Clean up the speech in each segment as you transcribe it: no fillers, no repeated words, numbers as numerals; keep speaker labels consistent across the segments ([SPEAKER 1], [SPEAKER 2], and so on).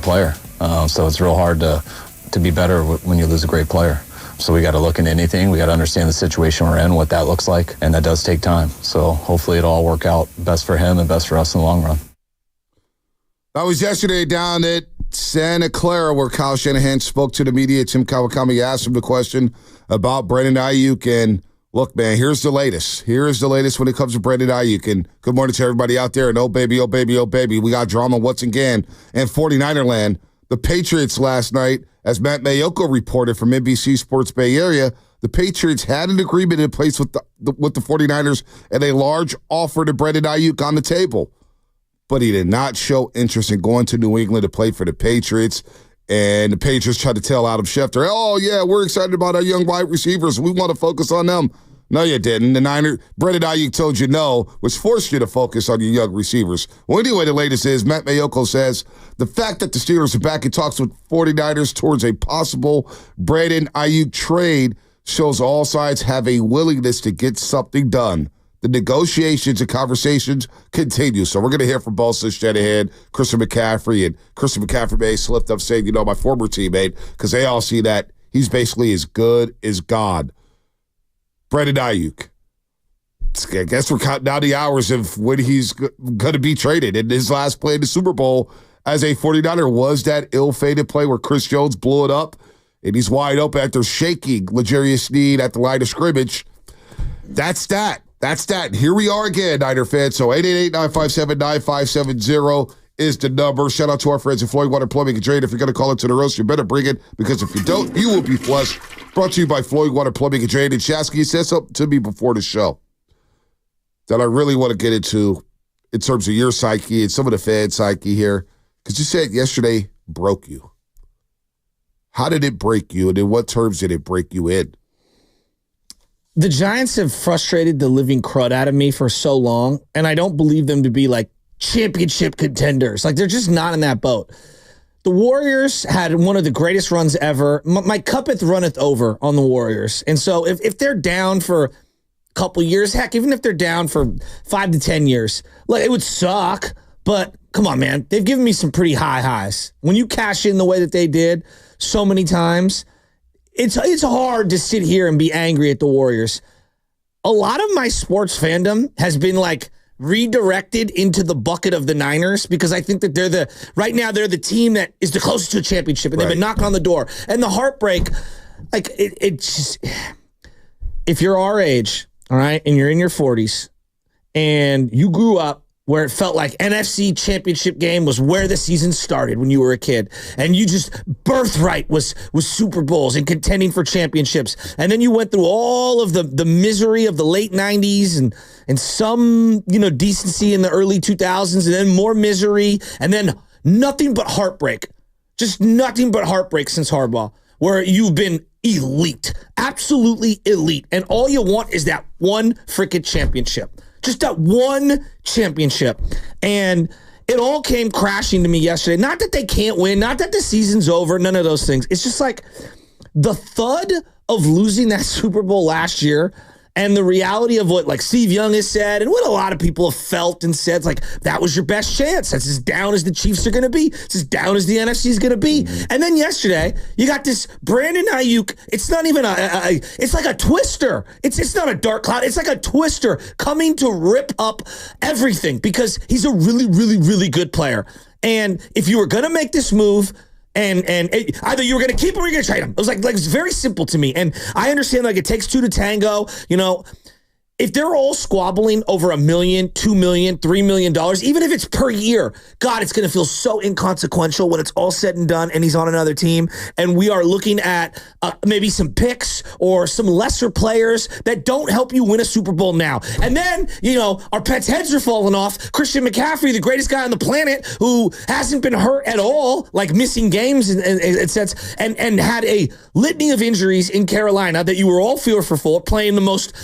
[SPEAKER 1] player. So it's real hard to be better when you lose a great player. So we got to look into anything. We got to understand the situation we're in, what that looks like, and that does take time. So hopefully it'll all work out best for him and best for us in the long run.
[SPEAKER 2] That was yesterday down at Santa Clara where Kyle Shanahan spoke to the media. Tim Kawakami asked him the question about Brandon Aiyuk. And look, man, here's the latest. Here is the latest when it comes to Brandon Aiyuk. And good morning to everybody out there. And oh, baby, oh, baby, oh, baby. We got drama once again in 49er land. The Patriots last night, as Matt Mayoko reported from NBC Sports Bay Area, the Patriots had an agreement in place with the 49ers and a large offer to Brandon Aiyuk on the table. But he did not show interest in going to New England to play for the Patriots. And the Patriots tried to tell Adam Schefter, oh, yeah, we're excited about our young wide receivers. We want to focus on them. No, you didn't. Brandon Aiyuk told you no, which forced you to focus on your young receivers. Well, anyway, the latest is Matt Mayoko says the fact that the Steelers are back in talks with 49ers towards a possible Brandon Aiyuk trade shows all sides have a willingness to get something done. The negotiations and conversations continue. So we're going to hear from Bosa, Shanahan, Christian McCaffrey, and Christian McCaffrey may slipped up saying, my former teammate, because they all see that he's basically as good as God. Brandon Aiyuk. I guess we're counting down the hours of when he's going to be traded. And his last play in the Super Bowl as a 49er was that ill-fated play where Chris Jones blew it up, and he's wide open after shaking L'Jarius Sneed at the line of scrimmage. That's that. That's that. Here we are again, Niner fans. So 888-957-9570 is the number. Shout out to our friends at Floyd Water Plumbing and Drain. If you're going to call it to the roast, you better bring it, because if you don't, you will be flushed. Brought to you by Floyd Water Plumbing and Drain. And Shasky said something to me before the show that I really want to get into in terms of your psyche and some of the fan psyche here, because you said yesterday broke you. How did it break you, and in what terms did it break you in?
[SPEAKER 3] The Giants have frustrated the living crud out of me for so long, and I don't believe them to be like championship contenders. Like, they're just not in that boat. The Warriors had one of the greatest runs ever. My cuppeth runneth over on the Warriors. And so if they're down for a couple years, heck, even if they're down for 5 to 10 years, like, it would suck, but come on, man. They've given me some pretty high highs. When you cash in the way that they did so many times, it's hard to sit here and be angry at the Warriors. A lot of my sports fandom has been like redirected into the bucket of the Niners, because I think that they're the team that is the closest to a championship, and they've been knocking on the door. And the heartbreak, like, it's just, if you're our age, all right, and you're in your 40s, and you grew up where it felt like NFC championship game was where the season started when you were a kid. And you just, birthright was Super Bowls and contending for championships. And then you went through all of the misery of the late 90s and some, decency in the early 2000s, and then more misery, and then nothing but heartbreak. Just nothing but heartbreak since Harbaugh, where you've been elite, absolutely elite. And all you want is that one freaking championship. Just that one championship. And it all came crashing to me yesterday. Not that they can't win, not that the season's over, none of those things. It's just like the thud of losing that Super Bowl last year, and the reality of what, like, Steve Young has said, and what a lot of people have felt and said, it's like, that was your best chance. That's as down as the Chiefs are going to be. It's as down as the NFC is going to be. And then yesterday, you got this Brandon Aiyuk. It's not even it's like a twister. It's not a dark cloud. It's like a twister coming to rip up everything, because he's a really, really, really good player. And if you were going to make this move, and either you were going to keep him or you're going to trade him. It was like it's very simple to me. And I understand, like, it takes two to tango. If they're all squabbling over $1 million, $2 million, $3 million, even if it's per year, God, it's going to feel so inconsequential when it's all said and done and he's on another team. And we are looking at maybe some picks or some lesser players that don't help you win a Super Bowl now. And then, our pets' heads are falling off. Christian McCaffrey, the greatest guy on the planet, who hasn't been hurt at all, like missing games and had a litany of injuries in Carolina that you were all fearful for, playing the most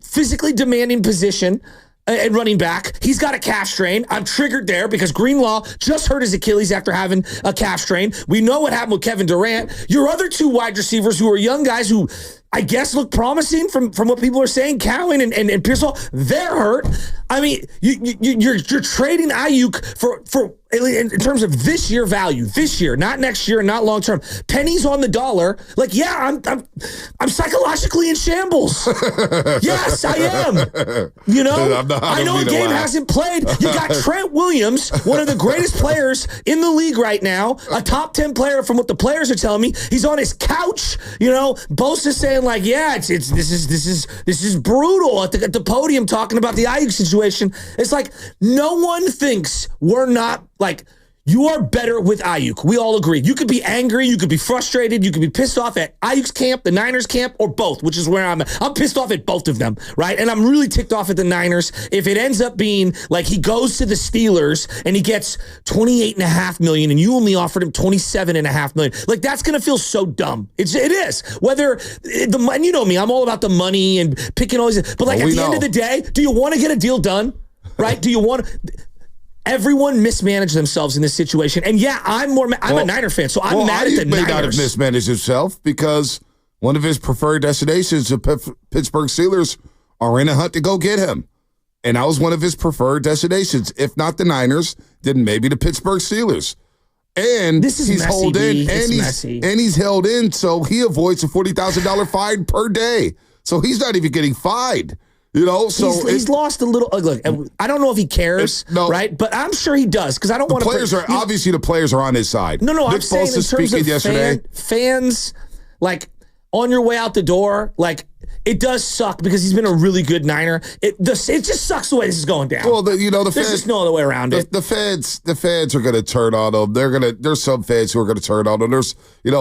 [SPEAKER 3] physically demanding position at running back. He's got a calf strain. I'm triggered there because Greenlaw just hurt his Achilles after having a calf strain. We know what happened with Kevin Durant. Your other two wide receivers, who are young guys who I guess look promising from what people are saying, Cowan and Pearsall, they're hurt. I mean, you're trading Aiyuk for in terms of this year value, this year, not next year, not long term, pennies on the dollar. Like, yeah, I'm psychologically in shambles. Yes, I am. You know, I know a game hasn't played. You got Trent Williams, one of the greatest players in the league right now, a top 10 player from what the players are telling me. He's on his couch. You know, Bosa saying like, yeah, this is brutal at the podium talking about the Aiyuk situation. It's like no one thinks we're not like. You are better with Aiyuk. We all agree. You could be angry. You could be frustrated. You could be pissed off at Aiyuk's camp, the Niners camp, or both, which is where I'm at. I'm pissed off at both of them, right? And I'm really ticked off at the Niners. If it ends up being like he goes to the Steelers and he gets $28.5 million and you only offered him $27.5 million, like that's going to feel so dumb. It is. Whether, and you know me, I'm all about the money and picking all these, but like at the end of the day, do you want to get a deal done, right? Do you want to... Everyone mismanaged themselves in this situation. And yeah, I'm a Niner fan, so I'm mad at the Niners.
[SPEAKER 2] May not have mismanaged himself because one of his preferred destinations, the Pittsburgh Steelers, are in a hunt to go get him. And that was one of his preferred destinations. If not the Niners, then maybe the Pittsburgh Steelers. And he's held in, and he's held in, so he avoids a $40,000 fine per day. So he's not even getting fined. You know, so
[SPEAKER 3] he's lost a little. Look, I don't know if he cares, right? But I'm sure he does because I don't want to.
[SPEAKER 2] Obviously the players are on his side.
[SPEAKER 3] No, I'm saying in terms of fans, like on your way out the door, like it does suck because he's been a really good Niner. It just sucks the way this is going down.
[SPEAKER 2] Well, the
[SPEAKER 3] there's
[SPEAKER 2] fans,
[SPEAKER 3] just no other way around it.
[SPEAKER 2] The fans are going to turn on him. There's some fans who are going to turn on him. There's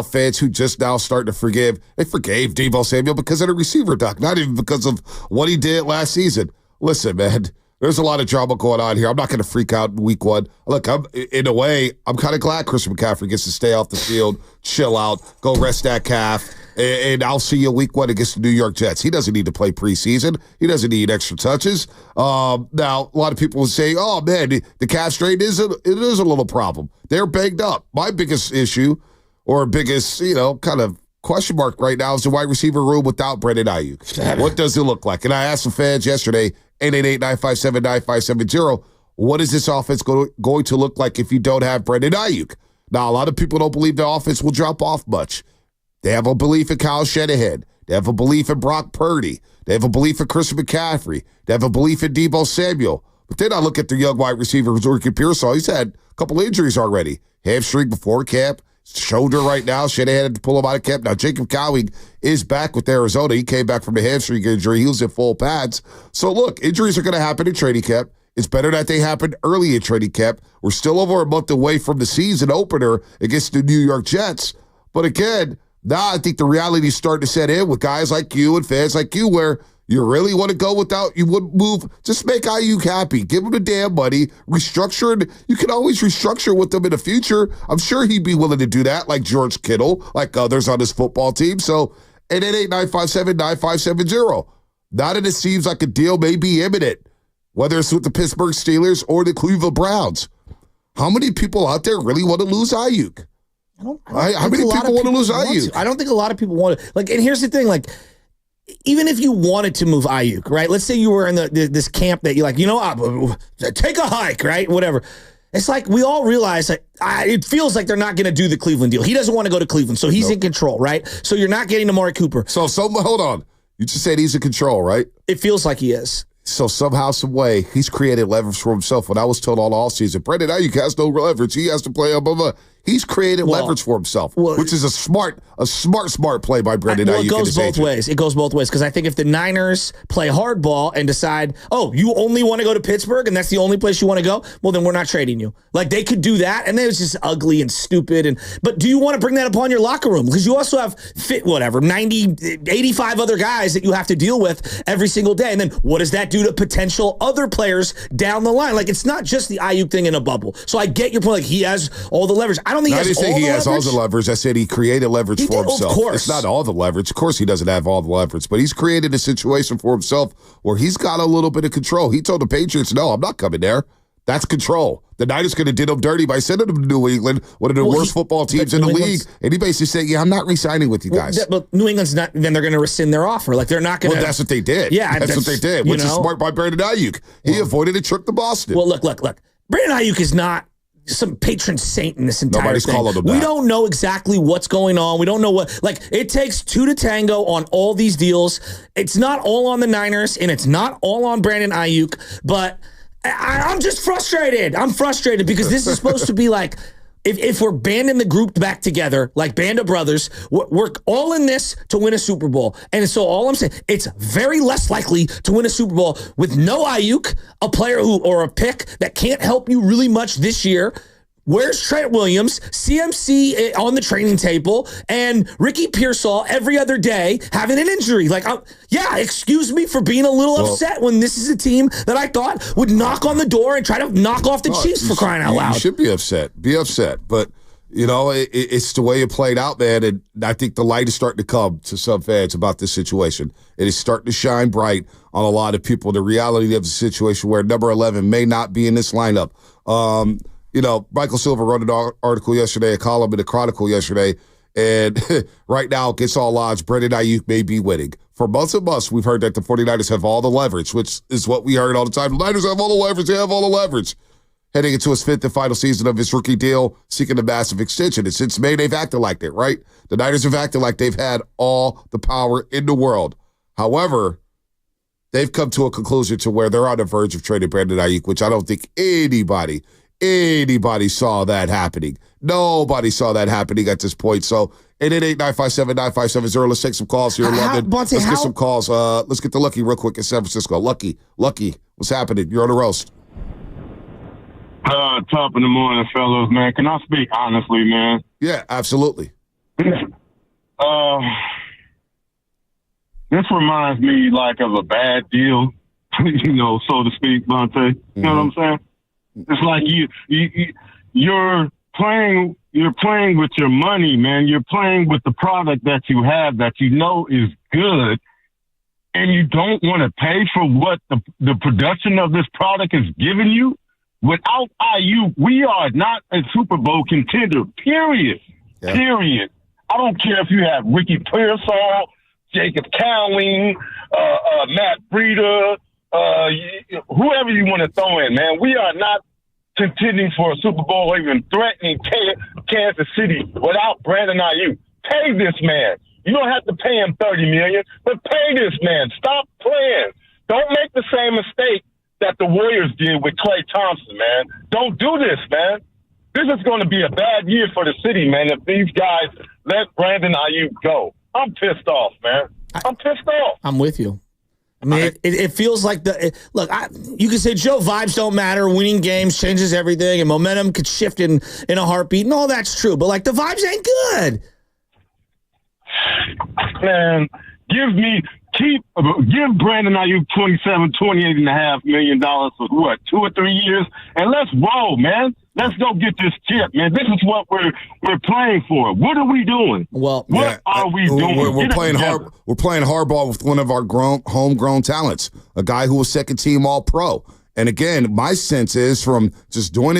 [SPEAKER 2] fans who just now starting to forgive. They forgave Deebo Samuel because of the receiver doc, not even because of what he did last season. Listen, man, there's a lot of drama going on here. I'm not going to freak out in week one. Look, in a way, I'm kind of glad Christian McCaffrey gets to stay off the field, chill out, go rest that calf. And I'll see you week one against the New York Jets. He doesn't need to play preseason. He doesn't need extra touches. Now, a lot of people will say, oh, man, the calf strain is a little problem. They're banged up. My biggest issue or biggest, kind of question mark right now is the wide receiver room without Brandon Aiyuk. What does it look like? And I asked some fans yesterday, 888-957-9570, what is this offense going to look like if you don't have Brandon Aiyuk? Now, a lot of people don't believe the offense will drop off much. They have a belief in Kyle Shanahan. They have a belief in Brock Purdy. They have a belief in Christian McCaffrey. They have a belief in Deebo Samuel. But then I look at the young wide receiver, Ricky Pearsall. He's had a couple injuries already. Hamstring before camp, shoulder right now. Shanahan had to pull him out of camp. Now, Jacob Cowing is back with Arizona. He came back from the hamstring injury. He was in full pads. So, look, injuries are going to happen in training camp. It's better that they happened early in training camp. We're still over a month away from the season opener against the New York Jets. But again, now I think the reality is starting to set in with guys like you and fans like you where you really want to go without, you would move, just make Aiyuk happy. Give him the damn money, restructure it. You can always restructure with them in the future. I'm sure he'd be willing to do that like George Kittle, like others on his football team. So 888-957-9570. Now that it seems like a deal may be imminent, whether it's with the Pittsburgh Steelers or the Cleveland Browns. How many people out there really want to lose Aiyuk? How many people want to lose Aiyuk?
[SPEAKER 3] I don't think a lot of people want to. Like, and here's the thing, like, even if you wanted to move Aiyuk, right? Let's say you were in this camp that you're like, take a hike, right? Whatever. It's like we all realize that it feels like they're not going to do the Cleveland deal. He doesn't want to go to Cleveland, so he's in control, right? So you're not getting Amari Cooper.
[SPEAKER 2] So hold on. You just said he's in control, right?
[SPEAKER 3] It feels like he is.
[SPEAKER 2] So somehow, some way, he's created leverage for himself. When I was told all offseason, Brandon Aiyuk has no leverage. He has to play above. He's created leverage for himself, which is a smart play by Brandon Aiyuk.
[SPEAKER 3] It goes both ways. It goes both ways because I think if the Niners play hardball and decide, oh, you only want to go to Pittsburgh and that's the only place you want to go, well, then we're not trading you. Like they could do that, and then it's just ugly and stupid. But do you want to bring that upon your locker room? Because you also have 85 other guys that you have to deal with every single day. And then what does that do to potential other players down the line? Like it's not just the Aiyuk thing in a bubble. So I get your point. Like he has all the leverage. I don't think he has
[SPEAKER 2] all the leverage. I said he created leverage for himself.
[SPEAKER 3] Of course.
[SPEAKER 2] It's not all the leverage. Of course he doesn't have all the leverage, but he's created a situation for himself where he's got a little bit of control. He told the Patriots, no, I'm not coming there. That's control. The Niners could have did him dirty by sending him to New England, one of the worst football teams in the league. And he basically said, yeah, I'm not re-signing with you guys.
[SPEAKER 3] But New England's not, then they're going to rescind their offer. Like they're not going to.
[SPEAKER 2] Well, that's what they did.
[SPEAKER 3] Yeah.
[SPEAKER 2] That's what they did, which is smart by Brandon Aiyuk. He avoided a trip to Boston.
[SPEAKER 3] Well, look. Brandon Aiyuk is not some patron saint in this entire
[SPEAKER 2] Nobody's
[SPEAKER 3] thing.
[SPEAKER 2] calling them
[SPEAKER 3] We
[SPEAKER 2] back.
[SPEAKER 3] don't know exactly what's going on. We don't know what, like, it takes two to tango on all these deals. It's not all on the Niners, and it's not all on Brandon Aiyuk, but I'm just frustrated. I'm frustrated because this is supposed to be like, if we're banding the group back together, like Band of Brothers, we're all in this to win a Super Bowl. And so all I'm saying, it's very less likely to win a Super Bowl with no Aiyuk, a player or a pick that can't help you really much this year. Where's Trent Williams, CMC on the training table, and Ricky Pearsall every other day having an injury? Like, yeah, excuse me for being a little upset when this is a team that I thought would knock on the door and try to knock off the Chiefs for crying out loud.
[SPEAKER 2] You should be upset. Be upset. But, it's the way it played out, man. And I think the light is starting to come to some fans about this situation. It is starting to shine bright on a lot of people. The reality of the situation where number 11 may not be in this lineup. Michael Silver wrote an article yesterday, a column in the Chronicle yesterday, and right now, against all odds, Brandon Aiyuk may be winning. For months and months, we've heard that the 49ers have all the leverage, which is what we heard all the time. The Niners have all the leverage. They have all the leverage. Heading into his fifth and final season of his rookie deal, seeking a massive extension. And since May, they've acted like that, right? The Niners have acted like they've had all the power in the world. However, they've come to a conclusion to where they're on the verge of trading Brandon Aiyuk, which I don't think anybody saw that happening. Nobody saw that happening at this point. So 888-957-9570. Let's take some calls here in London. Let's get some calls. Let's get to Lucky real quick in San Francisco. Lucky, what's happening? You're on the roast.
[SPEAKER 4] Top of the morning, fellas, man. Can I speak honestly, man?
[SPEAKER 2] Yeah, absolutely.
[SPEAKER 4] This reminds me like of a bad deal, so to speak, Monte. You know what I'm saying? It's like you're playing with your money, man. You're playing with the product that you have that you know is good, and you don't want to pay for what the production of this product is giving you. Without Aiyuk, we are not a Super Bowl contender, period. Yeah. Period. I don't care if you have Ricky Pearsall, Jacob Cowling, Matt Breida, whoever you want to throw in, man. We are not contending for a Super Bowl or even threatening Kansas City without Brandon Aiyuk. Pay this man. You don't have to pay him $30 million, but pay this man. Stop playing. Don't make the same mistake that the Warriors did with Klay Thompson, man. Don't do this, man. This is going to be a bad year for the city, man, if these guys let Brandon Aiyuk go. I'm pissed off, man. I'm pissed off.
[SPEAKER 3] I'm with you. I mean, it feels like you can say, Joe, vibes don't matter. Winning games changes everything, and momentum could shift in a heartbeat, and all that's true. But, the vibes ain't good.
[SPEAKER 4] Man, give Brandon Aiyuk $28.5 million for what, 2 or 3 years, and let's roll, man. Let's go get this chip, man. This is what we're playing for. What are we doing?
[SPEAKER 3] Well,
[SPEAKER 4] what are we doing?
[SPEAKER 2] We're playing hardball with one of our homegrown talents, a guy who was second team All-Pro. And again, my sense is from just doing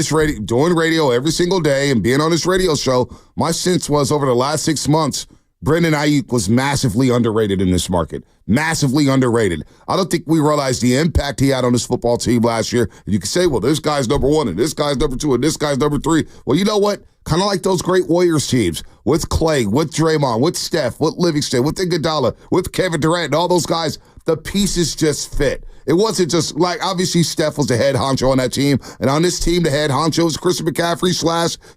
[SPEAKER 2] radio every single day and being on this radio show, my sense was over the last 6 months, Brandon Aiyuk was massively underrated in this market. Massively underrated. I don't think we realized the impact he had on this football team last year. And you can say, well, this guy's number 1, and this guy's number 2, and this guy's number 3. Well, you know what? Kind of like those great Warriors teams with Clay, with Draymond, with Steph, with Livingston, with Iguodala, with Kevin Durant, and all those guys. The pieces just fit. It wasn't just obviously Steph was the head honcho on that team. And on this team, the head honcho is Christian McCaffrey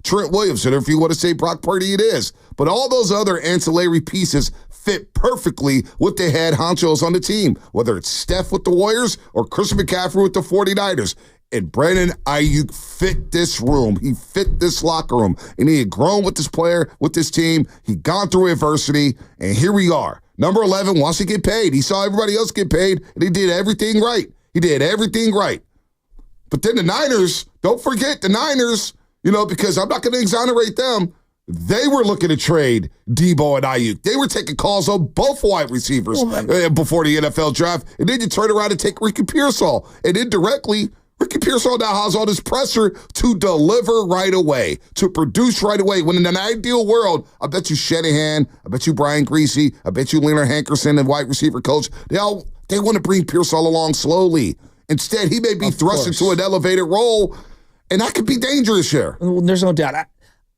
[SPEAKER 2] / Trent Williams. And if you want to say Brock Purdy, it is. But all those other ancillary pieces fit perfectly with the head honchos on the team, whether it's Steph with the Warriors or Christian McCaffrey with the 49ers. And Brandon Aiyuk fit this room. He fit this locker room. And he had grown with this player, with this team. He'd gone through adversity. And here we are. Number 11 wants to get paid. He saw everybody else get paid, and he did everything right. But then the Niners, don't forget the Niners, because I'm not going to exonerate them. They were looking to trade Debo and Aiyuk. They were taking calls on both wide receivers before the NFL draft. And then you turn around and take Ricky Pearsall. And indirectly, Ricky Pearsall now has all this pressure to deliver right away, to produce right away. When in an ideal world, I bet you Shanahan, I bet you Brian Greasy, I bet you Leonard Hankerson, and wide receiver coach, they want to bring Pearsall along slowly. Instead, he may be thrust into an elevated role. And that could be dangerous here.
[SPEAKER 3] There's no doubt.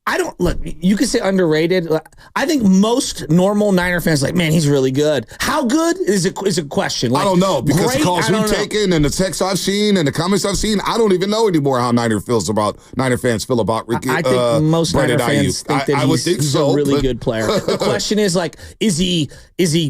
[SPEAKER 3] I don't look. You could say underrated. I think most normal Niner fans are like, man, he's really good. How good is a question? Like,
[SPEAKER 2] I don't know because the calls
[SPEAKER 3] we've
[SPEAKER 2] taken and the texts I've seen and the comments I've seen, I don't even know anymore how Niner fans feel about Ricky.
[SPEAKER 3] I think most Niner fans think that he's a really good player. The question is like, is he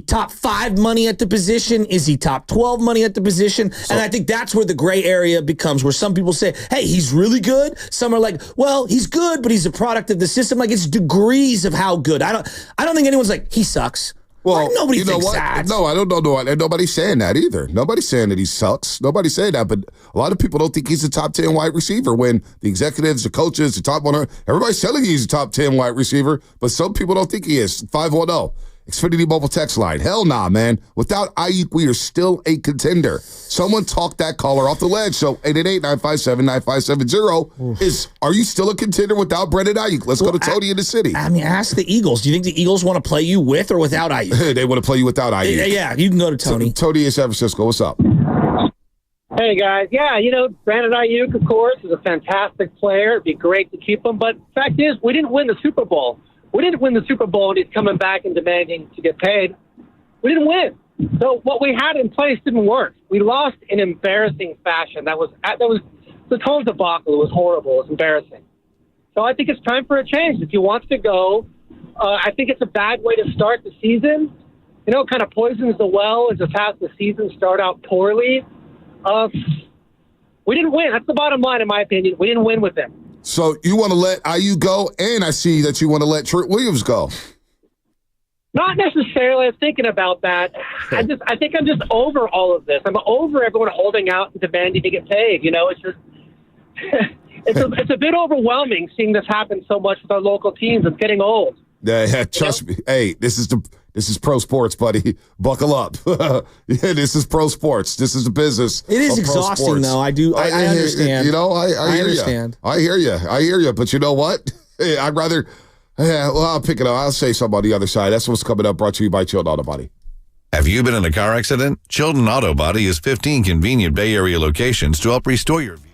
[SPEAKER 3] top 5 money at the position? Is he top 12 money at the position? And I think that's where the gray area becomes, where some people say, hey, he's really good. Some are like, well, he's good, but he's a product of the system. Like, it's degrees of how good. I don't think anyone's like, he sucks.
[SPEAKER 2] Well,
[SPEAKER 3] like, nobody thinks that.
[SPEAKER 2] No, I don't know. And nobody's saying that either. Nobody's saying that he sucks. Nobody's saying that. But a lot of people don't think he's a top 10 wide receiver when the executives, the coaches, the top 100, everybody's telling you he's a top 10 wide receiver, but some people don't think he is. 510. Xfinity Mobile text line. Hell nah, man. Without Aiyuk, we are still a contender. Someone talked that caller off the ledge. So 888-957-9570 are you still a contender without Brandon Aiyuk? Let's go to Tony in the city.
[SPEAKER 3] I mean, ask the Eagles. Do you think the Eagles want to play you with or without Aiyuk?
[SPEAKER 2] They want to play you without Aiyuk.
[SPEAKER 3] Yeah, you can go to Tony.
[SPEAKER 2] Tony in San Francisco. What's up?
[SPEAKER 5] Hey, guys. Yeah, Brandon Aiyuk, of course, is a fantastic player. It'd be great to keep him. But the fact is, we didn't win the Super Bowl. We didn't win the Super Bowl, and he's coming back and demanding to get paid. We didn't win. So what we had in place didn't work. We lost in embarrassing fashion. That was the total debacle. It was horrible. It was embarrassing. So I think it's time for a change. If he wants to go, I think it's a bad way to start the season. Kind of poisons the well and just has the season start out poorly. We didn't win. That's the bottom line, in my opinion. We didn't win with him.
[SPEAKER 2] So you want to let Aiyuk go, and I see that you want to let Trent Williams go.
[SPEAKER 5] Not necessarily. I'm thinking about that. I think I'm just over all of this. I'm over everyone holding out and demanding to get paid. It's just it's a bit overwhelming seeing this happen so much with our local teams. It's getting old.
[SPEAKER 2] Yeah, trust me. Hey, this is pro sports, buddy. Buckle up. This is pro sports. This is the business.
[SPEAKER 3] It is exhausting, though. I understand.
[SPEAKER 2] I understand. I hear you. But you know what? I'd rather. I'll pick it up. I'll say something on the other side. That's what's coming up. Brought to you by Chilton Auto Body.
[SPEAKER 6] Have you been in a car accident? Chilton Auto Body has 15 convenient Bay Area locations to help restore your vehicle.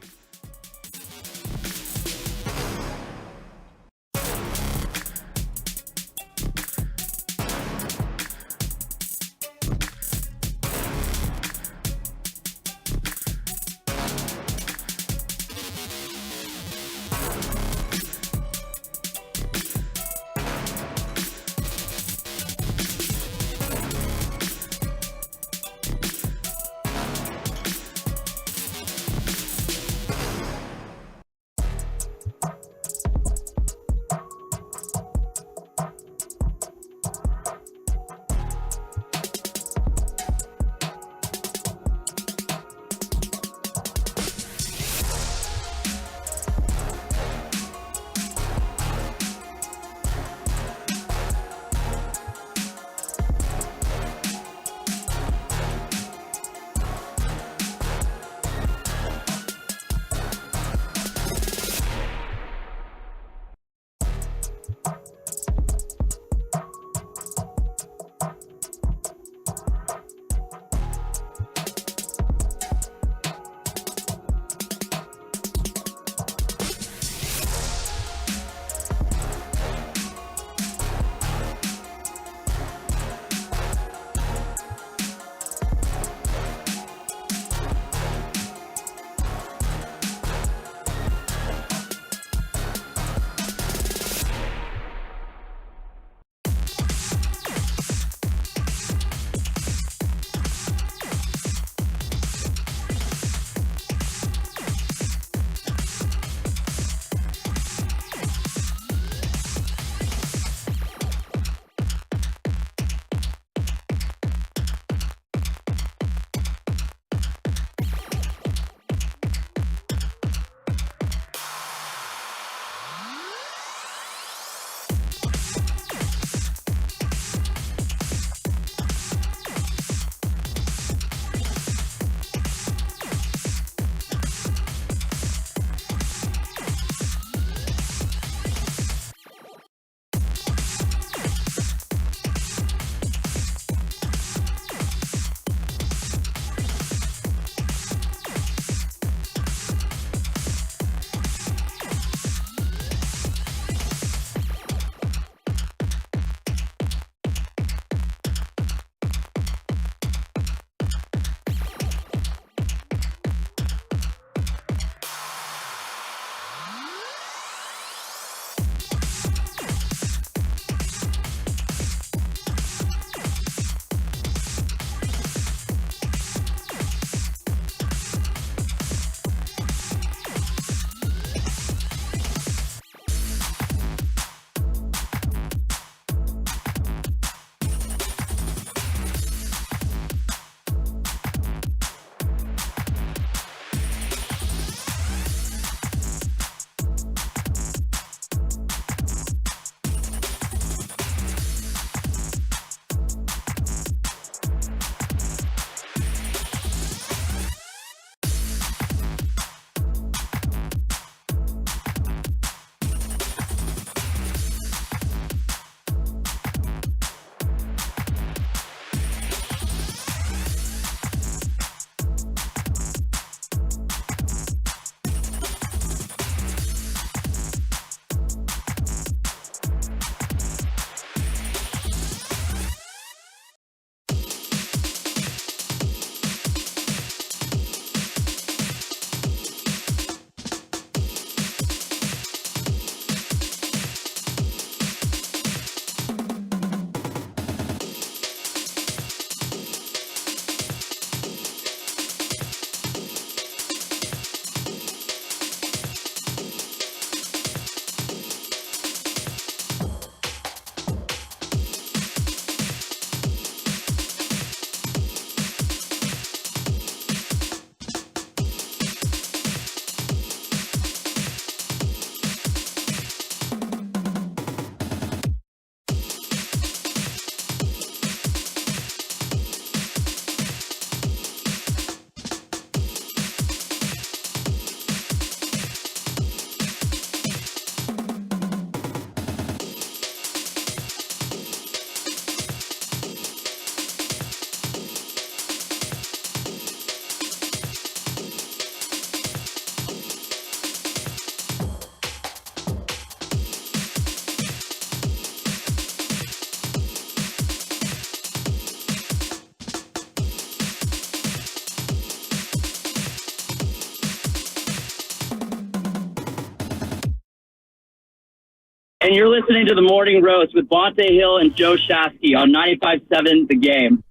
[SPEAKER 7] and you're listening to The Morning Roast with Bonte Hill and Joe Shasky on 95.7 The Game.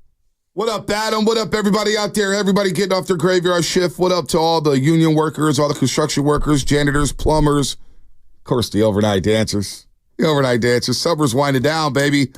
[SPEAKER 2] What up, Adam? What up, everybody out there? Everybody getting off their graveyard shift. What up to all the union workers, all the construction workers, janitors, plumbers, of course, the overnight dancers. The overnight dancers. Summer's winding down, baby.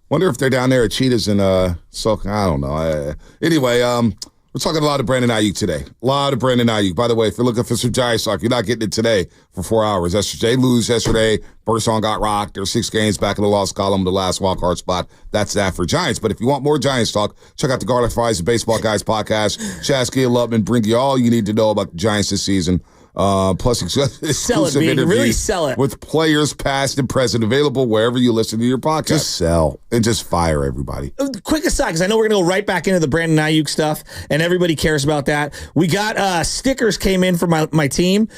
[SPEAKER 2] Wonder if they're down there at Cheetahs and Soak. I don't know. Anyway, we're talking a lot of Brandon Aiyuk today. A lot of Brandon Aiyuk. By the way, if you're looking for some Giants talk, you're not getting it today for 4 hours. They lose yesterday. Birdsong got rocked. There's 6 games back in the loss column, the last wildcard spot. That's that for Giants. But if you want more Giants talk, check out the Garlic Fries and Baseball Guys podcast. Shasky and Lubman bring you all you need to know about the Giants this season. Plus exclusive interviews
[SPEAKER 3] really sell it
[SPEAKER 2] with players past and present available wherever you listen to your podcast. Just sell and just fire everybody.
[SPEAKER 3] Quick aside, because I know we're going to go right back into the Brandon Aiyuk stuff, and everybody cares about that. We got stickers came in for my team.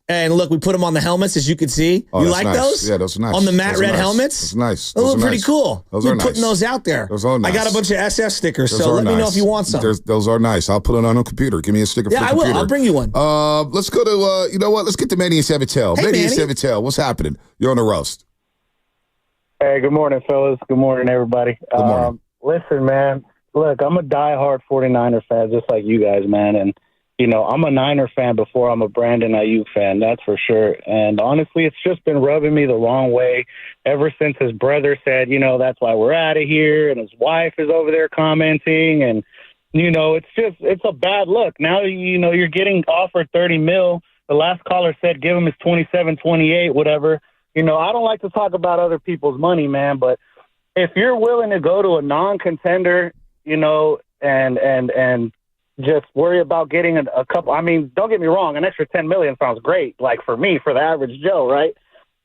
[SPEAKER 3] And look, we put them on the helmets, as you can see. You like
[SPEAKER 2] nice.
[SPEAKER 3] Those?
[SPEAKER 2] Yeah, those are nice.
[SPEAKER 3] On the matte red helmets?
[SPEAKER 2] That's nice.
[SPEAKER 3] Those look pretty cool.
[SPEAKER 2] Those are nice.
[SPEAKER 3] Putting those out there.
[SPEAKER 2] Those are nice.
[SPEAKER 3] I got a bunch of SF stickers, so let me know if you want some.
[SPEAKER 2] Those are nice. I'll put it on a computer. Give me a sticker for the computer.
[SPEAKER 3] Yeah, I will. I'll bring you one.
[SPEAKER 2] Let's go to, you know what? Let's get to Manny and Sevitail.
[SPEAKER 3] Hey,
[SPEAKER 2] Manny and Sevitail, what's happening? You're on the roast.
[SPEAKER 8] Hey, good morning, fellas. Good morning, everybody.
[SPEAKER 2] Good morning.
[SPEAKER 8] Listen, man, look, I'm a diehard 49er fan, just like you guys, man. And, you know, I'm a Niner fan before I'm a Brandon Aiyuk fan, that's for sure. And honestly, it's just been rubbing me the wrong way ever since his brother said, you know, that's why we're out of here. And his wife is over there commenting. And, you know, it's a bad look. Now, you know, you're getting offered $30 million. The last caller said give him his 27, 28, whatever. You know, I don't like to talk about other people's money, man, but if you're willing to go to a non-contender, you know, and just worry about getting a couple, I mean, don't get me wrong, an extra $10 million sounds great, like for me, for the average Joe, right?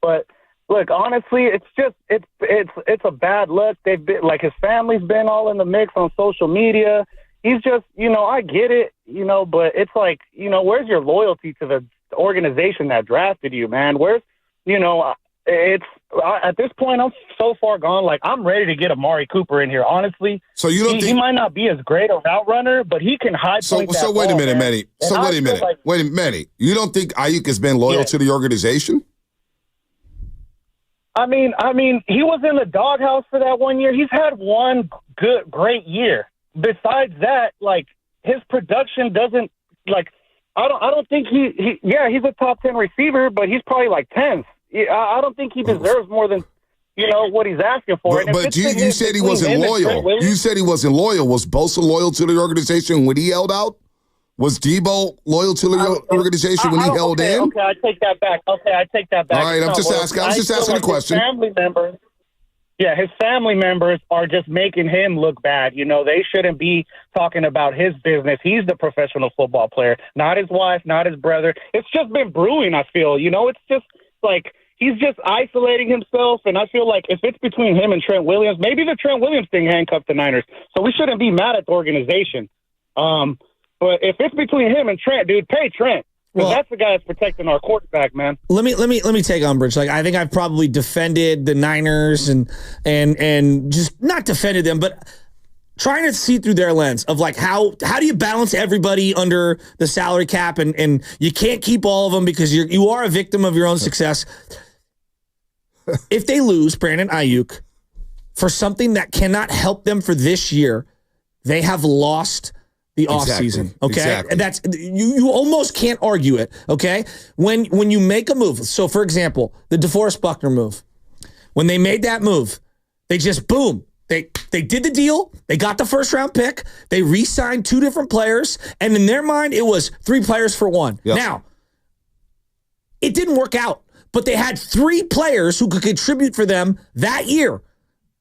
[SPEAKER 8] But look, honestly, it's just, it's a bad look. They've been, like, his family's been all in the mix on social media. He's just, you know, I get it, you know, but it's like, you know, where's your loyalty to the organization that drafted you, man? Where's, you know, at this point, I'm so far gone. Like, I'm ready to get Amari Cooper in here, honestly. So you don't think he might not be as great a route runner, but he can high point that
[SPEAKER 2] So wait a
[SPEAKER 8] ball,
[SPEAKER 2] minute,
[SPEAKER 8] man.
[SPEAKER 2] Manny. So wait a minute. Wait a minute, Manny. You don't think Aiyuk has been loyal to the organization?
[SPEAKER 8] I mean, he was in the doghouse for that 1 year. He's had one great year. Besides that, like, his production doesn't, like, I don't think he's a top 10 receiver, but he's probably like 10th. I don't think he deserves more than, you know, what he's asking for.
[SPEAKER 2] But you said he wasn't loyal. You said he wasn't loyal. Was Bosa loyal to the organization when he held out? Was Debo loyal to the organization when he held in?
[SPEAKER 8] Okay, I take that back. All right,
[SPEAKER 2] I'm just asking. I was just asking a question.
[SPEAKER 8] His family members are just making him look bad. You know, they shouldn't be talking about his business. He's the professional football player, not his wife, not his brother. It's just been brewing, I feel. You know, it's just like he's just isolating himself, and I feel like if it's between him and Trent Williams, maybe the Trent Williams thing handcuffed the Niners, so we shouldn't be mad at the organization. But if it's between him and Trent, dude, pay Trent. Because that's the guy that's protecting our quarterback, man.
[SPEAKER 3] Let me take umbrage. Like, I think I've probably defended the Niners and just not defended them, but trying to see through their lens of like how do you balance everybody under the salary cap, and you can't keep all of them because you are a victim of your own success. If they lose Brandon Aiyuk for something that cannot help them for this year, they have lost the offseason, okay?
[SPEAKER 2] Exactly.
[SPEAKER 3] And that's you almost can't argue it, okay? When you make a move, so for example, the DeForest Buckner move, when they made that move, they just boom, they did the deal, they got the first round pick, they re-signed 2 different players, and in their mind it was 3 players for 1. Yep. Now, it didn't work out, but they had 3 players who could contribute for them that year,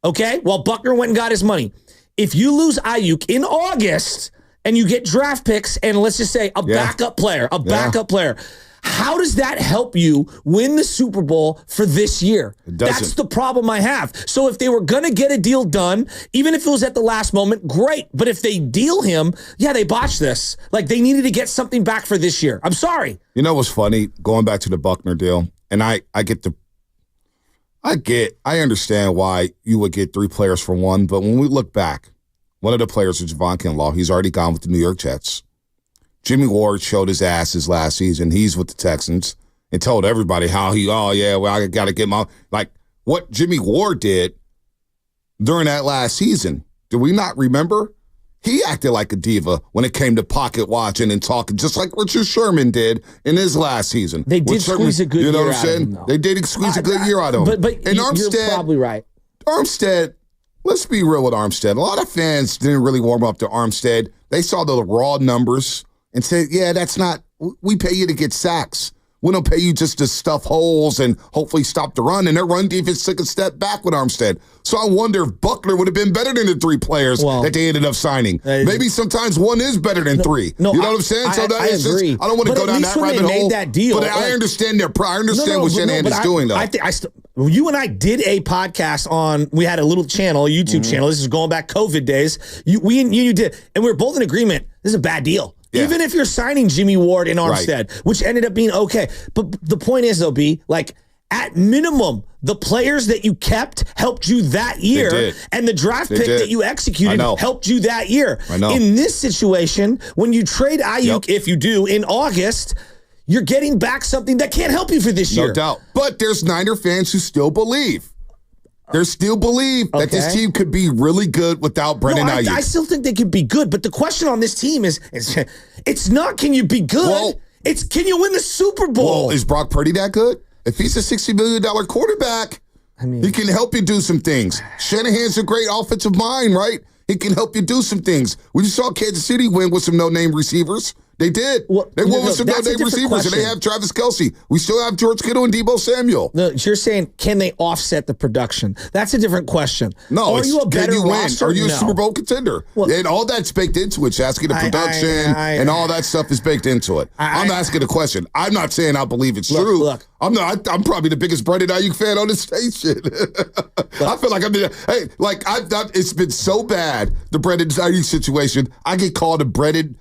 [SPEAKER 3] okay? While Buckner went and got his money. If you lose Aiyuk in August and you get draft picks and let's just say a backup player, how does that help you win the Super Bowl for this year? That's the problem I have. So if they were going to get a deal done, even if it was at the last moment, great. But if they deal him, they botched this. Like, they needed to get something back for this year. I'm sorry.
[SPEAKER 2] You know what's funny? Going back to the Buckner deal, and I understand why you would get 3 players for 1, but when we look back, one of the players is Javon Kinlaw. He's already gone with the New York Jets. Jimmy Ward showed his asses last season. He's with the Texans and told everybody how I got to get my, like, what Jimmy Ward did during that last season. Do we not remember? He acted like a diva when it came to pocket watching and talking, just like Richard Sherman did in his last season.
[SPEAKER 3] They did squeeze a good year out of him, though.
[SPEAKER 2] They did squeeze a good year out of him.
[SPEAKER 3] But
[SPEAKER 2] and
[SPEAKER 3] you're probably right.
[SPEAKER 2] Armstead, let's be real with Armstead. A lot of fans didn't really warm up to Armstead. They saw the raw numbers and said, yeah, that's not, we pay you to get sacks. We don't pay you just to stuff holes and hopefully stop the run. And their run defense took a step back with Armstead. So I wonder if Buckner would have been better than the 3 players that they ended up signing. Maybe sometimes one is better than 3. You know what I'm saying?
[SPEAKER 3] I agree.
[SPEAKER 2] I don't want to go down that rabbit hole.
[SPEAKER 3] Made that deal,
[SPEAKER 2] but I understand I understand what Shanahan is doing, though.
[SPEAKER 3] You and I did a podcast on, we had a little channel, a YouTube channel. This is going back COVID days. You did. And we were both in agreement. This is a bad deal. Yeah. Even if you're signing Jimmy Ward and Armstead, which ended up being okay. But the point is, though, B, like, at minimum, the players that you kept helped you that year, and the draft pick that you executed helped you that year.
[SPEAKER 2] I know.
[SPEAKER 3] In this situation, when you trade Aiyuk, if you do, in August, you're getting back something that can't help you for this year.
[SPEAKER 2] No doubt. But there's Niner fans who still believe. They still believe that this team could be really good without Brandon Aiyuk.
[SPEAKER 3] I still think they could be good, but the question on this team is it's not can you be good, it's can you win the Super Bowl?
[SPEAKER 2] Well, is Brock Purdy that good? If he's a $60 million quarterback, he can help you do some things. Shanahan's a great offensive mind, right? He can help you do some things. We just saw Kansas City win with some no-name receivers. They did. They won with some no-name receivers, and they have Travis Kelce. We still have George Kittle and Deebo Samuel.
[SPEAKER 3] No, you're saying, can they offset the production? That's a different question.
[SPEAKER 2] No,
[SPEAKER 3] are you a better
[SPEAKER 2] can you win?
[SPEAKER 3] roster?
[SPEAKER 2] Are you a Super Bowl contender? And all that's baked into it. You're asking the production and all that stuff is baked into it. I'm asking a question. I'm not saying I believe it's true.
[SPEAKER 3] Look.
[SPEAKER 2] I'm probably the biggest Brandon Aiyuk fan on this station. I feel like it's been so bad, the Brandon Aiyuk situation. I get called a Brandon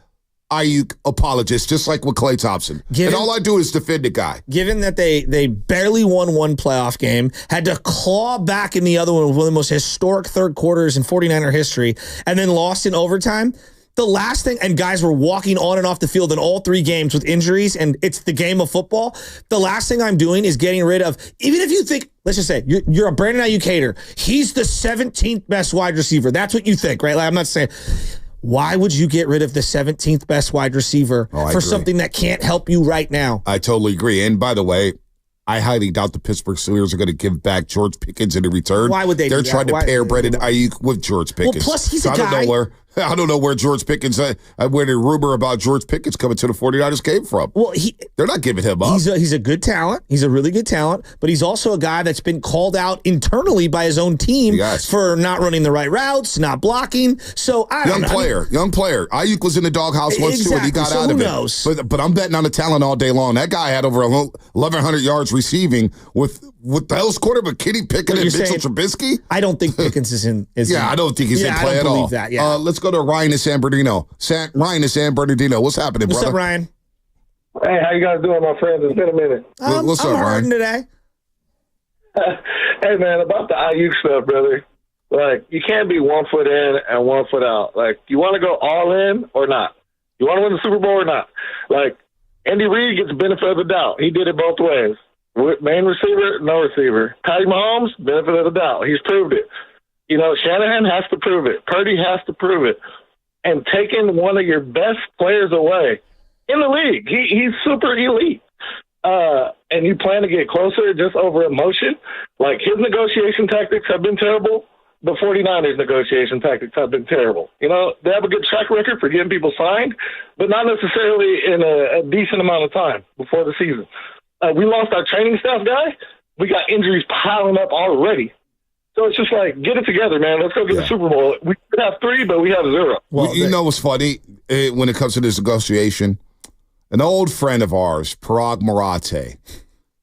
[SPEAKER 2] Aiyuk apologist, just like with Klay Thompson. And all I do is defend the guy.
[SPEAKER 3] Given that they barely won one playoff game, had to claw back in the other one with one of the most historic third quarters in 49er history, and then lost in overtime, the last thing, and guys were walking on and off the field in all 3 games with injuries, and it's the game of football, the last thing I'm doing is getting rid of, even if you think, let's just say, you're a Brandon Aiyuk hater, he's the 17th best wide receiver. That's what you think, right? Like, I'm not saying... Why would you get rid of the 17th best wide receiver for something that can't help you right now?
[SPEAKER 2] I totally agree. And by the way, I highly doubt the Pittsburgh Steelers are going to give back George Pickens in return.
[SPEAKER 3] Why would they?
[SPEAKER 2] They're trying to pair Brandon Aiyuk with George Pickens.
[SPEAKER 3] Well, plus he's a guy.
[SPEAKER 2] I don't know where George Pickens, where the rumor about George Pickens coming to the 49ers came from.
[SPEAKER 3] Well,
[SPEAKER 2] they're not giving him up.
[SPEAKER 3] He's a good talent. He's a really good talent, but he's also a guy that's been called out internally by his own team for not running the right routes, not blocking. So
[SPEAKER 2] young player. Aiyuk was in the doghouse once too, and he got out of it. But I'm betting on the talent all day long. That guy had over 1,100 yards receiving with the hell's quarterback Kenny Pickett and Mitchell Trubisky.
[SPEAKER 3] I don't think Pickens is in.
[SPEAKER 2] I don't think he's in play at all.
[SPEAKER 3] That, yeah.
[SPEAKER 2] Let's go to Ryan in San Bernardino. Ryan in San Bernardino. What's happening, brother?
[SPEAKER 3] What's up, Ryan?
[SPEAKER 9] Hey, how you guys doing, my friends? It's been a minute.
[SPEAKER 2] What's up, Ryan?
[SPEAKER 3] Today.
[SPEAKER 9] Hey, man, about the Aiyuk stuff, brother. Like, you can't be 1 foot in and 1 foot out. Like, you want to go all in or not? You want to win the Super Bowl or not? Like, Andy Reid gets the benefit of the doubt. He did it both ways. Main receiver, no receiver. Patty Mahomes, benefit of the doubt. He's proved it. You know, Shanahan has to prove it. Purdy has to prove it. And taking one of your best players away in the league, he's super elite. And you plan to get closer just over emotion. Like, his negotiation tactics have been terrible. The 49ers negotiation tactics have been terrible. You know, they have a good track record for getting people signed, but not necessarily in a decent amount of time before the season. We lost our training staff guy. We got injuries piling up already. So it's just like, get it together, man. Let's go get the Super Bowl. We could have 3, but we have 0.
[SPEAKER 2] Well, you know what's funny when it comes to this negotiation? An old friend of ours, Parag Marathe,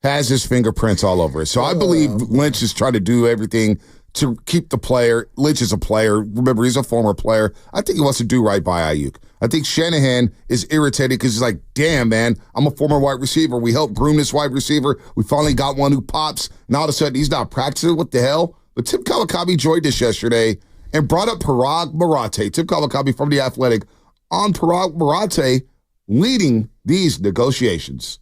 [SPEAKER 2] has his fingerprints all over it. So I believe Lynch is trying to do everything to keep the player. Lynch is a player. Remember, he's a former player. I think he wants to do right by Aiyuk. I think Shanahan is irritated because he's like, damn, man, I'm a former wide receiver. We helped groom this wide receiver. We finally got one who pops. And all of a sudden, he's not practicing. What the hell? But Tim Kawakabe joined us yesterday and brought up Parag Marathe. Tim Kawakabe from The Athletic on Parag Marathe leading these negotiations.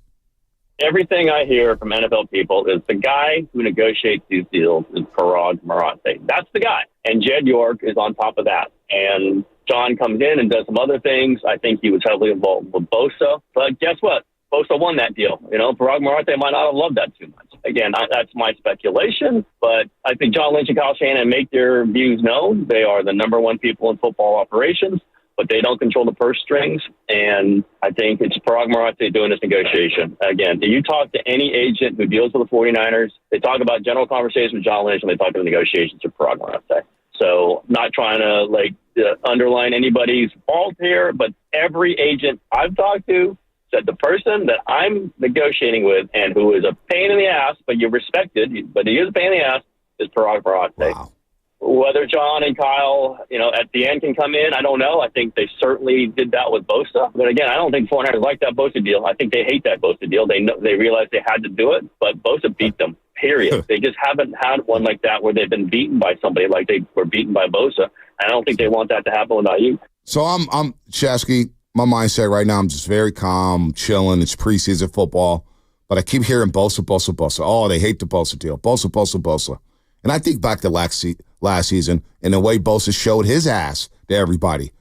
[SPEAKER 7] everything I hear from NFL people is the guy who negotiates these deals is Parag Marathe. That's the guy. And Jed York is on top of that. And John comes in and does some other things. I think he was heavily involved with Bosa. But guess what? Bosa won that deal. Parag Marathe might not have loved that too much. Again, that's my speculation, but I think John Lynch and Kyle Shanahan make their views known. They are the number one people in football operations, but they don't control the purse strings. And I think it's Parag Marathe doing this negotiation. Again, do you talk to any agent who deals with the 49ers? They talk about general conversations with John Lynch and they talk to the negotiations with Parag Marathe. So not trying to underline anybody's fault here, but every agent I've talked to said the person that I'm negotiating with and who is a pain in the ass, but you're respected, but he is a pain in the ass, is Parag Marathe.
[SPEAKER 2] Wow.
[SPEAKER 7] Whether John and Kyle, at the end can come in, I don't know. I think they certainly did that with Bosa. But again, I don't think 49ers like that Bosa deal. I think they hate that Bosa deal. They realized they had to do it, but Bosa beat them, period. They just haven't had one like that where they've been beaten by somebody like they were beaten by Bosa. I don't think they want that to happen with Aiyuk.
[SPEAKER 2] So I'm Shasky. My mindset right now, I'm just very calm, chilling. It's preseason football. But I keep hearing Bosa, Bosa, Bosa. Oh, they hate the Bosa deal. Bosa, Bosa, Bosa. And I think back to last season and the way Bosa showed his ass to everybody.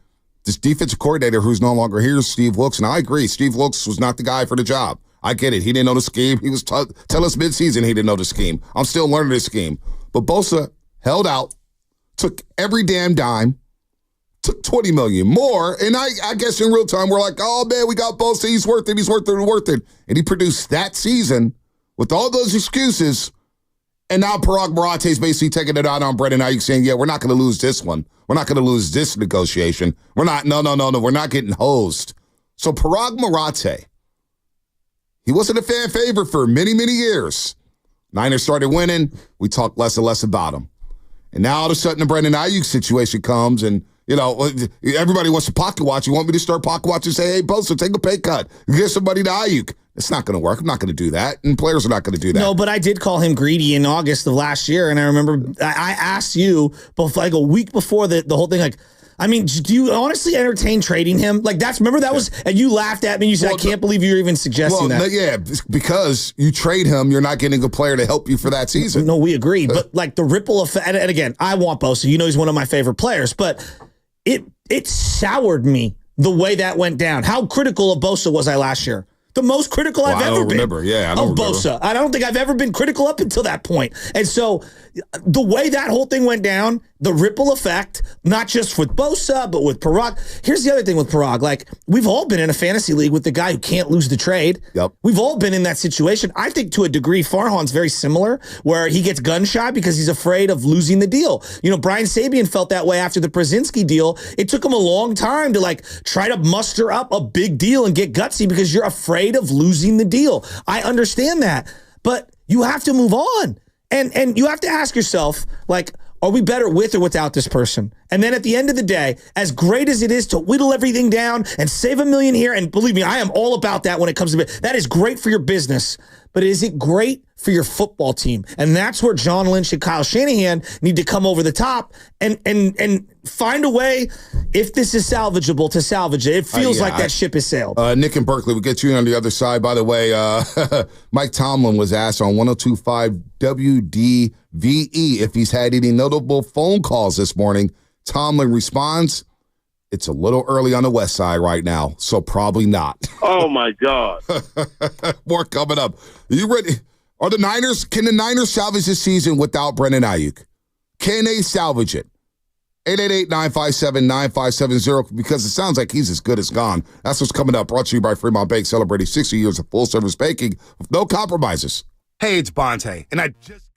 [SPEAKER 2] This defensive coordinator who's no longer here is Steve Wilkes. And I agree, Steve Wilkes was not the guy for the job. I get it. He didn't know the scheme. He was tell us midseason he didn't know the scheme. I'm still learning the scheme. But Bosa held out, took every damn dime, took $20 million more, and I guess in real time we're like, oh man, we got Bosa, he's worth it. And he produced that season with all those excuses, and now Parag Marathe is basically taking it out on Brendan Aiyuk saying, yeah, we're not going to lose this one. We're not going to lose this negotiation. We're not getting hosed. So Parag Marathe, he wasn't a fan favorite for many, many years. Niners started winning, we talked less and less about him. And now all of a sudden the Brendan Aiyuk situation comes and everybody wants to pocket watch. You want me to start pocket watching and say, hey, Bosa, take a pay cut. Get somebody to Aiyuk. It's not going to work. I'm not going to do that. And players are not going to do that.
[SPEAKER 3] No, but I did call him greedy in August of last year. And I remember I asked you like a week before the whole thing, do you honestly entertain trading him? Remember that was, and you laughed at me. You said, I can't believe you're even suggesting that.
[SPEAKER 2] Yeah, because you trade him, you're not getting a player to help you for that season.
[SPEAKER 3] No, we agree. But the ripple effect, and again, I want Bosa. He's one of my favorite players, but it soured me the way that went down. How critical of Bosa was I last year? The most critical I've ever been.
[SPEAKER 2] I don't remember.
[SPEAKER 3] Bosa. I don't think I've ever been critical up until that point. And so the way that whole thing went down, the ripple effect, not just with Bosa, but with Parag. Here's the other thing with Parag. We've all been in a fantasy league with the guy who can't lose the trade.
[SPEAKER 2] Yep.
[SPEAKER 3] We've all been in that situation. I think to a degree, Farhan's very similar, where he gets gun shy because he's afraid of losing the deal. Brian Sabian felt that way after the Przezinski deal. It took him a long time to try to muster up a big deal and get gutsy because you're afraid of losing the deal. I understand that, but you have to move on. And you have to ask yourself, are we better with or without this person? And then at the end of the day, as great as it is to whittle everything down and save $1 million here, and believe me, I am all about that when it comes to it. That is great for your business, but is it great for your football team? And that's where John Lynch and Kyle Shanahan need to come over the top and find a way, if this is salvageable, to salvage it. It feels like that ship has sailed.
[SPEAKER 2] Nick and Berkeley, we'll get you on the other side. By the way, Mike Tomlin was asked on 102.5 WDVE if he's had any notable phone calls this morning. Tomlin responds, it's a little early on the west side right now, so probably not.
[SPEAKER 10] Oh, my God.
[SPEAKER 2] More coming up. Are you ready? Can the Niners salvage this season without Brendan Aiyuk? Can they salvage it? 888-957-9570, because it sounds like he's as good as gone. That's what's coming up. Brought to you by Fremont Bank, celebrating 60 years of full-service banking with no compromises.
[SPEAKER 11] Hey, it's Bonte, and I just...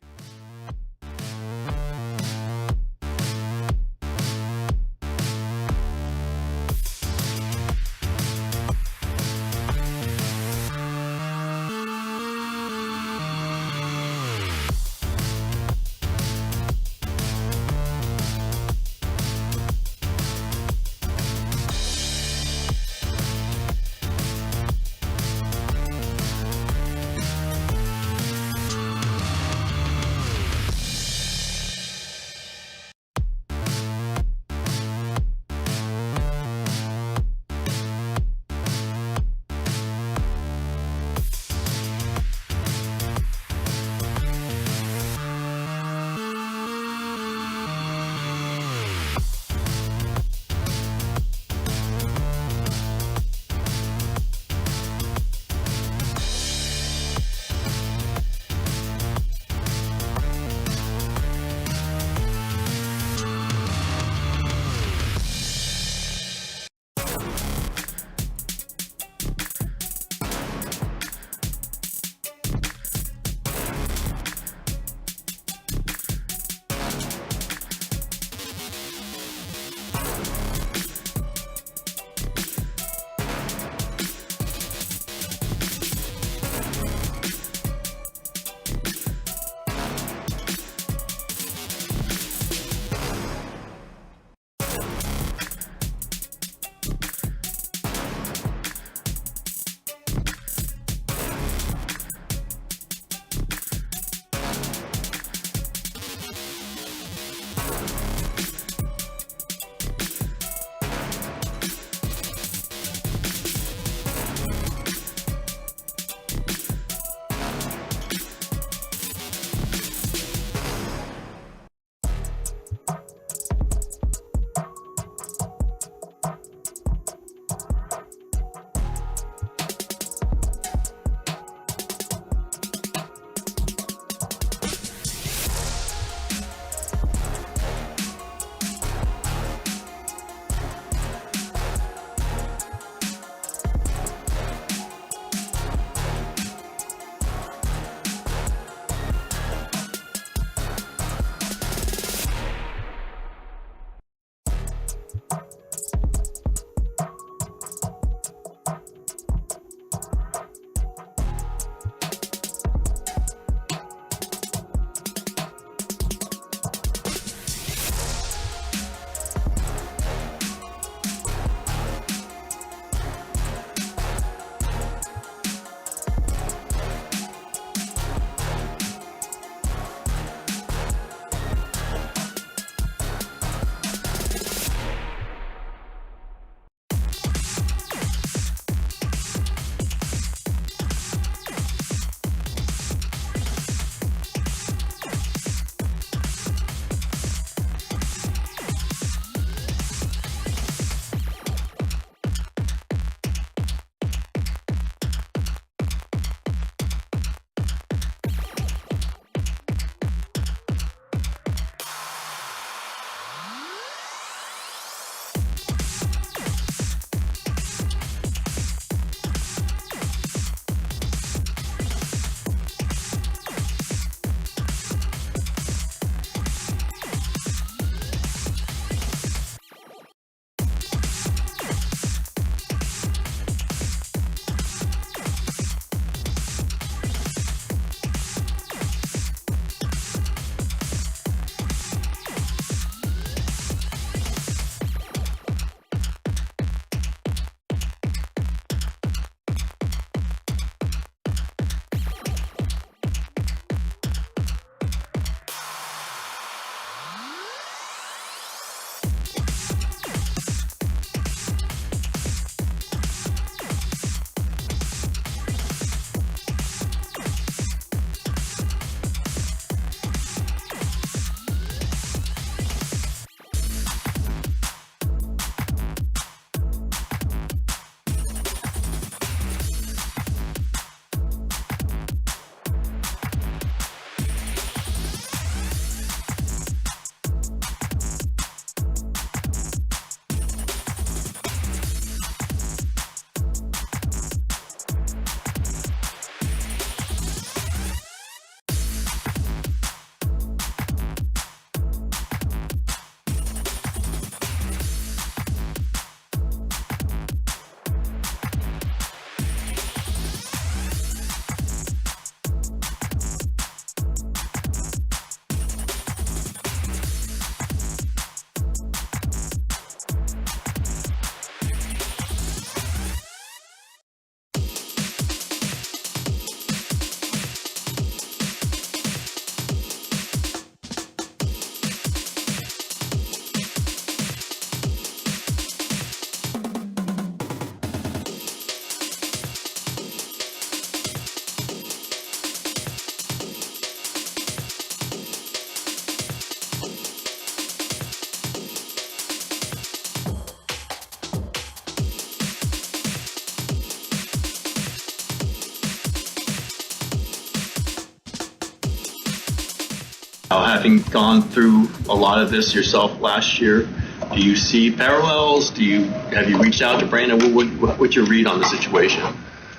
[SPEAKER 10] Having gone through a lot of this yourself last year, do you see parallels? Have you reached out to Brandon? What's your read on the situation?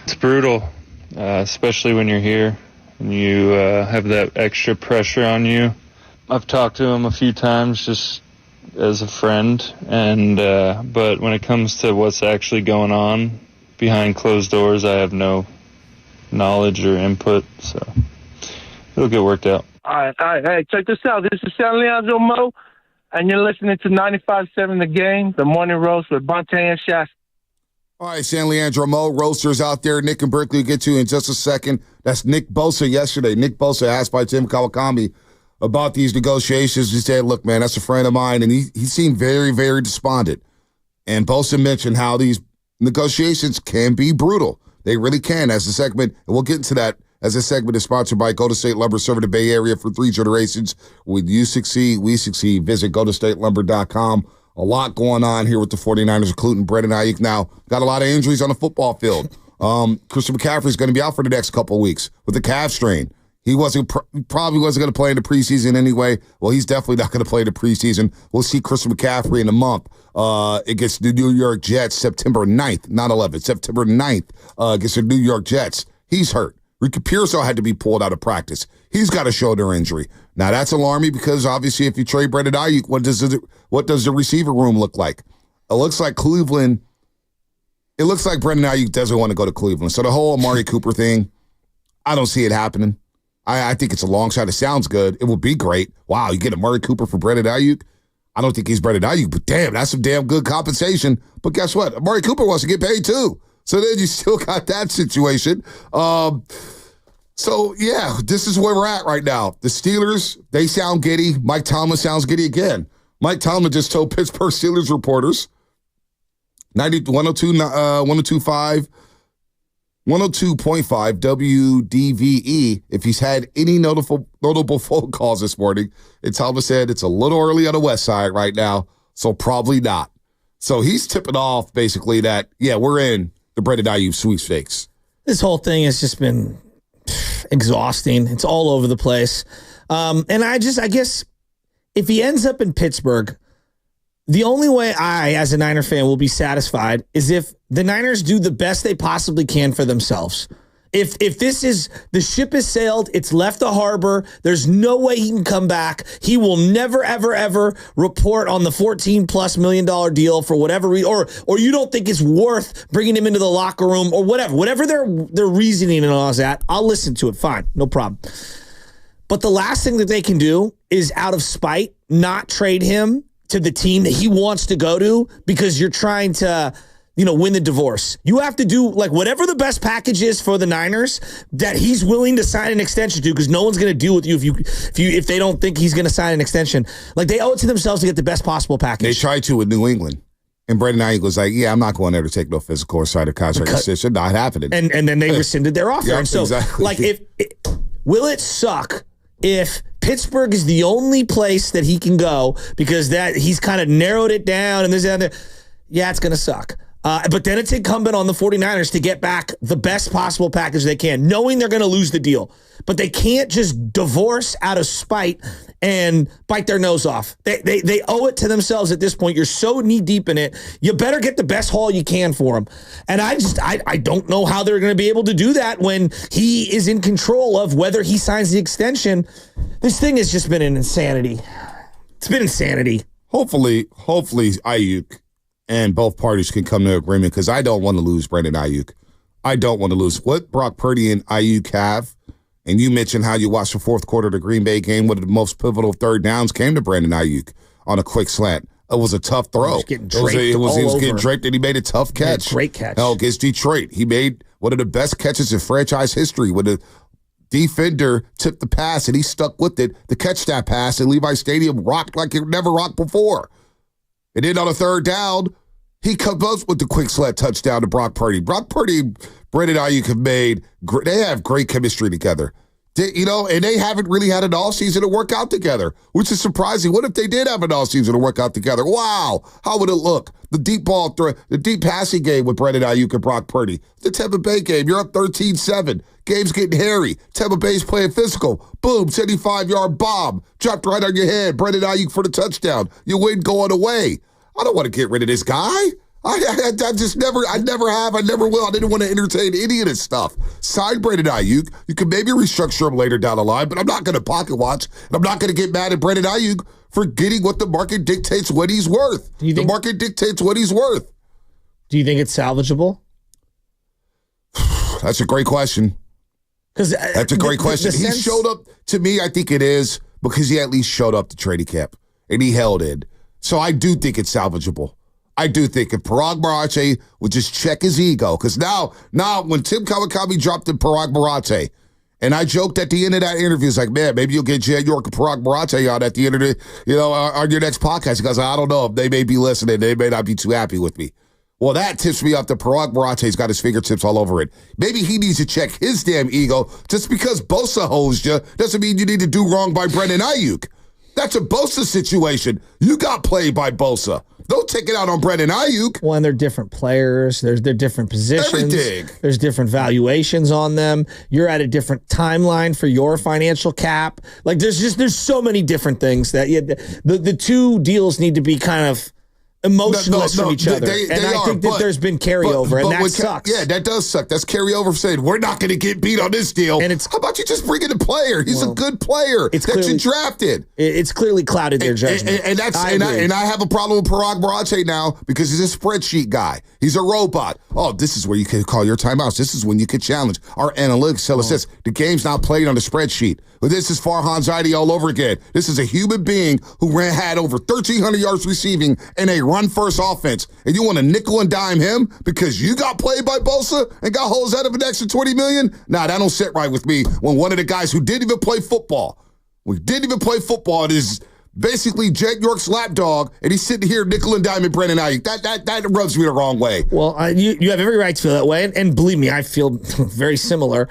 [SPEAKER 12] It's brutal, especially when you're here and you have that extra pressure on you. I've talked to him a few times just as a friend, and but when it comes to what's actually going on behind closed doors, I have no knowledge or input, so it'll get worked out.
[SPEAKER 13] All right. Hey, check this out. This is San Leandro Mo, and you're listening to 95.7 The Game, the Morning Roast with Bonte and Shasta.
[SPEAKER 2] All right, San Leandro Mo, roasters out there. Nick and Berkeley will get to in just a second. That's Nick Bosa yesterday. Nick Bosa asked by Tim Kawakami about these negotiations. He said, look, man, that's a friend of mine. And he seemed very, very despondent. And Bosa mentioned how these negotiations can be brutal. They really can. As a segment, and we'll get into that as a segment is sponsored by Golden State Lumber, serving the Bay Area for 3 generations. When you succeed, we succeed. Visit goldenstatelumber.com. A lot going on here with the 49ers, including Brandon Aiyuk. Now, got a lot of injuries on the football field. Christian McCaffrey's going to be out for the next couple of weeks with a calf strain. He probably wasn't going to play in the preseason anyway. Well, he's definitely not going to play in the preseason. We'll see Christian McCaffrey in a month against the New York Jets September 9th, not 11th, September 9th against the New York Jets. He's hurt. Ricky Pearsall had to be pulled out of practice. He's got a shoulder injury. Now, that's alarming because, obviously, if you trade Brandon Aiyuk, what does the receiver room look like? It looks like Brandon Aiyuk doesn't want to go to Cleveland. So the whole Amari Cooper thing, I don't see it happening. I think it's a long shot. It sounds good. It would be great. Wow, you get Amari Cooper for Brandon Aiyuk? I don't think he's Brandon Aiyuk, but damn, that's some damn good compensation. But guess what? Amari Cooper wants to get paid too. So then you still got that situation. So, yeah, this is where we're at right now. The Steelers, they sound giddy. Mike Tomlin sounds giddy again. Mike Tomlin just told Pittsburgh Steelers reporters, 102.5 WDVE, if he's had any notable phone calls this morning. And Tomlin said it's a little early on the west side right now, so probably not. So he's tipping off basically that, yeah, we're in the Brandon Aiyuk sweepstakes.
[SPEAKER 3] This whole thing has just been exhausting. It's all over the place. And I guess if he ends up in Pittsburgh, the only way I, as a Niner fan, will be satisfied is if the Niners do the best they possibly can for themselves. If this is, the ship has sailed, it's left the harbor, there's no way he can come back. He will never, ever, ever report on the $14+ million deal for whatever reason, or you don't think it's worth bringing him into the locker room or whatever their reasoning and all that. I'll listen to it. Fine, no problem. But the last thing that they can do is, out of spite, not trade him to the team that he wants to go to because you're trying to, win the divorce. You have to do whatever the best package is for the Niners that he's willing to sign an extension to, because no one's going to deal with you if they don't think he's going to sign an extension. They owe it to themselves to get the best possible package.
[SPEAKER 2] They tried to with New England. And Brandon Aiyuk was like, yeah, I'm not going there to take no physical or sign a contract extension. Not happening.
[SPEAKER 3] And then they rescinded their offer.
[SPEAKER 2] Yeah,
[SPEAKER 3] and so,
[SPEAKER 2] exactly.
[SPEAKER 3] Will it suck if Pittsburgh is the only place that he can go because that he's kind of narrowed it down and this and that? Yeah, it's going to suck. But then it's incumbent on the 49ers to get back the best possible package they can, knowing they're going to lose the deal. But they can't just divorce out of spite and bite their nose off. They owe it to themselves at this point. You're so knee-deep in it. You better get the best haul you can for them. And I don't know how they're going to be able to do that when he is in control of whether he signs the extension. This thing has just been an insanity. It's been insanity.
[SPEAKER 2] Hopefully, Aiyuk and both parties can come to agreement, because I don't want to lose Brandon Aiyuk. I don't want to lose. What Brock Purdy and Aiyuk have, and you mentioned how you watched the fourth quarter of the Green Bay game, one of the most pivotal third downs came to Brandon Aiyuk on a quick slant. It was a tough throw.
[SPEAKER 3] He was getting draped
[SPEAKER 2] and he made a tough catch.
[SPEAKER 3] Great catch.
[SPEAKER 2] Against Detroit. He made one of the best catches in franchise history when the defender tipped the pass and he stuck with it to catch that pass, and Levi Stadium rocked like it never rocked before. And then on a third down, he comes up with the quick slant touchdown to Brock Purdy. Brock Purdy, Brandon Aiyuk they have great chemistry together. And they haven't really had an offseason to work out together, which is surprising. What if they did have an offseason to work out together? Wow. How would it look? The deep ball threat, the deep passing game with Brandon Aiyuk and Brock Purdy. The Tampa Bay game, you're up 13-7. Game's getting hairy. Tampa Bay's playing physical. Boom, 75-yard bomb. Dropped right on your head. Brandon Aiyuk for the touchdown. You win going away. I don't want to get rid of this guy. I never have, I never will. I didn't want to entertain any of this stuff. Sign Brandon Aiyuk. You can maybe restructure him later down the line, but I'm not going to pocket watch, and I'm not going to get mad at Brandon Aiyuk for getting what the market dictates what he's worth. The market dictates what he's worth.
[SPEAKER 3] Do you think it's salvageable?
[SPEAKER 2] That's a great question. That's a great question. He showed up, to me, I think it is, because he at least showed up to training camp, and he held in. So I do think it's salvageable. I do think if Parag Marache would just check his ego, because now when Tim Kawakami dropped in Parag Marache, and I joked at the end of that interview, it's like, man, maybe you'll get Jed York and Parag Marache on at the end of the, on your next podcast. He goes, I don't know. They may be listening. They may not be too happy with me. Well, that tips me off that Parag Marache's got his fingertips all over it. Maybe he needs to check his damn ego. Just because Bosa hosed you doesn't mean you need to do wrong by Brandon Aiyuk. That's a Bosa situation. You got played by Bosa. Don't take it out on Brandon Aiyuk.
[SPEAKER 3] Well, and they're different players. They're different positions.
[SPEAKER 2] Everything.
[SPEAKER 3] There's different valuations on them. You're at a different timeline for your financial cap. Like there's so many different things that the two deals need to be kind of emotionless from each other. I think that there's been carryover, and that sucks.
[SPEAKER 2] Yeah, that does suck. That's carryover for saying, we're not going to get beat on this deal. And how about you just bring in a player? He's a good player that you drafted.
[SPEAKER 3] It's clearly clouded their judgment.
[SPEAKER 2] And I have a problem with Parag Marache now because he's a spreadsheet guy. He's a robot. Oh, this is where you can call your timeouts. This is when you can challenge. Our analytics tell us this. The game's not played on the spreadsheet. But this is Farhan Zaidi all over again. This is a human being who had over 1,300 yards receiving in a run-first offense. And you want to nickel and dime him because you got played by Bosa and got holes out of an extra $20 million? Nah, that don't sit right with me when one of the guys who didn't even play football, and is basically Jed York's lapdog, and he's sitting here nickel and diming Brandon Aiyuk. That rubs me the wrong way.
[SPEAKER 3] Well, you have every right to feel that way, and believe me, I feel very similar.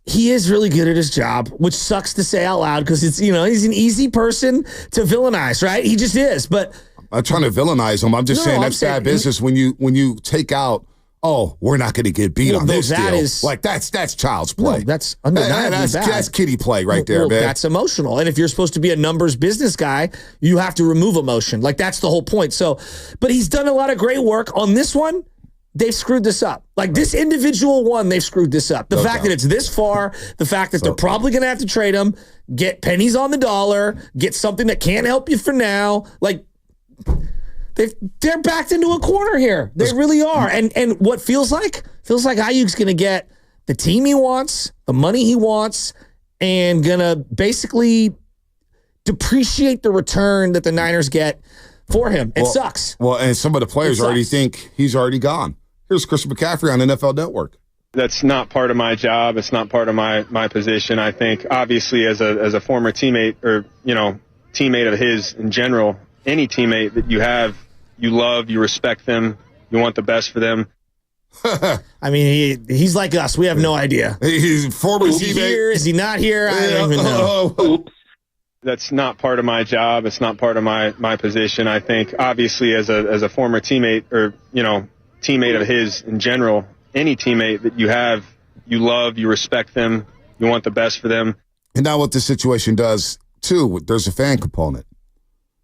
[SPEAKER 3] He is really good at his job, which sucks to say out loud because it's he's an easy person to villainize, right? He just is. But
[SPEAKER 2] I'm trying to villainize him. I'm just saying that's bad business when you take out. Oh, we're not going to get beat on this deal. That's child's play.
[SPEAKER 3] No, that's undeniably bad.
[SPEAKER 2] That's kiddie play right there, man.
[SPEAKER 3] That's emotional. And if you're supposed to be a numbers business guy, you have to remove emotion. Like that's the whole point. So, but he's done a lot of great work on this one. They've screwed this up. Like this individual one, they've screwed this up. The fact that it's this far, the fact that they're probably going to have to trade him, get pennies on the dollar, get something that can't help you for now. Like they're backed into a corner here. They really are. And what feels like Aiyuk's going to get the team he wants, the money he wants, and going to basically depreciate the return that the Niners get for him. It sucks.
[SPEAKER 2] Well, and some of the players already think he's already gone. Here's Chris McCaffrey on NFL Network.
[SPEAKER 14] That's not part of my job. It's not part of my position. I think obviously as a former teammate or, teammate of his in general, any teammate that you have, you love, you respect them, you want the best for them.
[SPEAKER 3] I mean, he's like us. We have no idea.
[SPEAKER 2] He's former teammate.
[SPEAKER 3] Is he here? Is he not here? I don't even know.
[SPEAKER 14] That's not part of my job. It's not part of my position. I think obviously as a former teammate or, teammate of his in general, any teammate that you have, you love, you respect them, you want the best for them.
[SPEAKER 2] And now what the situation does, too, there's a fan component.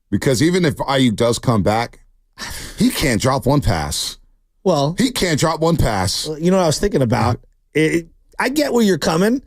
[SPEAKER 2] Because even if Aiyuk does come back, he can't drop one pass.
[SPEAKER 3] Well,
[SPEAKER 2] he can't drop one pass.
[SPEAKER 3] You know what I was thinking about? I get where you're coming.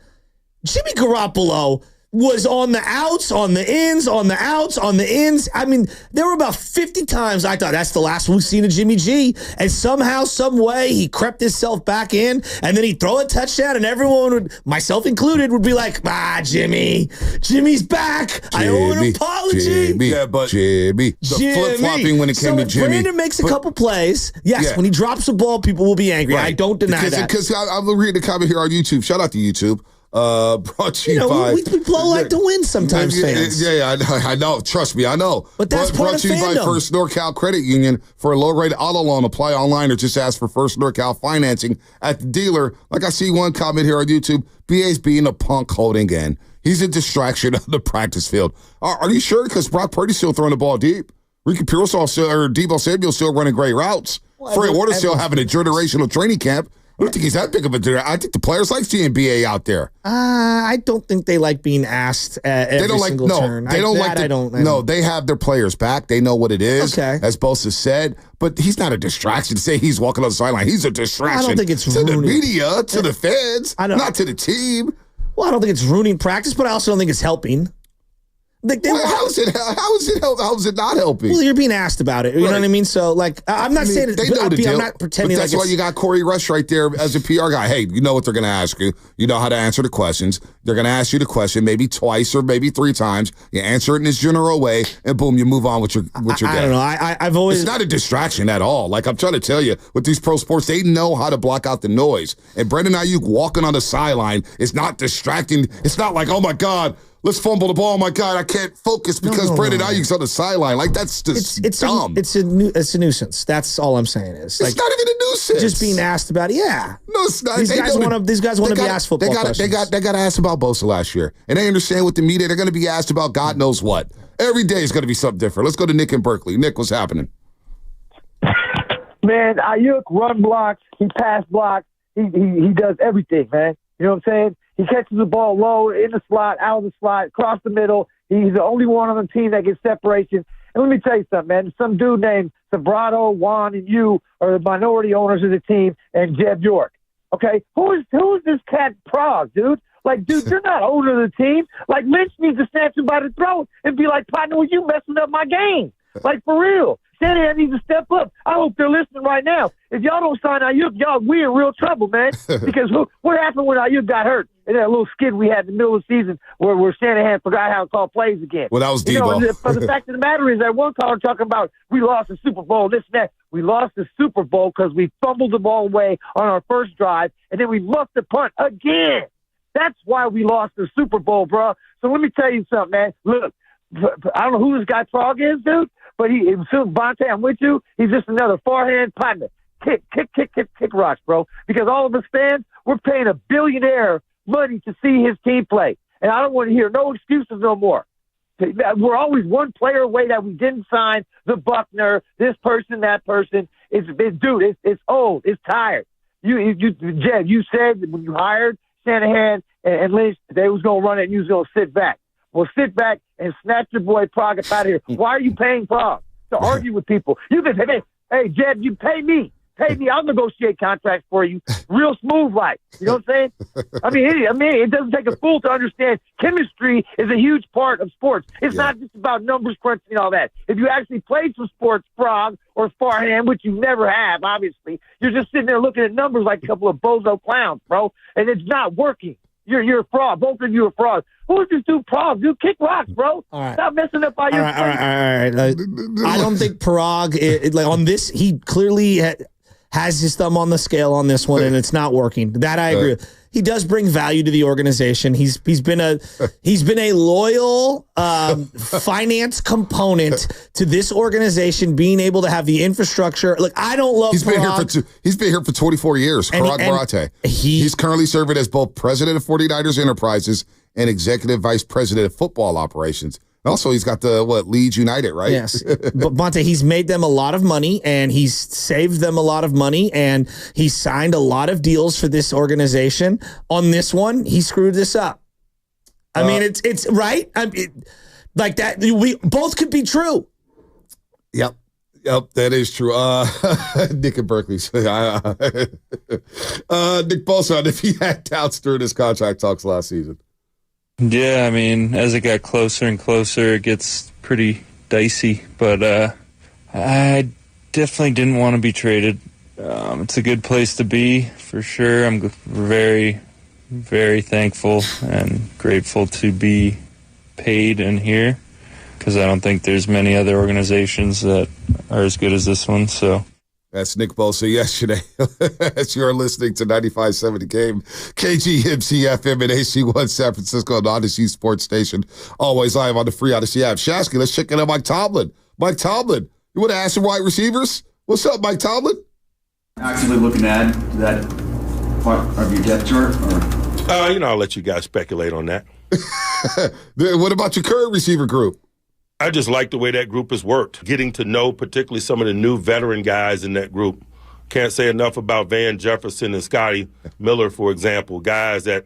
[SPEAKER 3] Jimmy Garoppolo was on the outs, on the ins, on the outs, on the ins. I mean, there were about 50 times I thought that's the last we've seen of Jimmy G. And somehow, some way, he crept himself back in, and then he'd throw a touchdown, and everyone would, myself included, would be like, Jimmy's back. I owe an apology.
[SPEAKER 2] Jimmy. The flip-flopping when it came to Jimmy.
[SPEAKER 3] Brandon makes a couple plays. Yes, when he drops the ball, people will be angry. Right. I don't deny that.
[SPEAKER 2] Because I'm reading the comment here on YouTube. Shout out to YouTube. Brought to you by...
[SPEAKER 3] We blow like to win sometimes, fans.
[SPEAKER 2] Yeah, I know. Trust me, I know.
[SPEAKER 3] But that's part
[SPEAKER 2] brought
[SPEAKER 3] of
[SPEAKER 2] to you by
[SPEAKER 3] fandom.
[SPEAKER 2] First NorCal Credit Union. For a low-rate auto loan, apply online or just ask for First NorCal financing at the dealer. Like I see one comment here on YouTube, BA's being a punk holding in. He's a distraction of the practice field. Are you sure? Because Brock Purdy's still throwing the ball deep. Ricky Pearsall or Deebo Samuel still running great routes. Fred Warner's still having a generational training camp. I don't think he's that big of a dude. I think the players like seeing BA out there.
[SPEAKER 3] I don't think they like being asked at every single turn.
[SPEAKER 2] They have their players back. They know what it is, as Bosa said. But he's not a distraction. Say he's walking on the sideline. He's a distraction.
[SPEAKER 3] I don't think it's
[SPEAKER 2] to the media, to the fans, not to the team.
[SPEAKER 3] Well, I don't think it's ruining practice, but I also don't think it's helping.
[SPEAKER 2] How is it not helping?
[SPEAKER 3] Well, you're being asked about it. You know what I mean? So, I'm not saying
[SPEAKER 2] they know the deal.
[SPEAKER 3] I'm not pretending.
[SPEAKER 2] But that's why you got Corey Rush right there as a PR guy. Hey, you know what they're going to ask you. You know how to answer the questions. They're going to ask you the question maybe twice or maybe 3 times. You answer it in this general way, and boom, you move on with your day.
[SPEAKER 3] I don't know. I've always.
[SPEAKER 2] It's not a distraction at all. Like I'm trying to tell you, with these pro sports, they know how to block out the noise. And Brandon Aiyuk walking on the sideline is not distracting. It's not like, oh my God, let's fumble the ball. Oh my God, I can't focus because Brandon Aiyuk's on the sideline. Like that's just dumb.
[SPEAKER 3] It's a nuisance. That's all I'm saying is.
[SPEAKER 2] It's not even a nuisance.
[SPEAKER 3] Just being asked about it. Yeah.
[SPEAKER 2] No, it's not.
[SPEAKER 3] These guys want to be asked football questions.
[SPEAKER 2] They got asked about Bosa last year, and they understand with the media they're going to be asked about God knows what. Every day is going to be something different. Let's go to Nick in Berkeley. Nick, what's happening?
[SPEAKER 15] Man, Aiyuk run blocks. He pass blocks. He does everything, man. You know what I'm saying? He catches the ball low, in the slot, out of the slot, across the middle. He's the only one on the team that gets separation. And let me tell you something, man. Some dude named Sobrato, Juan, and you are the minority owners of the team, and Jeb York. Okay? Who is this cat Prague, dude? Like, dude, you're not owner of the team. Like, Lynch needs to snatch him by the throat and be like, partner, you messing up my game. Like, for real. Shanahan needs to step up. I hope they're listening right now. If y'all don't sign Aiyuk, we in real trouble, man. Because what happened when Aiyuk got hurt in that little skid we had in the middle of the season where Shanahan forgot how to call plays again?
[SPEAKER 2] Well, that was Deebo.
[SPEAKER 15] But the fact of the matter is that one caller talking about we lost the Super Bowl, this and that. We lost the Super Bowl because we fumbled the ball away on our first drive, and then we muffed the punt again. That's why we lost the Super Bowl, bro. So let me tell you something, man. Look, I don't know who this guy Prague is, dude. But Bonte, I'm with you. He's just another forehand partner. Kick rocks, bro. Because all of us fans, we're paying a billionaire money to see his team play. And I don't want to hear no excuses no more. We're always one player away that we didn't sign, the Buckner, this person, that person. It's old. It's tired. Jed, you said when you hired Shanahan and Lynch, they was going to run it and you was going to sit back. Well, sit back and snatch your boy Prague up out of here. Why are you paying Prague to argue with people? You can say, hey, Jed, you pay me. Pay me. I'll negotiate contracts for you. Real smooth like. You know what I'm saying? I mean, it doesn't take a fool to understand chemistry is a huge part of sports. It's not just about numbers crunching and all that. If you actually played some sports, Prague or Farham, which you never have, obviously, you're just sitting there looking at numbers like a couple of bozo clowns, bro, and it's not working. You're a fraud. Both of you are frauds. Who is this dude Prague? Dude, kick rocks, bro. All right. Stop messing up all your
[SPEAKER 3] All right. I don't think Prague, on this, he clearly has his thumb on the scale on this one, and it's not working. That I agree with. He does bring value to the organization. He's been a loyal finance component to this organization, being able to have the infrastructure. Look, I don't love.
[SPEAKER 2] He's been here for 24 years. Parag Marate. He's currently serving as both president of 49ers Enterprises and executive vice president of football operations. Also, he's got the Leeds United, right?
[SPEAKER 3] Yes, but Bonte, he's made them a lot of money, and he's saved them a lot of money, and he signed a lot of deals for this organization. On this one, he screwed this up. I mean, it's right. Like that, we both could be true.
[SPEAKER 2] Yep, that is true. Nick in Berkeley. Nick Bosa, if he had doubts during his contract talks last season.
[SPEAKER 12] Yeah, I mean, as it got closer and closer, it gets pretty dicey. But I definitely didn't want to be traded. It's a good place to be, for sure. I'm very, very thankful and grateful to be paid in here, because I don't think there's many other organizations that are as good as this one. So.
[SPEAKER 2] That's Nick Bosa yesterday. As you're listening to 95.7 The Game, KGMC FM and AC1 San Francisco and Odyssey Sports Station. Always live on the free Odyssey app. Shasky, let's check in on Mike Tomlin. Mike Tomlin, you want to ask some wide receivers? What's up, Mike Tomlin?
[SPEAKER 16] Actively looking to add to that part of your depth chart? Or?
[SPEAKER 17] I'll let you guys speculate on that.
[SPEAKER 2] What about your current receiver group?
[SPEAKER 17] I just like the way that group has worked. Getting to know particularly some of the new veteran guys in that group. Can't say enough about Van Jefferson and Scotty Miller, for example, guys that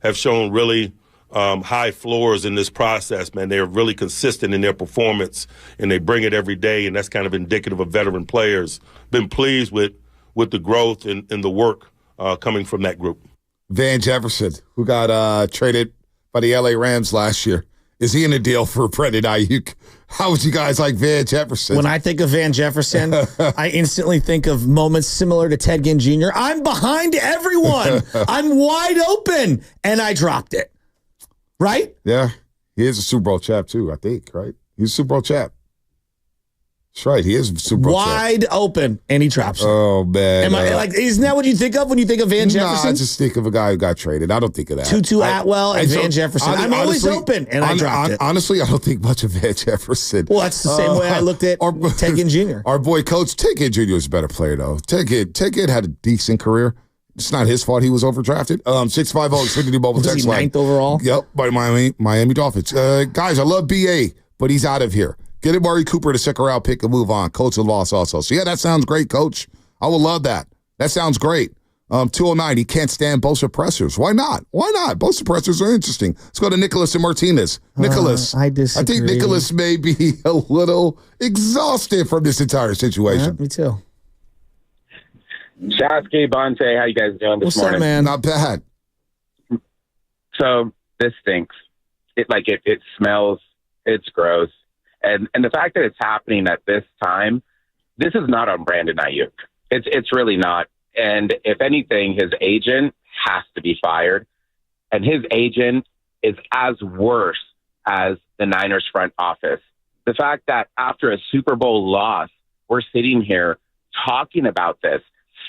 [SPEAKER 17] have shown really high floors in this process, man. They're really consistent in their performance, and they bring it every day, and that's kind of indicative of veteran players. Been pleased with the growth and the work coming from that group.
[SPEAKER 2] Van Jefferson, who got traded by the LA Rams last year. Is he in a deal for Brendan Aiyuk? How would you guys like Van Jefferson?
[SPEAKER 3] When I think of Van Jefferson, I instantly think of moments similar to Ted Ginn Jr. I'm behind everyone. I'm wide open, and I dropped it. Right?
[SPEAKER 2] Yeah. He is a Super Bowl champ, too, I think, right? He's a Super Bowl champ. That's right. He is a Super Bowl champ.
[SPEAKER 3] Wide open, and he drops it.
[SPEAKER 2] Oh, man.
[SPEAKER 3] Isn't that what you think of when you think of Van Jefferson?
[SPEAKER 2] I just think of a guy who got traded. I don't think of that.
[SPEAKER 3] Tutu Atwell and Van Jefferson. I'm always open, and I dropped it.
[SPEAKER 2] Honestly, I don't think much of Van Jefferson.
[SPEAKER 3] Well, that's the same way I looked at Ted Ginn Jr.
[SPEAKER 2] Our boy Coach Ted Ginn Jr. is a better player, though. Ted Ginn had a decent career. It's not his fault he was overdrafted. 650 mobile text line.
[SPEAKER 3] Was he ninth overall?
[SPEAKER 2] Yep, by Miami Dolphins. Guys, I love BA, but he's out of here. Get Amari Cooper to second round pick and move on. Coach of loss also. So, yeah, that sounds great, Coach. I would love that. That sounds great. 209, he can't stand Bosa pressers. Why not? Why not? Bosa pressers are interesting. Let's go to Nicholas and Martinez. Nicholas.
[SPEAKER 3] I disagree.
[SPEAKER 2] I think Nicholas may be a little exhausted from this entire situation.
[SPEAKER 3] Yeah, me too.
[SPEAKER 18] Shasky, Bonte, how you guys doing this morning?
[SPEAKER 3] What's up, man?
[SPEAKER 2] Not bad.
[SPEAKER 18] So this stinks. It smells. It's gross. And the fact that it's happening at this time, this is not on Brandon Aiyuk. It's really not. And if anything, his agent has to be fired. And his agent is as worse as the Niners front office. The fact that after a Super Bowl loss, we're sitting here talking about this,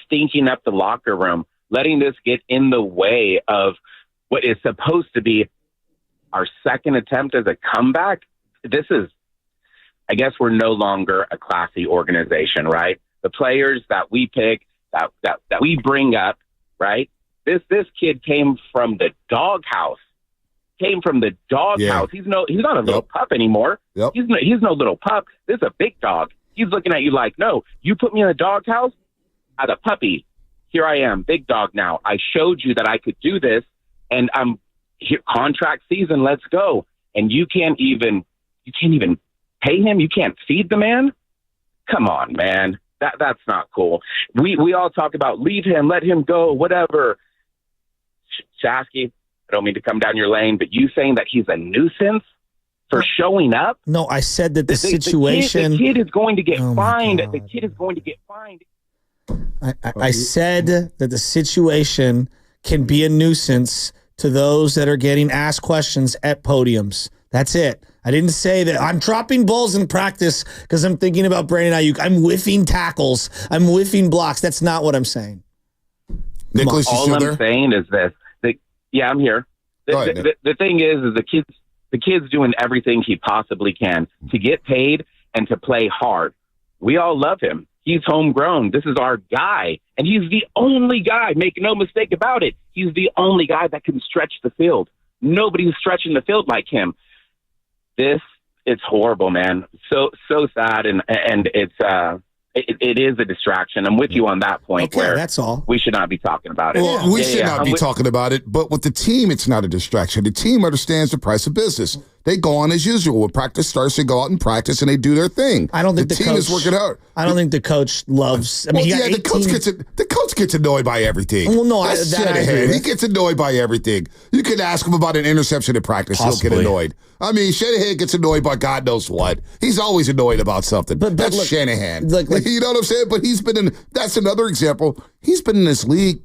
[SPEAKER 18] stinking up the locker room, letting this get in the way of what is supposed to be our second attempt as a comeback. This is, I guess we're no longer a classy organization, right? The players that we pick, that we bring up, right? This kid came from the doghouse. He's not a little pup anymore.
[SPEAKER 2] Yep.
[SPEAKER 18] He's no little pup. This is a big dog. He's looking at you like, no, you put me in a doghouse as a puppy. Here I am, big dog now. I showed you that I could do this, and I'm here, contract season, let's go. And you can't even pay him. You can't feed the man. Come on, man. That's not cool. We all talk about leave him, let him go, whatever. Shasky, I don't mean to come down your lane, but you saying that he's a nuisance for showing up?
[SPEAKER 3] No, I said that the situation.
[SPEAKER 18] The kid is going to get fined. The kid is going to get fined.
[SPEAKER 3] I said that the situation can be a nuisance to those that are getting asked questions at podiums. That's it. I didn't say that I'm dropping balls in practice because I'm thinking about Brandon Aiyuk. I'm whiffing tackles. I'm whiffing blocks. That's not what I'm saying.
[SPEAKER 2] Nicholas,
[SPEAKER 18] all I'm saying is this. Yeah, I'm here. The thing is the kid's doing everything he possibly can to get paid and to play hard. We all love him. He's homegrown. This is our guy. And he's the only guy, make no mistake about it. He's the only guy that can stretch the field. Nobody's stretching the field like him. It's horrible, man. So sad, and it is a distraction. I'm with you on that point.
[SPEAKER 3] Okay,
[SPEAKER 18] where
[SPEAKER 3] that's all.
[SPEAKER 18] We should not be talking about it.
[SPEAKER 2] Well, we should not be talking about it, but with the team, it's not a distraction. The team understands the price of business. They go on as usual. When practice starts, they go out and practice, and they do their thing.
[SPEAKER 3] I don't think the
[SPEAKER 2] team
[SPEAKER 3] coach
[SPEAKER 2] is working out.
[SPEAKER 3] I don't think the coach loves. I mean,
[SPEAKER 2] the coach gets annoyed by everything.
[SPEAKER 3] Well, no,
[SPEAKER 2] That's Shanahan. He gets annoyed by everything. You can ask him about an interception in practice. Possibly. He'll get annoyed. I mean, Shanahan gets annoyed by God knows what. He's always annoyed about something. But that's look, Shanahan. You know what I'm saying? But he's been in. That's another example. He's been in this league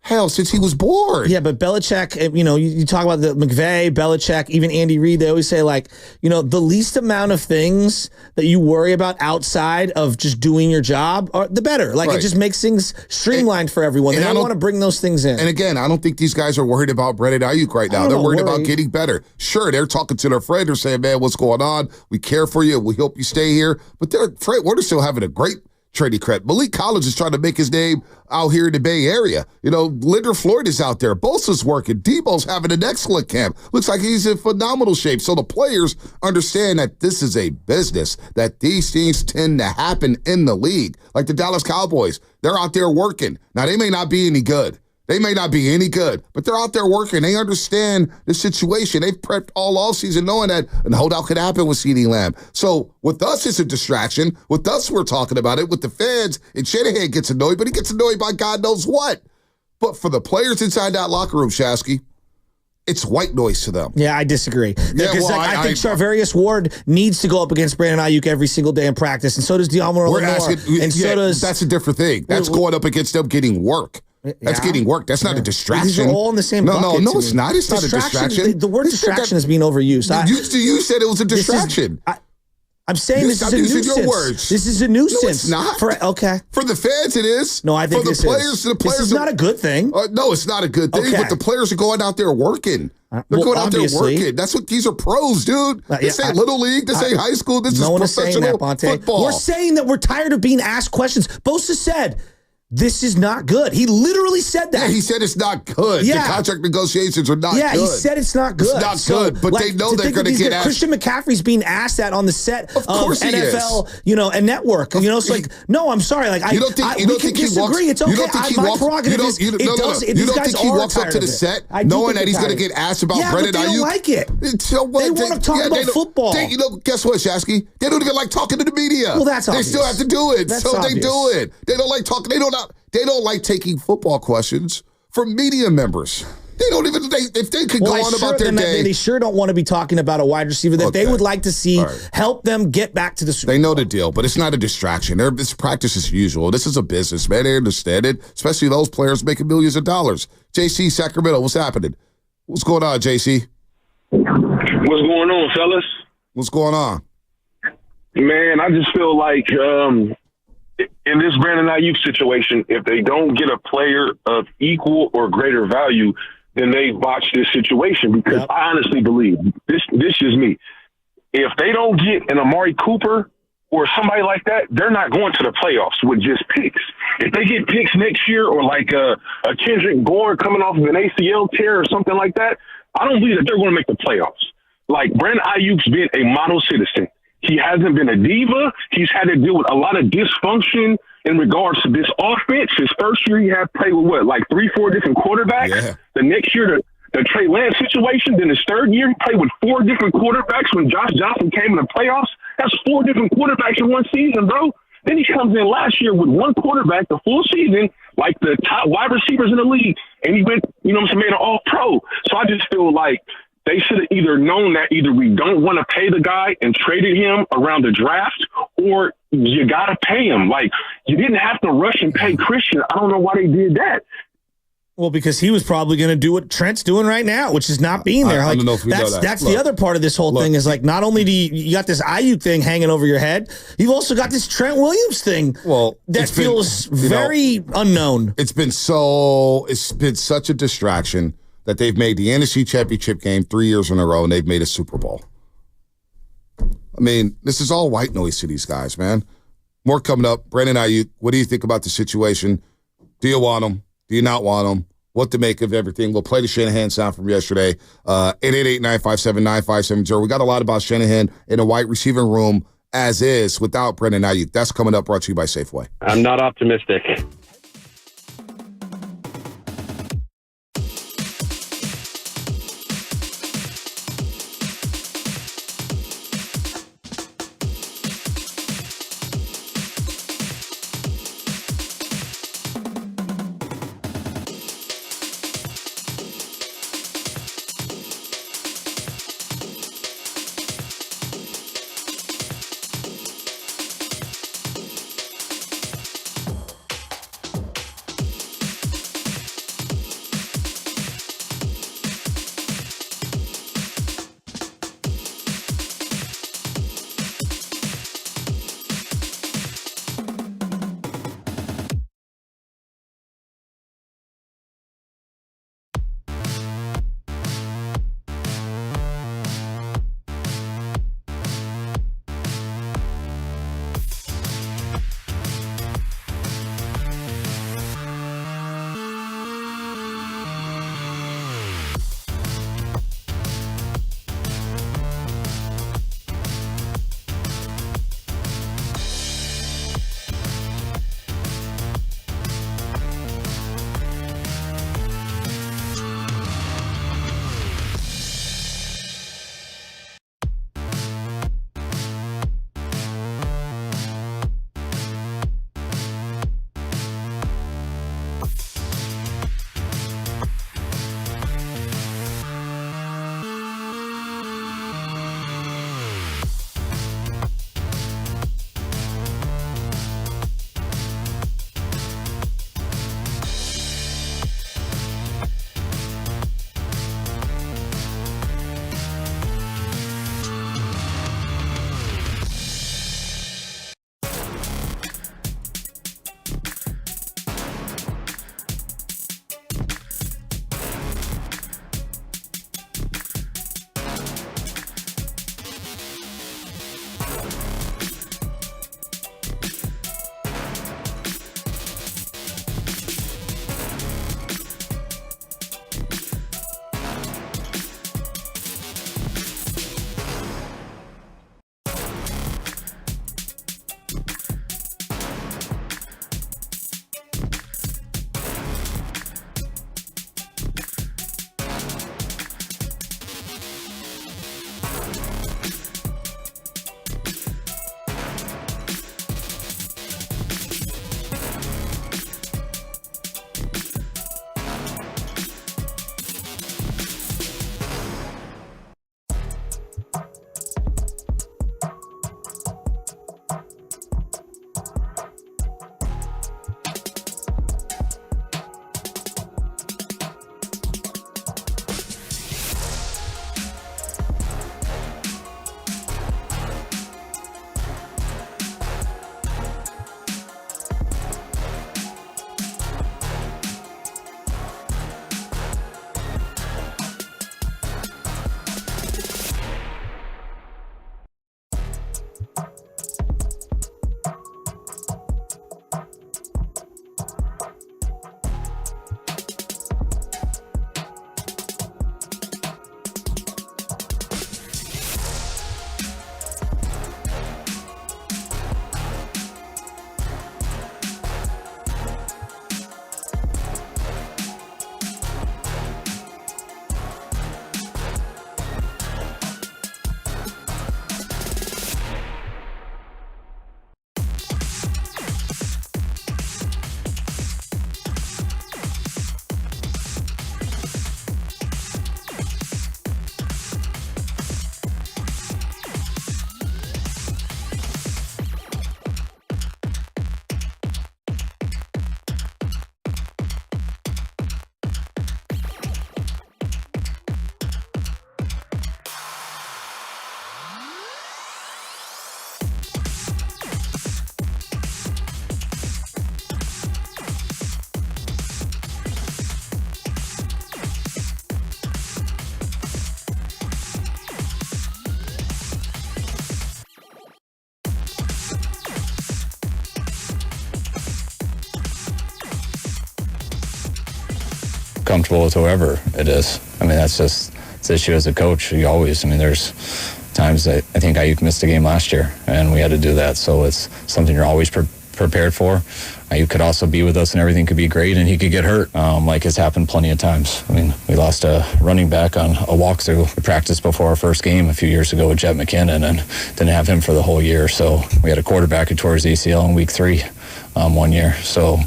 [SPEAKER 2] hell, since he was born.
[SPEAKER 3] Yeah, but Belichick, you talk about the McVay, Belichick, even Andy Reid, they always say, like, the least amount of things that you worry about outside of just doing your job, the better. Like, It just makes things streamlined for everyone. They don't want to bring those things in.
[SPEAKER 2] And again, I don't think these guys are worried about Brandon Aiyuk right now. They're worried about getting better. Sure, they're talking to their friend. They're saying, man, what's going on? We care for you. We hope you stay here. But Fred Warner's still having a great trading credit. Malik Collins is trying to make his name out here in the Bay Area. Leonard Floyd is out there. Bosa's working. Debo's having an excellent camp. Looks like he's in phenomenal shape. So the players understand that this is a business, that these things tend to happen in the league. Like the Dallas Cowboys, they're out there working. Now, they may not be any good. But they're out there working. They understand the situation. They've prepped all offseason knowing that an holdout could happen with CeeDee Lamb. So with us, it's a distraction. With us, we're talking about it. With the fans, and Shanahan gets annoyed, but he gets annoyed by God knows what. But for the players inside that locker room, Shasky, it's white noise to them.
[SPEAKER 3] Yeah, I disagree. Because I think Charvarius Ward needs to go up against Brandon Aiyuk every single day in practice, and so does De'Amon Lenore.
[SPEAKER 2] That's a different thing. That's going up against them getting work. That's getting work. That's not a distraction.
[SPEAKER 3] These are all in the same bucket.
[SPEAKER 2] No, it's not. It's not a distraction.
[SPEAKER 3] The word distraction is being overused.
[SPEAKER 2] You said it was a distraction.
[SPEAKER 3] I'm saying this is a nuisance.
[SPEAKER 2] Your words.
[SPEAKER 3] This is a nuisance.
[SPEAKER 2] No, it's not. For the fans, it is.
[SPEAKER 3] No, I think
[SPEAKER 2] for the players.
[SPEAKER 3] This is not a good thing.
[SPEAKER 2] No, it's not a good thing. But the players are going out there working. They're going out there working. That's what these are pros, dude. This ain't little league. This ain't high school. This is professional football.
[SPEAKER 3] We're saying that we're tired of being asked questions. Bosa said, this is not good. He literally said that.
[SPEAKER 2] Yeah, he said it's not good. The contract negotiations are not good.
[SPEAKER 3] Yeah, he said it's not good.
[SPEAKER 2] It's not good, but they know they're going to get asked.
[SPEAKER 3] Christian McCaffrey's being asked that on the set of NFL, and network. It's like, no, I'm sorry. Like, we can disagree. It's okay. My prerogative is,
[SPEAKER 2] you don't think he walks up to the set knowing that he's going to get asked about Brandon Aiyuk?
[SPEAKER 3] They don't like it.
[SPEAKER 2] So what?
[SPEAKER 3] They want to talk about football.
[SPEAKER 2] Guess what, Shasky? They don't even like talking to the media.
[SPEAKER 3] Well, that's obvious.
[SPEAKER 2] They still have to do it. So they do it. They don't like talking. They don't like taking football questions from media members. They don't even, if they could go on about their day.
[SPEAKER 3] They sure don't want to be talking about a wide receiver that they would like to see help them get back to the Super Bowl.
[SPEAKER 2] They know the deal, but it's not a distraction. It's practice as usual. This is a business, man. They understand it, especially those players making millions of dollars. JC, Sacramento, what's happening? What's going on, JC?
[SPEAKER 19] What's going on, fellas?
[SPEAKER 2] What's going on?
[SPEAKER 19] Man, I just feel like in this Brandon Aiyuk situation, if they don't get a player of equal or greater value, then they botched this situation. Because I honestly believe, this is me, if they don't get an Amari Cooper or somebody like that, they're not going to the playoffs with just picks. If they get picks next year, or like a Kendrick Bourne coming off of an ACL tear or something like that, I don't believe that they're going to make the playoffs. Like, Brandon Aiyuk's been a model citizen. He hasn't been a diva. He's had to deal with a lot of dysfunction in regards to this offense. His first year, he had played with like 3-4 different quarterbacks. Yeah. The next year, the Trey Lance situation. Then his third year, he played with 4 different quarterbacks when Josh Johnson came in the playoffs. That's 4 different quarterbacks in one season, bro. Then he comes in last year with 1 quarterback the full season, like the top wide receivers in the league, and he went, made an all-pro. So I just feel like they should have either known that either we don't want to pay the guy and traded him around the draft, or you got to pay him. Like, you didn't have to rush and pay Christian. I don't know why they did that.
[SPEAKER 3] Well, because he was probably going to do what Trent's doing right now, which is not being there.
[SPEAKER 2] I don't know if we know that.
[SPEAKER 3] That's the other part of this whole thing is, like, not only do you got this Aiyuk thing hanging over your head, you've also got this Trent Williams thing that feels very unknown.
[SPEAKER 2] It's been such a distraction that they've made the NFC Championship game 3 years in a row, and they've made a Super Bowl. I mean, this is all white noise to these guys, man. More coming up. Brandon Aiyuk, what do you think about the situation? Do you want him? Do you not want him? What to make of everything? We'll play the Shanahan sound from yesterday. 888-957-9570. We got a lot about Shanahan in a wide receiving room as is without Brandon Aiyuk. That's coming up, brought to you by Safeway.
[SPEAKER 19] I'm not optimistic.
[SPEAKER 1] comfortable with whoever it is. I mean, that's just the issue as a coach. You always, I mean, there's times that I think Aiyuk missed a game last year, and we had to do that. So it's something you're always prepared for. Aiyuk could also be with us and everything could be great, and he could get hurt, like has happened plenty of times. I mean, we lost a running back on a walkthrough practice before our first game a few years ago with Jet McKinnon, and didn't have him for the whole year. So we had a quarterback who tore his ACL in week 3 1 year. So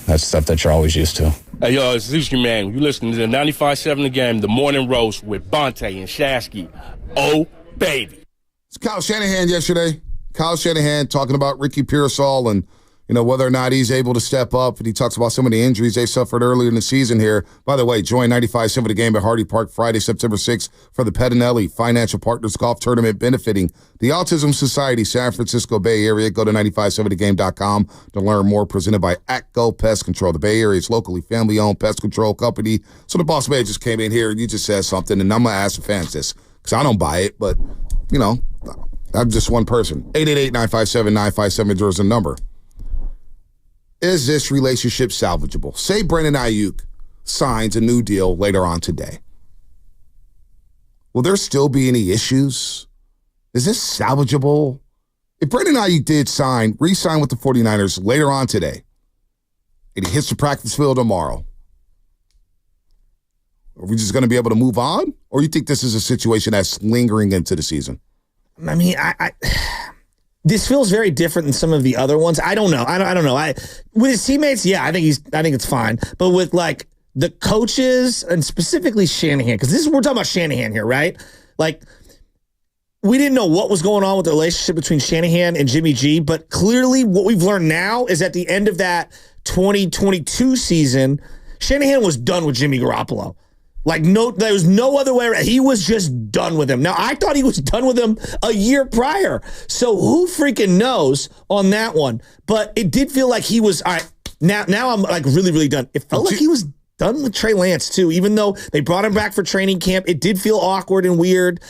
[SPEAKER 1] that's stuff that you're always used to.
[SPEAKER 20] Hey, yo, it's Livestream, man. You listening to the 95.7 The Game, the morning roast with Bonte and Shasky. Oh, baby.
[SPEAKER 2] It's Kyle Shanahan yesterday. Kyle Shanahan talking about Ricky Pearsall and, whether or not he's able to step up. And he talks about some of the injuries they suffered earlier in the season here. By the way, join 95.7 The Game at Hardy Park Friday, September 6th for the Pettinelli Financial Partners Golf Tournament benefiting the Autism Society, San Francisco Bay Area. Go to 957thegame.com to learn more. Presented by ActGo Pest Control. The Bay Area's locally family-owned pest control company. So the boss man just came in here and you just said something, and I'm going to ask the fans this because I don't buy it, but, I'm just one person. 888-957-9570 is the number. Is this relationship salvageable? Say Brandon Aiyuk signs a new deal later on today. Will there still be any issues? Is this salvageable? If Brandon Aiyuk did re-sign with the 49ers later on today, and he hits the practice field tomorrow, are we just going to be able to move on? Or you think this is a situation that's lingering into the season?
[SPEAKER 3] I mean, this feels very different than some of the other ones. I don't know. I don't know. With his teammates, yeah, I think it's fine. But with like the coaches and specifically Shanahan, because we're talking about Shanahan here, right? Like, we didn't know what was going on with the relationship between Shanahan and Jimmy G, but clearly what we've learned now is at the end of that 2022 season, Shanahan was done with Jimmy Garoppolo. Like, there was no other way around. He was just done with him. Now, I thought he was done with him a year prior. So who freaking knows on that one? But it did feel like he was, all right, now I'm like really, really done. It felt like he was done with Trey Lance too, even though they brought him back for training camp. It did feel awkward and weird.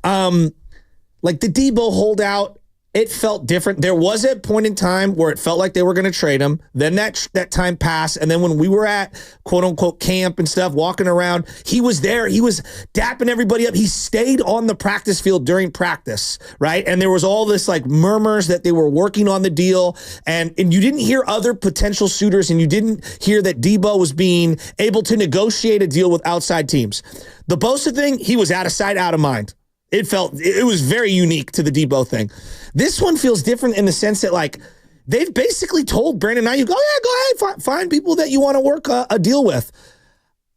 [SPEAKER 3] Like the Debo holdout, it felt different. There was a point in time where it felt like they were going to trade him. Then that time passed. And then when we were at quote unquote camp and stuff, walking around, he was there. He was dapping everybody up. He stayed on the practice field during practice, right? And there was all this like murmurs that they were working on the deal. And you didn't hear other potential suitors, and you didn't hear that Debo was being able to negotiate a deal with outside teams. The Bosa thing, he was out of sight, out of mind. It was very unique to the Debo thing. This one feels different in the sense that, like, they've basically told Brandon Aiyuk, go ahead, find people that you want to work a deal with.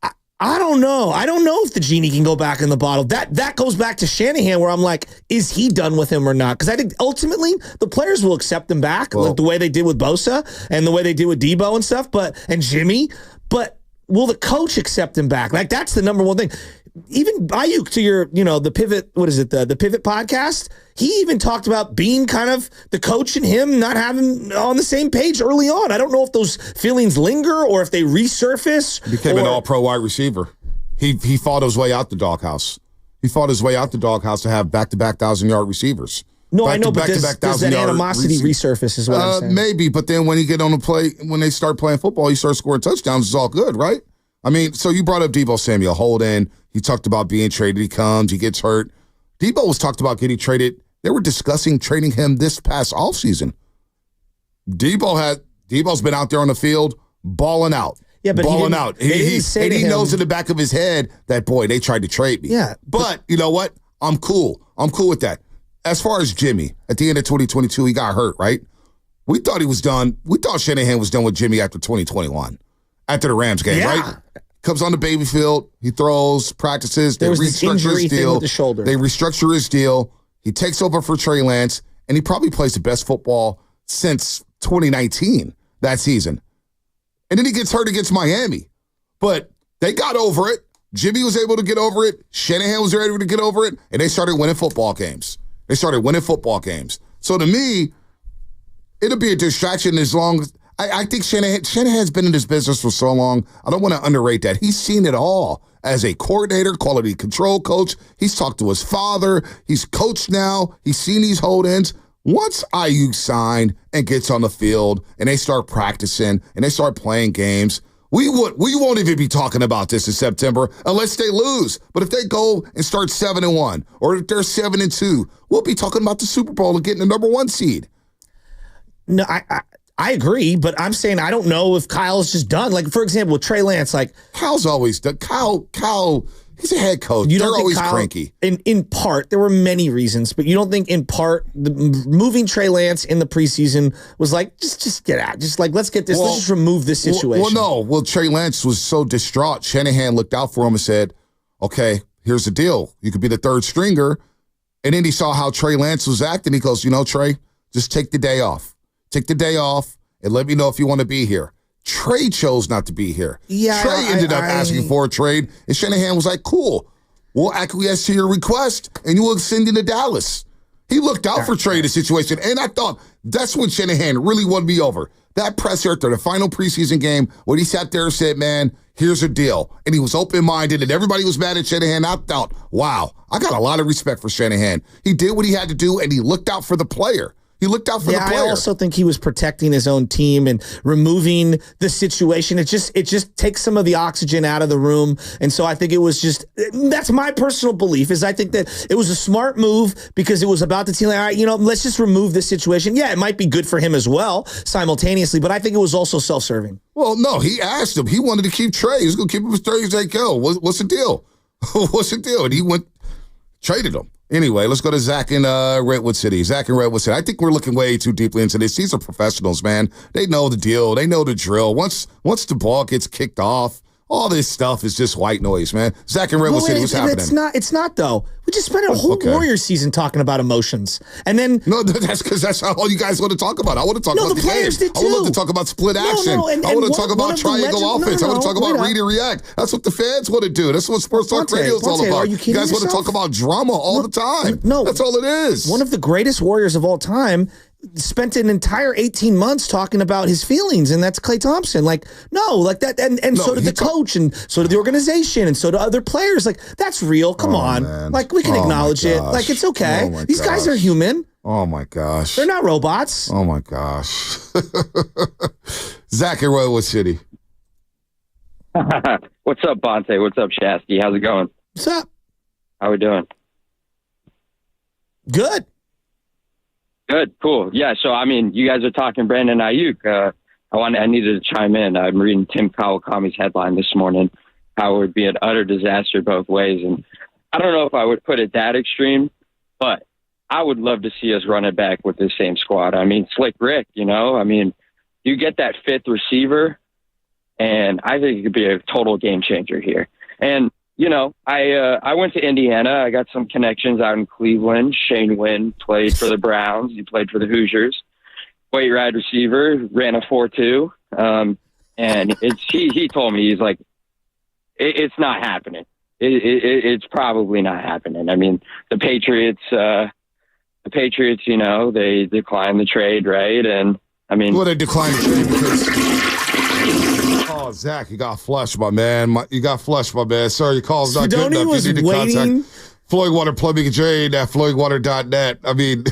[SPEAKER 3] I don't know. I don't know if the genie can go back in the bottle. That goes back to Shanahan, where I'm like, is he done with him or not? Because I think ultimately the players will accept him back, like the way they did with Bosa and the way they did with Debo and stuff, and Jimmy. But will the coach accept him back? Like, that's the number one thing. Even Aiyuk, to your, the Pivot, what is it, the Pivot podcast, he even talked about being kind of the coach and him not having on the same page early on. I don't know if those feelings linger or if they resurface.
[SPEAKER 2] Became an all-pro wide receiver. He fought his way out the doghouse. He fought his way out the doghouse to have back-to-back 1,000-yard receivers.
[SPEAKER 3] No, I know, but does that animosity resurface is what I'm saying.
[SPEAKER 2] Maybe, but then when when they start playing football, he starts scoring touchdowns, it's all good, right? I mean, so you brought up Debo Samuel, hold in. He talked about being traded. He comes, he gets hurt. Debo was talked about getting traded. They were discussing trading him this past offseason. Debo's been out there on the field balling out. Yeah, but balling out. He knows in the back of his head that, boy, they tried to trade me.
[SPEAKER 3] Yeah.
[SPEAKER 2] But you know what? I'm cool. I'm cool with that. As far as Jimmy, at the end of 2022, he got hurt, right? We thought he was done. We thought Shanahan was done with Jimmy after 2021, after the Rams game, right? Comes on the baby field. He throws, practices. They restructure his deal.
[SPEAKER 3] With the shoulder.
[SPEAKER 2] They restructure his deal. He takes over for Trey Lance, and he probably plays the best football since 2019 that season. And then he gets hurt against Miami. But they got over it. Jimmy was able to get over it. Shanahan was able to get over it. And they started winning football games. So to me, it'll be a distraction as long as I think Shanahan's been in this business for so long. I don't want to underrate that. He's seen it all as a coordinator, quality control coach. He's talked to his father. He's coached now. He's seen these hold-ins. Once Aiyuk signed and gets on the field and they start practicing and they start playing games, We won't even be talking about this in September unless they lose. But if they go and start 7-1, or if they're 7-2, we'll be talking about the Super Bowl and getting the number 1 seed.
[SPEAKER 3] No, I agree, but I'm saying I don't know if Kyle's just done. Like, for example, with Trey Lance, like
[SPEAKER 2] Kyle's always done. Kyle, he's a head coach. They're always cranky.
[SPEAKER 3] In part, there were many reasons, but you don't think in part moving Trey Lance in the preseason was like, just get out. Just like, let's get this. Let's just remove this situation.
[SPEAKER 2] Well, Trey Lance was so distraught. Shanahan looked out for him and said, okay, here's the deal. You could be the 3rd stringer. And then he saw how Trey Lance was acting. He goes, Trey, just take the day off. Take the day off and let me know if you want to be here. Trey chose not to be here.
[SPEAKER 3] Yeah,
[SPEAKER 2] Trey ended up asking for a trade, and Shanahan was like, cool, we'll acquiesce to your request, and you will send him to Dallas. He looked out for Trey in the situation, and I thought that's when Shanahan really won me over. That presser after the final preseason game, when he sat there and said, man, here's a deal. And he was open-minded, and everybody was mad at Shanahan. I thought, wow, I got a lot of respect for Shanahan. He did what he had to do, and he looked out for the player. He looked out for the player.
[SPEAKER 3] I also think he was protecting his own team and removing the situation. It just takes some of the oxygen out of the room. And so I think it was just, that's my personal belief, is I think that it was a smart move because it was about the team. Like, all right, let's just remove this situation. Yeah, it might be good for him as well simultaneously, but I think it was also self-serving.
[SPEAKER 2] Well, no, he asked him. He wanted to keep Trey. He was going to keep him as Trey. He's like, yo, what's the deal? What's the deal? And he traded him. Anyway, let's go to Zach in Redwood City. Zach in Redwood City. I think we're looking way too deeply into this. These are professionals, man. They know the deal. They know the drill. Once the ball gets kicked off, all this stuff is just white noise, man. Zach in Redwood City, what's happening?
[SPEAKER 3] It's not, though. We just spent a whole Warrior season talking about emotions. And then...
[SPEAKER 2] No, that's because that's all you guys want to talk about. I want to talk about the
[SPEAKER 3] players
[SPEAKER 2] game.
[SPEAKER 3] did too.
[SPEAKER 2] I would love to talk about split action. I want to talk about triangle offense. I want to talk about read and react. That's what the fans want to do. That's what Sports Talk Radio is all about. You guys want to talk about drama all the time.
[SPEAKER 3] No.
[SPEAKER 2] That's all it is.
[SPEAKER 3] One of the greatest Warriors of all time spent an entire 18 months talking about his feelings, and that's Klay Thompson. Like, no, like that, and so did the coach, and so did the organization, and so do other players. Like, that's real. Come on. Man. Like, we can acknowledge it. Like, it's okay. These guys are human.
[SPEAKER 2] Oh, my gosh.
[SPEAKER 3] They're not robots.
[SPEAKER 2] Oh, my gosh. Zach in Redwood City.
[SPEAKER 21] What's up, Bonte? What's up, Shasky? How's it going?
[SPEAKER 3] What's up?
[SPEAKER 21] How we doing?
[SPEAKER 3] Good.
[SPEAKER 21] Good, cool. Yeah, so, I mean, you guys are talking Brandon Aiyuk. I needed to chime in. I'm reading Tim Kawakami's headline this morning, how it would be an utter disaster both ways. And I don't know if I would put it that extreme, but I would love to see us run it back with the same squad. I mean, Slick Rick, I mean, you get that 5th receiver, and I think it could be a total game changer here. And, I went to Indiana. I got some connections out in Cleveland. Shane Wynn played for the Browns. He played for the Hoosiers. Weight ride receiver, ran a 4.2. And he told me, he's like, it's not happening. It's probably not happening. I mean, the Patriots, they declined the trade, right? And I mean,
[SPEAKER 2] well, they declined the trade because. Oh, Zach, you got flushed, my man. You got flushed, my man. Sorry, your call's not good enough. You need to contact Floyd Water Plumbing and Drain at floydwater.net. I mean,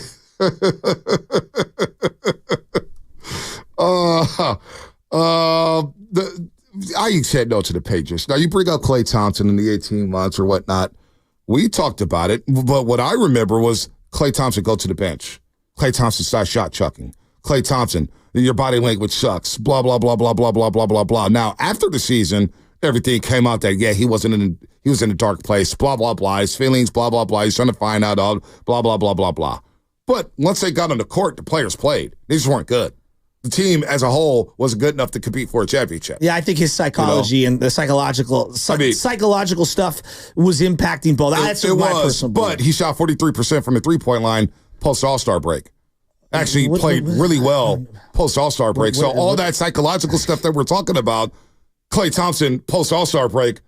[SPEAKER 2] Aiyuk said no to the Patriots. Now, you bring up Klay Thompson in the 18 months or whatnot. We talked about it, but what I remember was Klay Thompson go to the bench. Klay Thompson start shot chucking. Klay Thompson, your body language sucks. Blah, blah, blah, blah, blah, blah, blah, blah, blah. Now, after the season, everything came out that, he was in a dark place. Blah, blah, blah. His feelings, blah, blah, blah. He's trying to find out all, blah, blah, blah, blah, blah. But once they got on the court, the players played. They just weren't good. The team as a whole wasn't good enough to compete for a championship.
[SPEAKER 3] Yeah, I think his psychology and the psychological stuff was impacting both. That's my personal belief.
[SPEAKER 2] But he shot 43% from the three-point line post All-Star break. Actually played really well post All-Star break. So all that psychological stuff that we're talking about, Klay Thompson post All-Star break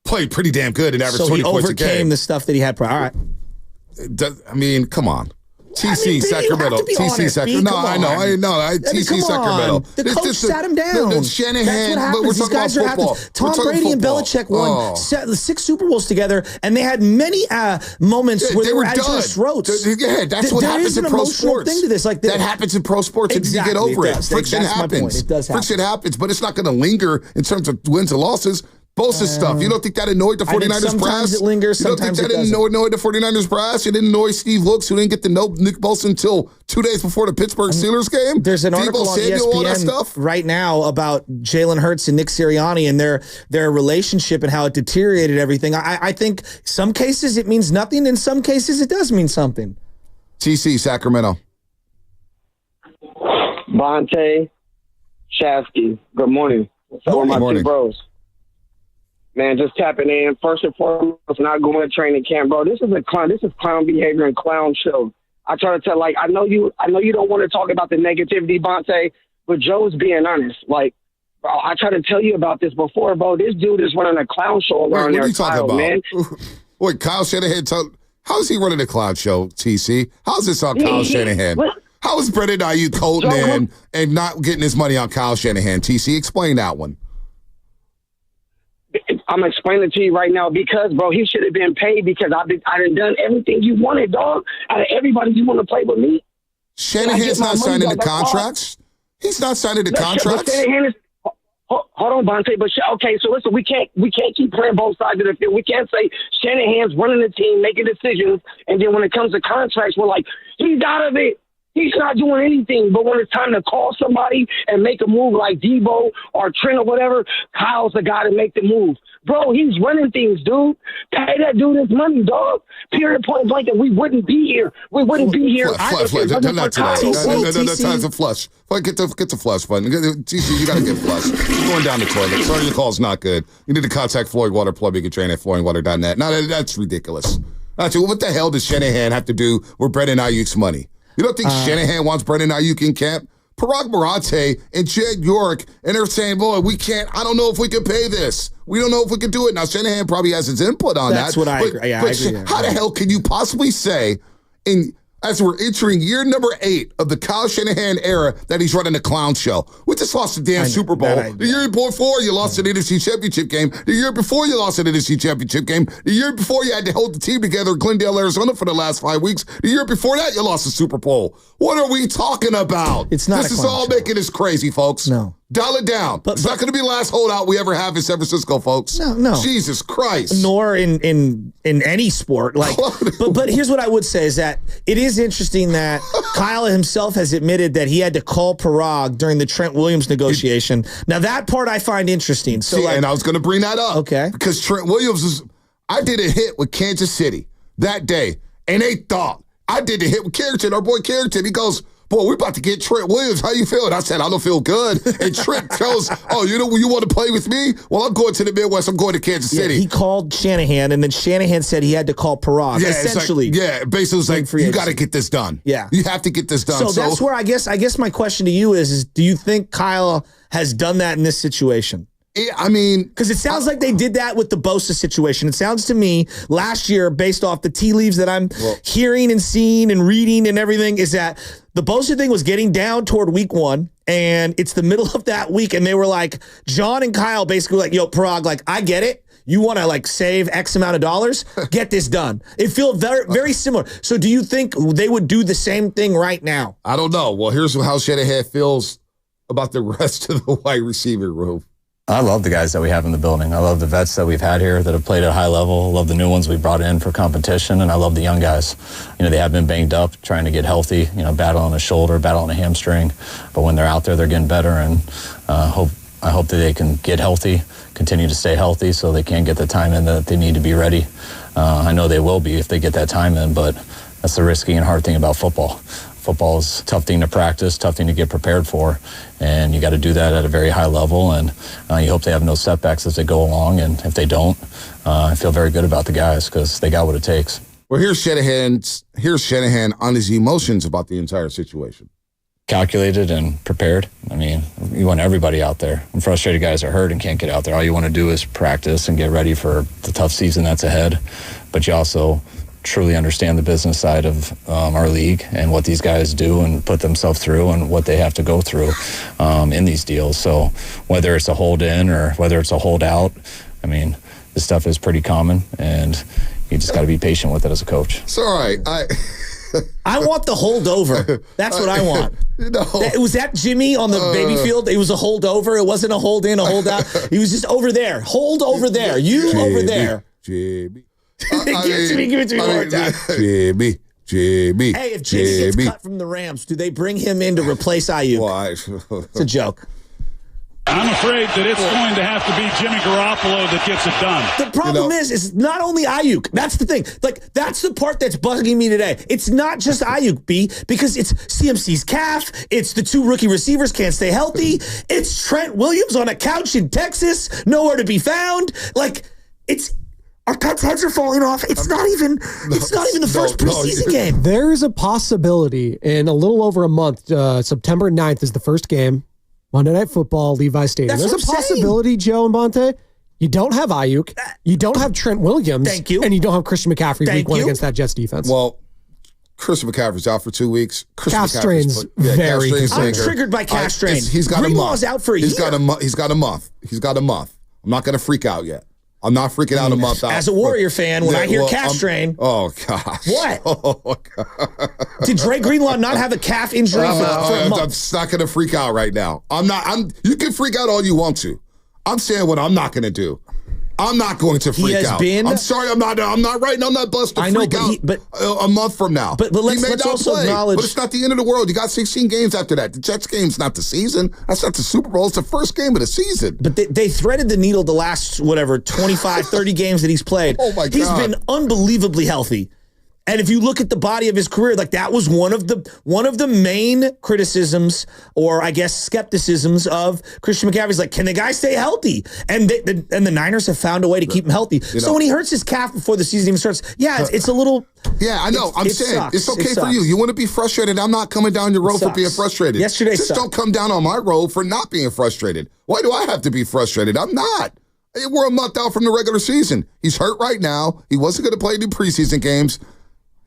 [SPEAKER 2] played pretty damn good and averaged 20 points a game.
[SPEAKER 3] So he overcame the stuff that he had prior. All right.
[SPEAKER 2] I mean, come on. TC Sacramento. TC Sacramento. No, I know. TC Sacramento.
[SPEAKER 3] The coach sat him down.
[SPEAKER 2] Shanahan.
[SPEAKER 3] That's what
[SPEAKER 2] But we're
[SPEAKER 3] happens.
[SPEAKER 2] talking about football.
[SPEAKER 3] Tom Brady and Belichick won 6 Super Bowls together, and they had many moments where they were at each other's throats.
[SPEAKER 2] Yeah, that's what happens in pro sports.
[SPEAKER 3] Thing to this. Like
[SPEAKER 2] that happens in pro sports, and you get over it. Friction happens.
[SPEAKER 3] It does happen.
[SPEAKER 2] Friction happens, but it's not going to linger in terms of wins and losses. Bosa stuff. You don't think that annoyed the 49ers
[SPEAKER 3] sometimes
[SPEAKER 2] brass?
[SPEAKER 3] It lingers,
[SPEAKER 2] you don't think
[SPEAKER 3] sometimes
[SPEAKER 2] that annoyed the 49ers brass? It didn't annoy Steve Wilkes, who didn't get to know Nick Bosa until 2 days before the Pittsburgh Steelers game?
[SPEAKER 3] There's an article on ESPN right now about Jalen Hurts and Nick Sirianni and their relationship and how it deteriorated everything. I think some cases it means nothing. In some cases it does mean something.
[SPEAKER 2] TC, Sacramento.
[SPEAKER 4] Bonte, Shasky, good morning. What's up with my two bros? Man, just tapping in. First and foremost, not going to training camp, bro. This is clown behavior and clown show. I try to tell, I know you don't want to talk about the negativity, Bonte, but Joe's being honest. Like, bro, I tried to tell you about this before, bro. This dude is running a clown show around there, Kyle, man.
[SPEAKER 2] Wait, Kyle Shanahan, how is he running a clown show, TC? How's this on Kyle Shanahan? How is Brendan Aiyuk holding in and not getting his money on Kyle Shanahan? TC, explain that one.
[SPEAKER 4] I'm explaining to you right now because, bro, he should have been paid because I done done everything you wanted, dog. Out of everybody, you want to play with me?
[SPEAKER 2] Shanahan's not signing the contracts. He's not signing the contracts.
[SPEAKER 4] Hold on, Bonte. But okay, so listen, we can't keep playing both sides of the field. We can't say Shanahan's running the team, making decisions, and then when it comes to contracts, we're like, he's out of it. He's not doing anything. But when it's time to call somebody and make a move like Debo or Trent or whatever, Kyle's the guy to make the move. Bro, he's running things, dude. Pay that dude his money, dog. Period, point blank, and we wouldn't be here. We wouldn't be here.
[SPEAKER 2] Not today. Time to flush. Get the flush button. TC, you got to get flush. You're going down the toilet. Sorry, your call's not good. You need to contact Floyd Water Plumbing and train at FloydWater.net. No, that's ridiculous. What the hell does Shanahan have to do with Brendan Aiyuk's money? You don't think Shanahan wants Brendan Aiyuk in camp? Parag Marate and Jed York, and they're saying, boy, we can't, I don't know if we can pay this. We don't know if we can do it. Now, Shanahan probably has his input on that.
[SPEAKER 3] That's what I agree. Yeah, I agree.
[SPEAKER 2] How the hell can you possibly say, as we're entering year number 8 of the Kyle Shanahan era, that he's running a clown show? We just lost the damn Super Bowl. The year before, you lost an NFC Championship game. The year before, you lost an NFC Championship game. The year before, you had to hold the team together in Glendale, Arizona for the last 5 weeks. The year before that, you lost the Super Bowl. What are we talking about?
[SPEAKER 3] It's not.
[SPEAKER 2] This is all making us crazy, folks.
[SPEAKER 3] No.
[SPEAKER 2] Dial it down. It's not going to be the last holdout we ever have in San Francisco, folks.
[SPEAKER 3] No.
[SPEAKER 2] Jesus Christ.
[SPEAKER 3] Nor in any sport. But here's what I would say is that it is interesting that Kyle himself has admitted that he had to call Parag during the Trent Williams negotiation. Now that part I find interesting. So
[SPEAKER 2] and I was going to bring that up.
[SPEAKER 3] Okay.
[SPEAKER 2] Because Trent Williams I did a hit with Kansas City that day, and they thought I did the hit with Carrington, our boy Carrington. He goes, boy, we're about to get Trent Williams. How you feeling? I said, I don't feel good. And Trent goes, oh, you want to play with me? Well, I'm going to the Midwest. I'm going to Kansas City.
[SPEAKER 3] He called Shanahan, and then Shanahan said he had to call Parag.
[SPEAKER 2] Yeah,
[SPEAKER 3] essentially.
[SPEAKER 2] Basically, it's like, you got to get this done.
[SPEAKER 3] Yeah.
[SPEAKER 2] You have to get this done.
[SPEAKER 3] So that's where I guess my question to you is do you think Kyle has done that in this situation?
[SPEAKER 2] I mean,
[SPEAKER 3] because it sounds like they did that with the Bosa situation. It sounds to me last year, based off the tea leaves that I'm hearing and seeing and reading and everything, is that the Bosa thing was getting down toward week 1, and it's the middle of that week, and they were like, John and Kyle basically were like, yo, Parag, like, I get it. You want to save X amount of dollars? Get this done. It feels very, very similar. So do you think they would do the same thing right now?
[SPEAKER 2] I don't know. Well, here's how Shanahan feels about the rest of the wide receiver room.
[SPEAKER 1] I love the guys that we have in the building. I love the vets that we've had here that have played at a high level. I love the new ones we brought in for competition, and I love the young guys. They have been banged up, trying to get healthy, battling a shoulder, battling a hamstring. But when they're out there, they're getting better, and I hope that they can get healthy, continue to stay healthy so they can get the time in that they need to be ready. I know they will be if they get that time in, but that's the risky and hard thing about football. Football is a tough thing to practice, tough thing to get prepared for, and you got to do that at a very high level, and you hope they have no setbacks as they go along, and if they don't, I feel very good about the guys because they got what it takes.
[SPEAKER 2] Well, here's Shanahan on his emotions about the entire situation.
[SPEAKER 1] Calculated and prepared. I mean, you want everybody out there. I'm frustrated guys are hurt and can't get out there. All you want to do is practice and get ready for the tough season that's ahead, but you also truly understand the business side of our league and what these guys do and put themselves through and what they have to go through in these deals. So whether it's a hold in or whether it's a hold out, I mean, this stuff is pretty common, and you just got to be patient with it as a coach.
[SPEAKER 2] It's all right.
[SPEAKER 3] I want the holdover. That's what I want.
[SPEAKER 2] No.
[SPEAKER 3] Was that Jimmy on the baby field? It was a holdover. It wasn't a hold in, a hold out. He was just over there. Hold over there. You over there.
[SPEAKER 2] Jimmy.
[SPEAKER 3] Give it to me one more time.
[SPEAKER 2] Jimmy.
[SPEAKER 3] Hey, if Jimmy gets cut from the Rams, do they bring him in to replace Aiyuk? It's a joke.
[SPEAKER 5] I'm afraid that it's going to have to be Jimmy Garoppolo that gets it done.
[SPEAKER 3] The problem is not only Aiyuk. That's the thing. Like, that's the part that's bugging me today. It's not just Aiyuk, B, because it's CMC's calf. It's the 2 rookie receivers can't stay healthy. It's Trent Williams on a couch in Texas, nowhere to be found. Like, our pets' heads are falling off. It's not even the first preseason game.
[SPEAKER 22] There is a possibility in a little over a month. September 9th is the first game. Monday Night Football, Levi Stadium. There's a possibility, Joe and Bonte, you don't have Aiyuk, you don't have Trent Williams,
[SPEAKER 3] Thank you,
[SPEAKER 22] and you don't have Christian McCaffrey week 1 against that Jets defense.
[SPEAKER 2] Well, Christian McCaffrey's out for 2 weeks.
[SPEAKER 22] Calf strain's very.
[SPEAKER 3] I'm triggered by calf strain.
[SPEAKER 2] He's got a month.
[SPEAKER 3] Greenlaw's out for a year.
[SPEAKER 2] He's got a month. He's got a month. I'm not going to freak out yet. I'm not freaking out a month out.
[SPEAKER 3] As a Warrior fan, when I hear calf strain.
[SPEAKER 2] Oh, gosh.
[SPEAKER 3] What?
[SPEAKER 2] Oh, God.
[SPEAKER 3] Did Dre Greenlaw not have a calf injury for a month?
[SPEAKER 2] I'm just not going to freak out right now. You can freak out all you want to. I'm saying what I'm not going to do. I'm not going to freak out. I'm sorry, I'm not writing on that bus to freak out a month from now.
[SPEAKER 3] But let's also acknowledge.
[SPEAKER 2] But it's not the end of the world. You got 16 games after that. The Jets game's not the season. That's not the Super Bowl. It's the first game of the season.
[SPEAKER 3] But they threaded the needle the last, 25, 30 games that he's played.
[SPEAKER 2] Oh, my God.
[SPEAKER 3] He's been unbelievably healthy. And if you look at the body of his career, like that was one of the main criticisms, or I guess skepticisms of Christian McCaffrey's like, can the guy stay healthy? And the Niners have found a way to keep him healthy. So when he hurts his calf before the season even starts, it's a little.
[SPEAKER 2] Yeah, I know. I'm saying it's okay for you. You want to be frustrated. I'm not coming down your road for being frustrated. Just don't come down on my road for not being frustrated. Why do I have to be frustrated? I'm not. We're a month out from the regular season. He's hurt right now. He wasn't going to play any preseason games.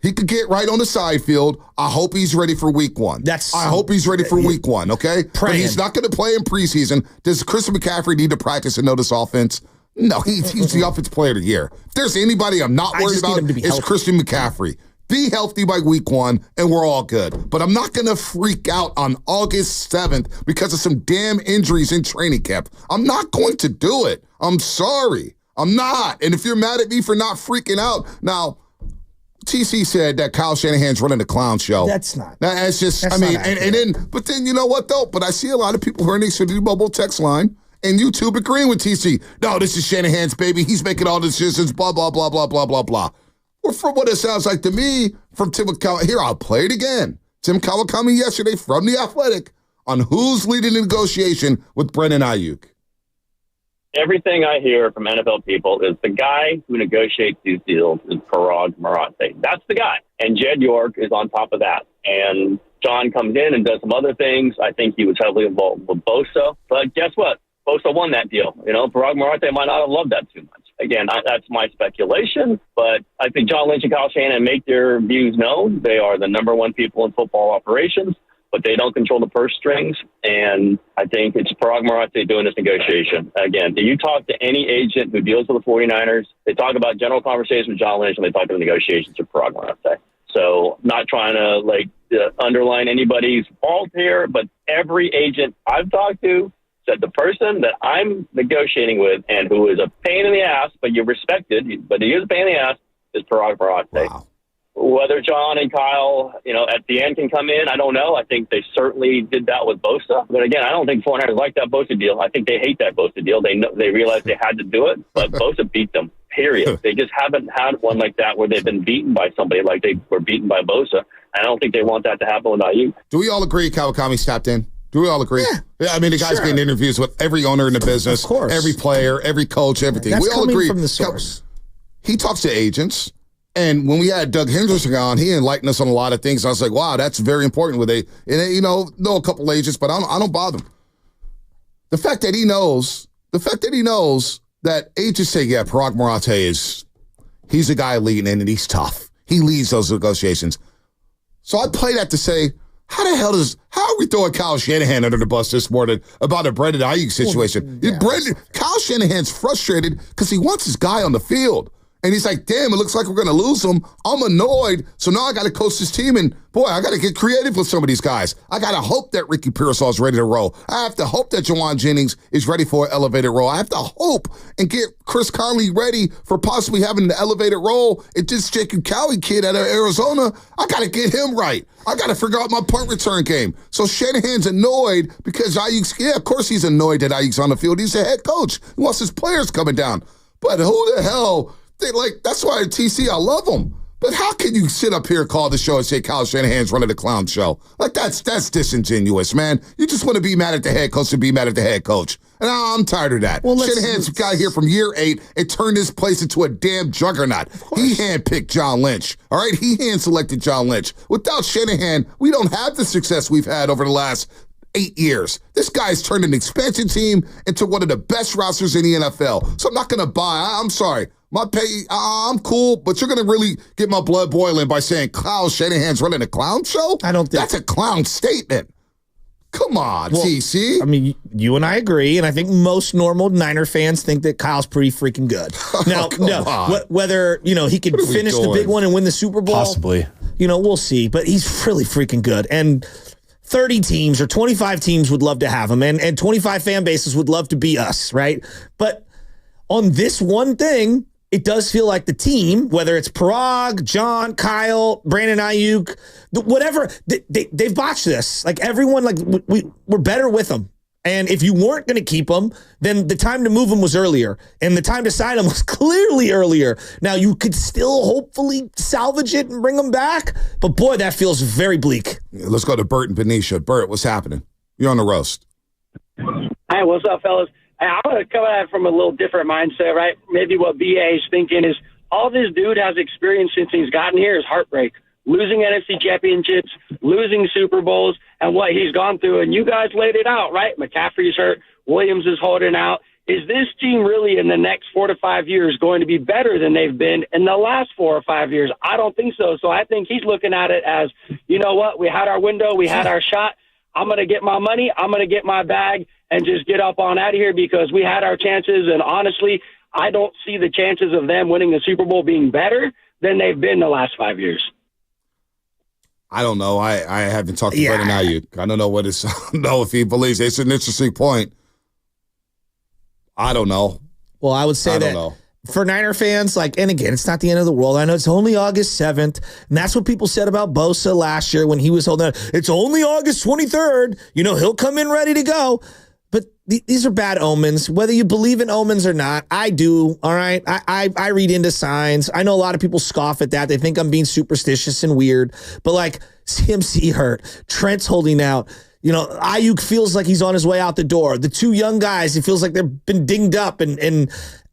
[SPEAKER 2] He could get right on the side field. I hope he's ready for week 1. I hope he's ready for week 1, okay? But he's not going to play in preseason. Does Christian McCaffrey need to practice and know this offense? No, he's the offensive player of the year. If there's anybody I'm not worried about, it's Christian McCaffrey. Be healthy by week 1, and we're all good. But I'm not going to freak out on August 7th because of some damn injuries in training camp. I'm not going to do it. I'm sorry. I'm not. And if you're mad at me for not freaking out, now, TC said that Kyle Shanahan's running the clown show.
[SPEAKER 3] That's not.
[SPEAKER 2] That's just,
[SPEAKER 3] that's
[SPEAKER 2] I mean, but then you know what, though? But I see a lot of people who are next to the mobile text line and YouTube agreeing with TC. No, this is Shanahan's baby. He's making all the decisions, blah, blah, blah, blah, blah, blah, blah. Well, from what it sounds like to me, from Tim Kawakami, here, I'll play it again. Tim Kawakami yesterday from The Athletic on who's leading the negotiation with Brandon Aiyuk.
[SPEAKER 7] Everything I hear from NFL people is the guy who negotiates these deals is Parag Marathe. That's the guy. And Jed York is on top of that. And John comes in and does some other things. I think he was heavily involved with Bosa. But guess what? Bosa won that deal. Parag Marathe might not have loved that too much. Again, that's my speculation. But I think John Lynch and Kyle Shanahan make their views known. They are the number one people in football operations, but they don't control the purse strings. And I think it's Parag Marathe doing this negotiation. Again, do you talk to any agent who deals with the 49ers? They talk about general conversations with John Lynch, and they talk to the negotiations with Parag Marathe. So not trying to underline anybody's fault here, but every agent I've talked to said the person that I'm negotiating with and who is a pain in the ass, but you're respected, but he is a pain in the ass, is Parag Marathe. Wow. Whether John and Kyle, at the end can come in, I don't know. I think they certainly did that with Bosa. But again, I don't think 49ers like that Bosa deal. I think they hate that Bosa deal. They realized they had to do it, but Bosa beat them, period. They just haven't had one like that where they've been beaten by somebody like they were beaten by Bosa. I don't think they want that to happen with Aiyuk.
[SPEAKER 2] Do we all agree Kawakami's tapped in? Do we all agree? Yeah. I mean, the guy's getting interviews with every owner in the business, of course, every player, every coach, everything.
[SPEAKER 3] That's
[SPEAKER 2] we all agree.
[SPEAKER 3] From the source.
[SPEAKER 2] He talks to agents. And when we had Doug Henderson on, he enlightened us on a lot of things. I was like, wow, that's very important with know a couple agents, but I don't bother him. The fact that he knows that agents say, yeah, Parag Marathe he's a guy leading in and he's tough. He leads those negotiations. So I play that to say, how are we throwing Kyle Shanahan under the bus this morning about a Brandon Aiyuk situation? Kyle Shanahan's frustrated because he wants his guy on the field. And he's like, damn, it looks like we're going to lose him. I'm annoyed. So now I got to coach this team. And, boy, I got to get creative with some of these guys. I got to hope that Ricky Pearsall is ready to roll. I have to hope that Jawan Jennings is ready for an elevated role. I have to hope and get Chris Conley ready for possibly having the elevated role. It's this Jacob Cowie kid out of Arizona. I got to get him right. I got to figure out my punt return game. So Shanahan's annoyed because Aiyuk's, of course he's annoyed that Aiyuk's on the field. He's a head coach. He wants his players coming down. But who the hell... that's why at TC, I love them. But how can you sit up here, call the show, and say Kyle Shanahan's running the clown show? That's disingenuous, man. You just want to be mad at the head coach and be mad at the head coach. And I'm tired of that. Well, Shanahan's got here from year 8 and turned this place into a damn juggernaut. He handpicked John Lynch. All right? He hand-selected John Lynch. Without Shanahan, we don't have the success we've had over the last 8 years. This guy's turned an expansion team into one of the best rosters in the NFL. So I'm not going to buy. I'm sorry. My pay, I'm cool, but you're going to really get my blood boiling by saying Kyle Shanahan's running a clown show? I don't think that's a clown statement. Come on, TC.
[SPEAKER 3] I mean, you and I agree, and I think most normal Niner fans think that Kyle's pretty freaking good. Now, whether he could finish the big one and win the Super Bowl,
[SPEAKER 1] possibly.
[SPEAKER 3] We'll see. But he's really freaking good, and 30 teams or 25 teams would love to have him, and 25 fan bases would love to be us, right? But on this one thing, it does feel like the team, whether it's Parag, John, Kyle, Brandon Aiyuk, whatever, they've botched this. Like everyone, we're better with them. And if you weren't going to keep them, then the time to move them was earlier. And the time to sign them was clearly earlier. Now, you could still hopefully salvage it and bring them back. But boy, that feels very bleak.
[SPEAKER 2] Let's go to Bert and Benicia. Bert, what's happening? You're on the roast.
[SPEAKER 6] Hi, what's up, fellas? I'm going to come at it from a little different mindset, right? Maybe what BA is thinking is all this dude has experienced since he's gotten here is heartbreak. Losing NFC championships, losing Super Bowls, and what he's gone through. And you guys laid it out, right? McCaffrey's hurt. Williams is holding out. Is this team really in the next 4 to 5 years going to be better than they've been in the last 4 or 5 years? I don't think so. So I think he's looking at it as, you know what? We had our window. We had our shot. I'm going to get my money. I'm going to get my bag and just get up on out of here because we had our chances. And honestly, I don't see the chances of them winning the Super Bowl being better than they've been the last 5 years.
[SPEAKER 2] I don't know. I haven't talked to Brandon Aiyuk. I don't know what it's. I don't know if he believes it's an interesting point. I don't know.
[SPEAKER 3] Well, I would say that for Niner fans, and again, it's not the end of the world. I know it's only August 7th, and that's what people said about Bosa last year when he was holding out. It's only August 23rd. He'll come in ready to go. But these are bad omens, whether you believe in omens or not. I do, all right? I read into signs. I know a lot of people scoff at that. They think I'm being superstitious and weird. But, CMC hurt. Trent's holding out. Aiyuk feels like he's on his way out the door. The 2 young guys, it feels like they've been dinged up and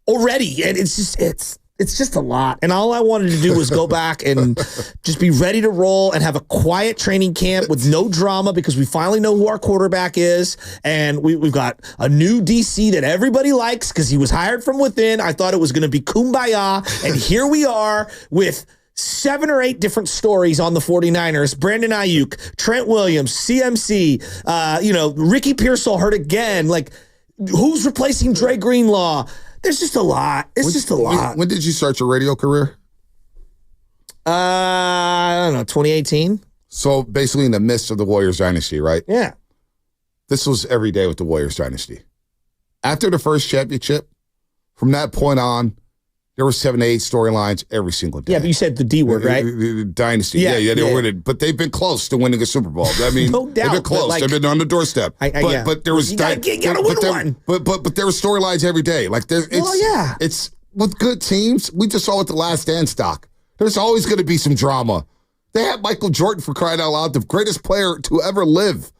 [SPEAKER 3] already. And it's just a lot. And all I wanted to do was go back and just be ready to roll and have a quiet training camp with no drama because we finally know who our quarterback is. And we've got a new DC that everybody likes because he was hired from within. I thought it was going to be kumbaya. And here we are with 7 or 8 different stories on the 49ers. Brandon Aiyuk, Trent Williams, CMC, Ricky Pearsall hurt again. Who's replacing Dre Greenlaw? There's just a lot. It's just a lot.
[SPEAKER 2] When did you start your radio career?
[SPEAKER 3] I don't know, 2018.
[SPEAKER 2] So basically in the midst of the Warriors dynasty, right?
[SPEAKER 3] Yeah.
[SPEAKER 2] This was every day with the Warriors dynasty. After the first championship, from that point on, there were 7 to 8 storylines every single day.
[SPEAKER 3] Yeah, but you said the D word, right?
[SPEAKER 2] Dynasty. Yeah, they were winning. But they've been close to winning a Super Bowl. I mean,
[SPEAKER 3] no doubt,
[SPEAKER 2] they've been close. They've been on the doorstep. But there was
[SPEAKER 3] you gotta win one.
[SPEAKER 2] But there were storylines every day. It's with good teams. We just saw with the Last Stand stock. There's always going to be some drama. They had Michael Jordan, for crying out loud, the greatest player to ever live.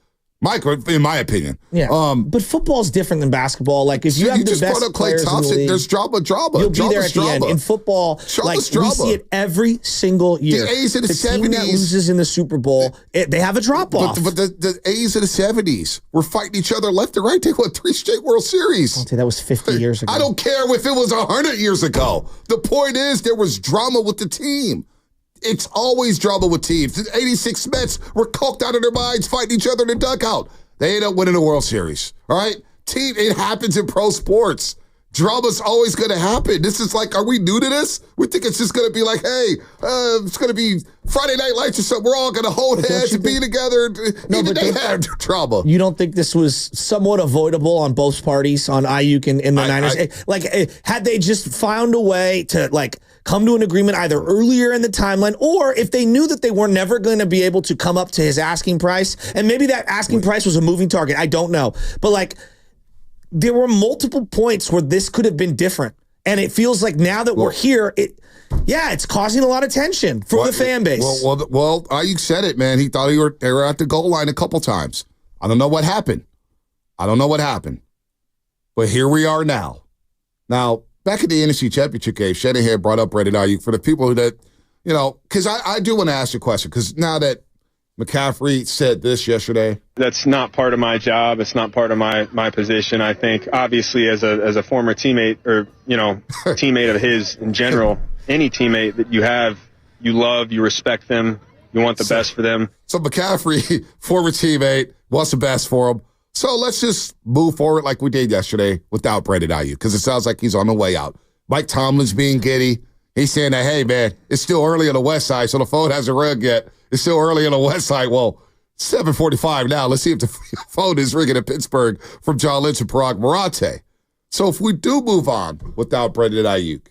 [SPEAKER 2] Michael, in my opinion.
[SPEAKER 3] Yeah. But football's different than basketball. If you have the best players in the league,
[SPEAKER 2] there's drama.
[SPEAKER 3] You'll be there at the end. In football, we see it every single year.
[SPEAKER 2] The A's of the 70s.
[SPEAKER 3] Team that loses in the Super Bowl, they have a drop-off.
[SPEAKER 2] But the A's of the 70s were fighting each other left and right. They won 3 straight World Series.
[SPEAKER 3] I'll tell you, that was 50 years ago.
[SPEAKER 2] I don't care if it was 100 years ago. The point is there was drama with the team. It's always drama with teams. The 86 Mets were coked out of their minds fighting each other in the dugout. They end up winning the World Series. All right? It happens in pro sports. Drama's always going to happen. This is like, are we new to this? We think it's just going to be like, hey, it's going to be Friday Night Lights or something. We're all going to hold hands and be together.
[SPEAKER 3] No,
[SPEAKER 2] Even
[SPEAKER 3] but
[SPEAKER 2] they had drama.
[SPEAKER 3] You don't think this was somewhat avoidable on both parties, on Aiyuk and the Niners? Had they just found a way to, come to an agreement either earlier in the timeline, or if they knew that they were never going to be able to come up to his asking price, and maybe that asking price was a moving target. I don't know. But, there were multiple points where this could have been different. And it feels like now that we're here, it's causing a lot of tension for the fan base.
[SPEAKER 2] Well, Aiyuk said it, man. He thought they were at the goal line a couple times. I don't know what happened. But here we are now. Now, back at the NFC Championship game, Shanahan brought up Brandon Aiyuk for the people that, because I do want to ask you a question, because now that McCaffrey said this yesterday.
[SPEAKER 14] That's not part of my job. It's not part of my position. I think obviously as a former teammate or, teammate of his in general, any teammate that you have, you love, you respect them, you want the best for them.
[SPEAKER 2] So McCaffrey, former teammate, wants the best for him. So let's just move forward like we did yesterday without Brandon Aiyuk, because it sounds like he's on the way out. Mike Tomlin's being giddy. He's saying that, hey, man, it's still early on the West Side, so the phone hasn't rung yet. It's still early on the West Side. Well, 7:45 now. Let's see if the phone is ringing in Pittsburgh from John Lynch and Parag Marante. So if we do move on without Brandon Aiyuk,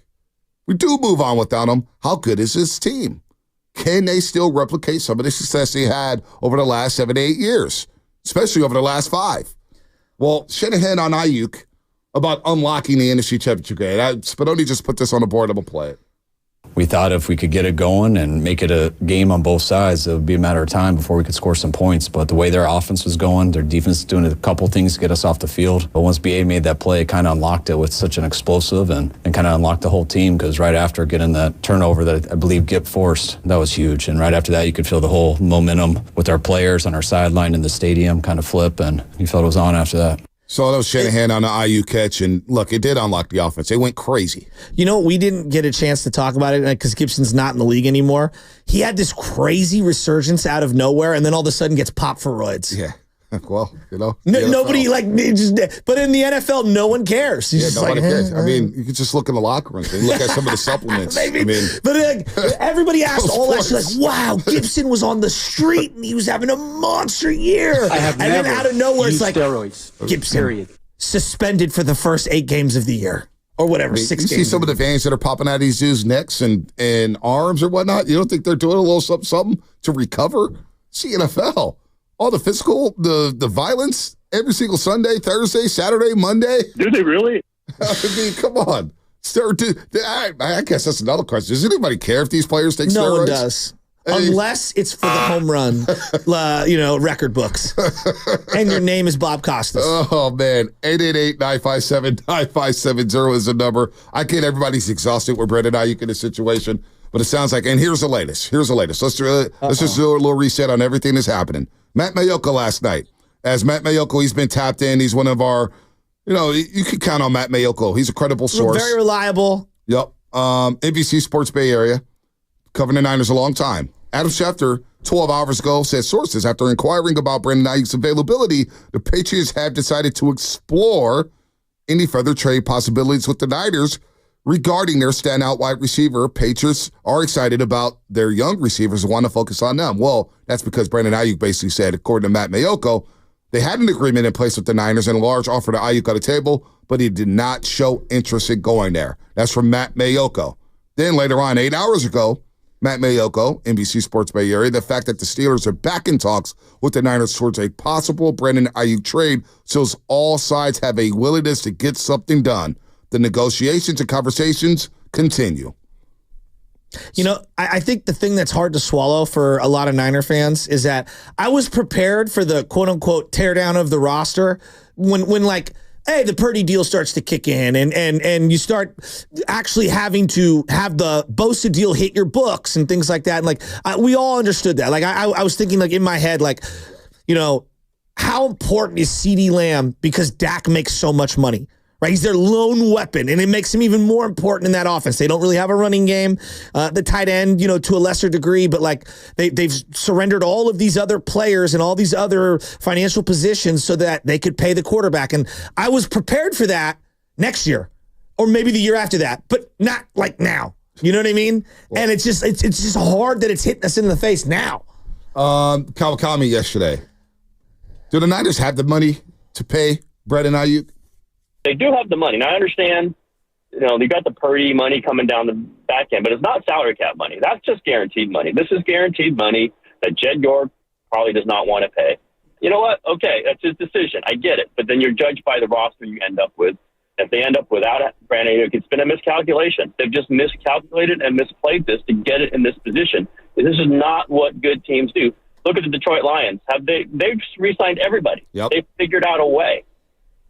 [SPEAKER 2] how good is this team? Can they still replicate some of the success they had over the last 7 to 8 years, especially over the last 5? Well, Shanahan on Aiyuk about unlocking the NFC Championship game. Spadoni just put this on the board. I'm going to play it.
[SPEAKER 1] We thought if we could get it going and make it a game on both sides, it would be a matter of time before we could score some points. But the way their offense was going, their defense was doing a couple things to get us off the field. But once BA made that play, it kind of unlocked it with such an explosive and kind of unlocked the whole team, because right after getting that turnover that I believe Gipp forced, that was huge. And right after that, you could feel the whole momentum with our players on our sideline in the stadium kind of flip, and you felt it was on after that.
[SPEAKER 2] So that was Shanahan on the Aiyuk catch, and look, it did unlock the offense. They went crazy.
[SPEAKER 3] We didn't get a chance to talk about it because Gibson's not in the league anymore. He had this crazy resurgence out of nowhere, and then all of a sudden gets popped for roids.
[SPEAKER 2] Yeah. Well,
[SPEAKER 3] nobody but in the NFL, no one cares.
[SPEAKER 2] Nobody cares. I mean, you can just look in the locker room and look at some of the supplements.
[SPEAKER 3] But everybody asked all that shit, wow, Gibson was on the street and he was having a monster year. Then out of nowhere, it's like steroids. Gibson suspended for the first 8 games of the year. Or whatever, 6 games.
[SPEAKER 2] You see some of the veins that are popping out of these dudes' necks and arms or whatnot. You don't think they're doing a little something to recover? It's the NFL. All the physical, the violence, every single Sunday, Thursday, Saturday, Monday.
[SPEAKER 19] Do they really?
[SPEAKER 2] I mean, come on. I guess that's another question. Does anybody care if these players take steroids?
[SPEAKER 3] No one does. Hey. Unless it's for the home run, record books. And your name is Bob Costas.
[SPEAKER 2] Oh, man. 888-957-9570 is the number. I get everybody's exhausted with Brandon Aiyuk in this situation, but it sounds like, and here's the latest. Let's just do a little reset on everything that's happening. Matt Maiocco last night. As Matt Maiocco, he's been tapped in. He's one of our, you can count on Matt Maiocco. He's a credible source.
[SPEAKER 3] Very reliable.
[SPEAKER 2] Yep. NBC Sports Bay Area. Covering the Niners a long time. Adam Schefter, 12 hours ago, said sources, after inquiring about Brandon Aiyuk's availability, the Patriots have decided to explore any further trade possibilities with the Niners regarding their standout wide receiver. Patriots are excited about their young receivers and want to focus on them. Well, that's because Brandon Aiyuk basically said, according to Matt Maiocco, they had an agreement in place with the Niners and a large offer to Aiyuk on the table, but he did not show interest in going there. That's from Matt Maiocco. Then later on, 8 hours ago, Matt Maiocco, NBC Sports Bay Area, the fact that the Steelers are back in talks with the Niners towards a possible Brandon Aiyuk trade shows all sides have a willingness to get something done. The negotiations and conversations continue.
[SPEAKER 3] I think the thing that's hard to swallow for a lot of Niner fans is that I was prepared for the quote-unquote teardown of the roster when the Purdy deal starts to kick in and you start actually having to have the Bosa deal hit your books and things like that. And we all understood that. I was thinking in my head, how important is CeeDee Lamb because Dak makes so much money? right? He's their lone weapon, and it makes him even more important in that offense. They don't really have a running game. The tight end, to a lesser degree, but like they've surrendered all of these other players and all these other financial positions so that they could pay the quarterback. And I was prepared for that next year or maybe the year after that, but not like now. You know what I mean? And it's just hard that it's hitting us in the face now.
[SPEAKER 2] Kawakami yesterday. Do the Niners have the money to pay Brandon Aiyuk?
[SPEAKER 7] They do have the money. Now, I understand, they got the Purdy money coming down the back end, but it's not salary cap money. That's just guaranteed money. This is guaranteed money that Jed York probably does not want to pay. You know what? Okay, that's his decision. I get it. But then you're judged by the roster you end up with. If they end up without Brandon Aiyuk, it's been a miscalculation. They've just miscalculated and misplayed this to get it in this position. This is not what good teams do. Look at the Detroit Lions. They've re-signed everybody.
[SPEAKER 2] Yep.
[SPEAKER 7] They've figured out a way.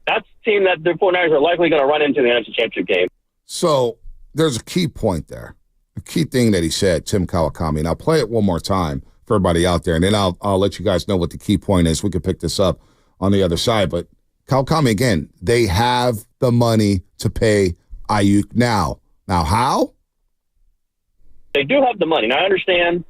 [SPEAKER 7] That's a team that the 49ers are likely going to run into in the NFC Championship game.
[SPEAKER 2] So there's a key point there, a key thing that he said, Tim Kawakami. And I'll play it one more time for everybody out there, and then I'll let you guys know what the key point is. We can pick this up on the other side. But Kawakami, again, they have the money to pay Aiyuk now. Now, how?
[SPEAKER 7] They do have the money. Now, I understand,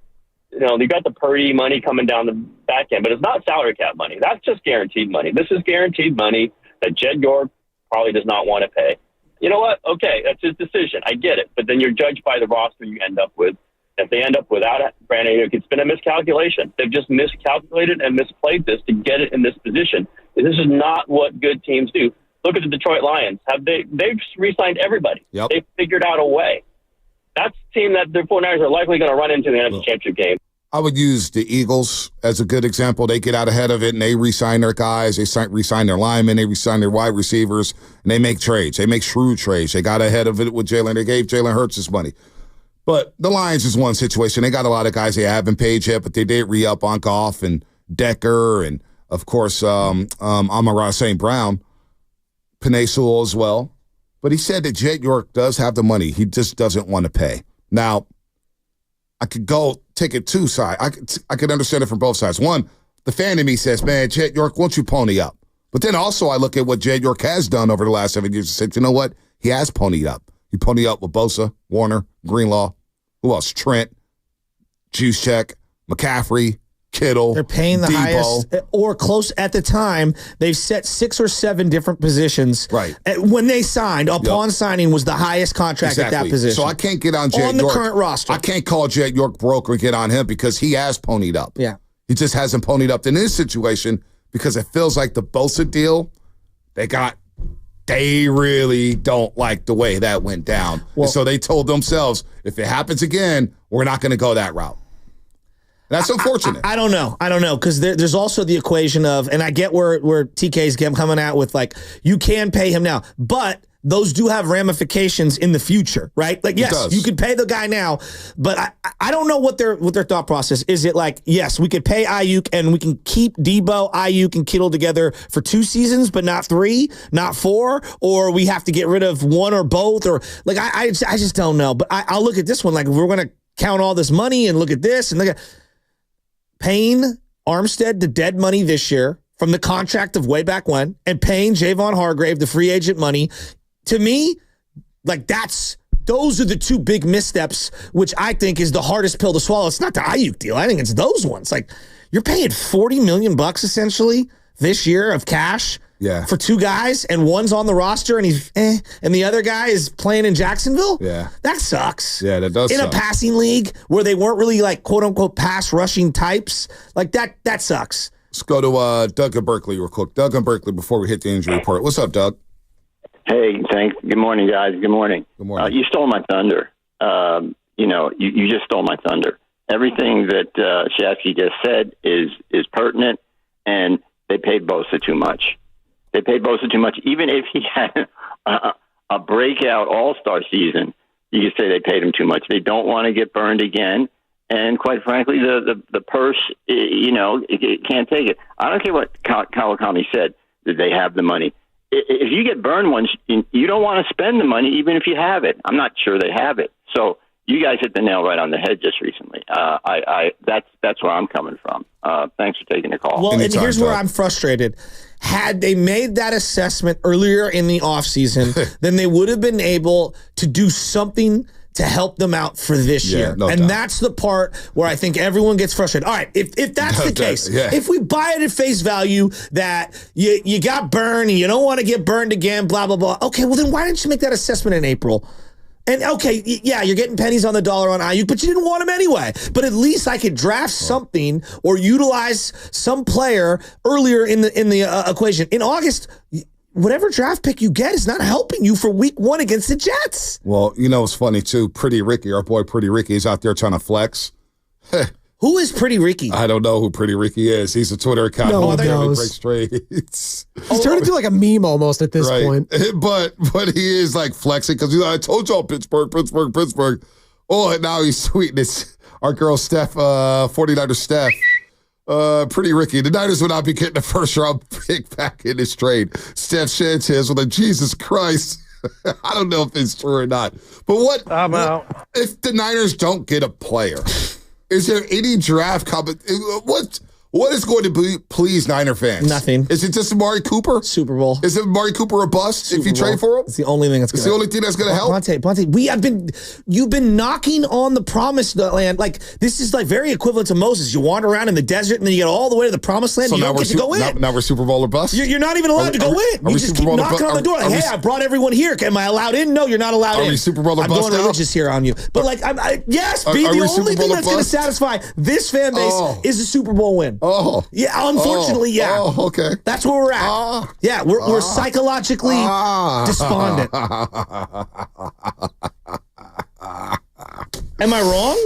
[SPEAKER 7] they got the Purdy money coming down the back end, but it's not salary cap money. That's just guaranteed money. This is guaranteed money that Jed York probably does not want to pay. You know what? Okay, that's his decision. I get it. But then you're judged by the roster you end up with. If they end up without Brandon Aiyuk, it's been a miscalculation. They've just miscalculated and misplayed this to get it in this position. This is not what good teams do. Look at the Detroit Lions. They've re-signed everybody.
[SPEAKER 2] Yep.
[SPEAKER 7] They've figured out a way. That's a team that the 49ers are likely going to run into in the NFC Championship game.
[SPEAKER 2] I would use the Eagles as a good example. They get out ahead of it, and they re-sign their guys. They re-sign their linemen. They re-sign their wide receivers, and they make trades. They make shrewd trades. They got ahead of it with Jalen. They gave Jalen Hurts his money. But the Lions is one situation. They got a lot of guys they haven't paid yet, but they did re-up on Goff and Decker and, of course, Amon-Ra St. Brown, Penei Sewell as well. But he said that Jed York does have the money. He just doesn't want to pay. Now, I could go take it two sides. I could understand it from both sides. One, the fan in me says, man, Jed York, won't you pony up? But then also I look at what Jed York has done over the last 7 years and said, you know what? He has ponied up. He ponied up with Bosa, Warner, Greenlaw. Who else? Trent, Juszczyk, McCaffrey, Kittle.
[SPEAKER 3] They're paying the
[SPEAKER 2] Debo.
[SPEAKER 3] highest or close at the time. They've set 6 or 7 different positions.
[SPEAKER 2] Right.
[SPEAKER 3] When they signed, upon signing was the highest contract at that position.
[SPEAKER 2] So I can't get on Jed York.
[SPEAKER 3] On the current roster.
[SPEAKER 2] I can't call Jed York broke or get on him because he has ponied up.
[SPEAKER 3] Yeah.
[SPEAKER 2] He just hasn't ponied up in this situation because it feels like the Bosa deal, they really don't like the way that went down.
[SPEAKER 3] Well,
[SPEAKER 2] and so they told themselves, if it happens again, we're not going to go that route. That's unfortunate.
[SPEAKER 3] I don't know. Because there's also the equation of, and I get where TK's coming at with, like, you can pay him now, but those do have ramifications in the future, right? Like, yes, you could pay the guy now, but I don't know what their thought process is. It like, yes, we could pay Aiyuk and we can keep Debo, Aiyuk, and Kittle together for 2 seasons, but not 3, not 4, or we have to get rid of one or both, or like I just don't know. But I'll look at this one like, if we're going to count all this money and look at this and look at paying Armstead the dead money this year from the contract of way back when, and paying Javon Hargrave the free agent money. To me, like those are the 2 big missteps, which I think is the hardest pill to swallow. It's not the Aiyuk deal. I think it's those ones. Like, you're paying $40 million essentially this year of cash for 2 guys, and one's on the roster and he's and the other guy is playing in Jacksonville.
[SPEAKER 2] Yeah.
[SPEAKER 3] That sucks.
[SPEAKER 2] Yeah, that does
[SPEAKER 3] in
[SPEAKER 2] suck.
[SPEAKER 3] a passing league where they weren't really like quote unquote pass rushing types. Like that sucks.
[SPEAKER 2] Let's go to Doug in Berkeley real quick. Doug in Berkeley before we hit the injury report. What's up, Doug?
[SPEAKER 8] Hey, thanks. Good morning, guys. Good morning.
[SPEAKER 2] Good morning.
[SPEAKER 8] You stole my thunder. You just stole my thunder. Everything that Shasky just said is pertinent, and they paid Bosa too much. They paid Bosa too much. Even if he had a breakout all-star season, you could say they paid him too much. They don't want to get burned again, and quite frankly, the purse, it can't take it. I don't care what Kawakami said, that they have the money. If you get burned once, you don't want to spend the money, even if you have it. I'm not sure they have it. So you guys hit the nail right on the head just recently. That's where I'm coming from. Thanks for taking the call.
[SPEAKER 3] Well, and here's where I'm frustrated. Had they made that assessment earlier in the offseason, then they would have been able to do something to help them out for this year.
[SPEAKER 2] No
[SPEAKER 3] and
[SPEAKER 2] doubt.
[SPEAKER 3] that's the part where I think everyone gets frustrated. All right, if that's the case, if we buy it at face value that you got burned and you don't want to get burned again, blah, blah, blah. Okay, well, then why didn't you make that assessment in April? And okay, yeah, you're getting pennies on the dollar on Aiyuk, but you didn't want him anyway. But at least I could draft something or utilize some player earlier in the equation. In August, whatever draft pick you get is not helping you for week 1 against the Jets.
[SPEAKER 2] Well, you know, it's funny, too. Pretty Ricky, our boy Pretty Ricky, is out there trying to flex.
[SPEAKER 3] Who is Pretty Ricky?
[SPEAKER 2] I don't know who Pretty Ricky is. He's a Twitter account.
[SPEAKER 22] No one
[SPEAKER 2] Barely
[SPEAKER 22] knows.
[SPEAKER 2] breaks trades.
[SPEAKER 22] He's turned into like a meme almost at this point.
[SPEAKER 2] But he is like flexing because I told y'all Pittsburgh. Oh, and now he's tweeting this. Our girl Steph, 49er Steph. Pretty Ricky. The Niners would not be getting the first round pick back in this trade. Steph Sanchez with a Jesus Christ. I don't know if it's true or not. But what?
[SPEAKER 13] I'm out.
[SPEAKER 2] If the Niners don't get a player, is there any draft what is going to please Niner fans?
[SPEAKER 3] Nothing.
[SPEAKER 2] Is it just Amari Cooper?
[SPEAKER 3] Super Bowl.
[SPEAKER 2] Is it Amari Cooper a bust if you trade for him?
[SPEAKER 3] It's the only thing that's going to
[SPEAKER 2] It's the only thing that's going to help?
[SPEAKER 3] Bonte, you've been knocking on the promised land. Like, this is like very equivalent to Moses. You wander around in the desert and then you get all the way to the promised land.
[SPEAKER 2] So
[SPEAKER 3] you
[SPEAKER 2] now
[SPEAKER 3] don't get to go in.
[SPEAKER 2] Now we're Super Bowl or bust?
[SPEAKER 3] You're not even allowed to go in. You just keep knocking on the door. Like, hey, I brought everyone here. Am I allowed in? No, you're not allowed in.
[SPEAKER 2] Are we Super Bowl or
[SPEAKER 3] I'm
[SPEAKER 2] bust
[SPEAKER 3] going
[SPEAKER 2] now?
[SPEAKER 3] religious here on you. But like, yes, B,
[SPEAKER 2] Are
[SPEAKER 3] the
[SPEAKER 2] we
[SPEAKER 3] only
[SPEAKER 2] Super
[SPEAKER 3] thing
[SPEAKER 2] Bowl or
[SPEAKER 3] that's going to
[SPEAKER 2] bust?
[SPEAKER 3] satisfy this fan base is a Super Bowl win.
[SPEAKER 2] Oh.
[SPEAKER 3] Yeah, unfortunately, yeah.
[SPEAKER 2] Oh, okay.
[SPEAKER 3] That's where we're at. Yeah, we're psychologically despondent. Am I wrong?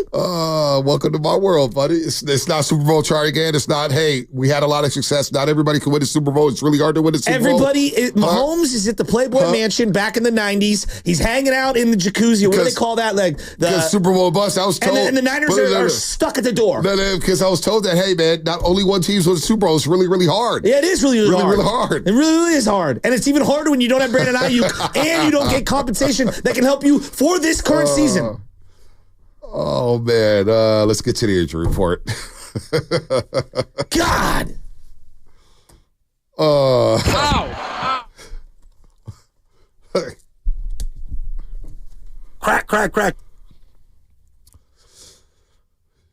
[SPEAKER 2] Welcome to my world, buddy. It's not Super Bowl try again. It's not, hey, we had a lot of success. Not everybody can win a Super Bowl. It's really hard to win a Super Bowl.
[SPEAKER 3] Mahomes is at the Playboy Mansion back in the 90s. He's hanging out in the jacuzzi. What do they call that? Like the
[SPEAKER 2] Super Bowl bust. I was told.
[SPEAKER 3] And the Niners are stuck at the door.
[SPEAKER 2] Because I was told that, hey, man, not only one team's won the Super Bowl. It's really, really hard.
[SPEAKER 3] Yeah, it is really hard.
[SPEAKER 2] Really hard.
[SPEAKER 3] It really is hard. And it's even harder when you don't have Brandon Aiyuk and you don't get compensation that can help you for this current season.
[SPEAKER 2] Oh, man. Let's get to the injury report.
[SPEAKER 3] God. Crack.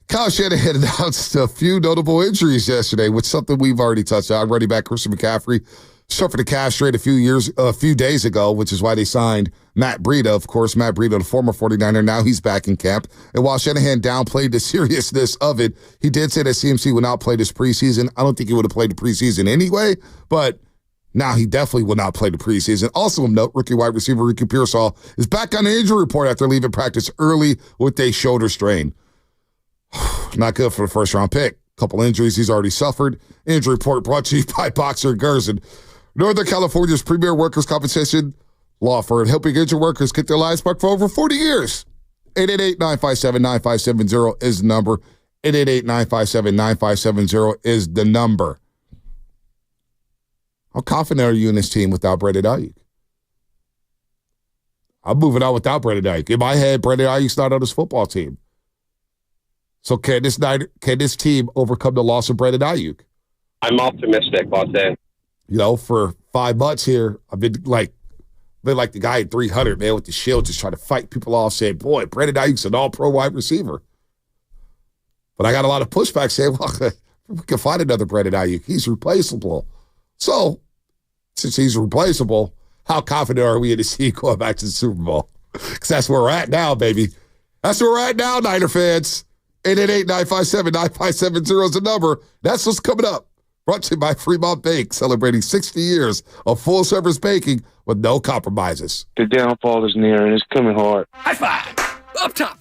[SPEAKER 2] Kyle Shanahan announced a few notable injuries yesterday, which is something we've already touched on. Running back Christian McCaffrey suffered a calf strain a few days ago, which is why they signed Matt Breida. Of course, Matt Breida, the former 49er, now he's back in camp. And while Shanahan downplayed the seriousness of it, he did say that CMC would not play this preseason. I don't think he would have played the preseason anyway, but now he definitely will not play the preseason. Also of note, rookie wide receiver Ricky Pearsall is back on the injury report after leaving practice early with a shoulder strain. Not good for the first-round pick. Couple injuries he's already suffered. Injury report brought to you by Boxer Gerson, Northern California's premier workers' compensation law firm, helping injured workers get their lives back for over 40 years. 888-957-9570 is the number. 888-957-9570 is the number. How confident are you in this team without Brandon Aiyuk? I'm moving on without Brandon Aiyuk. In my head, Brandon Aiyuk's not on this football team. So can this team overcome the loss of Brandon Aiyuk?
[SPEAKER 7] I'm optimistic, Bonte.
[SPEAKER 2] You know, for 5 months here, I've been like the guy at 300, man, with the shield, just trying to fight people off, saying, boy, Brandon Aiyuk's an all-pro wide receiver. But I got a lot of pushback saying, well, we can find another Brandon Aiyuk. He's replaceable. So, since he's replaceable, how confident are we in his team going back to the Super Bowl? Because that's where we're at now, baby. That's where we're at now, Niner fans. 888-957-9570 is the number. That's what's coming up. Brought to you by Fremont Bank, celebrating 60 years of full-service banking with no compromises.
[SPEAKER 9] The downfall is near, and it's coming hard.
[SPEAKER 11] High five! Up top!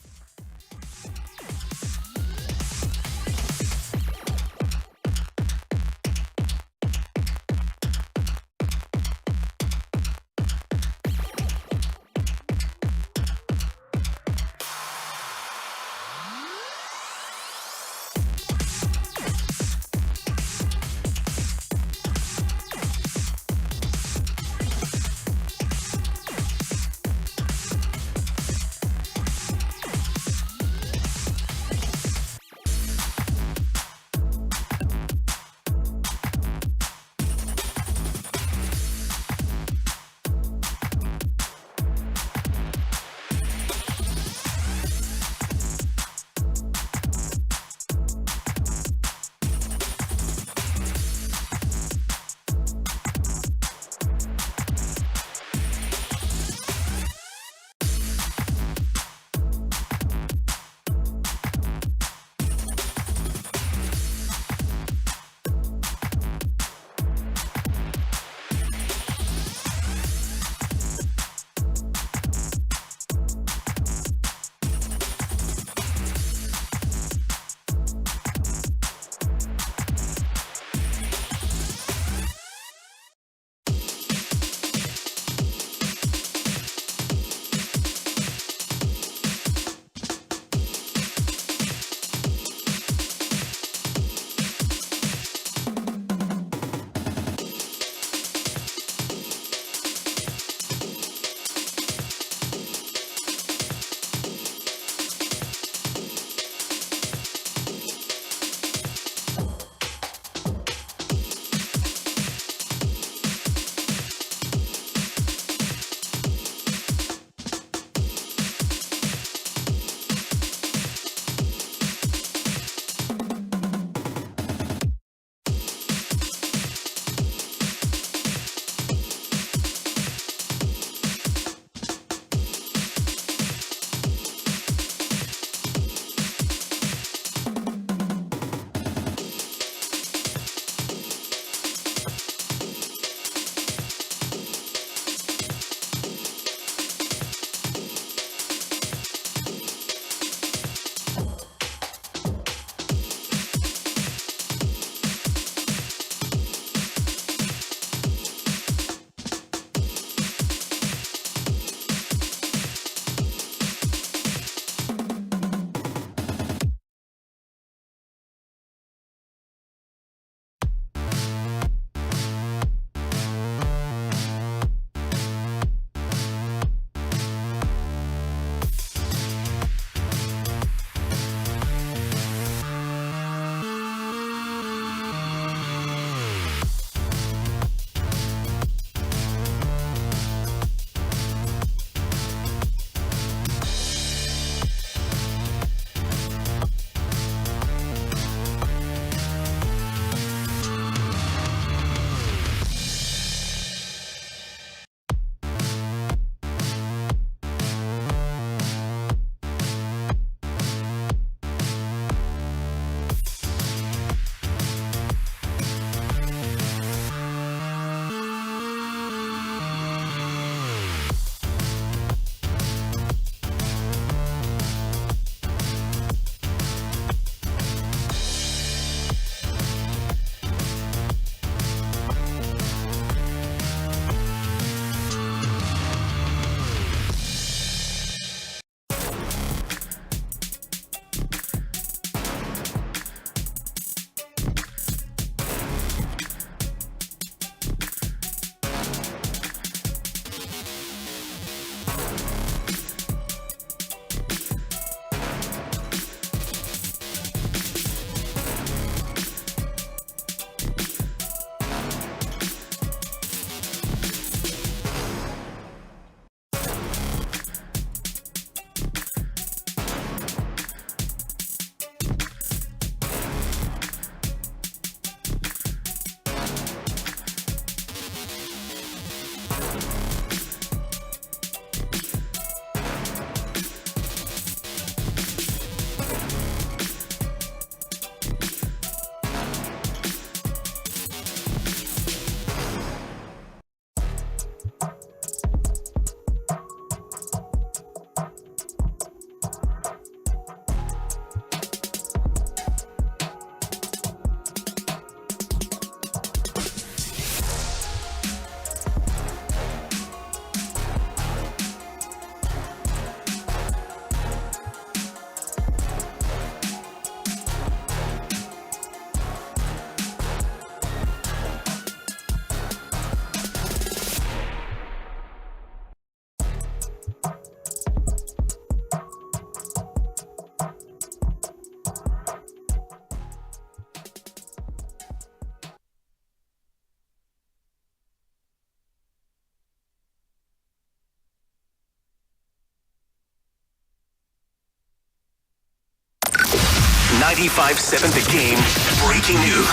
[SPEAKER 11] 95.7 The Game breaking news.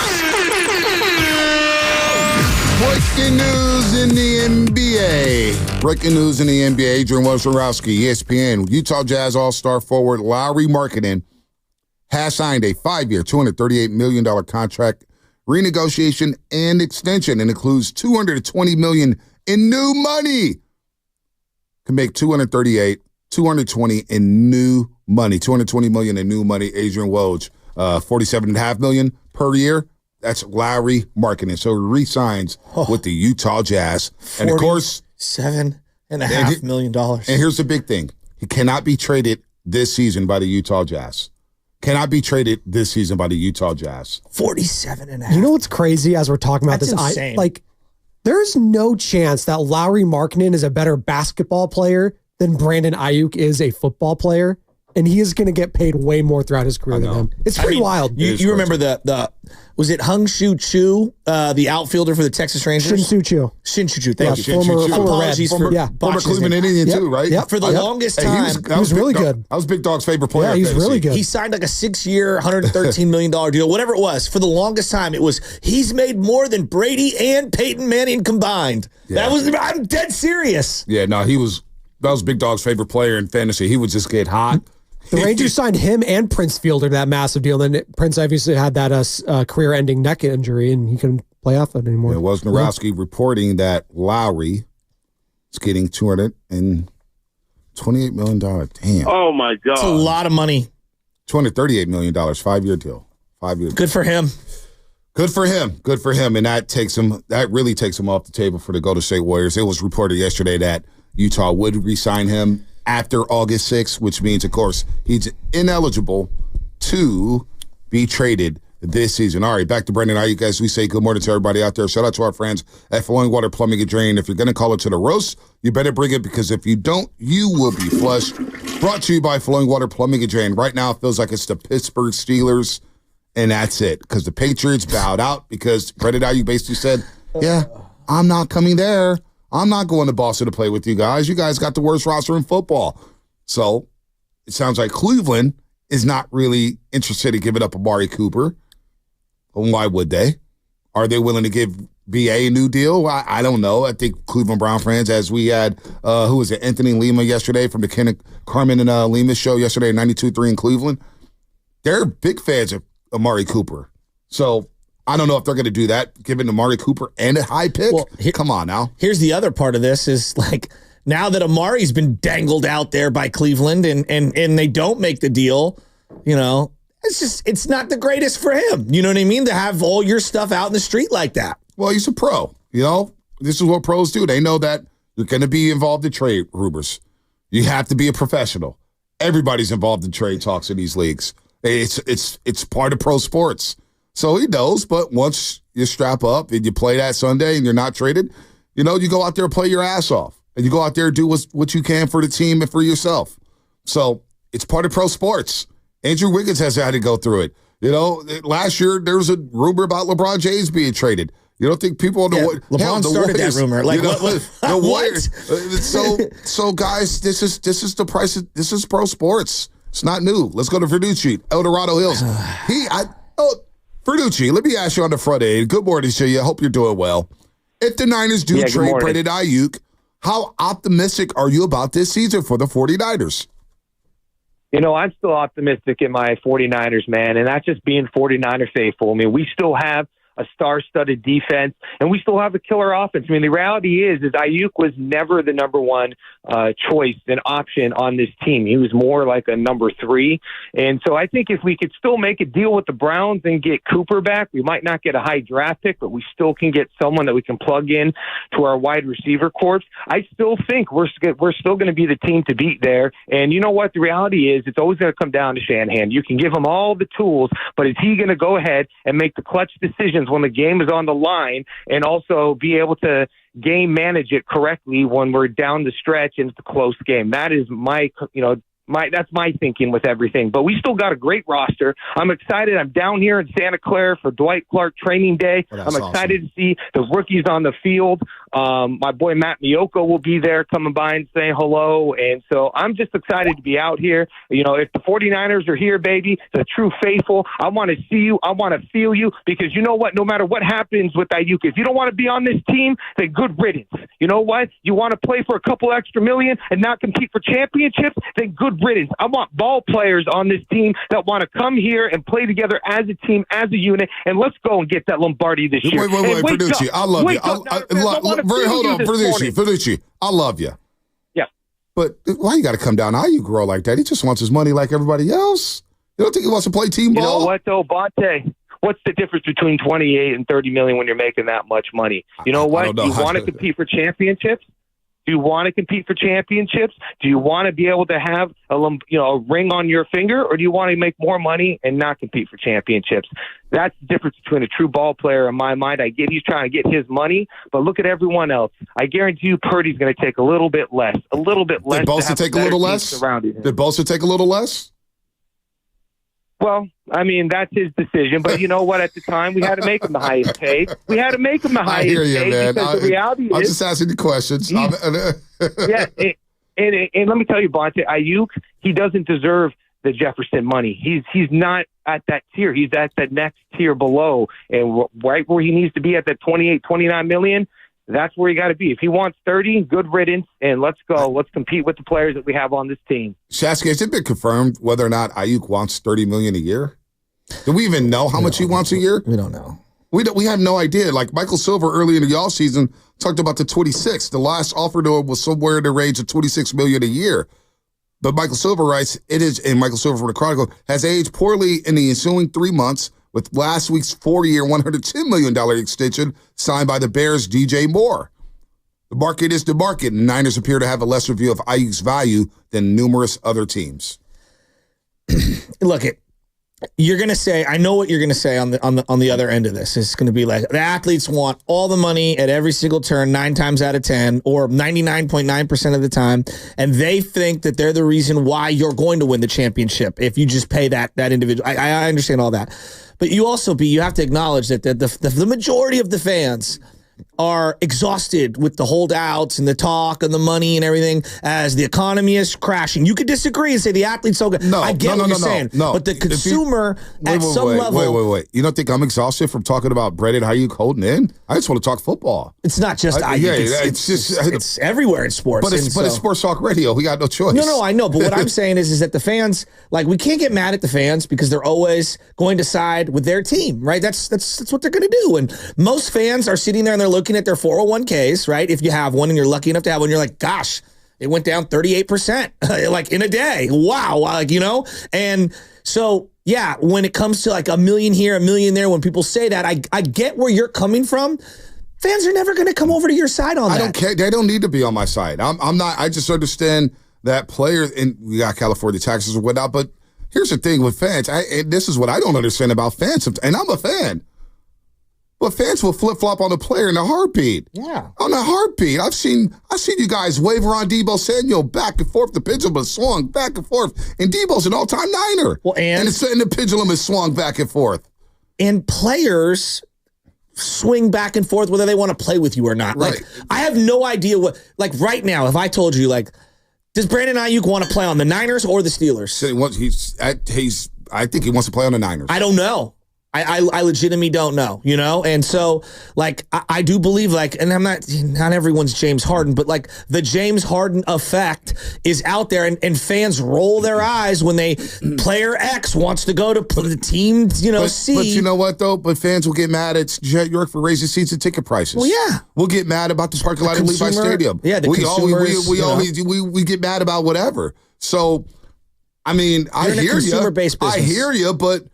[SPEAKER 2] Breaking news in the NBA. Breaking news in the NBA. Adrian Wojnarowski, ESPN. Utah Jazz All-Star forward Lauri Markkanen has signed a 5-year, $238 million contract renegotiation and extension, and includes $220 million in new money. Can make $238, $220 in new money, $220 million in new money. Adrian Woj, $47.5 million per year. That's Lauri Markkanen. So he re-signs with the Utah Jazz, and of course,
[SPEAKER 3] $7.5 million.
[SPEAKER 2] And here's the big thing: he cannot be traded this season by the Utah Jazz. Cannot be traded this season by the Utah Jazz.
[SPEAKER 3] 47.5.
[SPEAKER 22] You know what's crazy as we're talking about
[SPEAKER 3] That's
[SPEAKER 22] this?
[SPEAKER 3] insane.
[SPEAKER 22] There's no chance that Lauri Markkanen is a better basketball player than Brandon Aiyuk is a football player, and he is going to get paid way more throughout his career than him. It's pretty wild.
[SPEAKER 3] You remember the was it Hung Shu Chu, the outfielder for the Texas Rangers?
[SPEAKER 22] Shin-Soo Choo.
[SPEAKER 3] Shin-Soo Chu, thank you.
[SPEAKER 22] Former
[SPEAKER 3] Apologies
[SPEAKER 22] Red.
[SPEAKER 3] for
[SPEAKER 2] Former Cleveland Indian too, right?
[SPEAKER 3] Yeah, for the longest time.
[SPEAKER 2] He was
[SPEAKER 22] really good.
[SPEAKER 2] That was Big Dog's favorite player.
[SPEAKER 22] Yeah, he's really good.
[SPEAKER 3] He signed like a 6-year, $113 million deal, whatever it was. For the longest time, it was he's made more than Brady and Peyton Manning combined.
[SPEAKER 2] Yeah.
[SPEAKER 3] I'm dead serious.
[SPEAKER 2] Yeah, no, that was Big Dog's favorite player in fantasy. He would just get hot.
[SPEAKER 22] The Rangers signed him and Prince Fielder to that massive deal. Then Prince obviously had that career-ending neck injury, and he couldn't play off it anymore.
[SPEAKER 2] It was Wojnarowski reporting that Lauri is getting $228 million. Damn.
[SPEAKER 19] Oh, my God.
[SPEAKER 3] It's a lot of money.
[SPEAKER 2] $238 million, 5-year deal. 5-year deal.
[SPEAKER 3] Good for him.
[SPEAKER 2] Good for him. Good for him. And that really takes him off the table for the Golden State Warriors. It was reported yesterday that Utah would re-sign him after August 6th, which means, of course, he's ineligible to be traded this season. All right, back to Brandon Aiyuk, guys. We say good morning to everybody out there. Shout out to our friends at Flowing Water Plumbing and Drain. If you're going to call it to the roast, you better bring it, because if you don't, you will be flushed. Brought to you by Flowing Water Plumbing and Drain. Right now, it feels like it's the Pittsburgh Steelers, and that's it, because the Patriots bowed out because Brandon Aiyuk basically said, yeah, I'm not coming there. I'm not going to Boston to play with you guys. You guys got the worst roster in football. So it sounds like Cleveland is not really interested in giving up Amari Cooper. Why would they? Are they willing to give BA a new deal? I don't know. I think Cleveland Brown fans, as we had, who was it, Anthony Lima yesterday from the Ken Carmen and Lima show yesterday at 92.3 in Cleveland, they're big fans of Amari Cooper. So I don't know if they're going to do that, giving Amari Cooper and a high pick. Well, come on now.
[SPEAKER 3] Here's the other part of this is, like, now that Amari's been dangled out there by Cleveland and they don't make the deal, you know, it's not the greatest for him. You know what I mean? To have all your stuff out in the street like that.
[SPEAKER 2] Well, he's a pro. You know, this is what pros do. They know that you're going to be involved in trade rumors. You have to be a professional. Everybody's involved in trade talks in these leagues. It's part of pro sports. So he knows, but once you strap up and you play that Sunday and you're not traded, you know, you go out there and play your ass off. And you go out there and do what you can for the team and for yourself. So it's part of pro sports. Andrew Wiggins has had to go through it. You know, last year there was a rumor about LeBron James being traded. You don't think people on the
[SPEAKER 3] LeBron started
[SPEAKER 2] Warriors,
[SPEAKER 3] that rumor? Like,
[SPEAKER 2] you know,
[SPEAKER 3] the
[SPEAKER 2] Warriors. So guys, this is the price. This is pro sports. It's not new. Let's go to Verducci, El Dorado Hills. Verducci, let me ask you on the front end. Good morning to you. I hope you're doing well. If the Niners do trade Brandon Aiyuk, how optimistic are you about this season for the 49ers?
[SPEAKER 10] You know, I'm still optimistic in my 49ers, man, and that's just being 49er faithful. I mean, we still have a star-studded defense, and we still have a killer offense. I mean, the reality is Aiyuk was never the number one choice and option on this team. He was more like a number 3. And so I think if we could still make a deal with the Browns and get Cooper back, we might not get a high draft pick, but we still can get someone that we can plug in to our wide receiver corps. I still think we're still going to be the team to beat there. And you know what? The reality is it's always going to come down to Shanahan. You can give him all the tools, but is he going to go ahead and make the clutch decisions when the game is on the line and also be able to game manage it correctly when we're down the stretch and it's a close game? That is that's my thinking with everything. But we still got a great roster. I'm excited. I'm down here in Santa Clara for Dwight Clark training day. I'm excited to see the rookies on the field. My boy Matt Miyoko will be there coming by and saying hello. And so I'm just excited to be out here. You know, if the 49ers are here, baby, the true faithful, I want to see you. I want to feel you, because you know what? No matter what happens with Aiyuk, if you don't want to be on this team, then good riddance. You know what? You want to play for a couple extra million and not compete for championships, then good riddance. I want ball players on this team that want to come here and play together as a team, as a unit, and let's go and get that Lombardi this year.
[SPEAKER 2] Wait, Fiducci, I love you. Hold on, Fiducci, I love you.
[SPEAKER 10] Yeah.
[SPEAKER 2] But why you got to come down Aiyuk grow like that? He just wants his money like everybody else. You don't think he wants to play team ball?
[SPEAKER 10] You know what, though, Bonte? What's the difference between 28 and 30 million when you're making that much money? You know what? Do you want to compete for championships? Do you want to compete for championships? Do you want to be able to have a ring on your finger, or do you want to make more money and not compete for championships? That's the difference between a true ball player in my mind. I get he's trying to get his money, but look at everyone else. I guarantee you Purdy's going to take a little bit less.
[SPEAKER 2] Did Bosa take a little less? Did Bosa take a little less?
[SPEAKER 10] Well, I mean, that's his decision. But you know what? At the time, we had to make him the highest paid. I hear you,
[SPEAKER 2] man.
[SPEAKER 10] Because the reality is,
[SPEAKER 2] I'm just asking the questions.
[SPEAKER 10] Yeah, and let me tell you, Bonte, Aiyuk, he doesn't deserve the Jefferson money. He's not at that tier. He's at the next tier below. And right where he needs to be at that 28, 29 million, that's where you got to be. If he wants 30, good riddance, and let's go. Let's compete with the players that we have on this team.
[SPEAKER 2] Shasky, has it been confirmed whether or not Aiyuk wants $30 million a year? Do we even know how much he wants a year?
[SPEAKER 3] We don't know.
[SPEAKER 2] We have no idea. Like Michael Silver early in the offseason talked about the 26. The last offer to him was somewhere in the range of $26 million a year. But Michael Silver writes, and Michael Silver from the Chronicle, has aged poorly in the ensuing 3 months, with last week's 4-year, $110 million extension signed by the Bears' DJ Moore. The market is the market, and Niners appear to have a lesser view of Aiyuk's value than numerous other teams.
[SPEAKER 3] Look, you're going to say, I know what you're going to say on the other end of this. It's going to be like, the athletes want all the money at every single turn, 9 times out of 10, or 99.9% of the time, and they think that they're the reason why you're going to win the championship if you just pay that individual. I understand all that. But you have to acknowledge that the majority of the fans are exhausted with the holdouts and the talk and the money and everything as the economy is crashing. You could disagree and say the athlete's so good. I get what you're saying. But the consumer at some level...
[SPEAKER 2] Wait. You don't think I'm exhausted from talking about Brandon Aiyuk holding in? I just want to talk football.
[SPEAKER 3] It's not just Aiyuk. It's everywhere in sports.
[SPEAKER 2] But it's sports talk radio. We got no choice.
[SPEAKER 3] No, I know. But what I'm saying is that the fans, like, we can't get mad at the fans because they're always going to side with their team, right? That's what they're going to do. And most fans are sitting there and they're looking at their 401ks, right? If you have one and you're lucky enough to have one, you're like, gosh, it went down 38%, like in a day. Wow. Like, and so, yeah, when it comes to like a million here, a million there, when people say that, I get where you're coming from. Fans are never going to come over to your side on that.
[SPEAKER 2] I don't care. They don't need to be on my side. I'm not. I just understand that players, and we got California taxes and whatnot, but here's the thing with fans. And this is what I don't understand about fans, and I'm a fan. But fans will flip-flop on the player in a heartbeat.
[SPEAKER 3] Yeah.
[SPEAKER 2] On a heartbeat. I've seen you guys waver on Deebo Samuel back and forth. The pendulum is swung back and forth. And Deebo's an all-time Niner.
[SPEAKER 3] Well, and
[SPEAKER 2] the pendulum is swung back and forth.
[SPEAKER 3] And players swing back and forth whether they want to play with you or not.
[SPEAKER 2] Right.
[SPEAKER 3] Like, I have no idea what, like right now, if I told you, like, does Brandon Aiyuk want to play on the Niners or the Steelers?
[SPEAKER 2] I think he wants to play on the Niners.
[SPEAKER 3] I don't know. I legitimately don't know, And so, like, I do believe, like, and I'm not everyone's James Harden, but, like, the James Harden effect is out there, and fans roll their eyes when player X wants to go to the team, C.
[SPEAKER 2] But you know what, though? But fans will get mad at Jet York for raising seats and ticket prices.
[SPEAKER 3] Well, yeah.
[SPEAKER 2] We'll get mad about the parking lot at Levi Stadium.
[SPEAKER 3] Yeah,
[SPEAKER 2] we get mad about whatever. So, I mean, I hear you, but,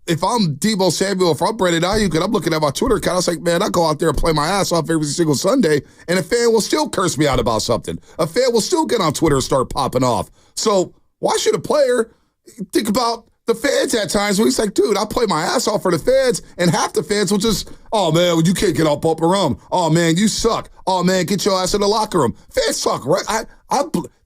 [SPEAKER 2] if I'm Deebo Samuel, if I'm Brandon Aiyuk, and I'm looking at my Twitter account, I was like, man, I go out there and play my ass off every single Sunday, and a fan will still curse me out about something. A fan will still get on Twitter and start popping off. So why should a player think about the fans at times when he's like, dude, I play my ass off for the fans, and half the fans will just, oh, man, you can't get all bump around. Oh, man, you suck. Oh, man, get your ass in the locker room. Fans suck, right?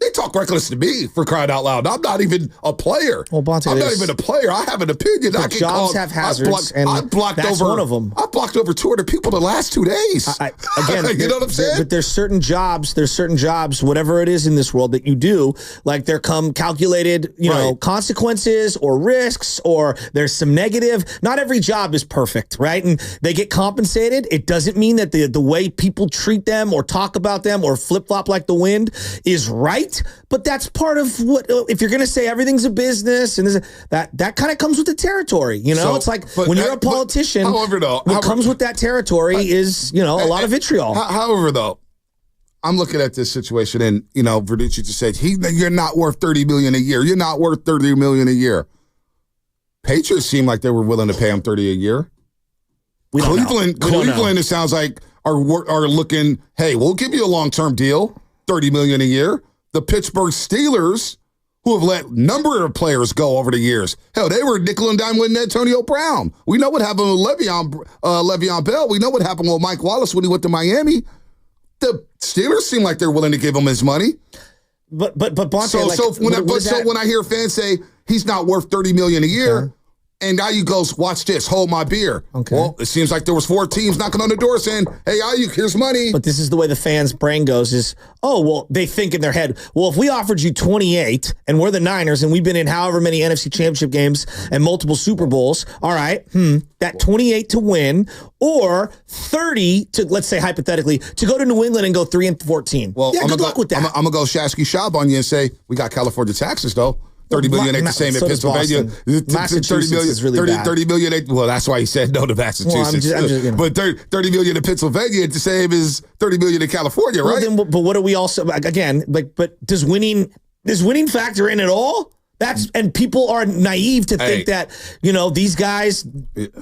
[SPEAKER 2] They talk reckless to me, for crying out loud. I'm not even a player.
[SPEAKER 3] Well, Bonte,
[SPEAKER 2] I'm not even a player. I have an opinion. I can
[SPEAKER 3] jobs have hazards, and that's one of them.
[SPEAKER 2] I blocked over 200 people the last 2 days.
[SPEAKER 3] Again,
[SPEAKER 2] you know what I'm saying?
[SPEAKER 3] But there's certain jobs, whatever it is in this world that you do, like there come calculated, consequences or risks, or there's some negative. Not every job is perfect, right? And they get compensated. It doesn't mean that the way people treat them or talk about them or flip-flop like the wind is right. But that's part of what, if you're going to say everything's a business, and that kind of comes with the territory. So, it's like when you're a politician, what comes with that territory is, a lot of vitriol.
[SPEAKER 2] However, though, I'm looking at this situation, and, Verducci just said, you're not worth $30 million a year. You're not worth $30 million a year. Patriots seem like they were willing to pay him $30 a year. Cleveland, it sounds like, are looking, hey, we'll give you a long-term deal, $30 million a year. The Pittsburgh Steelers, who have let a number of players go over the years. Hell, they were nickel and dime with Antonio Brown. We know what happened with Le'Veon Bell. We know what happened with Mike Wallace when he went to Miami. The Steelers seem like they're willing to give him his money.
[SPEAKER 3] But Bonte,
[SPEAKER 2] when I hear fans say he's not worth $30 million a year, and Aiyuk goes, watch this, hold my beer. Okay. Well, it seems like there was 4 teams knocking on the door saying, hey, Aiyuk, here's money.
[SPEAKER 3] But this is the way the fans' brain goes is, they think in their head, well, if we offered you 28 and we're the Niners and we've been in however many NFC Championship games and multiple Super Bowls, all right, that 28 to win or 30 to, let's say hypothetically, to go to New England and go 3-14.
[SPEAKER 2] Well,
[SPEAKER 3] good luck with that.
[SPEAKER 2] I'm going to go Shasky Shab on you and say, we got California taxes, though. $30 million ain't the same in Pennsylvania.
[SPEAKER 3] Massachusetts is really bad.
[SPEAKER 2] $30 million ain't, well, that's why he said no to Massachusetts. But $30 million in Pennsylvania ain't the same as $30 million in California, right?
[SPEAKER 3] But what do we also, again, but does winning factor in at all? And people are naive to think that, these guys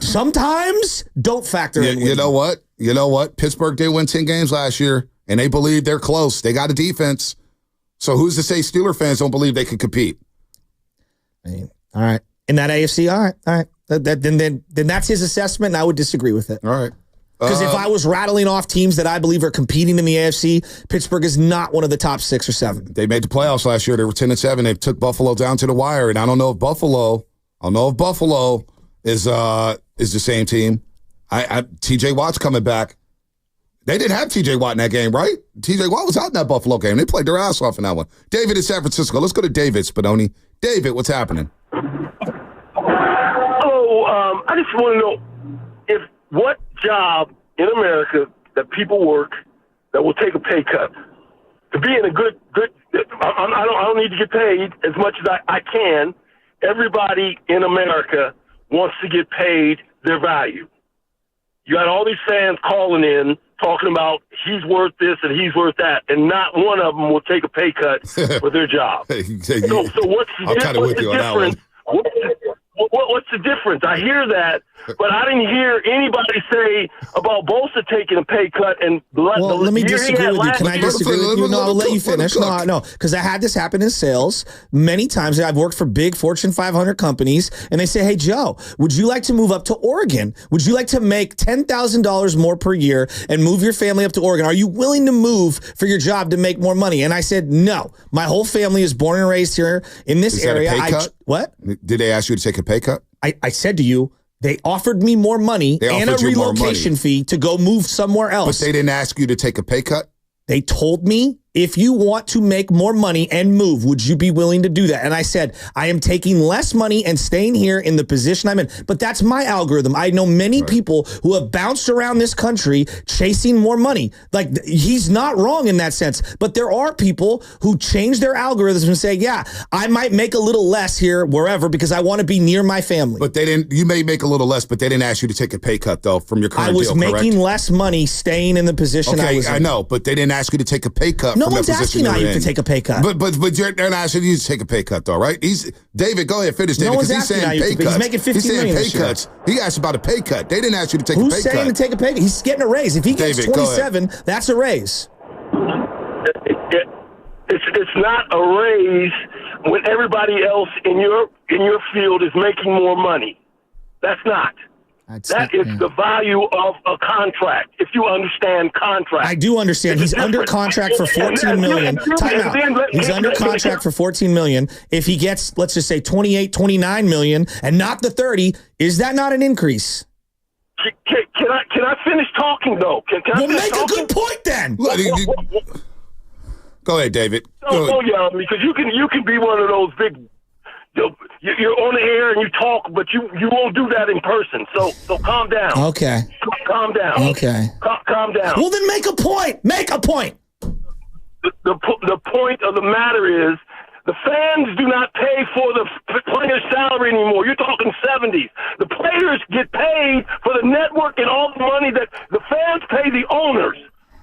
[SPEAKER 3] sometimes don't factor in.
[SPEAKER 2] You know what? Pittsburgh did win 10 games last year, and they believe they're close. They got a defense. So who's to say Steeler fans don't believe they can compete?
[SPEAKER 3] All right. In that AFC, all right. Then that's his assessment, and I would disagree with it.
[SPEAKER 2] All right.
[SPEAKER 3] Because if I was rattling off teams that I believe are competing in the AFC, Pittsburgh is not one of the top 6 or 7.
[SPEAKER 2] They made the playoffs last year. They were 10-7. They took Buffalo down to the wire, and I don't know if Buffalo is the same team. T.J. Watt's coming back. They didn't have T.J. Watt in that game, right? T.J. Watt was out in that Buffalo game. They played their ass off in that one. David in San Francisco. Let's go to David Spadoni. David, what's happening?
[SPEAKER 12] Hello. I just want to know what job in America that people work that will take a pay cut to be in a good. I don't need to get paid as much as I can. Everybody in America wants to get paid their value. You got all these fans calling in talking about he's worth this and he's worth that, and not one of them will take a pay cut for their job. So what's the difference? What's the difference? I hear that, but I didn't hear anybody say about Bosa taking a pay cut.
[SPEAKER 3] Let me disagree with you. Can I disagree with you? No, I'll let you finish. No, because I had this happen in sales many times. I've worked for big Fortune 500 companies, and they say, hey, Joe, would you like to move up to Oregon? Would you like to make $10,000 more per year and move your family up to Oregon? Are you willing to move for your job to make more money? And I said, no. My whole family is born and raised here in this area. What?
[SPEAKER 2] Did they ask you to take a pay cut?
[SPEAKER 3] I said to you, they offered me more money and a relocation fee to go move somewhere else.
[SPEAKER 2] But they didn't ask you to take a pay cut?
[SPEAKER 3] They told me, if you want to make more money and move, would you be willing to do that? And I said, I am taking less money and staying here in the position I'm in. But that's my algorithm. I know many people who have bounced around this country chasing more money. Like, he's not wrong in that sense. But there are people who change their algorithms and say, yeah, I might make a little less here wherever because I want to be near my family.
[SPEAKER 2] But they didn't. You may make a little less, but they didn't ask you to take a pay cut, though, from your current deal,
[SPEAKER 3] correct? I was making less money staying in the position I was in.
[SPEAKER 2] I know, but they didn't ask you to take a pay cut.
[SPEAKER 3] No one's asking Aiyuk to take a pay cut.
[SPEAKER 2] But they're not asking you to take a pay cut, though, right? David, go ahead, finish, David.
[SPEAKER 3] No one's asking Aiyuk. He's making $15 million this year.
[SPEAKER 2] Cuts. He asked about a pay cut. They didn't ask you to take a pay cut.
[SPEAKER 3] Who's saying to take a pay cut? He's getting a raise. If he gets 27, that's a raise.
[SPEAKER 12] It's not a raise when everybody else in your field is making more money. That's not. That is the value of a contract. If you understand contract,
[SPEAKER 3] I do understand. He's under contract for $14 million. Time out. He's under contract for $14 million. If he gets, let's just say, $28, $29 million, and not the 30, is that not an increase?
[SPEAKER 12] Can I finish talking though? Can I
[SPEAKER 3] make a good point then.
[SPEAKER 2] Go ahead, David.
[SPEAKER 12] Don't yell at me because you can be one of those big. You're on the air and you talk, but you won't do that in person. So calm down.
[SPEAKER 3] Okay.
[SPEAKER 12] Calm down.
[SPEAKER 3] Okay.
[SPEAKER 12] Calm down.
[SPEAKER 3] Well, then make a point. Make a point.
[SPEAKER 12] The point of the matter is the fans do not pay for the player's salary anymore. You're talking 70s. The players get paid for the network and all the money that the fans pay the owners.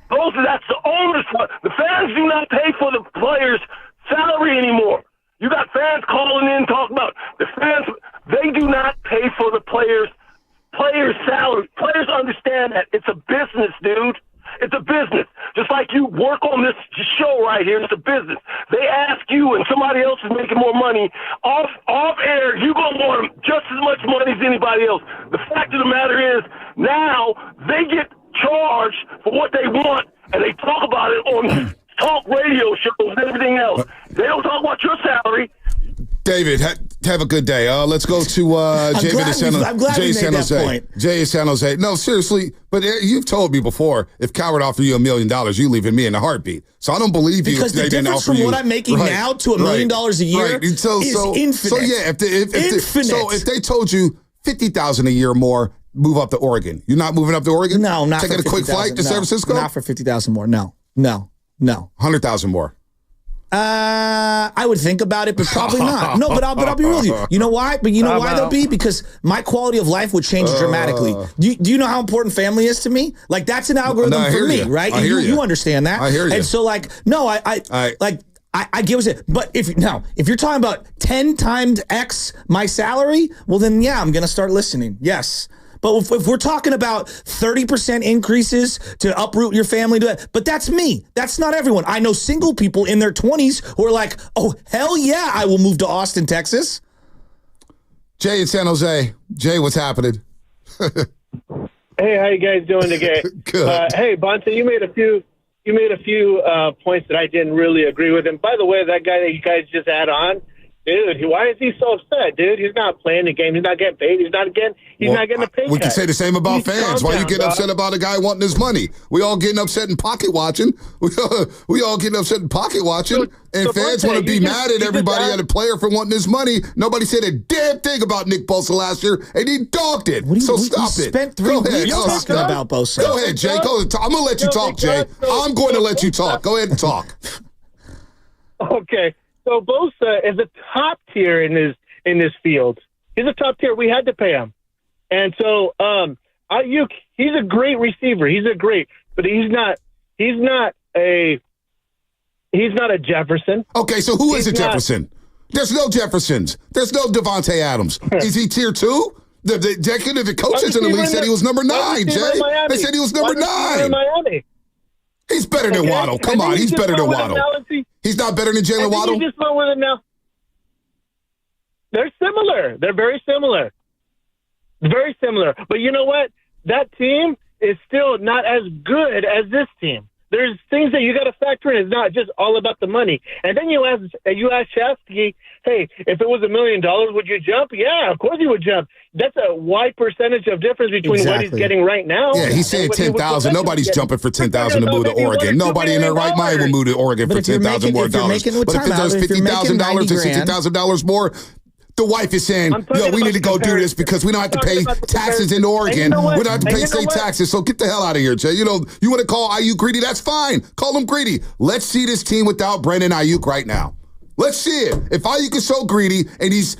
[SPEAKER 12] That's the owners. The fans do not pay for the players' salary anymore. You got fans calling in talking about the fans. They do not pay for the players' salary. Players understand that it's a business, dude. It's a business. Just like you work on this show right here, it's a business. They ask you, and somebody else is making more money off air. You gonna want just as much money as anybody else. The fact of the matter is, now they get charged for what they want, and they talk about it on talk radio shows and everything else. They don't talk about your salary.
[SPEAKER 2] David, have a good day. Let's go to Jay in San Jose.
[SPEAKER 3] I'm glad we made that point.
[SPEAKER 2] Jay in San Jose. No, seriously, but you've told me before, if Coward offered you $1 million, you leaving me in a heartbeat. So I don't believe you.
[SPEAKER 3] Because the difference from what I'm making now to $1 million a year is infinite.
[SPEAKER 2] So yeah, if they told you $50,000 a year more, move up to Oregon. You're not moving up to Oregon?
[SPEAKER 3] No, not
[SPEAKER 2] taking
[SPEAKER 3] for
[SPEAKER 2] a quick flight to San Francisco?
[SPEAKER 3] Not for $50,000 more. No.
[SPEAKER 2] 100,000 more.
[SPEAKER 3] I would think about it, but probably not. No, but I'll be real with you. You know why? But you know why they'll be? Because my quality of life would change dramatically. Do you know how important family is to me? Like that's an algorithm for me, right?
[SPEAKER 2] I hear
[SPEAKER 3] you understand that.
[SPEAKER 2] I hear you.
[SPEAKER 3] And so I get what it. But if you're talking about 10 times X my salary, well then yeah, I'm gonna start listening. Yes. But if we're talking about 30% increases to uproot your family, but that's me. That's not everyone. I know single people in their 20s who are like, oh, hell yeah, I will move to Austin, Texas.
[SPEAKER 2] Jay in San Jose. Jay, what's happening?
[SPEAKER 15] Hey, how you guys doing today?
[SPEAKER 2] Good.
[SPEAKER 15] Hey, Bonta, you made a few points that I didn't really agree with. And by the way, that guy that you guys just had on, dude, why is he so upset, dude? He's not playing the game. He's not getting paid. He's not getting a pay cut.
[SPEAKER 2] We can say the same about fans. Why you getting upset about a guy wanting his money? We all getting upset and pocket watching. We all getting upset and pocket watching. And fans want to be mad at everybody at a player for wanting his money. Nobody said a damn thing about Nick Bosa last year, and he dogged it. Stop it.
[SPEAKER 3] Spent 3 weeks talking about Bosa.
[SPEAKER 2] Go ahead, Jay. I'm going to let you talk, Jay. I'm going to let you talk. Go ahead and talk.
[SPEAKER 15] Okay. So Bosa is a top tier in his field. He's a top tier. We had to pay him, and so Aiyuk, he's a great receiver. But he's not a Jefferson.
[SPEAKER 2] Okay, so who is a Jefferson? There's no Jeffersons. There's no Devontae Adams. Is he tier 2? The executive coaches in the league said he was number 9. Jay, they said he was number 9.
[SPEAKER 15] Miami.
[SPEAKER 2] He's better than Waddle. Come on, he's better than Waddle. He's not better than Jalen Waddle?
[SPEAKER 15] You just went with it now. They're similar. They're very similar. Very similar. But you know what? That team is still not as good as this team. There's things that you got to factor in. It's not just all about the money. And then you ask Shasky, hey, if it was $1 million, would you jump? Yeah, of course he would jump. That's a wide percentage of difference between what he's getting right now.
[SPEAKER 2] Yeah, he's saying 10,000. Nobody's jumping for 10,000 to move to Oregon. Nobody in their right mind will move to Oregon for 10,000 more dollars. But if there's $50,000 or $60,000 more, the wife is saying, yo, we need to go do this because we don't have to pay taxes in Oregon. We don't have to pay state taxes. So get the hell out of here, Jay. You want to call Aiyuk greedy? That's fine. Call him greedy. Let's see this team without Brandon Aiyuk right now. Let's see it. If Aiyuk is so greedy and he's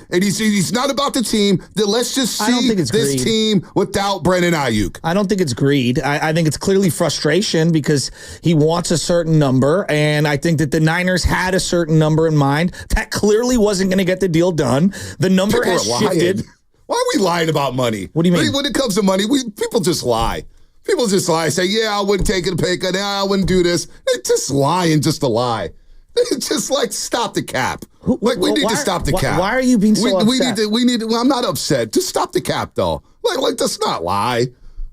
[SPEAKER 2] not about the team, then let's just see this team without Brandon Aiyuk.
[SPEAKER 3] I don't think it's greed. I think it's clearly frustration because he wants a certain number, and I think that the Niners had a certain number in mind. That clearly wasn't going to get the deal done. The number has shifted.
[SPEAKER 2] Why are we lying about money?
[SPEAKER 3] What do you mean?
[SPEAKER 2] When it comes to money, people just lie. People just lie. Say, yeah, I wouldn't take a pay cut. Yeah, I wouldn't do this. It's just lying just to lie. It's just like, stop the cap. We need to stop the cap.
[SPEAKER 3] Why are you being so upset?
[SPEAKER 2] We need to. Well, I'm not upset. Just stop the cap, though. Like, let's not lie.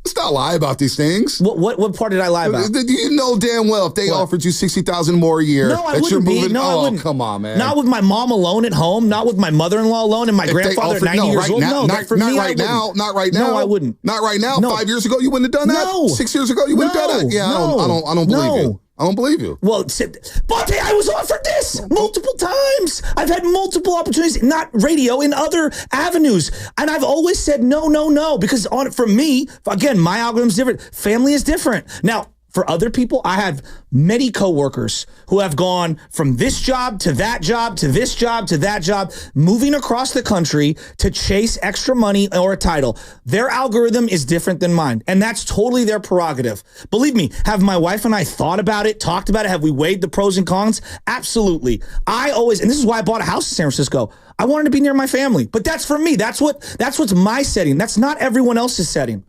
[SPEAKER 2] Let's not lie about these things.
[SPEAKER 3] What part did I lie about?
[SPEAKER 2] You know damn well if they offered you $60,000 more a year,
[SPEAKER 3] no, I wouldn't be. No, I wouldn't.
[SPEAKER 2] Come on, man.
[SPEAKER 3] Not with my mom alone at home. Not with my mother-in-law alone and my grandfather at 90 years old.
[SPEAKER 2] Now,
[SPEAKER 3] no,
[SPEAKER 2] not right now. Not right now.
[SPEAKER 3] No, I wouldn't.
[SPEAKER 2] Not right now.
[SPEAKER 3] No.
[SPEAKER 2] 5 years ago, you wouldn't have done that.
[SPEAKER 3] No.
[SPEAKER 2] 6 years ago, you wouldn't have done that. Yeah, I don't believe you. I don't believe you.
[SPEAKER 3] Well, Bonte, I was offered this multiple times. I've had multiple opportunities, not radio, in other avenues. And I've always said no, because for me, again, my algorithm's different. Family is different. Now, for other people, I have many coworkers who have gone from this job to that job to this job to that job, moving across the country to chase extra money or a title. Their algorithm is different than mine, and that's totally their prerogative. Believe me, have my wife and I thought about it, talked about it? Have we weighed the pros and cons? Absolutely. And this is why I bought a house in San Francisco. I wanted to be near my family, but that's for me. That's what's my setting. That's not everyone else's setting.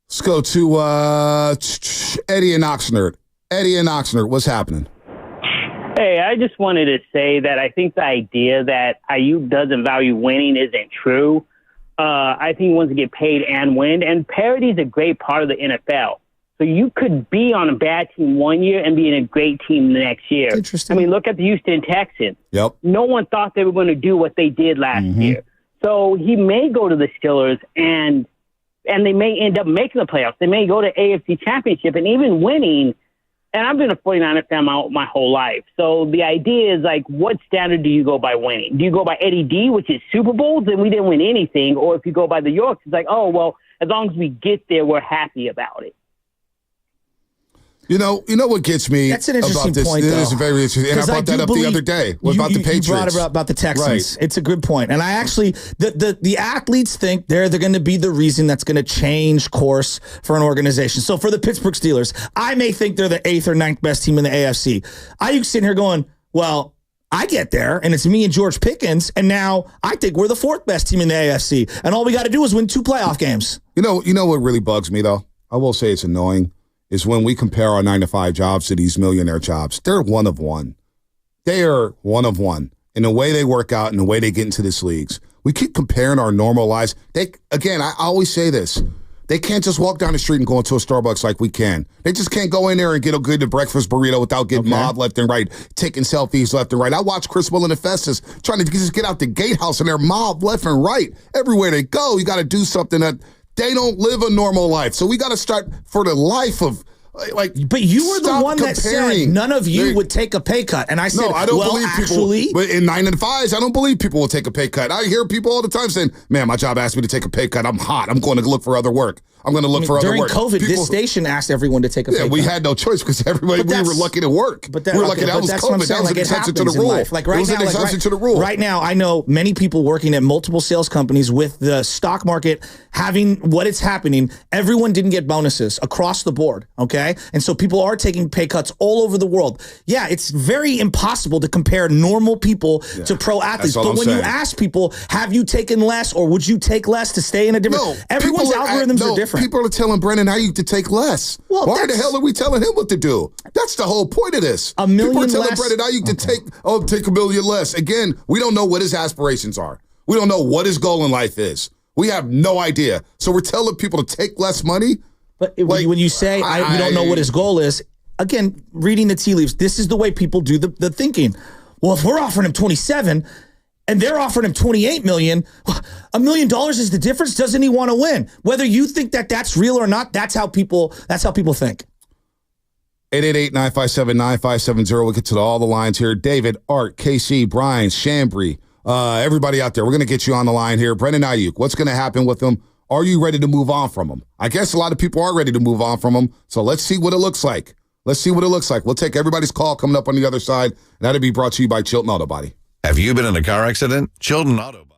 [SPEAKER 2] Let's go to Eddie and Oxnard. Eddie and Oxnard, what's happening?
[SPEAKER 16] Hey, I just wanted to say that I think the idea that Aiyuk doesn't value winning isn't true. I think he wants to get paid and win, and parity is a great part of the NFL. So you could be on a bad team one year and be in a great team the next year.
[SPEAKER 3] Interesting.
[SPEAKER 16] I mean, look at the Houston Texans.
[SPEAKER 2] Yep.
[SPEAKER 16] No one thought they were going to do what they did last year. So he may go to the Steelers and they may end up making the playoffs. They may go to AFC Championship and even winning. And I've been a 49er fan my whole life. So the idea is, like, what standard do you go by winning? Do you go by Eddie D, which is Super Bowls, and we didn't win anything? Or if you go by the Yorks, it's like, oh, well, as long as we get there, we're happy about it.
[SPEAKER 2] You know what gets me
[SPEAKER 3] That's an interesting
[SPEAKER 2] about this?
[SPEAKER 3] point,
[SPEAKER 2] This is
[SPEAKER 3] though.
[SPEAKER 2] very interesting. And I brought that up the other day about the Patriots.
[SPEAKER 3] You brought it up about the Texans.
[SPEAKER 2] Right.
[SPEAKER 3] It's a good point. And I actually, the athletes think they're going to be the reason that's going to change course for an organization. So for the Pittsburgh Steelers, I may think they're the 8th or 9th best team in the AFC. Aiyuk's sitting here going, well, I get there, and it's me and George Pickens, and now I think we're the 4th best team in the AFC, and all we got to do is win 2 playoff games.
[SPEAKER 2] You know what really bugs me, though? I will say it's annoying. Is when we compare our 9-to-5 jobs to these millionaire jobs. They're one of one. They are one of one in the way they work out and the way they get into these leagues. We keep comparing our normal lives. I always say this. They can't just walk down the street and go into a Starbucks like we can. They just can't go in there and get a good breakfast burrito without getting mobbed left and right, taking selfies left and right. I watch Chris Will and the Festus trying to just get out the gatehouse and they're mobbed left and right. Everywhere they go, you got to do something that they don't live a normal life. So we got to start for the life of, like,
[SPEAKER 3] but you were the one that
[SPEAKER 2] comparing.
[SPEAKER 3] said none of you would take a pay cut. And I said,
[SPEAKER 2] no, I don't believe
[SPEAKER 3] actually,
[SPEAKER 2] people. But in 9-to-5s, I don't believe people will take a pay cut. I hear people all the time saying, man, my job asked me to take a pay cut. I'm hot. I'm going to look for other work. I'm going to look for other work.
[SPEAKER 3] During COVID, this station asked everyone to take a pay cut.
[SPEAKER 2] Yeah, we had no choice because we were lucky to work.
[SPEAKER 3] But
[SPEAKER 2] we were lucky that was COVID. That was an exception to the rule.
[SPEAKER 3] Like right
[SPEAKER 2] it was
[SPEAKER 3] now,
[SPEAKER 2] an exception to the rule.
[SPEAKER 3] Right now, I know many people working at multiple sales companies with the stock market having what it's happening. Everyone didn't get bonuses across the board, okay? And so people are taking pay cuts all over the world. Yeah, it's very impossible to compare normal people to pro athletes. But when you ask people, have you taken less or would you take less to stay in a different... No, everyone's algorithms are different.
[SPEAKER 2] People are telling Brandon Aiyuk to take less. Well, why the hell are we telling him what to do? That's the whole point of this.
[SPEAKER 3] $1 million
[SPEAKER 2] people are telling
[SPEAKER 3] less.
[SPEAKER 2] Brandon Aiyuk to take $1 million less. Again, we don't know what his aspirations are. We don't know what his goal in life is. We have no idea. So we're telling people to take less money.
[SPEAKER 3] But when you say we don't know what his goal is, again, reading the tea leaves, this is the way people do the thinking. Well, if we're offering him 27 and they're offering him $28 million, $1 million is the difference. Doesn't he want to win? Whether you think that that's real or not, that's how people think.
[SPEAKER 2] 888-957-9570. We'll get to all the lines here. David, Art, KC, Brian, Chambry, everybody out there. We're going to get you on the line here. Brandon Aiyuk, what's going to happen with him? Are you ready to move on from him? I guess a lot of people are ready to move on from him. So let's see what it looks like. We'll take everybody's call coming up on the other side. And that'll be brought to you by Chilton Auto Body.
[SPEAKER 17] Have you been in a car accident? Chilton Auto Body.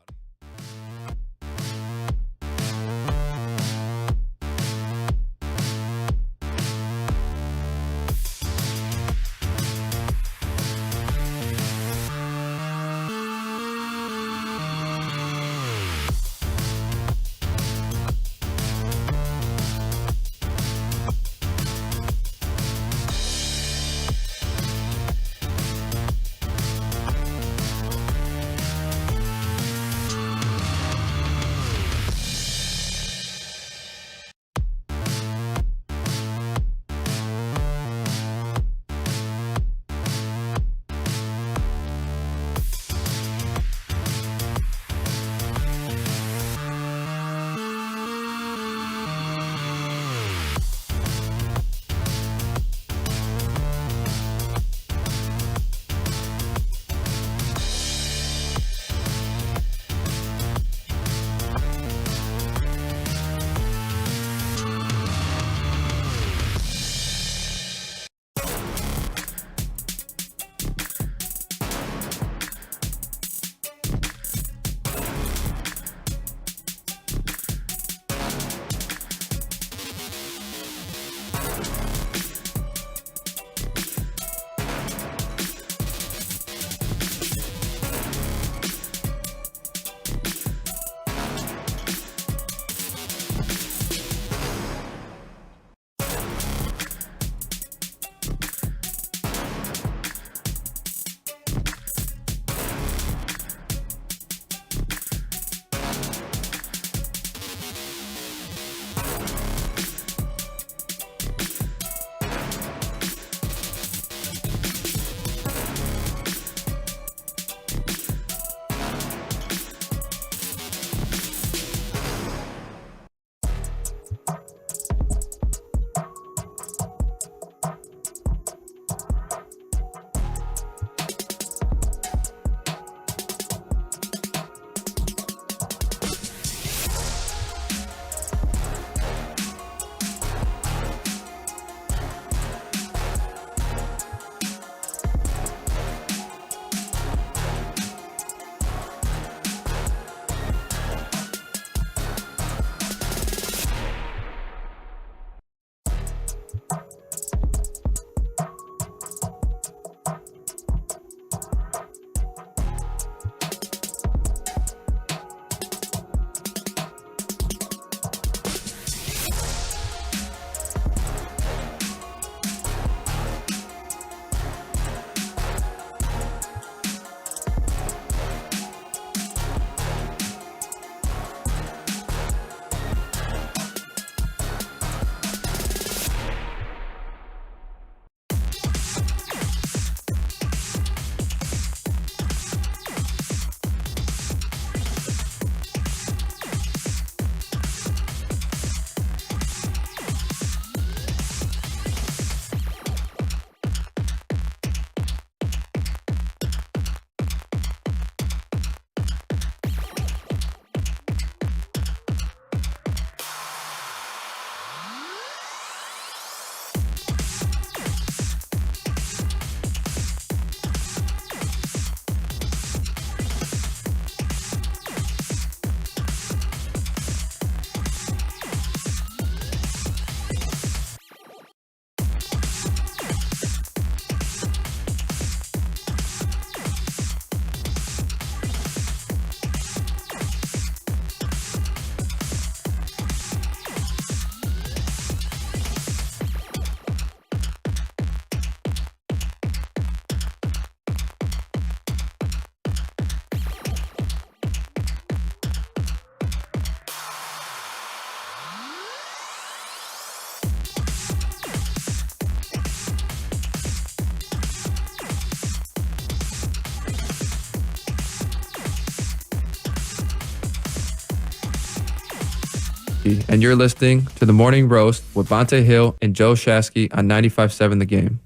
[SPEAKER 18] Shasky, and you're listening to The Morning Roast with Bonte Hill and Joe Shasky on 95.7 The Game.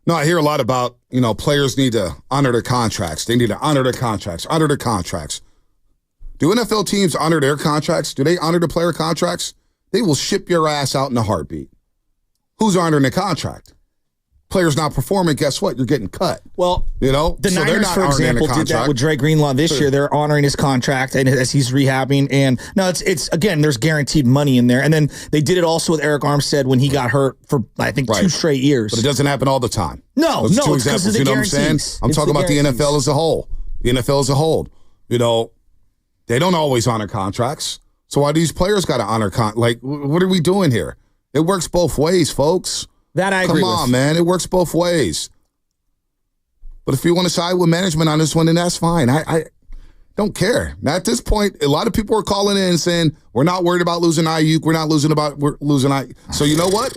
[SPEAKER 2] No, I hear a lot about, players need to honor their contracts. They need to honor their contracts. Do NFL teams honor their contracts? Do they honor the player contracts? They will ship your ass out in a heartbeat. Who's honoring the contract? Players not performing, guess what? You're getting cut.
[SPEAKER 3] Well,
[SPEAKER 2] the
[SPEAKER 3] so Niners, for example, did that with Dre Greenlaw this year. They're honoring his contract and as he's rehabbing. And no, it's again, there's guaranteed money in there. And then they did it also with Eric Armstead when he got hurt for, I think, 2 straight years.
[SPEAKER 2] But it doesn't happen all the time.
[SPEAKER 3] No,
[SPEAKER 2] Those
[SPEAKER 3] no,
[SPEAKER 2] two
[SPEAKER 3] it's because of
[SPEAKER 2] examples,
[SPEAKER 3] the
[SPEAKER 2] you know what I'm saying? I'm talking about the NFL as a whole. The NFL as a whole. They don't always honor contracts. So why do these players got to honor what are we doing here? It works both ways, folks.
[SPEAKER 3] That I agree with.
[SPEAKER 2] Come on, man. It works both ways. But if you want to side with management on this one, then that's fine. I don't care. Now, at this point, a lot of people are calling in and saying, we're not worried about losing Aiyuk. We're losing Aiyuk. So you know what?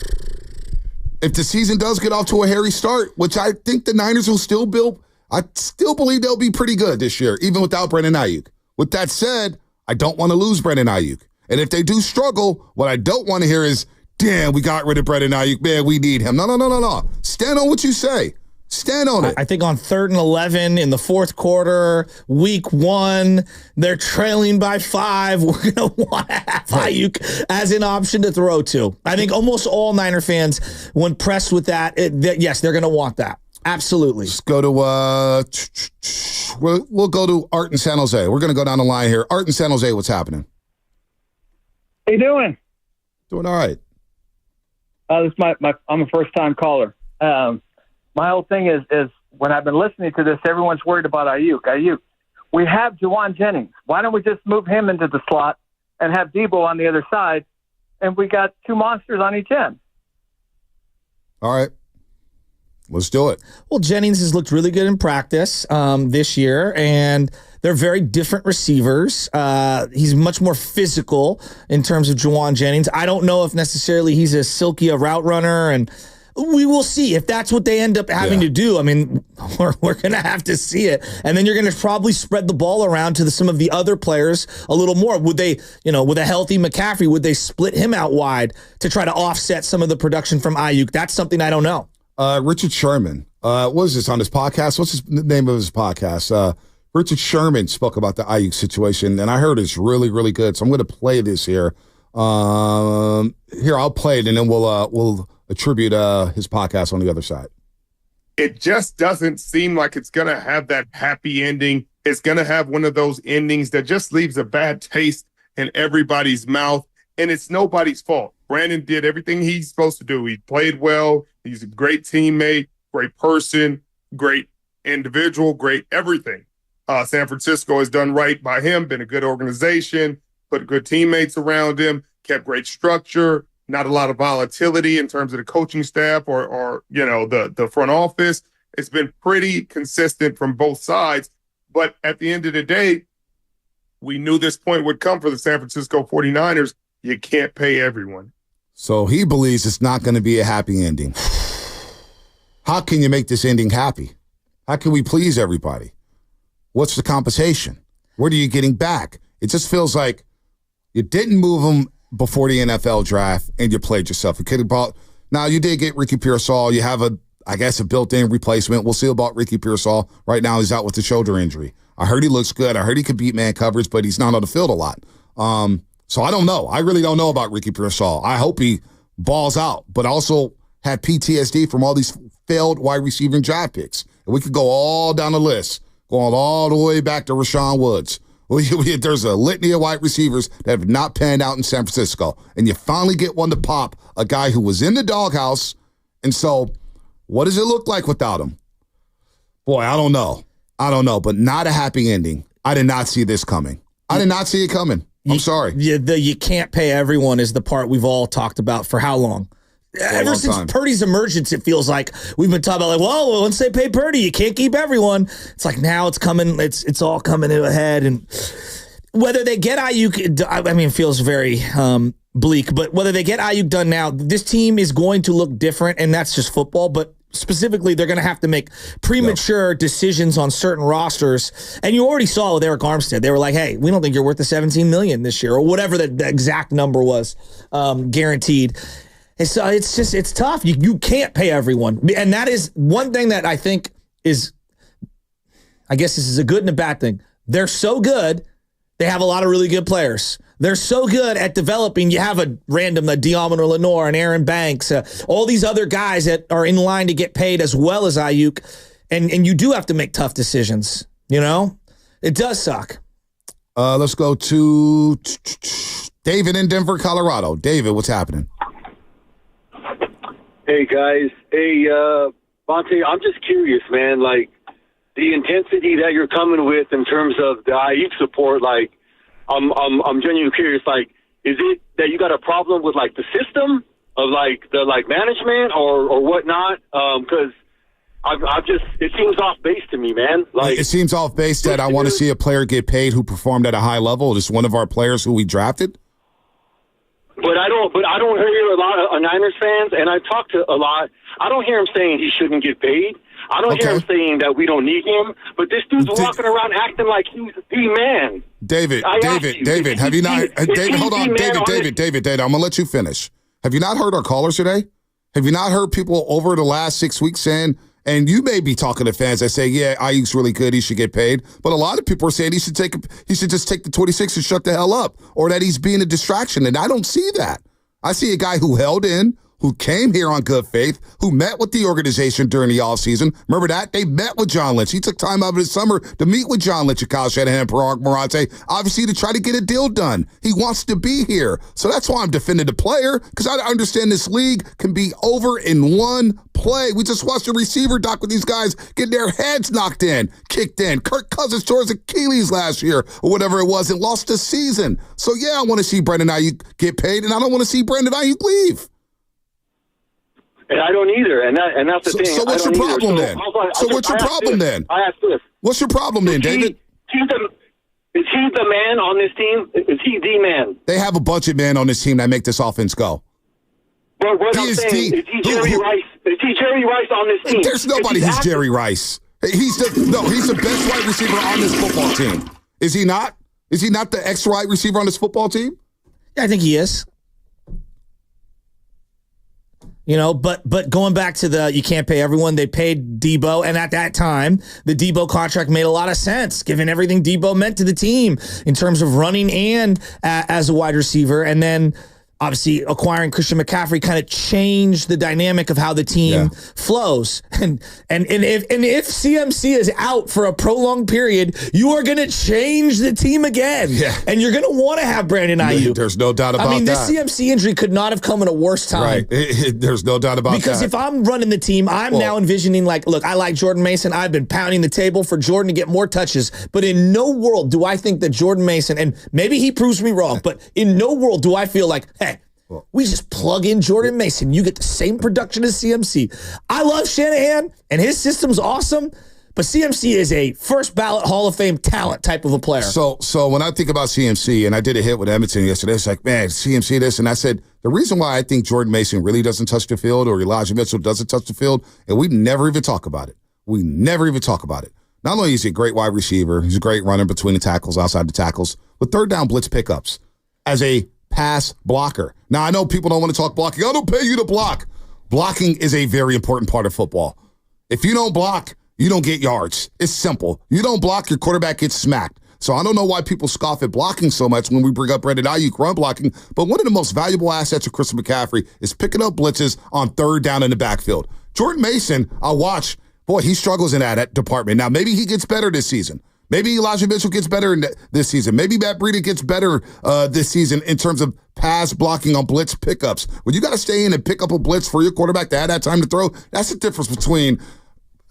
[SPEAKER 2] If the season does get off to a hairy start, which I think the Niners will still build, I still believe they'll be pretty good this year, even without Brandon Aiyuk. With that said, I don't want to lose Brandon Aiyuk. And if they do struggle, what I don't want to hear is, damn, we got rid of Brandon Aiyuk. Man, we need him. No. Stand on what you say. Stand on it.
[SPEAKER 3] I think on 3rd and 11 in the fourth quarter, week 1, they're trailing by 5. We're going to want to have Aiyuk as an option to throw to. I think almost all Niner fans, when pressed with that, yes, they're going to want that. Absolutely.
[SPEAKER 2] Let's go to, we'll go to Art in San Jose. We're going to go down the line here. Art in San Jose, what's happening?
[SPEAKER 20] How you doing?
[SPEAKER 2] Doing all right.
[SPEAKER 20] This is I'm a first-time caller. My whole thing is when I've been listening to this, everyone's worried about Aiyuk. We have Juwan Jennings. Why don't we just move him into the slot and have Debo on the other side, and we got 2 monsters on each end?
[SPEAKER 2] All right. Let's do it.
[SPEAKER 3] Well, Jennings has looked really good in practice this year, and they're very different receivers. He's much more physical in terms of Juwan Jennings. I don't know if necessarily he's as silky a route runner, and we will see if that's what they end up having to do. I mean, we're going to have to see it. And then you're going to probably spread the ball around to some of the other players a little more. Would they, with a healthy McCaffrey, would they split him out wide to try to offset some of the production from Aiyuk? That's something I don't know.
[SPEAKER 2] Richard Sherman, what was this on his podcast? What's the name of his podcast? Richard Sherman spoke about the Aiyuk situation, and I heard it's really, really good. So I'm going to play this here. Here, I'll play it, and then we'll attribute his podcast on the other side.
[SPEAKER 23] It just doesn't seem like it's going to have that happy ending. It's going to have one of those endings that just leaves a bad taste in everybody's mouth, and it's nobody's fault. Brandon did everything he's supposed to do. He played well. He's a great teammate, great person, great individual, great everything. San Francisco has done right by him, been a good organization, put good teammates around him, kept great structure, not a lot of volatility in terms of the coaching staff or the front office. It's been pretty consistent from both sides. But at the end of the day, we knew this point would come for the San Francisco 49ers. You can't pay everyone.
[SPEAKER 2] So he believes it's not going to be a happy ending. How can you make this ending happy? How can we please everybody? What's the compensation? What are you getting back? It just feels like you didn't move him before the NFL draft and you played yourself. You could have bought. Now, you did get Ricky Pearsall. You have a built-in replacement. We'll see about Ricky Pearsall. Right now, he's out with the shoulder injury. I heard he looks good. I heard he could beat man coverage, but he's not on the field a lot. So I don't know. I really don't know about Ricky Pearsall. I hope he balls out, but also had PTSD from all these failed wide receiving draft picks. And we could go all down the list, going all the way back to Rashawn Woods. There's a litany of wide receivers that have not panned out in San Francisco. And you finally get one to pop, a guy who was in the doghouse. And so what does it look like without him? Boy, I don't know, but not a happy ending. I did not see this coming. I did not see it coming. I'm sorry.
[SPEAKER 3] You can't pay everyone is the part we've all talked about for how long? Ever since Purdy's emergence, it feels like we've been talking about once they pay Purdy, you can't keep everyone. It's like now it's coming. It's all coming to a head. And whether they get Aiyuk, I mean, it feels very bleak. But whether they get Aiyuk done now, this team is going to look different, and that's just football. But specifically, they're going to have to make premature decisions on certain rosters. And you already saw with Eric Armstead, they were like, hey, we don't think you're worth the $17 million this year, or whatever the exact number was, guaranteed. It's tough. You can't pay everyone. And that is one thing that I think is, I guess this is a good and a bad thing. They're so good. They have a lot of really good players. They're so good at developing. You have a random De'Amon Lenore and Aaron Banks, all these other guys that are in line to get paid as well as Aiyuk. And you do have to make tough decisions. You know, it does suck.
[SPEAKER 2] Let's go to David in Denver, Colorado. David, what's happening?
[SPEAKER 4] Hey, guys. Hey, Bonte, I'm just curious, man. Like, the intensity that you're coming with in terms of the Aiyuk support, like, I'm genuinely curious. Like, is it that you got a problem with, like, the system of, like, the, like, management or whatnot? Because I've just, it seems off base to me, man. Like,
[SPEAKER 2] it seems off base that I want to see a player get paid who performed at a high level. Just one of our players who we drafted.
[SPEAKER 4] But I don't hear a lot of Niners fans, and I talk to a lot. I don't hear him saying he shouldn't get paid. I don't hear him saying that we don't need him. But this dude's walking around acting like he's the man.
[SPEAKER 2] David, have you not? David, hold on, David. I'm gonna let you finish. Have you not heard our callers today? Have you not heard people over the last 6 weeks saying? And you may be talking to fans that say, yeah, Aiyuk's really good, he should get paid. But a lot of people are saying he should just take the 26 and shut the hell up, or that he's being a distraction. And I don't see that. I see a guy who held in, who came here on good faith, who met with the organization during the offseason. Remember that? They met with John Lynch. He took time out of his summer to meet with John Lynch and Kyle Shanahan and Parag Morante, obviously to try to get a deal done. He wants to be here. So that's why I'm defending the player, because I understand this league can be over in one play. We just watched a receiver doc with these guys getting their heads kicked in. Kirk Cousins tore his Achilles last year or whatever it was and lost the season. So, yeah, I want to see Brandon Aiyuk get paid, and I don't want to see Brandon Aiyuk leave.
[SPEAKER 4] And I don't either, and that's the thing.
[SPEAKER 2] So what's your problem then? So what's your problem then?
[SPEAKER 4] I ask this.
[SPEAKER 2] What's your problem then, David?
[SPEAKER 4] Is he the man on this team? Is he the man?
[SPEAKER 2] They have a bunch of men on this team that make this offense go.
[SPEAKER 4] But what I'm saying is he Jerry Rice? Is he Jerry Rice on this team?
[SPEAKER 2] There's nobody who's Jerry Rice. He's the best wide receiver on this football team. Is he not? Is he not the ex wide receiver on this football team?
[SPEAKER 3] Yeah, I think he is. You know, but going back to you can't pay everyone. They paid Debo, and at that time, the Debo contract made a lot of sense, given everything Debo meant to the team in terms of running and as a wide receiver. And then, obviously, acquiring Christian McCaffrey kind of changed the dynamic of how the team flows. And if CMC is out for a prolonged period, you are going to change the team again. Yeah. And you're going to want to have Brandon Aiyuk.
[SPEAKER 2] There's no doubt about that.
[SPEAKER 3] I mean, this CMC injury could not have come at a worse time.
[SPEAKER 2] Right. There's no doubt about that.
[SPEAKER 3] Because if I'm running the team, I'm now envisioning, like, look, I like Jordan Mason. I've been pounding the table for Jordan to get more touches. But in no world do I think that Jordan Mason, and maybe he proves me wrong, but in no world do I feel like, hey, we just plug in Jordan Mason. You get the same production as CMC. I love Shanahan, and his system's awesome, but CMC is a first ballot Hall of Fame talent type of a player.
[SPEAKER 2] So when I think about CMC, and I did a hit with Edmonton yesterday, it's like, man, CMC this, and I said, the reason why I think Jordan Mason really doesn't touch the field or Elijah Mitchell doesn't touch the field, and we never even talk about it. Not only is he a great wide receiver, he's a great runner between the tackles, outside the tackles, but third down blitz pickups as a pass blocker. Now, I know people don't want to talk blocking. I don't pay you to block. Blocking is a very important part of football. If you don't block, you don't get yards. It's simple. You don't block, your quarterback gets smacked. So I don't know why people scoff at blocking so much when we bring up Brandon Aiyuk run blocking, but one of the most valuable assets of Christian McCaffrey is picking up blitzes on third down in the backfield. Jordan Mason, I'll watch. Boy, he struggles in that department. Now, maybe he gets better this season. Maybe Elijah Mitchell gets better this season. Maybe Matt Breida gets better this season in terms of pass blocking on blitz pickups. When you got to stay in and pick up a blitz for your quarterback to have that time to throw, that's the difference between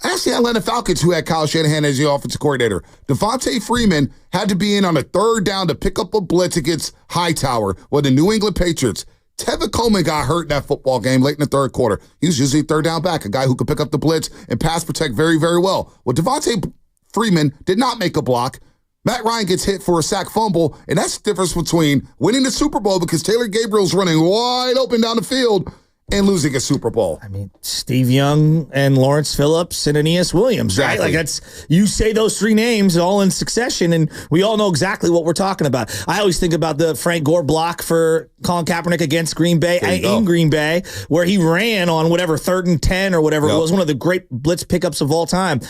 [SPEAKER 2] actually Atlanta Falcons, who had Kyle Shanahan as the offensive coordinator. Devontae Freeman had to be in on a third down to pick up a blitz against Hightower with the New England Patriots. Tevin Coleman got hurt in that football game late in the third quarter. He was usually third down back, a guy who could pick up the blitz and pass protect very, very well. Well, Devontae Freeman did not make a block. Matt Ryan gets hit for a sack fumble, and that's the difference between winning the Super Bowl because Taylor Gabriel's running wide open down the field and losing a Super Bowl.
[SPEAKER 3] I mean, Steve Young and Lawrence Phillips and Aeneas Williams, right?
[SPEAKER 2] Exactly.
[SPEAKER 3] Like you say those three names all in succession, and we all know exactly what we're talking about. I always think about the Frank Gore block for Colin Kaepernick against Green Bay in Green Bay, where he ran on whatever 3rd and 10 or whatever it was, one of the great blitz pickups of all time.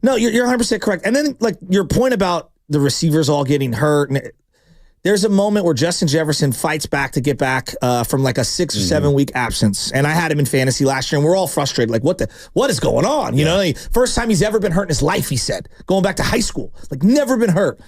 [SPEAKER 3] No, you're 100% correct. And then like your point about the receivers all getting hurt, and there's a moment where Justin Jefferson fights back to get back from like a 6 or 7 week absence. And I had him in fantasy last year, and we're all frustrated. Like, what is going on? You know, like, first time he's ever been hurt in his life, he said, going back to high school, like never been hurt.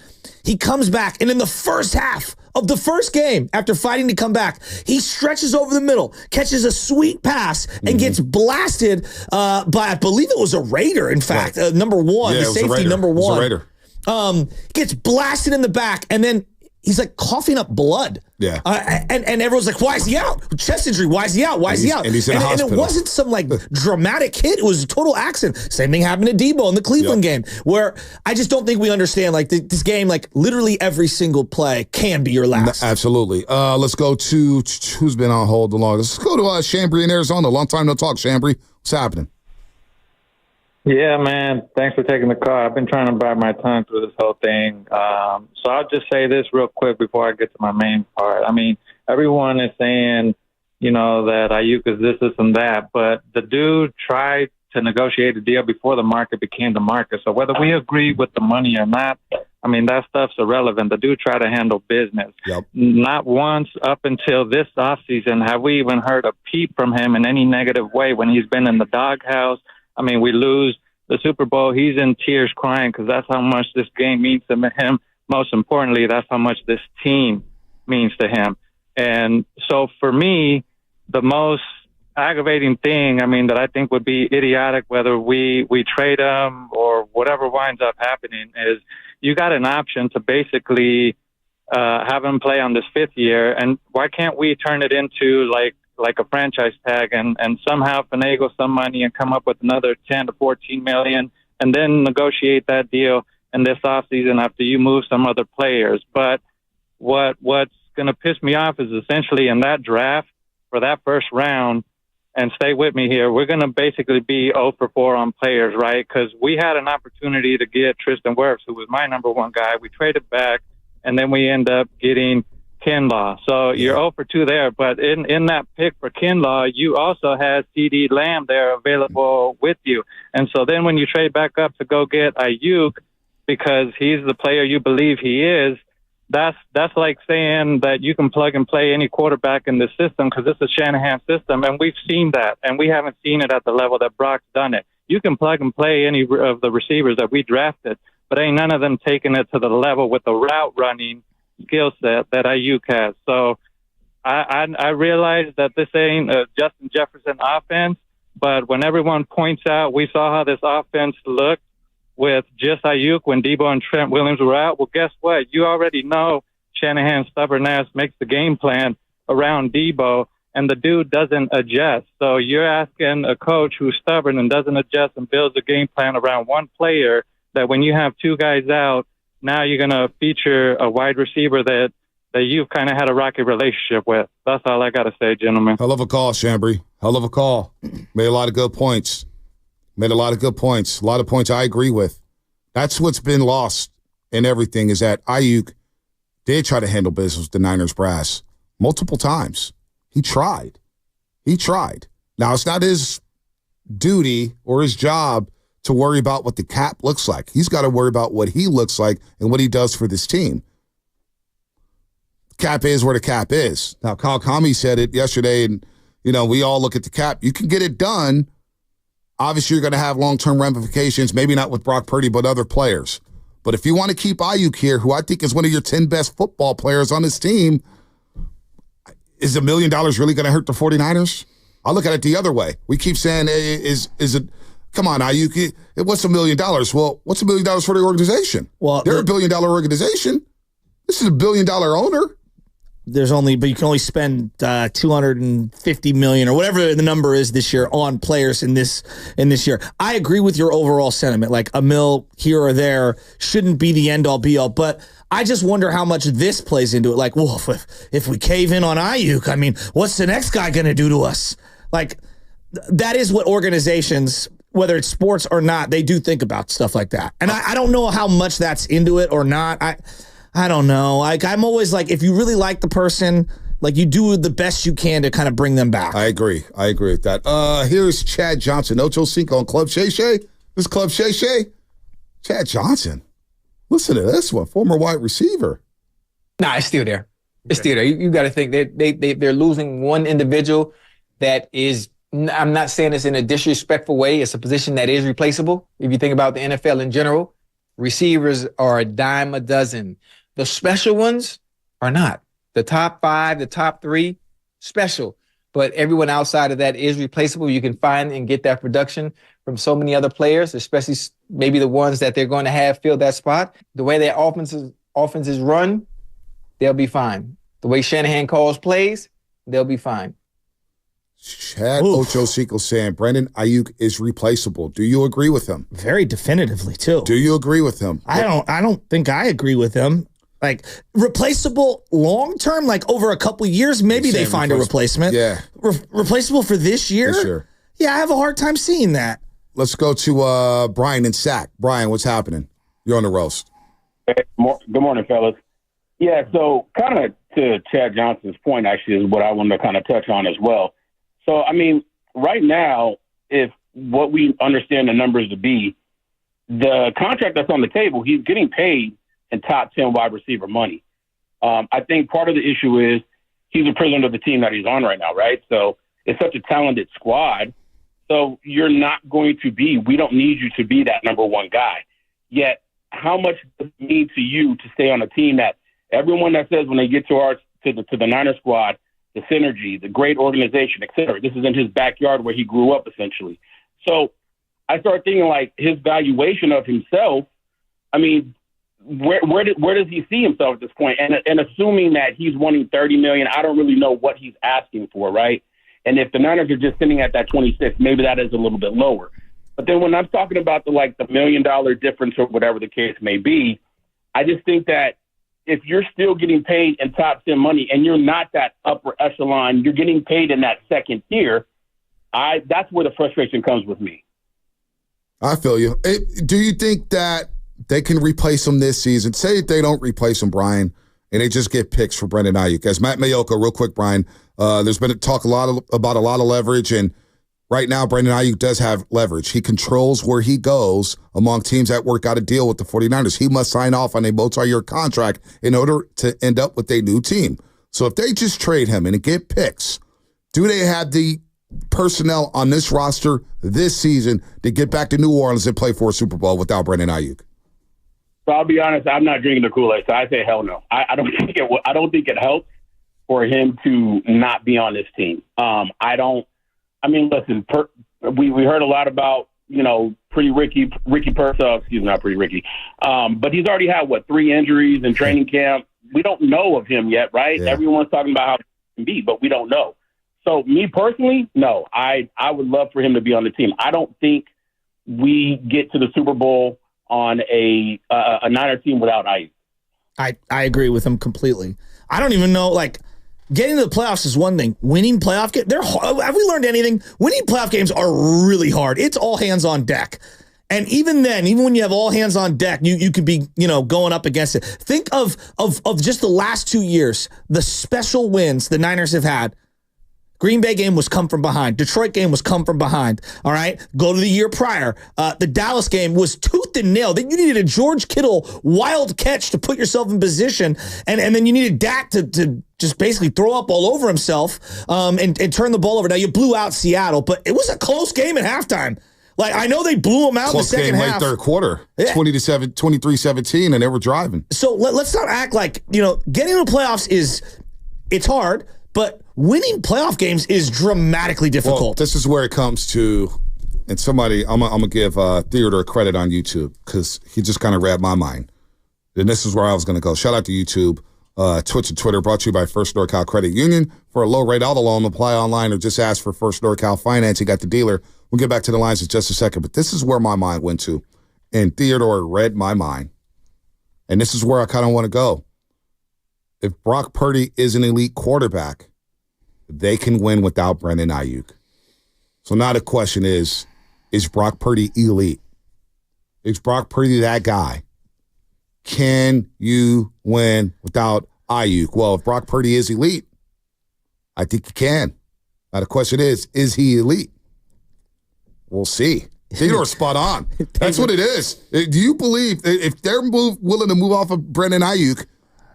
[SPEAKER 3] He comes back, and in the first half of the first game, after fighting to come back, he stretches over the middle, catches a sweet pass, and gets blasted by, I believe it was a Raider, in fact, number one, the safety number one.
[SPEAKER 2] It was a Raider.
[SPEAKER 3] Gets blasted in the back, and then he's like coughing up blood.
[SPEAKER 2] Yeah.
[SPEAKER 3] And everyone's like, why is he out? Chest injury. Why is he out? Why is he out?
[SPEAKER 2] And he's in a hospital.
[SPEAKER 3] And it wasn't some like dramatic hit. It was a total accident. Same thing happened to Debo in the Cleveland game, where I just don't think we understand like this game, like literally every single play can be your last.
[SPEAKER 2] Absolutely. Let's go to who's been on hold the longest. Let's go to Chambry in Arizona. Long time no talk, Chambry. What's happening?
[SPEAKER 5] Yeah, man. Thanks for taking the call. I've been trying to bite my tongue through this whole thing. So I'll just say this real quick before I get to my main part. I mean, everyone is saying, you know, that Aiyuk is this, and that, but the dude tried to negotiate a deal before the market became the market. So whether we agree with the money or not, I mean, that stuff's irrelevant. The dude tried to handle business.
[SPEAKER 2] Yep.
[SPEAKER 5] Not once up until this offseason have we even heard a peep from him in any negative way when he's been in the doghouse. I mean, we lose the Super Bowl. He's in tears crying because that's how much this game means to him. Most importantly, that's how much this team means to him. And so for me, the most aggravating thing, I mean, that I think would be idiotic, whether we trade him or whatever winds up happening, is you got an option to basically have him play on this 5th year. And why can't we turn it into like a franchise tag and somehow finagle some money and come up with another 10 to 14 million and then negotiate that deal in this offseason after you move some other players. But what's going to piss me off is essentially in that draft for that first round, and stay with me here, we're going to basically be 0 for 4 on players, right? Because we had an opportunity to get Tristan Wirfs, who was my number 1 guy. We traded back, and then we end up getting Kinlaw. So you're 0 for 2 there. But in that pick for Kinlaw, you also had CD Lamb there available with you. And so then when you trade back up to go get Aiyuk, because he's the player you believe he is, that's like saying that you can plug and play any quarterback in the system because it's a Shanahan system. And we've seen that. And we haven't seen it at the level that Brock's done it. You can plug and play any of the receivers that we drafted, but ain't none of them taking it to the level with the route running skill set that Aiyuk has. So I realize that this ain't a Justin Jefferson offense, but when everyone points out we saw how this offense looked with just Aiyuk when Debo and Trent Williams were out, well, guess what? You already know Shanahan's stubborn ass makes the game plan around Debo, and the dude doesn't adjust. So you're asking a coach who's stubborn and doesn't adjust and builds a game plan around one player that when you have 2 guys out, now you're going to feature a wide receiver that you've kind of had a rocky relationship with. That's all I got to say, gentlemen.
[SPEAKER 2] Hell of a call, Chambry. Hell of a call. Made a lot of good points. A lot of points I agree with. That's what's been lost in everything is that Aiyuk did try to handle business with the Niners brass multiple times. He tried. Now, it's not his duty or his job to worry about what the cap looks like. He's got to worry about what he looks like and what he does for this team. Cap is where the cap is. Now, Kyle Kami said it yesterday, and, you know, we all look at the cap. You can get it done. Obviously, you're going to have long-term ramifications, maybe not with Brock Purdy, but other players. But if you want to keep Aiyuk here, who I think is one of your 10 best football players on this team, is $1 million really going to hurt the 49ers? I'll look at it the other way. We keep saying, is it, come on, Aiyuk, what's $1 million? Well, what's $1 million for the organization? Well, they're a $1 billion organization. This is $1 billion owner.
[SPEAKER 3] But you can only spend $250 million or whatever the number is this year on players in this year. I agree with your overall sentiment. Like $1 million here or there shouldn't be the end all be all. But I just wonder how much this plays into it. Like, well, if we cave in on Aiyuk, I mean, what's the next guy going to do to us? Like, that is what organizations, whether it's sports or not, they do think about stuff like that. And I don't know how much that's into it or not. I don't know. Like, I'm always like, if you really like the person, like, you do the best you can to kind of bring them back.
[SPEAKER 2] I agree with that. Here's Chad Johnson, Ocho Cinco on Club Shay Shay. This is Club Shay Shay. Chad Johnson. Listen to this one, former wide receiver.
[SPEAKER 6] Nah, it's still there. It's still there. You got to think they're losing one individual that is, I'm not saying this in a disrespectful way. It's a position that is replaceable. If you think about the NFL in general, receivers are a dime a dozen. The special ones are not. The top 5, the top 3, special. But everyone outside of that is replaceable. You can find and get that production from so many other players, especially maybe the ones that they're going to have fill that spot. The way their offense is run, they'll be fine. The way Shanahan calls plays, they'll be fine.
[SPEAKER 2] Chad Ocho Cinco saying Brandon Aiyuk is replaceable. Do you agree with him?
[SPEAKER 3] Very definitively, too.
[SPEAKER 2] Do you agree with him?
[SPEAKER 3] I don't think I agree with him. Like, replaceable long-term, like over a couple years, maybe they find a replacement.
[SPEAKER 2] Yeah.
[SPEAKER 3] Replaceable for this year?
[SPEAKER 2] This year.
[SPEAKER 3] Yeah, I have a hard time seeing that.
[SPEAKER 2] Let's go to Brian in Sac. Brian, what's happening? You're on the roast.
[SPEAKER 14] Hey, good morning, fellas. Yeah, so kind of to Chad Johnson's point, actually, is what I wanted to kind of touch on as well. So, I mean, right now, if what we understand the numbers to be, the contract that's on the table, he's getting paid in top 10 wide receiver money. I think part of the issue is he's a prisoner of the team that he's on right now, right? So it's such a talented squad. So you're not going to be, we don't need you to be that number one guy. Yet, how much does it mean to you to stay on a team that everyone that says when they get to the Niner squad, the synergy, the great organization, et cetera, this is in his backyard where he grew up, essentially. So I started thinking, like, his valuation of himself, I mean, where does he see himself at this point? And assuming that he's wanting $30 million, I don't really know what he's asking for, right? And if the Niners are just sitting at that 26, maybe that is a little bit lower. But then when I'm talking about the $1 million difference or whatever the case may be, I just think that if you're still getting paid in top 10 money and you're not that upper echelon, you're getting paid in that second tier, that's where the frustration comes with me.
[SPEAKER 2] I feel you. Do you think that they can replace him this season? Say if they don't replace him, Brian, and they just get picks for Brandon Aiyuk. As Matt Mayoka, real quick, Brian, there's been talk about a lot of leverage, and right now Brandon Aiyuk does have leverage. He controls where he goes among teams that work out a deal with the 49ers. He must sign off on a multi-year contract in order to end up with a new team. So if they just trade him and get picks, do they have the personnel on this roster this season to get back to New Orleans and play for a Super Bowl without Brandon Aiyuk?
[SPEAKER 14] So I'll be honest, I'm not drinking the Kool-Aid, so I say hell no. I don't think it helps for him to not be on this team. Listen, we heard a lot about, Pretty Ricky Purcell, not Pretty Ricky. But he's already had, 3 injuries in training camp. We don't know of him yet, right? Yeah. Everyone's talking about how he can be, but we don't know. So me personally, no, I would love for him to be on the team. I don't think we get to the Super Bowl on a Niner team without Aiyuk.
[SPEAKER 3] I agree with him completely. I don't even know, getting to the playoffs is one thing. Winning playoff games, have we learned anything? Winning playoff games are really hard. It's all hands on deck. And even then, even when you have all hands on deck, you could be, going up against it. Think of just the last 2 years, the special wins the Niners have had. Green Bay game was come from behind. Detroit game was come from behind. All right? Go to the year prior. The Dallas game was tooth and nail. Then you needed a George Kittle wild catch to put yourself in position. And then you needed Dak to just basically throw up all over himself and turn the ball over. Now, you blew out Seattle, but it was a close game at halftime. I know they blew them out
[SPEAKER 2] close
[SPEAKER 3] in the second
[SPEAKER 2] game,
[SPEAKER 3] half.
[SPEAKER 2] Late third quarter, 23-17, and they were driving.
[SPEAKER 3] So let's not act like, getting to the playoffs it's hard, but winning playoff games is dramatically difficult.
[SPEAKER 2] Well, this is where it comes to, and somebody, I'm going to give Theodore credit on YouTube because he just kind of read my mind. And this is where I was going to go. Shout out to YouTube, Twitch and Twitter, brought to you by First NorCal Credit Union. For a low rate auto loan, apply online or just ask for First NorCal Financing at the dealer. We'll get back to the lines in just a second, but this is where my mind went to. And Theodore read my mind. And this is where I kind of want to go. If Brock Purdy is an elite quarterback, they can win without Brandon Aiyuk. So now the question is Brock Purdy elite? Is Brock Purdy that guy? Can you win without Aiyuk? Well, if Brock Purdy is elite, I think you can. Now the question is he elite? We'll see. Theodore's spot on. That's what it is. Do you believe if they're willing to move off of Brandon Aiyuk,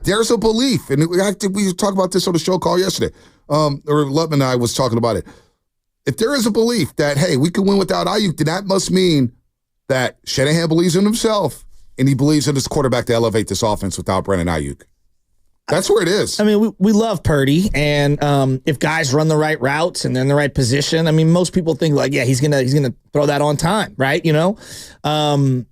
[SPEAKER 2] there's a belief, and we talked about this on the show call yesterday, or Lutman and I was talking about it. If there is a belief that, hey, we can win without Aiyuk, then that must mean that Shanahan believes in himself, and he believes in his quarterback to elevate this offense without Brandon Aiyuk. That's where it is.
[SPEAKER 3] I mean, we love Purdy, and if guys run the right routes and they're in the right position, I mean, most people think like, yeah, he's gonna throw that on time, right? You know, but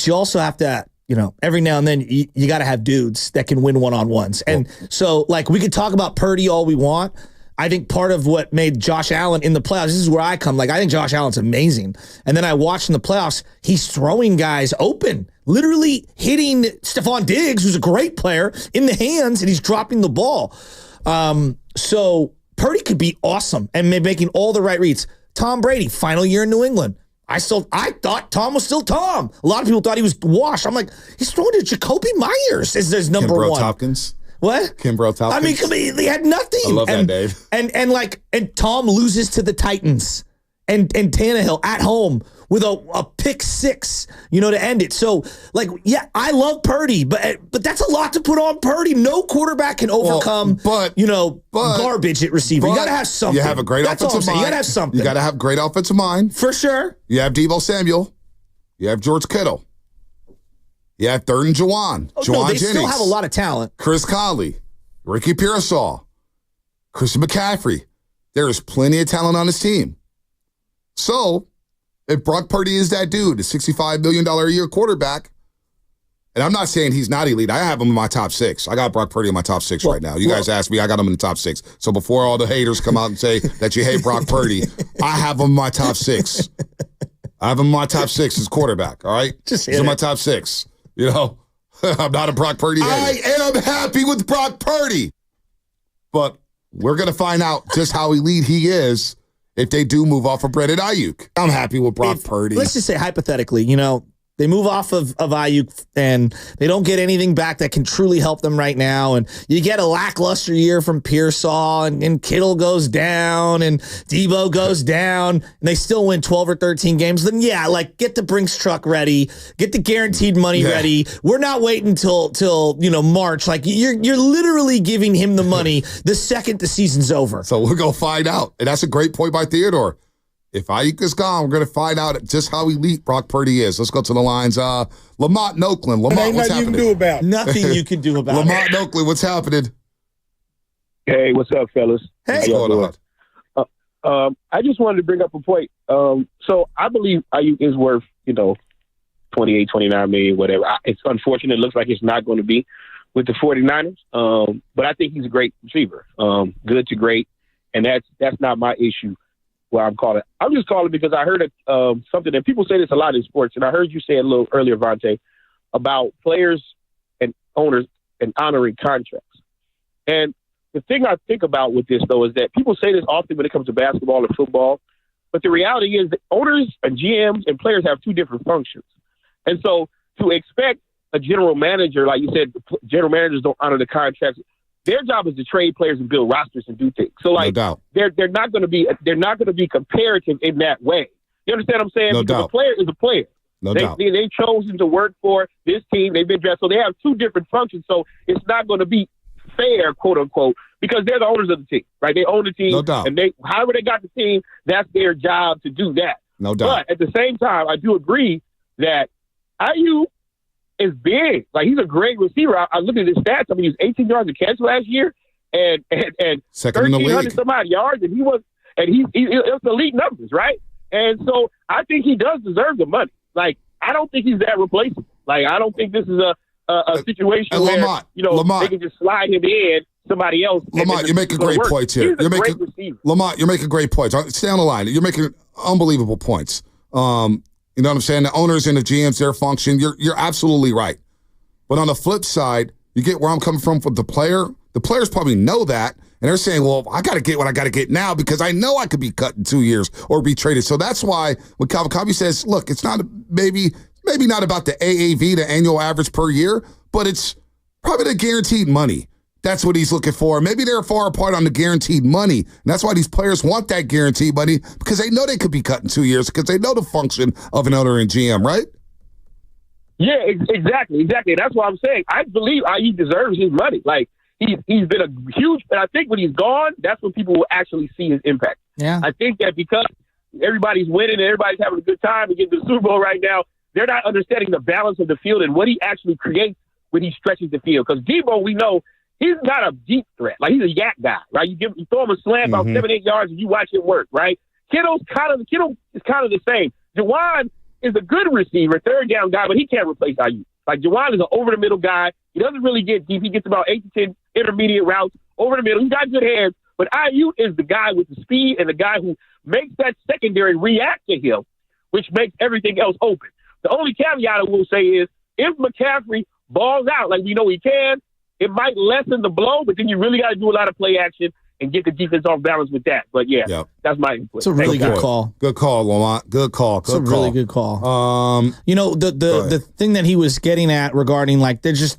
[SPEAKER 3] you also have to, you know, every now and then you got to have dudes that can win one-on-ones, and so like we could talk about Purdy all we want. I think part of what made Josh Allen in the playoffs, this is where I come, like I think Josh Allen's amazing. And then I watched in the playoffs, he's throwing guys open, literally hitting Stephon Diggs, who's a great player, in the hands, and he's dropping the ball. So Purdy could be awesome and making all the right reads. Tom Brady, final year in New England. I thought Tom was still Tom. A lot of people thought he was washed. I'm like, he's throwing to Jacoby Myers as his number one.
[SPEAKER 2] Hopkins.
[SPEAKER 3] What?
[SPEAKER 2] Kimbrel Tompkins.
[SPEAKER 3] I mean, they had nothing.
[SPEAKER 2] I love that, Dave.
[SPEAKER 3] And Tom loses to the Titans and Tannehill at home with a pick six, you know, to end it. So, like, yeah, I love Purdy, but that's a lot to put on Purdy. No quarterback can overcome, garbage at receiver. You got to have something.
[SPEAKER 2] You have a great offensive mind.
[SPEAKER 3] You got to have something.
[SPEAKER 2] You got to have great offensive mind.
[SPEAKER 3] For sure.
[SPEAKER 2] You have Deebo Samuel. You have George Kittle. You have third and Juwan.
[SPEAKER 3] Oh,
[SPEAKER 2] Juwan
[SPEAKER 3] no, they
[SPEAKER 2] Jennings.
[SPEAKER 3] still have a lot of talent.
[SPEAKER 2] Chris Conley. Ricky Pearsall. Christian McCaffrey. There is plenty of talent on this team. So, if Brock Purdy is that dude, a $65 million a year quarterback, and I'm not saying he's not elite. I have him in my top six. I got Brock Purdy in my top six right now. You guys asked me, I got him in the top six. So before all the haters come out and say that you hate Brock Purdy, I have him in my top six. I have him in my top six as quarterback, all right? He's in my top six. You know, I'm not a Brock Purdy hater. I am happy with Brock Purdy. But we're going to find out just how elite he is if they do move off of Brandon Aiyuk. I'm happy with Brock Purdy.
[SPEAKER 3] Let's just say hypothetically, you know, they move off of Aiyuk and they don't get anything back that can truly help them right now. And you get a lackluster year from Pearsall and Kittle goes down and Deebo goes down and they still win 12 or 13 games. Then, yeah, like get the Brinks truck ready, get the guaranteed money ready. We're not waiting till you know, March. Like you're literally giving him the money the second the season's over.
[SPEAKER 2] So we're going to find out. And that's a great point by Theodore. If Aiyuk is gone, we're going to find out just how elite Brock Purdy is. Let's go to the lines. Lamont in Oakland. Lamont, what's happening?
[SPEAKER 1] You can do about it.
[SPEAKER 3] Nothing you can do about
[SPEAKER 2] Lamont in Oakland, what's happening?
[SPEAKER 1] Hey, what's up, fellas?
[SPEAKER 3] Hey.
[SPEAKER 2] What's going
[SPEAKER 1] on? I just wanted to bring up a point. So I believe Aiyuk is worth, 28, 29 million, whatever. It's unfortunate. It looks like it's not going to be with the 49ers. But I think he's a great receiver. Good to great. And that's not my issue. Well, I'm calling. I'm just calling because I heard something that people say this a lot in sports, and I heard you say it a little earlier, Vontae, about players and owners and honoring contracts. And the thing I think about with this, though, is that people say this often when it comes to basketball and football, but the reality is that owners and GMs and players have two different functions. And so to expect a general manager, like you said, general managers don't honor the contracts. Their job is to trade players and build rosters and do things. So, like, they're not going to be comparative in that way. You understand what I'm saying? Because a player is a player. They've chosen to work for this team. They've been dressed. So they have two different functions. So it's not going to be fair, quote unquote, because they're the owners of the team, right? They own the team, and however they got the team, that's their job to do that.
[SPEAKER 2] No doubt.
[SPEAKER 1] But at the same time, I do agree that Aiyuk is big. Like, he's a great receiver. I looked at his stats. I mean, he was 18 yards a catch last year and
[SPEAKER 2] second in the league.
[SPEAKER 1] 1,300 some odd yards, and it's elite numbers, right? And so I think he does deserve the money. Like, I don't think he's that replaceable. Like, I don't think this is a situation where they can just slide him in somebody else.
[SPEAKER 2] Lamont, you make a great point here. Lamont, you're making great points. Stay on the line. You're making unbelievable points. You know what I'm saying? The owners and the GMs, their function, you're absolutely right. But on the flip side, you get where I'm coming from with the player. The players probably know that, And they're saying, well, I got to get what I got to get now because I know I could be cut in 2 years or be traded. So that's why when Kawakami says, look, it's not maybe not about the AAV, the annual average per year, but it's probably the guaranteed money. That's what he's looking for. Maybe they're far apart on the guaranteed money. And that's why these players want that guaranteed money because they know they could be cut in 2 years because they know the function of an owner and GM, right?
[SPEAKER 1] Yeah, exactly. That's what I'm saying. I believe Aiyuk deserves his money. Like, he's been a huge, but I think when he's gone, that's when people will actually see his impact.
[SPEAKER 3] Yeah.
[SPEAKER 1] I think that because everybody's winning and everybody's having a good time and getting to the Super Bowl right now, they're not understanding the balance of the field and what he actually creates when he stretches the field. Because Debo, we know, he's not a deep threat. Like, he's a yak guy, right? You throw him a slant about 7-8 yards and you watch it work, right? Kittle is kind of the same. Juwan is a good receiver, third down guy, but he can't replace Aiyuk. Like, Juwan is an over-the-middle guy. He doesn't really get deep. He gets about 8 to 10 intermediate routes over the middle. He's got good hands, but Aiyuk is the guy with the speed and the guy who makes that secondary react to him, which makes everything else open. The only caveat I will say is if McCaffrey balls out like we know he can, it might lessen the blow, but then you really got to do a lot of play action and get the defense off balance with that. But, that's my input.
[SPEAKER 3] It's a really good call.
[SPEAKER 2] Good call, Lamont. Good call.
[SPEAKER 3] It's a really good call. The thing that he was getting at regarding, like, they're just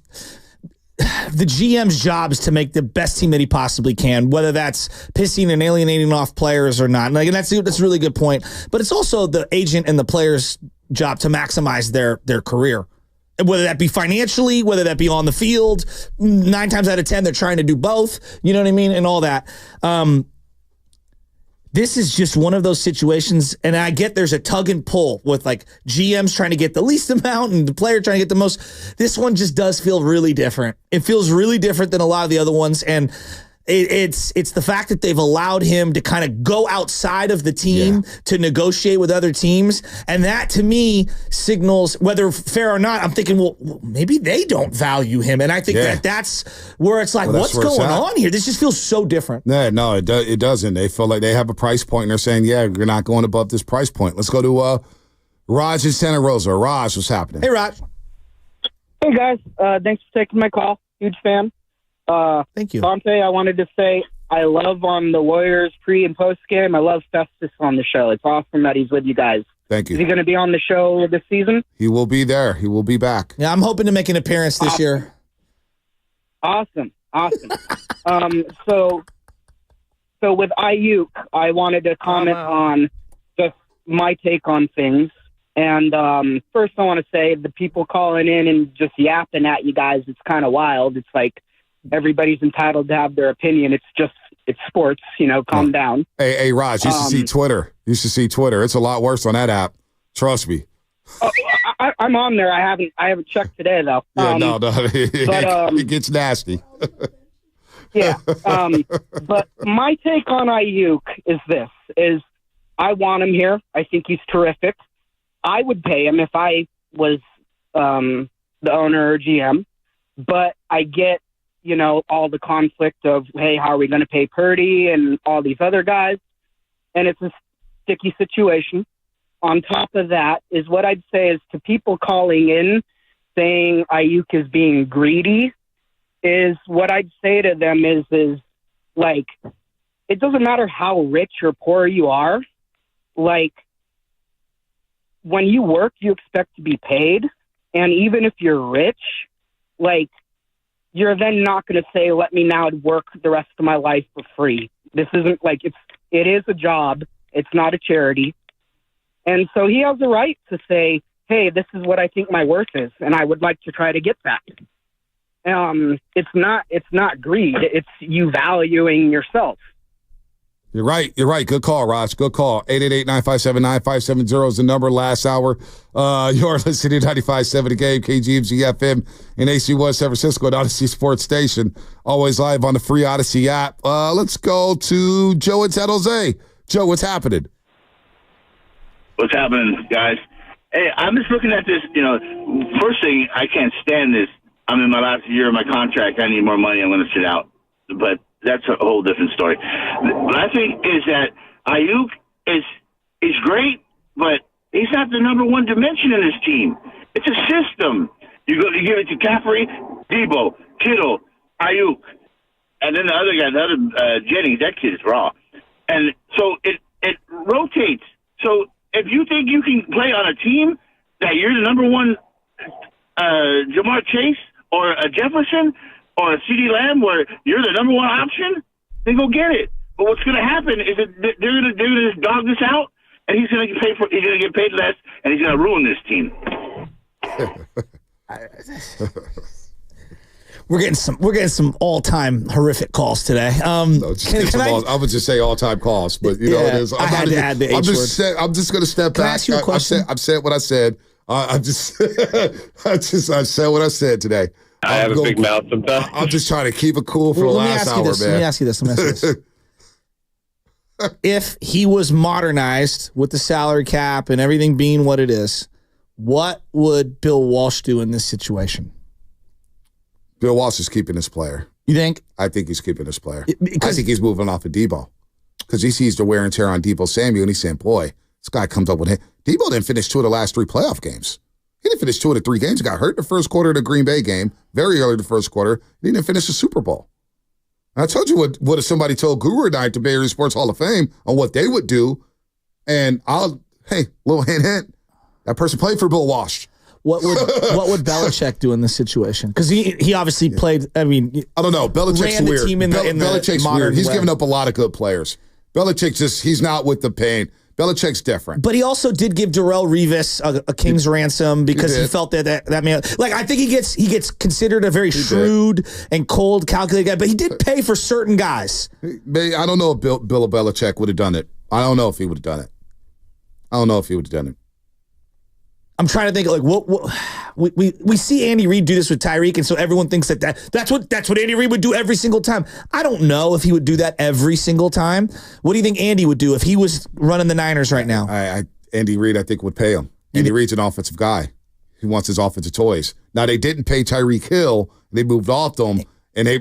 [SPEAKER 3] the GM's job is to make the best team that he possibly can, whether that's pissing and alienating off players or not. Like, and that's a really good point. But it's also the agent and the player's job to maximize their career. Whether that be financially, whether that be on the field, 9 times out of 10, they're trying to do both. You know what I mean? And all that. This is just one of those situations, and I get there's a tug and pull with, like, GMs trying to get the least amount and the player trying to get the most. This one just does feel really different. It feels really different than a lot of the other ones, and it's the fact that they've allowed him to kind of go outside of the team to negotiate with other teams. And that, to me, signals, whether fair or not, I'm thinking, well, maybe they don't value him. And I think that's where it's like, what's going on here? This just feels so different.
[SPEAKER 2] Yeah, no, it doesn't. They feel like they have a price point, and they're saying, you're not going above this price point. Let's go to Raj in Santa Rosa. Raj, what's happening?
[SPEAKER 3] Hey, Raj.
[SPEAKER 8] Hey, guys. Thanks for taking my call. Huge fan.
[SPEAKER 3] Thank you.
[SPEAKER 8] Dante, I wanted to say I love on the Warriors pre- and post-game. I love Festus on the show. It's awesome that he's with you guys.
[SPEAKER 2] Thank you.
[SPEAKER 8] Is he going to be on the show this season?
[SPEAKER 2] He will be there. He will be back.
[SPEAKER 3] Yeah, I'm hoping to make an appearance this year.
[SPEAKER 8] Awesome. So with Aiyuk, I wanted to comment on just my take on things. And first I want to say the people calling in and just yapping at you guys, it's kind of wild. It's like everybody's entitled to have their opinion. It's sports, calm down.
[SPEAKER 2] Hey, Raj, you should see Twitter. It's a lot worse on that app. Trust me.
[SPEAKER 8] Oh, I'm on there. I haven't checked today though.
[SPEAKER 2] No. It gets nasty.
[SPEAKER 8] Yeah. But my take on Aiyuk is this: I want him here. I think he's terrific. I would pay him if I was the owner or GM. But I get, all the conflict of, hey, how are we going to pay Purdy and all these other guys? And it's a sticky situation. On top of that is what I'd say is to people calling in saying Aiyuk is being greedy is what I'd say to them is like, it doesn't matter how rich or poor you are. Like, when you work, you expect to be paid. And even if you're rich, like, you're then not going to say, let me now work the rest of my life for free. This isn't like it is a job. It's not a charity. And so he has the right to say, hey, this is what I think my worth is, and I would like to try to get that. It's not greed. It's you valuing yourself.
[SPEAKER 2] You're right. Good call, Raj. Good call. 888-957-9570 is the number. Last hour. You're listening to 95.7 The Game, KGMZ FM in AC1 San Francisco, Odyssey Sports Station. Always live on the free Odyssey app. Let's go to Joe in San Jose. Joe, what's happening?
[SPEAKER 13] What's happening, guys? Hey, I'm just looking at this. First thing, I can't stand this. I'm in my last year of my contract. I need more money. I'm going to sit out. But that's a whole different story. What I think is that Aiyuk is great, but he's not the number one dimension in this team. It's a system. You give it to Caffrey, Debo, Kittle, Aiyuk. and then the other guy, Jennings, that kid is raw. And so it rotates. So if you think you can play on a team that you're the number one Jamar Chase or a Jefferson or a CeeDee Lamb where you're the number one option, then go get it. But what's going to happen is that they're going to just dog this out, and he's going to get paid less, and he's going to ruin this team.
[SPEAKER 3] We're getting some all-time horrific calls today.
[SPEAKER 2] I would just say all-time calls, but you know it is.
[SPEAKER 3] I had to add the H word.
[SPEAKER 2] I'm just going to step back.
[SPEAKER 3] Can I ask you a question?
[SPEAKER 2] I've said what I said. I said what I said today.
[SPEAKER 7] I have a big mouth sometimes.
[SPEAKER 2] I'm just trying to keep it cool for the last hour, man.
[SPEAKER 3] Let me ask you this. If he was modernized with the salary cap and everything being what it is, what would Bill Walsh do in this situation?
[SPEAKER 2] Bill Walsh is keeping his player.
[SPEAKER 3] You think? I
[SPEAKER 2] think he's keeping his player. I think he's moving off of Debo because he sees the wear and tear on Debo Samuel, and he's saying, boy, this guy comes up with it. Debo didn't finish 2 of the last 3 playoff games. He didn't finish 2 of the 3 games. He got hurt in the first quarter of the Green Bay game, very early in the first quarter. He didn't finish the Super Bowl. And I told you what if somebody told Guru and I at the Bay Area Sports Hall of Fame on what they would do, and little hint, that person played for Bill Walsh.
[SPEAKER 3] What would Belichick do in this situation? Because he obviously played. I mean,
[SPEAKER 2] I don't know. Belichick's weird. Belichick's weird. He's given up a lot of good players. Belichick he's not with the pain. Belichick's different.
[SPEAKER 3] But he also did give Darrelle Revis a king's ransom because he felt that man. Like I think he gets considered a very shrewd and cold, calculated guy. But he did pay for certain guys.
[SPEAKER 2] I don't know if Bill Belichick would have done it. I don't know if he would have done it. I'm trying to think like what we see Andy Reid do this with Tyreek, and so everyone thinks that's what Andy Reid would do every single time. I don't know if he would do that every single time. What do you think Andy would do if he was running the Niners right now? Andy Reid, I think, would pay him. Andy Reid's an offensive guy. He wants his offensive toys. Now they didn't pay Tyreek Hill. They moved off them,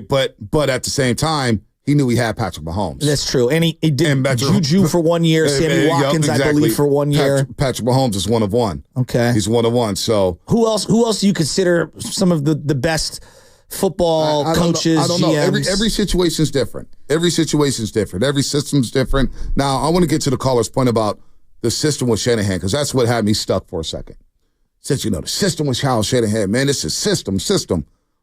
[SPEAKER 2] but at the same time, he knew he had Patrick Mahomes.
[SPEAKER 3] That's true. And he did Juju for 1 year, Sammy Watkins, I believe, for 1 year.
[SPEAKER 2] Patrick Mahomes is one of one.
[SPEAKER 3] Okay.
[SPEAKER 2] He's one of one. So
[SPEAKER 3] who else do you consider some of the best football coaches,
[SPEAKER 2] I don't know.
[SPEAKER 3] GMs?
[SPEAKER 2] Every situation's different. Every situation's different. Every system's different. Now, I want to get to the caller's point about the system with Shanahan, because that's what had me stuck for a second. Since, the system with Shanahan, man, it's a system.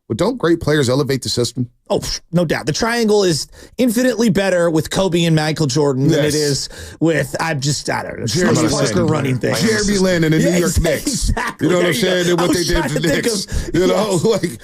[SPEAKER 2] But don't great players elevate the system?
[SPEAKER 3] Oh, no doubt. The triangle is infinitely better with Kobe and Michael Jordan than it is with, I don't know, Jeremy Parker running things.
[SPEAKER 2] Jeremy Lin and the New York Knicks.
[SPEAKER 3] Exactly.
[SPEAKER 2] You know what I'm saying? And what they did to the Knicks.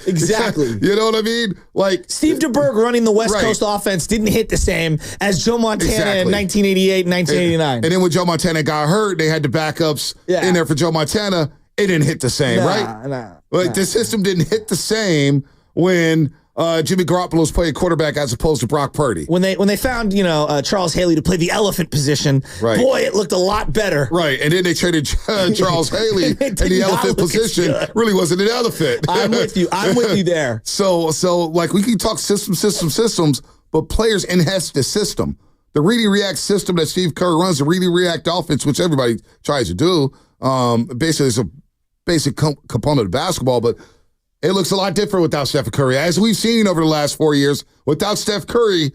[SPEAKER 3] Exactly.
[SPEAKER 2] You know what I mean? Like
[SPEAKER 3] Steve DeBerg running the West Coast offense didn't hit the same as Joe Montana in 1988 and 1989.
[SPEAKER 2] And then when Joe Montana got hurt, they had the backups in there for Joe Montana. It didn't hit the same, right? The system didn't hit the same when Jimmy Garoppolo was playing quarterback as opposed to Brock Purdy.
[SPEAKER 3] When they found Charles Haley to play the elephant position, boy, it looked a lot better.
[SPEAKER 2] Right, and then they traded Charles Haley, and the elephant position really wasn't an elephant.
[SPEAKER 3] I'm with you there.
[SPEAKER 2] So like we can talk systems, but players enhance the system. The Ready React system that Steve Kerr runs, the Ready React offense, which everybody tries to do, basically is a basic component of basketball, but it looks a lot different without Steph Curry. As we've seen over the last 4 years, without Steph Curry,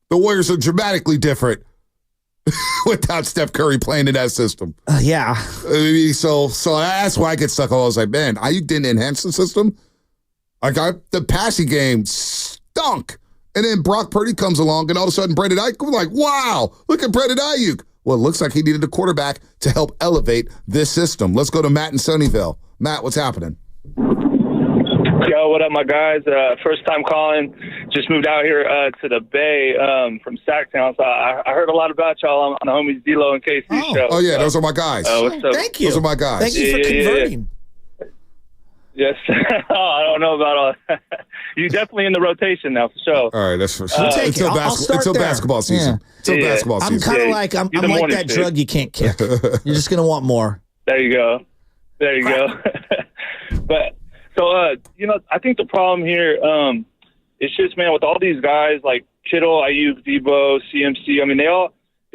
[SPEAKER 2] the Warriors are dramatically different without Steph Curry playing in that system.
[SPEAKER 3] Yeah.
[SPEAKER 2] So that's why I get stuck. I was like, man, Aiyuk didn't enhance the system. The passing game stunk. And then Brock Purdy comes along, and all of a sudden, Brandon Aiyuk, we're like, wow, look at Brandon Aiyuk. Well, it looks like he needed a quarterback to help elevate this system. Let's go to Matt in Sunnyvale. Matt, what's happening?
[SPEAKER 9] Yo, what up, my guys? First time calling. Just moved out here to the Bay from Sacktown. So I heard a lot about y'all on the homies D-Lo and KC show.
[SPEAKER 2] Oh, yeah, those are my guys.
[SPEAKER 3] Thank you.
[SPEAKER 2] Those are my guys.
[SPEAKER 3] Thank you for converting.
[SPEAKER 9] Yes. I don't know about all you definitely in the rotation now, for sure.
[SPEAKER 2] All right, that's for sure. Until basketball season. Until basketball season.
[SPEAKER 3] I'm kind of like, I'm like that drug you can't kick. You're just going to want more.
[SPEAKER 9] There you go. But, so, I think the problem here is just, man, with all these guys like Kittle, Aiyuk, Debo, CMC, I mean, they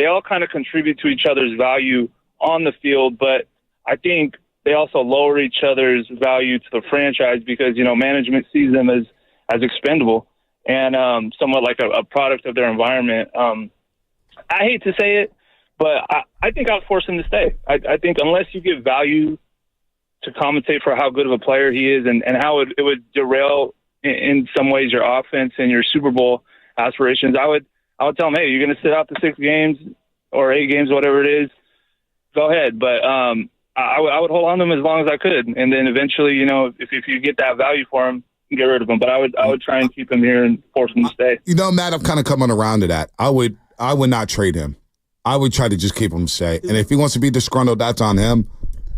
[SPEAKER 9] all kind of contribute to each other's value on the field, but I think they also lower each other's value to the franchise because, management sees them as expendable. and somewhat like a product of their environment. I hate to say it, but I think I would force him to stay. I think unless you give value to compensate for how good of a player he is and how it would derail in some ways your offense and your Super Bowl aspirations, I would tell him, hey, you're going to sit out the 6 games or 8 games, whatever it is, go ahead. But I would hold on to him as long as I could. And then eventually, if you get that value for him, get rid of him. But I would try and keep him here and force him to stay.
[SPEAKER 2] Matt, I'm kind of coming around to that. I would not trade him. I would try to just keep him stay. And if he wants to be disgruntled, that's on him.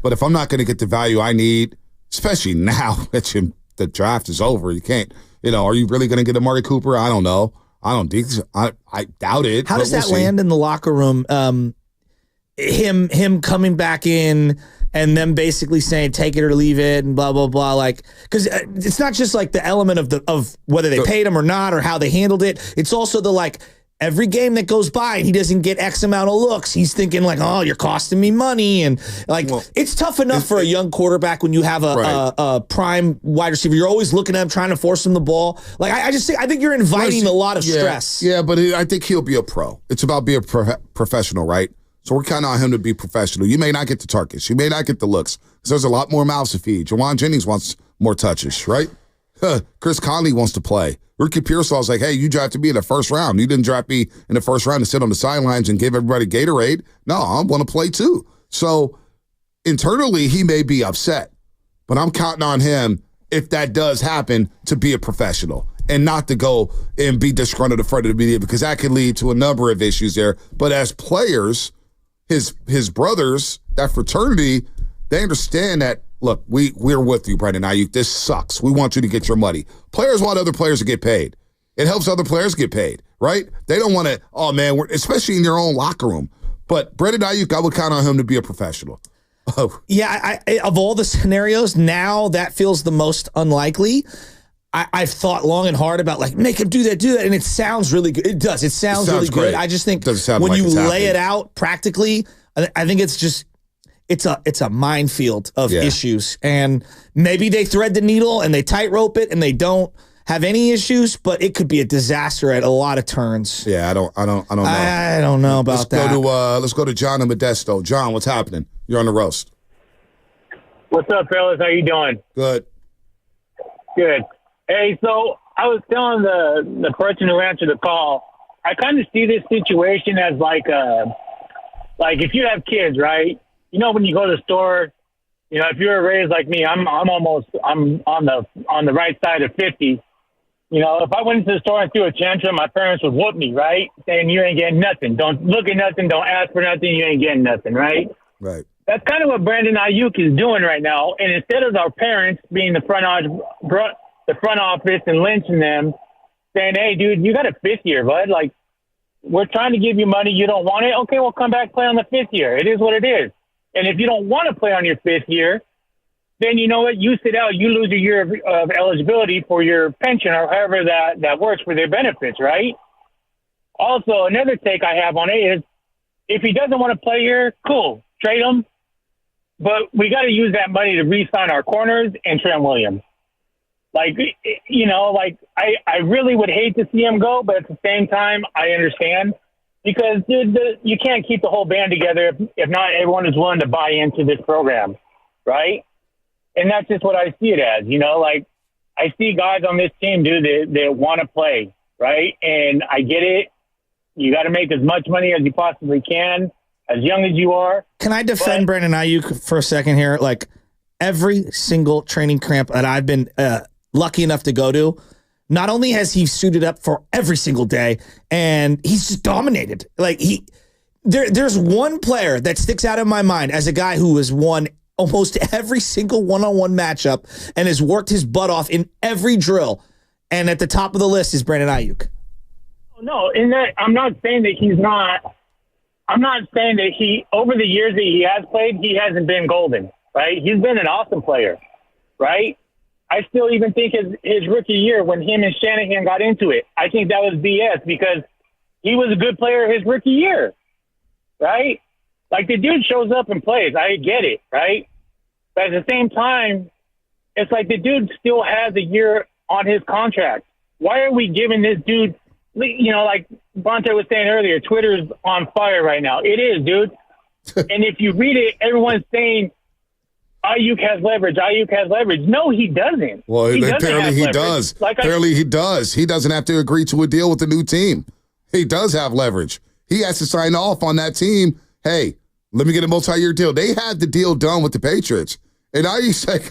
[SPEAKER 2] But if I'm not going to get the value I need, especially now that the draft is over, you can't, are you really going to get Amari Cooper? I don't know. I don't think so. I doubt it.
[SPEAKER 3] How does that land in the locker room? Him coming back in and them basically saying take it or leave it and blah blah blah. Like, because it's not just like the element of whether they paid him or not or how they handled it. It's also the every game that goes by and he doesn't get X amount of looks, he's thinking oh, you're costing me money. And it's tough enough for a young quarterback when you have a prime wide receiver. You're always looking at him, trying to force him the ball. I think you're inviting a lot of stress.
[SPEAKER 2] Yeah, but I think he'll be a pro. It's about being professional, right? So we're counting on him to be professional. You may not get the targets. You may not get the looks. Because there's a lot more mouths to feed. Jawan Jennings wants more touches, right? Chris Conley wants to play. Ricky Pearsall's like, hey, you drafted me in the first round. You didn't draft me in the first round to sit on the sidelines and give everybody Gatorade. No, I want to play too. So internally, he may be upset. But I'm counting on him, if that does happen, to be a professional and not to go and be disgruntled in front of the media, because that could lead to a number of issues there. But as players, his brothers, that fraternity, they understand that, look, we're with you, Brandon Aiyuk. This sucks. We want you to get your money. Players want other players to get paid. It helps other players get paid, right? They don't want to, oh, man, especially in their own locker room. But Brandon Aiyuk, I would count on him to be a professional.
[SPEAKER 3] Yeah, of all the scenarios, now that feels the most unlikely. I've thought long and hard about make him do that, and it sounds really good. It does. It sounds really
[SPEAKER 2] great.
[SPEAKER 3] good. I just think
[SPEAKER 2] when
[SPEAKER 3] you lay it out practically, I think it's just it's a minefield of issues, and maybe they thread the needle and they tightrope it and they don't have any issues, but it could be a disaster at a lot of turns.
[SPEAKER 2] Yeah, I don't know.
[SPEAKER 3] I don't know about that.
[SPEAKER 2] Let's go to John in Modesto. John, what's happening? You're on the roast.
[SPEAKER 15] What's up, fellas? How you doing?
[SPEAKER 2] Good.
[SPEAKER 15] Good. Hey, so I was telling the person who answered the call, I kind of see this situation as like if you have kids, right? When you go to the store, if you're raised like me, I'm on the right side of 50. If I went into the store and threw a tantrum, my parents would whoop me, right? Saying you ain't getting nothing. Don't look at nothing. Don't ask for nothing. You ain't getting nothing, right?
[SPEAKER 2] Right.
[SPEAKER 15] That's kind of what Brandon Aiyuk is doing right now. And instead of our parents being the front office and lynching them, saying, hey, dude, you got a 5th year, bud. We're trying to give you money. You don't want it? Okay, well, come back, play on the 5th year. It is what it is. And if you don't want to play on your 5th year, then you know what? You sit out. You lose a year of eligibility for your pension or however that works for their benefits, right? Also, another take I have on it is if he doesn't want to play here, cool, trade him. But we got to use that money to re-sign our corners and Trent Williams. I really would hate to see him go, but at the same time, I understand. Because, dude, you can't keep the whole band together if not everyone is willing to buy into this program, right? And that's just what I see it as, I see guys on this team, dude, that want to play, right? And I get it. You got to make as much money as you possibly can, as young as you are.
[SPEAKER 3] Can I defend Brandon Aiyuk for a second here? Every single training camp that I've been lucky enough to go to, not only has he suited up for every single day, and he's just dominated. There's one player that sticks out in my mind as a guy who has won almost every single one-on-one matchup and has worked his butt off in every drill. And at the top of the list is Brandon Aiyuk.
[SPEAKER 15] No, I'm not saying that he's not. I'm not saying that over the years that he has played, he hasn't been golden, right? He's been an awesome player, right? I still even think his rookie year when him and Shanahan got into it, I think that was BS because he was a good player his rookie year, right? The dude shows up and plays. I get it, right? But at the same time, it's the dude still has a year on his contract. why are we giving this dude, like Bonte was saying earlier, Twitter's on fire right now. It is, dude. And if you read it, everyone's saying Aiyuk has leverage. Aiyuk has leverage. No, he doesn't.
[SPEAKER 2] Well, apparently he does. Apparently he does. He doesn't have to agree to a deal with the new team. He does have leverage. He has to sign off on that team. Hey, let me get a multi-year deal. They had the deal done with the Patriots. And Aiyuk's like,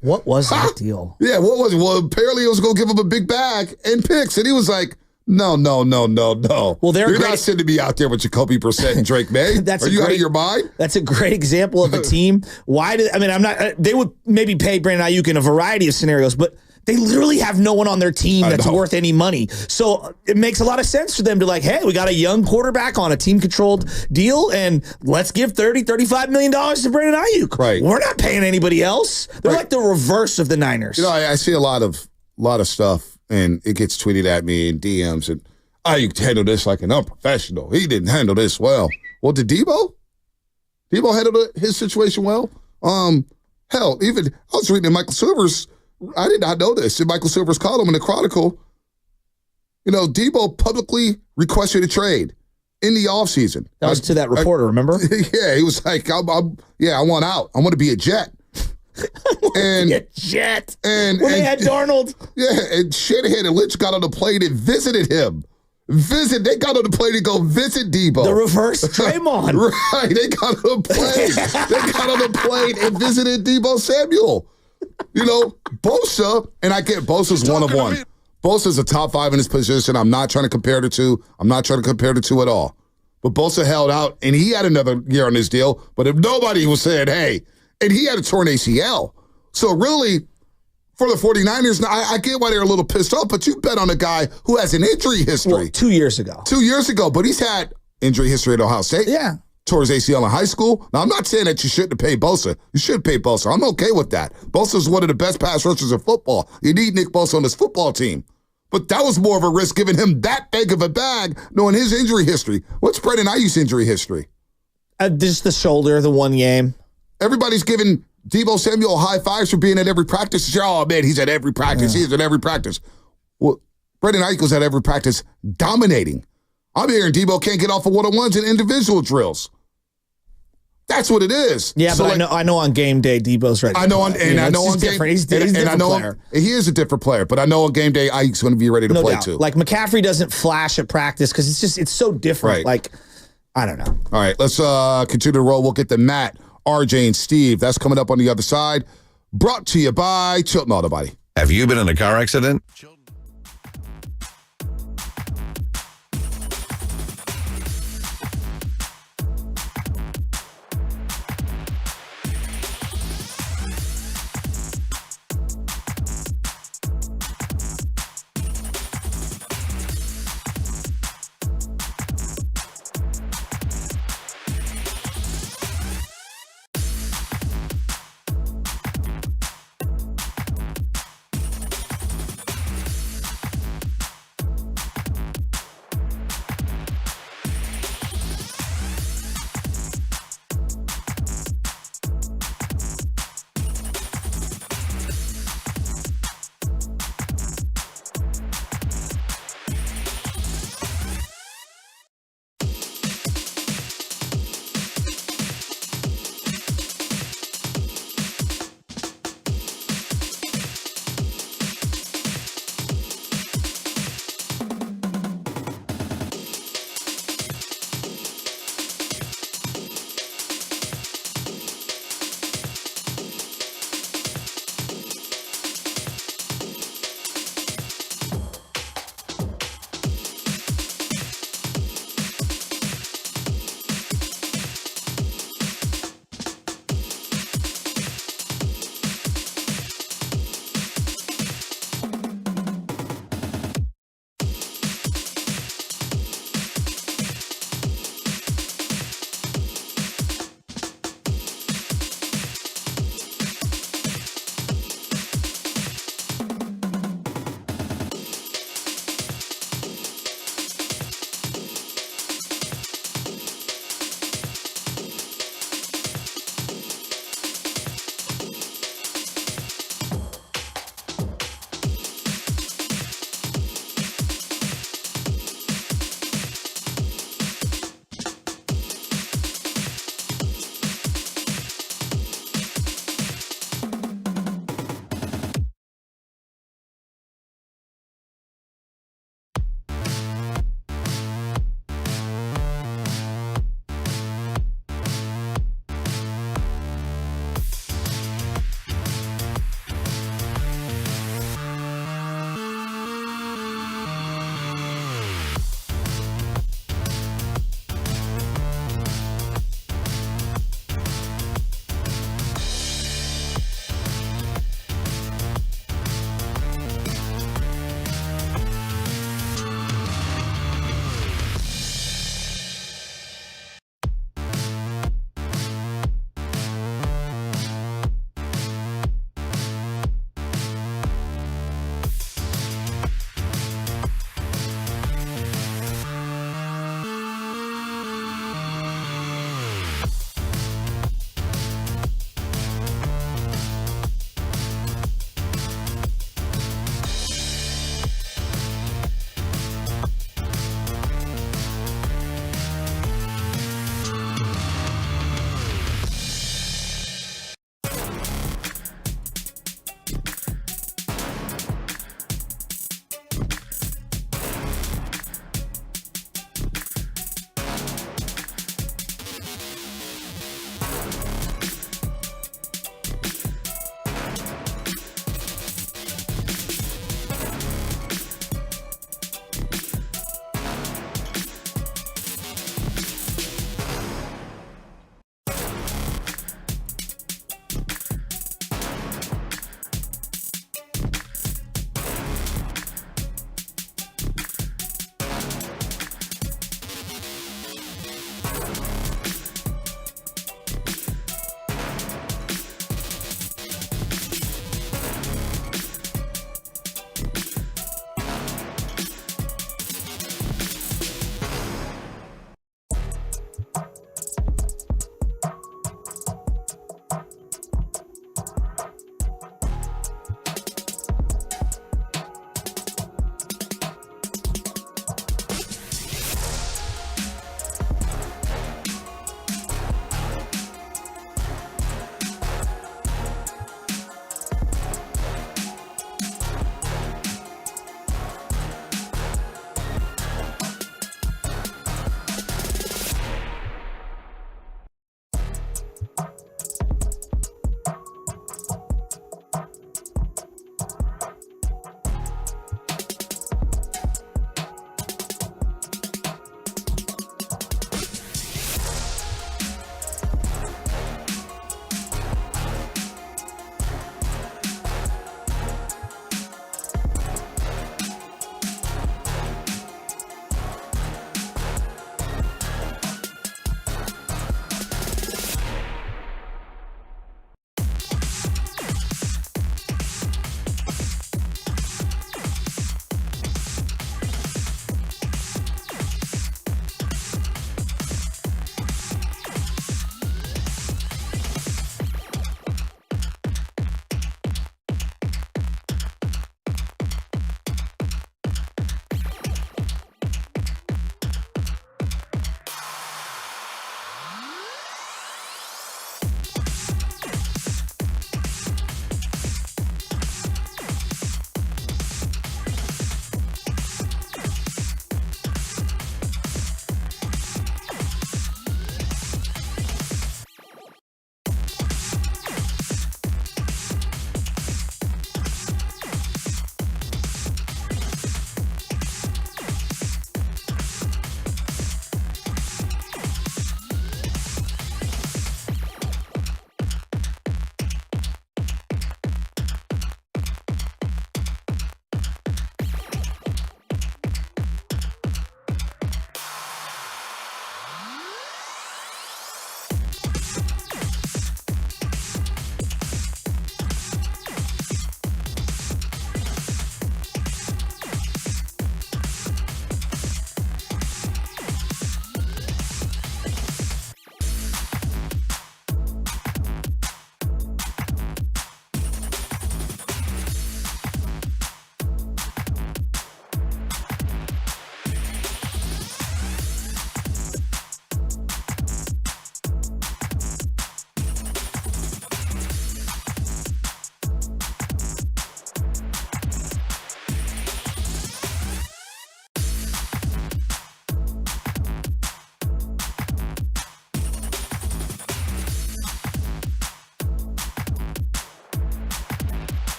[SPEAKER 3] what was that deal?
[SPEAKER 2] Yeah, what was it? Well, apparently it was going to give him a big bag and picks. And he was like, no. Well, you're not sending me out there with Jacoby Brissett and Drake May. Are you out of your mind?
[SPEAKER 3] That's a great example of a team. They would maybe pay Brandon Aiyuk in a variety of scenarios, but they literally have no one on their team that's worth any money. So it makes a lot of sense for them to hey, we got a young quarterback on a team-controlled deal, and let's give $30-35 million to Brandon Aiyuk.
[SPEAKER 2] Right.
[SPEAKER 3] We're not paying anybody else. They're like the reverse of the Niners.
[SPEAKER 2] I see a lot of stuff, and it gets tweeted at me in DMs, and Aiyuk handled this like an unprofessional. He didn't handle this well. Well, did Debo? Debo handled his situation well? Hell, even I was reading in Michael Silver's. I did not know this. In Michael Silver's column in the Chronicle, Debo publicly requested a trade in the offseason.
[SPEAKER 3] That was to that reporter, remember?
[SPEAKER 2] Yeah, he was like, I want out. I want to be a Jet. And
[SPEAKER 3] a Jet.
[SPEAKER 2] And
[SPEAKER 3] they had Darnold.
[SPEAKER 2] Yeah, and Shanahan and Lynch got on the plane and visited him. They got on the plane to go visit Debo.
[SPEAKER 3] The reverse Draymond.
[SPEAKER 2] Right, they got on the plane. They got on the plane and visited Debo Samuel. Bosa, and I get Bosa's one of one. Bosa's a top 5 in his position. I'm not trying to compare the two. At all. But Bosa held out, and he had another year on his deal. But if nobody was saying, hey, and he had a torn ACL. So really, for the 49ers, I get why they're a little pissed off, but you bet on a guy who has an injury history.
[SPEAKER 3] Well, 2 years ago.
[SPEAKER 2] 2 years ago, but he's had injury history at Ohio State.
[SPEAKER 3] Yeah.
[SPEAKER 2] Tore his ACL in high school. Now, I'm not saying that you shouldn't pay Bosa. You should pay Bosa. I'm okay with that. Bosa's one of the best pass rushers in football. You need Nick Bosa on this football team. But that was more of a risk giving him that big of a bag, knowing his injury history. What's Brandon Aiyuk's injury history?
[SPEAKER 3] Just the shoulder, the one game.
[SPEAKER 2] Everybody's giving Debo Samuel high fives for being at every practice. Oh, man, he's at every practice. Yeah. He's at every practice. Well, Brandon Aiyuk was at every practice dominating. I'm hearing Debo can't get off of one-on-ones and individual drills. That's what it is.
[SPEAKER 3] Yeah, so but I know on game day Debo's ready.
[SPEAKER 2] I know on game
[SPEAKER 3] he's a different player.
[SPEAKER 2] He is a different player, but I know on game day Aiyuk's going to be ready to play too.
[SPEAKER 3] Like McCaffrey doesn't flash at practice because it's so different.
[SPEAKER 2] Right.
[SPEAKER 3] Like I don't know.
[SPEAKER 2] All right, let's continue to roll. We'll get to Matt, RJ, and Steve. That's coming up on the other side. Brought to you by Chilton Auto Body.
[SPEAKER 17] Have you been in a car accident?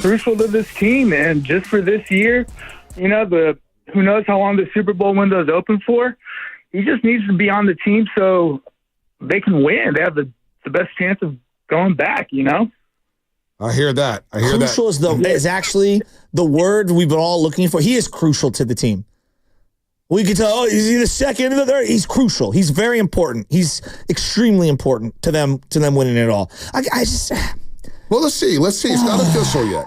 [SPEAKER 15] crucial to this team, and just for this year, who knows how long the Super Bowl window is open for. He just needs to be on the team so they can win. They have the best chance of going back,
[SPEAKER 2] I hear that.
[SPEAKER 3] Crucial is actually the word we've been all looking for. He is crucial to the team. We can tell, is he the second or the third? He's crucial. He's very important. He's extremely important to them winning it all.
[SPEAKER 2] Well, let's see. It's not official yet.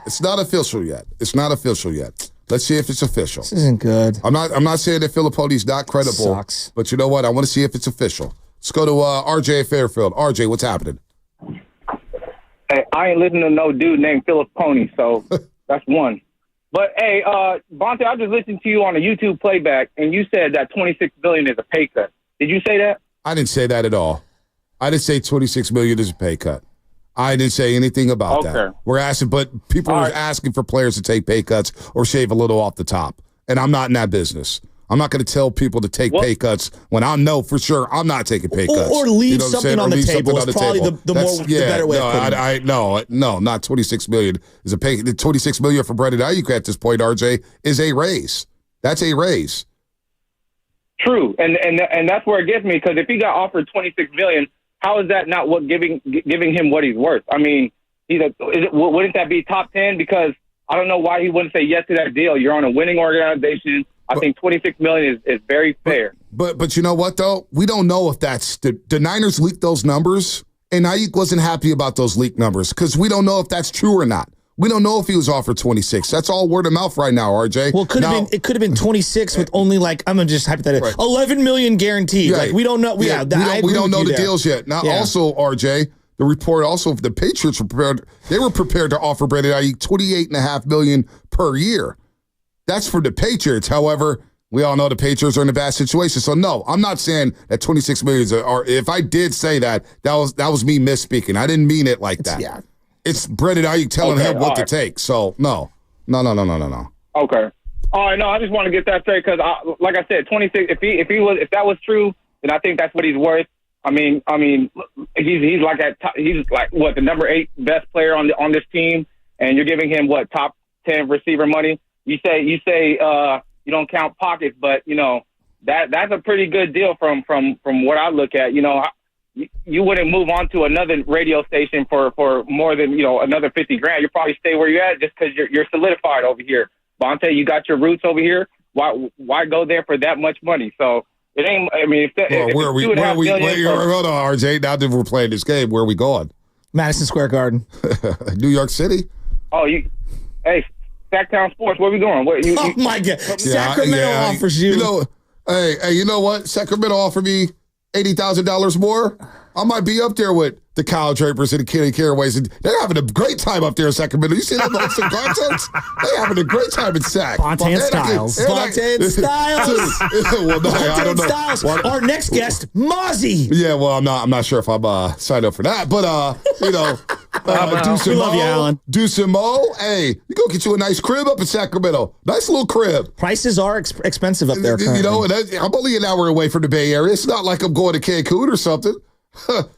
[SPEAKER 2] Let's see if it's official.
[SPEAKER 3] This isn't good.
[SPEAKER 2] I'm not saying that Filippone's not credible.
[SPEAKER 3] Sucks.
[SPEAKER 2] But you know what? I want to see if it's official. Let's go to RJ Fairfield. RJ, what's happening?
[SPEAKER 11] Hey, I ain't listening to no dude named Filippone, so that's one. But hey, Bonte, I just listened to you on a YouTube playback, and you said that $26 billion is a pay cut. Did you say that?
[SPEAKER 2] I didn't say that at all. I didn't say $26 million is a pay cut. I didn't say anything about that. We're asking, but people are asking for players to take pay cuts or shave a little off the top, and I'm not in that business. I'm not going to tell people to take pay cuts when I know for sure I'm not taking pay cuts.
[SPEAKER 3] Or leave something on the table is probably the better way of putting it.
[SPEAKER 2] No, not $26 million is a pay. The $26 million for Brandon Aiyuk at this point, RJ, is a raise. That's a raise.
[SPEAKER 11] True, and that's where it gets me, because if he got offered $26 million, how is that not what giving him what he's worth? I mean, wouldn't that be top 10? Because I don't know why he wouldn't say yes to that deal. You're on a winning organization. I think $26 million is very fair.
[SPEAKER 2] But you know what, though? We don't know if that's the Niners leaked those numbers, and Aiyuk wasn't happy about those leaked numbers because we don't know if that's true or not. We don't know if he was offered 26. That's all word of mouth right now, RJ.
[SPEAKER 3] Well, it could have been 26 with only I'm gonna just hypothetical 11 million guaranteed.
[SPEAKER 2] Yeah,
[SPEAKER 3] we don't know. We don't
[SPEAKER 2] know the deals yet. Now, also, RJ, the report also the Patriots were prepared. They were prepared to offer Brandon Aiyuk $28.5 million per year. That's for the Patriots. However, we all know the Patriots are in a bad situation. So no, I'm not saying that $26 million are. If I did say that was me misspeaking. I didn't mean it like that.
[SPEAKER 3] Yeah.
[SPEAKER 2] It's Brandon Aiyuk telling him what to take. So no.
[SPEAKER 11] Okay. All right. No, I just want to get that straight because, like I said, 26. If that was true, then I think that's what he's worth. I mean, he's like what, the number 8 best player on this team, and you're giving him what, top 10 receiver money. You say you don't count pockets, but that's a pretty good deal from what I look at. You wouldn't move on to another radio station for more than another $50,000. You probably stay where you're at just because you're solidified over here. Bonte, you got your roots over here. Why go there for that much money? So it ain't. I mean,
[SPEAKER 2] where are we? Hold on, RJ. Now that we're playing this game, where are we going?
[SPEAKER 3] Madison Square Garden,
[SPEAKER 2] New York City.
[SPEAKER 11] Oh, hey, Sacktown Sports. Where we going?
[SPEAKER 3] Oh my God, Sacramento offers you.
[SPEAKER 2] Hey, you know what? Sacramento offered me $80,000 more. I might be up there with the Kyle Drapers and the Kenny Caraways. And they're having a great time up there in Sacramento. You see them hosting concerts? They're having a great time in Sac.
[SPEAKER 3] Bonte and Styles. Bonte and Styles.
[SPEAKER 2] Well, no, I don't know.
[SPEAKER 3] Styles. Our next guest, Mozzie.
[SPEAKER 2] Yeah, well, I'm not sure if I'm signed up for that. But,
[SPEAKER 3] we love you, Alan.
[SPEAKER 2] Dusimo, hey, you go get you a nice crib up in Sacramento. Nice little crib.
[SPEAKER 3] Prices are expensive up there currently.
[SPEAKER 2] I'm only an hour away from the Bay Area. It's not like I'm going to Cancun or something.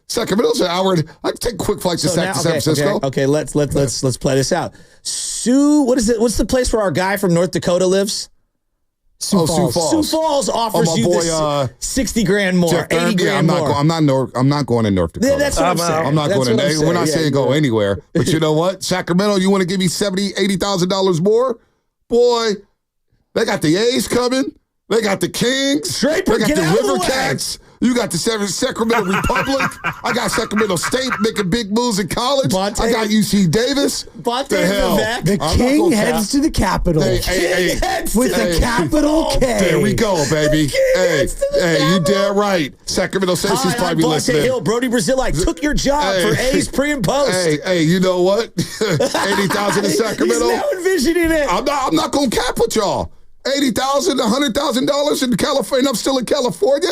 [SPEAKER 2] Sacramento's an hour. I can take a quick flight to San Francisco.
[SPEAKER 3] Okay, let's play this out. What's the place where our guy from North Dakota lives? Sioux Falls. Sioux Falls offers you $60,000 more, $80,000 more.
[SPEAKER 2] I'm not going to North Dakota.
[SPEAKER 3] That's what I'm saying.
[SPEAKER 2] I'm not going to. We're not saying go anywhere. But you know what? Sacramento, you want to give me $80,000 more? Boy, they got the A's coming. They got the Kings.
[SPEAKER 3] Draper,
[SPEAKER 2] they got
[SPEAKER 3] get
[SPEAKER 2] the
[SPEAKER 3] out
[SPEAKER 2] River
[SPEAKER 3] of the
[SPEAKER 2] Cats. You got the Sacramento Republic. I got Sacramento State making big moves in college. I got UC Davis.
[SPEAKER 3] The King heads to the Capitol.
[SPEAKER 2] Hey,
[SPEAKER 3] with a capital K.
[SPEAKER 2] There we go, baby. Hey, you damn right. Sacramento State is probably listening.
[SPEAKER 3] Hill, Brody Brazilite took your job for A's pre and post.
[SPEAKER 2] Hey, you know what? 80,000 in Sacramento.
[SPEAKER 3] He's now envisioning it.
[SPEAKER 2] I'm not going to cap with y'all. $80,000, $100,000 in California. I'm still in California.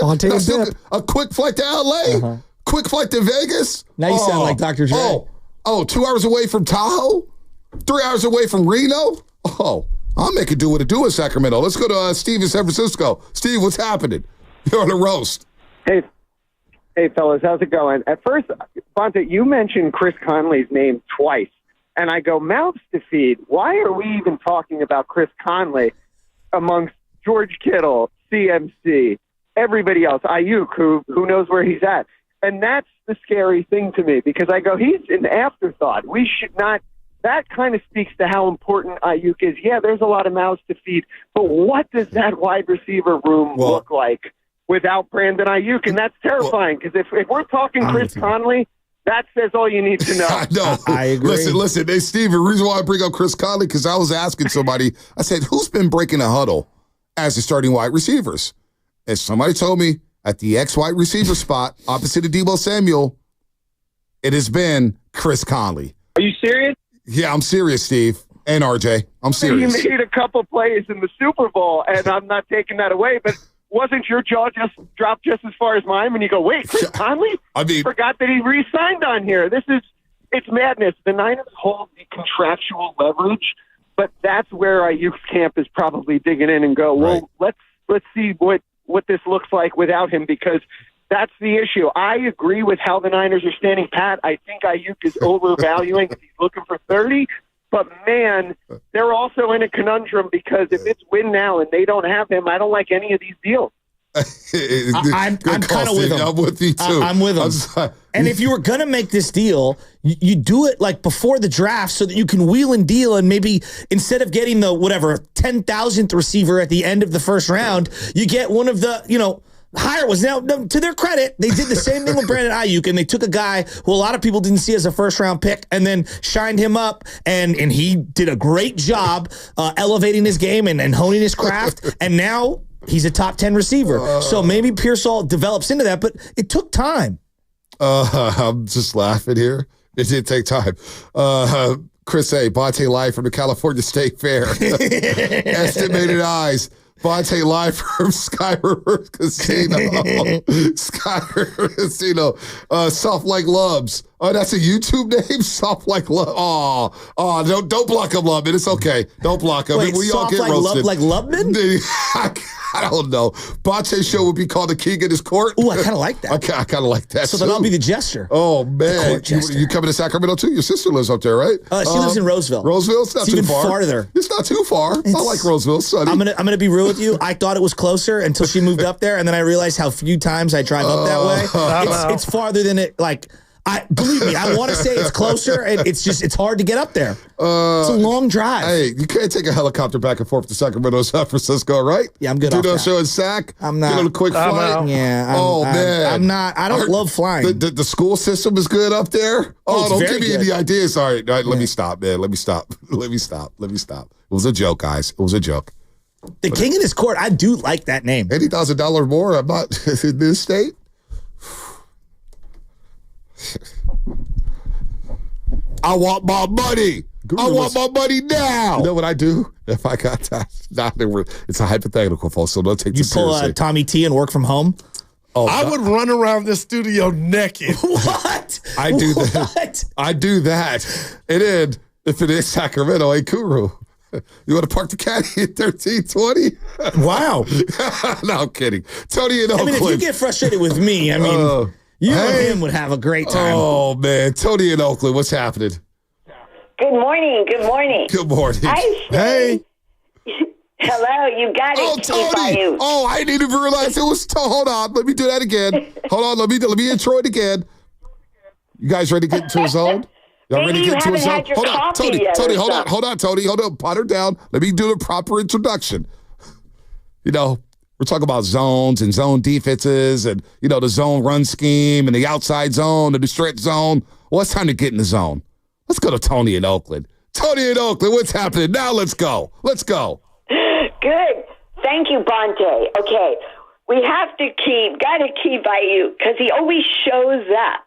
[SPEAKER 2] A quick flight to LA, quick flight to Vegas.
[SPEAKER 3] Now you sound like Dr. Dre.
[SPEAKER 2] 2 hours away from Tahoe, 3 hours away from Reno. I'll make it do what it do in Sacramento. Let's go to Steve in San Francisco. Steve, what's happening? You're on the roast.
[SPEAKER 21] Hey, fellas, how's it going? At first, Bonte, you mentioned Chris Conley's name twice
[SPEAKER 19] And I go, mouths to feed. Why are we even talking about Chris Conley amongst George Kittle, CMC, everybody else, Aiyuk, who knows where he's at? And that's the scary thing to me, because I go, he's an afterthought. We should not. That kind of speaks to how important Aiyuk is. Yeah, there's a lot of mouths to feed, but what does that wide receiver room look like without Brandon Aiyuk? And that's terrifying, because if we're talking Chris Conley, that says all you need to know.
[SPEAKER 2] I know.
[SPEAKER 3] I agree.
[SPEAKER 2] Listen. Hey, Steve, the reason why I bring up Chris Conley, because I was asking somebody, I said, who's been breaking a huddle as the starting wide receivers? And somebody told me at the ex-wide receiver spot, opposite of Deebo Samuel, it has been Chris Conley.
[SPEAKER 19] Are you serious?
[SPEAKER 2] Yeah, I'm serious, Steve. And RJ. I'm serious.
[SPEAKER 19] He made a couple plays in the Super Bowl, and I'm not taking that away, but wasn't your jaw just dropped just as far as mine when you go, wait, Chris Conley?
[SPEAKER 2] I mean,
[SPEAKER 19] forgot that he re-signed on here. It's madness. The Niners hold the contractual leverage, but that's where Aiyuk's camp is probably digging in and go, well, let's see what this looks like without him, because that's the issue. I agree with how the Niners are standing pat. I think Aiyuk is overvaluing if he's looking for 30. But, man, they're also in a conundrum, because if it's win now and they don't have him, I don't like any of these deals.
[SPEAKER 3] I'm kind of with him.
[SPEAKER 2] I'm with you, too.
[SPEAKER 3] I'm with him. And if you were going to make this deal, you do it like before the draft so that you can wheel and deal, and maybe instead of getting the 10,000th receiver at the end of the first round, you get one of the, higher was. Now, to their credit, they did the same thing with Brandon Aiyuk, and they took a guy who a lot of people didn't see as a first-round pick and then shined him up, and he did a great job elevating his game and honing his craft, and now he's a top 10 receiver. So maybe Pearsall develops into that, but it took time.
[SPEAKER 2] I'm just laughing here. It did take time. Chris A., Bonte live from the California State Fair. Estimated eyes. Bonte live from Sky River Casino. Sky River Casino. Soft Like Lubs. Oh, that's a YouTube name? Soft Like Lub. Oh, don't block him, Lubman. It's okay. Don't block him.
[SPEAKER 3] Wait,
[SPEAKER 2] we all get
[SPEAKER 3] like
[SPEAKER 2] roasted.
[SPEAKER 3] Like Lubman?
[SPEAKER 2] I don't know. Bonte's show would be called The King in His Court.
[SPEAKER 3] Oh, I kind of like that.
[SPEAKER 2] I kind of like that,
[SPEAKER 3] So then I'll be the jester.
[SPEAKER 2] Oh, man. You coming to Sacramento, too? Your sister lives up there, right?
[SPEAKER 3] She lives in Roseville.
[SPEAKER 2] Roseville? It's not too
[SPEAKER 3] even
[SPEAKER 2] far.
[SPEAKER 3] Farther.
[SPEAKER 2] It's not too far. I like Roseville, sonny.
[SPEAKER 3] I'm gonna be real with you. I thought it was closer until she moved up there, and then I realized how few times I drive up that way. It's farther than it, believe me, I want to say it's closer, and it's hard to get up there. It's a long drive.
[SPEAKER 2] Hey, you can't take a helicopter back and forth to Sacramento, San Francisco, right?
[SPEAKER 3] Yeah, I'm good.
[SPEAKER 2] Do
[SPEAKER 3] off
[SPEAKER 2] no
[SPEAKER 3] that.
[SPEAKER 2] show in Sac.
[SPEAKER 3] I'm not.
[SPEAKER 2] Get on a quick flight.
[SPEAKER 3] Yeah.
[SPEAKER 2] Man.
[SPEAKER 3] I'm not. I don't love flying.
[SPEAKER 2] The school system is good up there. Don't give me any ideas. All right, let me stop, man. Let me stop. It was a joke, guys. It was a joke.
[SPEAKER 3] The King in His Court. I do like that name.
[SPEAKER 2] $80,000 more. I'm not in this state. I want my money. I want my money now. You know what I do? If I got that, it's a hypothetical, folks, so don't take this seriously.
[SPEAKER 3] You pull Tommy T and work from home?
[SPEAKER 21] Oh, I would run around the studio naked.
[SPEAKER 3] What?
[SPEAKER 2] I do that. I do that. And then, if it is Sacramento, hey, Kuru, you want to park the caddy at 1320?
[SPEAKER 3] Wow.
[SPEAKER 2] No, I'm kidding. Tony in Oakland.
[SPEAKER 3] If you get frustrated with me, you and him would have a great time.
[SPEAKER 2] Oh, man. Tony in Oakland, what's happening?
[SPEAKER 22] Good morning. Good morning.
[SPEAKER 2] Good morning.
[SPEAKER 22] Hey. Hello, you got it.
[SPEAKER 2] Tony. Oh, I didn't even realize it was. Hold on. Let me do that again. Hold on. Let me intro it again. You guys ready to get into a zone? Y'all ready to get into a zone? Hold on, Tony. Hold on, Tony. Hold on. Pot her down. Let me do the proper introduction. We're talking about zones and zone defenses and, the zone run scheme and the outside zone and the stretch zone. Well, it's time to get in the zone. Let's go to Tony in Oakland. Tony in Oakland, what's happening? Now let's go. Let's go.
[SPEAKER 22] Good. Thank you, Bonte. Okay. We got to keep Aiyuk because he always shows up.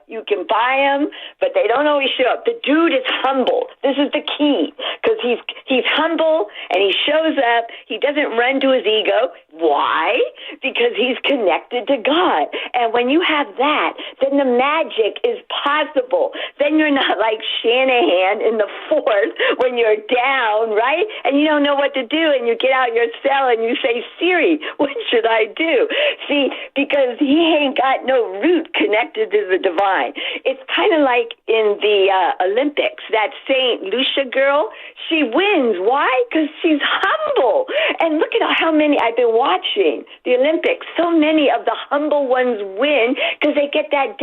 [SPEAKER 22] You can buy him, but they don't always show up. The dude is humble. This is the key because he's humble and he shows up. He doesn't run to his ego. Why? Because he's connected to God. And when you have that, then the magic is possible. Then you're not like Shanahan in the fourth when you're down, right? And you don't know what to do, and you get out your cell and you say, Siri, what should I do? See, because he ain't got no root connected to is the divine. It's kind of like in the Olympics, that St. Lucia girl, she wins. Why? Because she's humble. And look at how many I've been watching the Olympics. So many of the humble ones win because they get that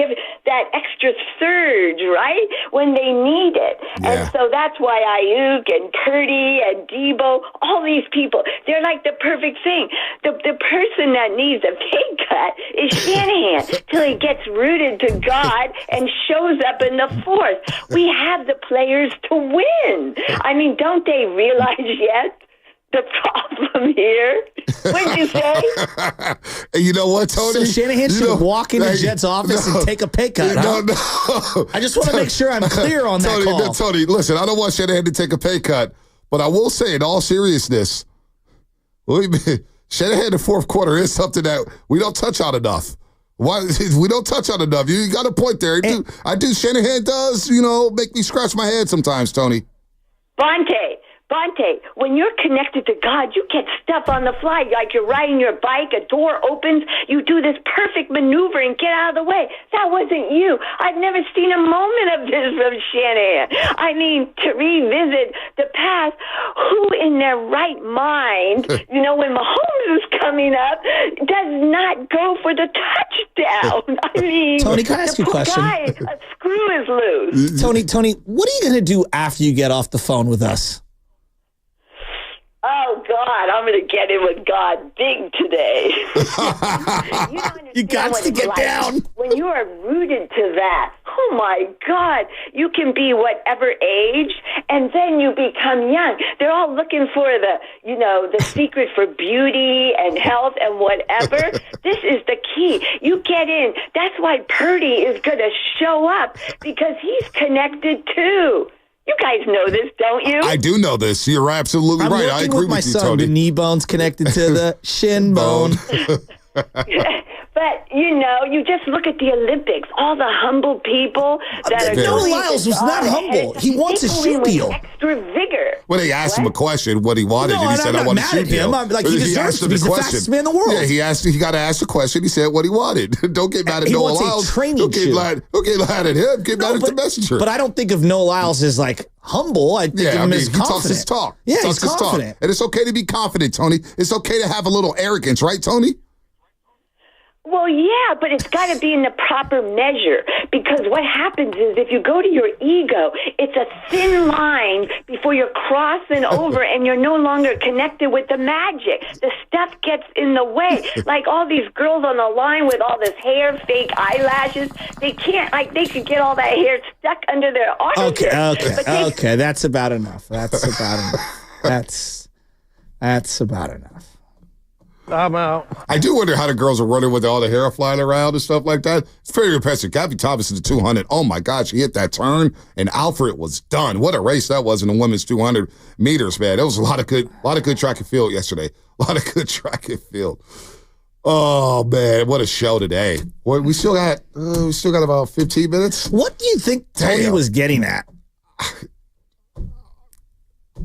[SPEAKER 22] extra surge, right, when they need it.
[SPEAKER 2] Yeah.
[SPEAKER 22] And so that's why Aiyuk and Purdy and Debo, all these people, they're like the perfect thing. The person that needs a pay cut is Shanahan till he gets rooted to God and shows up in the fourth. We have the players to win. I mean, don't they realize yet the problem here? What'd you say?
[SPEAKER 2] You know what, Tony?
[SPEAKER 3] So Shanahan should walk into Jets' office and take a pay cut, huh?
[SPEAKER 2] No.
[SPEAKER 3] I just want to make sure I'm clear on that call.
[SPEAKER 2] Tony, listen, I don't want Shanahan to take a pay cut, but I will say in all seriousness, Shanahan in the fourth quarter is something that we don't touch on enough. Why we don't touch on enough? You got a point there. I do. Shanahan does, make me scratch my head sometimes, Tony.
[SPEAKER 22] Bonte, when you're connected to God, you get stuff on the fly. Like you're riding your bike, a door opens, you do this perfect maneuver and get out of the way. That wasn't you. I've never seen a moment of this from Shanahan. I mean, to revisit the past, who in their right mind, when Mahomes is coming up, does not go for the touchdown? I mean,
[SPEAKER 3] Tony, can I ask you a question?
[SPEAKER 22] A screw is loose.
[SPEAKER 3] Tony, what are you going to do after you get off the phone with us?
[SPEAKER 22] Oh, God, I'm going to get in with God big today.
[SPEAKER 3] You got to get down.
[SPEAKER 22] When you are rooted to that, oh, my God, you can be whatever age, and then you become young. They're all looking for the secret for beauty and health and whatever. This is the key. You get in. That's why Purdy is going to show up, because he's connected too. You guys know this, don't you?
[SPEAKER 2] I do know this. You're absolutely right. I agree with you, Tony.
[SPEAKER 3] The knee bone's connected to the shin bone.
[SPEAKER 22] But, you just look at the Olympics, all the humble people that are
[SPEAKER 3] Noah Lyles was not humble. He wants a shoe deal.
[SPEAKER 22] Extra vigor.
[SPEAKER 2] When they asked him a question, what he wanted, and he said, "I want a shoe deal."
[SPEAKER 3] He deserves to be the fastest man in the world.
[SPEAKER 2] Yeah, he got to ask the question. He said what he wanted. Don't get mad at Noah Lyles.
[SPEAKER 3] He wants a training shoe.
[SPEAKER 2] Don't get mad at him. Get mad at the messenger.
[SPEAKER 3] But I don't think of Noah Lyles as like humble. I think of him as confident.
[SPEAKER 2] He talks his talk.
[SPEAKER 3] Yeah, he's confident.
[SPEAKER 2] And it's okay to be confident, Tony. It's okay to have a little arrogance, right, Tony?
[SPEAKER 22] Well, yeah, but it's got to be in the proper measure, because what happens is if you go to your ego, it's a thin line before you're crossing over and you're no longer connected with the magic. The stuff gets in the way. Like all these girls on the line with all this hair, fake eyelashes, they can't, they could get all that hair stuck under their arms.
[SPEAKER 3] Okay, that's about enough. That's about enough.
[SPEAKER 15] I'm out.
[SPEAKER 2] I do wonder how the girls are running with all the hair flying around and stuff like that. It's very impressive. Gabby Thomas in the 200. Oh, my God. She hit that turn, and Alfred was done. What a race that was in the women's 200 meters, man. There was a lot of good track and field yesterday. A lot of good track and field. Oh, man, what a show today. We still got about 15 minutes.
[SPEAKER 3] What do you think Tony was getting at?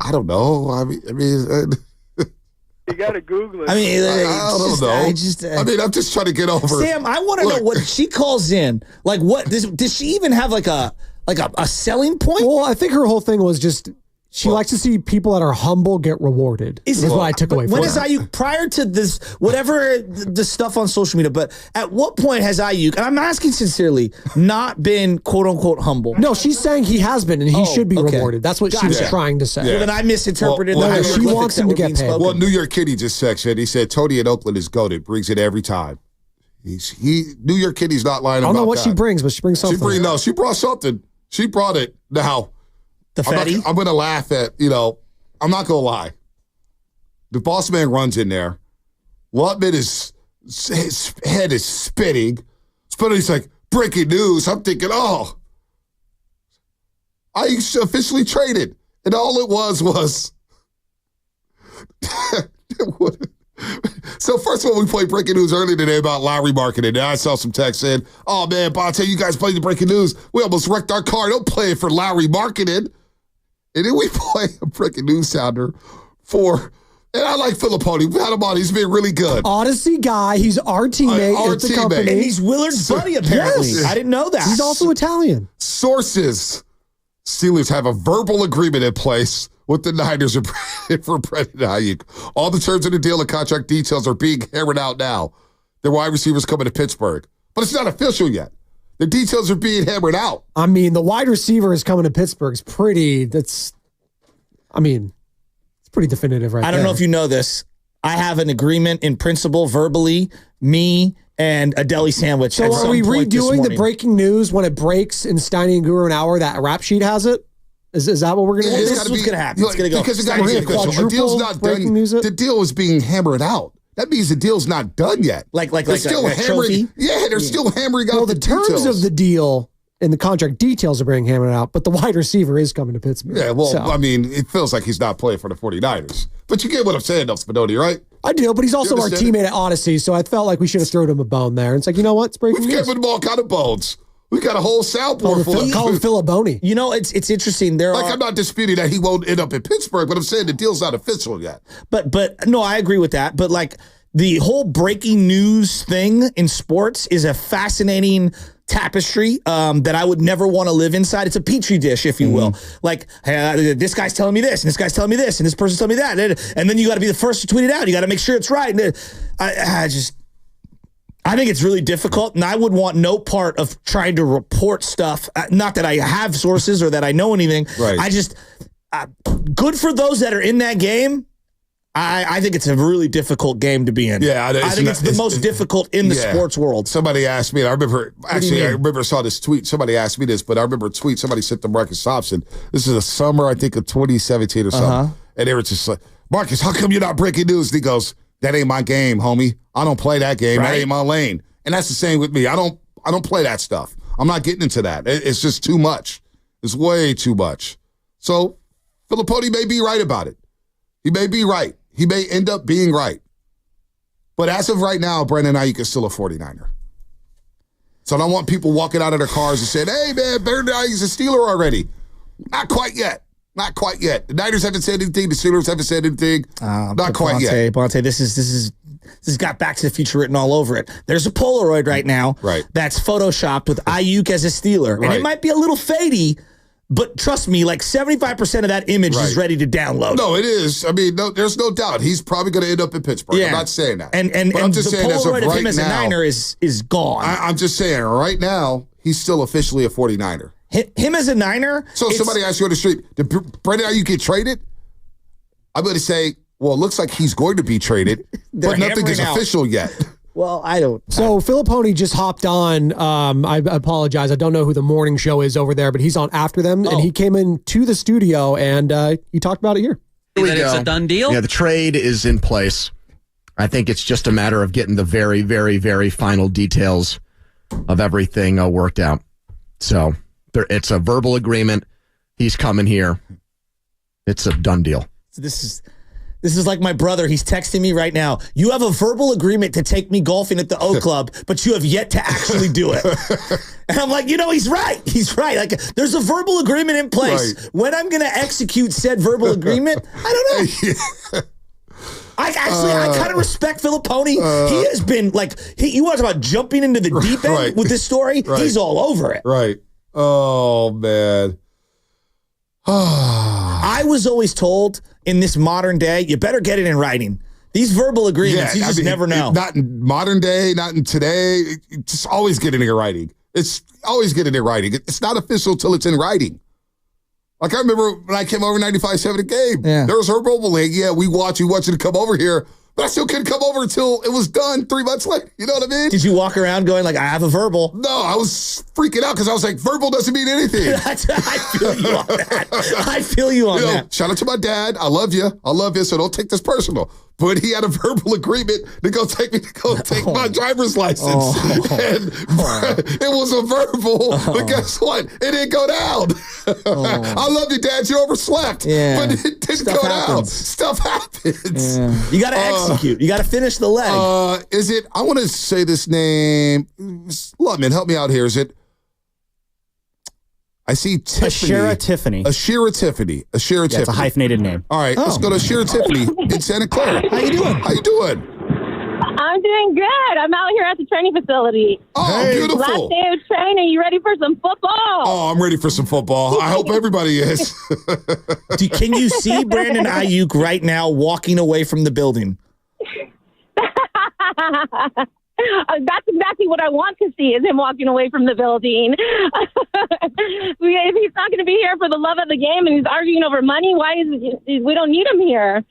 [SPEAKER 2] I don't know. I mean
[SPEAKER 15] you got to Google it.
[SPEAKER 2] I don't know. I'm just trying to get over.
[SPEAKER 3] Sam, I want to know what she calls in. Like, what does she even have like a selling point?
[SPEAKER 10] Well, I think her whole thing was just she likes to see people that are humble get rewarded. Is what I took away from it.
[SPEAKER 3] When is Aiyuk, prior to this, whatever the stuff on social media, but at what point has Aiyuk, and I'm asking sincerely, not been quote unquote humble?
[SPEAKER 10] No, she's saying he has been and he should be rewarded. That's what she was trying to say.
[SPEAKER 3] Well, then I misinterpreted
[SPEAKER 10] she wants him to get paid.
[SPEAKER 2] Well, New York Kitty just said, he said, Tony in Oakland is goated, brings it every time. New York Kitty's not lying about that.
[SPEAKER 10] I don't know what she brings, but she brings something.
[SPEAKER 2] She brought something. She brought it. Now, I'm going to laugh at, I'm not going to lie. The boss man runs in there. Lutman his head is spinning. He's like, breaking news. I'm thinking, I officially traded. And all it was So first of all, we played breaking news earlier today about Lowry marketing. And I saw some text saying, "Oh man, Bonte, you guys played the breaking news. We almost wrecked our car. Don't play it for Lowry marketing." And then we play a breaking news sounder for And I like Filippone. We had him on. He's been really good.
[SPEAKER 10] Odyssey guy. He's our teammate at the company.
[SPEAKER 3] And he's Willard's buddy, apparently.
[SPEAKER 10] Yes.
[SPEAKER 3] I didn't know that.
[SPEAKER 10] He's also Italian.
[SPEAKER 2] Sources. Steelers have a verbal agreement in place with the Niners for Brandon Aiyuk. All the terms of the deal and contract details are being hammered out now. The wide receivers coming to Pittsburgh. But it's not official yet. The details are being hammered out.
[SPEAKER 10] I mean, the wide receiver is coming to Pittsburgh. It's pretty definitive right there.
[SPEAKER 3] I don't know if you know this. I have an agreement in principle verbally, me and a deli sandwich.
[SPEAKER 10] So are we redoing the breaking news when it breaks in Steiny and Guru an hour? That rap sheet has it? Is that what we're going to do?
[SPEAKER 3] This is what's going to happen. It's going to go.
[SPEAKER 2] Because it got to be official. The deal's not done. The deal is being hammered out. That means the deal's not done yet.
[SPEAKER 3] Like
[SPEAKER 2] they're still hammering. Yeah, they're still hammering out
[SPEAKER 10] the terms
[SPEAKER 2] details.
[SPEAKER 10] of the deal and the contract details are being hammered out, but the wide receiver is coming to Pittsburgh.
[SPEAKER 2] Yeah, well, I mean, it feels like he's not playing for the 49ers. But you get what I'm saying, though, Spinoni, right?
[SPEAKER 10] I do, but he's also our teammate at Odyssey, so I felt like we should have thrown him a bone there. And it's like, you know what? It's breaking news.
[SPEAKER 2] We've given him all kind of bones. We got a whole soundboard full of
[SPEAKER 10] Call him Filippone.
[SPEAKER 3] You know, it's interesting.
[SPEAKER 2] I'm not disputing that he won't end up in Pittsburgh, but I'm saying the deal's not official yet.
[SPEAKER 3] But no, I agree with that. But like the whole breaking news thing in sports is a fascinating tapestry that I would never want to live inside. It's a petri dish, if you will. Like, hey, this guy's telling me this, and this guy's telling me this, and this person's telling me that. And then you got to be the first to tweet it out. You got to make sure it's right. And I think it's really difficult, and I would want no part of trying to report stuff. Not that I have sources or that I know anything.
[SPEAKER 2] Right.
[SPEAKER 3] I just, good for those that are in that game. I think it's a really difficult game to be in.
[SPEAKER 2] Yeah,
[SPEAKER 3] I think it's the most difficult in the sports world.
[SPEAKER 2] Somebody asked me, and I remember, I saw this tweet. Somebody asked me this, but I remember a tweet somebody sent to Marcus Thompson. This is the summer, I think, of 2017 or something. And they were just like, Marcus, how come you're not breaking news? And he goes, that ain't my game, homie. I don't play that game. Right. That ain't my lane. And that's the same with me. I don't play that stuff. I'm not getting into that. It's just too much. It's way too much. So Filippone may be right about it. He may be right. He may end up being right. But as of right now, Brandon Aiyuk is still a 49er. So I don't want people walking out of their cars and saying, hey, man, Brandon Aiyuk's a Steeler already. Not quite yet. Not quite yet. The Niners haven't said anything. The Steelers haven't said anything. Not quite yet.
[SPEAKER 3] Bonte, this has got Back to the Future written all over it. There's a Polaroid right now that's photoshopped with Aiyuk as a Steeler. And it might be a little fadey, but trust me, like 75% of that image is ready to download.
[SPEAKER 2] No, it is. I mean, there's no doubt. He's probably going to end up in Pittsburgh. Yeah. I'm not saying that.
[SPEAKER 3] And
[SPEAKER 2] I'm just
[SPEAKER 3] the
[SPEAKER 2] saying
[SPEAKER 3] Polaroid of him as a
[SPEAKER 2] now,
[SPEAKER 3] Niner is gone.
[SPEAKER 2] I'm just saying, right now, he's still officially a 49er.
[SPEAKER 3] Him as a Niner?
[SPEAKER 2] So somebody asks you on the street, did Brandon Aiyuk get traded? I'm going to say, well, it looks like he's going to be traded, but nothing is official yet.
[SPEAKER 3] Well, I don't.
[SPEAKER 10] So Filippone just hopped on. I apologize. I don't know who the morning show is over there, but he's on after them, and he came into the studio, and he talked about it here.
[SPEAKER 12] Here we go. It's a done deal?
[SPEAKER 16] Yeah, the trade is in place. I think it's just a matter of getting the very, very, very final details of everything worked out. So it's a verbal agreement. He's coming here. It's a done deal.
[SPEAKER 3] So this is like my brother. He's texting me right now. You have a verbal agreement to take me golfing at the O Club, but you have yet to actually do it. And I'm like, he's right. He's right. Like, there's a verbal agreement in place. Right. When I'm going to execute said verbal agreement, I don't know. I kind of respect Filippone. He has been you want to talk about jumping into the deep end with this story? He's all over it.
[SPEAKER 2] Right. Oh, man.
[SPEAKER 3] I was always told in this modern day, you better get it in writing. These verbal agreements, you just never know.
[SPEAKER 2] Not in modern day, not in today. Just always get it in writing. It's always get it in writing. It's not official till it's in writing. Like, I remember when I came over 95-7 a game. Yeah. There was her verbal league. Yeah, we want you to come over here. But I still couldn't come over until it was done 3 months later. You know what I mean?
[SPEAKER 3] Did you walk around going I have a verbal?
[SPEAKER 2] No, I was freaking out because I was like, verbal doesn't mean anything.
[SPEAKER 3] I feel you on that. I feel you on that.
[SPEAKER 2] Shout out to my dad. I love you, so don't take this personal. But he had a verbal agreement to go take my driver's license. And it was a verbal, but guess what? It didn't go down. I love you, Dad. You overslept. Yeah. But it didn't go down. Stuff happens.
[SPEAKER 3] Yeah. You got to execute. You got to finish the leg.
[SPEAKER 2] I want to say this name. Lutman, help me out here. I see Tiffany.
[SPEAKER 12] Ashera Tiffany.
[SPEAKER 2] Ashera Tiffany. Ashera Tiffany.
[SPEAKER 12] It's a hyphenated name.
[SPEAKER 2] All right, let's go to Ashera Tiffany in Santa Clara. How you doing? How you doing?
[SPEAKER 18] I'm doing good. I'm out here at the training facility.
[SPEAKER 2] Oh, beautiful.
[SPEAKER 18] Last day of training. You ready for some football?
[SPEAKER 2] Oh, I'm ready for some football. I hope everybody is.
[SPEAKER 3] Can you see Brandon Aiyuk right now walking away from the building?
[SPEAKER 18] That's exactly what I want to see, is him walking away from the building. If he's not going to be here for the love of the game and he's arguing over money, we don't need him here.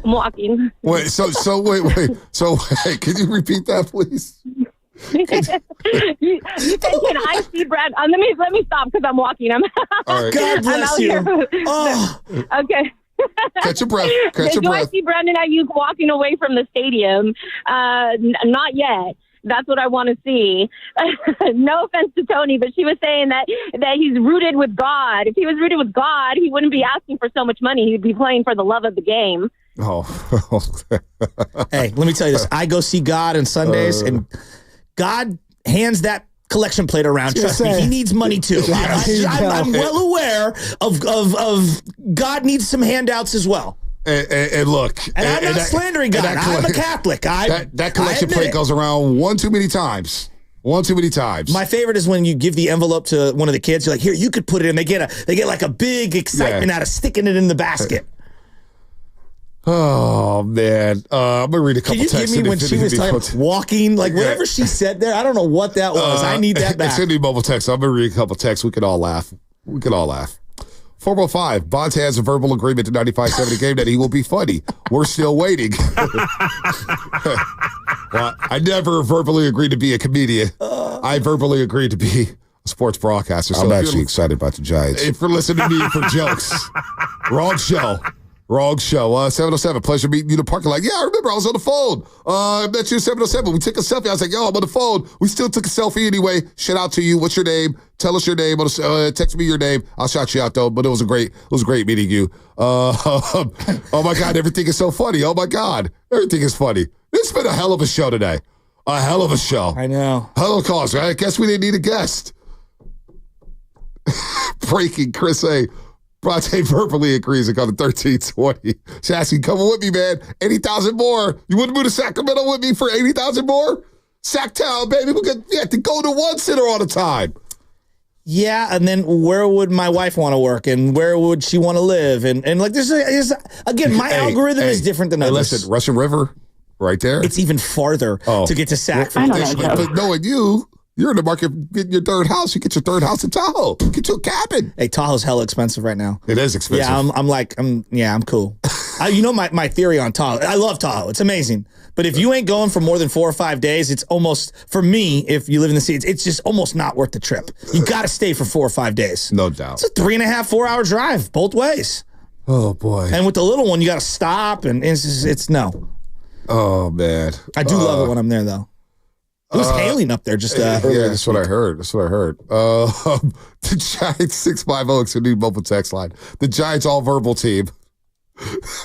[SPEAKER 18] I'm walking.
[SPEAKER 2] Wait, so wait, can you repeat that, please?
[SPEAKER 18] You said, can I see Brad? Let me stop because I'm walking.
[SPEAKER 2] All right.
[SPEAKER 18] God
[SPEAKER 3] bless you.
[SPEAKER 18] Okay.
[SPEAKER 2] Catch your breath. Catch your
[SPEAKER 18] Do
[SPEAKER 2] breath.
[SPEAKER 18] I see Brandon Aiyuk walking away from the stadium? Not yet. That's what I want to see. No offense to Tony, but she was saying that he's rooted with God. If he was rooted with God, he wouldn't be asking for so much money. He'd be playing for the love of the game.
[SPEAKER 2] Oh.
[SPEAKER 3] Hey, let me tell you this. I go see God on Sundays, and God hands that collection plate around. Trust me, he needs money too. I'm well aware of God needs some handouts as well.
[SPEAKER 2] And look,
[SPEAKER 3] and I'm not slandering God. I'm a Catholic.
[SPEAKER 2] That collection plate goes around one too many times. One too many times.
[SPEAKER 3] My favorite is when you give the envelope to one of the kids. You're like, here, you could put it in. They get like a big excitement out of sticking it in the basket.
[SPEAKER 2] Oh man, I'm gonna read a couple texts.
[SPEAKER 3] Can you give me when she was talking walking, like whatever she said there? I don't know what that was. I need that back.
[SPEAKER 2] Send me mobile text. I'm gonna read a couple texts. We can all laugh. 405. Bonte has a verbal agreement to 95.7 game that he will be funny. We're still waiting. Well, I never verbally agreed to be a comedian. I verbally agreed to be a sports broadcaster. So I'm actually excited about the Giants. If you're listening to me for jokes, wrong show. Wrong show. 707, pleasure meeting you in the parking lot. Yeah, I remember. I was on the phone. I met you at 707. We took a selfie. I was like, yo, I'm on the phone. We still took a selfie anyway. Shout out to you. What's your name? Tell us your name. Text me your name. I'll shout you out, though. But it was great meeting you. Oh, my God. Everything is so funny. Oh, my God. Everything is funny. It's been a hell of a show today. A hell of a show.
[SPEAKER 3] I know.
[SPEAKER 2] Hell of a cause. I guess we didn't need a guest. Breaking Chris A. Bronte verbally agrees to go to 1320. She's asking, come with me, man. 80,000 more. You wouldn't move to Sacramento with me for 80,000 more? Sacktown, baby. We have to go to one center all the time.
[SPEAKER 3] Yeah, and then where would my wife want to work, and where would she want to live? And like, there's again, my algorithm is different than others.
[SPEAKER 2] Listen, Russian River, right there.
[SPEAKER 3] It's even farther to get to Sac from
[SPEAKER 2] But knowing you're in the market getting your third house. You get your third house in Tahoe. Get you a cabin.
[SPEAKER 3] Hey, Tahoe's hella expensive right now.
[SPEAKER 2] It is expensive.
[SPEAKER 3] Yeah, I'm cool. My theory on Tahoe. I love Tahoe. It's amazing. But if you ain't going for more than 4 or 5 days, it's almost, for me, if you live in the city, it's just almost not worth the trip. You got to stay for 4 or 5 days.
[SPEAKER 2] No doubt.
[SPEAKER 3] It's a 3.5, 4 hour drive both ways.
[SPEAKER 2] Oh, boy.
[SPEAKER 3] And with the little one, you got to stop, and it's no.
[SPEAKER 2] Oh, man.
[SPEAKER 3] I do love it when I'm there, though. It was hailing up there just earlier.
[SPEAKER 2] Yeah, that's what I heard. The Giants 650 is a new mobile text line. The Giants all verbal team.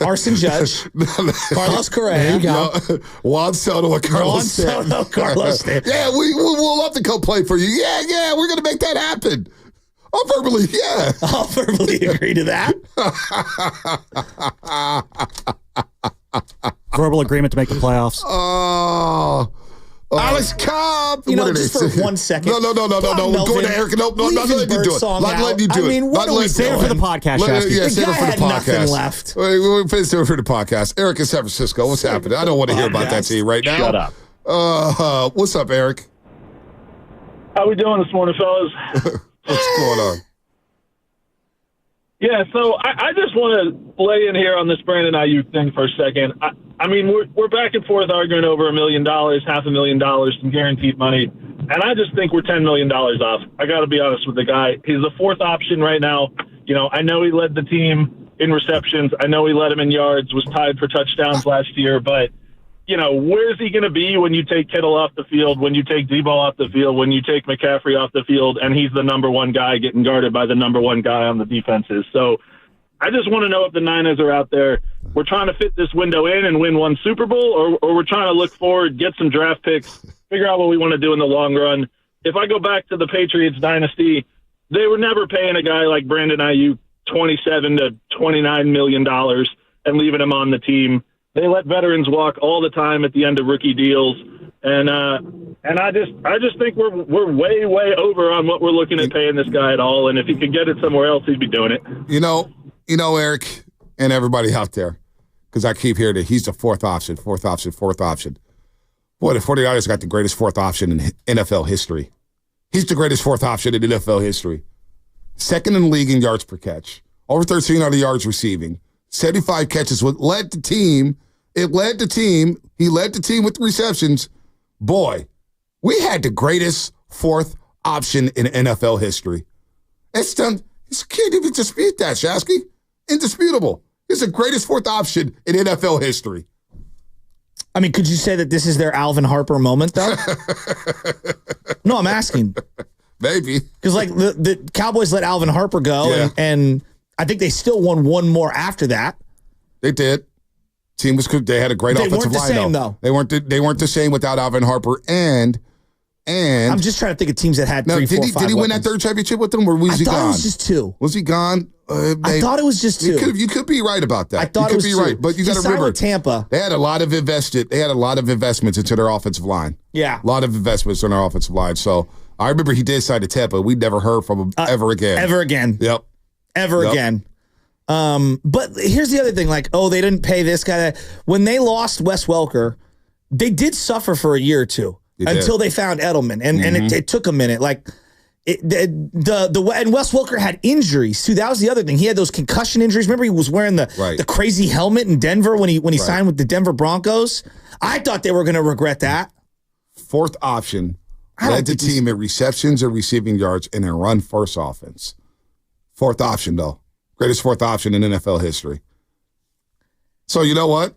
[SPEAKER 3] Arson Judge, Carlos Correa,
[SPEAKER 2] Juan Soto, and Carlos Stanton.
[SPEAKER 3] Carlos Stanton.
[SPEAKER 2] Yeah, we'll love to come play for you. Yeah, we're gonna make that happen. I'll verbally
[SPEAKER 3] agree to that.
[SPEAKER 12] Verbal agreement to make the playoffs.
[SPEAKER 2] Alex Cobb.
[SPEAKER 3] Just for 1 second.
[SPEAKER 2] No. Go to Eric. No, not letting you do it. Not letting you do it.
[SPEAKER 3] I mean, what are we
[SPEAKER 12] save it for the podcast?
[SPEAKER 2] Save it for the podcast.
[SPEAKER 3] Nothing left.
[SPEAKER 2] We're save it for the podcast. Eric in San Francisco. What's happening? I don't want to hear about that team right now.
[SPEAKER 7] Shut up.
[SPEAKER 2] What's up, Eric?
[SPEAKER 15] How we doing this morning, fellas?
[SPEAKER 2] What's going on?
[SPEAKER 15] Yeah, so I just want to lay in here on this Brandon Aiyuk thing for a second. I mean, we're back and forth arguing over $1 million, $500,000, some guaranteed money, and I just think we're $10 million off. I got to be honest with the guy. He's the fourth option right now. You know, I know he led the team in receptions. I know he led him in yards, was tied for touchdowns last year, but you know, where's he going to be when you take Kittle off the field, when you take D-Ball off the field, when you take McCaffrey off the field, and he's the number one guy getting guarded by the number one guy on the defenses? So I just want to know if the Niners are out there. We're trying to fit this window in and win one Super Bowl, or we're trying to look forward, get some draft picks, figure out what we want to do in the long run. if I go back to the Patriots dynasty, they were never paying a guy like Brandon Aiyuk $27 to $29 million and leaving him on the team. They let veterans walk all the time at the end of rookie deals. And I just think we're way over on what we're looking at paying this guy at all. And if he could get it somewhere else, he'd be doing it.
[SPEAKER 2] You know, Eric, and everybody out there, because I keep hearing that he's the fourth option. Boy, the 49ers got the greatest fourth option in NFL history. He's the greatest fourth option in NFL history. Second in the league in yards per catch. Over 1,300 yards receiving. 75 catches. Led the team. He led the team with receptions. Boy, we had the greatest fourth option in NFL history. It's done. You can't even dispute that, Shasky. Indisputable. It's the greatest fourth option in NFL history.
[SPEAKER 3] I mean, could you say that this is their Alvin Harper moment, though? No, I'm asking.
[SPEAKER 2] Maybe.
[SPEAKER 3] Because, like, the Cowboys let Alvin Harper go, and I think they still won one more after that.
[SPEAKER 2] They did. Team was good. They had a great offensive line, though. They weren't the same without Alvin Harper, and
[SPEAKER 3] I'm just trying to think of teams that had 3, 4, 5
[SPEAKER 2] Did he win that third championship with them, or was he gone?
[SPEAKER 3] I thought it was just 2.
[SPEAKER 2] Was he gone?
[SPEAKER 3] I thought it was just 2.
[SPEAKER 2] You could be right about that.
[SPEAKER 3] I thought
[SPEAKER 2] you
[SPEAKER 3] it was
[SPEAKER 2] could be
[SPEAKER 3] 2.
[SPEAKER 2] right, but you got to remember,
[SPEAKER 3] Tampa.
[SPEAKER 2] They had a lot of investments into their offensive line.
[SPEAKER 3] Yeah,
[SPEAKER 2] a lot of investments in their offensive line. So I remember he did sign to Tampa. We never heard from him ever again.
[SPEAKER 3] Ever again.
[SPEAKER 2] Yep.
[SPEAKER 3] Ever again. But here's the other thing. Like, they didn't pay this guy. When they lost Wes Welker, they did suffer for a year or two until they found Edelman, and it took a minute. Like. And Wes Welker had injuries too. That was the other thing. He had those concussion injuries. Remember, he was wearing the crazy helmet in Denver when he signed with the Denver Broncos. I thought they were going to regret that.
[SPEAKER 2] Fourth option led the team in receptions and receiving yards in a run-first offense. Fourth option, though, greatest fourth option in NFL history. So you know what?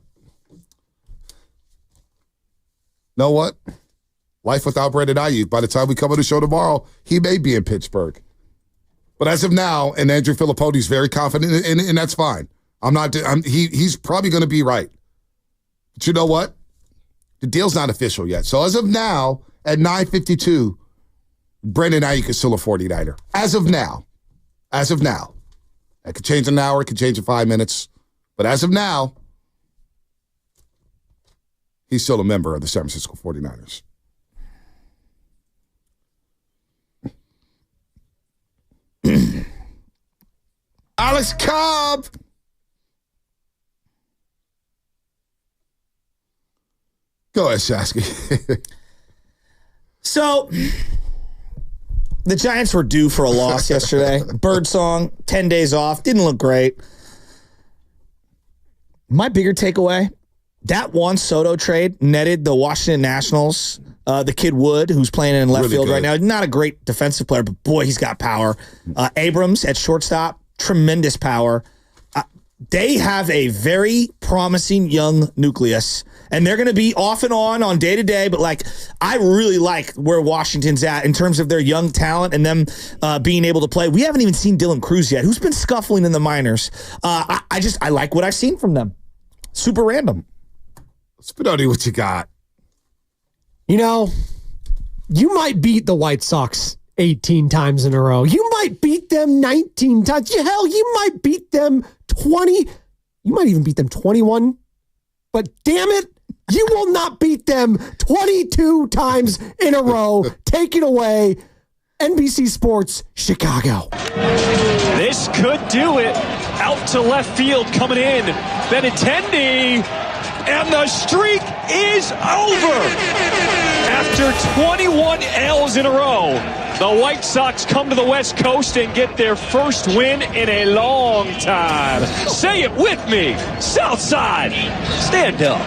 [SPEAKER 2] Life without Brandon Aiyuk. By the time we come on the show tomorrow, he may be in Pittsburgh. But as of now, and Andrew Filippone's very confident, and that's fine. He's probably going to be right. But you know what? The deal's not official yet. So as of now, at 9:52, Brandon Aiyuk is still a 49er. As of now. That could change in an hour. It could change in 5 minutes. But as of now, he's still a member of the San Francisco 49ers. Alex Cobb. Go ahead, Shasky.
[SPEAKER 3] So, the Giants were due for a loss yesterday. Birdsong, 10 days off, didn't look great. My bigger takeaway, that Juan Soto trade netted the Washington Nationals. The kid Wood, who's playing in left field right now, not a great defensive player, but boy, he's got power. Abrams at shortstop, tremendous power. They have a very promising young nucleus, and they're going to be off and on day to day. But I really like where Washington's at in terms of their young talent and them being able to play. We haven't even seen Dylan Cruz yet, who's been scuffling in the minors. I like what I've seen from them. Super random.
[SPEAKER 2] Spinoni, what you got?
[SPEAKER 10] You know, you might beat the White Sox 18 times in a row. You might beat them 19 times. Hell, you might beat them 20. You might even beat them 21. But damn it, you will not beat them 22 times in a row. Take it away. NBC Sports, Chicago.
[SPEAKER 4] This could do it. Out to left field coming in. Benintendi. And the streak is over. After 21 L's in a row, the White Sox come to the West Coast and get their first win in a long time. Say it with me. Southside, stand up.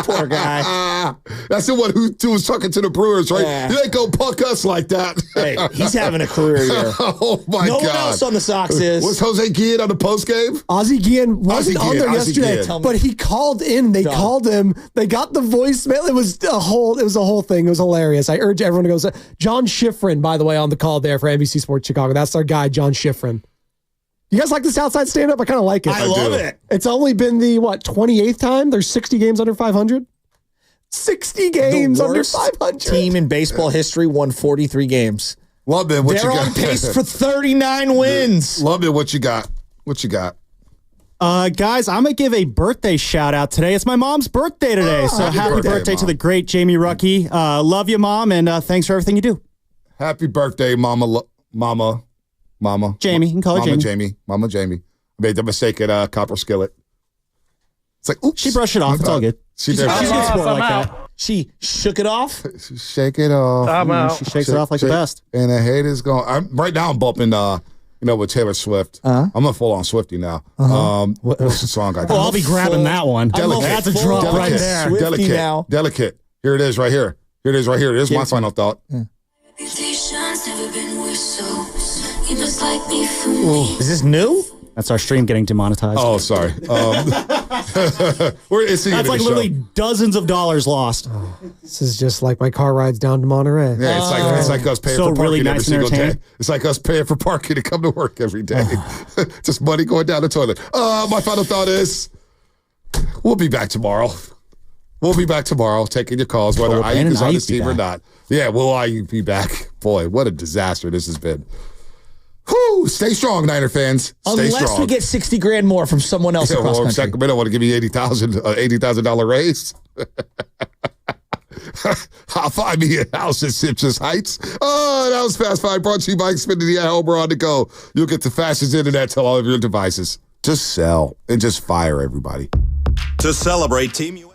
[SPEAKER 3] Poor guy.
[SPEAKER 2] That's the one who was talking to the Brewers, right?
[SPEAKER 3] Yeah.
[SPEAKER 2] You ain't gonna punk us like that.
[SPEAKER 3] Hey, he's having a career year.
[SPEAKER 2] Oh, my God.
[SPEAKER 3] No one else on the Sox is.
[SPEAKER 2] Was Jose Guillen on the postgame?
[SPEAKER 10] Ozzie Guillen wasn't on there yesterday, but he called in. They called him. They got the voicemail. It was a whole thing. It was hilarious. I urge everyone to go. John Schifrin, by the way, on the call there for NBC Sports Chicago. That's our guy, John Schifrin. You guys like the Southside stand-up? I kind of like it.
[SPEAKER 3] I love it.
[SPEAKER 10] It's only been the, 28th time? There's 60 games under 500? 60 games under
[SPEAKER 3] worst
[SPEAKER 10] 500.
[SPEAKER 3] team in baseball history won 43 games.
[SPEAKER 2] Love it. What
[SPEAKER 3] They're
[SPEAKER 2] you got?
[SPEAKER 3] on pace for 39 wins.
[SPEAKER 2] Love it. What you got? What you got?
[SPEAKER 12] Guys, I'm going to give a birthday shout out today. It's my mom's birthday today. So happy birthday to the great Jamie Rucky. Love you, Mom, and thanks for everything you do.
[SPEAKER 2] Happy birthday, Mama.
[SPEAKER 12] Jamie. You can call her Jamie.
[SPEAKER 2] Mama Jamie. Made the mistake at Copper Skillet. It's like, oops.
[SPEAKER 12] She brushed it off. It's all good.
[SPEAKER 2] She did.
[SPEAKER 12] She's a good sport like that.
[SPEAKER 3] She shook it off.
[SPEAKER 2] Shake it off.
[SPEAKER 12] She shakes it off like the best.
[SPEAKER 2] And the hate is gone. Right now, I'm bumping, with Taylor Swift. I'm a full-on Swiftie now. What's the song I got?
[SPEAKER 12] Well, I'll be grabbing that one.
[SPEAKER 2] Delicate.
[SPEAKER 12] That's a drop right there.
[SPEAKER 3] Swiftie now.
[SPEAKER 2] Delicate. Here it is right here. Here it is right here. Here's my final thought.
[SPEAKER 3] Is this new?
[SPEAKER 12] That's our stream getting demonetized.
[SPEAKER 2] Oh, sorry. That's
[SPEAKER 12] like literally dozens of dollars lost.
[SPEAKER 10] This is just like my car rides down to Monterey.
[SPEAKER 2] Yeah, it's like us paying for parking
[SPEAKER 12] really nice
[SPEAKER 2] every single
[SPEAKER 12] and
[SPEAKER 2] day. It's like us paying for parking to come to work every day. Just money going down the toilet. My final thought is we'll be back tomorrow. We'll be back tomorrow taking your calls, whether Aiyuk is on this team or not. Yeah, will Aiyuk be back? Boy, what a disaster this has been. Whew, stay strong, Niner fans. Stay
[SPEAKER 3] Unless
[SPEAKER 2] strong.
[SPEAKER 3] we get 60 grand more from someone else across country.
[SPEAKER 2] Sacramento want to give me $80,000 raise. I'll find me a house at Simpsons Heights. Oh, that was Fast Five brought to you by Xfinity at home or on the go. You'll get the fastest internet to all of your devices. Just sell and just fire everybody.
[SPEAKER 17] To celebrate Team USA.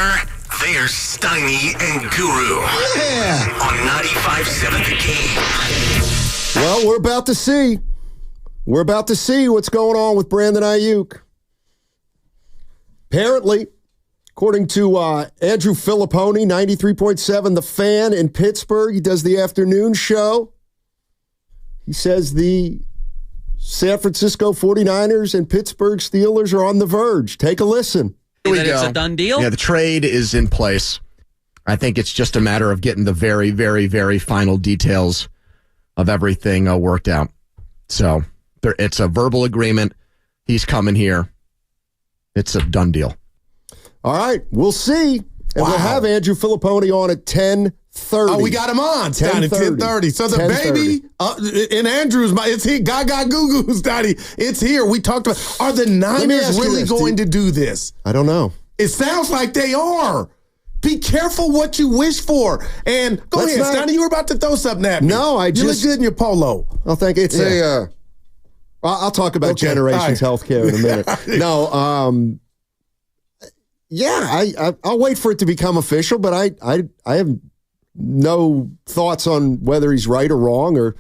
[SPEAKER 5] Winner, there's Steiny and Guru. Yeah. On 95.7 The Game.
[SPEAKER 20] Well, we're about to see. We're about to see what's going on with Brandon Aiyuk. Apparently, according to Andrew Filipponi, 93.7 The Fan in Pittsburgh, he does the afternoon show. He says the San Francisco 49ers and Pittsburgh Steelers are on the verge. Take a listen.
[SPEAKER 16] Here we go.
[SPEAKER 23] It's a done deal?
[SPEAKER 16] Yeah, the trade is in place. I think it's just a matter of getting the very, very, very final details of everything worked out. So it's a verbal agreement. He's coming here. It's a done deal.
[SPEAKER 20] All right, we'll see. And we'll have Andrew Filipponi on at 10:30.
[SPEAKER 21] Oh, we got him on, Stoney, 10:30. So the
[SPEAKER 20] 10:30.
[SPEAKER 21] baby in Andrew's, it's here. Gaga Goo Goo, Stoney. It's here. We talked about, are the Niners really going to do this?
[SPEAKER 20] I don't know.
[SPEAKER 21] It sounds like they are. Be careful what you wish for. And go ahead, Stoney, you were about to throw something at me.
[SPEAKER 20] No,
[SPEAKER 21] you look good in your polo.
[SPEAKER 20] I think it's I'll talk about Generations Healthcare in a minute. No, I'll wait for it to become official, but I have no thoughts on whether he's right or wrong or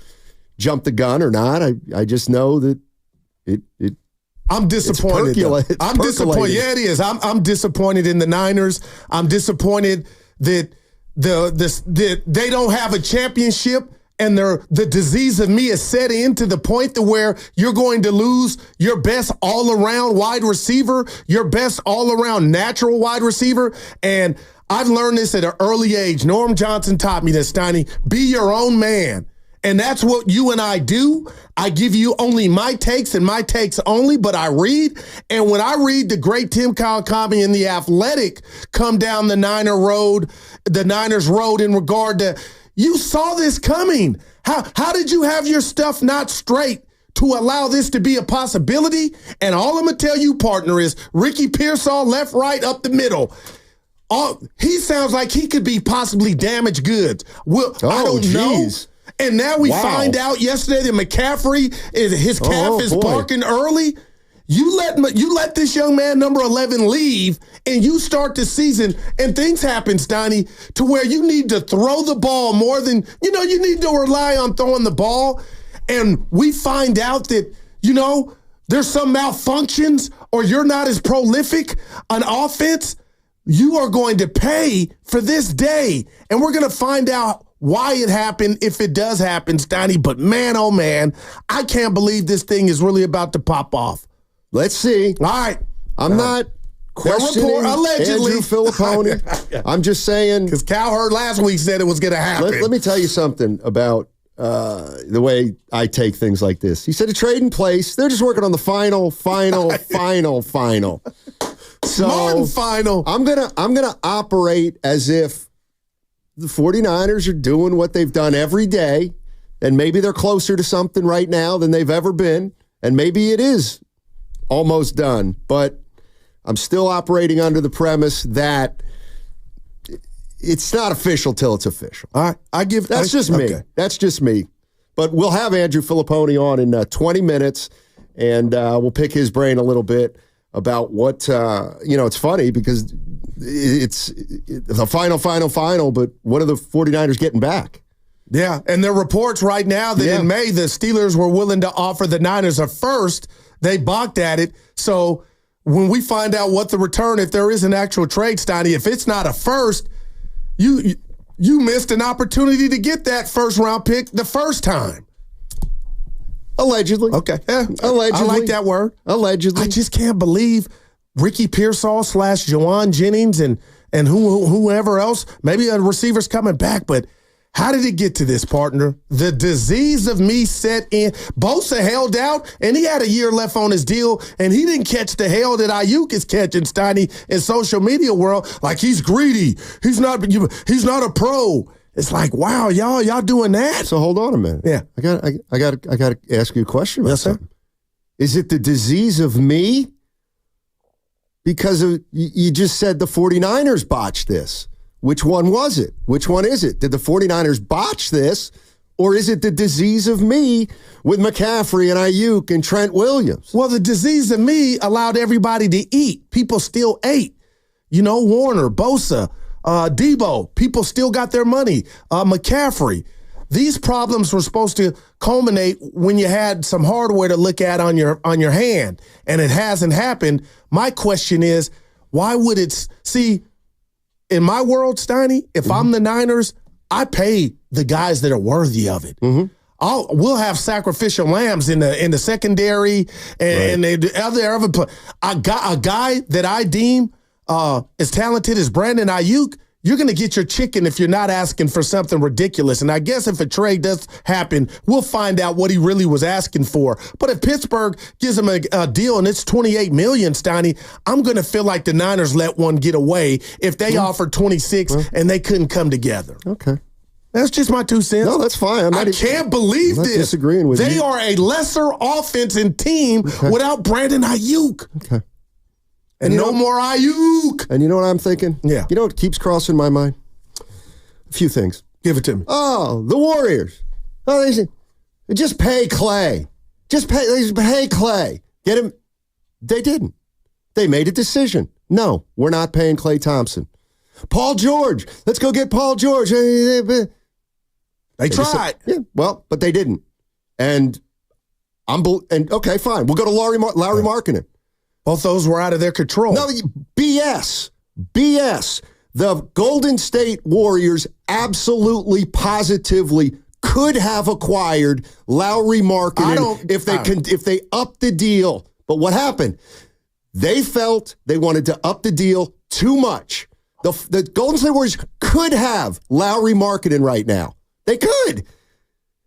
[SPEAKER 20] jumped the gun or not. I just know that it
[SPEAKER 21] I'm disappointed. I'm disappointed. Yeah, it is. I'm disappointed in the Niners. I'm disappointed that that they don't have a championship. And the disease of me is set in to the point to where you're going to lose your best all-around wide receiver, your best all-around natural wide receiver. And I've learned this at an early age. Norm Johnson taught me this, Steiny. Be your own man. And that's what you and I do. I give you only my takes and my takes only, but I read. And when I read the great Tim Kawakami and The Athletic come down the Niners road in regard to, you saw this coming. How did you have your stuff not straight to allow this to be a possibility? And all I'm going to tell you, partner, is Ricky Pearsall, left, right, up the middle. He sounds like he could be possibly damaged goods. I don't know. And now we find out yesterday that McCaffrey, his calf is barking early. You let this young man, number 11, leave, and you start the season, and things happen, Steiny, to where you need to throw the ball more than, you need to rely on throwing the ball. And we find out that, there's some malfunctions or you're not as prolific on offense. You are going to pay for this day. And we're going to find out why it happened, if it does happen, Steiny. But man, oh man, I can't believe this thing is really about to pop off.
[SPEAKER 20] Let's see.
[SPEAKER 21] All right.
[SPEAKER 20] I'm not questioning
[SPEAKER 21] allegedly.
[SPEAKER 20] Andrew Filipponi. I'm just saying.
[SPEAKER 21] Because Cowherd last week said it was going to happen.
[SPEAKER 20] Let me tell you something about the way I take things like this. He said a trade in place. They're just working on the final. So
[SPEAKER 21] Martin final.
[SPEAKER 20] I'm gonna operate as if the 49ers are doing what they've done every day, and maybe they're closer to something right now than they've ever been, and maybe it is almost done, but I'm still operating under the premise that it's not official till it's official.
[SPEAKER 21] All right,
[SPEAKER 20] That's just me. That's just me. But we'll have Andrew Filipponi on in 20 minutes, and we'll pick his brain a little bit about what, it's funny because it's the final, but what are the 49ers getting back?
[SPEAKER 21] Yeah, and there are reports right now that in May, the Steelers were willing to offer the Niners a first. They balked at it. So when we find out what the return, if there is an actual trade, Steiny, if it's not a first, you missed an opportunity to get that first-round pick the first time.
[SPEAKER 20] Allegedly.
[SPEAKER 21] Okay. Yeah,
[SPEAKER 20] allegedly.
[SPEAKER 21] I like that word.
[SPEAKER 20] Allegedly.
[SPEAKER 21] I just can't believe Ricky Pearsall / Jawan Jennings and whoever else, maybe a receiver's coming back, but how did it get to this, partner? The disease of me set in. Bosa held out, and he had a year left on his deal, and he didn't catch the hell that Aiyuk is catching, Steiny, in social media world. Like, he's greedy. He's not a pro. It's like, wow, y'all doing that?
[SPEAKER 20] So hold on a minute.
[SPEAKER 21] Yeah,
[SPEAKER 20] I got to ask you a question about something. Is it the disease of me? Because you just said the 49ers botched this. Which one was it? Which one is it? Did the 49ers botch this, or is it the disease of me with McCaffrey and Aiyuk and Trent Williams?
[SPEAKER 21] Well, the disease of me allowed everybody to eat. People still ate. Warner, Bosa, Debo. People still got their money. McCaffrey. These problems were supposed to culminate when you had some hardware to look at on your hand, and it hasn't happened. My question is, why would it? See, in my world, Steiny, if I'm the Niners, I pay the guys that are worthy of it. We'll have sacrificial lambs in the secondary and the other a guy that I deem as talented as Brandon Aiyuk. You're going to get your chicken if you're not asking for something ridiculous. And I guess if a trade does happen, we'll find out what he really was asking for. But if Pittsburgh gives him a deal and it's $28 million, Steiny, I'm going to feel like the Niners let one get away if they offered 26 and they couldn't come together.
[SPEAKER 20] Okay.
[SPEAKER 21] That's just my 2 cents.
[SPEAKER 20] No, that's fine.
[SPEAKER 21] I can't believe
[SPEAKER 20] I'm not
[SPEAKER 21] this.
[SPEAKER 20] Disagreeing with
[SPEAKER 21] they
[SPEAKER 20] you.
[SPEAKER 21] are a lesser offense and team without Brandon Aiyuk.
[SPEAKER 20] Okay.
[SPEAKER 21] And no more Aiyuk.
[SPEAKER 20] And you know what I'm thinking?
[SPEAKER 21] Yeah.
[SPEAKER 20] You know what keeps crossing my mind? A few things.
[SPEAKER 21] Give it to me.
[SPEAKER 20] Oh, the Warriors. Oh, they just pay Clay. Just pay Clay. Get him. They didn't. They made a decision. No, we're not paying Klay Thompson. Paul George. Let's go get Paul George. They
[SPEAKER 21] tried.
[SPEAKER 20] Yeah, well, but they didn't. And okay, fine. We'll go to Larry Markkinen.
[SPEAKER 21] Both those were out of their control.
[SPEAKER 20] No, BS. The Golden State Warriors absolutely, positively could have acquired Lauri Markkinen if they upped the deal. But what happened? They felt they wanted to up the deal too much. The Golden State Warriors could have Lauri Markkinen right now. They could.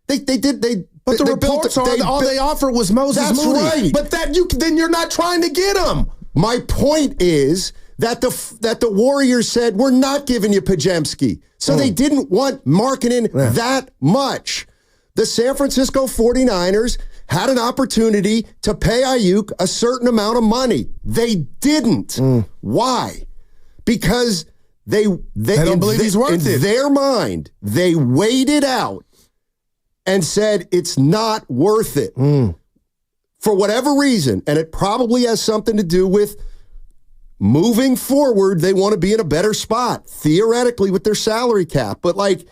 [SPEAKER 20] They did.
[SPEAKER 21] But the reports are all they offer was Moses Moody.
[SPEAKER 20] Right.
[SPEAKER 21] But then you're not trying to get him.
[SPEAKER 20] My point is that the Warriors said, we're not giving you Pajemski. So they didn't want Markkinen that much. The San Francisco 49ers had an opportunity to pay Aiyuk a certain amount of money. They didn't. Why? Because they
[SPEAKER 21] don't believe he's worth it.
[SPEAKER 20] In their mind, they weighed it out and said it's not worth it for whatever reason. And it probably has something to do with moving forward. They want to be in a better spot, theoretically, with their salary cap. But to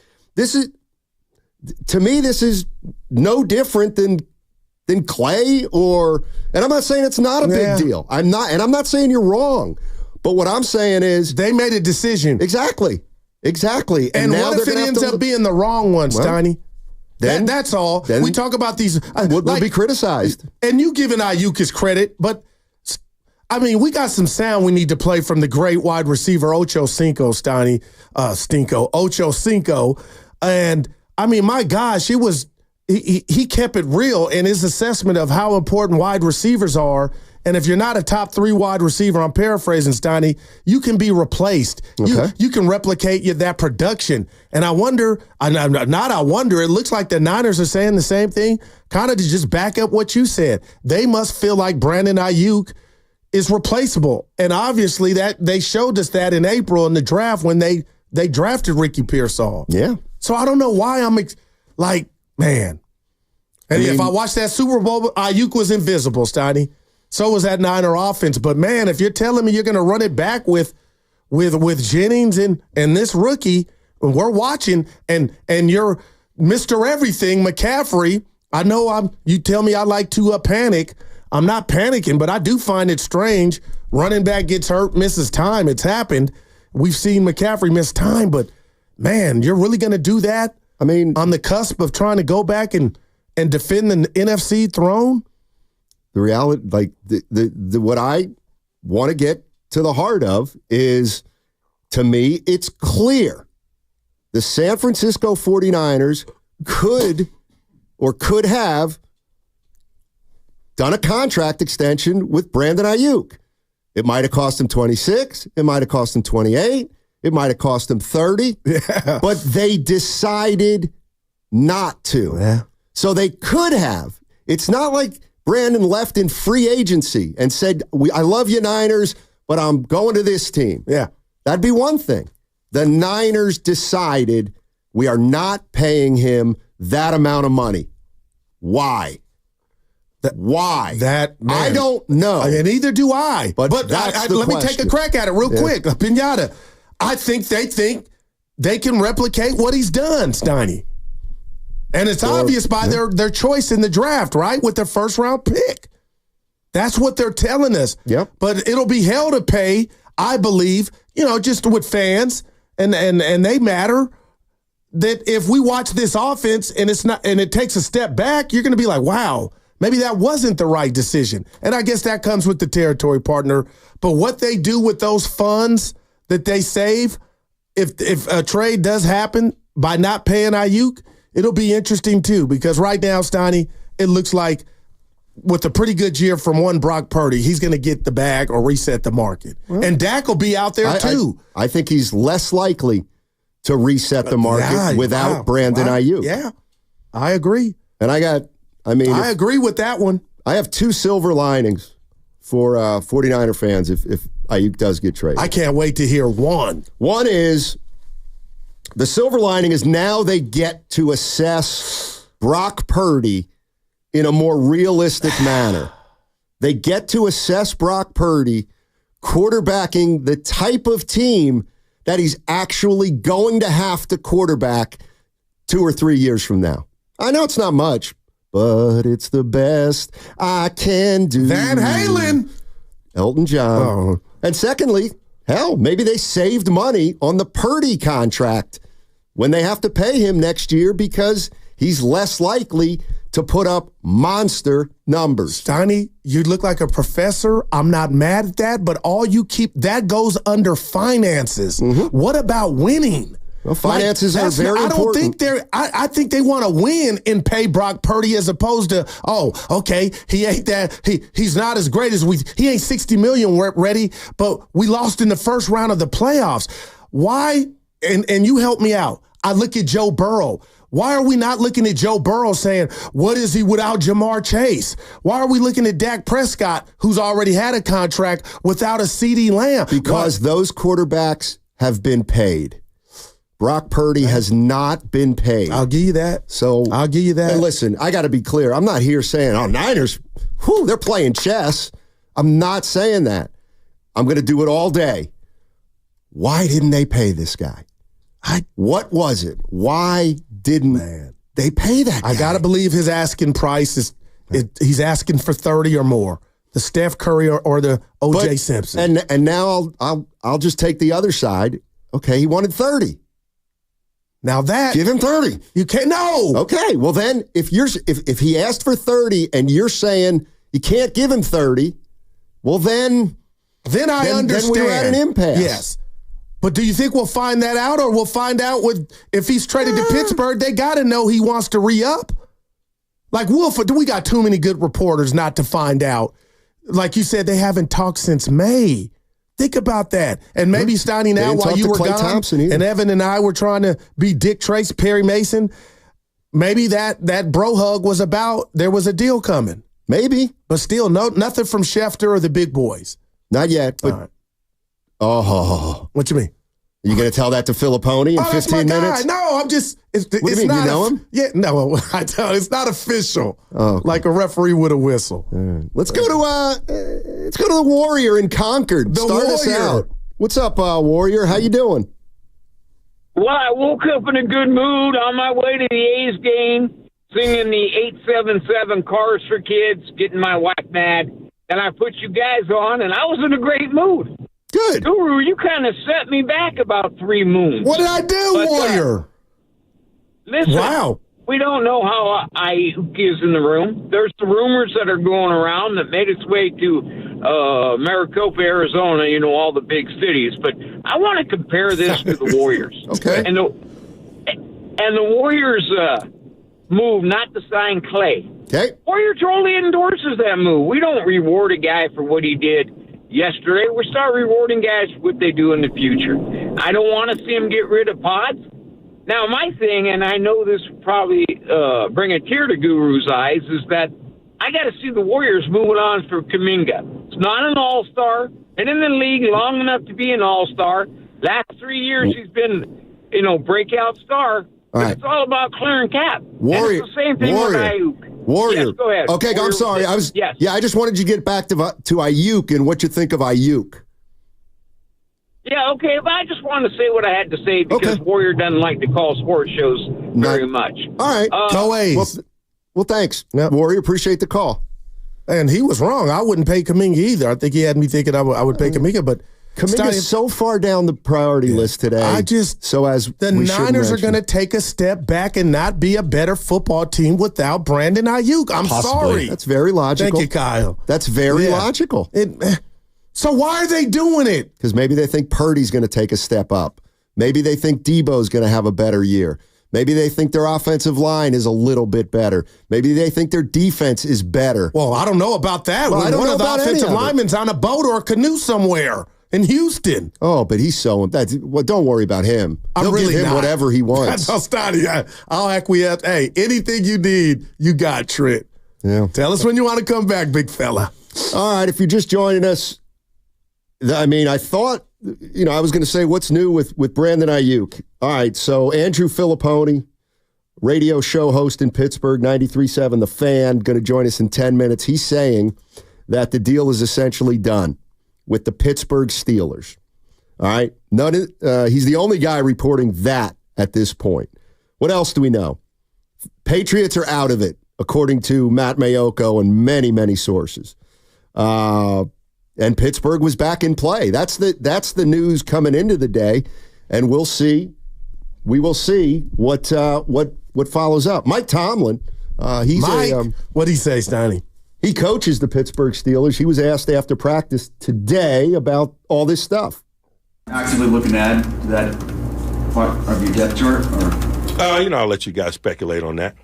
[SPEAKER 20] me, this is no different than Clay and I'm not saying it's not a big deal. I'm not saying you're wrong. But what I'm saying is
[SPEAKER 21] they made a decision.
[SPEAKER 20] Exactly. And now
[SPEAKER 21] what if it ends up being the wrong one, Steiny? That's all.
[SPEAKER 20] Then
[SPEAKER 21] we talk about these.
[SPEAKER 20] They'll be criticized.
[SPEAKER 21] And you giving Aiyuk his credit, but I mean, we got some sound we need to play from the great wide receiver Ocho Cinco, Steiny. Ocho Cinco. And I mean, my gosh, he kept it real in his assessment of how important wide receivers are. And if you're not a top 3 wide receiver, I'm paraphrasing, Steiny, you can be replaced. Okay. You can replicate that production. And I wonder, it looks like the Niners are saying the same thing, kind of to just back up what you said. They must feel like Brandon Aiyuk is replaceable. And obviously that they showed us that in April in the draft when they drafted Ricky Pearsall.
[SPEAKER 20] Yeah.
[SPEAKER 21] So I don't know why I'm man. And if I watched that Super Bowl, Aiyuk was invisible, Steiny. So was that Niner offense. But, man, if you're telling me you're going to run it back with Jennings and this rookie, we're watching, and you're Mr. Everything, McCaffrey, I know you tell me I like to panic. I'm not panicking, but I do find it strange. Running back gets hurt, misses time. It's happened. We've seen McCaffrey miss time, but, man, you're really going to do that?
[SPEAKER 20] I mean,
[SPEAKER 21] on the cusp of trying to go back and defend the NFC throne?
[SPEAKER 20] The reality, the what I want to get to the heart of is, to me, it's clear the San Francisco 49ers could have done a contract extension with Brandon Aiyuk. It might have cost him 26. It might have cost him 28. It might have cost him 30. Yeah. But they decided not to.
[SPEAKER 21] Yeah.
[SPEAKER 20] So they could have. It's not like Brandon left in free agency and said, I love you, Niners, but I'm going to this team.
[SPEAKER 21] Yeah.
[SPEAKER 20] That'd be one thing. The Niners decided we are not paying him that amount of money. Why? Why?
[SPEAKER 21] Man,
[SPEAKER 20] I don't know.
[SPEAKER 21] And neither do I.
[SPEAKER 20] But
[SPEAKER 21] let me take a crack at it real quick. Pinata. I think they can replicate what he's done, Steiny. And it's obvious by their choice in the draft, right? With their first round pick. That's what they're telling us.
[SPEAKER 20] Yep.
[SPEAKER 21] But it'll be hell to pay, I believe, just with fans, and they matter. That if we watch this offense and it takes a step back, you're going to be like, wow, maybe that wasn't the right decision. And I guess that comes with the territory partner. But what they do with those funds that they save, if a trade does happen by not paying Aiyuk, it'll be interesting too. Because right now, Steiny, it looks like with a pretty good year from one Brock Purdy, he's going to get the bag or reset the market. Well, and Dak will be out there too.
[SPEAKER 20] I think he's less likely to reset the market without Brandon Aiyuk.
[SPEAKER 21] Yeah, I agree.
[SPEAKER 20] And I
[SPEAKER 21] agree with that one.
[SPEAKER 20] I have two silver linings for 49er fans if Aiyuk does get traded.
[SPEAKER 21] I can't wait to hear one.
[SPEAKER 20] One is, the silver lining is now they get to assess Brock Purdy in a more realistic manner. They get to assess Brock Purdy quarterbacking the type of team that he's actually going to have to quarterback 2 or 3 years from now. I know it's not much, but it's the best I can do.
[SPEAKER 21] Van Halen.
[SPEAKER 20] Elton John.
[SPEAKER 21] Oh.
[SPEAKER 20] And secondly, hell, maybe they saved money on the Purdy contract when they have to pay him next year because he's less likely to put up monster numbers.
[SPEAKER 21] Steiny, you look like a professor. I'm not mad at that, but that goes under finances. Mm-hmm. What about winning?
[SPEAKER 20] Well, finances are very important.
[SPEAKER 21] I think they want to win and pay Brock Purdy as opposed to, he ain't that. He's not as great as he ain't 60 million ready, but we lost in the first round of the playoffs. Why? And you help me out. I look at Joe Burrow. Why are we not looking at Joe Burrow saying, what is he without Jamar Chase? Why are we looking at Dak Prescott, who's already had a contract, without a CeeDee Lamb?
[SPEAKER 20] Because those quarterbacks have been paid. Brock Purdy has not been paid.
[SPEAKER 21] I'll give you that. I'll give you that.
[SPEAKER 20] And listen, I got to be clear. I'm not here saying, Niners, they're playing chess. I'm not saying that. I'm going to do it all day. Why didn't they pay this guy? What was it? Why didn't they pay that guy?
[SPEAKER 21] I got to believe his asking price he's asking for 30 or more. The Steph Curry or the O.J. Simpson.
[SPEAKER 20] And now I'll just take the other side. Okay, he wanted 30.
[SPEAKER 21] Now
[SPEAKER 20] give him 30.
[SPEAKER 21] You can't. No.
[SPEAKER 20] Okay. Well, then if he asked for 30 and you're saying you can't give him 30, well then
[SPEAKER 21] I understand.
[SPEAKER 20] Then we're at an impasse.
[SPEAKER 21] Yes. But do you think we'll find that out, or we'll find out if he's traded to Pittsburgh? They got to know he wants to re-up. Like Wolf, we got too many good reporters not to find out. Like you said, they haven't talked since May. Think about that. And maybe Steiny, now while you were gone,
[SPEAKER 20] Thompson
[SPEAKER 21] and Evan and I were trying to be Dick Trace, Perry Mason, maybe that bro hug was about there was a deal coming.
[SPEAKER 20] Maybe.
[SPEAKER 21] But still, nothing from Schefter or the big boys.
[SPEAKER 20] Not yet. But what
[SPEAKER 21] you mean?
[SPEAKER 20] Are you going to tell that to Filipponi in 15 minutes?
[SPEAKER 21] No, I'm just.
[SPEAKER 20] What do you mean? You know him?
[SPEAKER 21] Yeah, no, I tell you, it's not official. Oh, okay. Like a referee with a whistle.
[SPEAKER 20] Right. Let's go to the Warrior in Concord. Start us out. What's up, Warrior? How you doing?
[SPEAKER 6] Well, I woke up in a good mood on my way to the A's game, singing the 877 Cars for Kids, getting my wife mad, and I put you guys on, and I was in a great mood.
[SPEAKER 20] Good.
[SPEAKER 6] Guru, you kind of set me back about 3 moons.
[SPEAKER 21] What did I do, Warrior?
[SPEAKER 6] Listen,
[SPEAKER 21] wow.
[SPEAKER 6] We don't know how Aiyuk is in the room. There's the rumors that are going around that made its way to Maricopa, Arizona, all the big cities. But I want to compare this to the Warriors.
[SPEAKER 20] Okay.
[SPEAKER 6] And the Warriors move not to sign Clay.
[SPEAKER 20] Okay.
[SPEAKER 6] Warrior totally endorses that move. We don't reward a guy for what he did yesterday. We start rewarding guys for what they do in the future. I don't want to see him get rid of Pods. Now, my thing, and I know this will probably bring a tear to Guru's eyes, is that I got to see the Warriors moving on for Kuminga. It's not an all-star. Been in the league long enough to be an all-star. Last 3 years, he's been, breakout star. But it's all about clearing cap.
[SPEAKER 20] Warrior,
[SPEAKER 6] and it's the same thing with Aiyuk.
[SPEAKER 20] Warrior.
[SPEAKER 6] Yes, go ahead.
[SPEAKER 20] Okay,
[SPEAKER 6] Warrior,
[SPEAKER 20] I'm sorry.
[SPEAKER 6] yes.
[SPEAKER 20] I just wanted you to get back to Aiyuk and what you think of Aiyuk.
[SPEAKER 6] Yeah, okay, but I just want to say what I had to say because Warrior doesn't like to call sports shows very much.
[SPEAKER 20] All right.
[SPEAKER 21] No ways.
[SPEAKER 20] Well, thanks. Warrior, appreciate the call.
[SPEAKER 21] And he was wrong. I wouldn't pay Kuminga either. I think he had me thinking I would pay Kuminga, but
[SPEAKER 20] Kuminga's so far down the priority list today.
[SPEAKER 21] The Niners are going to take a step back and not be a better football team without Brandon Aiyuk. I'm sorry.
[SPEAKER 20] That's very logical.
[SPEAKER 21] Thank you, Kyle.
[SPEAKER 20] That's very logical.
[SPEAKER 21] So why are they doing it?
[SPEAKER 20] Because maybe they think Purdy's going to take a step up. Maybe they think Debo's going to have a better year. Maybe they think their offensive line is a little bit better. Maybe they think their defense is better.
[SPEAKER 21] Well, I don't know about that.
[SPEAKER 20] Well, I don't
[SPEAKER 21] one
[SPEAKER 20] know
[SPEAKER 21] of the
[SPEAKER 20] about
[SPEAKER 21] offensive
[SPEAKER 20] any of it.
[SPEAKER 21] linemen's on a boat or a canoe somewhere in Houston.
[SPEAKER 20] Oh, but he's so well. Don't worry about him.
[SPEAKER 21] I'm
[SPEAKER 20] He'll
[SPEAKER 21] really
[SPEAKER 20] give him
[SPEAKER 21] not.
[SPEAKER 20] whatever he wants.
[SPEAKER 21] I'll start it. I'll acquiesce. Hey, anything you need, you got, Trent.
[SPEAKER 20] Yeah.
[SPEAKER 21] Tell us when you want to come back, big fella.
[SPEAKER 20] All right, if you're just joining us, I thought, I was going to say what's new with Brandon Aiyuk. All right, so Andrew Filipponi, radio show host in Pittsburgh, 93.7 The Fan, going to join us in 10 minutes. He's saying that the deal is essentially done with the Pittsburgh Steelers. All right, he's the only guy reporting that at this point. What else do we know? Patriots are out of it, according to Matt Mayoko and many, many sources. And Pittsburgh was back in play. That's the news coming into the day, and we'll see. We will see what follows up. Mike Tomlin, what
[SPEAKER 21] did he say, Steiny?
[SPEAKER 20] He coaches the Pittsburgh Steelers. He was asked after practice today about all this stuff.
[SPEAKER 1] Actively looking to add to that part of your depth chart, or
[SPEAKER 14] I'll let you guys speculate on that.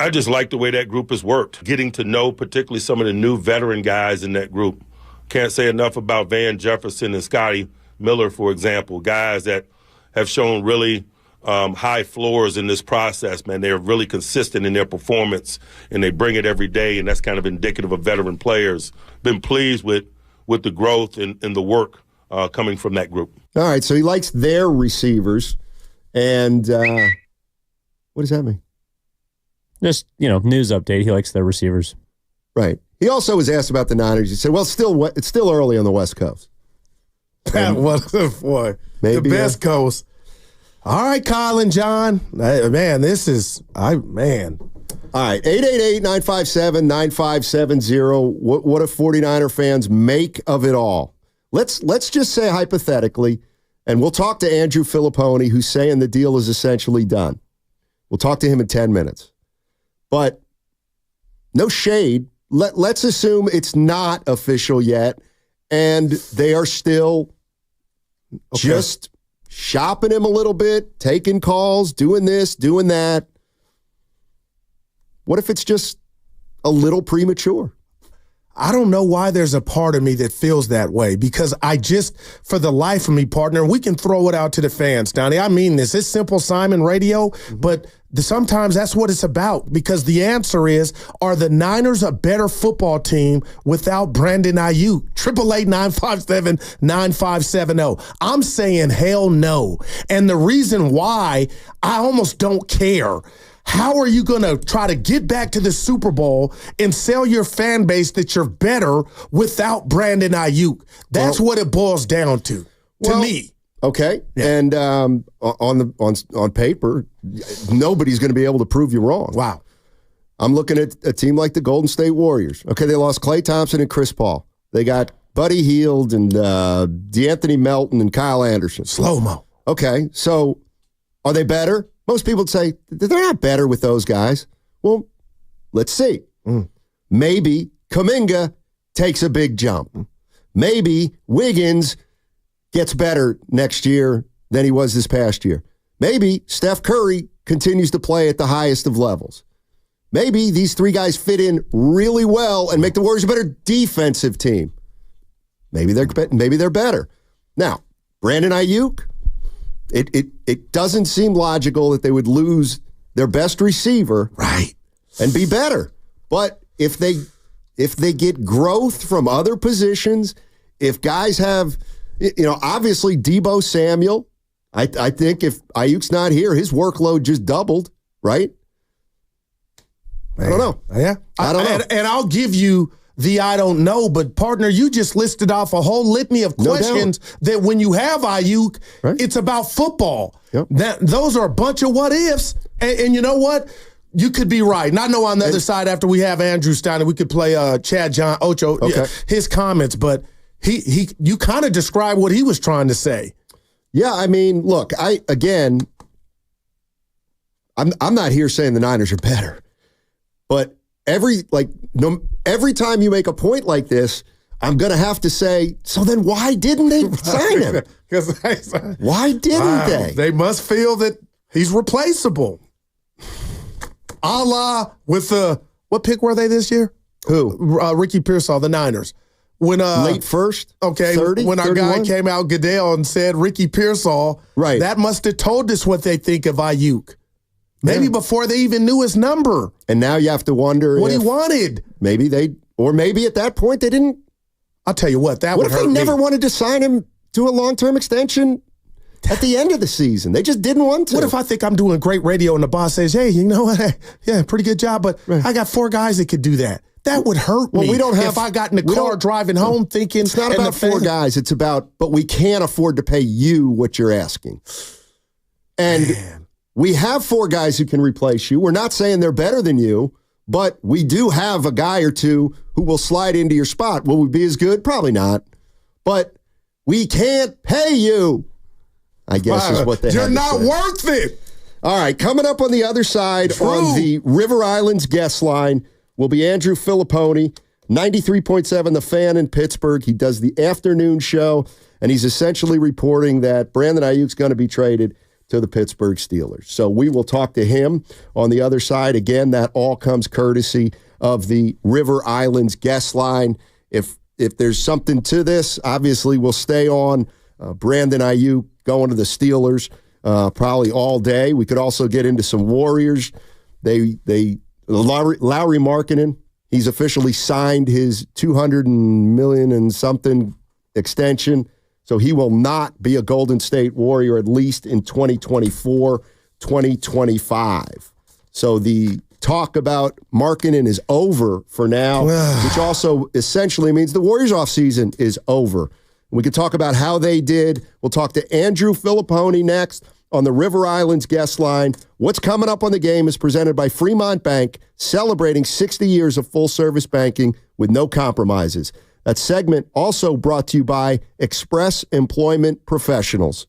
[SPEAKER 14] I just like the way that group has worked, getting to know particularly some of the new veteran guys in that group. Can't say enough about Van Jefferson and Scotty Miller, for example, guys that have shown really high floors in this process, man. They're really consistent in their performance, and they bring it every day, and that's kind of indicative of veteran players. Been pleased with the growth and the work coming from that group.
[SPEAKER 20] All right, so he likes their receivers, and what does that mean?
[SPEAKER 23] Just, news update. He likes their receivers.
[SPEAKER 20] Right. He also was asked about the Niners. He said, well, it's still early on the West Coast.
[SPEAKER 21] Boy,
[SPEAKER 20] maybe
[SPEAKER 21] the best coast. All right, Kyle and John. Man,
[SPEAKER 20] All right, 888-957-9570. What do 49er fans make of it all? Let's just say hypothetically, and we'll talk to Andrew Filipponi, who's saying the deal is essentially done. We'll talk to him in 10 minutes. But no shade. Let's assume it's not official yet, and they are still just shopping him a little bit, taking calls, doing this, doing that. What if it's just a little premature?
[SPEAKER 21] I don't know why there's a part of me that feels that way, because for the life of me, partner, we can throw it out to the fans, Donnie. I mean this. It's Simple Simon Radio, but sometimes that's what it's about, because the answer is, are the Niners a better football team without Brandon Aiyuk? 888-957-9570. I'm saying hell no. And the reason why, I almost don't care. How are you going to try to get back to the Super Bowl and sell your fan base that you're better without Brandon Aiyuk? That's what it boils down to me.
[SPEAKER 20] Okay, yeah. And on paper, nobody's going to be able to prove you wrong.
[SPEAKER 21] Wow.
[SPEAKER 20] I'm looking at a team like the Golden State Warriors. Okay, they lost Klay Thompson and Chris Paul. They got Buddy Hield and DeAnthony Melton and Kyle Anderson.
[SPEAKER 21] Slow-mo.
[SPEAKER 20] Okay, so are they better? Most people would say they're not better with those guys. Well, let's see. Maybe Kuminga takes a big jump. Maybe Wiggins gets better next year than he was this past year. Maybe Steph Curry continues to play at the highest of levels. Maybe these three guys fit in really well and make the Warriors a better defensive team. Maybe they're better. Now, Brandon Aiyuk, it doesn't seem logical that they would lose their best receiver,
[SPEAKER 21] right,
[SPEAKER 20] and be better. But if they get growth from other positions, if guys have, obviously Debo Samuel, I think if Aiyuk's not here, his workload just doubled, right? I don't know.
[SPEAKER 21] Yeah.
[SPEAKER 20] I don't know.
[SPEAKER 21] And I'll give you the I don't know, but partner, you just listed off a whole litany of questions that when you have Aiyuk, it's about football.
[SPEAKER 20] Yep.
[SPEAKER 21] Those are a bunch of what ifs. And you know what? You could be right. And I know on the other side, after we have Andrew Steiner, we could play Chad John Ocho, his comments, but you kind of described what he was trying to say.
[SPEAKER 20] Yeah, I mean, look, I'm not here saying the Niners are better, but every time you make a point like this, I'm going to have to say, so then why didn't they sign him? Why didn't they?
[SPEAKER 21] They must feel that he's replaceable. A la with what pick were they this year?
[SPEAKER 20] Who?
[SPEAKER 21] Ricky Pearsall, the Niners. When
[SPEAKER 20] late first?
[SPEAKER 21] Okay,
[SPEAKER 20] 30,
[SPEAKER 21] when our
[SPEAKER 20] 31?
[SPEAKER 21] guy came out, Goodell, and said Ricky Pearsall,
[SPEAKER 20] right?
[SPEAKER 21] That must have told us what they think of Aiyuk. Maybe before they even knew his number.
[SPEAKER 20] And now you have to wonder
[SPEAKER 21] what he wanted.
[SPEAKER 20] Maybe at that point they didn't.
[SPEAKER 21] I'll tell you what,
[SPEAKER 20] What if they never wanted to sign him to a long-term extension at the end of the season? They just didn't want to.
[SPEAKER 21] What if I think I'm doing great radio and the boss says, hey, you know what? Yeah, pretty good job, but I got 4 guys that could do that. That would hurt me.
[SPEAKER 20] We don't have,
[SPEAKER 21] if I got in the car driving home thinking.
[SPEAKER 20] It's not about 4 guys. It's about, but we can't afford to pay you what you're asking. And we have 4 guys who can replace you. We're not saying they're better than you, but we do have a guy or 2 who will slide into your spot. Will we be as good? Probably not. But we can't pay you, I guess is what they
[SPEAKER 21] You're
[SPEAKER 20] had to
[SPEAKER 21] not
[SPEAKER 20] say.
[SPEAKER 21] worth it.
[SPEAKER 20] All right, coming up on the other side on the River Islands guest line will be Andrew Filipponi, 93.7 The Fan in Pittsburgh. He does the afternoon show, and he's essentially reporting that Brandon Aiyuk's going to be traded to the Pittsburgh Steelers. So we will talk to him on the other side. Again, that all comes courtesy of the River Islands guest line. If there's something to this, obviously we'll stay on Brandon Aiyuk going to the Steelers probably all day. We could also get into some Warriors. Lowry Markkinen, he's officially signed his $200 million and something extension. So he will not be a Golden State Warrior, at least in 2024, 2025. So the talk about Markkinen is over for now, which also essentially means the Warriors offseason is over. We can talk about how they did. We'll talk to Andrew Filipponi next on the River Islands guest line. What's coming up on the game is presented by Fremont Bank, celebrating 60 years of full-service banking with no compromises. That segment also brought to you by Express Employment Professionals.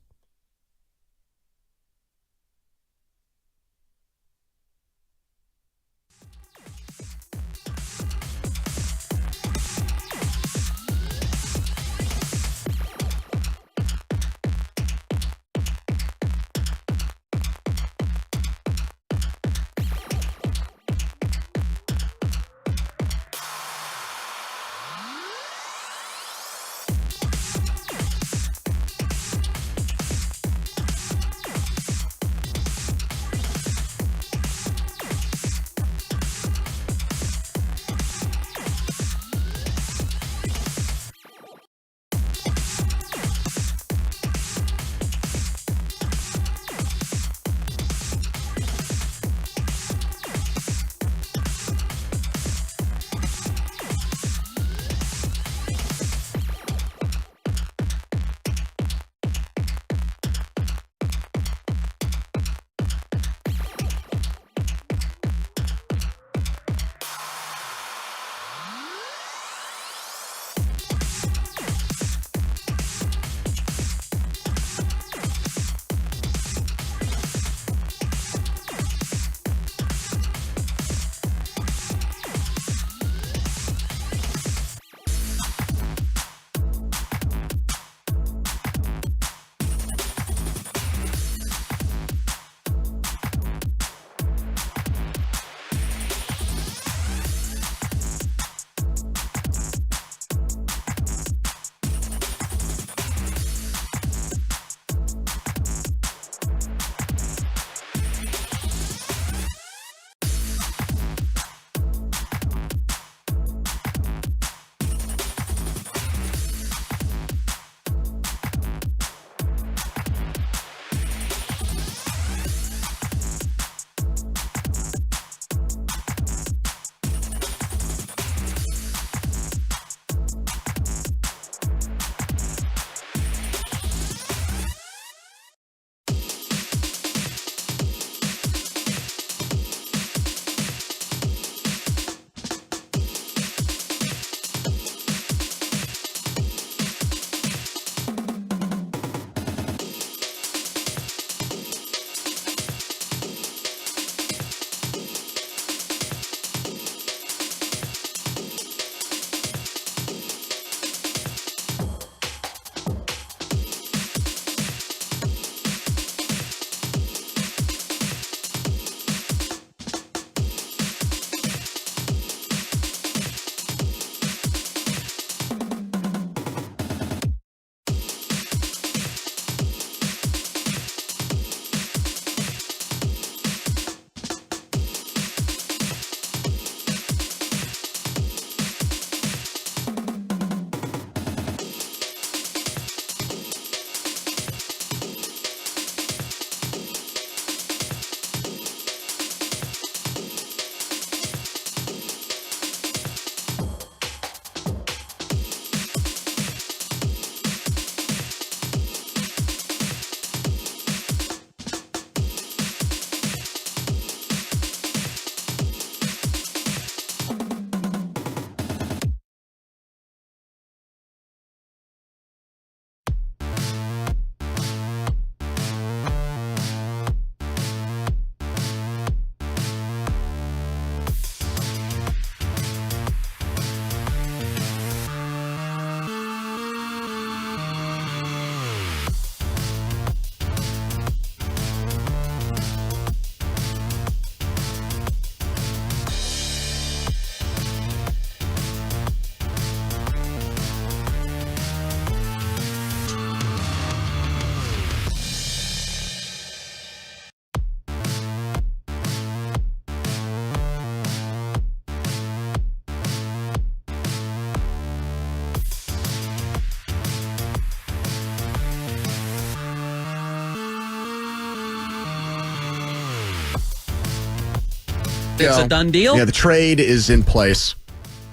[SPEAKER 16] It's
[SPEAKER 8] a done deal?
[SPEAKER 16] Yeah, the trade is in place.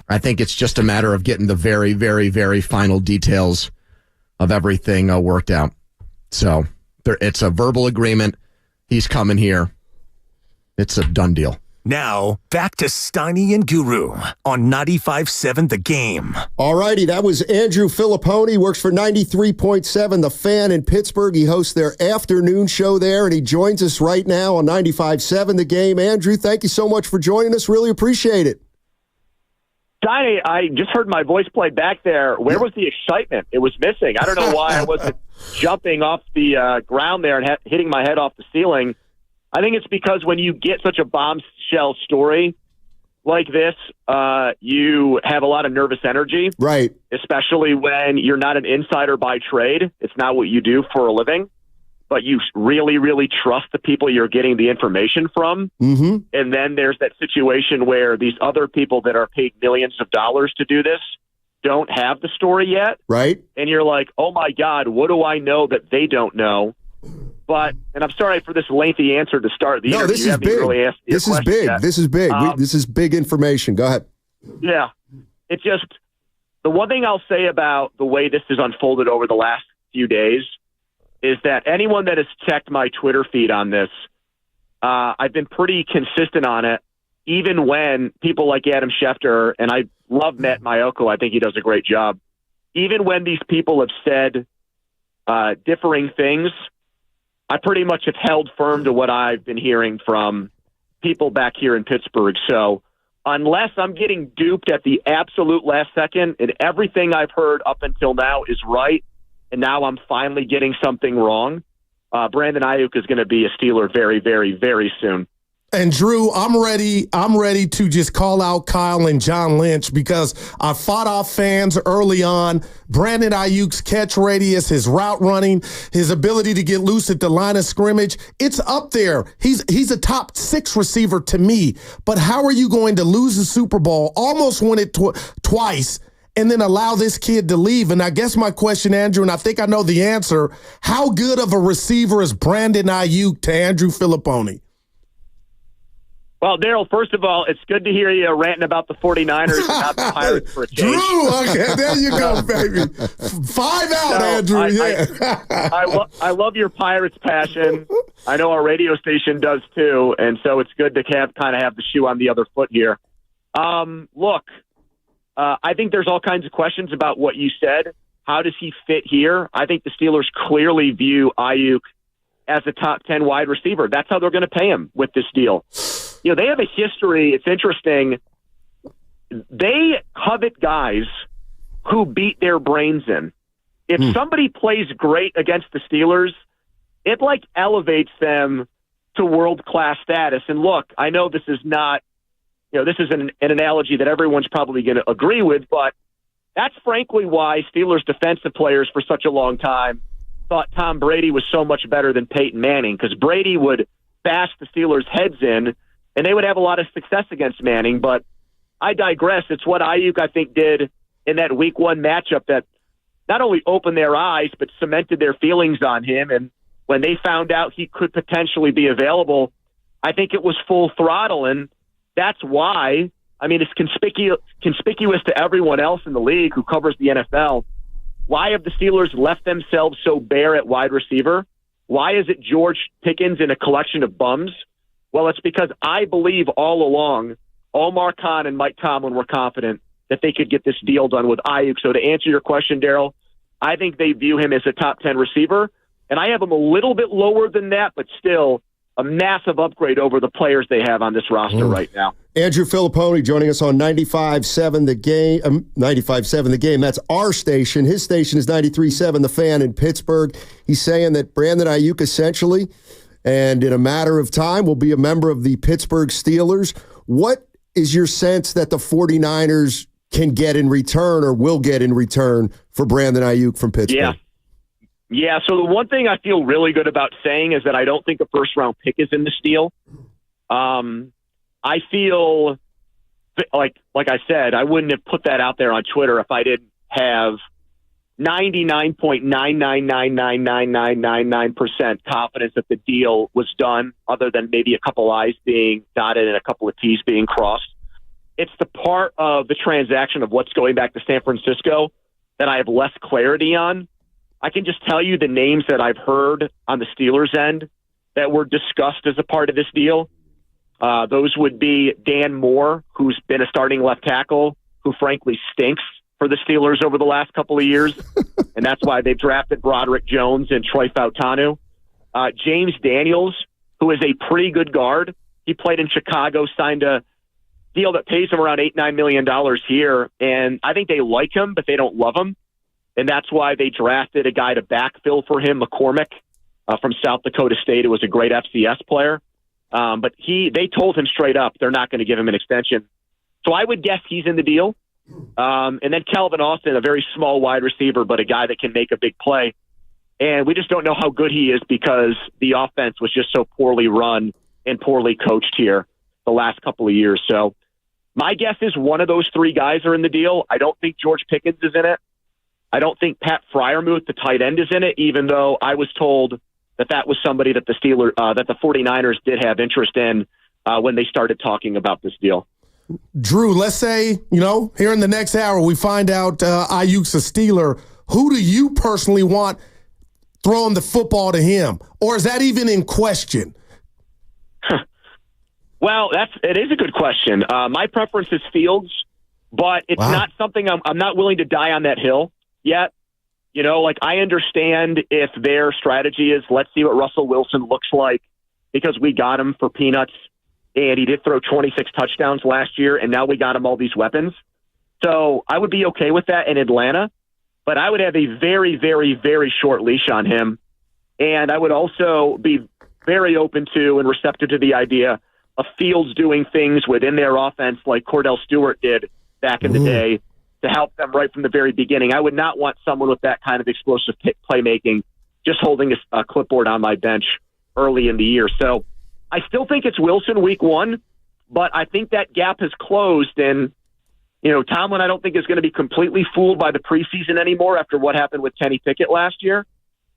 [SPEAKER 16] I think it's just a matter of getting the very, very, very final details of everything worked out. So it's a verbal agreement. He's coming here. It's a done deal.
[SPEAKER 5] Now, back to Steiny and Guru on 95.7 The Game.
[SPEAKER 20] All righty, that was Andrew Filipponi, works for 93.7 The Fan in Pittsburgh. He hosts their afternoon show there, and he joins us right now on 95.7 The Game. Andrew, thank you so much for joining us. Really appreciate it.
[SPEAKER 9] Steiny, I just heard my voice play back there. Where was the excitement? It was missing. I don't know why I wasn't jumping off the ground there and hitting my head off the ceiling. I think it's because when you get such a bombshell story like this, you have a lot of nervous energy.
[SPEAKER 20] Right.
[SPEAKER 9] Especially when you're not an insider by trade. It's not what you do for a living. But you really, really trust the people you're getting the information from.
[SPEAKER 20] Mm-hmm.
[SPEAKER 9] And then there's that situation where these other people that are paid millions of dollars to do this don't have the story yet.
[SPEAKER 20] Right.
[SPEAKER 9] And you're like, oh, my God, what do I know that they don't know? But, and I'm sorry for this lengthy answer to start the interview.
[SPEAKER 20] This is big. This is big. This is big. This is big information. Go ahead.
[SPEAKER 9] Yeah. It just, the one thing I'll say about the way this has unfolded over the last few days is that anyone that has checked my Twitter feed on this, I've been pretty consistent on it, even when people like Adam Schefter, and I love Matt Mayoko, I think he does a great job, even when these people have said differing things, I pretty much have held firm to what I've been hearing from people back here in Pittsburgh. So unless I'm getting duped at the absolute last second and everything I've heard up until now is right, and now I'm finally getting something wrong, Brandon Aiyuk is going to be a Steeler very, very, very soon.
[SPEAKER 21] And Drew, I'm ready to just call out Kyle and John Lynch because I fought off fans early on. Brandon Aiyuk's catch radius, his route running, his ability to get loose at the line of scrimmage, it's up there. He's a top 6 receiver to me. But how are you going to lose the Super Bowl, almost win it twice, and then allow this kid to leave? And I guess my question, Andrew, and I think I know the answer, how good of a receiver is Brandon Aiyuk to Andrew Filipponi?
[SPEAKER 9] Well, Daryl, first of all, it's good to hear you ranting about the 49ers and not the Pirates for a change.
[SPEAKER 21] Drew, okay, there you go, baby. 5 out, Andrew.
[SPEAKER 9] I love your Pirates passion. I know our radio station does too, and so it's good to have the shoe on the other foot here. Look, I think there's all kinds of questions about what you said. How does he fit here? I think the Steelers clearly view Aiyuk as a top 10 wide receiver. That's how they're going to pay him with this deal. You know, they have a history. It's interesting. They covet guys who beat their brains in. If somebody plays great against the Steelers, it elevates them to world-class status. And look, I know this is not, this is an analogy that everyone's probably going to agree with, but that's frankly why Steelers defensive players for such a long time thought Tom Brady was so much better than Peyton Manning, because Brady would bash the Steelers' heads in, and they would have a lot of success against Manning. But I digress. It's what Aiyuk, I think, did in that Week 1 matchup that not only opened their eyes, but cemented their feelings on him. And when they found out he could potentially be available, I think it was full throttle. And that's why, I mean, it's conspicuous to everyone else in the league who covers the NFL. Why have the Steelers left themselves so bare at wide receiver? Why is it George Pickens in a collection of bums? Well, it's because I believe all along, Omar Khan and Mike Tomlin were confident that they could get this deal done with Aiyuk. So to answer your question, Daryl, I think they view him as a top 10 receiver, and I have him a little bit lower than that, but still a massive upgrade over the players they have on this roster right now.
[SPEAKER 20] Andrew Filipponi joining us on 95.7 The Game. 95.7 The Game. That's our station. His station is 93.7 The Fan in Pittsburgh. He's saying that Brandon Aiyuk essentially, and in a matter of time, will be a member of the Pittsburgh Steelers. What is your sense that the 49ers can get in return or will get in return for Brandon Aiyuk from Pittsburgh?
[SPEAKER 9] Yeah, so the one thing I feel really good about saying is that I don't think a first-round pick is in this deal. I feel like I said, I wouldn't have put that out there on Twitter if I didn't have 99.9999999% confidence that the deal was done, other than maybe a couple I's being dotted and a couple of T's being crossed. It's the part of the transaction of what's going back to San Francisco that I have less clarity on. I can just tell you the names that I've heard on the Steelers' end that were discussed as a part of this deal. Those would be Dan Moore, who's been a starting left tackle, who frankly stinks for the Steelers over the last couple of years, and that's why they've drafted Broderick Jones and Troy Fautanu. James Daniels, who is a pretty good guard. He played in Chicago, signed a deal that pays him around $8-9 million here, and I think they like him, but they don't love him, and that's why they drafted a guy to backfill for him, McCormick, from South Dakota State, who was a great FCS player. But they told him straight up they're not going to give him an extension. So I would guess he's in the deal. And then Calvin Austin, a very small wide receiver, but a guy that can make a big play. And we just don't know how good he is because the offense was just so poorly run and poorly coached here the last couple of years. So my guess is one of those three guys are in the deal. I don't think George Pickens is in it. I don't think Pat Freiermuth, the tight end, is in it, even though I was told that was somebody that the 49ers did have interest in when they started talking about this deal.
[SPEAKER 21] Drew, let's say, here in the next hour, we find out Aiyuk's a Steeler. Who do you personally want throwing the football to him? Or is that even in question?
[SPEAKER 9] Well, it is a good question. My preference is Fields, but it's not something I'm not willing to die on that hill yet. I understand if their strategy is let's see what Russell Wilson looks like because we got him for peanuts. And he did throw 26 touchdowns last year, and now we got him all these weapons. So I would be okay with that in Atlanta, but I would have a very, very, very short leash on him. And I would also be very open to and receptive to the idea of Fields doing things within their offense like Cordell Stewart did back in the day to help them right from the very beginning. I would not want someone with that kind of explosive playmaking just holding a clipboard on my bench early in the year. So I still think it's Wilson week one, but I think that gap has closed. And, Tomlin, I don't think is going to be completely fooled by the preseason anymore after what happened with Kenny Pickett last year.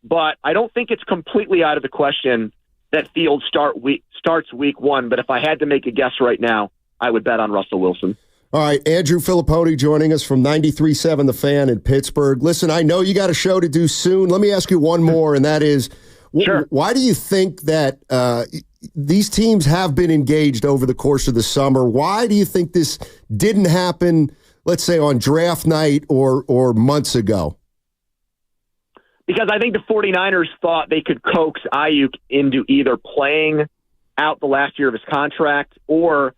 [SPEAKER 9] But I don't think it's completely out of the question that Fields starts week one. But if I had to make a guess right now, I would bet on Russell Wilson.
[SPEAKER 20] All right, Andrew Filipponi joining us from 93.7 The Fan in Pittsburgh. Listen, I know you got a show to do soon. Let me ask you one more, and that is, why do you think that these teams have been engaged over the course of the summer? Why do you think this didn't happen, let's say, on draft night or months ago?
[SPEAKER 9] Because I think the 49ers thought they could coax Aiyuk into either playing out the last year of his contract or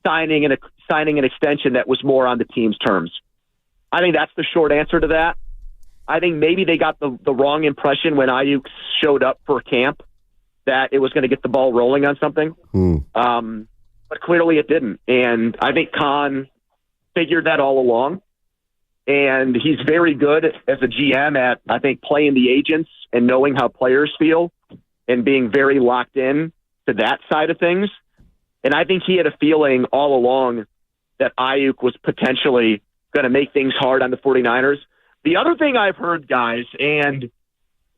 [SPEAKER 9] signing an extension that was more on the team's terms. I think that's the short answer to that. I think maybe they got the wrong impression when Aiyuk showed up for camp that it was going to get the ball rolling on something. But clearly it didn't. And I think Khan figured that all along. And he's very good as a GM at, I think, playing the agents and knowing how players feel and being very locked in to that side of things. And I think he had a feeling all along that Aiyuk was potentially going to make things hard on the 49ers. The other thing I've heard, guys, and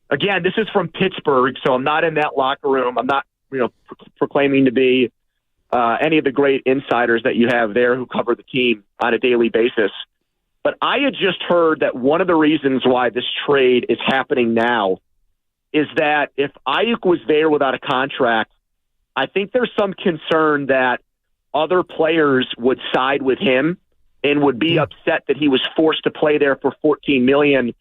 [SPEAKER 9] again, this is from Pittsburgh, so I'm not in that locker room. I'm not, proclaiming to be any of the great insiders that you have there who cover the team on a daily basis. But I had just heard that one of the reasons why this trade is happening now is that if Aiyuk was there without a contract, I think there's some concern that other players would side with him and would be upset that he was forced to play there for $14 million.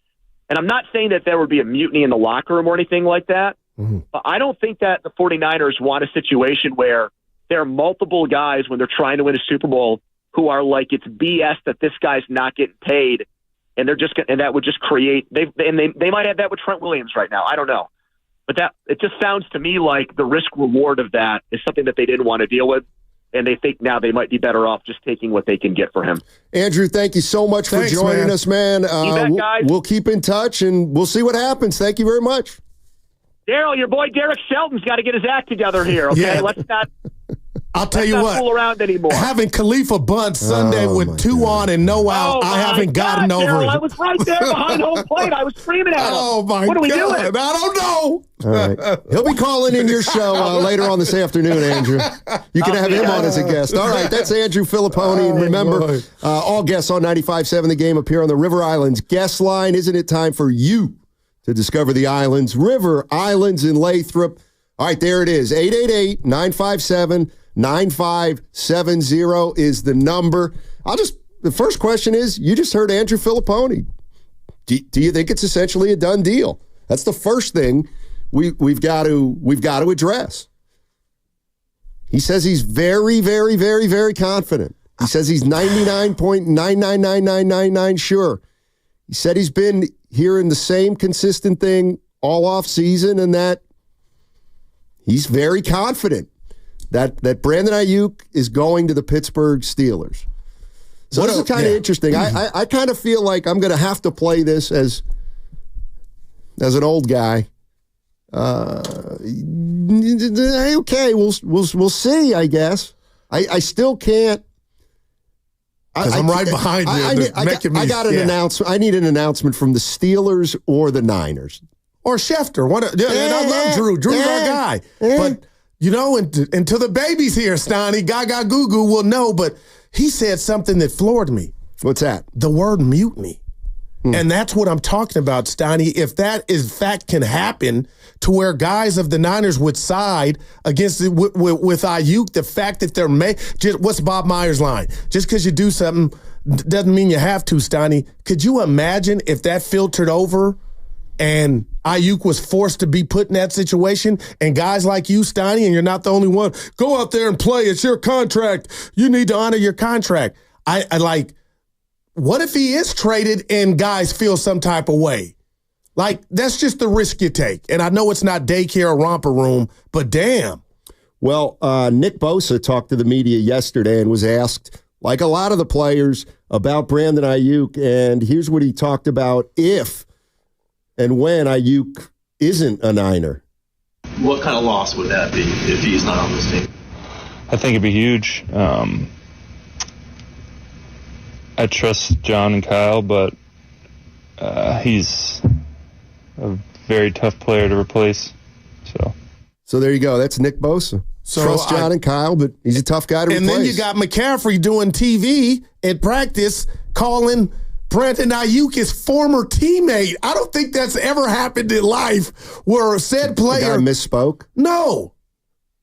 [SPEAKER 9] And I'm not saying that there would be a mutiny in the locker room or anything like that, but I don't think that the 49ers want a situation where there are multiple guys when they're trying to win a Super Bowl who are like, it's BS that this guy's not getting paid, and they're just and that would just create. They might have that with Trent Williams right now. I don't know, but that it just sounds to me like the risk reward of that is something that they didn't want to deal with, and they think now they might be better off just taking what they can get for him.
[SPEAKER 20] Andrew, thank you so much for joining us, man.
[SPEAKER 9] Guys.
[SPEAKER 20] We'll keep in touch and we'll see what happens. Thank you very much.
[SPEAKER 9] Daryl, your boy Derek Shelton's got to get his act together here. Okay, let's not
[SPEAKER 21] I'll tell you
[SPEAKER 15] not
[SPEAKER 21] what.
[SPEAKER 15] Fool around anymore.
[SPEAKER 21] Having Khalifa bunt Sunday with 2 on and no out, I haven't gotten over it.
[SPEAKER 15] I was right there behind home plate. I was screaming at him.
[SPEAKER 21] Oh, my God.
[SPEAKER 15] What are we doing?
[SPEAKER 21] I don't know.
[SPEAKER 20] All right. He'll be calling in your show later on this afternoon, Andrew. You can have him on as a guest. All right, that's Andrew Filipponi. And remember, all guests on 95.7 The Game appear on the River Islands guest line. Isn't it time for you to discover the islands? River Islands in Lathrop. All right, there it is. 888-957-9570 is the number. The first question is, you just heard Andrew Filipponi. Do you think it's essentially a done deal? That's the first thing we've got to address. He says he's very, very, very, very confident. He says he's 99.999999 sure. He said he's been hearing the same consistent thing all off season, and that he's very confident that Brandon Aiyuk is going to the Pittsburgh Steelers. So this is kind of interesting. I kind of feel like I'm going to have to play this as an old guy. Okay, we'll see, I guess. I still can't.
[SPEAKER 21] I'm right behind you.
[SPEAKER 20] I got an announcement. I need an announcement from the Steelers or the Niners.
[SPEAKER 21] Or Schefter. And I love Drew. Drew's our guy. But, until the baby's here, Stoney, Gaga Goo Goo will know. But he said something that floored me.
[SPEAKER 20] What's that?
[SPEAKER 21] The word mutiny. And that's what I'm talking about, Stoney. If that is fact can happen to where guys of the Niners would side against with Aiyuk, the fact that they're what's Bob Myers' line? Just because you do something doesn't mean you have to, Stoney. Could you imagine if that filtered over and Aiyuk was forced to be put in that situation, and guys like you, Stoney, and you're not the only one, go out there and play. It's your contract. You need to honor your contract. What if he is traded and guys feel some type of way? That's just the risk you take. And I know it's not daycare or romper room, but damn.
[SPEAKER 20] Well, Nick Bosa talked to the media yesterday and was asked, like a lot of the players, about Brandon Aiyuk. And here's what he talked about if and when Aiyuk isn't a Niner.
[SPEAKER 8] What kind of loss would that be if he's not on this team?
[SPEAKER 11] I think it'd be huge. I trust John and Kyle, but he's a very tough player to replace.
[SPEAKER 20] So there you go. That's Nick Bosa. Trust John and Kyle, but he's a tough guy to replace.
[SPEAKER 21] And then you got McCaffrey doing TV at practice, calling Brandon Aiyuk his former teammate. I don't think that's ever happened in life where said player
[SPEAKER 20] misspoke.
[SPEAKER 21] No.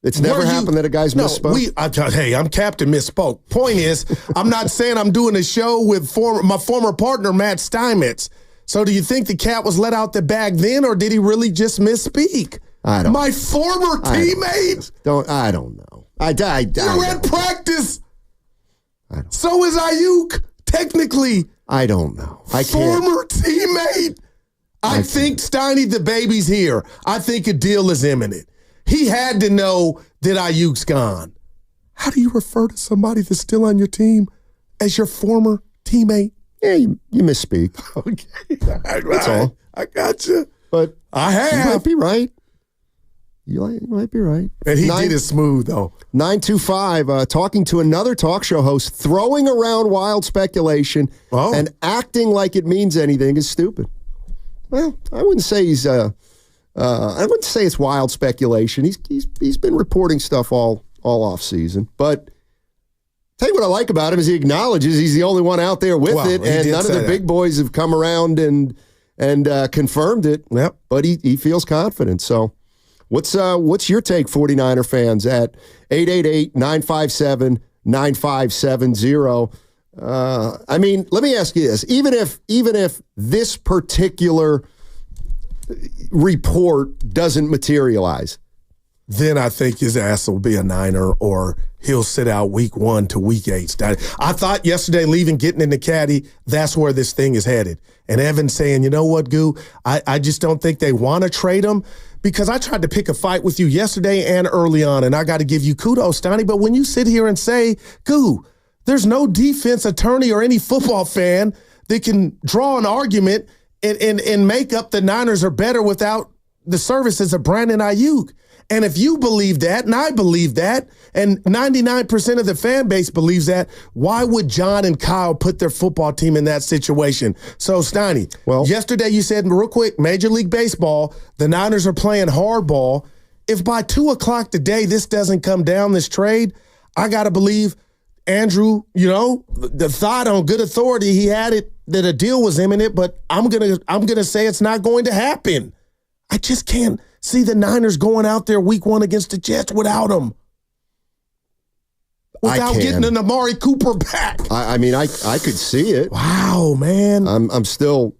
[SPEAKER 20] It's never happened that a guy's misspoke?
[SPEAKER 21] I'm Captain Misspoke. Point is, I'm not saying I'm doing a show with my former partner, Matt Steinmetz. So do you think the cat was let out the bag then, or did he really just misspeak?
[SPEAKER 20] I don't.
[SPEAKER 21] My former teammate?
[SPEAKER 20] I don't know.
[SPEAKER 21] You're at practice. So is Aiyuk, technically.
[SPEAKER 20] I don't know.
[SPEAKER 21] Former teammate. I think, Steiny, the baby's here. I think a deal is imminent. He had to know that Aiyuk's gone. How do you refer to somebody that's still on your team as your former teammate?
[SPEAKER 20] Yeah, you misspeak.
[SPEAKER 21] Okay.
[SPEAKER 20] That's all.
[SPEAKER 21] I got you.
[SPEAKER 20] But
[SPEAKER 21] I have.
[SPEAKER 20] You might be right. You might be right.
[SPEAKER 21] And he did it smooth, though.
[SPEAKER 20] 925, talking to another talk show host, throwing around wild speculation and acting like it means anything is stupid. Well, I wouldn't say I wouldn't say it's wild speculation. He's been reporting stuff all off season. But tell you what I like about him is he acknowledges he's the only one out there with it, and none of the big boys have come around and confirmed it.
[SPEAKER 21] Yep.
[SPEAKER 20] But he feels confident. So what's your take, 49er fans, at 888-957-9570? I mean, let me ask you this: even if this particular report doesn't materialize,
[SPEAKER 21] then I think his ass will be a Niner, or he'll sit out week 1 to week 8. I thought yesterday, getting in the caddy, that's where this thing is headed. And Evan saying, you know what, Goo, I just don't think they want to trade him, because I tried to pick a fight with you yesterday and early on, and I got to give you kudos, Stoney. But when you sit here and say, Goo, there's no defense attorney or any football fan that can draw an argument and make up the Niners are better without the services of Brandon Aiyuk. And if you believe that, and I believe that, and 99% of the fan base believes that, why would John and Kyle put their football team in that situation? So, Steiny, yesterday you said, real quick, Major League Baseball, the Niners are playing hardball. If by 2 o'clock today this doesn't come down, this trade, I got to believe Andrew, the thought on good authority, he had it that a deal was imminent, but I'm gonna say it's not going to happen. I just can't see the Niners going out there week 1 against the Jets without him. Without getting an Amari Cooper back.
[SPEAKER 20] I mean, I could see it.
[SPEAKER 21] Wow, man.
[SPEAKER 20] I'm still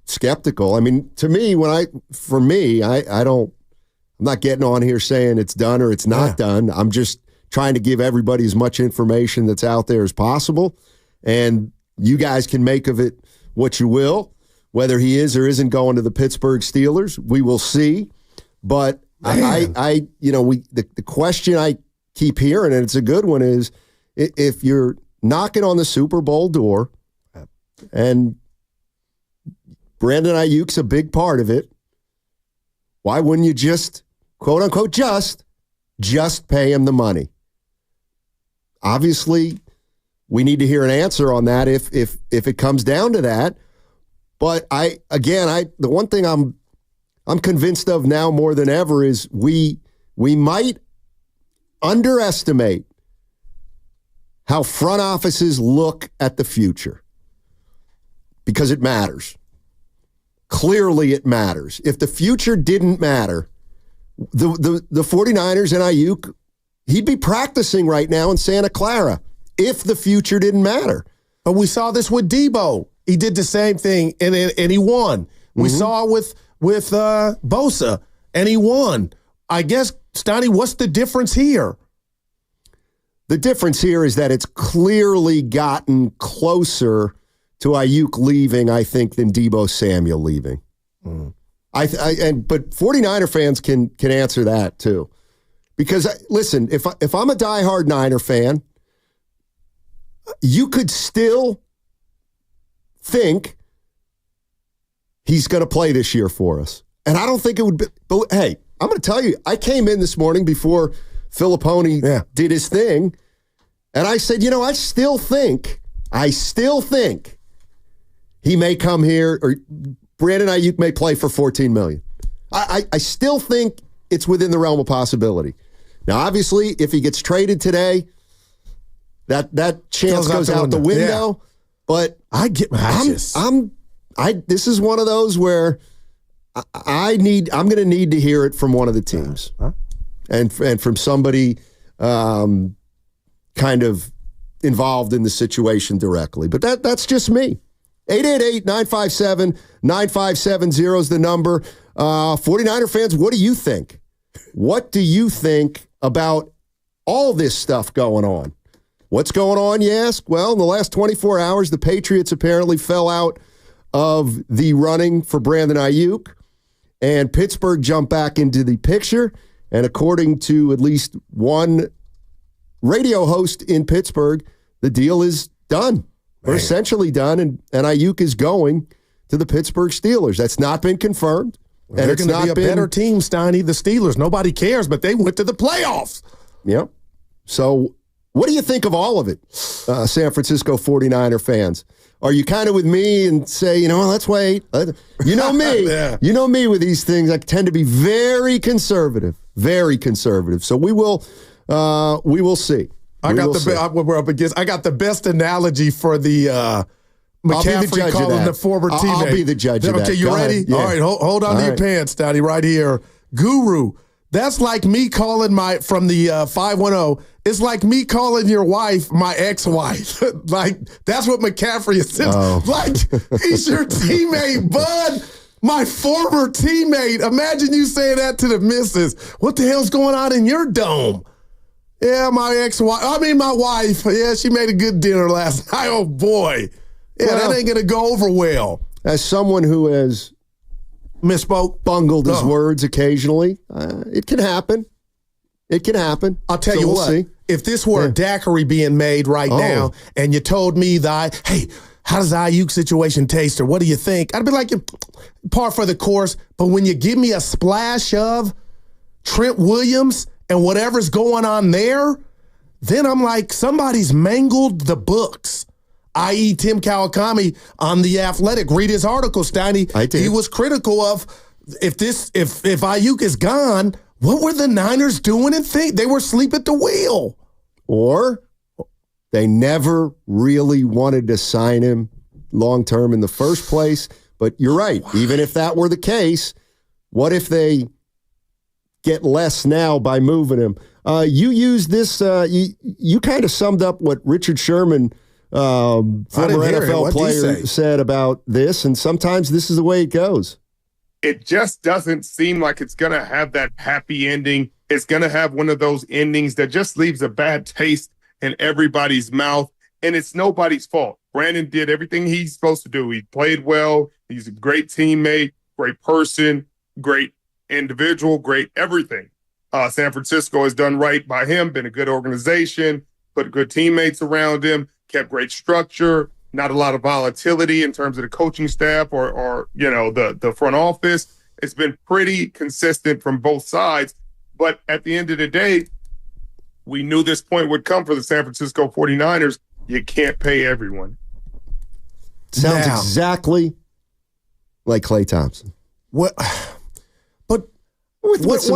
[SPEAKER 20] skeptical. I mean, to me, I'm not getting on here saying it's done or it's not done. I'm just trying to give everybody as much information that's out there as possible. And you guys can make of it what you will. Whether he is or isn't going to the Pittsburgh Steelers, we will see. But the question I keep hearing, and it's a good one, is if you're knocking on the Super Bowl door, and Brandon Aiyuk's a big part of it, why wouldn't you just, quote unquote, just pay him the money? Obviously, we need to hear an answer on that if it comes down to that. But the one thing I'm convinced of now more than ever is we might underestimate how front offices look at the future, because it matters. Clearly it matters. If the future didn't matter, the 49ers and Aiyuk, he'd be practicing right now in Santa Clara if the future didn't matter.
[SPEAKER 21] But we saw this with Debo. He did the same thing, and he won. We saw with Bosa, and he won. I guess, Stoney, what's the difference here?
[SPEAKER 20] The difference here is that it's clearly gotten closer to Aiyuk leaving, I think, than Debo Samuel leaving. But 49er fans can answer that too. Because, listen, if I'm a diehard Niner fan, you could still think he's going to play this year for us. And I don't think it would be. But hey, I'm going to tell you, I came in this morning before Filippone did his thing, and I said, I still think he may come here, or Brandon Aiyuk may play for $14 million. I still think it's within the realm of possibility. Now, obviously, if he gets traded today, that chance goes out the window. Yeah. But this is one of those where I'm going to need to hear it from one of the teams, and from somebody kind of involved in the situation directly. But that's just me. 888-957-9570 is the number. 49er fans, what do you think? What do you think about all this stuff going on? What's going on, you ask? Well, in the last 24 hours, the Patriots apparently fell out of the running for Brandon Aiyuk, and Pittsburgh jumped back into the picture. And according to at least one radio host in Pittsburgh, the deal is done. We're essentially done, and Aiyuk is going to the Pittsburgh Steelers. That's not been confirmed.
[SPEAKER 21] And they're going to be a better team, Steiny, the Steelers. Nobody cares, but they went to the playoffs.
[SPEAKER 20] Yep. So what do you think of all of it, San Francisco 49er fans? Are you kind of with me and say, let's wait? You know me. You know me with these things. I tend to be very conservative. Very conservative. So we will see.
[SPEAKER 21] I got the best analogy for the McCaffrey calling the former teammate.
[SPEAKER 20] I'll be the judge of that.
[SPEAKER 21] Okay, you ready? Yeah. All right, hold on to your pants, Daddy, right here. Guru. That's like me calling from the 510. It's like me calling your wife my ex-wife. Like, that's what McCaffrey is. Like, he's your teammate, bud. My former teammate. Imagine you saying that to the missus. What the hell's going on in your dome? Yeah, my wife. Yeah, she made a good dinner last night. Oh, boy. Yeah, that ain't going to go over well.
[SPEAKER 20] As someone who has bungled his words occasionally, it can happen. It can happen.
[SPEAKER 21] I'll tell you what. If this were a daiquiri being made right now, and you told me that, hey, how does the Aiyuk situation taste, or what do you think? I'd be like, par for the course. But when you give me a splash of Trent Williams and whatever's going on there, then I'm like, somebody's mangled the books, i.e. Tim Kawakami on The Athletic. Read his article, Steiny.
[SPEAKER 20] I did.
[SPEAKER 21] He was critical of if Aiyuk is gone, what were the Niners doing and think? They were asleep at the wheel.
[SPEAKER 20] Or they never really wanted to sign him long-term in the first place. But you're right. Even if that were the case, what if they get less now by moving him? You used this, you kind of summed up what Richard Sherman, former NFL player, said about this, and sometimes this is the way it goes.
[SPEAKER 13] It just doesn't seem like it's going to have that happy ending. It's going to have one of those endings that just leaves a bad taste in everybody's mouth, and it's nobody's fault. Brandon did everything he's supposed to do. He played well. He's a great teammate, great person, great individual, great everything. San Francisco has done right by him, been a good organization, put good teammates around him, kept great structure, not a lot of volatility in terms of the coaching staff or the front office. It's been pretty consistent from both sides. But at the end of the day, we knew this point would come for the San Francisco 49ers. You can't pay everyone.
[SPEAKER 20] Sounds exactly like Klay Thompson.
[SPEAKER 21] What? Because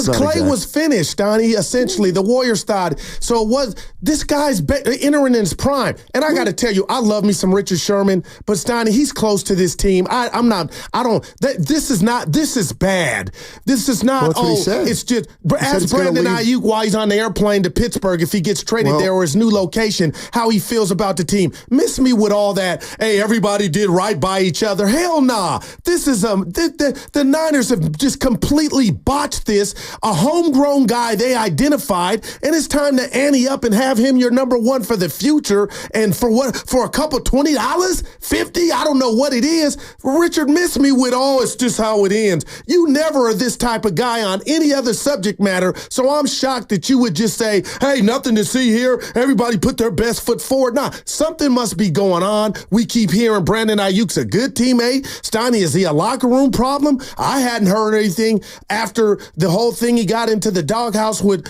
[SPEAKER 21] Klay was finished, Donnie, essentially. The Warriors thought. So it was, this guy's entering in his prime. And I got to tell you, I love me some Richard Sherman, but Steiny, he's close to this team. This is bad. This is not, it's just, ask Brandon Aiyuk while he's on the airplane to Pittsburgh, if he gets traded there or his new location, how he feels about the team. Miss me with all that, hey, everybody did right by each other. Hell nah. This is, the Niners have just completely botched this. A homegrown guy they identified, and it's time to ante up and have him your number one for the future. And for what? For a couple $20, $50? I don't know what it is. Richard, miss me with it's just how it ends. You never are this type of guy on any other subject matter, so I'm shocked that you would just say, hey, nothing to see here. Everybody put their best foot forward. Nah, something must be going on. We keep hearing Brandon Aiyuk's a good teammate. Steiny, is he a locker room problem? I hadn't heard anything after the whole thing he got into the doghouse with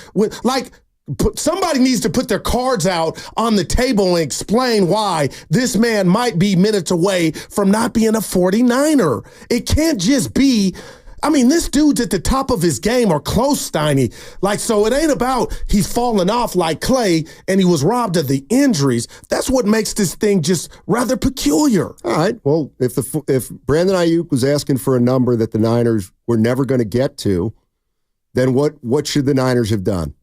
[SPEAKER 21] somebody needs to put their cards out on the table and explain why this man might be minutes away from not being a 49er. It can't just be, this dude's at the top of his game or close, Steiny. So it ain't about he's falling off like Klay and he was robbed of the injuries. That's what makes this thing just rather peculiar.
[SPEAKER 20] All right. Well, if Brandon Aiyuk was asking for a number that the Niners were never going to get to, then what should the Niners have done?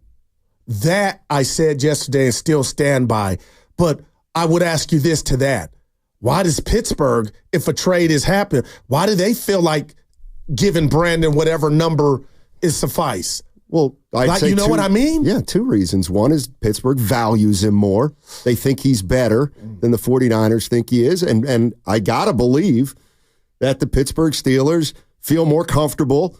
[SPEAKER 21] That I said yesterday and still stand by. But I would ask you this to that. Why does Pittsburgh, if a trade is happening, why do they feel like giving Brandon whatever number is suffice?
[SPEAKER 20] Well, I'd say
[SPEAKER 21] what I mean?
[SPEAKER 20] Yeah, two reasons. One is Pittsburgh values him more. They think he's better than the 49ers think he is. And I got to believe that the Pittsburgh Steelers feel more comfortable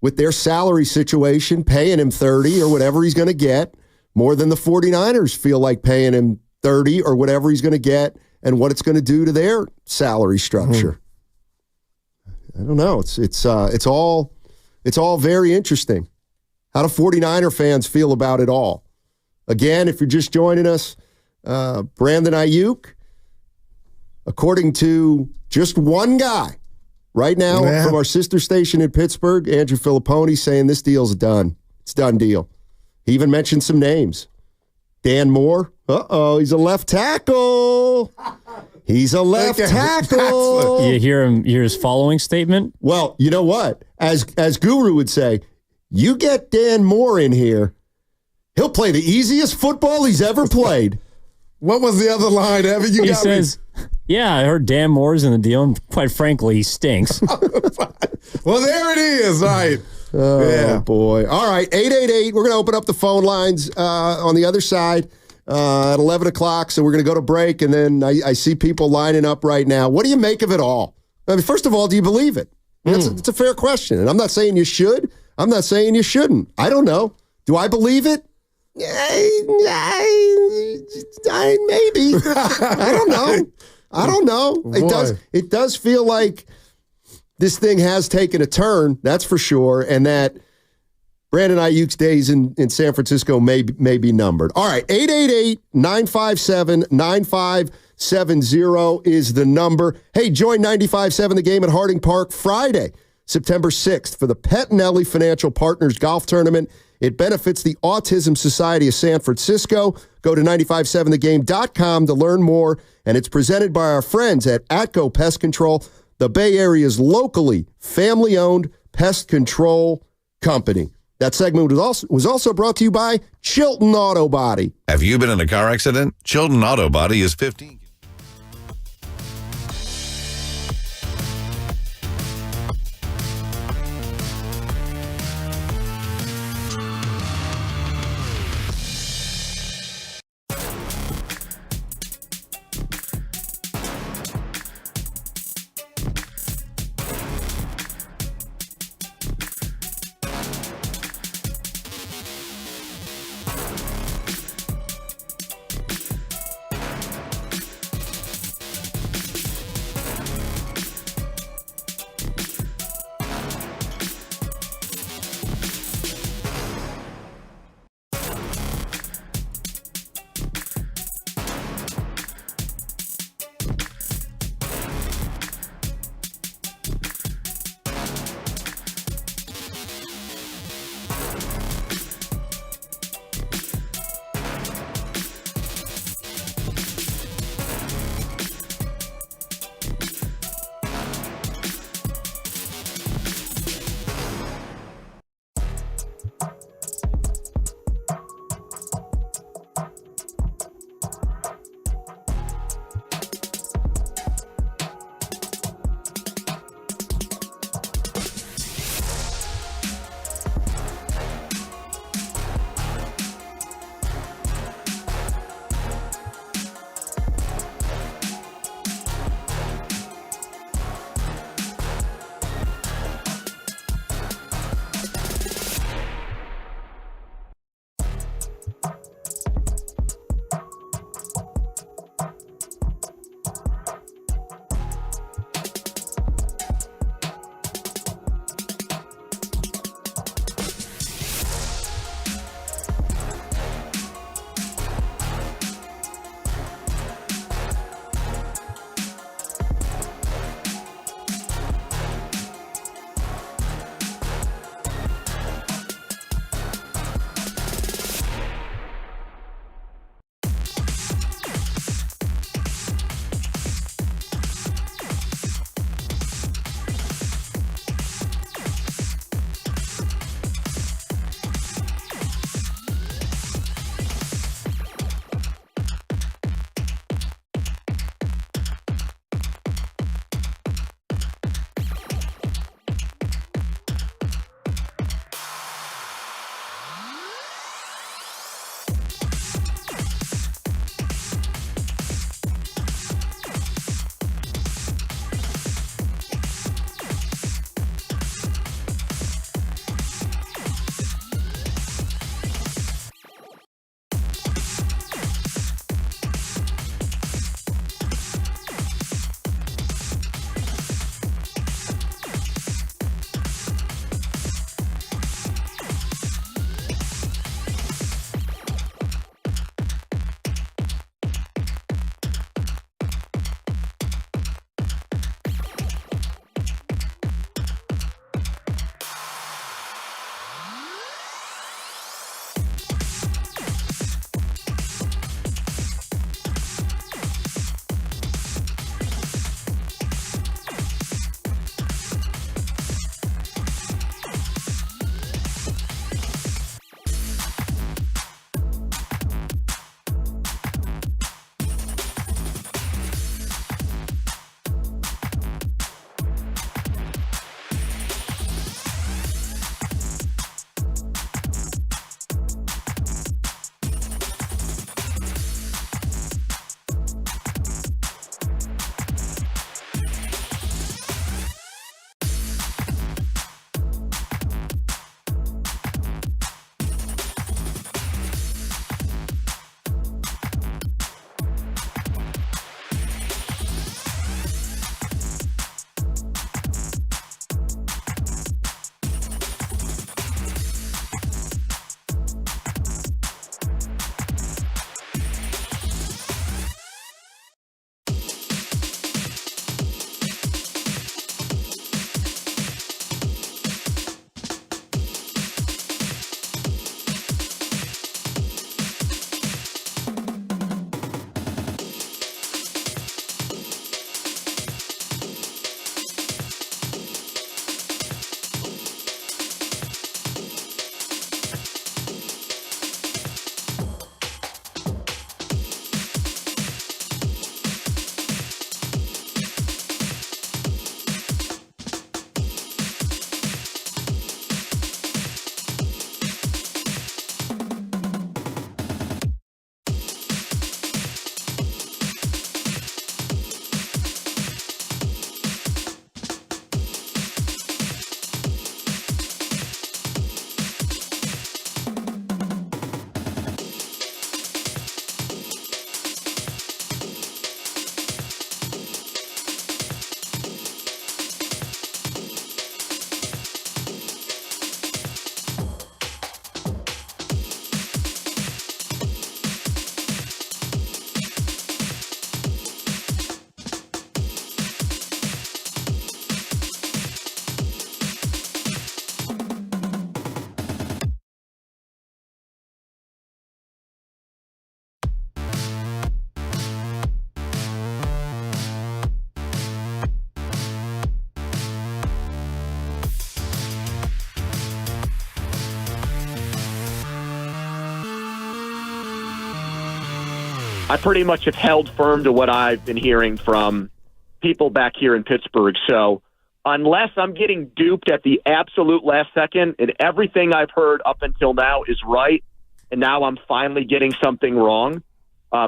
[SPEAKER 20] with their salary situation, paying him $30 or whatever he's going to get, more than the 49ers feel like paying him $30 or whatever he's going to get and what it's going to do to their salary structure. I don't know. It's all very interesting. How do 49er fans feel about it all? Again, if you're just joining us, Brandon Aiyuk, according to just one guy right now from our sister station in Pittsburgh, Andrew Filipponi, saying this deal's done. It's a done deal. He even mentioned some names. Dan Moore. Uh-oh, he's a left tackle. He's a left tackle.
[SPEAKER 23] You hear his following statement?
[SPEAKER 20] Well, you know what? As Guru would say, you get Dan Moore in here, he'll play the easiest football he's ever played.
[SPEAKER 21] What was the other line, Evan?
[SPEAKER 23] He says, yeah, I heard Dan Moore's in the deal, and quite frankly, he stinks.
[SPEAKER 21] Well, there it is. All right.
[SPEAKER 20] Oh, boy. All right, 888. We're going to open up the phone lines on the other side at 11 o'clock, so we're going to go to break, and then I see people lining up right now. What do you make of it all? First of all, do you believe it? It's a fair question, and I'm not saying you should. I'm not saying you shouldn't. I don't know. Do I believe it? Maybe. I don't know. It does feel like this thing has taken a turn, that's for sure, and that Brandon Aiyuk's days in San Francisco may be numbered. All right, 888-957-9570 is the number. Hey, join 95.7 The Game at Harding Park Friday, September 6th for the Pettinelli Financial Partners Golf Tournament. It benefits the Autism Society of San Francisco. Go to 957thegame.com to learn more, and it's presented by our friends at Atco Pest Control, the Bay Area's locally family-owned pest control company. That segment was also brought to you by Chilton Auto Body.
[SPEAKER 18] Have you been in a car accident? Chilton Auto Body is 15.
[SPEAKER 9] I pretty much have held firm to what I've been hearing from people back here in Pittsburgh. So unless I'm getting duped at the absolute last second and everything I've heard up until now is right, and now I'm finally getting something wrong,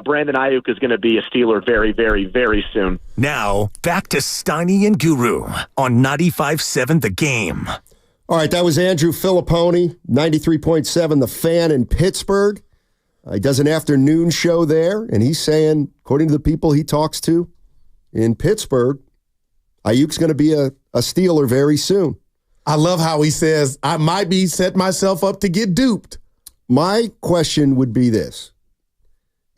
[SPEAKER 9] Brandon Aiyuk is going to be a Steeler very, very, very soon.
[SPEAKER 5] Now, back to Steiny and Guru on 95.7 The Game.
[SPEAKER 20] All right, that was Andrew Filipponi, 93.7 The Fan in Pittsburgh. He does an afternoon show there, and he's saying, according to the people he talks to in Pittsburgh, Aiyuk's going to be a Steeler very soon.
[SPEAKER 21] I love how he says, I might be set myself up to get duped.
[SPEAKER 20] My question would be this.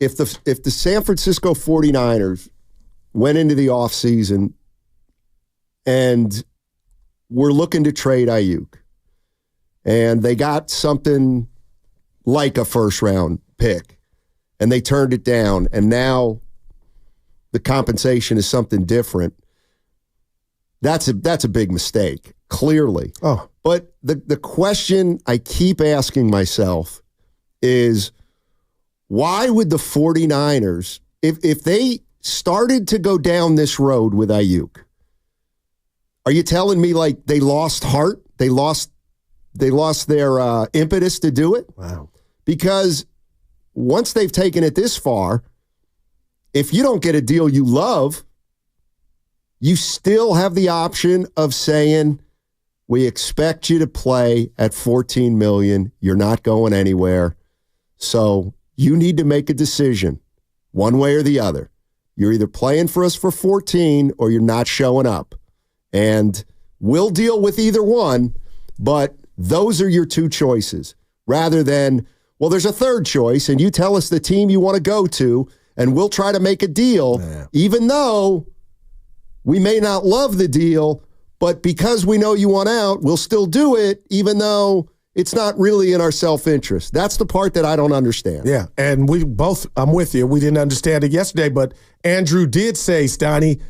[SPEAKER 20] If the San Francisco 49ers went into the offseason and were looking to trade Aiyuk, and they got something like a first-round pick, and they turned it down, and now the compensation is something different, that's a big mistake, clearly.
[SPEAKER 21] Oh.
[SPEAKER 20] But the question I keep asking myself is, why would the 49ers, if they started to go down this road with Aiyuk, are you telling me like they lost heart? They lost their impetus to do it?
[SPEAKER 21] Wow.
[SPEAKER 20] Because once they've taken it this far, if you don't get a deal you love, you still have the option of saying, we expect you to play at $14 million. You're not going anywhere. So you need to make a decision one way or the other. You're either playing for us for 14 or you're not showing up. And we'll deal with either one, but those are your two choices. Rather than, well, there's a third choice, and you tell us the team you want to go to, and we'll try to make a deal, even though we may not love the deal, but because we know you want out, we'll still do it, even though it's not really in our self-interest. That's the part that I don't understand.
[SPEAKER 21] Yeah, and we both, I'm with you, we didn't understand it yesterday, but Andrew did say, Steiny,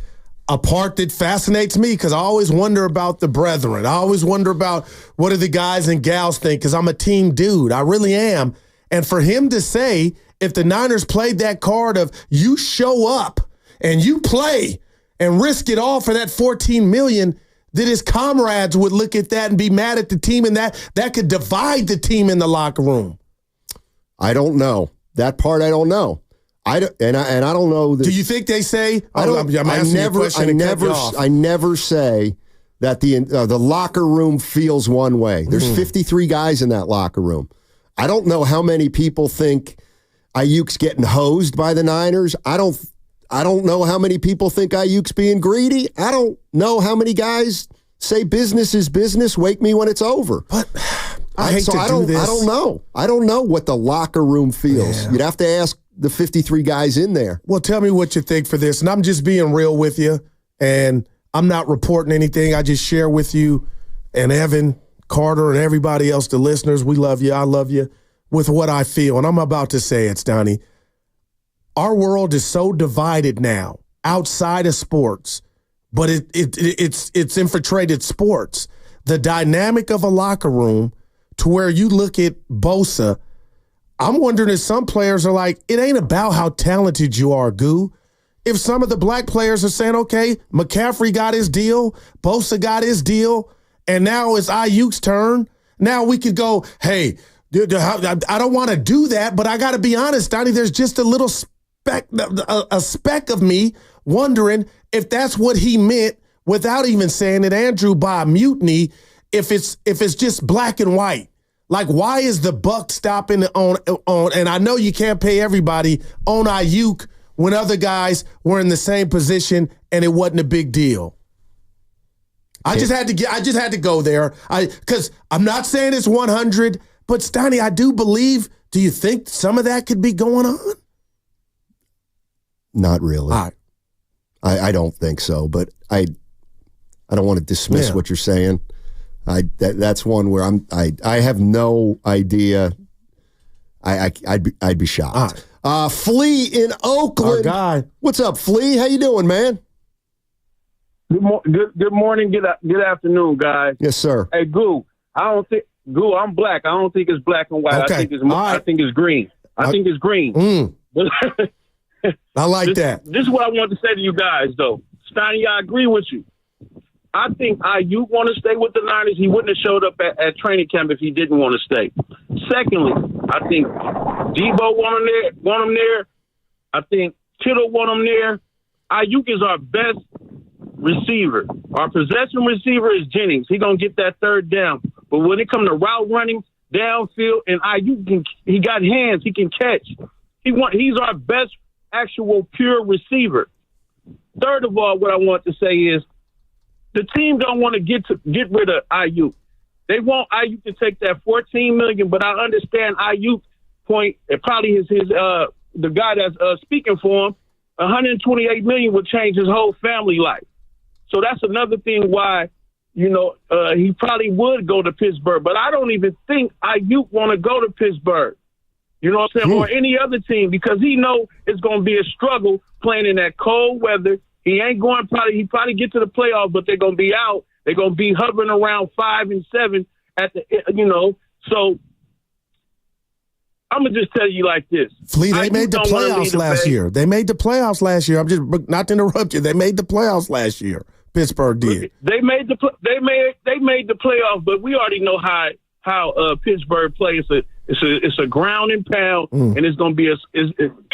[SPEAKER 21] a part that fascinates me, because I always wonder about the brethren. I always wonder about what do the guys and gals think, because I'm a team dude. I really am. And for him to say, if the Niners played that card of you show up and you play and risk it all for that $14 million, that his comrades would look at that and be mad at the team, and that could divide the team in the locker room.
[SPEAKER 20] I don't know. That part I don't know. I don't know.
[SPEAKER 21] Do you think they say? I
[SPEAKER 20] never say that the locker room feels one way. There's 53 guys in that locker room. I don't know how many people think Aiyuk's getting hosed by the Niners. I don't know how many people think Aiyuk's being greedy. I don't know how many guys say business is business. Wake me when it's over.
[SPEAKER 21] But I don't
[SPEAKER 20] know. I don't know what the locker room feels. Yeah. You'd have to ask the 53 guys in there.
[SPEAKER 21] Well, tell me what you think for this. And I'm just being real with you. And I'm not reporting anything. I just share with you and Evan, Carter, and everybody else, the listeners. We love you. I love you with what I feel. And I'm about to say it, Donnie. Our world is so divided now outside of sports, but it's infiltrated sports. The dynamic of a locker room to where you look at Bosa, I'm wondering if some players are like, it ain't about how talented you are, Goo. If some of the black players are saying, okay, McCaffrey got his deal, Bosa got his deal, and now it's Aiyuk's turn, now we could go, hey, I don't want to do that, but I got to be honest, Donnie, there's just a little a speck of me wondering if that's what he meant without even saying it, Andrew, by mutiny, if it's just black and white. Like, why is the buck stopping on and I know you can't pay everybody on Aiyuk when other guys were in the same position and it wasn't a big deal. I just had to go there. Because I'm not saying it's 100, but Steiny, I do believe, do you think some of that could be going on?
[SPEAKER 20] Not really.
[SPEAKER 21] All right.
[SPEAKER 20] I don't think so, but I don't want to dismiss what you're saying. That's one where I have no idea. I'd be shocked. Right. Flea in Oakland.
[SPEAKER 21] Our guy.
[SPEAKER 20] What's up, Flea? How you doing, man?
[SPEAKER 7] Good morning. Good afternoon, guys.
[SPEAKER 20] Yes, sir.
[SPEAKER 7] Hey, Goo. I'm black. I don't think it's black and white.
[SPEAKER 21] Okay.
[SPEAKER 7] I think it's green. I think it's green.
[SPEAKER 21] I like that.
[SPEAKER 7] This is what I want to say to you guys, though. Steiny, I agree with you. I think Aiyuk want to stay with the Niners. He wouldn't have showed up at training camp if he didn't want to stay. Secondly, I think Debo want him there. I think Kittle want him there. Aiyuk is our best receiver. Our possession receiver is Jennings. He's going to get that third down. But when it comes to route running, downfield, and Aiyuk, he got hands. He can catch. He's our best actual pure receiver. Third of all, what I want to say is the team don't want to get rid of Aiyuk. They want Aiyuk to take that $14 million, but I understand Aiyuk's point. It probably is the guy that's speaking for him. $128 million would change his whole family life. So that's another thing why, he probably would go to Pittsburgh. But I don't even think Aiyuk want to go to Pittsburgh. You know what I'm saying? Or any other team, because he know it's going to be a struggle playing in that cold weather. He ain't going he probably get to the playoffs, but they're going to be out. They're going to be hovering around 5 and 7 at the, So I'm going to just tell you like this.
[SPEAKER 21] Flea, they made the playoffs last year. They made the playoffs last year. I'm just, not to interrupt you, they made the playoffs last year. Pittsburgh did.
[SPEAKER 7] They made the playoffs, but we already know how Pittsburgh plays. It's a ground and pound, and it's going to be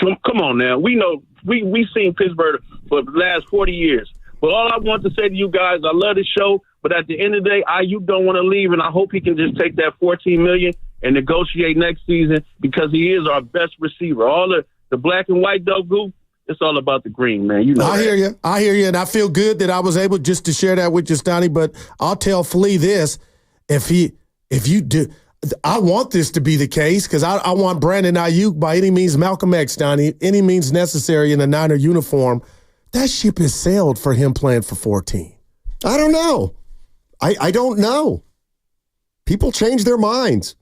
[SPEAKER 7] come on now. We know we've seen Pittsburgh for the last 40 years. But all I want to say to you guys, I love the show, but at the end of the day, Aiyuk don't want to leave, and I hope he can just take that $14 million and negotiate next season because he is our best receiver. All the black and white dog group, it's all about the green, man.
[SPEAKER 21] I hear you, and I feel good that I was able just to share that with you, Stoney. But I'll tell Flea this: if you do, I want this to be the case because I want Brandon Aiyuk by any means, Malcolm X, Stoney, any means necessary in a Niner uniform. That ship has sailed for him playing for 14.
[SPEAKER 20] I don't know. I don't know. People change their minds.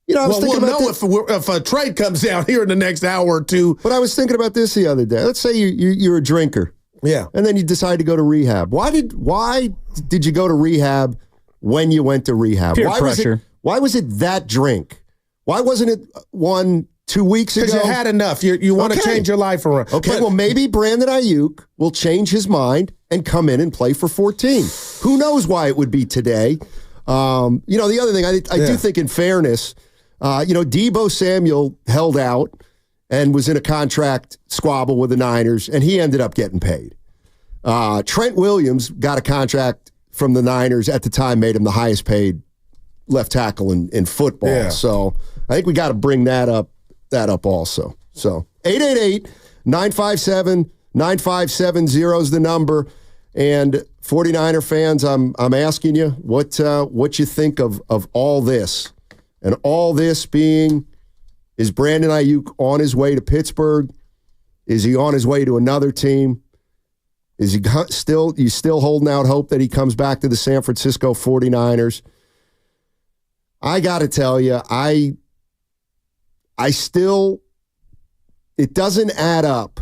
[SPEAKER 20] I was thinking about
[SPEAKER 21] if a trade comes down here in the next hour or two.
[SPEAKER 20] But I was thinking about this the other day. Let's say you're a drinker.
[SPEAKER 21] Yeah.
[SPEAKER 20] And then you decide to go to rehab. Why did you go to rehab when you went to rehab?
[SPEAKER 23] Peer pressure.
[SPEAKER 20] Why was it that drink? Why wasn't it 2 weeks ago?
[SPEAKER 21] Because you had enough. You want to change your life around.
[SPEAKER 20] Okay, well, maybe Brandon Aiyuk will change his mind and come in and play for 14. Who knows why it would be today? The other thing, I do think in fairness, Debo Samuel held out and was in a contract squabble with the Niners, and he ended up getting paid. Trent Williams got a contract from the Niners at the time, made him the highest paid left tackle in football. Yeah. So I think we got to bring that up also. So 888-957-9570 is the number. And 49er fans, I'm asking you what you think of all this. And all this being, is Brandon Aiyuk on his way to Pittsburgh? Is he on his way to another team? Is he still holding out hope that he comes back to the San Francisco 49ers? I got to tell you, it doesn't add up.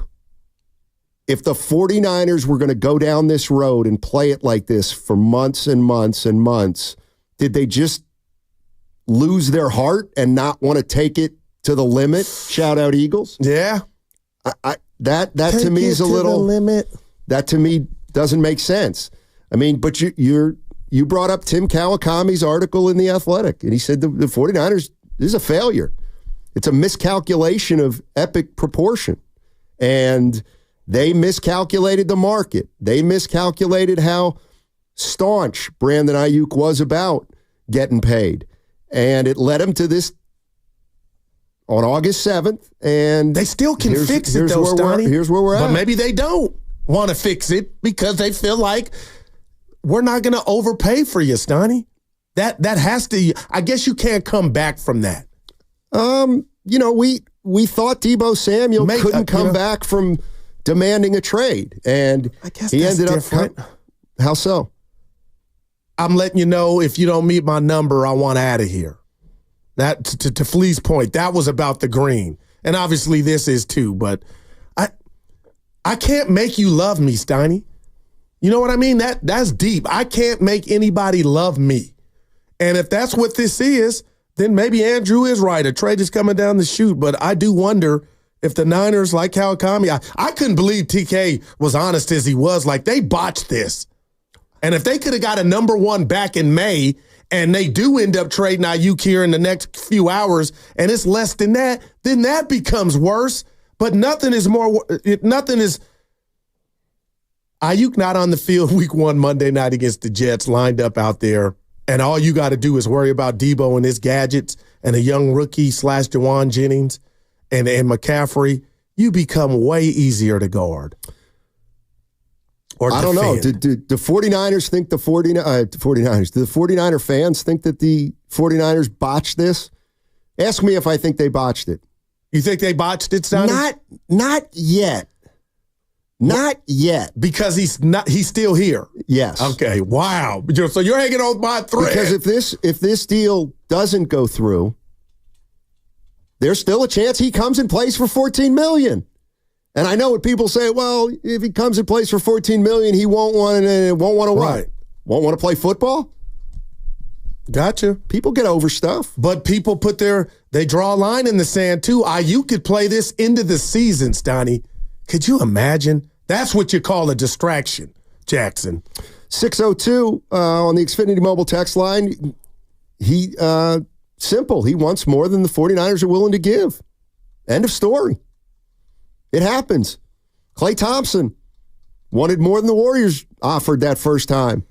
[SPEAKER 20] If the 49ers were going to go down this road and play it like this for months and months and months, did they just lose their heart and not want to take it to the limit? Shout out Eagles.
[SPEAKER 21] Yeah.
[SPEAKER 20] That to me is a little
[SPEAKER 21] limit.
[SPEAKER 20] That to me doesn't make sense. I mean, but you brought up Tim Kawakami's article in The Athletic, and he said the 49ers, this is a failure. It's a miscalculation of epic proportion. And they miscalculated the market. They miscalculated how staunch Brandon Aiyuk was about getting paid. And it led him to this on August 7th. And
[SPEAKER 21] they still can fix it, though, Stoney.
[SPEAKER 20] Here's where we're at.
[SPEAKER 21] But maybe they don't want to fix it because they feel like we're not going to overpay for you, Stoney. That has to, I guess you can't come back from that.
[SPEAKER 20] We thought Debo Samuel couldn't come back from demanding a trade. And
[SPEAKER 21] I guess
[SPEAKER 20] he
[SPEAKER 21] that's
[SPEAKER 20] ended
[SPEAKER 21] different.
[SPEAKER 20] up. How so?
[SPEAKER 21] I'm letting you know, if you don't meet my number, I want out of here. That to Flea's point, that was about the green. And obviously this is too, but I can't make you love me, Steiny. You know what I mean? That's deep. I can't make anybody love me. And if that's what this is, then maybe Andrew is right. A trade is coming down the chute, but I do wonder if the Niners, like Kawakami, I couldn't believe TK was honest as he was. Like, they botched this. And if they could have got a number one back in May, and they do end up trading Aiyuk here in the next few hours, and it's less than that, then that becomes worse. But nothing is Aiyuk not on the field week 1 Monday night against the Jets, lined up out there, and all you got to do is worry about Debo and his gadgets and a young rookie / Jawan Jennings and McCaffrey. You become way easier to guard. Or
[SPEAKER 20] I don't know. Do the 49ers think the 49ers? Do the 49er fans think that the 49ers botched this? Ask me if I think they botched it.
[SPEAKER 21] You think they botched it, Sonny?
[SPEAKER 20] Not yet. Not yet.
[SPEAKER 21] Because he's still here.
[SPEAKER 20] Yes.
[SPEAKER 21] Okay. Wow. So you're hanging on by a thread.
[SPEAKER 20] Because if this deal doesn't go through, there's still a chance he comes and plays for $14 million. And I know what people say, well, if he comes and plays for $14 million, he won't want to what? Won't want to play football?
[SPEAKER 21] Gotcha.
[SPEAKER 20] People get over stuff.
[SPEAKER 21] But people they draw a line in the sand too. Aiyuk could play this into the season, Stoney. Could you imagine? That's what you call a distraction, Jackson.
[SPEAKER 20] 602 on the Xfinity Mobile text line. Simple. He wants more than the 49ers are willing to give. End of story. It happens. Klay Thompson wanted more than the Warriors offered that first time.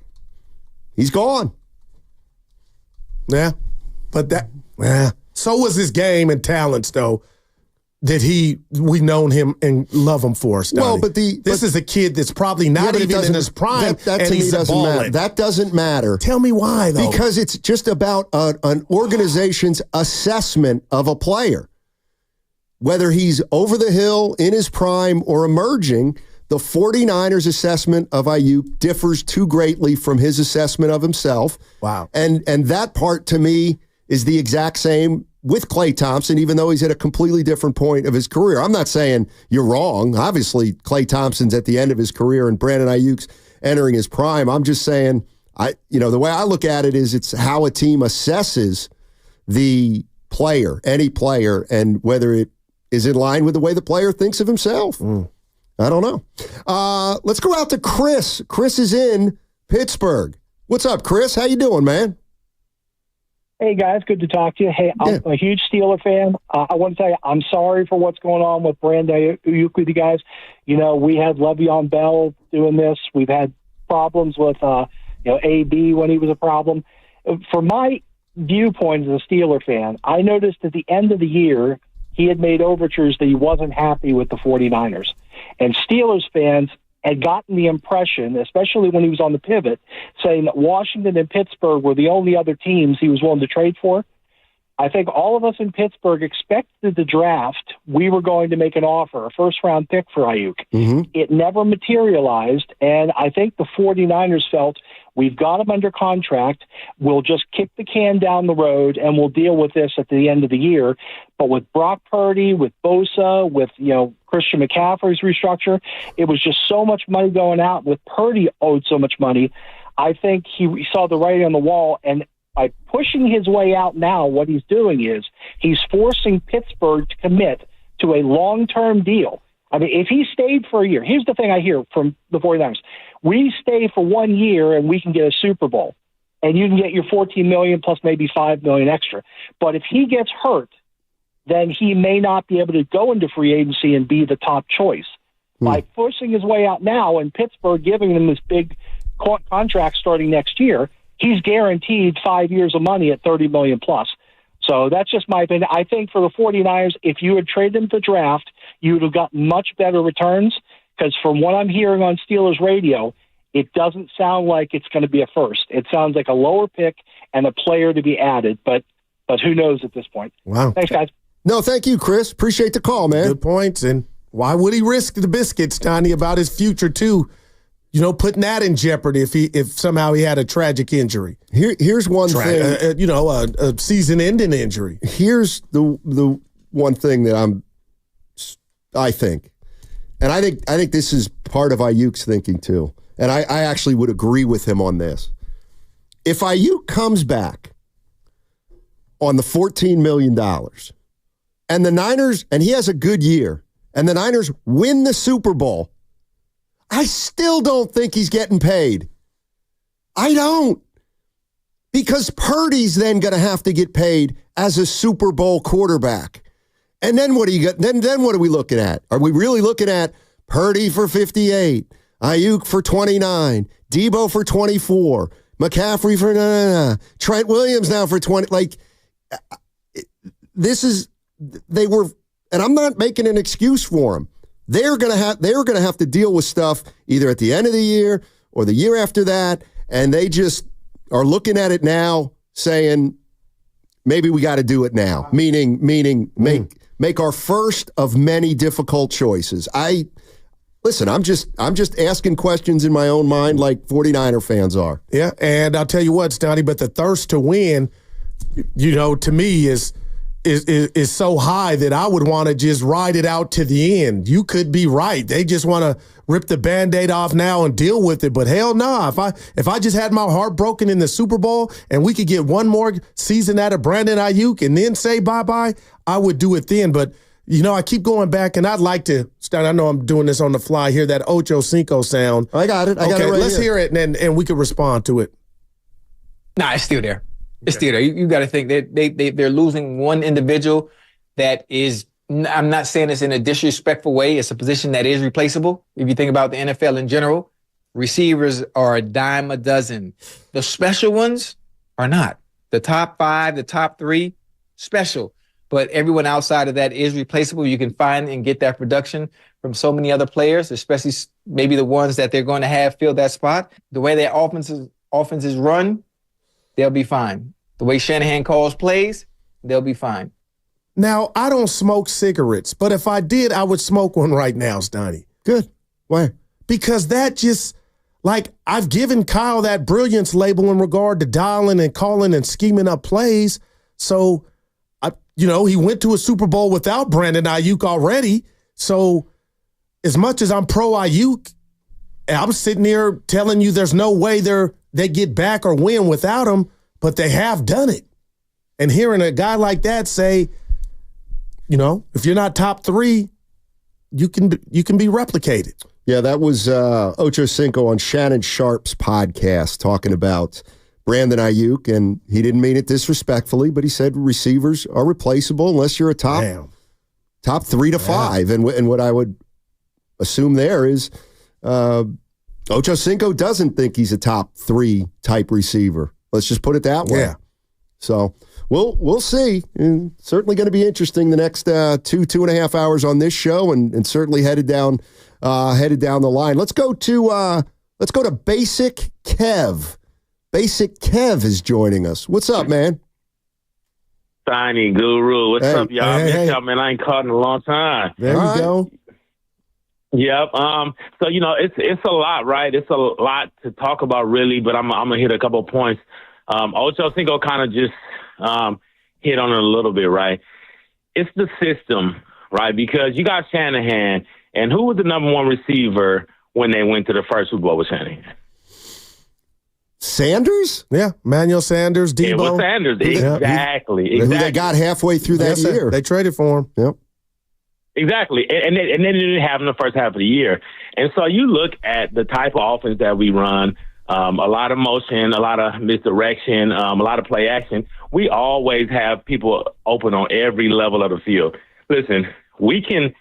[SPEAKER 20] He's gone.
[SPEAKER 21] Yeah. So was his game and talents, though, that we've known him and love him for. Stoney.
[SPEAKER 20] Well,
[SPEAKER 21] this is a kid that's probably not even in his prime,
[SPEAKER 20] that
[SPEAKER 21] and
[SPEAKER 20] to
[SPEAKER 21] he's
[SPEAKER 20] me doesn't
[SPEAKER 21] balling.
[SPEAKER 20] matter. That doesn't matter.
[SPEAKER 21] Tell me why, though.
[SPEAKER 20] Because it's just about an organization's assessment of a player. Whether he's over the hill, in his prime, or emerging, the 49ers' assessment of Aiyuk differs too greatly from his assessment of himself.
[SPEAKER 21] Wow.
[SPEAKER 20] And that part, to me, is the exact same with Klay Thompson, even though he's at a completely different point of his career. I'm not saying you're wrong. Obviously, Klay Thompson's at the end of his career and Brandon Aiyuk's entering his prime. I'm just saying, the way I look at it is it's how a team assesses the player, any player, and whether it is in line with the way the player thinks of himself. I don't know. Let's go out to Chris. Chris is in Pittsburgh. What's up, Chris? How you doing, man?
[SPEAKER 4] Hey, guys. Good to talk to you. Hey, I'm a huge Steeler fan. I want to tell you, I'm sorry for what's going on with Brandon Aiyuk with you guys. We had Le'Veon Bell doing this. We've had problems with, AB when he was a problem. From my viewpoint as a Steeler fan, I noticed at the end of the year, he had made overtures that he wasn't happy with the 49ers. And Steelers fans had gotten the impression, especially when he was on the pivot, saying that Washington and Pittsburgh were the only other teams he was willing to trade for. I think all of us in Pittsburgh expected the draft. We were going to make an offer, a first-round pick for Aiyuk.
[SPEAKER 20] Mm-hmm.
[SPEAKER 4] It never materialized, and I think the 49ers felt, we've got him under contract. We'll just kick the can down the road, and we'll deal with this at the end of the year. But with Brock Purdy, with Bosa, with Christian McCaffrey's restructure, it was just so much money going out. With Purdy owed so much money, I think he saw the writing on the wall, and by pushing his way out now, what he's doing is he's forcing Pittsburgh to commit to a long-term deal. I mean, if he stayed for a year, here's the thing I hear from the 49ers. We stay for 1 year and we can get a Super Bowl, and you can get your $14 million plus maybe $5 million extra. But if he gets hurt, then he may not be able to go into free agency and be the top choice. By pushing his way out now and Pittsburgh giving him this big contract starting next year, he's guaranteed 5 years of money at $30 million plus. So that's just my opinion. I think for the 49ers, if you had traded them to the draft, you would have gotten much better returns, because from what I'm hearing on Steelers radio, it doesn't sound like it's going to be a first. It sounds like a lower pick and a player to be added, but who knows at this point.
[SPEAKER 21] Wow.
[SPEAKER 4] Thanks, guys.
[SPEAKER 20] No, thank you, Chris. Appreciate the call, man.
[SPEAKER 21] Good points. And why would he risk the biscuits, Donnie, about his future, too? Putting that in jeopardy if somehow he had a tragic injury.
[SPEAKER 20] Here's one thing.
[SPEAKER 21] A season-ending injury.
[SPEAKER 20] Here's the one thing that I think, and I think this is part of Aiyuk's thinking too, and I actually would agree with him on this. If Aiyuk comes back on the $14 million, and the Niners, and he has a good year, and the Niners win the Super Bowl, I still don't think he's getting paid. I don't. Because Purdy's then going to have to get paid as a Super Bowl quarterback. And then what do you got? Then what are we looking at? Are we really looking at Purdy for 58, Aiyuk for 29, Debo for 24, McCaffrey for Trent Williams now for 20? Like, they were, and I'm not making an excuse for them. They're gonna have to deal with stuff either at the end of the year or the year after that, and they just are looking at it now, saying maybe we got to do it now. Meaning make our first of many difficult choices. Listen, I'm just asking questions in my own mind like 49er fans are.
[SPEAKER 21] Yeah, and I'll tell you what, Stoney, but the thirst to win, to me is so high that I would want to just ride it out to the end. You could be right. They just want to rip the Band-Aid off now and deal with it. But hell no, if I just had my heart broken in the Super Bowl and we could get one more season out of Brandon Aiyuk and then say bye-bye, I would do it then. But, I keep going back, and I'd like to start. I know I'm doing this on the fly, hear that Ocho Cinco sound.
[SPEAKER 20] I got it.
[SPEAKER 21] Okay, let's hear it, and we can respond to it.
[SPEAKER 10] Nah, it's still there. It's still there. You got to think that they're losing one individual that is, I'm not saying this in a disrespectful way. It's a position that is replaceable. If you think about the NFL in general, receivers are a dime a dozen. The special ones are not. The top 5, the top 3, special. But everyone outside of that is replaceable. You can find and get that production from so many other players, especially maybe the ones that they're going to have fill that spot. The way their offense is run, they'll be fine. The way Shanahan calls plays, they'll be fine.
[SPEAKER 21] Now, I don't smoke cigarettes, but if I did, I would smoke one right now, Stoney.
[SPEAKER 20] Good. Why?
[SPEAKER 21] Because that just, I've given Kyle that brilliance label in regard to dialing and calling and scheming up plays. So, he went to a Super Bowl without Brandon Aiyuk already. So, as much as I'm pro Aiyuk, I'm sitting here telling you there's no way they get back or win without him, but they have done it. And hearing a guy like that say, if you're not top 3, you can be replicated.
[SPEAKER 20] Yeah, that was Ocho Cinco on Shannon Sharp's podcast talking about Brandon Aiyuk, and he didn't mean it disrespectfully, but he said receivers are replaceable unless you're a top 3 to 5. And what I would assume there is Ocho Cinco doesn't think he's a top 3 type receiver. Let's just put it that way.
[SPEAKER 21] Yeah.
[SPEAKER 20] So we'll see. And certainly going to be interesting the next 2.5 hours on this show, and certainly headed down the line. Let's go to Basic Kev. Basic Kev is joining us. What's up, man?
[SPEAKER 19] Tiny Guru. What's up, y'all? Hey. Y'all, man, I ain't caught in a long time.
[SPEAKER 21] There we go.
[SPEAKER 19] Yep. So, it's a lot, right? It's a lot to talk about, really, but I'm going to hit a couple of points. Ocho Cinco kind of just hit on it a little bit, right? It's the system, right? Because you got Shanahan, and who was the number 1 receiver when they went to the first Super Bowl with Shanahan?
[SPEAKER 20] Sanders?
[SPEAKER 21] Yeah, Manuel Sanders, Debo.
[SPEAKER 19] It was Sanders, exactly.
[SPEAKER 20] Who they got halfway through that year.
[SPEAKER 21] They traded for him.
[SPEAKER 20] Yep.
[SPEAKER 19] Exactly. And they didn't have him the first half of the year. And so you look at the type of offense that we run, a lot of motion, a lot of misdirection, a lot of play action. We always have people open on every level of the field. Listen, we can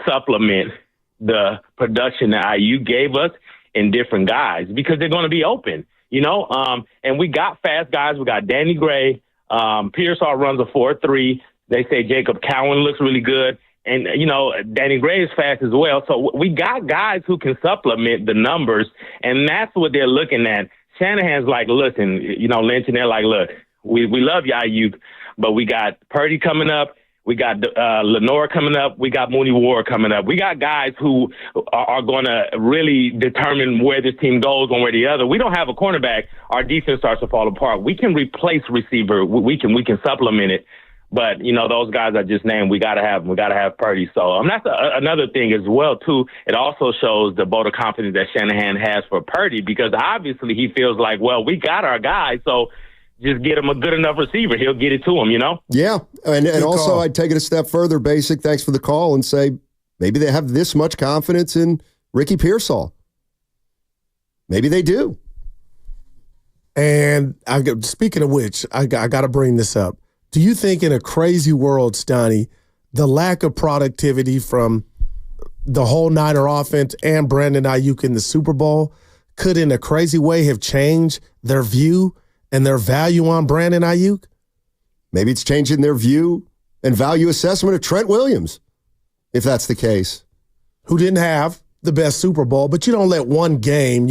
[SPEAKER 19] supplement the production that Aiyuk gave us in different guys because they're going to be open, and we got fast guys. We got Danny Gray. Pearsall runs a 4.3. They say Jacob Cowan looks really good. And, Danny Gray is fast as well. So we got guys who can supplement the numbers, and that's what they're looking at. Shanahan's like, listen, Lynch, and they're like, look, we love you, Aiyuk, but we got Purdy coming up. We got Lenore coming up. We got Mooney Ward coming up. We got guys who are going to really determine where this team goes one way or the other. We don't have a cornerback. Our defense starts to fall apart. We can replace receiver. We can supplement it. But, those guys I just named, we got to have them. We got to have Purdy. So that's another thing as well, too. It also shows the vote of confidence that Shanahan has for Purdy because obviously he feels like, well, we got our guy, so just get him a good enough receiver. He'll get it to him,
[SPEAKER 20] Yeah, and also I'd take it a step further, Basic. Thanks for the call, and say Maybe they have this much confidence in Ricky Pearsall. Maybe they do.
[SPEAKER 21] And speaking of which, I got to bring this up. Do you think in a crazy world, Stoney, the lack of productivity from the whole Niner offense and Brandon Aiyuk in the Super Bowl could in a crazy way have changed their view and their value on Brandon Aiyuk?
[SPEAKER 20] Maybe it's changing their view and value assessment of Trent Williams, if that's the case.
[SPEAKER 21] Who didn't have the best Super Bowl, but you don't let one game,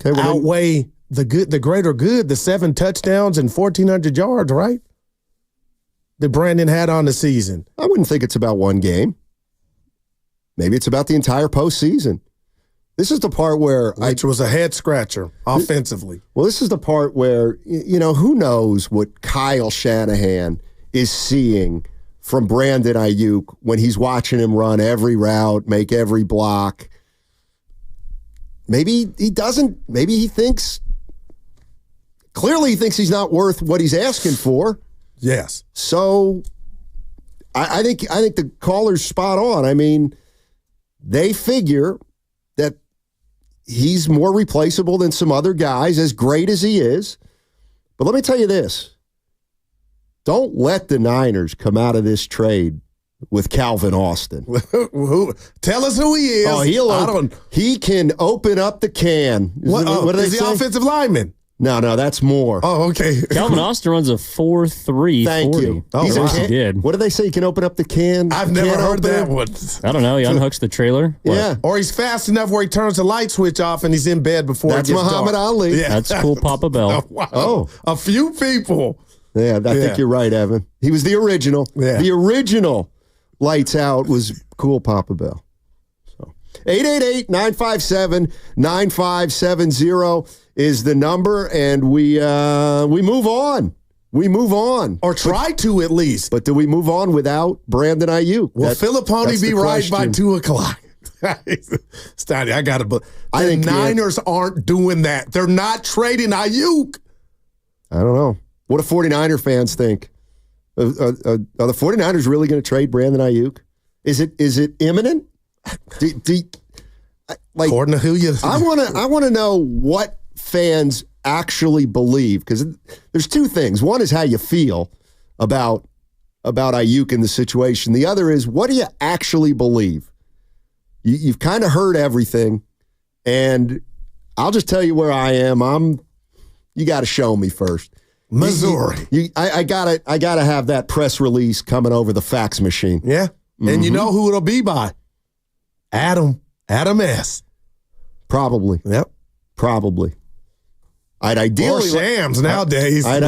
[SPEAKER 21] outweigh the greater good, the 7 touchdowns and 1,400 yards, right? That Brandon had on the season.
[SPEAKER 20] I wouldn't think it's about one game. Maybe it's about the entire postseason. This is the part where...
[SPEAKER 21] Which was a head-scratcher offensively.
[SPEAKER 20] Well, this is the part where, who knows what Kyle Shanahan is seeing from Brandon Aiyuk when he's watching him run every route, make every block. Maybe he doesn't. Maybe he thinks... Clearly he thinks he's not worth what he's asking for.
[SPEAKER 21] Yes.
[SPEAKER 20] So I think the caller's spot on. I mean, they figure that he's more replaceable than some other guys, as great as he is. But let me tell you this. Don't let the Niners come out of this trade with Calvin Austin.
[SPEAKER 21] Tell us who he is.
[SPEAKER 20] Oh, he can open up the can.
[SPEAKER 21] What do they say? Offensive lineman?
[SPEAKER 20] No, that's more.
[SPEAKER 21] Oh, okay.
[SPEAKER 23] Calvin Austin runs a 4.3.
[SPEAKER 20] Thank
[SPEAKER 23] 40.
[SPEAKER 20] you.
[SPEAKER 23] Oh, he did.
[SPEAKER 20] What do they say? You can open up the can?
[SPEAKER 21] I've never heard that one.
[SPEAKER 23] I don't know. He unhooks the trailer.
[SPEAKER 20] Yeah.
[SPEAKER 21] What? Or he's fast enough where he turns the light switch off and he's in bed before
[SPEAKER 20] That's
[SPEAKER 21] it gets
[SPEAKER 20] Muhammad
[SPEAKER 21] dark.
[SPEAKER 20] Ali.
[SPEAKER 21] Yeah.
[SPEAKER 23] That's cool, Papa Bell.
[SPEAKER 21] Oh, wow.
[SPEAKER 20] Oh.
[SPEAKER 21] A few people.
[SPEAKER 20] Yeah, I think you're right, Evan. He was the original.
[SPEAKER 21] Yeah.
[SPEAKER 20] The original Lights Out was cool Papa Bell. So 888-957-9570 is the number, and we move on. We move on.
[SPEAKER 21] Or try to at least.
[SPEAKER 20] But do we move on without Brandon Aiyuk?
[SPEAKER 21] Will Filippone be right by 2 o'clock? Stoney, I got to. The Niners aren't doing that. They're not trading Aiyuk.
[SPEAKER 20] I don't know. What do 49er fans think? Are the 49ers really going to trade Brandon Aiyuk? Is it imminent?
[SPEAKER 21] According to who you...
[SPEAKER 20] I want to know what fans actually believe, because there's two things. One is how you feel about Aiyuk in the situation. The other is, what do you actually believe? You've kind of heard everything, and I'll just tell you where I am. You got to show me first.
[SPEAKER 21] Missouri.
[SPEAKER 20] I gotta have that press release coming over the fax machine.
[SPEAKER 21] Yeah. Mm-hmm. And you know who it'll be by? Adam S.
[SPEAKER 20] Probably.
[SPEAKER 21] Yep.
[SPEAKER 20] Probably. I'd ideally...
[SPEAKER 21] Or Shams nowadays.
[SPEAKER 20] I'd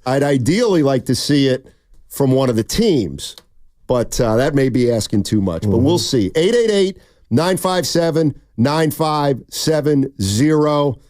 [SPEAKER 20] ideally like to see it from one of the teams, but that may be asking too much. But we'll see. 888-957-9570. I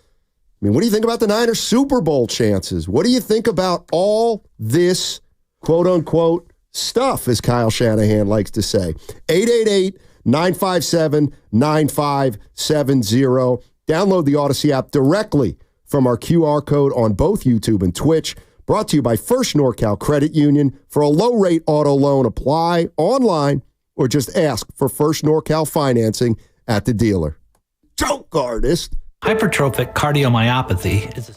[SPEAKER 20] mean, what do you think about the Niners' Super Bowl chances? What do you think about all this quote-unquote stuff, as Kyle Shanahan likes to say? 888-957-9570. Download the Odyssey app directly from our QR code on both YouTube and Twitch. Brought to you by First NorCal Credit Union. For a low-rate auto loan, apply online or just ask for First NorCal financing at the dealer. Joke artist.
[SPEAKER 3] Hypertrophic cardiomyopathy is a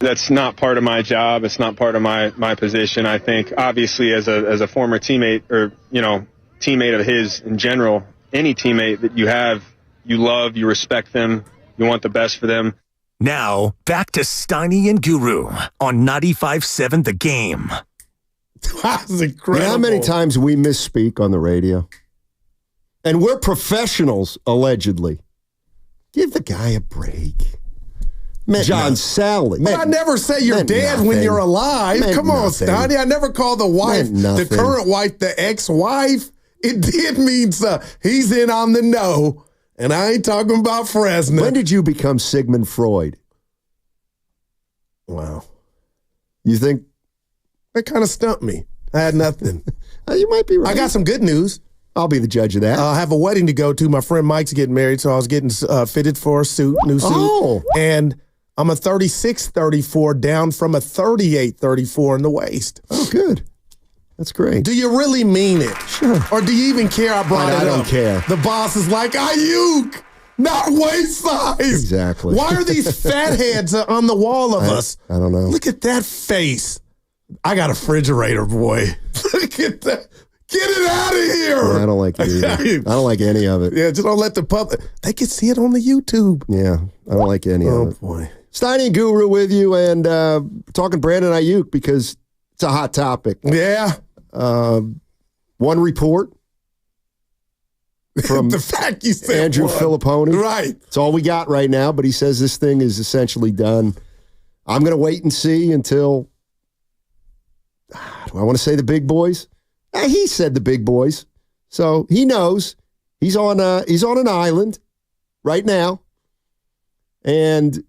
[SPEAKER 11] That's not part of my job. It's not part of my position. I think, obviously, as a former teammate or, teammate of his in general, any teammate that you have, you love, you respect them, you want the best for them.
[SPEAKER 5] Now, back to Steiny and Guru on 95.7 The Game.
[SPEAKER 21] That's incredible.
[SPEAKER 20] You know how many times we misspeak on the radio? And we're professionals, allegedly. Give the guy a break. John Sally.
[SPEAKER 21] But I never say you're dead when you're alive. Come on, Steiny. I never call the wife, the current wife, the ex-wife. It did mean so. He's in on the know. And I ain't talking about Fresno.
[SPEAKER 20] When did you become Sigmund Freud?
[SPEAKER 21] Wow.
[SPEAKER 20] You think?
[SPEAKER 21] That kind of stumped me. I had nothing.
[SPEAKER 20] You might be right.
[SPEAKER 21] I got some good news.
[SPEAKER 20] I'll be the judge of that.
[SPEAKER 21] I have a wedding to go to. My friend Mike's getting married, so I was getting fitted for a suit, new suit.
[SPEAKER 20] Oh.
[SPEAKER 21] And I'm a 36-34 down from a 38-34 in the waist.
[SPEAKER 20] Oh, good. That's great.
[SPEAKER 21] Do you really mean it?
[SPEAKER 20] Sure.
[SPEAKER 21] Or do you even care I brought it up?
[SPEAKER 20] I don't care.
[SPEAKER 21] The boss is like, Aiyuk, not waist size.
[SPEAKER 20] Exactly.
[SPEAKER 21] Why are these fat heads on the wall of us?
[SPEAKER 20] I don't know.
[SPEAKER 21] Look at that face. I got a refrigerator, boy. Look at that. Get it out of here.
[SPEAKER 20] Yeah, I don't like it either. I don't like any of it.
[SPEAKER 21] Yeah, just don't let the public. They can see it on the YouTube.
[SPEAKER 20] Yeah, I don't like any of it.
[SPEAKER 21] Oh, boy.
[SPEAKER 20] Steiny and Guru with you and talking Brandon Aiyuk because it's a hot topic.
[SPEAKER 21] Yeah.
[SPEAKER 20] One report from
[SPEAKER 21] the fact you said
[SPEAKER 20] Andrew Filipponi.
[SPEAKER 21] Right.
[SPEAKER 20] It's all we got right now, but he says this thing is essentially done. I'm going to wait and see until, do I want to say the big boys? He said the big boys. So he knows he's on an island right now. And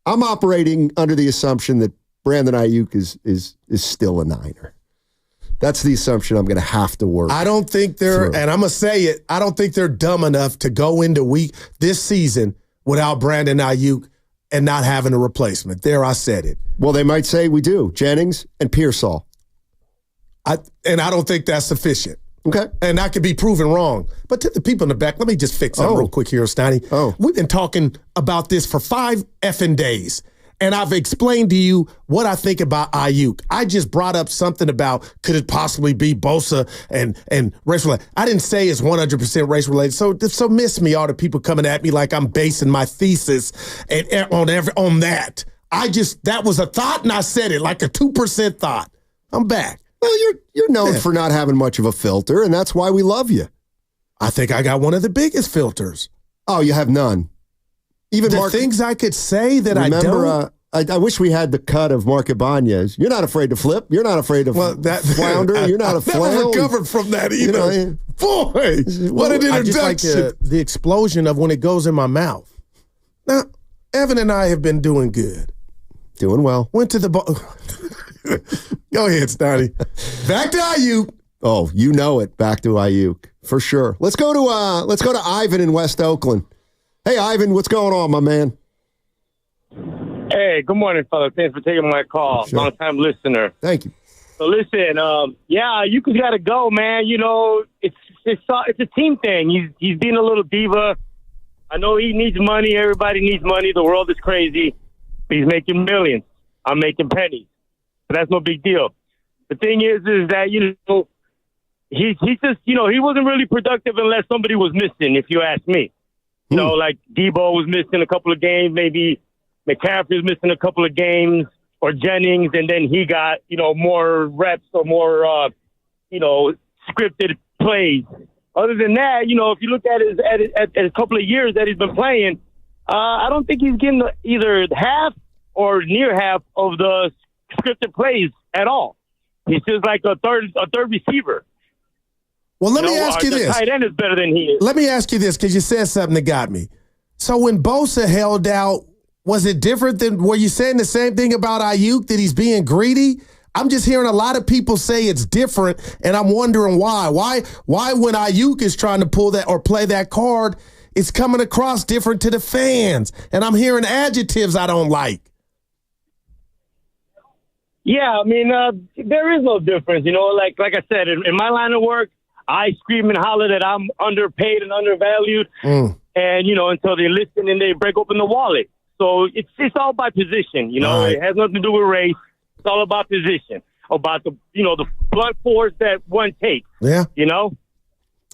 [SPEAKER 20] I'm operating under the assumption that Brandon Aiyuk is still a Niner. That's the assumption I'm going to have to work.
[SPEAKER 21] I don't think they're, and I'm going to say it, I don't think they're dumb enough to go into this season without Brandon Aiyuk and not having a replacement. There, I said it.
[SPEAKER 20] Well, they might say we do. Jennings and Pearsall.
[SPEAKER 21] And I don't think that's sufficient.
[SPEAKER 20] Okay.
[SPEAKER 21] And I could be proven wrong. But to the people in the back, let me just fix something real quick here, Steiny. We've been talking about this for 5 effing days. And I've explained to you what I think about Aiyuk. I just brought up something about could it possibly be Bosa and race related. I didn't say it's 100% race related. So miss me, all the people coming at me like I'm basing my thesis on that. That was a thought and I said it like a 2% thought. I'm back.
[SPEAKER 20] Well, you're known for not having much of a filter, and that's why we love you.
[SPEAKER 21] I think I got one of the biggest filters.
[SPEAKER 20] Oh, you have none. Even
[SPEAKER 21] the things I could say that I don't.
[SPEAKER 20] I wish we had the cut of Mark Ibanez. You're not afraid to flip. You're not afraid to flounder. You're not a flail.
[SPEAKER 21] I never recovered from that either. Boy, what an introduction. I just like the explosion of when it goes in my mouth. Now, Evan and I have been doing good.
[SPEAKER 20] Doing well.
[SPEAKER 21] Went to the Go ahead, Steiny. Back to Aiyuk.
[SPEAKER 20] Oh, you know it. Back to Aiyuk for sure. Let's go to Ivan in West Oakland. Hey, Ivan, what's going on, my man?
[SPEAKER 2] Hey, good morning, fellas. Thanks for taking my call.
[SPEAKER 20] Sure.
[SPEAKER 2] Long-time listener.
[SPEAKER 20] Thank you.
[SPEAKER 2] So listen, you got to go, man. You know, it's a team thing. He's being a little diva. I know he needs money. Everybody needs money. The world is crazy. He's making millions. I'm making pennies. But that's no big deal. The thing is that, he just, he wasn't really productive unless somebody was missing, if you ask me. Like Debo was missing a couple of games, maybe McCaffrey was missing a couple of games, or Jennings, and then he got, more reps or more, scripted plays. Other than that, if you look at a couple of years that he's been playing, I don't think he's getting either half or near half of the scripted plays at all. He's just like a third receiver.
[SPEAKER 21] Well, let me ask you this.
[SPEAKER 2] The tight end is better than he is.
[SPEAKER 21] Let me ask you this, because you said something that got me. So when Bosa held out, was it different than, were you saying the same thing about Aiyuk, that he's being greedy? I'm just hearing a lot of people say it's different, and I'm wondering why. Why when Aiyuk is trying to pull that or play that card, it's coming across different to the fans, and I'm hearing adjectives I don't like.
[SPEAKER 2] Yeah, I mean, there is no difference. Like I said, in my line of work, I scream and holler that I'm underpaid and undervalued, and until they listen and they break open the wallet. So it's all by position. You know, It has nothing to do with race. It's all about position, about the blunt force that one takes.
[SPEAKER 21] Yeah.
[SPEAKER 2] You know,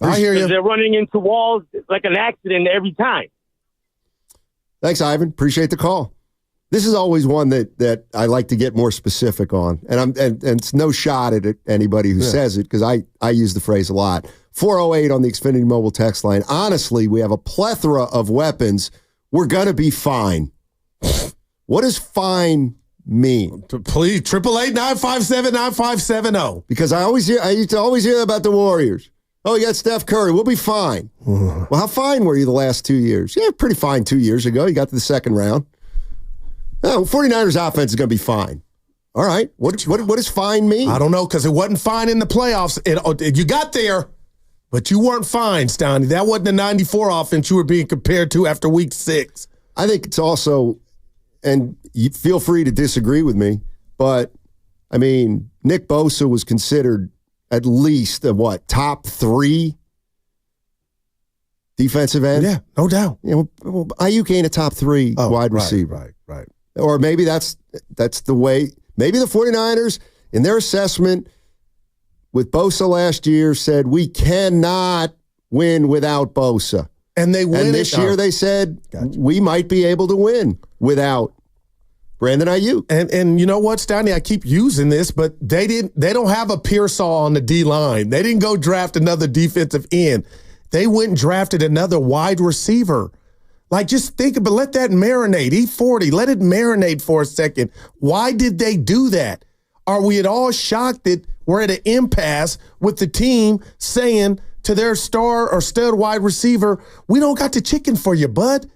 [SPEAKER 21] I hear you.
[SPEAKER 2] They're running into walls like an accident every time.
[SPEAKER 20] Thanks, Ivan. Appreciate the call. This is always one that I like to get more specific on, and it's no shot at anybody who says it because I use the phrase a lot. 408 on the Xfinity Mobile text line. Honestly, we have a plethora of weapons. We're gonna be fine. What does fine mean?
[SPEAKER 21] Please, 888-957-9570.
[SPEAKER 20] Because I used to always hear about the Warriors. Oh, you got Steph Curry. We'll be fine. Well, how fine were you the last 2 years? Yeah, pretty fine 2 years ago. You got to the second round. No, 49ers offense is going to be fine. All right. What does fine mean?
[SPEAKER 21] I don't know, because it wasn't fine in the playoffs. You got there, but you weren't fine, Stoney. That wasn't the 94 offense you were being compared to after week 6.
[SPEAKER 20] I think it's also, and you feel free to disagree with me, but, I mean, Nick Bosa was considered at least a top 3 defensive end?
[SPEAKER 21] Yeah, no doubt.
[SPEAKER 20] You know, Aiyuk ain't a top 3 wide receiver.
[SPEAKER 21] Right.
[SPEAKER 20] Or maybe that's the way. Maybe the 49ers, in their assessment with Bosa last year, said we cannot win without Bosa.
[SPEAKER 21] And they win.
[SPEAKER 20] And this year they said we might be able to win without Brandon Aiyuk.
[SPEAKER 21] And you know what, Stoney? I keep using this, but they don't have a Pearsall on the D line. They didn't go draft another defensive end. They went and drafted another wide receiver. Like, just think about, let that marinate. Eat 40. Let it marinate for a second. Why did they do that? Are we at all shocked that we're at an impasse with the team saying to their star or stud wide receiver, we don't got the chicken for you, bud?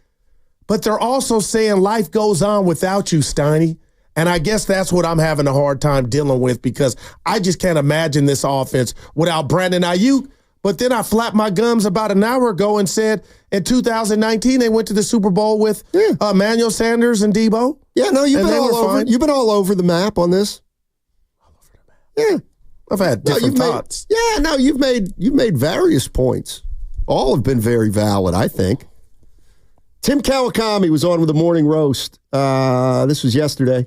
[SPEAKER 21] But they're also saying life goes on without you, Steiny. And I guess that's what I'm having a hard time dealing with, because I just can't imagine this offense without Brandon Aiyuk. But then I flapped my gums about an hour ago and said in 2019 they went to the Super Bowl with Emmanuel Sanders and Debo.
[SPEAKER 20] Yeah, no, you've been all over the map on this.
[SPEAKER 21] All over the map. Yeah, I've had different thoughts.
[SPEAKER 20] You've made various points. All have been very valid, I think. Tim Kawakami was on with the Morning Roast. This was yesterday.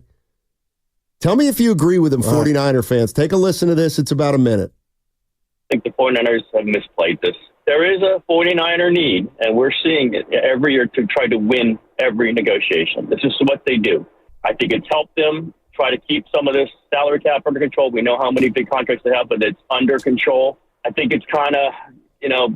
[SPEAKER 20] Tell me if you agree with him, 49er fans. Take a listen to this. It's about a minute.
[SPEAKER 12] I think the 49ers have misplayed this. There is a 49er need, and we're seeing it every year to try to win every negotiation. This is what they do. I think it's helped them try to keep some of this salary cap under control. We know how many big contracts they have, but it's under control. I think it's kind of,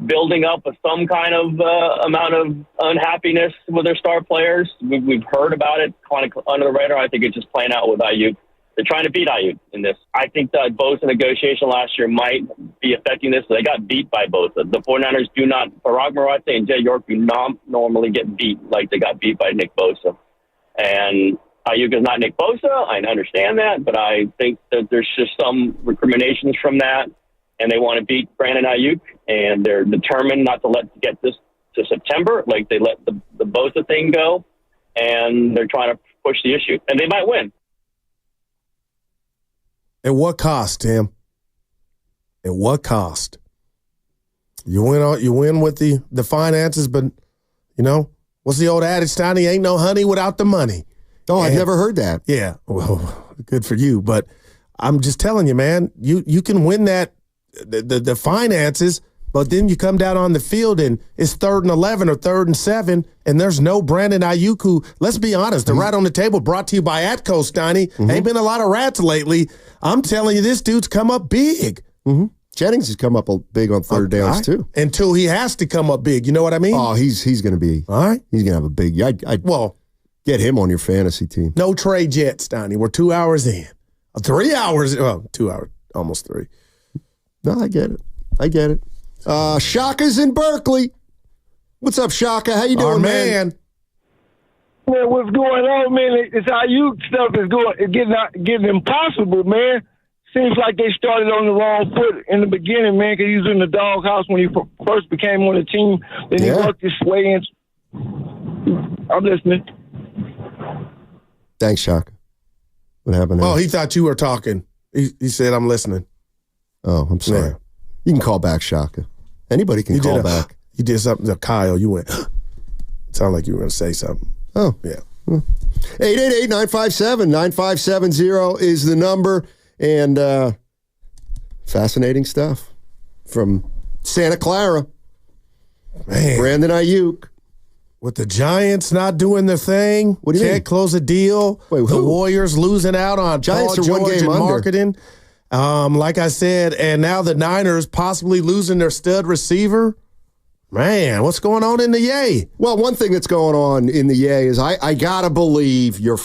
[SPEAKER 12] building up some kind of amount of unhappiness with their star players. We've heard about it kind of under the radar. I think it's just playing out with Aiyuk. They're trying to beat Aiyuk in this. I think that Bosa negotiation last year might be affecting this. They got beat by Bosa. The 49ers do not, Parag Marathe and Jay York do not normally get beat like they got beat by Nick Bosa. And Aiyuk is not Nick Bosa. I understand that, but I think that there's just some recriminations from that. And they want to beat Brandon Aiyuk, and they're determined not to get this to September, like they let the Bosa thing go, and they're trying to push the issue. And they might win.
[SPEAKER 21] At what cost, Tim? At what cost? You win with the finances, but what's the old adage, Steiny? Ain't no honey without the money.
[SPEAKER 20] Oh, I've never heard that.
[SPEAKER 21] Yeah, well, good for you, but I'm just telling you, man, you can win that the finances, but then you come down on the field and it's 3rd and 11 or 3rd and 7, and there's no Brandon Aiyuk, who, let's be honest, the rat on the table brought to you by Atco, Steiny. Ain't been a lot of rats lately. I'm telling you, this dude's come up big.
[SPEAKER 20] Jennings has come up big on third downs, too.
[SPEAKER 21] Until he has to come up big. You know what I mean?
[SPEAKER 20] Oh, he's going to be.
[SPEAKER 21] All right.
[SPEAKER 20] He's going to have a big. Get him on your fantasy team.
[SPEAKER 21] No trade yet, Steiny. We're 2 hours in. 3 hours. Well, 2 hours. Almost 3.
[SPEAKER 20] No, I get it. Shaka's in Berkeley. What's up, Shaka? How you doing, man?
[SPEAKER 17] Man, what's going on, man? It's Aiyuk stuff is getting impossible, man. Seems like they started on the wrong foot in the beginning, man, because he was in the doghouse when he first became on the team. Then he worked his way in. I'm listening.
[SPEAKER 20] Thanks, Shaka. What happened now?
[SPEAKER 21] Oh, he thought you were talking. He said, I'm listening.
[SPEAKER 20] Oh, I'm sorry. Yeah. You can call back, Shaka. Anybody can call back.
[SPEAKER 21] You did something to Kyle. You went, sounded like you were going to say something.
[SPEAKER 20] Oh.
[SPEAKER 21] Yeah.
[SPEAKER 20] 888-957-9570 is the number. And fascinating stuff from Santa Clara.
[SPEAKER 21] Man.
[SPEAKER 20] Brandon Aiyuk.
[SPEAKER 21] With the Giants not doing their thing,
[SPEAKER 20] what do you mean?
[SPEAKER 21] Can't close a deal.
[SPEAKER 20] Wait,
[SPEAKER 21] the Warriors losing out on
[SPEAKER 20] Giants
[SPEAKER 21] Paul
[SPEAKER 20] are one
[SPEAKER 21] George
[SPEAKER 20] game
[SPEAKER 21] and
[SPEAKER 20] under.
[SPEAKER 21] marketing. Like I said, and now the Niners possibly losing their stud receiver. Man, what's going on in the Yay?
[SPEAKER 20] Well, one thing that's going on in the Yay is I got to believe you're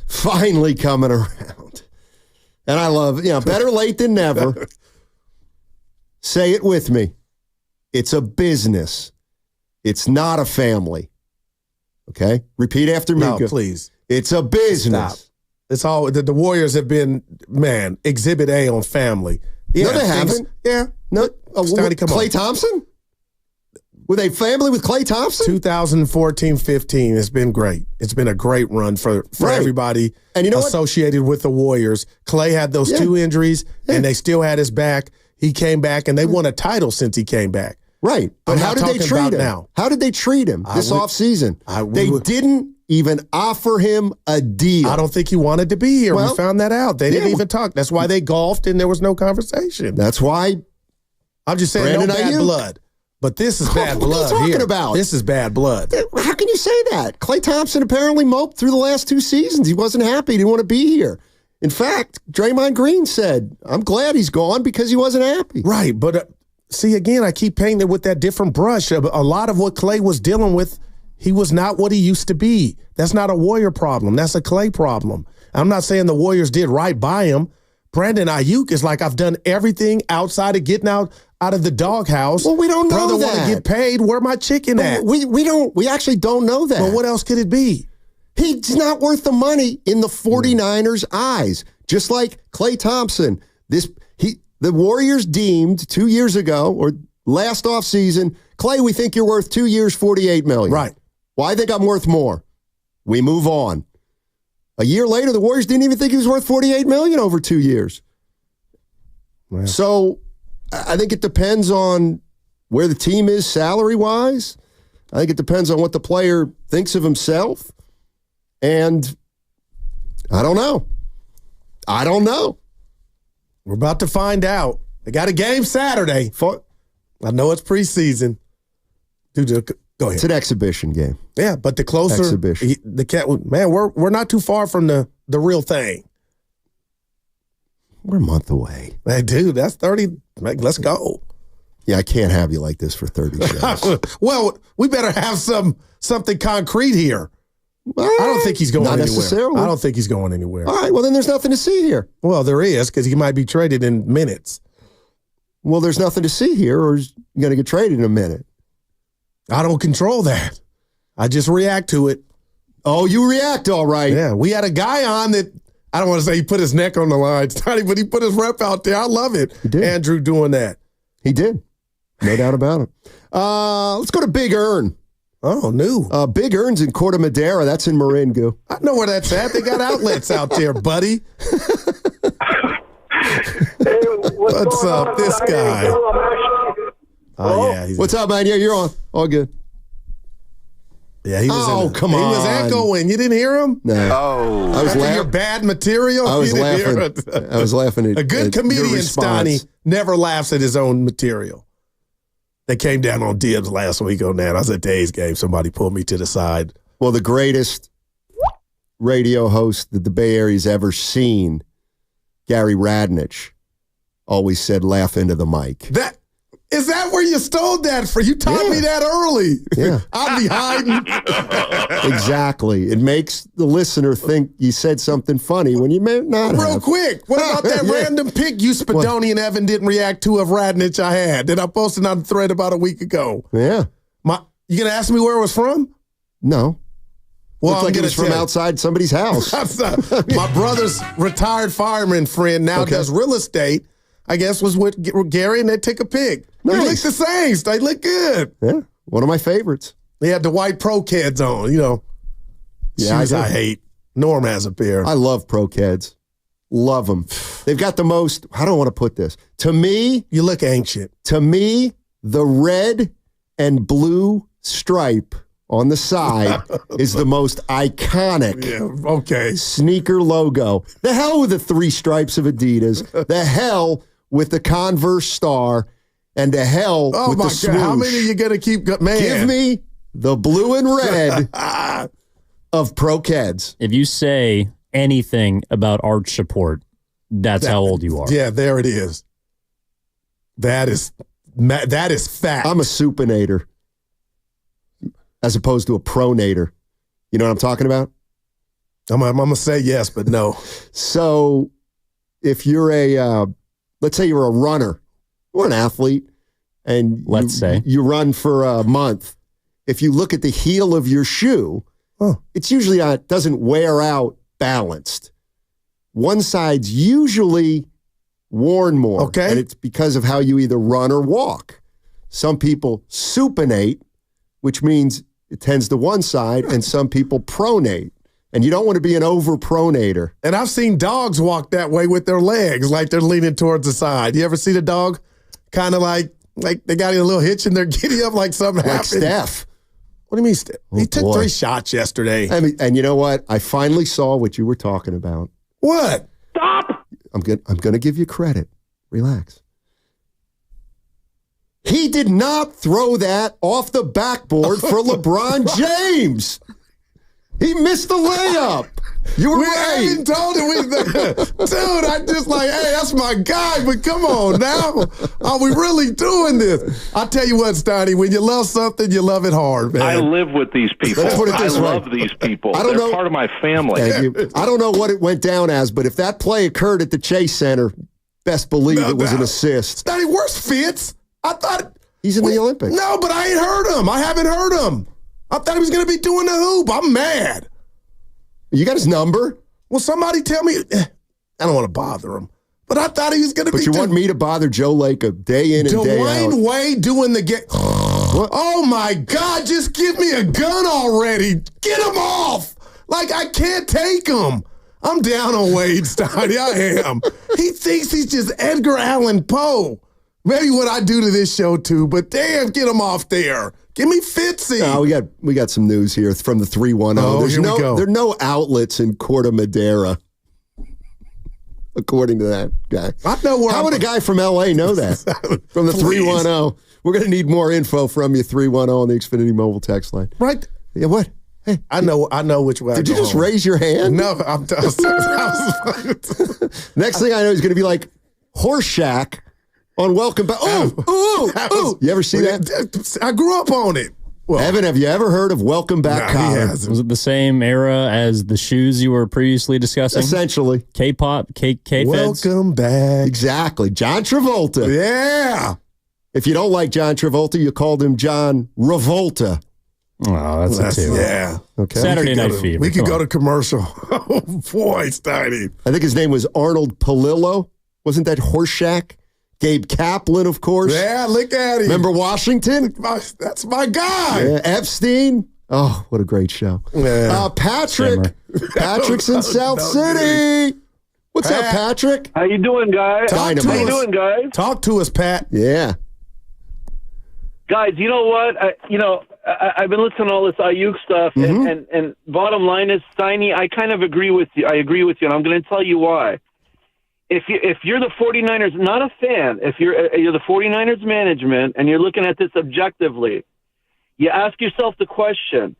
[SPEAKER 20] finally coming around. And I love, better late than never. Say it with me. It's a business. It's not a family. Okay? Repeat after me.
[SPEAKER 21] No, please.
[SPEAKER 20] It's a business.
[SPEAKER 21] Stop. It's all the Warriors have been, exhibit A on family.
[SPEAKER 20] Yeah, no, they haven't.
[SPEAKER 21] Yeah.
[SPEAKER 20] No.
[SPEAKER 21] Klay
[SPEAKER 20] Thompson? Were they family with Klay Thompson?
[SPEAKER 21] 2014-15 has been great. It's been a great run for everybody
[SPEAKER 20] and
[SPEAKER 21] associated with the Warriors. Klay had those 2 injuries, and they still had his back. He came back, and they won a title since he came back.
[SPEAKER 20] Right. But how did they treat him?
[SPEAKER 21] Now.
[SPEAKER 20] How did they treat him this offseason? They didn't even offer him a deal.
[SPEAKER 21] I don't think he wanted to be here.
[SPEAKER 20] Well,
[SPEAKER 21] we found that out. They didn't even talk. That's why they golfed, and there was no conversation.
[SPEAKER 20] That's why.
[SPEAKER 21] I'm just saying, no bad blood. But this is bad blood.
[SPEAKER 20] What are you talking about?
[SPEAKER 21] This is bad blood.
[SPEAKER 20] How can you say that? Klay Thompson apparently moped through the last 2 seasons. He wasn't happy. He didn't want to be here. In fact, Draymond Green said, I'm glad he's gone because he wasn't happy.
[SPEAKER 21] Right, but see, again, I keep painting it with that different brush. A lot of what Klay was dealing with, he was not what he used to be. That's not a Warrior problem. That's a Klay problem. I'm not saying the Warriors did right by him. Brandon Aiyuk is like, I've done everything outside of getting out of the doghouse.
[SPEAKER 20] Well, we don't know
[SPEAKER 21] Brother
[SPEAKER 20] that.
[SPEAKER 21] Want to get paid. Where my chicken at?
[SPEAKER 20] We actually don't know that.
[SPEAKER 21] But what else could it be?
[SPEAKER 20] He's not worth the money in the 49ers' eyes. Just like Klay Thompson. The Warriors deemed 2 years ago or last offseason, Klay, we think you're worth 2 years, $48 million.
[SPEAKER 21] Right.
[SPEAKER 20] Well, I think I'm worth more. We move on. A year later, the Warriors didn't even think he was worth $48 million over 2 years. Wow. So I think it depends on where the team is salary-wise. I think it depends on what the player thinks of himself. And I don't know.
[SPEAKER 21] We're about to find out. They got a game Saturday. I know it's preseason. Dude, go ahead.
[SPEAKER 20] It's an exhibition game.
[SPEAKER 21] Yeah, but the closer
[SPEAKER 20] exhibition.
[SPEAKER 21] We're not too far from the real thing.
[SPEAKER 20] We're a month away.
[SPEAKER 21] Hey, dude, that's 30. Let's go.
[SPEAKER 20] Yeah, I can't have you like this for 30 shows.
[SPEAKER 21] Well, we better have something concrete here. I don't think he's going anywhere.
[SPEAKER 20] Necessarily.
[SPEAKER 21] I don't think he's going anywhere.
[SPEAKER 20] All right, well, then there's nothing to see here.
[SPEAKER 21] Well, there is, because he might be traded in minutes.
[SPEAKER 20] Well, there's nothing to see here, or he's going to get traded in a minute.
[SPEAKER 21] I don't control that. I just react to it.
[SPEAKER 20] Oh, you react, all right.
[SPEAKER 21] Yeah, we had a guy on that, I don't want to say he put his neck on the line, but he put his rep out there. I love it.
[SPEAKER 20] He did.
[SPEAKER 21] Andrew doing that.
[SPEAKER 20] He did. No doubt about it. Let's go to Big Earn.
[SPEAKER 21] Oh, new.
[SPEAKER 20] Big Earn's in Corte Madera. That's in Marengo.
[SPEAKER 21] I know where that's at. They got outlets out there, buddy.
[SPEAKER 1] Hey,
[SPEAKER 21] what's up, this guy? Oh, yeah.
[SPEAKER 20] What's up, man? Yeah, you're on. All good.
[SPEAKER 21] Yeah, he was.
[SPEAKER 20] Come on.
[SPEAKER 21] He was echoing. You didn't hear him?
[SPEAKER 20] No.
[SPEAKER 21] Oh,
[SPEAKER 20] I was
[SPEAKER 21] after
[SPEAKER 20] laughing.
[SPEAKER 21] your bad material.
[SPEAKER 20] I was
[SPEAKER 21] you didn't
[SPEAKER 20] laughing.
[SPEAKER 21] Hear it.
[SPEAKER 20] I was laughing at
[SPEAKER 21] a good
[SPEAKER 20] at
[SPEAKER 21] comedian,
[SPEAKER 20] your response.
[SPEAKER 21] Stoney, never laughs at his own material. They came down on dibs last week on that. I was at Dave's game. Somebody pulled me to the side.
[SPEAKER 20] Well, the greatest radio host that the Bay Area's ever seen, Gary Radnich, always said, laugh into the mic.
[SPEAKER 21] Is that where you stole that from? You taught me that early.
[SPEAKER 20] Yeah.
[SPEAKER 21] I'll be hiding.
[SPEAKER 20] Exactly. It makes the listener think you said something funny when you may not
[SPEAKER 21] Real
[SPEAKER 20] have.
[SPEAKER 21] quick, what about that random pick you Spadoni and Evan didn't react to of Radnich I had that I posted on the thread about a week ago?
[SPEAKER 20] Yeah.
[SPEAKER 21] You going to ask me where it was from?
[SPEAKER 20] No.
[SPEAKER 21] Well,
[SPEAKER 20] Looks like it was from outside somebody's house.
[SPEAKER 21] My brother's retired fireman friend now does real estate. I guess was with Gary, and they take a pic. Nice. They look the same. They look good.
[SPEAKER 20] Yeah, one of my favorites.
[SPEAKER 21] They had the white Pro Keds on,
[SPEAKER 20] Yeah,
[SPEAKER 21] shoes I hate. Norm has a pair.
[SPEAKER 20] I love Pro Keds. Love them. They've got the most, I don't want to put this. To me.
[SPEAKER 21] You look ancient.
[SPEAKER 20] To me, the red and blue stripe on the side is the most iconic sneaker logo. The hell with the 3 stripes of Adidas. The hell with the Converse star. And the hell with the swoosh.
[SPEAKER 21] How many are you going to keep? Man.
[SPEAKER 20] Give me the blue and red of Pro Keds.
[SPEAKER 23] If you say anything about arch support, that's how old you are.
[SPEAKER 21] Yeah, there it is. That is fact.
[SPEAKER 20] I'm a supinator as opposed to a pronator. You know what I'm talking about?
[SPEAKER 21] I'm going to say yes, but no.
[SPEAKER 20] So if you're let's say you're a runner or an athlete, and you run for a month, if you look at the heel of your shoe, it's usually doesn't wear out balanced. One side's usually worn more, and it's because of how you either run or walk. Some people supinate, which means it tends to one side, and some people pronate. And you don't want to be an over-pronator.
[SPEAKER 21] And I've seen dogs walk that way with their legs, like they're leaning towards the side. You ever see the dog kind of like they got a little hitch and they're giddy up like something happened?
[SPEAKER 20] Like Steph.
[SPEAKER 21] What do you mean, Steph? He took 3 shots yesterday.
[SPEAKER 20] And you know what? I finally saw what you were talking about.
[SPEAKER 21] What?
[SPEAKER 15] Stop!
[SPEAKER 20] I'm going to give you credit. Relax. He did not throw that off the backboard for LeBron James. He missed the layup. You were right.
[SPEAKER 21] We haven't told him. Dude, I just like, hey, that's my guy, but come on now. Are we really doing this? I'll tell you what, Steiny, when you love something, you love it hard, man.
[SPEAKER 1] I live with these people.
[SPEAKER 20] Let's put it this way.
[SPEAKER 1] I love these people.
[SPEAKER 20] They're
[SPEAKER 1] part of my family.
[SPEAKER 20] Thank you. I don't know what it went down as, but if that play occurred at the Chase Center, best believe it was an assist.
[SPEAKER 21] Steiny, where's Fitz? I thought
[SPEAKER 20] he's in the Olympics.
[SPEAKER 21] No, but I ain't heard him. I haven't heard him. I thought he was going to be doing the hoop. I'm mad.
[SPEAKER 20] You got his number?
[SPEAKER 21] Well, somebody tell me. I don't want to bother him. But I thought he was going to be.
[SPEAKER 20] But you want me to bother Joe Lake a day in and day out?
[SPEAKER 21] Dwayne Wade doing the game. Oh, my God. Just give me a gun already. Get him off. Like, I can't take him. I'm down on Wade, Steiny. I am. He thinks he's just Edgar Allan Poe. Maybe what I do to this show, too. But damn, get him off there. Give me Fitzy.
[SPEAKER 20] We got some news here from the 310. There are no outlets in Corte Madera, according to that guy.
[SPEAKER 21] I know where.
[SPEAKER 20] How would a guy from L.A. know that? From the 310. We're going to need more info from you, 310 on the Xfinity mobile text line.
[SPEAKER 21] Right.
[SPEAKER 20] Yeah, what? Hey,
[SPEAKER 21] I know which way.
[SPEAKER 20] Did you just raise your hand?
[SPEAKER 21] No,
[SPEAKER 20] Next thing I know, he's going to be like Horseshack on Welcome Back. Ooh. You ever see that?
[SPEAKER 21] I grew up on it.
[SPEAKER 20] Well, Evan, have you ever heard of Welcome Back Collar?
[SPEAKER 23] Was it the same era as the shoes you were previously discussing?
[SPEAKER 20] Essentially.
[SPEAKER 23] K-pop, K-Feds?
[SPEAKER 21] Welcome back.
[SPEAKER 20] Exactly. John Travolta.
[SPEAKER 21] Yeah.
[SPEAKER 20] If you don't like John Travolta, you called him John Revolta.
[SPEAKER 23] Oh, that's a two.
[SPEAKER 21] Yeah.
[SPEAKER 20] Okay.
[SPEAKER 23] Saturday Night Fever.
[SPEAKER 21] We could go to commercial. Oh, boy, Steiny.
[SPEAKER 20] I think his name was Arnold Palillo. Wasn't that Horseshack? Gabe Kaplan, of course.
[SPEAKER 21] Yeah, look at him.
[SPEAKER 20] Remember Washington?
[SPEAKER 21] That's my guy.
[SPEAKER 20] Yeah, Epstein. Oh, what a great show.
[SPEAKER 21] Yeah.
[SPEAKER 20] Patrick. Patrick's in South City. What's up, Patrick?
[SPEAKER 6] How you doing, guys?
[SPEAKER 21] How
[SPEAKER 6] you doing, guys?
[SPEAKER 21] Talk to us, Pat.
[SPEAKER 20] Yeah.
[SPEAKER 6] Guys, you know what? I've been listening to all this Aiyuk stuff, and bottom line is, Steiny, I kind of agree with you. I agree with you, and I'm going to tell you why. If you're the 49ers, not a fan, if you're the 49ers management and you're looking at this objectively, you ask yourself the question,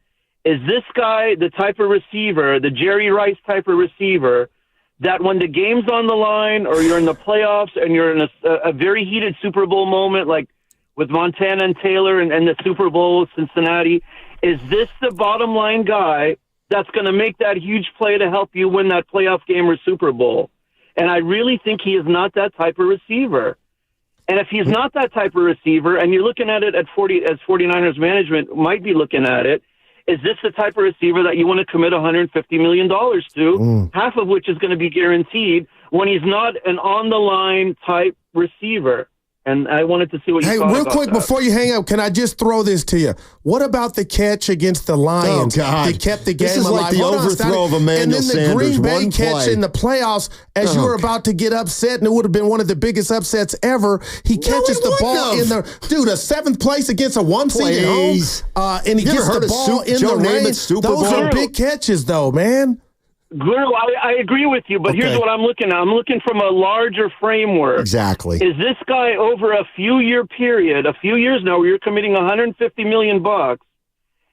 [SPEAKER 6] is this guy the type of receiver, the Jerry Rice type of receiver, that when the game's on the line or you're in the playoffs and you're in a very heated Super Bowl moment like with Montana and Taylor and the Super Bowl with Cincinnati, is this the bottom line guy that's going to make that huge play to help you win that playoff game or Super Bowl? And I really think he is not that type of receiver. And if he's not that type of receiver, and you're looking at it as 49ers management might be looking at it, is this the type of receiver that you want to commit $150 million to, half of which is going to be guaranteed when he's not an on-the-line type receiver? And I wanted to see what you thought
[SPEAKER 21] real
[SPEAKER 6] about
[SPEAKER 21] quick
[SPEAKER 6] that.
[SPEAKER 21] before you hang up, can I just throw this to you? What about the catch against the Lions?
[SPEAKER 20] Oh, God.
[SPEAKER 21] That kept the game
[SPEAKER 20] This is
[SPEAKER 21] alive.
[SPEAKER 20] like the
[SPEAKER 21] Hold on,
[SPEAKER 20] overthrow of Emmanuel
[SPEAKER 21] And then the
[SPEAKER 20] Sanders.
[SPEAKER 21] Green Bay
[SPEAKER 20] One
[SPEAKER 21] catch
[SPEAKER 20] play.
[SPEAKER 21] in the playoffs as you were about to get upset, and it would have been one of the biggest upsets ever. He catches the ball in the a seventh place against a one seed at home, and he
[SPEAKER 20] You ever
[SPEAKER 21] gets
[SPEAKER 20] heard
[SPEAKER 21] the
[SPEAKER 20] of
[SPEAKER 21] ball in
[SPEAKER 20] Joe
[SPEAKER 21] the
[SPEAKER 20] Namath
[SPEAKER 21] rain.
[SPEAKER 20] Super
[SPEAKER 21] Those
[SPEAKER 20] Bowl?
[SPEAKER 21] are big catches, though, man.
[SPEAKER 6] Guru, I agree with you, but here's what I'm looking at. I'm looking from a larger framework.
[SPEAKER 20] Exactly.
[SPEAKER 6] Is this guy over a few-year period, a few years now, where you're committing $150 million,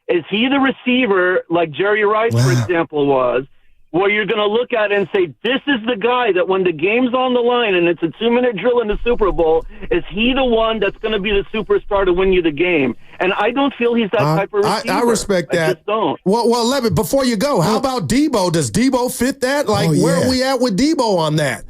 [SPEAKER 6] is he the receiver like Jerry Rice, for example, was, where you're going to look at it and say, this is the guy that when the game's on the line and it's a 2-minute drill in the Super Bowl, is he the one that's going to be the superstar to win you the game? And I don't feel he's that type of receiver.
[SPEAKER 21] I respect that.
[SPEAKER 6] I just don't.
[SPEAKER 21] Well, Levin, before you go, how about Debo? Does Debo fit that? Where are we at with Debo on that?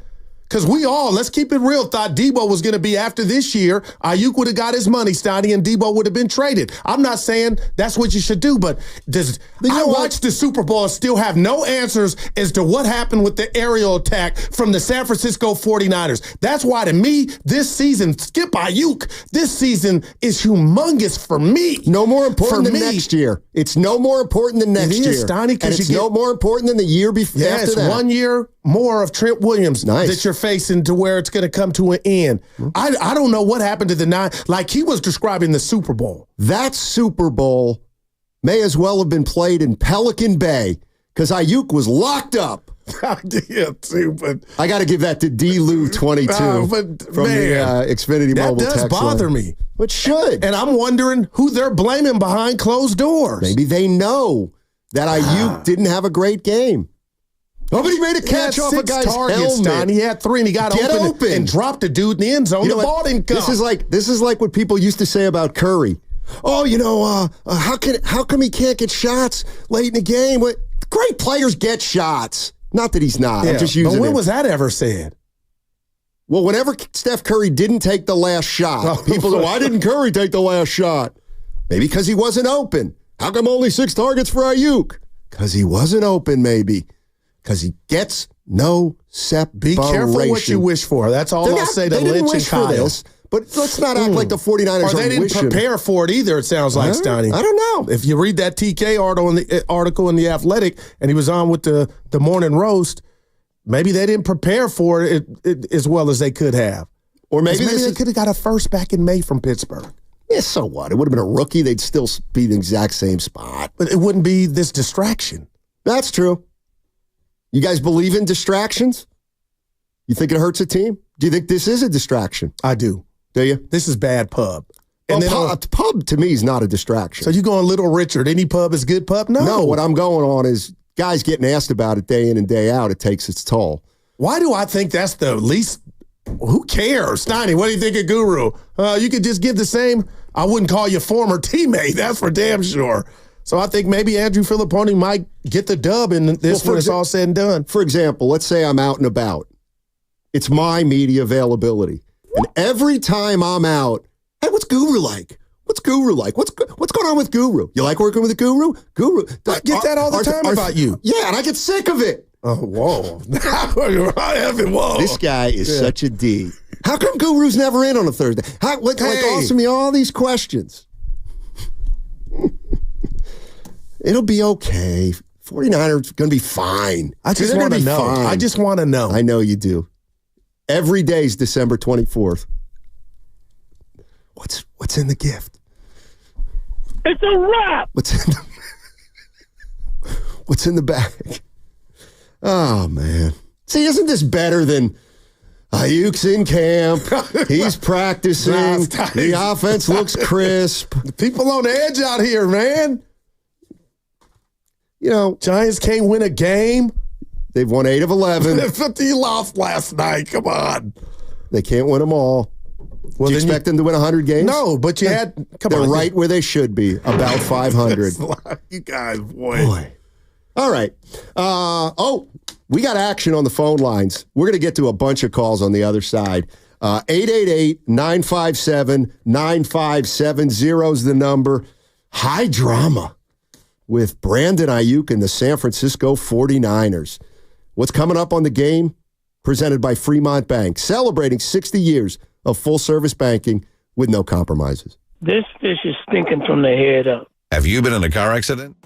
[SPEAKER 21] Because we all, let's keep it real, thought Debo was going to be after this year. Aiyuk would have got his money, Steiny, and Debo would have been traded. I'm not saying that's what you should do, but I watched the Super Bowl and still have no answers as to what happened with the aerial attack from the San Francisco 49ers. That's why, to me, this season, skip Aiyuk, this season is humongous for me.
[SPEAKER 20] No more important than next year. It's no more important than next year.
[SPEAKER 21] It is, Steiny,
[SPEAKER 20] and it's no more important than the year before.
[SPEAKER 21] Yeah, it's 1 year more of Trent Williams that you're facing to where it's going to come to an end. I don't know what happened to the nine. Like he was describing the Super Bowl.
[SPEAKER 20] That Super Bowl may as well have been played in Pelican Bay because Aiyuk was locked up.
[SPEAKER 21] Yeah, too, but
[SPEAKER 20] I got to give that to D-Lou22 from the Xfinity Mobile text line.
[SPEAKER 21] That does bother me.
[SPEAKER 20] It should.
[SPEAKER 21] And I'm wondering who they're blaming behind closed doors.
[SPEAKER 20] Maybe they know that Aiyuk didn't have a great game. Nobody made a catch off a guy's helmet.
[SPEAKER 21] He had 3 and he got open and dropped a dude in the end zone. The ball didn't come.
[SPEAKER 20] This is like what people used to say about Curry. Oh, how come he can't get shots late in the game? Great players get shots. Not that he's not. I'm just using
[SPEAKER 21] But when was that ever said?
[SPEAKER 20] Well, whenever Steph Curry didn't take the last shot, people go, why didn't Curry take the last shot? Maybe because he wasn't open. How come only 6 targets for Aiyuk? Because he wasn't open, maybe. Because he gets no separation.
[SPEAKER 21] Be careful what you wish for. That's all I'll say to Lynch and Kyle.
[SPEAKER 20] But let's not act like the 49ers
[SPEAKER 21] or they didn't prepare for it either, it sounds like, Steiny.
[SPEAKER 20] I don't know.
[SPEAKER 21] If you read that TK article in The Athletic, and he was on with the morning roast, maybe they didn't prepare for it as well as they could have.
[SPEAKER 20] Or maybe
[SPEAKER 21] they could have got a first back in May from Pittsburgh.
[SPEAKER 20] Yeah, so what? It would have been a rookie. They'd still be in the exact same spot.
[SPEAKER 21] But it wouldn't be this distraction.
[SPEAKER 20] That's true. You guys believe in distractions? You think it hurts a team? Do you think this is a distraction?
[SPEAKER 21] I do.
[SPEAKER 20] Do you?
[SPEAKER 21] This is bad pub.
[SPEAKER 20] And pub to me is not a distraction.
[SPEAKER 21] So you going Little Richard? Any pub is good pub? No.
[SPEAKER 20] No, what I'm going on is guys getting asked about it day in and day out. It takes its toll.
[SPEAKER 21] Why do I think that's the least? Who cares? Steiny, what do you think of Guru? You could just give the same. I wouldn't call you former teammate. That's for damn sure. So I think maybe Andrew Filipponi might get the dub in this when it's all said and done.
[SPEAKER 20] For example, let's say I'm out and about. It's my media availability. And every time I'm out, hey, what's Guru like? What's Guru like? What's going on with Guru? You like working with Guru? Guru.
[SPEAKER 21] I get that all the time about you.
[SPEAKER 20] Yeah, and I get sick of it.
[SPEAKER 21] Oh, whoa. Whoa.
[SPEAKER 20] This guy is such a D. How come Guru's never in on a Thursday? Asking me all these questions. It'll be okay. 49ers going to be fine.
[SPEAKER 21] I just want to know.
[SPEAKER 20] Fine.
[SPEAKER 21] I just want to know.
[SPEAKER 20] I know you do. Every day is December 24th. What's in the gift?
[SPEAKER 15] It's a wrap.
[SPEAKER 20] What's in the bag? Oh, man. See, isn't this better than Aiyuk's in camp? He's practicing. The offense looks crisp.
[SPEAKER 21] The people on edge out here, man.
[SPEAKER 20] You know,
[SPEAKER 21] Giants can't win a game.
[SPEAKER 20] They've won 8 of 11.
[SPEAKER 21] You lost last night. Come on.
[SPEAKER 20] They can't win them all. Well, do you expect them to win 100 games?
[SPEAKER 21] No, but you had.
[SPEAKER 20] They're right where they should be, about 500.
[SPEAKER 21] You guys, boy.
[SPEAKER 20] All right. We got action on the phone lines. We're going to get to a bunch of calls on the other side. 888-957-9570 is the number. High drama with Brandon Aiyuk and the San Francisco 49ers. What's coming up on the game? Presented by Fremont Bank, celebrating 60 years of full-service banking with no compromises.
[SPEAKER 17] This fish is stinking from the head up.
[SPEAKER 18] Have you been in a car accident?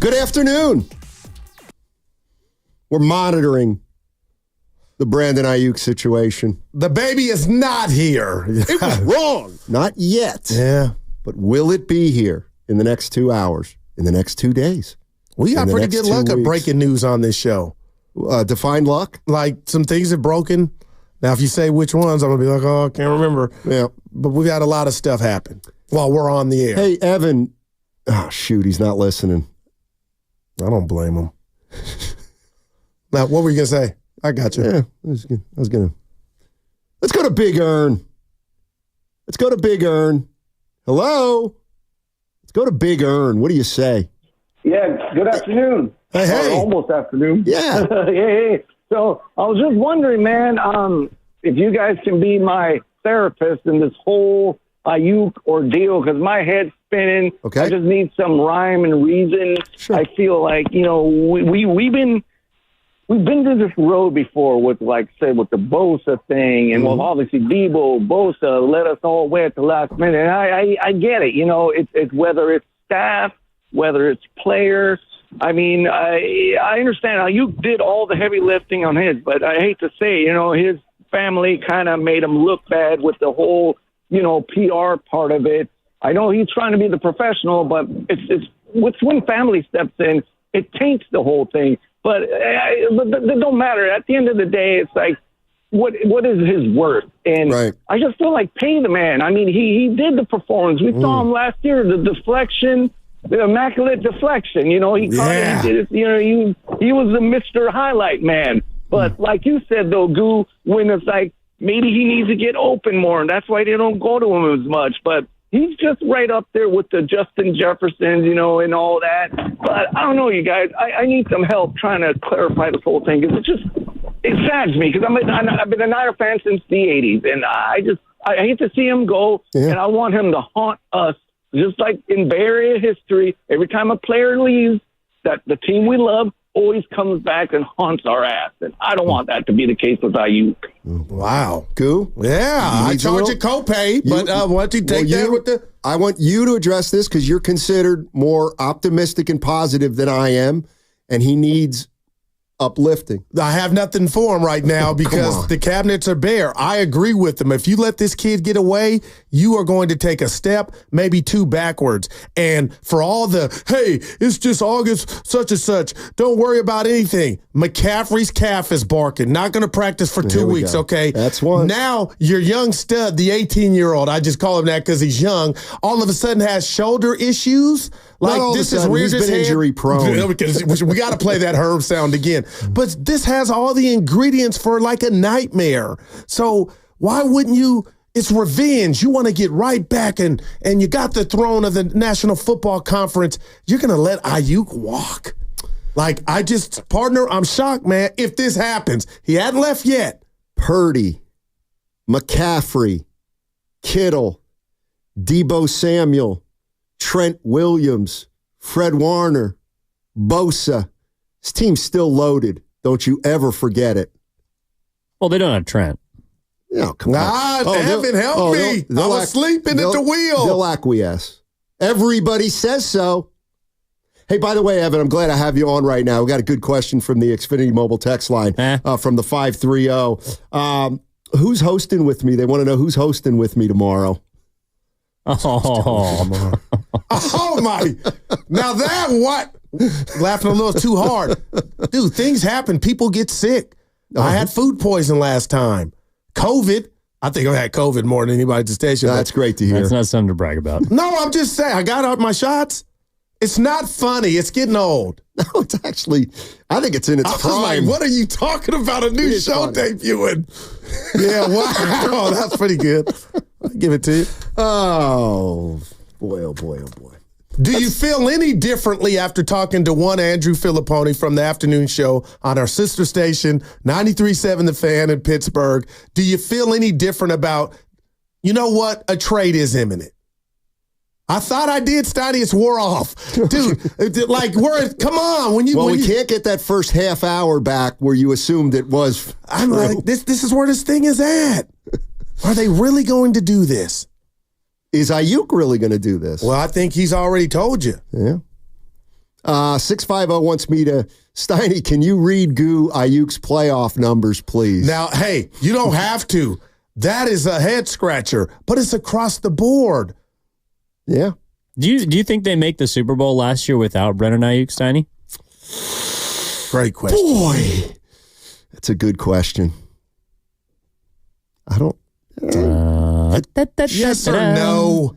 [SPEAKER 20] Good afternoon. We're monitoring the Brandon Aiyuk situation.
[SPEAKER 21] The baby is not here.
[SPEAKER 20] It was wrong. Not yet.
[SPEAKER 21] Yeah.
[SPEAKER 20] But will it be here in the next 2 hours, in the next 2 days?
[SPEAKER 21] We got pretty good luck at breaking news on this show.
[SPEAKER 20] Define luck?
[SPEAKER 21] Like, some things have broken. Now, if you say which ones, I'm going to be like, oh, I can't remember.
[SPEAKER 20] Yeah.
[SPEAKER 21] But we've had a lot of stuff happen while we're on the air.
[SPEAKER 20] Hey, Evan. Oh, shoot, he's not listening.
[SPEAKER 21] I don't blame him. Now, what were you going to say? I got you.
[SPEAKER 20] Yeah, I was going to. Let's go to Big Earn. Let's go to Big Earn. Hello? Let's go to Big Earn. What do you say?
[SPEAKER 14] Yeah, good afternoon.
[SPEAKER 21] Hey.
[SPEAKER 14] Almost afternoon.
[SPEAKER 20] Yeah.
[SPEAKER 14] Hey. So I was just wondering, man, if you guys can be my therapist in this whole Aiyuk ordeal, because my head's spinning.
[SPEAKER 20] Okay.
[SPEAKER 14] I just need some rhyme and reason.
[SPEAKER 20] Sure.
[SPEAKER 14] I feel like, we've been to this road before with, like, say, with the Bosa thing, and well, obviously Debo, Bosa let us all wait at the last minute. And I get it. It's whether it's staff, whether it's players. I mean, I understand Aiyuk did all the heavy lifting on his, but I hate to say, his family kind of made him look bad with the whole, PR part of it. I know he's trying to be the professional, but it's when family steps in, it taints the whole thing. But it don't matter. At the end of the day, it's like, what is his worth? And
[SPEAKER 20] right.
[SPEAKER 14] I just feel like pay the man. I mean, he did the performance. We saw him last year, the deflection, the immaculate deflection. He caught it. He did it. He was the Mr. Highlight man. But like you said, though, Goo, when it's like maybe he needs to get open more, and that's why they don't go to him as much. But he's just right up there with the Justin Jeffersons, and all that. But I don't know, you guys. I need some help trying to clarify this whole thing, because it saddens me, because I've been a Niner fan since the 80s, and I hate to see him go, and I want him to haunt us, just like in Bay Area history. Every time a player leaves, that the team we love always comes back and haunts our ass, and I don't want that to be the case with Aiyuk.
[SPEAKER 21] Wow.
[SPEAKER 20] Goo?
[SPEAKER 21] Yeah, I charge a copay, but why don't you take that with the...
[SPEAKER 20] I want you to address this, because you're considered more optimistic and positive than I am, and he needs uplifting.
[SPEAKER 21] I have nothing for him right now because the cabinets are bare. I agree with him. If you let this kid get away, you are going to take a step, maybe two backwards. And for all the, hey, it's just August such and such, don't worry about anything. McCaffrey's calf is barking. Not going to practice for 2 weeks, okay?
[SPEAKER 20] That's one.
[SPEAKER 21] Now, your young stud, the 18-year-old, I just call him that because he's young, all of a sudden has shoulder issues. Like, this is weird.
[SPEAKER 20] He's been injury prone.
[SPEAKER 21] We got to play that Herb sound again. But this has all the ingredients for like a nightmare. So why wouldn't you? It's revenge. You want to get right back, and you got the throne of the National Football Conference. You're going to let Aiyuk walk? Like, partner, I'm shocked, man. If this happens, he hadn't left yet.
[SPEAKER 20] Purdy, McCaffrey, Kittle, Debo Samuel, Trent Williams, Fred Warner, Bosa. This team's still loaded. Don't you ever forget it.
[SPEAKER 23] Well, they don't have Trent.
[SPEAKER 20] No, come on.
[SPEAKER 21] Evan, help me. I was sleeping at the wheel.
[SPEAKER 20] They'll acquiesce. Everybody says so. Hey, by the way, Evan, I'm glad I have you on right now. We got a good question from the Xfinity Mobile text line from the 530. Who's hosting with me? They want to know who's hosting with me tomorrow.
[SPEAKER 21] Oh my. Now that what? Laughing a little too hard. Dude, things happen. People get sick. I had food poison last time. COVID. I think I had COVID more than anybody at the station.
[SPEAKER 20] That's great to hear.
[SPEAKER 23] That's not something to brag about.
[SPEAKER 21] No, I'm just saying. I got out my shots. It's not funny. It's getting old.
[SPEAKER 20] No, it's actually, I think it's in its prime.
[SPEAKER 21] Like, what are you talking about? A new show debuting? Yeah, wow. That's pretty good. I'll give it to you.
[SPEAKER 20] Oh, boy, oh, boy, oh, boy.
[SPEAKER 21] Do you feel any differently after talking to one Andrew Filipponi from the afternoon show on our sister station, 93.7 The Fan in Pittsburgh? Do you feel any different about, you know what, a trade is imminent? I thought I did, Steiny. It's wore off. Dude, like, come on. We
[SPEAKER 20] can't get that first half hour back where you assumed it was.
[SPEAKER 21] I'm like, this is where this thing is at. Are they really going to do this?
[SPEAKER 20] Is Aiyuk really going to do this?
[SPEAKER 21] Well, I think he's already told you.
[SPEAKER 20] Yeah. 650 wants me to, Steiny, can you read Aiyuk's playoff numbers, please?
[SPEAKER 21] Now, hey, you don't have to. That is a head scratcher, but it's across the board.
[SPEAKER 20] Yeah.
[SPEAKER 23] Do you think they make the Super Bowl last year without Brennan Aiyuk, Steiny?
[SPEAKER 21] Great question.
[SPEAKER 20] Boy, that's a good question. I don't.
[SPEAKER 21] Yes or no?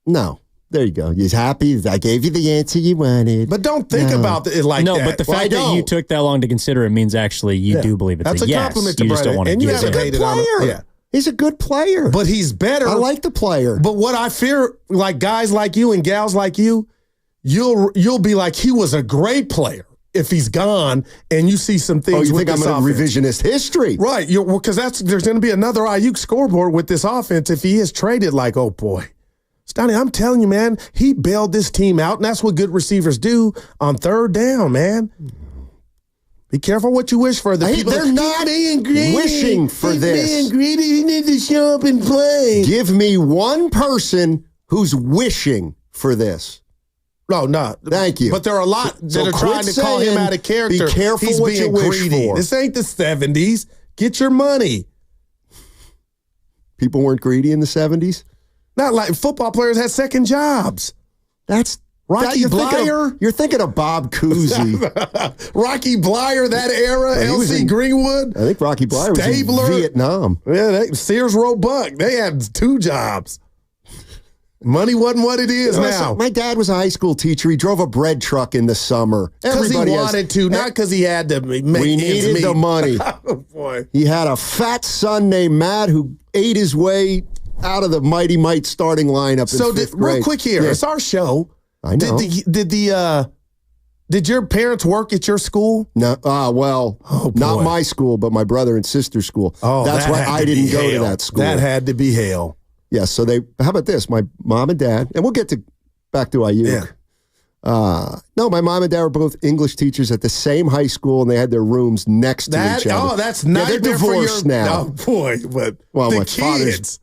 [SPEAKER 20] No. There you go. You're happy. I gave you the answer you wanted.
[SPEAKER 21] But don't think about it like that.
[SPEAKER 23] No, but the fact that you took that long to consider it means actually you do believe it's
[SPEAKER 20] That's
[SPEAKER 23] a
[SPEAKER 20] a
[SPEAKER 23] yes.
[SPEAKER 20] compliment to
[SPEAKER 23] You just don't
[SPEAKER 20] Brennan.
[SPEAKER 23] want to
[SPEAKER 20] And
[SPEAKER 23] give
[SPEAKER 20] he's a good player.
[SPEAKER 21] Yeah.
[SPEAKER 20] He's a good player.
[SPEAKER 21] But he's better.
[SPEAKER 20] I like the player.
[SPEAKER 21] But what I fear, like guys like you and gals like you, you'll be like, he was a great player if he's gone and you see some things.
[SPEAKER 20] You
[SPEAKER 21] with
[SPEAKER 20] think I'm
[SPEAKER 21] this
[SPEAKER 20] in
[SPEAKER 21] offense.
[SPEAKER 20] revisionist history?
[SPEAKER 21] Right. Because there's going to be another Aiyuk scoreboard with this offense if he is traded. Like, oh boy. Stoney, I'm telling you, man, he bailed this team out, and that's what good receivers do on third down, man. Be careful what you wish for.
[SPEAKER 20] They're not
[SPEAKER 21] being greedy.
[SPEAKER 20] wishing for this.
[SPEAKER 21] Being greedy, you need to show up and play.
[SPEAKER 20] Give me one person who's wishing for this.
[SPEAKER 21] No.
[SPEAKER 20] Thank you.
[SPEAKER 21] But there are a lot that are trying to call him out of character.
[SPEAKER 20] Be careful
[SPEAKER 21] He's
[SPEAKER 20] what
[SPEAKER 21] being
[SPEAKER 20] you wish
[SPEAKER 21] greedy.
[SPEAKER 20] for.
[SPEAKER 21] This ain't the 70s. Get your money.
[SPEAKER 20] People weren't greedy in the 70s?
[SPEAKER 21] Not like football players had second jobs.
[SPEAKER 20] That's
[SPEAKER 21] Rocky Blyer.
[SPEAKER 20] You're thinking of Bob Cousy.
[SPEAKER 21] Rocky Blyer, that era. L.C. Greenwood.
[SPEAKER 20] I think Rocky Blyer was in Vietnam.
[SPEAKER 21] Yeah, Sears Roebuck. They had 2 jobs. Money wasn't what it is now.
[SPEAKER 20] My dad was a high school teacher. He drove a bread truck in the summer.
[SPEAKER 21] Because he wanted to, not because he had to make
[SPEAKER 20] We needed the money.
[SPEAKER 21] Oh, boy.
[SPEAKER 20] He had a fat son named Matt who ate his way out of the Mighty Might starting lineup in fifth grade.
[SPEAKER 21] Real quick here, it's our show.
[SPEAKER 20] I know.
[SPEAKER 21] Did your parents work at your school?
[SPEAKER 20] No, not my school, but my brother and sister's school.
[SPEAKER 21] Oh,
[SPEAKER 20] that's why I didn't go to that school.
[SPEAKER 21] That had to be hell.
[SPEAKER 20] Yeah, so how about this? My mom and dad, and we'll get back to Aiyuk.
[SPEAKER 21] Yeah.
[SPEAKER 20] No, my mom and dad were both English teachers at the same high school, and they had their rooms next to each other.
[SPEAKER 21] Oh, that's not.
[SPEAKER 20] They're divorced now.
[SPEAKER 21] Oh, boy, but
[SPEAKER 20] well,
[SPEAKER 21] the
[SPEAKER 20] my father's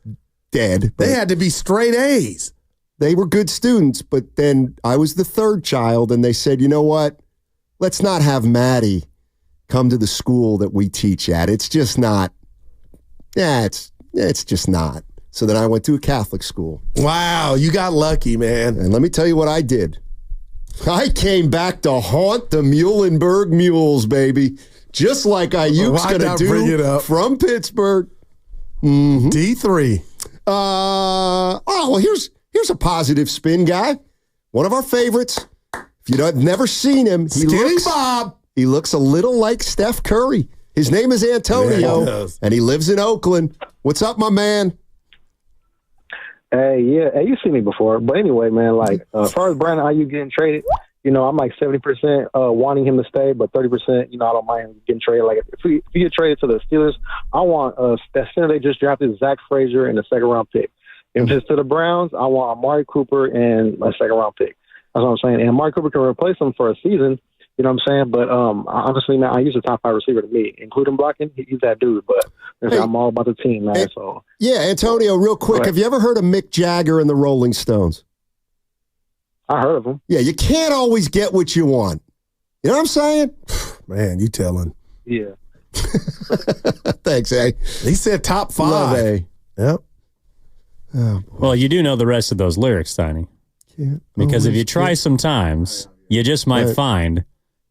[SPEAKER 20] dead.
[SPEAKER 21] They had to be straight A's.
[SPEAKER 20] They were good students, but then I was the third child, and they said, you know what? Let's not have Maddie come to the school that we teach at. It's just not. Yeah, it's just not. So then I went to a Catholic school.
[SPEAKER 21] Wow, you got lucky, man.
[SPEAKER 20] And let me tell you what I did. I came back to haunt the Muhlenberg Mules, baby. Just like Aiyuk's going to do from Pittsburgh. Mm-hmm.
[SPEAKER 21] D3.
[SPEAKER 20] Well, here's a positive spin guy. One of our favorites. If you've never seen him, he looks a little like Steph Curry. His name is Antonio, and he lives in Oakland. What's up, my man?
[SPEAKER 8] Hey, yeah. Hey, you've seen me before. But anyway, man, like, as far as Brandon Aiyuk getting traded, I'm like 70% wanting him to stay, but 30%, I don't mind him getting traded. Like, if we get traded to the Steelers, I want that center they just drafted, Zach Frazier, and a second-round pick. If it's to the Browns, I want Amari Cooper and a second-round pick. That's what I'm saying. And Amari Cooper can replace him for a season, you know what I'm saying? But honestly, man, Aiyuk's a top 5 receiver to me, including blocking. He's that dude. But I'm all about the team, man. So
[SPEAKER 20] yeah, Antonio, real quick, have you ever heard of Mick Jagger and the Rolling Stones?
[SPEAKER 8] I heard of him.
[SPEAKER 20] Yeah, you can't always get what you want. You know what I'm saying?
[SPEAKER 21] Man, you telling.
[SPEAKER 8] Yeah.
[SPEAKER 20] Thanks, A.
[SPEAKER 21] He said top 5.
[SPEAKER 20] Love A.
[SPEAKER 21] Yep.
[SPEAKER 23] Oh, well, you do know the rest of those lyrics, Tiny. Because if you try sometimes, you just might find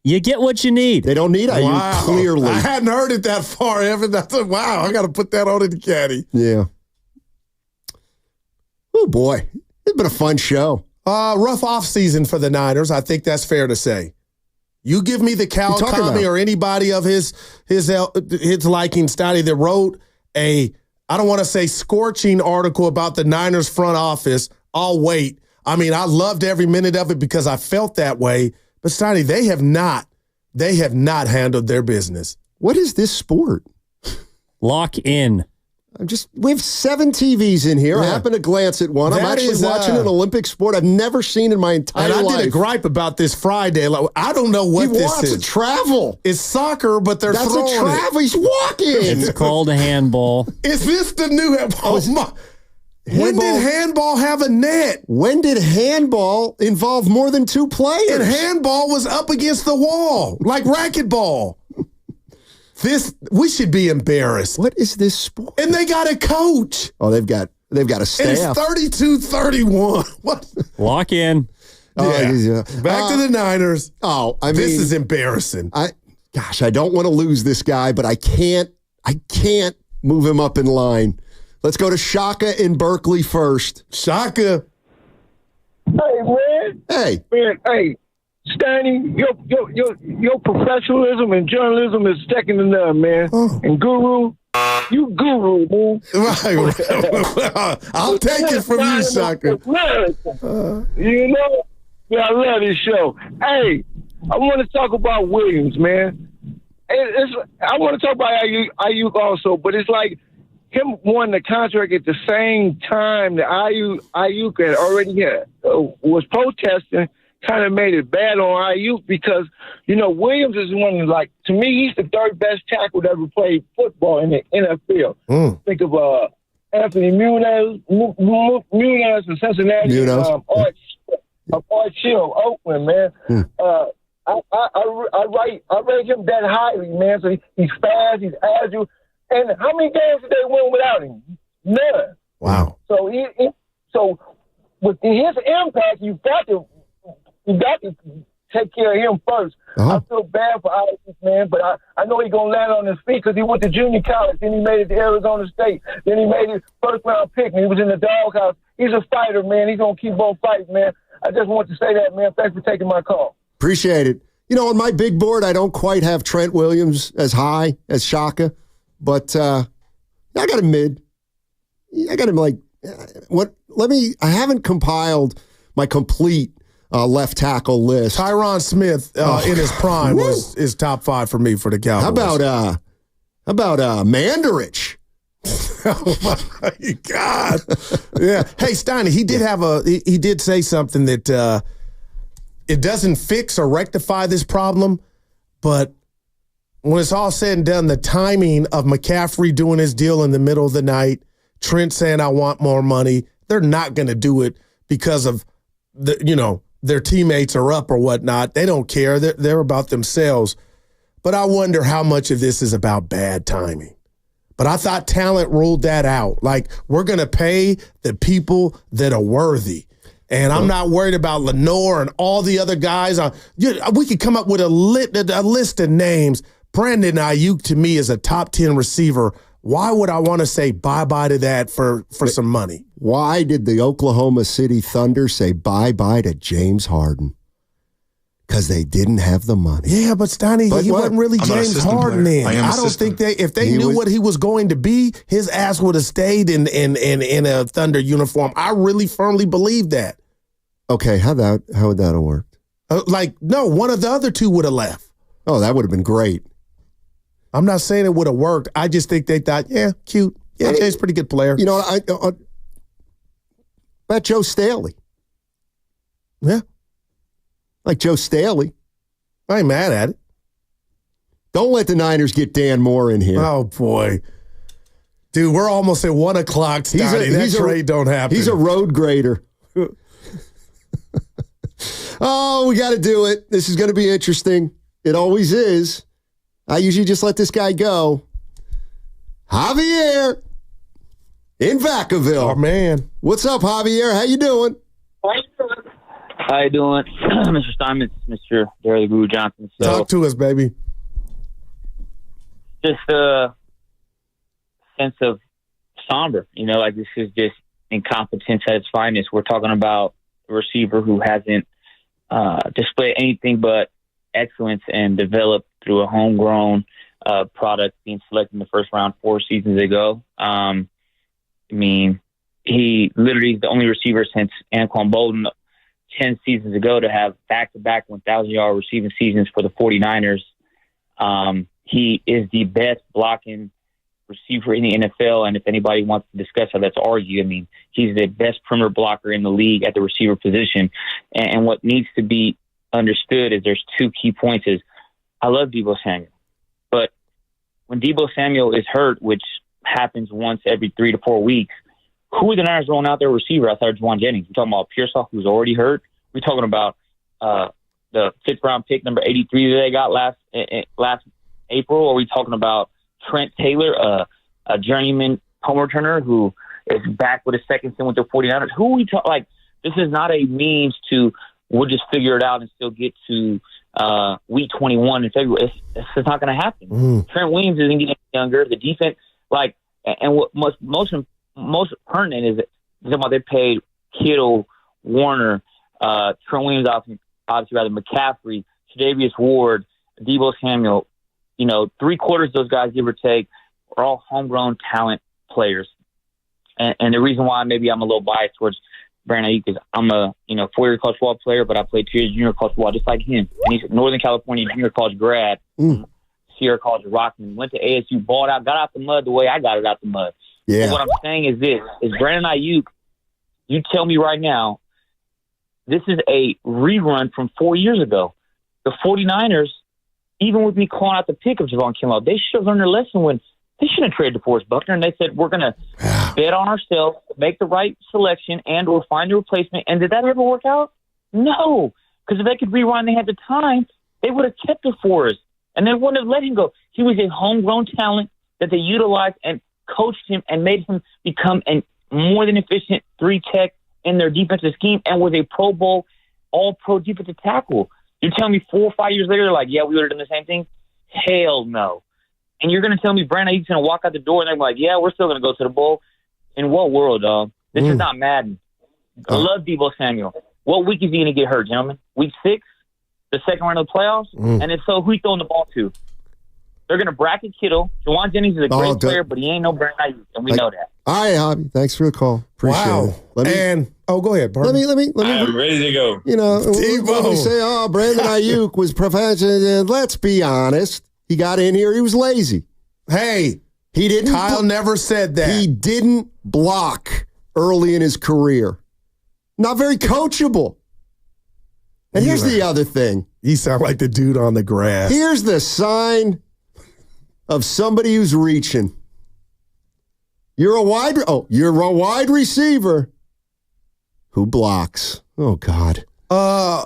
[SPEAKER 23] you get what you need.
[SPEAKER 20] They don't need Aiyuk, clearly.
[SPEAKER 21] I hadn't heard it that far, Evan. I thought, wow, I got to put that on in the caddy.
[SPEAKER 20] Yeah. Oh, boy. It's been a fun show.
[SPEAKER 21] Rough offseason for the Niners. I think that's fair to say. You give me the Cal Kami or anybody of his liking study that wrote I don't want to say scorching article about the Niners front office. I'll wait. I mean, I loved every minute of it because I felt that way. But Steiny, they have not handled their business.
[SPEAKER 20] What is this sport?
[SPEAKER 23] Lock in.
[SPEAKER 20] We have 7 TVs in here. Yeah. I happen to glance at one. I'm actually watching an Olympic sport I've never seen in my entire life.
[SPEAKER 21] And I did a gripe about this Friday. Like, I don't know what this is.
[SPEAKER 20] He wants to travel.
[SPEAKER 21] It's soccer, but they're throwing
[SPEAKER 20] a travel. He's walking.
[SPEAKER 23] It's called a handball.
[SPEAKER 21] Is this the new handball? When did handball have a net?
[SPEAKER 20] When did handball involve more than two players?
[SPEAKER 21] And handball was up against the wall, like racquetball. We should be embarrassed.
[SPEAKER 20] What is this sport?
[SPEAKER 21] And they got a coach.
[SPEAKER 20] Oh, they've got a staff.
[SPEAKER 21] And it's 32-31. What?
[SPEAKER 23] Lock in.
[SPEAKER 21] Yeah. Back to the Niners.
[SPEAKER 20] Oh, I mean,
[SPEAKER 21] this is embarrassing.
[SPEAKER 20] I don't want to lose this guy, but I can't move him up in line. Let's go to Shaka in Berkeley first.
[SPEAKER 21] Shaka.
[SPEAKER 17] Hey, man.
[SPEAKER 20] Hey.
[SPEAKER 17] Man, hey. Steiny, your professionalism and journalism is second to none, man. And Guru, you guru, man.
[SPEAKER 21] Right. I'll take it from you, Shaka.
[SPEAKER 17] You know, yeah, I love this show. Hey, I want to talk about Williams, man. I want to talk about Aiyuk also, but it's like him wanting the contract at the same time that Aiyuk had already was protesting. Kind of made it bad on Aiyuk because, Williams is one of, like, to me, he's the third best tackle that ever played football in the NFL. Think of Anthony Muniz in Cincinnati, Art Shield, Oakland, man. I rate him that highly, man. So he's fast, he's agile. And how many games did they win without him? None.
[SPEAKER 21] Wow.
[SPEAKER 17] So so with his impact, you got to take care of him first. I feel bad for Aiyuk, man, but I know he's going to land on his feet because he went to junior college, then he made it to Arizona State, then he made his first-round pick, and he was in the doghouse. He's a fighter, man. He's going to keep on fighting, man. I just want to say that, man. Thanks for taking my call.
[SPEAKER 20] Appreciate it. On my big board, I don't quite have Trent Williams as high as Shaka, but I got him mid. I got him I haven't compiled my complete left tackle list.
[SPEAKER 21] Tyron Smith in his prime is top 5 for me for the Cowboys.
[SPEAKER 20] How about Mandarich?
[SPEAKER 21] Oh my God! Yeah. Hey, Steiny, he did say something that it doesn't fix or rectify this problem, but when it's all said and done, the timing of McCaffrey doing his deal in the middle of the night, Trent saying I want more money, they're not going to do it because of their teammates are up or whatnot. They don't care. They're about themselves. But I wonder how much of this is about bad timing. But I thought talent ruled that out. Like, we're going to pay the people that are worthy. And I'm not worried about Lenore and all the other guys. We could come up with a list of names. Brandon Aiyuk, to me, is a top 10 receiver. Why would I want to say bye-bye to that for some money?
[SPEAKER 20] Why did the Oklahoma City Thunder say bye-bye to James Harden? Because they didn't have the money.
[SPEAKER 21] Yeah, but Steiny, he wasn't really James Harden then. I don't think if they knew what he was going to be, his ass would have stayed in a Thunder uniform. I really firmly believe that.
[SPEAKER 20] Okay, how would that have worked?
[SPEAKER 21] No, one of the other two would have left.
[SPEAKER 20] Oh, that would have been great.
[SPEAKER 21] I'm not saying it would have worked. I just think they thought, yeah, cute. Yeah, Jay's a pretty good player.
[SPEAKER 20] I bet Joe Staley.
[SPEAKER 21] Yeah.
[SPEAKER 20] Like Joe Staley.
[SPEAKER 21] I ain't mad at it.
[SPEAKER 20] Don't let the Niners get Dan Moore in here.
[SPEAKER 21] Oh, boy. Dude, we're almost at 1 o'clock, Steiny. That trade don't happen.
[SPEAKER 20] He's a road grader. Oh, we got to do it. This is going to be interesting. It always is. I usually just let this guy go. Javier in Vacaville.
[SPEAKER 21] Oh, man.
[SPEAKER 20] What's up, Javier? How you doing?
[SPEAKER 13] How you doing, Mr. Steinmetz, Mr. Darryl Guru Johnson? So,
[SPEAKER 21] talk to us, baby.
[SPEAKER 13] Just a sense of somber. Like this is just incompetence at its finest. We're talking about a receiver who hasn't displayed anything but excellence and developed through a homegrown product being selected in the first round 4 seasons ago. He literally is the only receiver since Anquan Bolden 10 seasons ago to have back-to-back 1,000-yard receiving seasons for the 49ers. He is the best blocking receiver in the NFL, and if anybody wants to discuss how that's argued, he's the best perimeter blocker in the league at the receiver position. And what needs to be understood is there's 2 key points. Is I love Deebo Samuel, but when Deebo Samuel is hurt, which happens once every 3 to 4 weeks, who are the Niners rolling out their receiver outside of Juwan Jennings? We're talking about Pearsall, who's already hurt. We're talking about the 5th-round pick, number 83, that they got last April. Or are we talking about Trent Taylor, a journeyman home returner who is back with his second stint with the 49ers? Who are we talking? Like, this is not a means to we'll just figure it out and still get to week 21 in February. It's just not going to happen. Trent Williams isn't getting younger. The defense, and what most pertinent is that they paid Kittle, Warner, Trent Williams, obviously rather McCaffrey, Tre'Davious Ward, Deebo Samuel. 3/4 of those guys, give or take, are all homegrown talent players. And the reason why maybe I'm a little biased towards Brandon Aiyuk is I'm a 4-year college football player, but I played 2 years junior college football just like him. And he's a Northern California junior college grad, Sierra College of Rockman, went to ASU, balled out, got out the mud the way I got it out the mud.
[SPEAKER 20] Yeah.
[SPEAKER 13] So what I'm saying is this, is Brandon Aiyuk, you tell me right now, this is a rerun from 4 years ago. The 49ers, even with me calling out the pick of Javon Kinlaw, they should have learned their lesson when they shouldn't have traded DeForest Buckner, and they said, we're going to bet on ourselves, make the right selection, and or find a replacement. And did that ever work out? No, because if they could rewind, they had the time, they would have kept DeForest, and they wouldn't have let him go. He was a homegrown talent that they utilized and coached him and made him become a more than efficient 3-tech in their defensive scheme and was a Pro Bowl, all-pro defensive tackle. You're telling me 4 or 5 years later, like, yeah, we would have done the same thing? Hell no. And you're going to tell me Brandon Aiyuk's going to walk out the door and they're like, yeah, we're still going to go to the bowl? In what world, dog? This is not Madden. I love Deebo Samuel. What week is he going to get hurt, gentlemen? Week 6? The second round of the playoffs? And if so, who he throwing the ball to? They're going to bracket Kittle. Juwan Jennings is a great player, but he ain't no Brandon Aiyuk, and we know that.
[SPEAKER 20] All right, Hobby. Thanks for the call. Appreciate it.
[SPEAKER 21] Go ahead.
[SPEAKER 20] Let me.
[SPEAKER 9] I'm ready to go.
[SPEAKER 20] When we say, Brandon Aiyuk was professional, let's be honest. He got in here. He was lazy.
[SPEAKER 21] Hey,
[SPEAKER 20] he didn't.
[SPEAKER 21] Kyle never said that.
[SPEAKER 20] He didn't block early in his career. Not very coachable. And here's the other thing.
[SPEAKER 21] You sound like the dude on the grass.
[SPEAKER 20] Here's the sign of somebody who's reaching. You're a wide receiver who blocks. Oh, God.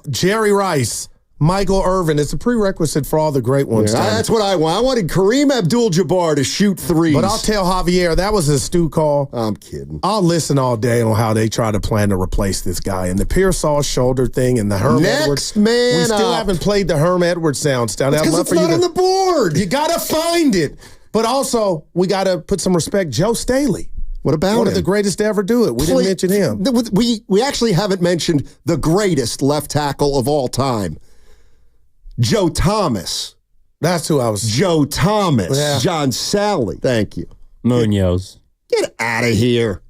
[SPEAKER 21] Jerry Rice, Michael Irvin. It's a prerequisite for all the great ones.
[SPEAKER 20] Yeah, that's what I want. I wanted Kareem Abdul-Jabbar to shoot threes.
[SPEAKER 21] But I'll tell Javier, that was a Stu call.
[SPEAKER 20] I'm kidding.
[SPEAKER 21] I'll listen all day on how they try to plan to replace this guy. And the Pearsall shoulder thing and the Herm Edwards.
[SPEAKER 20] Man
[SPEAKER 21] we still haven't played the Herm Edwards sound.
[SPEAKER 20] Because it's not on the board.
[SPEAKER 21] You got to find it. But also, we got to put some respect. Joe Staley.
[SPEAKER 20] What about
[SPEAKER 21] one of the greatest to ever do it? We didn't mention him.
[SPEAKER 20] We actually haven't mentioned the greatest left tackle of all time, Joe Thomas.
[SPEAKER 21] That's who I was.
[SPEAKER 20] Joe Thomas. Yeah. John Sally. Thank you.
[SPEAKER 23] Munoz.
[SPEAKER 20] Get out of here.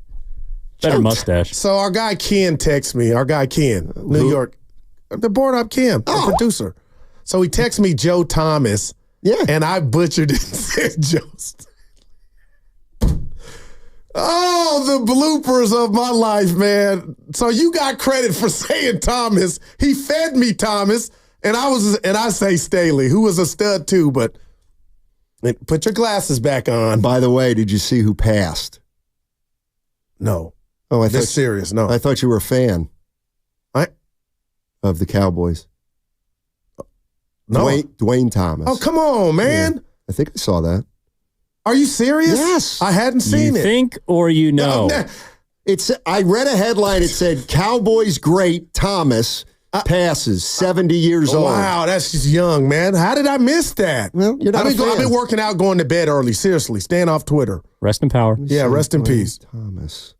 [SPEAKER 23] Better mustache.
[SPEAKER 21] So our guy Ken texts me. Our guy Ken, New York. The board up Ken, the producer. So he texts me Joe Thomas.
[SPEAKER 20] Yeah.
[SPEAKER 21] And I butchered it and said Joe Staley. Oh, the bloopers of my life, man. So you got credit for saying Thomas. He fed me Thomas, and I say Staley, who was a stud too, but put your glasses back on.
[SPEAKER 20] By the way, did you see who passed?
[SPEAKER 21] No.
[SPEAKER 20] Oh,
[SPEAKER 21] This serious, no.
[SPEAKER 20] I thought you were a fan of the Cowboys.
[SPEAKER 21] No.
[SPEAKER 20] Dwayne Thomas.
[SPEAKER 21] Oh, come on, man.
[SPEAKER 20] Yeah, I think I saw that.
[SPEAKER 21] Are you serious?
[SPEAKER 20] Yes.
[SPEAKER 21] I hadn't seen it.
[SPEAKER 23] You think or you know?
[SPEAKER 20] I read a headline. It said, Cowboys great Thomas passes, 70 years old.
[SPEAKER 21] Wow, that's just young, man. How did I miss that?
[SPEAKER 20] Well, you're not
[SPEAKER 21] I've been working out, going to bed early. Seriously, staying off Twitter.
[SPEAKER 23] Rest in power.
[SPEAKER 21] Yeah, rest in peace.
[SPEAKER 20] Thomas.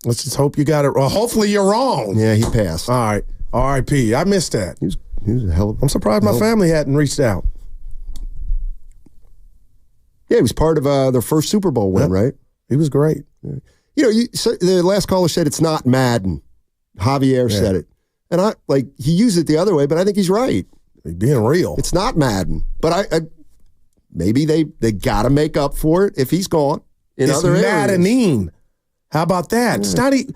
[SPEAKER 21] Let's just hope you got it. Well, hopefully you're wrong.
[SPEAKER 20] Yeah, he passed.
[SPEAKER 21] All right. R.I.P. I missed that.
[SPEAKER 20] He was a hell of
[SPEAKER 21] I'm surprised my family hadn't reached out.
[SPEAKER 20] Yeah, he was part of their first Super Bowl win, right?
[SPEAKER 21] He was great.
[SPEAKER 20] Yeah. The last caller said it's not Madden. Javier said it. And he used it the other way, but I think he's right.
[SPEAKER 21] He's being real.
[SPEAKER 20] It's not Madden. But maybe they got to make up for it if he's gone in other areas.
[SPEAKER 21] It's Maddening. How about that?
[SPEAKER 20] Yeah.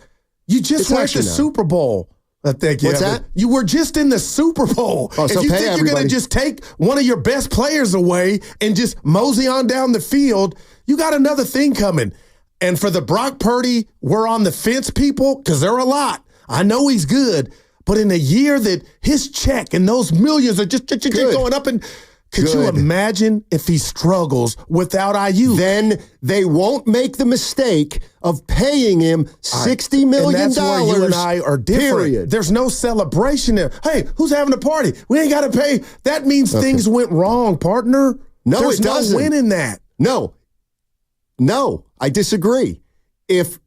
[SPEAKER 21] You just went to the Super Bowl. I think
[SPEAKER 20] What's that?
[SPEAKER 21] You were just in the Super Bowl.
[SPEAKER 20] Oh, so
[SPEAKER 21] if you think you're going to just take one of your best players away and just mosey on down the field, you got another thing coming. And for the Brock Purdy, we're on the fence people, because there are a lot. I know he's good, but in a year that his check and those millions are just going up, and could you imagine if he struggles without Aiyuk?
[SPEAKER 9] Then they won't make the mistake of paying him $60 million.
[SPEAKER 21] And that's where you and I are different. Period. There's no celebration there. Hey, who's having a party? We ain't got to pay. That means things went wrong, partner.
[SPEAKER 9] No,
[SPEAKER 21] There's
[SPEAKER 9] it doesn't.
[SPEAKER 21] no win in that.
[SPEAKER 9] No, I disagree. If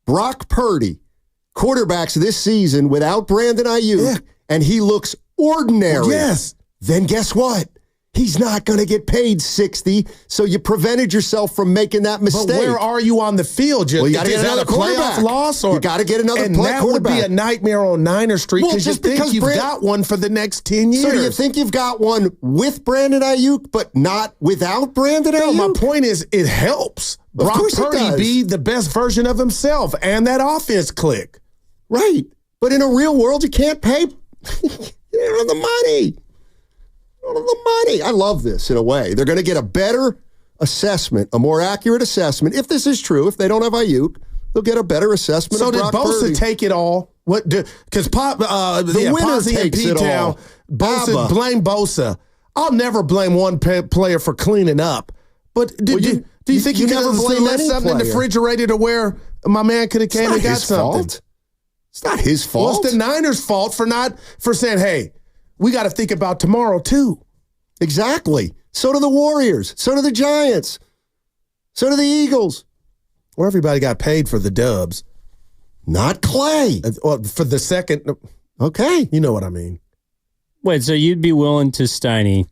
[SPEAKER 9] Brock Purdy quarterbacks this season without Brandon Aiyuk and he looks ordinary, then guess what? He's not going to get paid $60, so you prevented yourself from making that mistake.
[SPEAKER 21] But where are you on the field?
[SPEAKER 9] You got to get another
[SPEAKER 21] playoff loss, or
[SPEAKER 9] you got to get another
[SPEAKER 21] and that would be a nightmare on Niner Street, because you think you've got one for the next 10 years.
[SPEAKER 9] So do you think you've got one with Brandon Aiyuk, but not without Brandon Aiyuk?
[SPEAKER 21] No, my point is it helps Brock Purdy be the best version of himself and that offense click.
[SPEAKER 9] Right, but in a real world, you can't pay. You don't have the money. I love this in a way. They're going to get a better assessment, a more accurate assessment. If this is true, if they don't have Aiyuk, they'll get a better assessment of Brock Purdy.
[SPEAKER 21] So did Bosa take it all? Because
[SPEAKER 9] the winner takes it all.
[SPEAKER 21] Bosa, blame Bosa. I'll never blame one player for cleaning up. But do you think you could have left something in the refrigerator to where my man could have came and got something?
[SPEAKER 9] It's not his fault.
[SPEAKER 21] Well, it's the Niners' fault for saying, hey, we got to think about tomorrow, too.
[SPEAKER 9] Exactly. So do the Warriors. So do the Giants. So do the Eagles.
[SPEAKER 21] Well, everybody got paid for the dubs.
[SPEAKER 9] Not Clay.
[SPEAKER 21] For the second.
[SPEAKER 9] Okay.
[SPEAKER 21] You know what I mean.
[SPEAKER 23] Wait, so you'd be willing to, Steiny,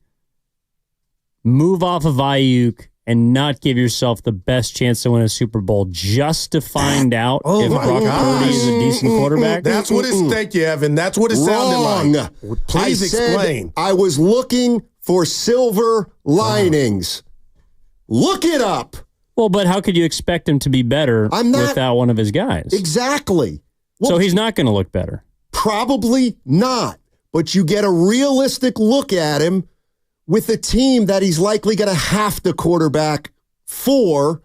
[SPEAKER 23] move off of Aiyuk and not give yourself the best chance to win a Super Bowl just to find out if Brock Purdy is a decent quarterback?
[SPEAKER 21] That's what it's. Thank you, Evan. That's what it sounded like. Please explain.
[SPEAKER 9] I was looking for silver linings. Look it up.
[SPEAKER 23] Well, but how could you expect him to be better without one of his guys?
[SPEAKER 9] Exactly.
[SPEAKER 23] Well, so he's not going to look better.
[SPEAKER 9] Probably not. But you get a realistic look at him with a team that he's likely going to have to quarterback for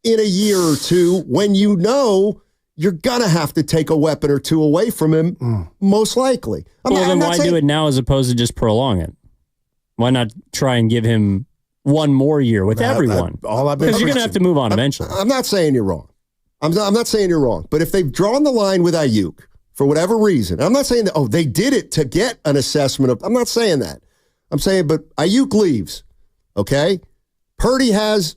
[SPEAKER 9] in a year or two, when you know you're going to have to take a weapon or two away from him, most likely.
[SPEAKER 23] Then why do it now as opposed to just prolong it? Why not try and give him one more year with everyone? Because you're going to have to move on eventually.
[SPEAKER 9] I'm not saying you're wrong. I'm not saying you're wrong. But if they've drawn the line with Aiyuk for whatever reason, I'm not saying that, they did it to get an assessment of, I'm not saying that. I'm saying, but Aiyuk leaves, okay? Purdy has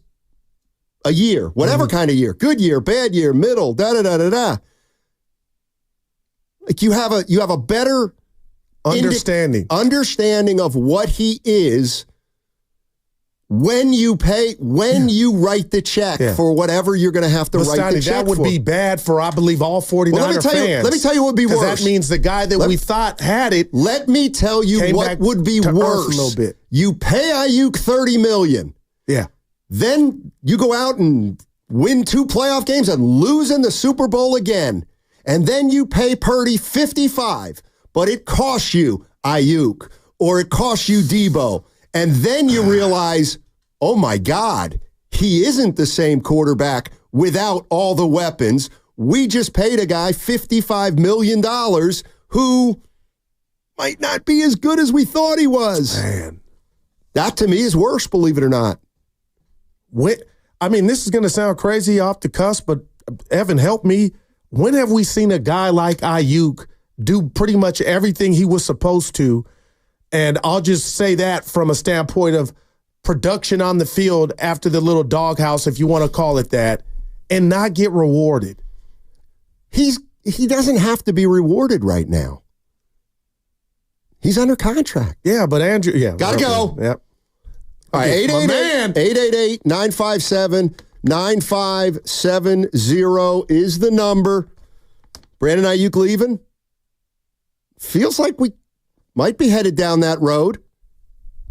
[SPEAKER 9] a year, whatever kind of year, good year, bad year, middle, da-da-da-da-da. Like you have a better understanding of what he is when you write the check for whatever you're going to have to write the check
[SPEAKER 21] that would
[SPEAKER 9] for.
[SPEAKER 21] be bad for, I believe, all 49er fans.
[SPEAKER 9] Let me tell you what would be worse.
[SPEAKER 21] That means the guy that we thought had it.
[SPEAKER 9] Let me tell you what would be worse.
[SPEAKER 21] A little bit.
[SPEAKER 9] You pay Aiyuk $30 million.
[SPEAKER 21] Yeah.
[SPEAKER 9] Then you go out and win 2 playoff games and lose in the Super Bowl again. And then you pay Purdy $55, but it costs you Aiyuk or it costs you Debo. And then you realize, oh my God, he isn't the same quarterback without all the weapons. We just paid a guy $55 million who might not be as good as we thought he was.
[SPEAKER 21] Man.
[SPEAKER 9] That to me is worse, believe it or not.
[SPEAKER 21] This is going to sound crazy off the cusp, but Evan, help me. When have we seen a guy like Aiyuk do pretty much everything he was supposed to? And I'll just say that from a standpoint of production on the field after the little doghouse, if you want to call it that, and not get rewarded.
[SPEAKER 9] He doesn't have to be rewarded right now. He's under contract.
[SPEAKER 21] Yeah, but Andrew,
[SPEAKER 9] Gotta go.
[SPEAKER 21] Yep.
[SPEAKER 9] All right, 888-957-9570 is the number. Brandon Aiyuk leaving? Feels like we might be headed down that road.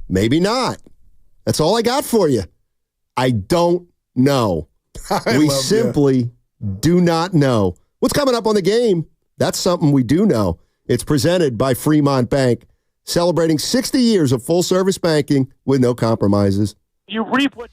[SPEAKER 9] Maybe not. That's all I got for you. I don't know. We simply do not know. What's coming up on the game? That's something we do know. It's presented by Fremont Bank, celebrating 60 years of full-service banking with no compromises.
[SPEAKER 2] You reap what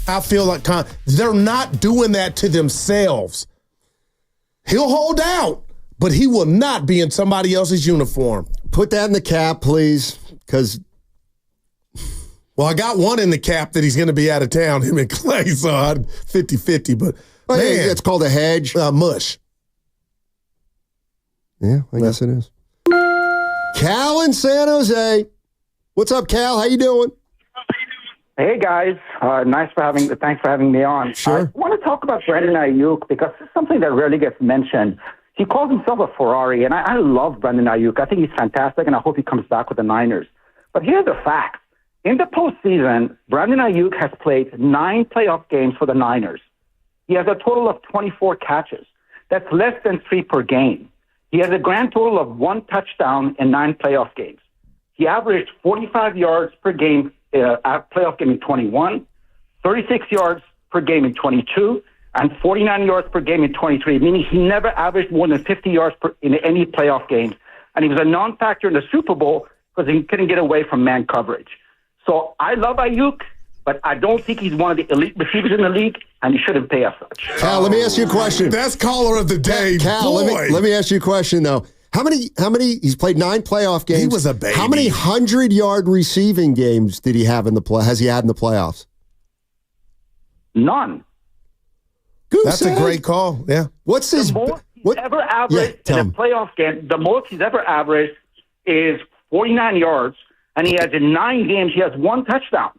[SPEAKER 21] I feel like they're not doing that to themselves. He'll hold out, but he will not be in somebody else's uniform.
[SPEAKER 9] Put that in the cap, please, because...
[SPEAKER 21] Well, I got one in the cap that he's going to be out of town, him and Clay, so I'm 50-50, but man.
[SPEAKER 9] It's called a hedge.
[SPEAKER 21] Mush.
[SPEAKER 9] Yeah, I guess it is. Cal in San Jose. What's up, Cal? How you doing?
[SPEAKER 7] Hey guys, thanks for having me on.
[SPEAKER 9] Sure.
[SPEAKER 7] I want to talk about Brandon Aiyuk because it's something that rarely gets mentioned. He calls himself a Ferrari, and I love Brandon Aiyuk. I think he's fantastic, and I hope he comes back with the Niners. But here's the facts. In the postseason, Brandon Aiyuk has played 9 playoff games for the Niners. He has a total of 24 catches. That's less than 3 per game. He has a grand total of 1 touchdown in 9 playoff games. He averaged 45 yards per game, playoff game in 21, 36 yards per game in 22, and 49 yards per game in 23, meaning he never averaged more than 50 yards in any playoff game. And he was a non-factor in the Super Bowl because he couldn't get away from man coverage. So I love Aiyuk, but I don't think he's one of the elite receivers in the league, and he shouldn't pay as such.
[SPEAKER 9] Cal, let me ask you a question.
[SPEAKER 21] Best caller of the day,
[SPEAKER 9] Cal, let me ask you a question, though. How many, he's played 9 playoff games.
[SPEAKER 21] He was a baby.
[SPEAKER 9] How many 100-yard receiving games did he have has he had in the playoffs?
[SPEAKER 7] None.
[SPEAKER 21] That's a great call, yeah.
[SPEAKER 9] What's his...
[SPEAKER 7] The most he's ever averaged in a playoff game, the most he's ever averaged is 49 yards, and he has in 9 games, he has 1 touchdown.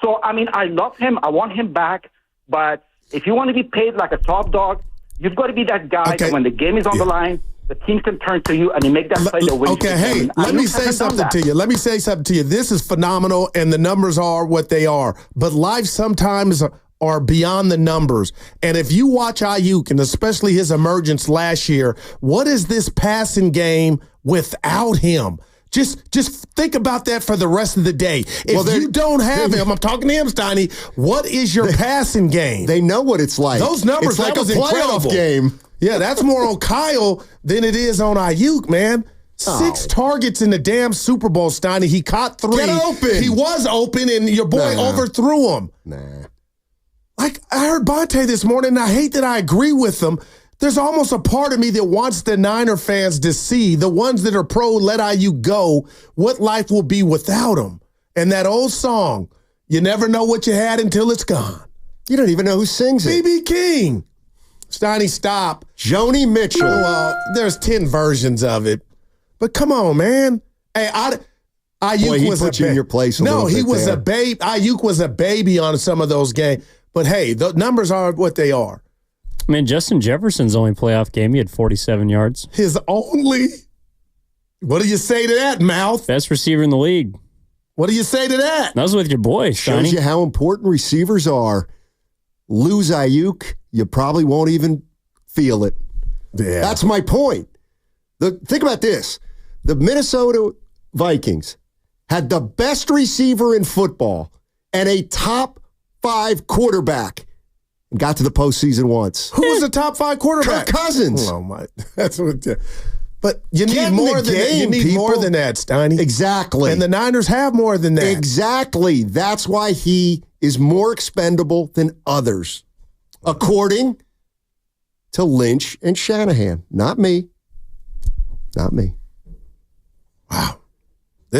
[SPEAKER 7] So, I mean, I love him. I want him back. But if you want to be paid like a top dog, you've got to be that guy that when the game is on the line, the team can turn to you and you make that play that wins.
[SPEAKER 21] Okay, hey, let me say something to you. Let me say something to you. This is phenomenal, and the numbers are what they are. But life sometimes are beyond the numbers. And if you watch Aiyuk, and especially his emergence last year, what is this passing game without him? Just think about that for the rest of the day. If you don't have him, I'm talking to him, Steiny, what is your passing game?
[SPEAKER 9] They know what it's like.
[SPEAKER 21] Those numbers,
[SPEAKER 9] it's like
[SPEAKER 21] that was
[SPEAKER 9] a playoff
[SPEAKER 21] incredible.
[SPEAKER 9] game.
[SPEAKER 21] Yeah, that's more on Kyle than it is on Aiyuk, man. 6 targets in the damn Super Bowl, Steiny. He caught 3.
[SPEAKER 9] Get open.
[SPEAKER 21] He was open, and your boy overthrew him. Like, I heard Bonte this morning, and I hate that I agree with him. There's almost a part of me that wants the Niner fans to see, the ones that are pro let Aiyuk go, what life will be without him. And that old song, you never know what you had until it's gone.
[SPEAKER 9] You don't even know who sings it.
[SPEAKER 21] B.B. King. Steiny, stop.
[SPEAKER 9] Joni Mitchell.
[SPEAKER 21] Well, there's 10 versions of it. But come on, man. Hey, Aiyuk was
[SPEAKER 9] put you in your place a little bit.
[SPEAKER 21] No, he was a babe. Aiyuk was a baby on some of those games. But hey, the numbers are what they are.
[SPEAKER 23] Man, Justin Jefferson's only playoff game, he had 47 yards.
[SPEAKER 21] His only? What do you say to that, Mouth?
[SPEAKER 23] Best receiver in the league.
[SPEAKER 21] What do you say to that?
[SPEAKER 23] That was with your boy, Steiny.
[SPEAKER 9] Shows you how important receivers are. Lose Aiyuk, you probably won't even feel it.
[SPEAKER 21] Yeah.
[SPEAKER 9] That's my point. Think about this. The Minnesota Vikings had the best receiver in football and a top 5 quarterback and got to the postseason once.
[SPEAKER 21] Who was the top 5 quarterback?
[SPEAKER 9] Kirk Cousins.
[SPEAKER 21] Oh my! That's what. But you
[SPEAKER 9] Get
[SPEAKER 21] need more than that. You need more than that, Steiny.
[SPEAKER 9] Exactly.
[SPEAKER 21] And the Niners have more than that.
[SPEAKER 9] Exactly. That's why he is more expendable than others, according to Lynch and Shanahan. Not me. Not me.
[SPEAKER 21] Wow. I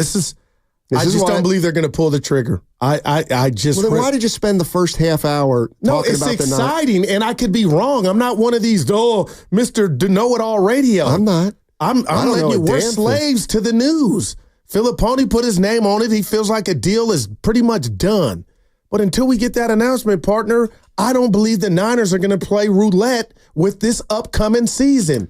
[SPEAKER 21] just don't believe they're going to pull the trigger. I just.
[SPEAKER 9] Well, then why did you spend the first half hour talking about the
[SPEAKER 21] it's exciting, and I could be wrong. I'm not one of these, Mr. Know-It-All radio.
[SPEAKER 9] I'm not.
[SPEAKER 21] I'm letting you. We're slaves to the news. Filippone put his name on it. He feels like a deal is pretty much done. But until we get that announcement, partner, I don't believe the Niners are going to play roulette with this upcoming season.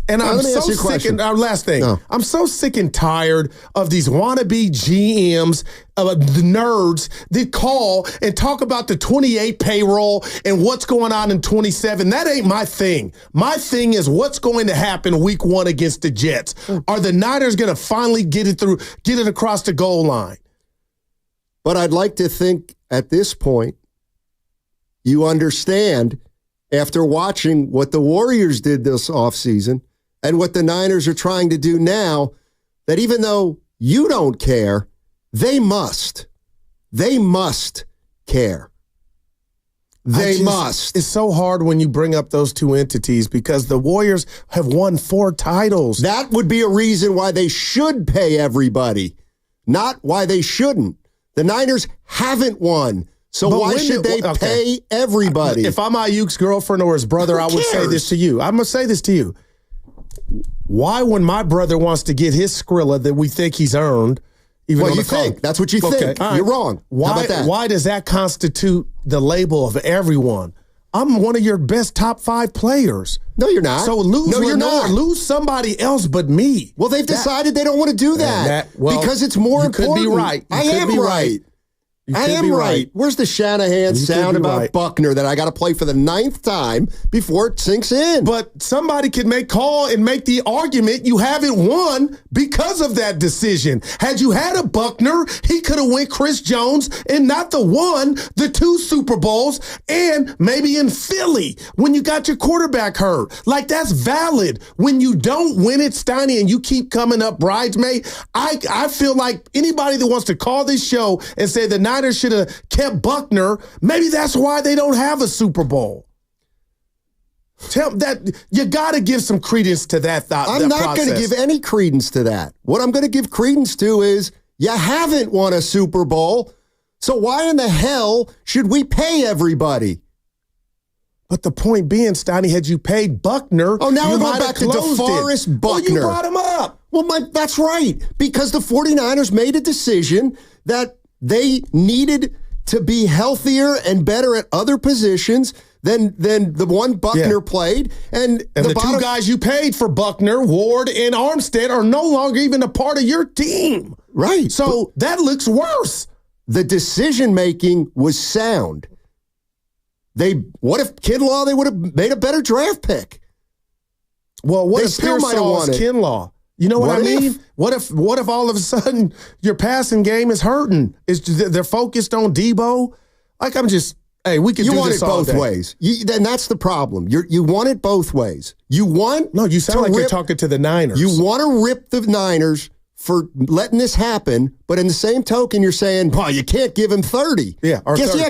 [SPEAKER 21] And I'm so sick. And our last thing, I'm so sick and tired of these wannabe GMs, the nerds that call and talk about the 28 payroll and what's going on in 27. That ain't my thing. My thing is what's going to happen week 1 against the Jets. Are the Niners going to finally get it across the goal line?
[SPEAKER 9] But I'd like to think at this point, you understand after watching what the Warriors did this offseason and what the Niners are trying to do now, that even though you don't care, they must. They must care. They must.
[SPEAKER 21] It's so hard when you bring up those two entities because the Warriors have won 4 titles.
[SPEAKER 9] That would be a reason why they should pay everybody, not why they shouldn't. The Niners haven't won, so why should they pay everybody?
[SPEAKER 21] If I'm Aiyuk's girlfriend or his brother, I would say this to you. I'm going to say this to you. Why, when my brother wants to get his Skrilla that we think he's earned, even
[SPEAKER 9] you think. That's what you think.
[SPEAKER 21] Right.
[SPEAKER 9] You're wrong.
[SPEAKER 21] Why,
[SPEAKER 9] How about that?
[SPEAKER 21] Why does that constitute the label of everyone? I'm one of your best top 5 players.
[SPEAKER 9] No, you're not.
[SPEAKER 21] So lose
[SPEAKER 9] you're not.
[SPEAKER 21] Lose somebody else but me.
[SPEAKER 9] Well, they've decided they don't want to do that, because it's more important.
[SPEAKER 21] You could be right.
[SPEAKER 9] I am right. I am right. Where's the Shanahan sound about Buckner that I got to play for the 9th time before it sinks in?
[SPEAKER 21] But somebody could make the argument you haven't won because of that decision. Had you had a Buckner, he could have went Chris Jones and not the 2 Super Bowls, and maybe in Philly when you got your quarterback hurt. Like, that's valid. When you don't win it, Steiny, and you keep coming up bridesmaid, I feel like anybody that wants to call this show and say the Niners should have kept Buckner, maybe that's why they don't have a Super Bowl. Tell that you got to give some credence to that thought.
[SPEAKER 9] I'm not going to give any credence to that. What I'm going to give credence to is you haven't won a Super Bowl, so why in the hell should we pay everybody?
[SPEAKER 21] But the point being, Steiny, had you paid Buckner,
[SPEAKER 9] now we're going back to DeForest Buckner.
[SPEAKER 21] Well, you brought him up.
[SPEAKER 9] Well, that's right, because the 49ers made a decision that they needed to be healthier and better at other positions than the one Buckner played. And
[SPEAKER 21] the 2 guys you paid for Buckner, Ward and Armstead, are no longer even a part of your team.
[SPEAKER 9] Right.
[SPEAKER 21] So that looks worse.
[SPEAKER 9] The decision-making was sound. What if Kinlaw, they would have made a better draft pick?
[SPEAKER 21] Well, what if Pearsall's Kinlaw? You know what I mean? What if all of a sudden your passing game is hurting? They're focused on Debo? Like, we could do this all day.
[SPEAKER 9] You want it both ways. Then that's the problem. You want it both ways. You
[SPEAKER 21] sound like you're talking to the Niners.
[SPEAKER 9] You want to rip the Niners for letting this happen, but in the same token, you're saying, well, you can't give him 30.
[SPEAKER 21] Yeah,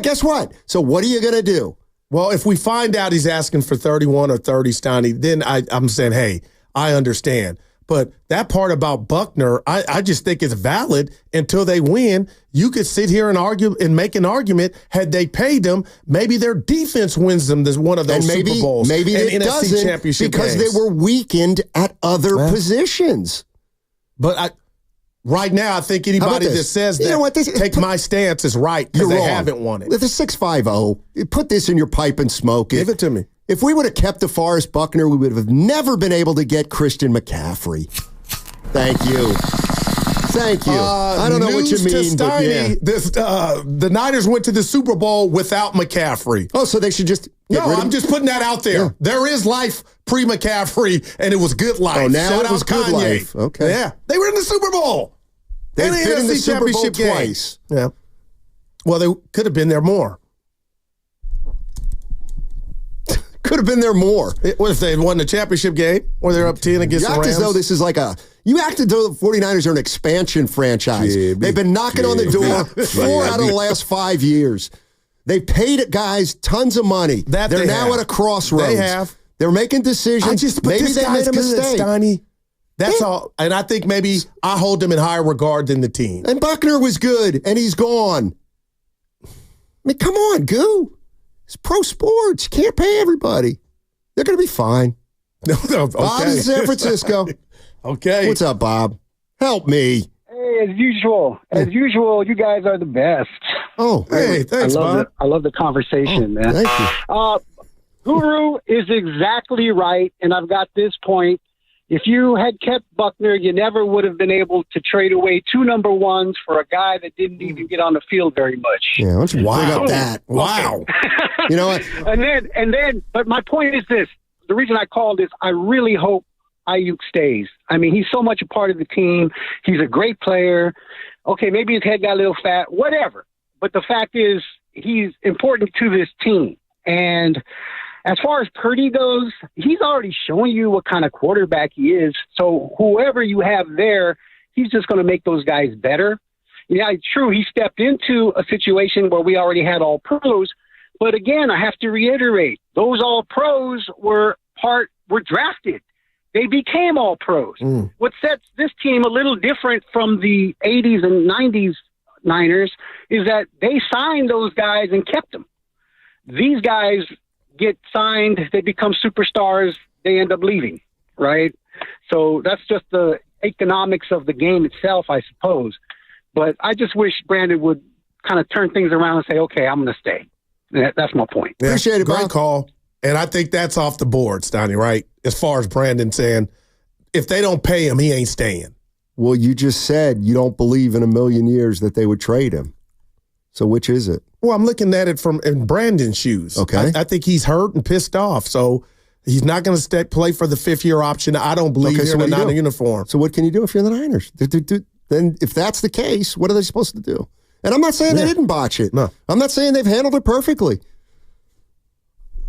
[SPEAKER 9] guess what? So what are you going to do?
[SPEAKER 21] Well, if we find out he's asking for 31 or 30, Steiny, then I'm saying, hey, I understand. But that part about Buckner, I just think it's valid until they win. You could sit here and argue and make an argument. Had they paid them, maybe their defense wins them one of those Super Bowls.
[SPEAKER 9] Maybe it
[SPEAKER 21] NFC
[SPEAKER 9] doesn't
[SPEAKER 21] championship
[SPEAKER 9] because
[SPEAKER 21] games.
[SPEAKER 9] they were weakened at other positions.
[SPEAKER 21] But right now, I think anybody that says that take my stance is right because they haven't won it.
[SPEAKER 9] With a 6.50, put this in your pipe and smoke it.
[SPEAKER 21] Give it to me.
[SPEAKER 9] If we would have kept DeForest Buckner, we would have never been able to get Christian McCaffrey. Thank you. I don't know what you mean, but
[SPEAKER 21] the Niners went to the Super Bowl without McCaffrey.
[SPEAKER 9] Oh, so they should just
[SPEAKER 21] I'm just putting that out there. Yeah. There is life pre-McCaffrey, and it was good life.
[SPEAKER 9] Oh, now
[SPEAKER 21] Shout
[SPEAKER 9] it was
[SPEAKER 21] out
[SPEAKER 9] good
[SPEAKER 21] Kanye.
[SPEAKER 9] life. Okay.
[SPEAKER 21] Yeah. They were in the Super Bowl.
[SPEAKER 9] They've been in the Super Bowl twice.
[SPEAKER 21] Yeah. Well, they could have been there more.
[SPEAKER 9] Could have been there more.
[SPEAKER 21] What if they had won the championship game where they're up 10 against the Rams?
[SPEAKER 9] As though this is like you act as though the 49ers are an expansion franchise. They've been knocking on the door 4 out of the last 5 years. They paid guys tons of money. They're now at a crossroads.
[SPEAKER 21] They have.
[SPEAKER 9] They're making decisions. Maybe they made a mistake.
[SPEAKER 21] Steiny. That's all. And I think maybe I hold them in higher regard than the team.
[SPEAKER 9] And Buckner was good, and he's gone. I mean, come on, Goo. It's pro sports. You can't pay everybody. They're going to be fine.
[SPEAKER 21] Okay.
[SPEAKER 9] Bob in San Francisco.
[SPEAKER 21] Okay.
[SPEAKER 9] What's up, Bob? Help me.
[SPEAKER 4] Hey, as usual, you guys are the best.
[SPEAKER 9] Oh, hey, thanks, Bob.
[SPEAKER 4] I love the conversation, man.
[SPEAKER 9] Thank you.
[SPEAKER 4] Guru is exactly right, and I've got this point. If you had kept Buckner, you never would have been able to trade away 2 number ones for a guy that didn't even get on the field very much.
[SPEAKER 9] Yeah, why don't you bring up that?
[SPEAKER 21] Wow.
[SPEAKER 9] You know what?
[SPEAKER 4] And then, but my point is this. The reason I called this, I really hope Aiyuk stays. I mean, he's so much a part of the team. He's a great player. Okay, maybe his head got a little fat, whatever. But the fact is, he's important to this team. And as far as Purdy goes, he's already shown you what kind of quarterback he is. So whoever you have there, he's just going to make those guys better. Yeah, it's true. He stepped into a situation where we already had all pros, But again, I have to reiterate, those all pros were drafted. They became all pros. What sets this team a little different from the 80s and 90s Niners is that they signed those guys and kept them. These guys get signed, they become superstars, they end up leaving, right? So that's just the economics of the game itself, I suppose. But I just wish Brandon would kind of turn things around and say, okay, I'm going to stay. That's my point.
[SPEAKER 21] Yeah,
[SPEAKER 9] Appreciate it,
[SPEAKER 21] great
[SPEAKER 9] Bob.
[SPEAKER 21] call. And I think that's off the board, Stoney, right? As far as Brandon saying, if they don't pay him, he ain't staying.
[SPEAKER 9] Well, you just said you don't believe in a million years that they would trade him. So which is it?
[SPEAKER 21] Well, I'm looking at it from in Brandon's shoes.
[SPEAKER 9] Okay.
[SPEAKER 21] I think he's hurt and pissed off. So he's not going to play for the fifth-year option. I don't believe in a non-uniform.
[SPEAKER 9] So what can you do if you're in the Niners? Then if that's the case, what are they supposed to do? And I'm not saying they didn't botch it.
[SPEAKER 21] No.
[SPEAKER 9] I'm not saying they've handled it perfectly.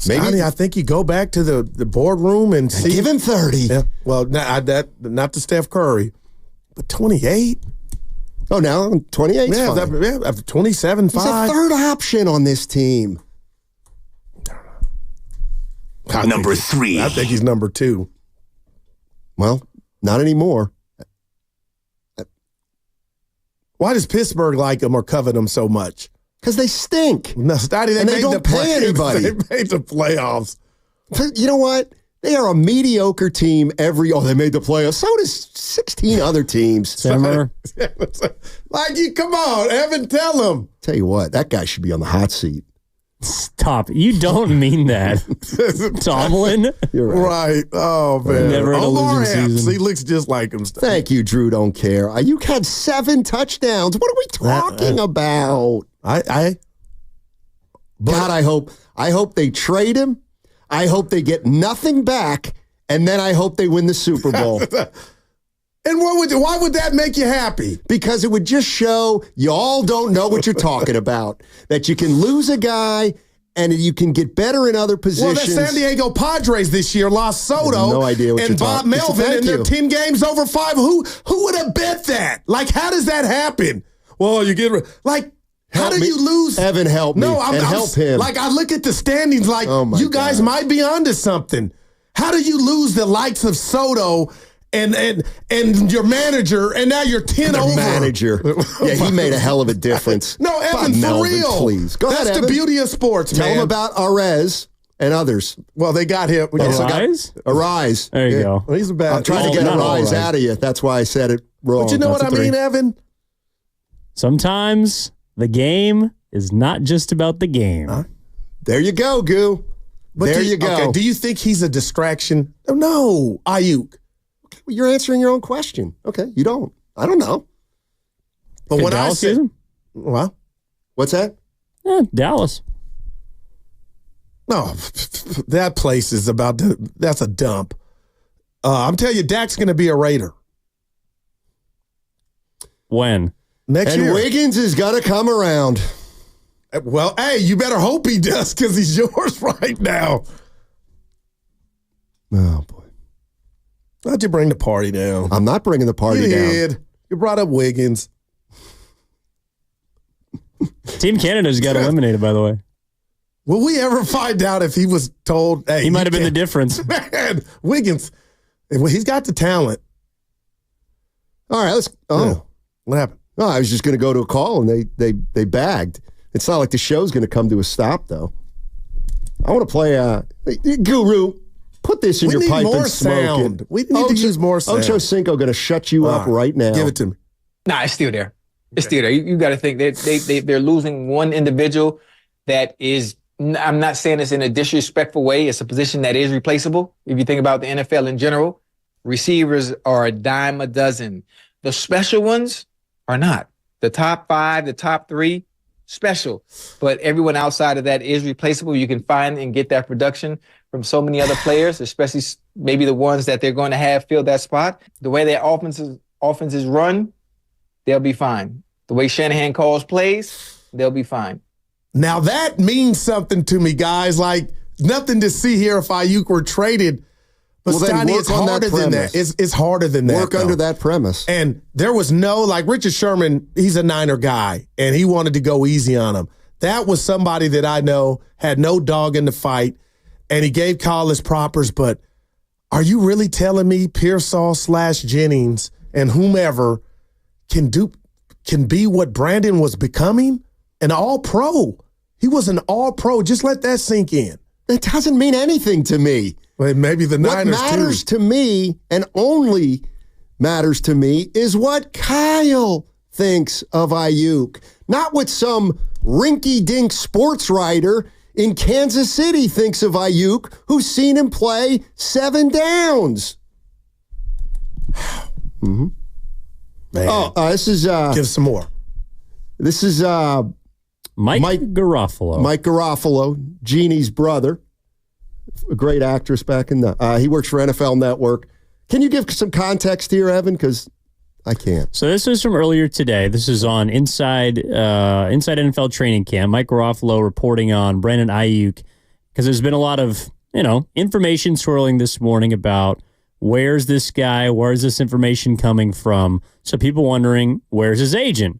[SPEAKER 21] Maybe I think you go back to the boardroom and see.
[SPEAKER 9] Give him 30.
[SPEAKER 21] Yeah. Well, not to Steph Curry, but 28.
[SPEAKER 9] Oh, now 28.
[SPEAKER 21] Yeah, 27-5.
[SPEAKER 9] He's a third option on this team.
[SPEAKER 5] Number 3.
[SPEAKER 21] I think he's number 2.
[SPEAKER 9] Well, not anymore.
[SPEAKER 21] Why does Pittsburgh like him or covet him so much?
[SPEAKER 9] Because they stink.
[SPEAKER 21] No, Stotty, they
[SPEAKER 9] don't pay anybody.
[SPEAKER 21] They made the playoffs.
[SPEAKER 9] You know what? They are a mediocre team they made the playoffs. So does 16 other teams.
[SPEAKER 23] Summer.
[SPEAKER 21] Come on, Evan, tell him.
[SPEAKER 9] Tell you what, that guy should be on the hot seat.
[SPEAKER 23] Stop. You don't mean that. Tomlin?
[SPEAKER 9] You're
[SPEAKER 21] right. Oh, man.
[SPEAKER 23] Never had a losing season.
[SPEAKER 21] He looks just like him.
[SPEAKER 9] Thank you, Drew Don't Care. Aiyuk had 7 touchdowns. What are we talking about?
[SPEAKER 21] God,
[SPEAKER 9] I hope they trade him. I hope they get nothing back, and then I hope they win the Super Bowl.
[SPEAKER 21] And why would that make you happy?
[SPEAKER 9] Because it would just show you all don't know what you're talking about. That you can lose a guy and you can get better in other positions.
[SPEAKER 21] Well, the San Diego Padres this year lost Soto
[SPEAKER 9] no idea what
[SPEAKER 21] and Bob Melvin, and they're 10 games over 5. Who would have bet that? Like, how does that happen? Well, you get how do you lose?
[SPEAKER 9] Evan, help me.
[SPEAKER 21] No, I'm
[SPEAKER 9] help him.
[SPEAKER 21] Like, I look at the standings like, you guys might be onto something. How do you lose the likes of Soto and your manager, and now you're 10 over?
[SPEAKER 9] Manager. Yeah, he made a hell of a difference.
[SPEAKER 21] No, Evan, for
[SPEAKER 9] Melvin,
[SPEAKER 21] real.
[SPEAKER 9] Please. Go ahead,
[SPEAKER 21] That's
[SPEAKER 9] Evan.
[SPEAKER 21] the beauty of sports,
[SPEAKER 9] Tell
[SPEAKER 21] man.
[SPEAKER 9] him about Arez and others.
[SPEAKER 21] Well, they got him.
[SPEAKER 9] Arise?
[SPEAKER 23] There you go.
[SPEAKER 21] Well, he's a bad.
[SPEAKER 9] I'm trying to get a rise out of you. That's why I said it wrong.
[SPEAKER 21] But you know what I mean, Evan?
[SPEAKER 23] Sometimes the game is not just about the game.
[SPEAKER 9] There you go, Goo. There you go.
[SPEAKER 21] Okay, do you think he's a distraction? No, Aiyuk.
[SPEAKER 9] Okay, well, you're answering your own question. Okay, you don't. I don't know.
[SPEAKER 21] But when I said, well,
[SPEAKER 9] what's that?
[SPEAKER 23] Dallas.
[SPEAKER 21] No, that place is that's a dump. I'm telling you, Dak's going to be a Raider.
[SPEAKER 23] When?
[SPEAKER 21] Next year.
[SPEAKER 9] And Wiggins is going to come around.
[SPEAKER 21] Well, hey, you better hope he does because he's yours right now.
[SPEAKER 9] Oh, boy.
[SPEAKER 21] Why'd you bring the party down?
[SPEAKER 9] I'm not bringing the party down.
[SPEAKER 21] You brought up Wiggins.
[SPEAKER 23] Team Canada's got eliminated, by the way.
[SPEAKER 21] Will we ever find out if he was told, hey,
[SPEAKER 23] he might have been the difference?
[SPEAKER 21] Man, Wiggins, he's got the talent.
[SPEAKER 9] All right, let's. Oh,
[SPEAKER 21] yeah. What happened?
[SPEAKER 9] Oh, I was just going to go to a call and they bagged. It's not like the show's going to come to a stop, though. I want to play Guru. Put this in your pipe and smoke it.
[SPEAKER 21] We need to use more sound.
[SPEAKER 9] Ocho Cinco going to shut you up right now.
[SPEAKER 21] Give it to me.
[SPEAKER 10] Nah, it's still there. It's still there. You got to think they're losing one individual that is. I'm not saying it's in a disrespectful way. It's a position that is replaceable. If you think about the NFL in general, receivers are a dime a dozen. The special ones are not. The top 5, the top 3, special. But everyone outside of that is replaceable. You can find and get that production from so many other players, especially maybe the ones that they're going to have fill that spot. The way their offense is run, they'll be fine. The way Shanahan calls plays, they'll be fine.
[SPEAKER 21] Now that means something to me, guys. Like, nothing to see here if Aiyuk were traded. But Stoney, it's harder than that. It's harder than that.
[SPEAKER 9] Work under that premise.
[SPEAKER 21] And there was no, like, Richard Sherman, he's a Niner guy, and he wanted to go easy on him. that was somebody that I know had no dog in the fight, and he gave Kyle his propers. But are you really telling me Pearsall/Jennings and whomever can be what Brandon was becoming? An all-pro. He was an all-pro. Just let that sink in.
[SPEAKER 20] That doesn't mean anything to me.
[SPEAKER 21] Well, maybe the Niners,
[SPEAKER 20] what matters to me, and only matters to me, is what Kyle thinks of Aiyuk, not what some rinky-dink sports writer in Kansas City thinks of Aiyuk, who's seen him play 7 downs.
[SPEAKER 21] Man.
[SPEAKER 20] This is...
[SPEAKER 21] Give some more.
[SPEAKER 20] This is
[SPEAKER 23] Mike Garofalo.
[SPEAKER 20] Mike Garofalo, Jeannie's brother, a great actress back in the... he works for NFL Network. Can you give some context here, Evan? Because I can't.
[SPEAKER 23] So this is from earlier today. This is on Inside NFL Training Camp. Mike Garofalo reporting on Brandon Aiyuk, because there's been a lot of information swirling this morning about where's this guy, where's this information coming from. So people wondering, where's his agent?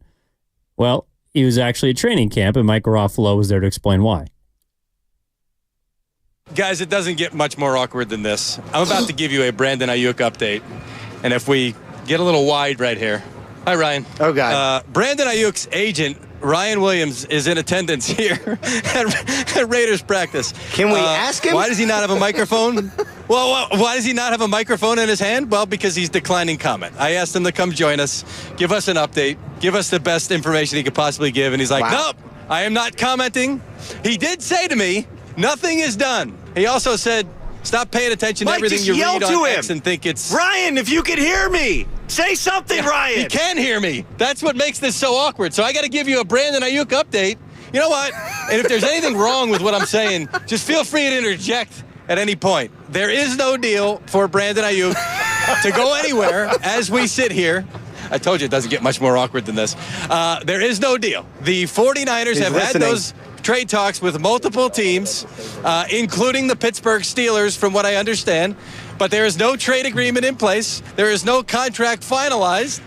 [SPEAKER 23] Well, he was actually at training camp, and Mike Garofalo was there to explain why.
[SPEAKER 16] Guys, it doesn't get much more awkward than this. I'm about to give you a Brandon Aiyuk update, and if we get a little wide right here. Hi, Ryan.
[SPEAKER 19] Oh, God.
[SPEAKER 16] Brandon Ayuk's agent, Ryan Williams, is in attendance here at Raiders practice.
[SPEAKER 19] Can we ask him?
[SPEAKER 16] Why does he not have a microphone? Well, why does he not have a microphone in his hand? Well, because he's declining comment. I asked him to come join us, give us an update, give us the best information he could possibly give, and he's like, Nope, I am not commenting. He did say to me, nothing is done. He also said, stop paying attention to everything you read on X and think it's...
[SPEAKER 19] Ryan, if you could hear me, say something, Ryan.
[SPEAKER 16] He can hear me. That's what makes this so awkward. So I got to give you a Brandon Aiyuk update. You know what? And if there's anything wrong with what I'm saying, just feel free to interject at any point. There is no deal for Brandon Aiyuk to go anywhere as we sit here. I told you it doesn't get much more awkward than this. There is no deal. The 49ers have had those trade talks with multiple teams, including the Pittsburgh Steelers, from what I understand. But there is no trade agreement in place. There is no contract finalized.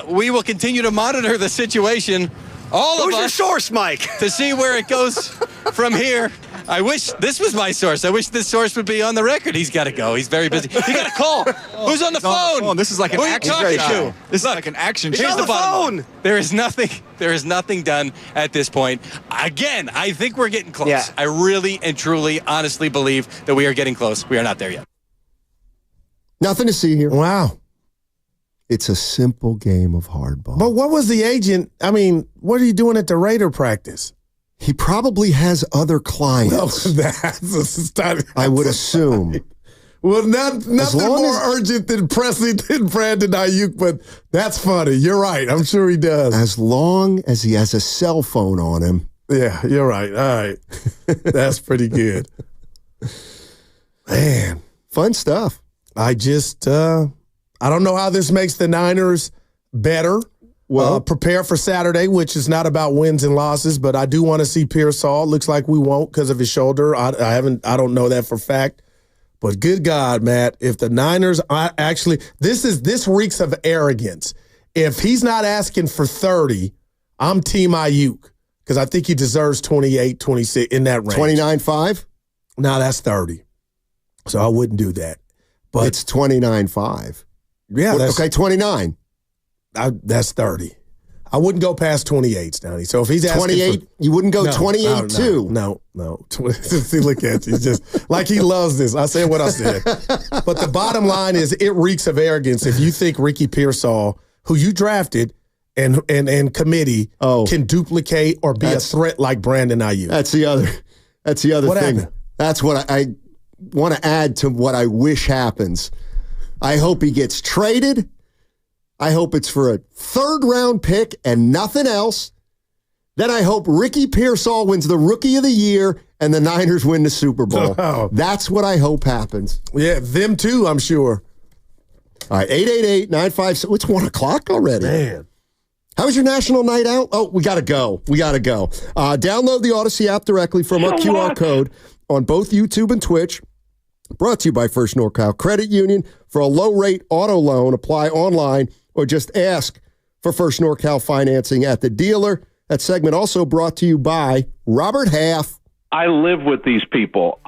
[SPEAKER 16] We will continue to monitor the situation, all of us. Who's your
[SPEAKER 19] source, Mike?
[SPEAKER 16] To see where it goes from here. I wish this was my source. I wish this source would be on the record. He's got to go. He's very busy. He got a call. Who's on the phone?
[SPEAKER 22] This is like an action show. This is like an action show.
[SPEAKER 16] Here's the phone. There is nothing done at this point. Again, I think we're getting close. Yeah. I really and truly, honestly believe that we are getting close. We are not there yet.
[SPEAKER 20] Nothing to see here.
[SPEAKER 21] Wow.
[SPEAKER 20] It's a simple game of hardball.
[SPEAKER 21] But what was the agent? I mean, what are you doing at the Raider practice?
[SPEAKER 20] He probably has other clients. I would assume.
[SPEAKER 21] Well, nothing more urgent than Brandon Aiyuk, but that's funny. You're right. I'm sure he does.
[SPEAKER 20] As long as he has a cell phone on him.
[SPEAKER 21] Yeah, you're right. All right. That's pretty good. Man.
[SPEAKER 20] Fun stuff.
[SPEAKER 21] I just, I don't know how this makes the Niners better. Well, prepare for Saturday, which is not about wins and losses, but I do want to see Pearsall. Looks like we won't because of his shoulder. I don't know that for a fact. But good God, Matt, if the Niners this reeks of arrogance. If he's not asking for 30, I'm Team Aiyuk because I think he deserves 28, 26 in that range.
[SPEAKER 20] 29.5?
[SPEAKER 21] No, that's 30. So I wouldn't do that. But
[SPEAKER 20] it's 29.5.
[SPEAKER 21] Yeah, that's
[SPEAKER 20] okay. 29.
[SPEAKER 21] That's 30. I wouldn't go past 28s, Donnie. So if he's asking
[SPEAKER 20] 28, you wouldn't go 28 too.
[SPEAKER 21] No. See, look at you. He's just like he loves this. I said what I said. But the bottom line is it reeks of arrogance if you think Ricky Pearsall, who you drafted and committee, can duplicate or be a threat like Brandon Aiyuk.
[SPEAKER 20] That's the other
[SPEAKER 21] what
[SPEAKER 20] thing.
[SPEAKER 21] Happened?
[SPEAKER 20] That's what I want to add to what I wish happens. I hope he gets traded. I hope it's for a 3rd-round pick and nothing else. Then I hope Ricky Pearsall wins the Rookie of the Year and the Niners win the Super Bowl.
[SPEAKER 21] Oh.
[SPEAKER 20] That's what I hope happens.
[SPEAKER 21] Yeah, them too, I'm sure.
[SPEAKER 20] All right, 888-957. It's 1 o'clock already.
[SPEAKER 21] Man.
[SPEAKER 20] How was your national night out? Oh, we got to go. Download the Odyssey app directly from our QR code on both YouTube and Twitch. Brought to you by First NorCal Credit Union. For a low-rate auto loan, apply online or just ask for First NorCal financing at the dealer.
[SPEAKER 9] That segment also brought to you by Robert Half.
[SPEAKER 1] I live with these people.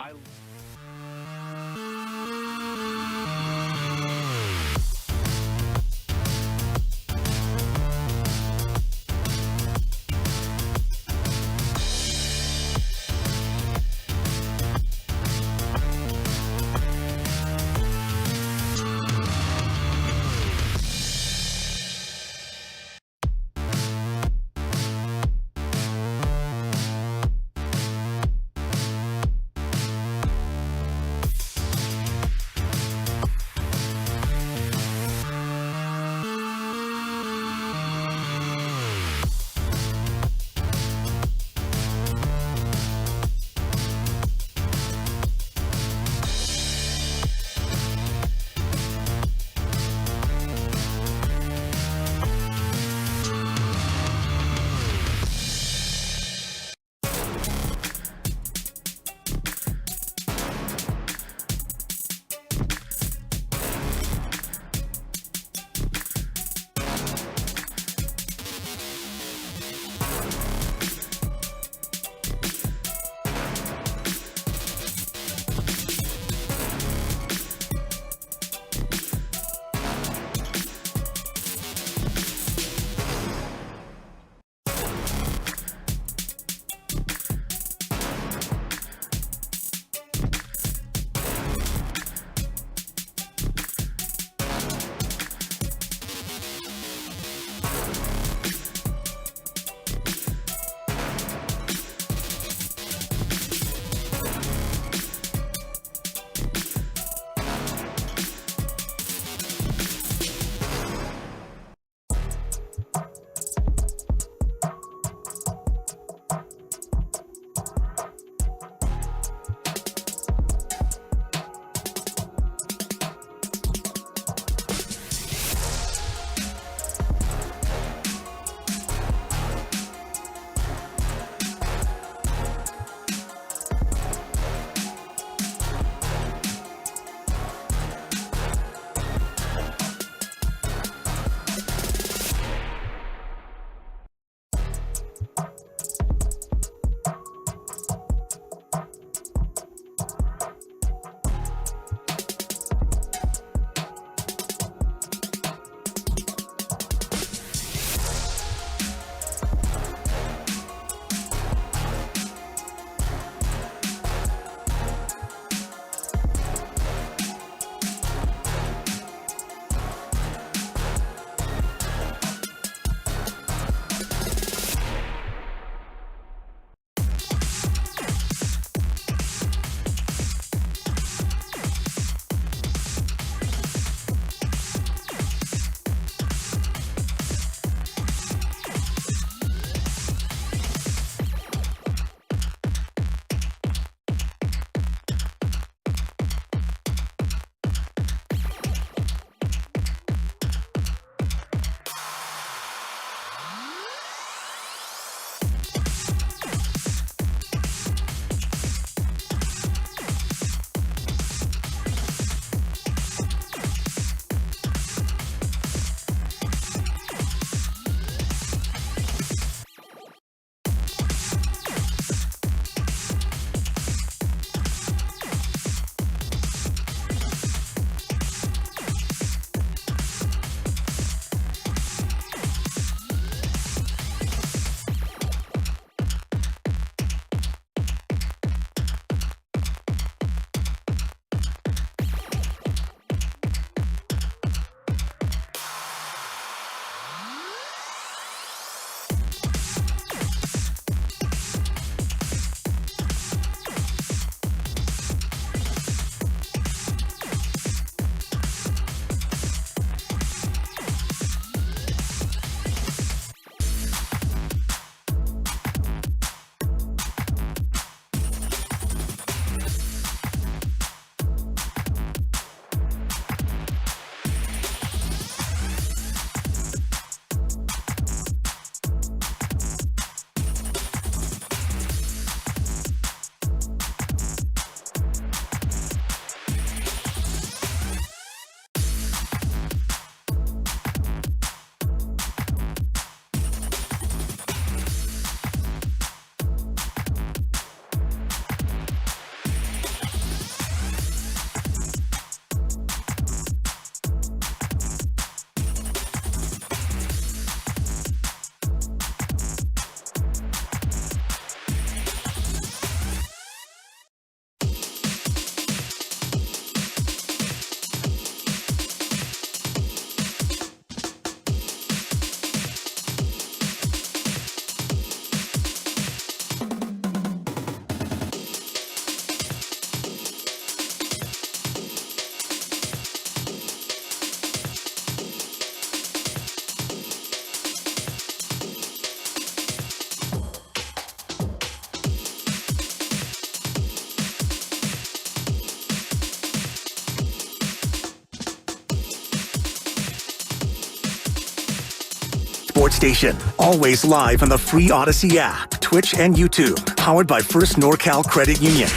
[SPEAKER 5] sports station. Always live on the free Odyssey app, Twitch, and YouTube. Powered by First NorCal Credit Union.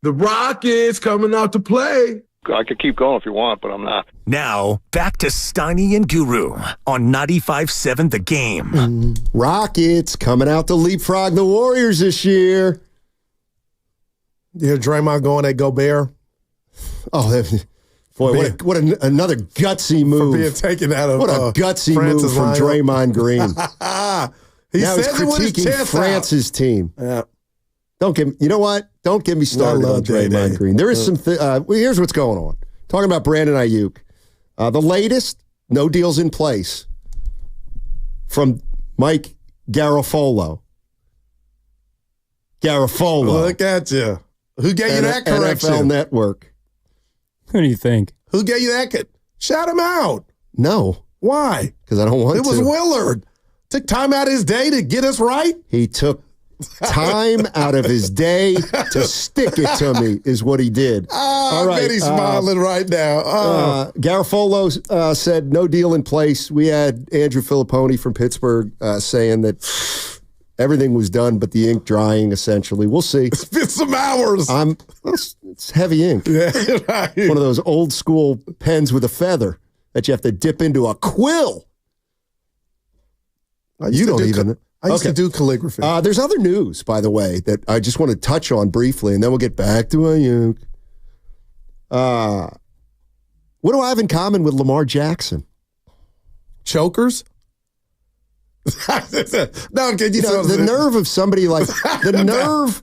[SPEAKER 21] The Rockets coming out to play.
[SPEAKER 3] I could keep going if you want, but I'm not.
[SPEAKER 5] Now, back to Steiny and Guru on 95.7 The Game.
[SPEAKER 20] Rockets coming out to leapfrog the Warriors this year.
[SPEAKER 21] You hear Draymond going at Gobert?
[SPEAKER 20] Oh, boy, what another gutsy move.
[SPEAKER 21] For being taken out of
[SPEAKER 20] what a gutsy move from Draymond Green.
[SPEAKER 21] He
[SPEAKER 20] now he's
[SPEAKER 21] says it with his
[SPEAKER 20] critiquing
[SPEAKER 21] chest
[SPEAKER 20] France's team.
[SPEAKER 21] Yeah.
[SPEAKER 20] You know what? Don't get me started on Draymond Green. There is some. Here's what's going on. Talking about Brandon Aiyuk. The latest, no deals in place from Mike Garafolo.
[SPEAKER 21] Look at you. Who gave you that correction?
[SPEAKER 20] NFL Network.
[SPEAKER 23] Who do you think?
[SPEAKER 21] Who gave you that? Shout him out.
[SPEAKER 20] No.
[SPEAKER 21] Why?
[SPEAKER 20] Because I don't want to.
[SPEAKER 21] It was Willard. Took time out of his day to get us right.
[SPEAKER 20] He took time out of his day to stick it to me is what he did.
[SPEAKER 21] All right. I bet he's smiling right now.
[SPEAKER 20] Garafolo said no deal in place. We had Andrew Filipponi from Pittsburgh saying that everything was done but the ink drying, essentially. We'll see.
[SPEAKER 21] It's been some hours.
[SPEAKER 20] It's heavy ink.
[SPEAKER 21] Yeah, right.
[SPEAKER 20] One of those old school pens with a feather that you have to dip into a quill. You don't even...
[SPEAKER 21] I used to do calligraphy.
[SPEAKER 20] There's other news, by the way, that I just want to touch on briefly, and then we'll get back to Aiyuk. What do I have in common with Lamar Jackson?
[SPEAKER 21] Chokers? No,
[SPEAKER 20] the nerve of somebody like the nerve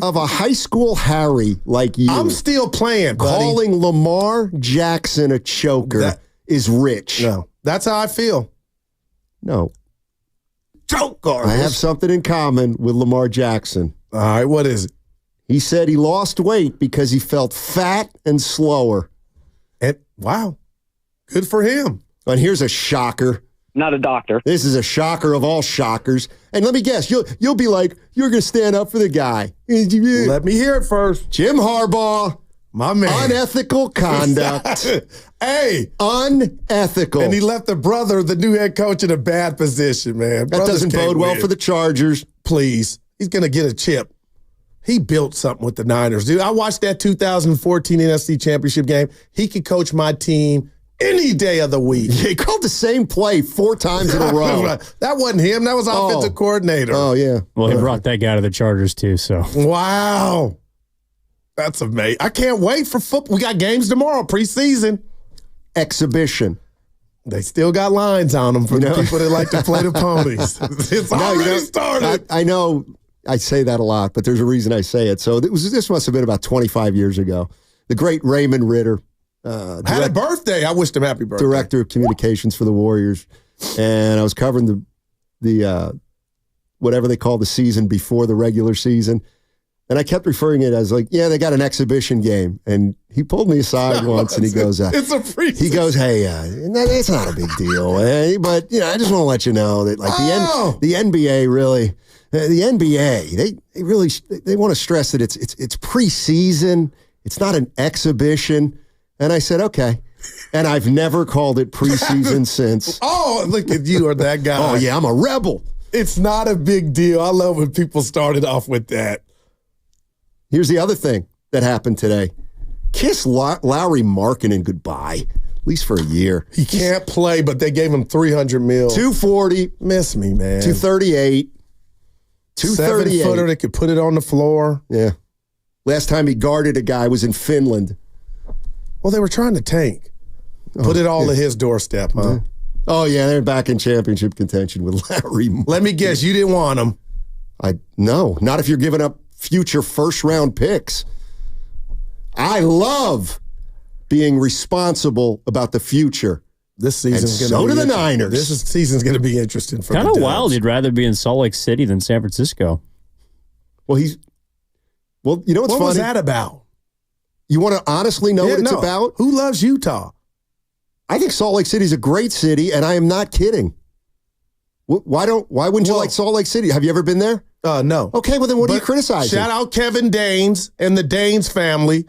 [SPEAKER 20] of a high school Harry like you.
[SPEAKER 21] I'm still playing, buddy.
[SPEAKER 20] Calling Lamar Jackson a choker is rich.
[SPEAKER 21] No, that's how I feel.
[SPEAKER 20] No.
[SPEAKER 21] Chokers.
[SPEAKER 20] I have something in common with Lamar Jackson.
[SPEAKER 21] All right, what is it?
[SPEAKER 20] He said he lost weight because he felt fat and slower.
[SPEAKER 21] And wow, good for him.
[SPEAKER 20] And here's a shocker.
[SPEAKER 2] Not a doctor.
[SPEAKER 20] This is a shocker of all shockers. And let me guess, you'll be like, you're going to stand up for the guy.
[SPEAKER 21] Let me hear it first.
[SPEAKER 20] Jim Harbaugh.
[SPEAKER 21] My man.
[SPEAKER 20] Unethical conduct.
[SPEAKER 21] Hey.
[SPEAKER 20] Unethical.
[SPEAKER 21] And he left the brother, the new head coach, in a bad position, man.
[SPEAKER 20] That doesn't bode well for the Chargers.
[SPEAKER 21] Please. He's going to get a chip. He built something with the Niners, dude. I watched that 2014 NFC Championship game. He could coach my team any day of the week.
[SPEAKER 20] He called the same play 4 times in a row.
[SPEAKER 21] That wasn't him. That was offensive coordinator.
[SPEAKER 20] Oh, yeah.
[SPEAKER 23] Well, he brought that guy to the Chargers, too, so.
[SPEAKER 21] Wow. That's amazing. I can't wait for football. We got games tomorrow, preseason.
[SPEAKER 20] Exhibition.
[SPEAKER 21] They still got lines on them for the people that like to play the ponies. It's already started.
[SPEAKER 20] I know I say that a lot, but there's a reason I say it. So this must have been about 25 years ago. The great Raymond Ritter.
[SPEAKER 21] Had a birthday. I wished him happy birthday.
[SPEAKER 20] Director of communications for the Warriors. And I was covering the whatever they call the season before the regular season. And I kept referring it as like, yeah, they got an exhibition game. And he pulled me aside once and he goes,
[SPEAKER 21] it's a preseason.
[SPEAKER 20] He goes, hey, it's not a big deal. But, I just want to let you know that like the NBA really, the NBA, they really, they want to stress that it's preseason. It's not an exhibition. And I said, okay. And I've never called it preseason since.
[SPEAKER 21] Oh, look at you or that guy.
[SPEAKER 20] Oh, yeah, I'm a rebel.
[SPEAKER 21] It's not a big deal. I love when people started off with that.
[SPEAKER 20] Here's the other thing that happened today. Kiss Lowry Markkanen goodbye, at least for a year.
[SPEAKER 21] He can't play, but they gave him $300 million.
[SPEAKER 20] 240.
[SPEAKER 21] Miss me, man.
[SPEAKER 20] 238. 238.
[SPEAKER 21] 7-footer, they could put it on the floor.
[SPEAKER 20] Yeah. Last time he guarded a guy was in Finland.
[SPEAKER 21] Well, they were trying to tank. Put it all at his doorstep, huh?
[SPEAKER 20] Yeah. Oh, yeah, they're back in championship contention with Larry Markkanen.
[SPEAKER 21] Let me guess, you didn't want him.
[SPEAKER 20] No, not if you're giving up future first-round picks. I love being responsible about the future.
[SPEAKER 21] This season's going to be
[SPEAKER 20] so do the Niners.
[SPEAKER 21] This season's going to be interesting for
[SPEAKER 23] kind of wild. You'd rather be in Salt Lake City than San Francisco.
[SPEAKER 20] Well, you know what's funny?
[SPEAKER 21] What was that about?
[SPEAKER 20] You want to honestly know what it's about?
[SPEAKER 21] Who loves Utah?
[SPEAKER 20] I think Salt Lake City is a great city, and I am not kidding. Why wouldn't you like Salt Lake City? Have you ever been there?
[SPEAKER 21] No.
[SPEAKER 20] Okay, well then what are you criticizing?
[SPEAKER 21] Shout out Kevin Danes and the Danes family.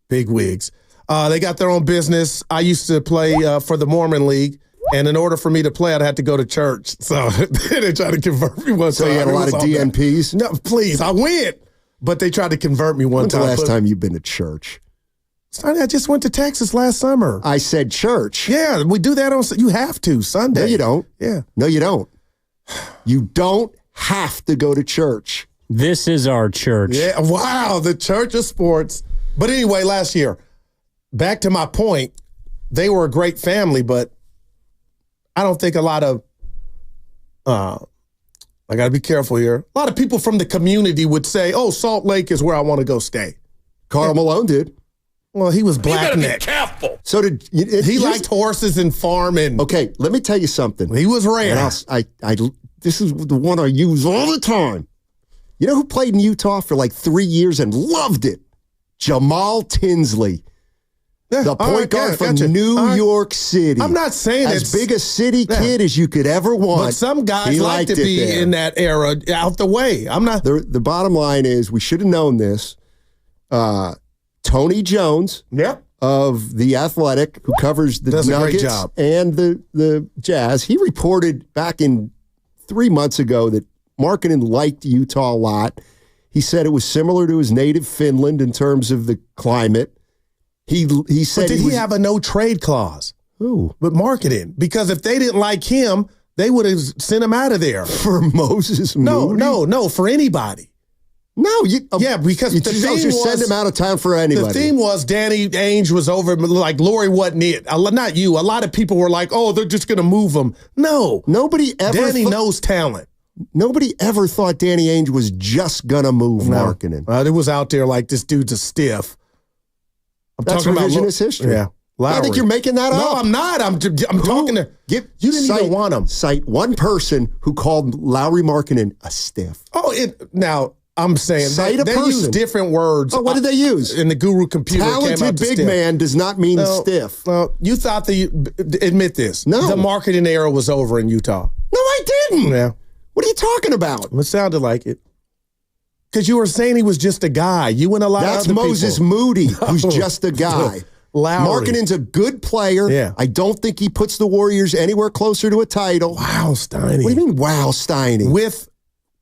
[SPEAKER 21] Big wigs. They got their own business. I used to play for the Mormon League, and in order for me to play, I'd have to go to church. So they tried to convert me one time.
[SPEAKER 20] So you had a lot of DNPs?
[SPEAKER 21] No, please, I went. But they tried to convert me one time.
[SPEAKER 20] When's the last time you've been to church?
[SPEAKER 21] I just went to Texas last summer.
[SPEAKER 20] I said church.
[SPEAKER 21] Yeah, we do that on. You have to Sunday.
[SPEAKER 20] No, you don't.
[SPEAKER 21] Yeah.
[SPEAKER 20] No, you don't. You don't have to go to church.
[SPEAKER 23] This is our church.
[SPEAKER 21] Yeah. Wow, the Church of Sports. But anyway, last year, back to my point, they were a great family, but I don't think a lot of. I got to be careful here. A lot of people from the community would say, "Oh, Salt Lake is where I want to go stay."
[SPEAKER 20] Carl Malone did.
[SPEAKER 21] Well, he was black
[SPEAKER 19] You
[SPEAKER 21] neck.
[SPEAKER 19] better be careful.
[SPEAKER 20] So did
[SPEAKER 21] he liked horses and farming.
[SPEAKER 20] Okay, let me tell you something.
[SPEAKER 21] He was rare.
[SPEAKER 20] And this is the one I use all the time. You know who played in Utah for like 3 years and loved it? Jamal Tinsley. The point guard from New York City.
[SPEAKER 21] I'm not saying
[SPEAKER 20] as big a city kid as you could ever want.
[SPEAKER 21] But some guys like to be in that era out the way. I'm not.
[SPEAKER 20] The bottom line is we should have known this. Tony Jones of The Athletic, who covers the Nuggets and the Jazz, he reported back in 3 months ago that Markkanen liked Utah a lot. He said it was similar to his native Finland in terms of the climate. He said,
[SPEAKER 21] but did he have a no trade clause?
[SPEAKER 20] Who?
[SPEAKER 21] But Markkanen, because if they didn't like him, they would have sent him out of there
[SPEAKER 20] for Moses Moody?
[SPEAKER 21] No, for anybody.
[SPEAKER 20] No,
[SPEAKER 21] because the theme was
[SPEAKER 20] send him out of town for anybody.
[SPEAKER 21] The theme was Danny Ainge was over, like Lori wasn't it. Not you. A lot of people were like, "Oh, they're just going to move him." No,
[SPEAKER 20] nobody ever.
[SPEAKER 21] Danny knows talent.
[SPEAKER 20] Nobody ever thought Danny Ainge was just going to move Markkanen.
[SPEAKER 21] It was out there like this dude's a stiff.
[SPEAKER 20] That's revisionist history.
[SPEAKER 21] Yeah.
[SPEAKER 20] I think you're making that up.
[SPEAKER 21] No, I'm not. I'm talking to you. Didn't even want him.
[SPEAKER 20] Cite one person who called Lauri Markkanen a stiff.
[SPEAKER 21] Now I'm saying they use different words.
[SPEAKER 20] Oh, what did they use
[SPEAKER 21] in the Guru computer?
[SPEAKER 20] Talented big man does not mean stiff.
[SPEAKER 21] You thought admit this?
[SPEAKER 20] No,
[SPEAKER 21] the marketing era was over in Utah.
[SPEAKER 20] No, I didn't.
[SPEAKER 21] Yeah.
[SPEAKER 20] What are you talking about?
[SPEAKER 21] It sounded like it. Because you were saying he was just a guy. You and a lot of other people.
[SPEAKER 20] That's Moses Moody, who's just a guy. Markkanen's a good player.
[SPEAKER 21] Yeah.
[SPEAKER 20] I don't think he puts the Warriors anywhere closer to a title.
[SPEAKER 21] Wow, Steiny.
[SPEAKER 20] What do you mean, wow, Steiny?
[SPEAKER 21] With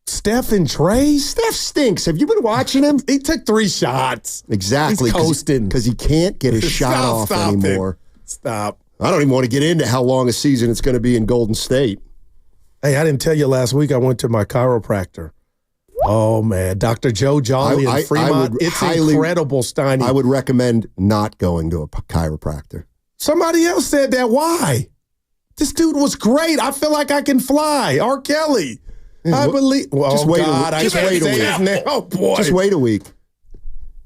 [SPEAKER 21] Steph and Trey?
[SPEAKER 20] Steph stinks. Have you been watching him?
[SPEAKER 21] He took 3 shots.
[SPEAKER 20] Exactly.
[SPEAKER 21] He's coasting.
[SPEAKER 20] Because he can't get his shot off anymore.
[SPEAKER 21] Stop.
[SPEAKER 20] I don't even want to get into how long a season it's going to be in Golden State.
[SPEAKER 21] Hey, I didn't tell you last week I went to my chiropractor. Oh, man. Dr. Joe Jolly in Fremont. It's incredible, Steiny.
[SPEAKER 20] I would recommend not going to a chiropractor.
[SPEAKER 21] Somebody else said that. Why? This dude was great. I feel like I can fly. R. Kelly. I believe. Well,
[SPEAKER 20] just wait a week.
[SPEAKER 21] Just wait a week. Oh, boy.
[SPEAKER 20] Just wait a week.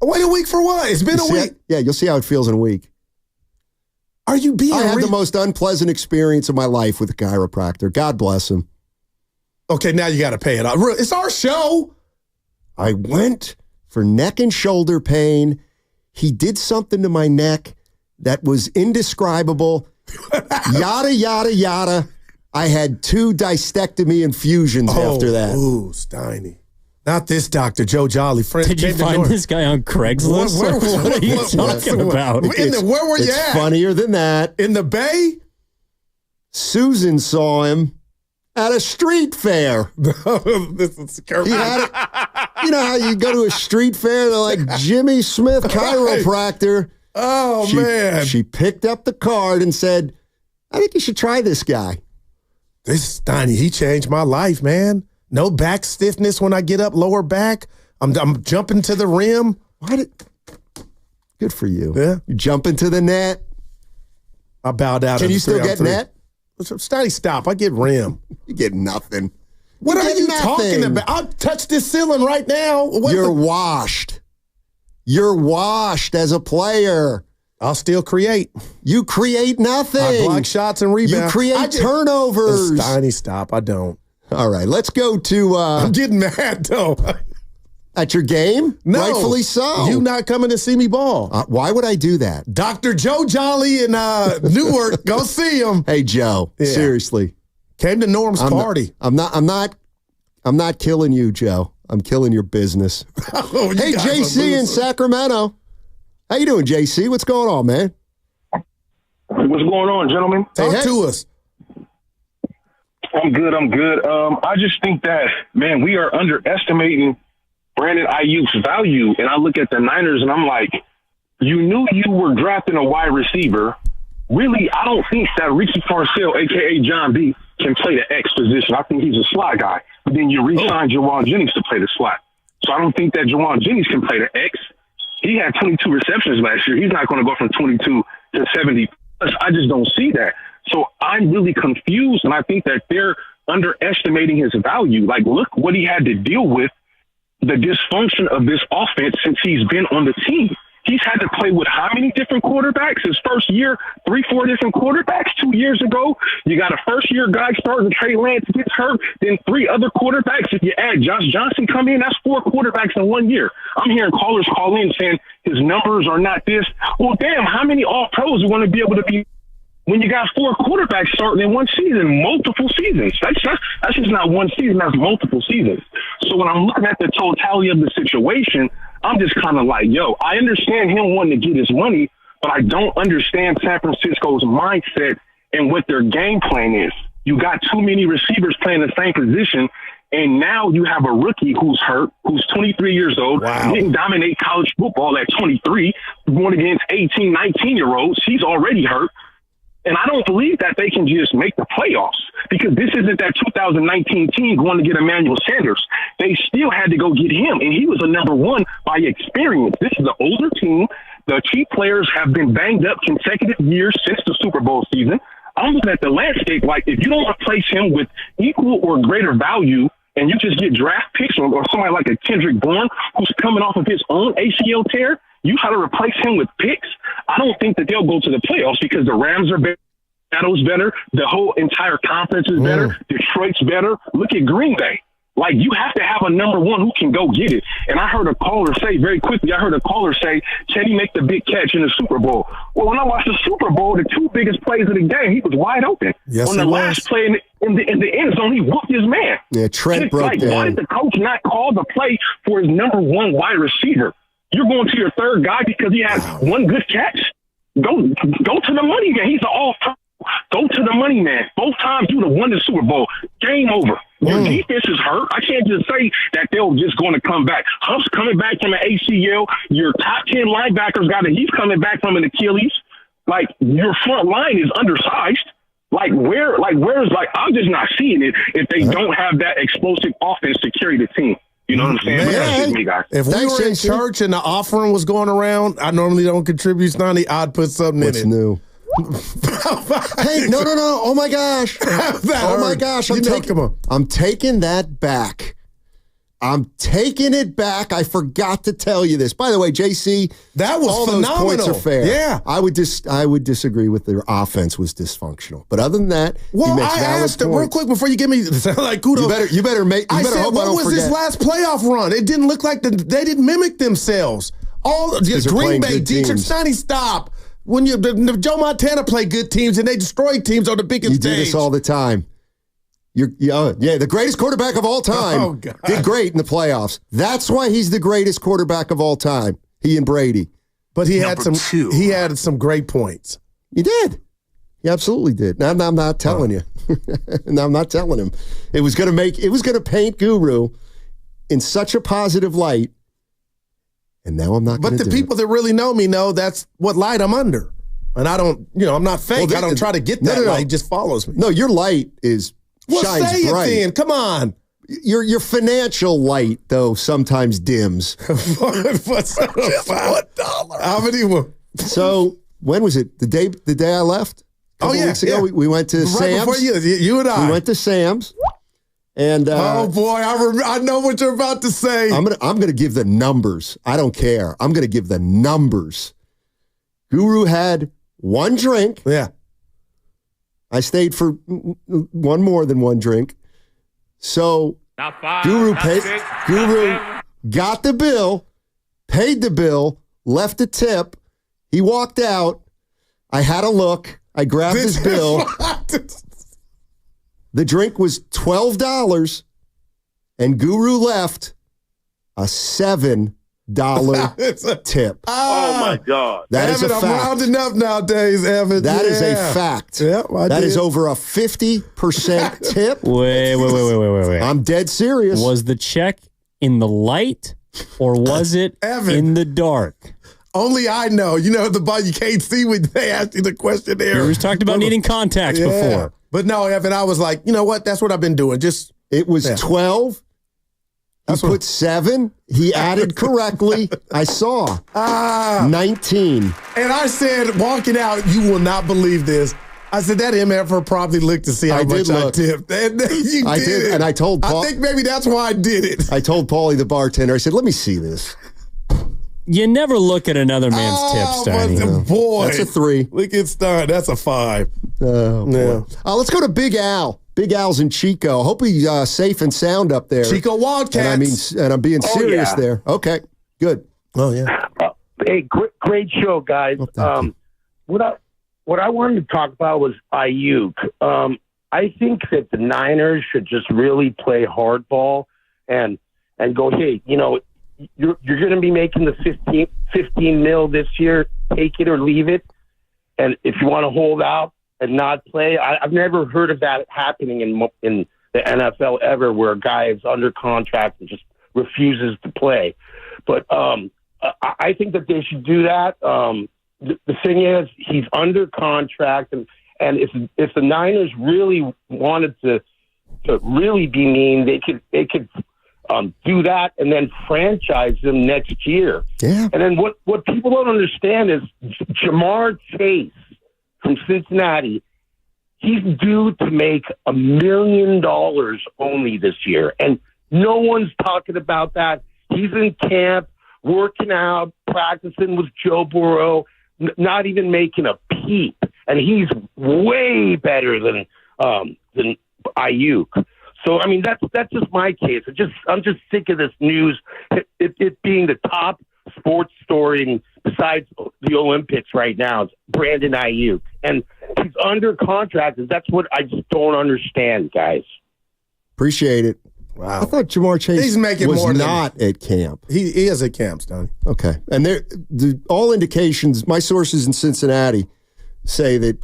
[SPEAKER 21] Wait a week for what? It's been a week.
[SPEAKER 20] Yeah, you'll see how it feels in a week.
[SPEAKER 21] Are you being
[SPEAKER 20] I had the most unpleasant experience of my life with a chiropractor. God bless him.
[SPEAKER 21] Okay, now you got to pay it off. It's our show.
[SPEAKER 20] I went for neck and shoulder pain. He did something to my neck that was indescribable. Yada, yada, yada. I had 2 distectomy infusions after that.
[SPEAKER 21] Ooh, Steiny. Not this Dr. Joe Jolly.
[SPEAKER 23] Did you find this guy on Craigslist? What are you talking about?
[SPEAKER 21] Where were you at?
[SPEAKER 20] It's funnier than that.
[SPEAKER 21] In the Bay?
[SPEAKER 20] Susan saw him at a street fair.
[SPEAKER 21] This is
[SPEAKER 20] he had it. You know how you go to a street fair, they're like Jimmy Smith chiropractor.
[SPEAKER 21] Oh, man.
[SPEAKER 20] She picked up the card and said, I think you should try this guy.
[SPEAKER 21] This Steiny, he changed my life, man. No back stiffness when I get up, lower back. I'm jumping to the rim.
[SPEAKER 20] Good for you.
[SPEAKER 21] Yeah.
[SPEAKER 20] You jump into the net.
[SPEAKER 21] I bowed out.
[SPEAKER 20] Can you still get net?
[SPEAKER 21] Steiny, stop. I get rim.
[SPEAKER 20] You get nothing.
[SPEAKER 21] What are you talking about? I'll touch this ceiling right now.
[SPEAKER 20] You're washed. You're washed as a player.
[SPEAKER 21] I'll still create.
[SPEAKER 20] You create nothing.
[SPEAKER 21] I block shots and rebounds.
[SPEAKER 20] You create turnovers.
[SPEAKER 21] Steiny, stop. I don't.
[SPEAKER 20] All right, let's go to...
[SPEAKER 21] I'm getting mad, though.
[SPEAKER 20] At your game?
[SPEAKER 21] No.
[SPEAKER 20] Rightfully so.
[SPEAKER 21] You not coming to see me ball.
[SPEAKER 20] Why would I do that?
[SPEAKER 21] Dr. Joe Jolly in Newark. Go see him.
[SPEAKER 20] Hey, Joe, seriously.
[SPEAKER 21] Came to Norm's party.
[SPEAKER 20] I'm not killing you, Joe. I'm killing your business. Hey, JC in Sacramento. How you doing, JC? What's going on, man?
[SPEAKER 6] What's going on, gentlemen?
[SPEAKER 21] Talk to us.
[SPEAKER 6] I'm good. I just think that, man, we are underestimating Brandon Aiyuk's value. And I look at the Niners and I'm like, you knew you were drafting a wide receiver. Really, I don't think that Ricky Parcell, a.k.a. John B., can play the X position. I think he's a slot guy. But then you re-signed Jawan Jennings to play the slot. So I don't think that Jawan Jennings can play the X. He had 22 receptions last year. He's not going to go from 22 to 70. I just don't see that. So I'm really confused, and I think that they're underestimating his value. Like, look what he had to deal with, the dysfunction of this offense since he's been on the team. He's had to play with how many different quarterbacks? His first year, 3-4 different quarterbacks 2 years ago. You got a first-year guy starting, Trey Lance gets hurt, then 3 other quarterbacks. If you add Josh Johnson come in, that's 4 quarterbacks in 1 year. I'm hearing callers call in saying his numbers are not this. Well, damn, how many all-pros are going to be able to be when you got 4 quarterbacks starting in one season, multiple seasons? That's just not one season, that's multiple seasons. So when I'm looking at the totality of the situation, I'm just kind of like, yo, I understand him wanting to get his money, but I don't understand San Francisco's mindset and what their game plan is. You got too many receivers playing the same position, and now you have a rookie who's hurt, who's 23 years old, didn't dominate college football at 23, going against 18, 19-year-olds. He's already hurt. And I don't believe that they can just make the playoffs because this isn't that 2019 team going to get Emmanuel Sanders. They still had to go get him, and he was a number 1 by experience. This is an older team. The key players have been banged up consecutive years since the Super Bowl season. I'm looking at the landscape like if you don't replace him with equal or greater value and you just get draft picks or somebody like a Kendrick Bourne who's coming off of his own ACL tear, you try to replace him with picks. I don't think that they'll go to the playoffs because the Rams are better. Seattle's better. The whole entire conference is better. Detroit's better. Look at Green Bay. Like, you have to have a number 1 who can go get it. And I heard a caller say very quickly, can he make the big catch in the Super Bowl? Well, when I watched the Super Bowl, the 2 biggest plays of the game, he was wide open.
[SPEAKER 21] Yes,
[SPEAKER 6] on the last play in the end zone, he whooped his man.
[SPEAKER 20] Yeah, Trent broke down.
[SPEAKER 6] Why did the coach not call the play for his number 1 wide receiver? You're going to your 3rd guy because he has 1 good catch? Go to the money man. He's an all-time. Go to the money man. Both times you would have won the Super Bowl. Game over. Your defense is hurt. I can't just say that they're just going to come back. Huff's coming back from an ACL. Your top 10 linebackers he's coming back from an Achilles. Like, your front line is undersized. I'm just not seeing it if they don't have that explosive offense to carry the team. You know what I'm saying?
[SPEAKER 21] If we were in church and the offering was going around, I normally don't contribute, Stoney. I'd put something in it.
[SPEAKER 20] What's new? Hey, no. Oh, my gosh. I'm taking that back. I'm taking it back. I forgot to tell you this. By the way, JC,
[SPEAKER 21] that was
[SPEAKER 20] all
[SPEAKER 21] phenomenal.
[SPEAKER 20] Those points are fair.
[SPEAKER 21] Yeah.
[SPEAKER 20] I would disagree with their offense was dysfunctional. But other than that,
[SPEAKER 21] well,
[SPEAKER 20] he makes
[SPEAKER 21] I
[SPEAKER 20] valid
[SPEAKER 21] asked him
[SPEAKER 20] points.
[SPEAKER 21] hope I last playoff run? It didn't look like they didn't mimic themselves. Green Bay, Dietrich, Stoney, stop. When Joe Montana played good teams and they destroyed teams on the biggest stage.
[SPEAKER 20] You do this all the time. The greatest quarterback of all time did great in the playoffs. That's why he's the greatest quarterback of all time. He and Brady.
[SPEAKER 21] But he had some great points.
[SPEAKER 20] He did. He absolutely did. Now I'm not telling you. Now I'm not telling him. It was going to paint Guru in such a positive light. And now I'm not going to do it.
[SPEAKER 21] But the people that really know me know that's what light I'm under. And I don't, I'm not fake. I don't try to get that light. It just follows me.
[SPEAKER 20] No, your light shines bright.
[SPEAKER 21] It then. Come on.
[SPEAKER 20] Your financial light, though, sometimes dims.
[SPEAKER 21] What's $1? How many were?
[SPEAKER 20] So when was it? The day I left? Weeks ago, we went to Sam's.
[SPEAKER 21] Right before you and I.
[SPEAKER 20] We went to Sam's. And
[SPEAKER 21] oh boy, I know what you're about to say.
[SPEAKER 20] I'm gonna give the numbers. I don't care. I'm gonna give the numbers. Guru had 1 drink.
[SPEAKER 21] Yeah.
[SPEAKER 20] I stayed for one more than 1 drink. So Guru got the bill, paid the bill, left a tip. He walked out. I had a look. I grabbed his bill. The drink was $12, and Guru left a $7 tip.
[SPEAKER 11] Oh, my God.
[SPEAKER 20] That is a fact.
[SPEAKER 21] I'm rounding up nowadays, Evan.
[SPEAKER 20] That is a fact.
[SPEAKER 21] Yep,
[SPEAKER 20] that is over a 50% tip.
[SPEAKER 23] Wait.
[SPEAKER 20] I'm dead serious.
[SPEAKER 23] Was the check in the light or was it
[SPEAKER 21] Evan,
[SPEAKER 23] in the dark?
[SPEAKER 21] Only I know. You know, the ball you can't see when they asked you the question there.
[SPEAKER 23] We talked about needing contacts before.
[SPEAKER 21] But no, Evan, I was like, you know what? That's what I've been doing.
[SPEAKER 20] It was 12. He put 7. He added correctly. I saw 19.
[SPEAKER 21] And I said, walking out, you will not believe this. I said, that MFR probably looked to see how much I tipped. And you did.
[SPEAKER 20] And I told Paul.
[SPEAKER 21] I think maybe that's why I did it.
[SPEAKER 20] I told Paulie, the bartender, I said, let me see this.
[SPEAKER 23] You never look at another man's tips, Steiny.
[SPEAKER 21] Boy.
[SPEAKER 20] That's a 3.
[SPEAKER 21] Look at Stein. That's a 5.
[SPEAKER 20] Oh, boy. Let's go to Big Al. Big Al's in Chico. Hope he's safe and sound up there.
[SPEAKER 21] Chico Wildcats.
[SPEAKER 20] And I'm being serious there. Okay, good.
[SPEAKER 21] Oh, yeah.
[SPEAKER 11] Hey, great show, guys. What I wanted to talk about was Aiyuk. I think that the Niners should just really play hardball and go, hey, you know, you're going to be making the 15 mil this year. Take it or leave it. And if you want to hold out and not play, I've never heard of that happening in the NFL ever, where a guy is under contract and just refuses to play. But I think that they should do that. The thing is, he's under contract, and if the Niners really wanted to really be mean, they could do that and then franchise him next year.
[SPEAKER 20] Yeah.
[SPEAKER 11] And then what people don't understand is Jamar Chase from Cincinnati, he's due to make $1 million only this year, and no one's talking about that. He's in camp, working out, practicing with Joe Burrow, not even making a peep, and he's way better than Aiyuk. So, I mean, that's just my case. I'm just sick of this news, it being the top sports story besides the Olympics right now. It's Brandon Aiyuk, and he's under contract, and that's what I just don't understand, guys.
[SPEAKER 20] Appreciate it.
[SPEAKER 21] Wow.
[SPEAKER 20] I thought Jamar Chase was not at camp.
[SPEAKER 21] He is at camp, Stoney.
[SPEAKER 20] Okay. And all indications, my sources in Cincinnati say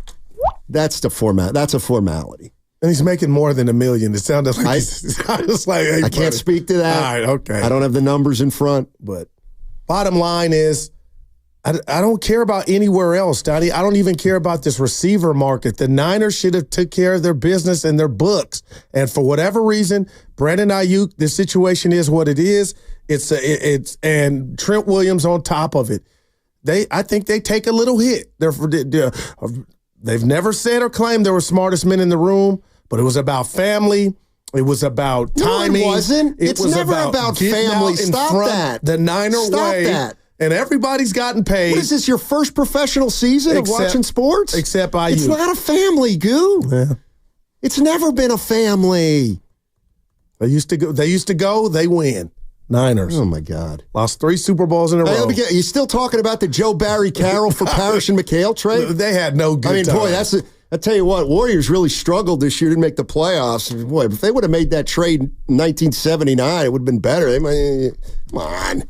[SPEAKER 20] that's a formality.
[SPEAKER 21] And he's making more than $1 million. It sounded like hey,
[SPEAKER 20] I can't speak to that.
[SPEAKER 21] All right, okay.
[SPEAKER 20] I don't have the numbers in front, but
[SPEAKER 21] bottom line is, I don't care about anywhere else, Donnie. I don't even care about this receiver market. The Niners should have took care of their business and their books. And for whatever reason, Brandon Aiyuk, this situation is what it is. And Trent Williams on top of it. I think they take a little hit. They've never said or claimed they were smartest men in the room, but it was about family. It was about timing.
[SPEAKER 20] No, it wasn't. It's never about family. Stop that.
[SPEAKER 21] The Niner way.
[SPEAKER 20] Stop that.
[SPEAKER 21] And everybody's gotten paid.
[SPEAKER 20] What is this, your first professional season of watching sports?
[SPEAKER 21] Except Aiyuk.
[SPEAKER 20] It's not a family, Goo.
[SPEAKER 21] Yeah.
[SPEAKER 20] It's never been a family.
[SPEAKER 21] They used to go, they win. Niners.
[SPEAKER 20] Oh, my God.
[SPEAKER 21] Lost 3 Super Bowls in a row.
[SPEAKER 20] You still talking about the Joe Barry Carroll for Parrish and McHale trade?
[SPEAKER 21] They had no good time.
[SPEAKER 20] Boy, I tell you what, Warriors really struggled this year to make the playoffs. Boy, if they would have made that trade in 1979, it would have been better. Come on.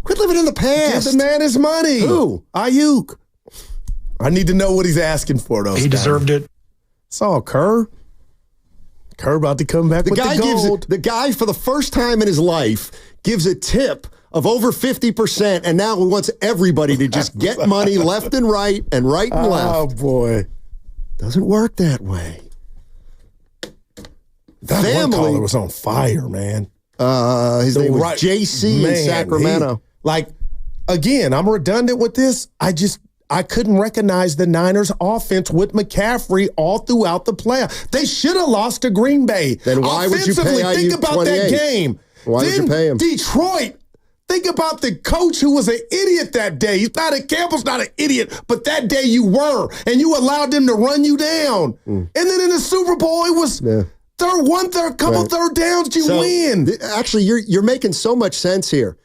[SPEAKER 20] Quit living in the past.
[SPEAKER 21] Give the man his money.
[SPEAKER 20] Who?
[SPEAKER 21] Aiyuk. I need to know what he's asking for, though.
[SPEAKER 12] He deserved it.
[SPEAKER 21] Saw Kerr. Kerr about to come back with the gold.
[SPEAKER 20] The guy, for the first time in his life, gives a tip of over 50%, and now he wants everybody to just get money left and right and left.
[SPEAKER 21] Oh, boy.
[SPEAKER 20] Doesn't work that way.
[SPEAKER 21] That one caller was on fire, man.
[SPEAKER 20] His name was JC in Sacramento.
[SPEAKER 21] Again, I'm redundant with this. I couldn't recognize the Niners' offense with McCaffrey all throughout the playoff. They should have lost to Green Bay.
[SPEAKER 20] Then why would you pay Aiyuk
[SPEAKER 21] think about
[SPEAKER 20] 28?
[SPEAKER 21] That game.
[SPEAKER 20] Why would you pay him?
[SPEAKER 21] Detroit. Think about the coach who was an idiot that day. Campbell's not an idiot, but that day you were, and you allowed them to run you down. And then in the Super Bowl, it was third downs, you win.
[SPEAKER 20] Actually, you're making so much sense here.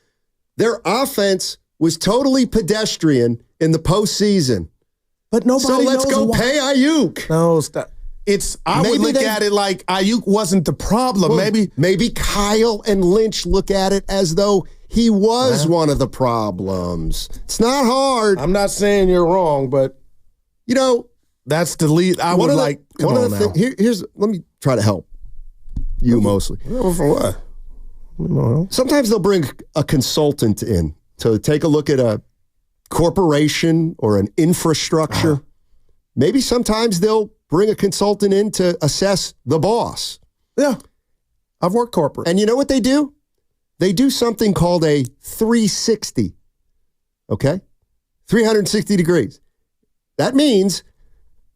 [SPEAKER 20] Their offense was totally pedestrian in the postseason.
[SPEAKER 21] But nobody
[SPEAKER 20] So let's
[SPEAKER 21] knows
[SPEAKER 20] go
[SPEAKER 21] why.
[SPEAKER 20] pay Aiyuk.
[SPEAKER 21] No, stop. I would look at it like Aiyuk wasn't the problem.
[SPEAKER 20] Well, maybe Kyle and Lynch look at it as though he was one of the problems. It's not hard.
[SPEAKER 21] I'm not saying you're wrong, but that's the lead. I would like. Come on now.
[SPEAKER 20] Let me try to help you mostly.
[SPEAKER 21] For what?
[SPEAKER 20] Sometimes they'll bring a consultant in to take a look at a corporation or an infrastructure. Maybe sometimes they'll bring a consultant in to assess the boss.
[SPEAKER 21] Yeah. I've worked corporate.
[SPEAKER 20] And you know what they do? They do something called a 360. Okay? 360 degrees. That means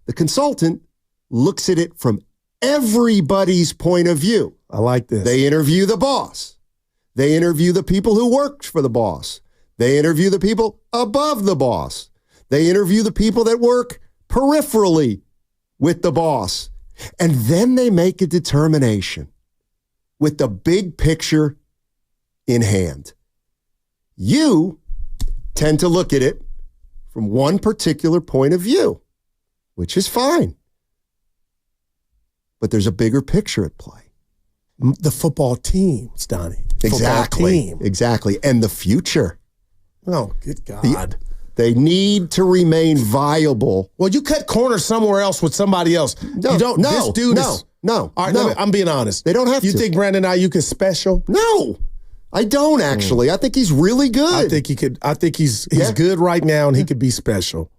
[SPEAKER 20] the consultant looks at it from everybody's point of view.
[SPEAKER 21] I like this.
[SPEAKER 20] They interview the boss. They interview the people who worked for the boss. They interview the people above the boss. They interview the people that work peripherally with the boss. And then they make a determination with the big picture in hand. You tend to look at it from one particular point of view, which is fine. But there's a bigger picture at play.
[SPEAKER 21] The football team, Donnie.
[SPEAKER 20] Exactly. And the future.
[SPEAKER 21] Oh, good God.
[SPEAKER 20] They need to remain viable.
[SPEAKER 21] Well, you cut corners somewhere else with somebody else. This dude is...
[SPEAKER 20] No.
[SPEAKER 21] All right, I'm being honest.
[SPEAKER 20] They don't have to.
[SPEAKER 21] You think Brandon Aiyuk is special?
[SPEAKER 20] No. I don't actually. I think he's really good.
[SPEAKER 21] I think he could. I think he's good right now, and he could be special.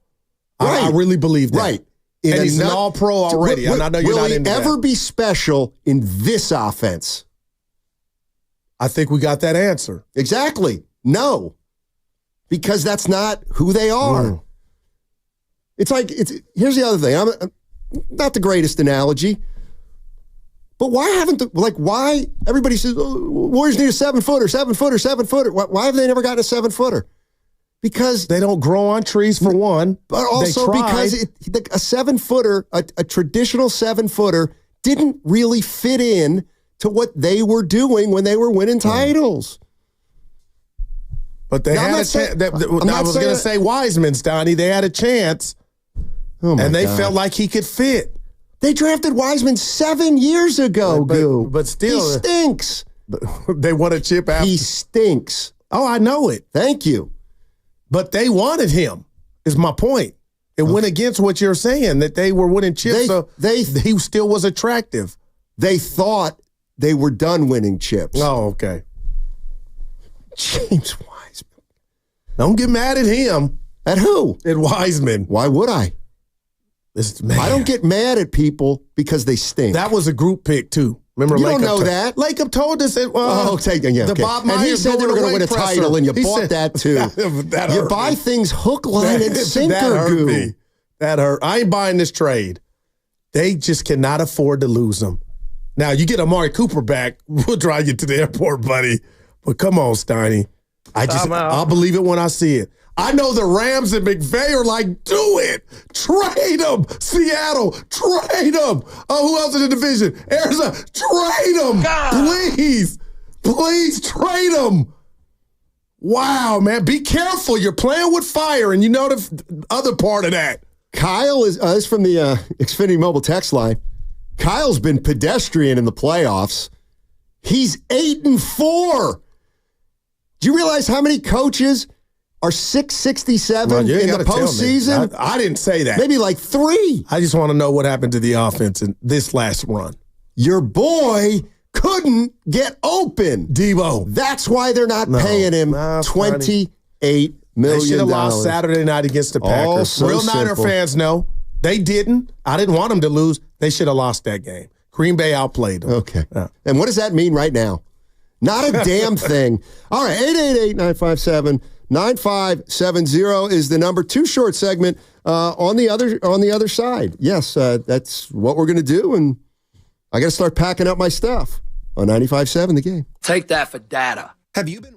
[SPEAKER 20] Right.
[SPEAKER 21] I really believe that.
[SPEAKER 20] Right.
[SPEAKER 21] And he's an all-pro already. And I know you're not into that.
[SPEAKER 20] Will he ever be special in this offense?
[SPEAKER 21] I think we got that answer.
[SPEAKER 20] Exactly. No. Because that's not who they are. It's like, here's the other thing. I'm not the greatest analogy, but why everybody says, Warriors need a 7-footer. Why have they never gotten a 7-footer? Because
[SPEAKER 21] they don't grow on trees for one.
[SPEAKER 20] But also because a 7-footer, a traditional 7-footer, didn't really fit in to what they were doing when they were winning titles.
[SPEAKER 21] But they had a chance. I was going to say Wiseman's, Donnie. They had a chance, and they felt like he could fit.
[SPEAKER 20] They drafted Wiseman 7 years ago,
[SPEAKER 21] but still.
[SPEAKER 20] He stinks.
[SPEAKER 21] They won a chip after.
[SPEAKER 20] He stinks.
[SPEAKER 21] Oh, I know it.
[SPEAKER 20] Thank you.
[SPEAKER 21] But they wanted him, is my point. It went against what you're saying, that they were winning chips, so he still was attractive.
[SPEAKER 20] They thought they were done winning chips.
[SPEAKER 21] Oh, okay.
[SPEAKER 20] James Wiseman.
[SPEAKER 21] Don't get mad at him.
[SPEAKER 20] At who?
[SPEAKER 21] At Wiseman.
[SPEAKER 20] Why would I? I don't get mad at people because they stink.
[SPEAKER 21] That was a group pick, too. Remember,
[SPEAKER 20] you don't know that.
[SPEAKER 21] Lacob told us that.
[SPEAKER 20] Bob Myers, and he said they were going to win a title, and you bought that too.
[SPEAKER 21] That
[SPEAKER 20] you buy things hook, line, and sinker. Goo.
[SPEAKER 21] That hurt. I ain't buying this trade. They just cannot afford to lose them. Now you get Amari Cooper back, we'll drive you to the airport, buddy. But come on, Steiny. I'll believe it when I see it. I know the Rams and McVay are like, do it. Trade them. Seattle, trade them. Who else in the division? Arizona, trade them. Please. Please trade them. Wow, man. Be careful. You're playing with fire, and you know the other part of that.
[SPEAKER 20] Kyle is from the Xfinity Mobile text line. Kyle's been pedestrian in the playoffs. He's 8-4. Do you realize how many coaches are 667 in the postseason?
[SPEAKER 21] I didn't say that.
[SPEAKER 20] Maybe like 3.
[SPEAKER 21] I just want to know what happened to the offense in this last run.
[SPEAKER 20] Your boy couldn't get open.
[SPEAKER 21] Debo.
[SPEAKER 20] That's why they're not paying him $28 million.
[SPEAKER 21] They should have lost Saturday night against the Packers.
[SPEAKER 20] So
[SPEAKER 21] Real Niner fans know. They didn't. I didn't want them to lose. They should have lost that game. Green Bay outplayed them.
[SPEAKER 20] Okay. And what does that mean right now? Not a damn thing. All right, 888-957-9570 is the number. 2 short segment on the other side. Yes, that's what we're going to do, and I got to start packing up my stuff on 95.7 The Game.
[SPEAKER 12] Take that for data.
[SPEAKER 19] Have you been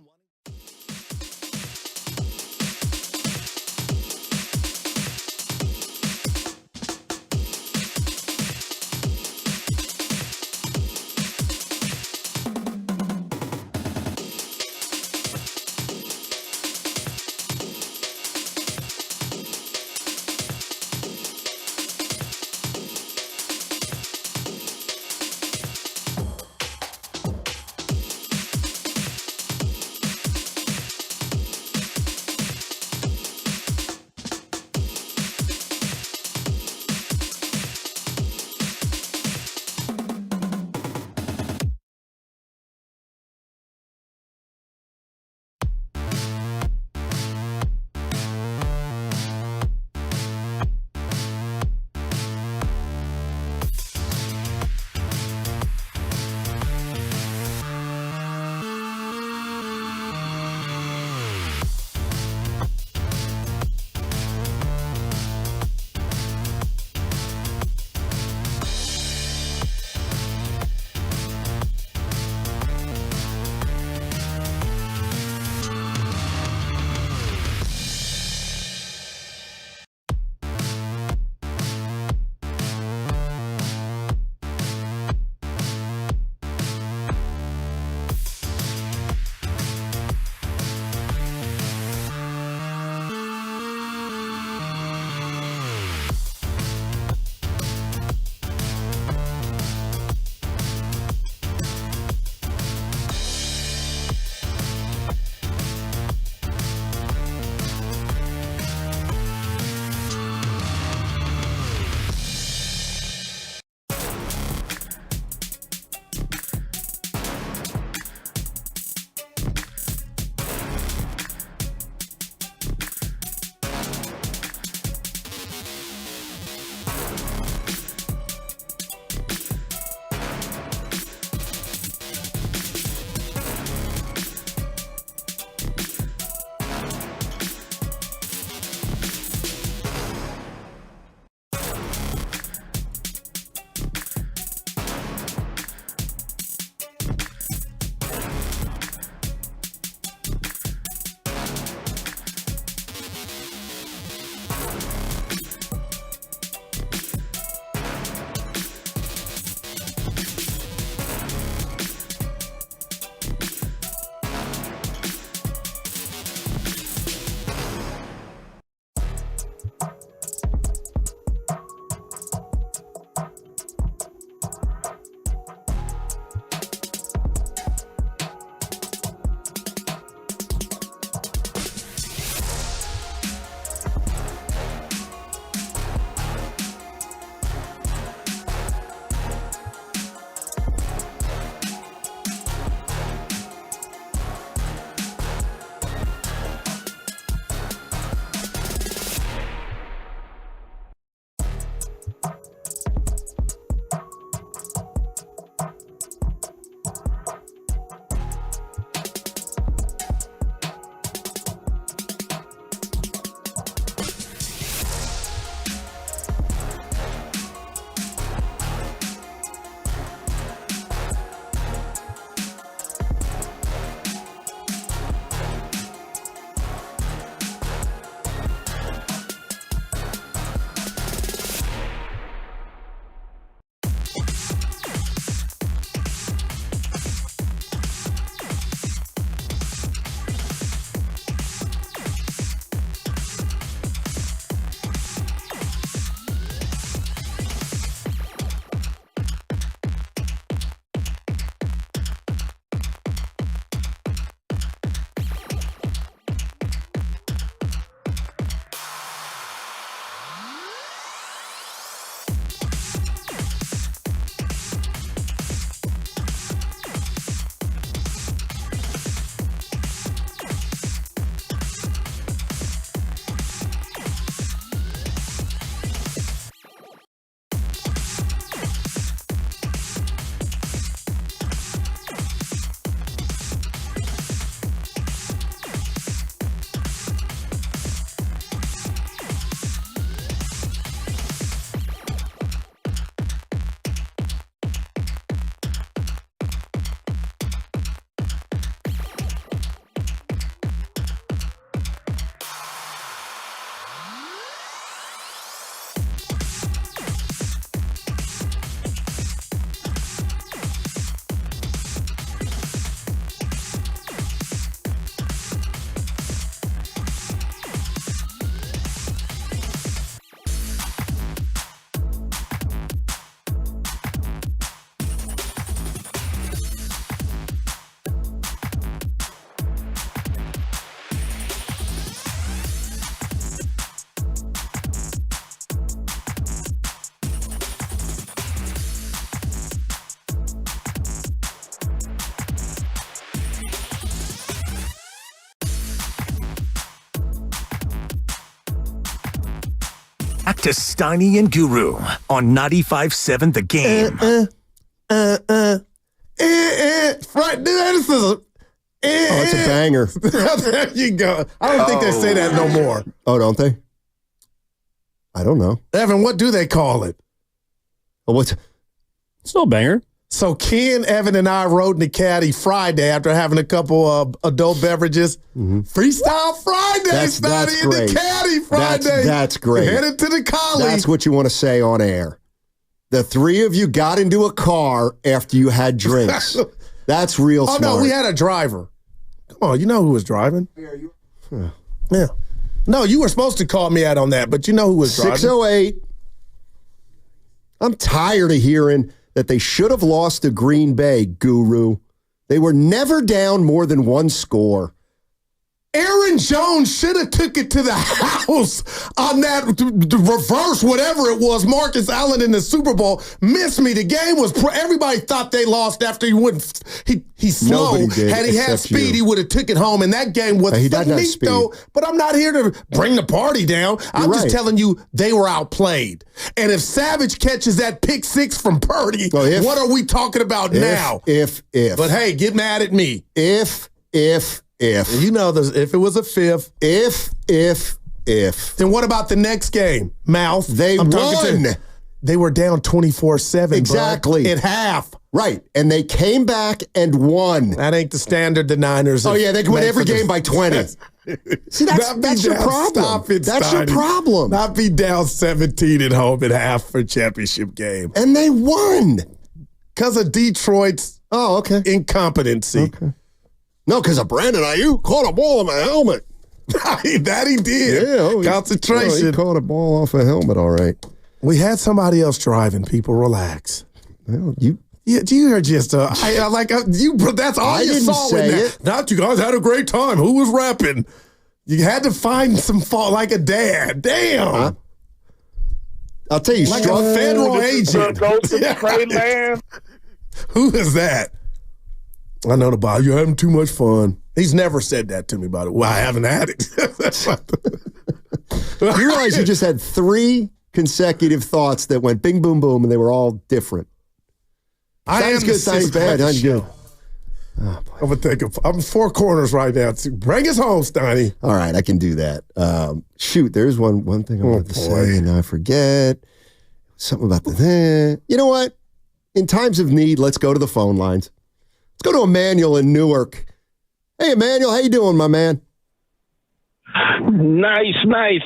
[SPEAKER 5] Back to Steiny and Guru on 95.7 The Game.
[SPEAKER 21] Right, this is a...
[SPEAKER 20] it's a banger.
[SPEAKER 21] There you go. I don't think they say that no more.
[SPEAKER 20] Oh, don't they? I don't know.
[SPEAKER 21] Evan, what do they call it?
[SPEAKER 20] Oh, what's...
[SPEAKER 23] Still a banger.
[SPEAKER 21] So Ken, Evan, and I rode in the caddy Friday after having a couple of adult beverages. Freestyle Friday,
[SPEAKER 20] That's
[SPEAKER 21] in
[SPEAKER 20] great.
[SPEAKER 21] the caddy Friday.
[SPEAKER 20] That's great.
[SPEAKER 21] Headed to the collie.
[SPEAKER 20] That's what you want to say on air. The three of you got into a car after you had drinks. That's real smart.
[SPEAKER 21] Oh, no, we had a driver. Come on, you know who was driving. Yeah. No, you were supposed to call me out on that, but you know who was driving.
[SPEAKER 20] 608. I'm tired of hearing that they should have lost to Green Bay, Guru. They were never down more than one score.
[SPEAKER 21] Aaron Jones should have took it to the house on that reverse, whatever it was. Marcus Allen in the Super Bowl missed me. The game was everybody thought they lost after he wouldn't. He slowed. Had he had speed, he would have took it home. And that game was neat though. But I'm not here to bring the party down. I'm just telling you they were outplayed. And if Savage catches that pick six from Purdy, what are we talking about now?
[SPEAKER 20] If.
[SPEAKER 21] But hey, get mad at me.
[SPEAKER 20] If.
[SPEAKER 21] You know, if it was a fifth.
[SPEAKER 20] If.
[SPEAKER 21] Then what about the next game? Mouth.
[SPEAKER 20] They won.
[SPEAKER 21] They were down 24-7.
[SPEAKER 20] Exactly.
[SPEAKER 21] At half.
[SPEAKER 20] Right. And they came back and won.
[SPEAKER 21] That ain't the standard the Niners.
[SPEAKER 20] Oh, yeah. They can win every game by 20. See, that's your problem.
[SPEAKER 21] Stop it,
[SPEAKER 20] that's your problem.
[SPEAKER 21] Not be down 17 at home at half for a championship game.
[SPEAKER 20] And they won.
[SPEAKER 21] Because of Detroit's incompetency.
[SPEAKER 20] Okay. No, because of Brandon Aiyuk caught a ball in my helmet.
[SPEAKER 21] That he did.
[SPEAKER 20] Yeah.
[SPEAKER 21] Concentration.
[SPEAKER 20] He caught a ball off a helmet, all right.
[SPEAKER 21] We had somebody else driving. People, relax.
[SPEAKER 20] Well, you
[SPEAKER 21] are just that's all you saw in that. Not you guys had a great time. Who was rapping? You had to find some fault like a dad. Damn.
[SPEAKER 20] I'll tell you,
[SPEAKER 21] like a federal agent.
[SPEAKER 17] Go to the trade land.
[SPEAKER 21] Who is that? I know the Bob. You're having too much fun. He's never said that to me, by the way. Well, I haven't had it.
[SPEAKER 20] You realize you just had 3 consecutive thoughts that went bing, boom, boom, and they were all different. Sounds good, sounds bad. Sounds good.
[SPEAKER 21] Oh, I'm going to take I'm 4 corners right now. Bring us home, Steiny.
[SPEAKER 20] All right, I can do that. Shoot, there's one thing I wanted to say, and I forget. Something about the... You know what? In times of need, let's go to the phone lines. Let's go to Emmanuel in Newark. Hey, Emmanuel, how you doing, my man?
[SPEAKER 14] Nice.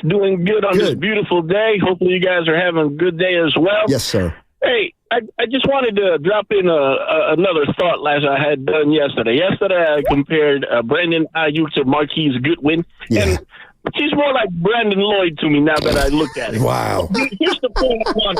[SPEAKER 14] Doing good on this beautiful day. Hopefully you guys are having a good day as well.
[SPEAKER 20] Yes, sir.
[SPEAKER 14] Hey, I just wanted to drop in another thought I had done yesterday. Yesterday I compared Brandon Aiyuk to Marquise Goodwin.
[SPEAKER 20] Yeah.
[SPEAKER 14] And he's more like Brandon Lloyd to me now that I look at it.
[SPEAKER 21] Wow.
[SPEAKER 14] Here's the point I want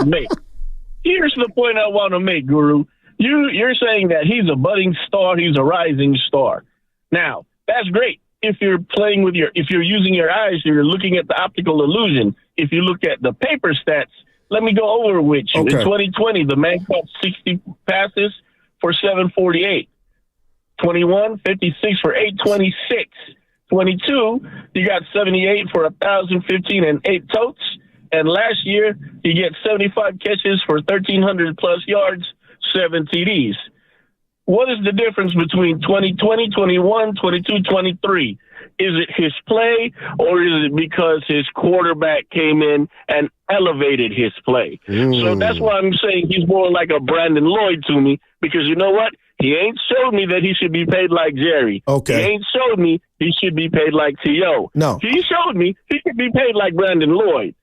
[SPEAKER 14] to make. Guru. You're saying that he's a budding star, he's a rising star. Now, that's great. If you're playing if you're using your eyes, you're looking at the optical illusion. If you look at the paper stats, let me go over with you.
[SPEAKER 21] Okay.
[SPEAKER 14] In 2020, the man caught 60 passes for 748. 21, 56 for 826. 22, you got 78 for 1,015 and 8 totes. And last year, he gets 75 catches for 1,300 plus yards, 7 TDs. What is the difference between 2020, 21, 22, 23? Is it his play, or is it because his quarterback came in and elevated his play? So that's why I'm saying he's more like a Brandon Lloyd to me, because you know what? He ain't showed me that he should be paid like Jerry.
[SPEAKER 21] Okay.
[SPEAKER 14] He ain't showed me he should be paid like T.O.
[SPEAKER 21] No.
[SPEAKER 14] He showed me he should be paid like Brandon Lloyd,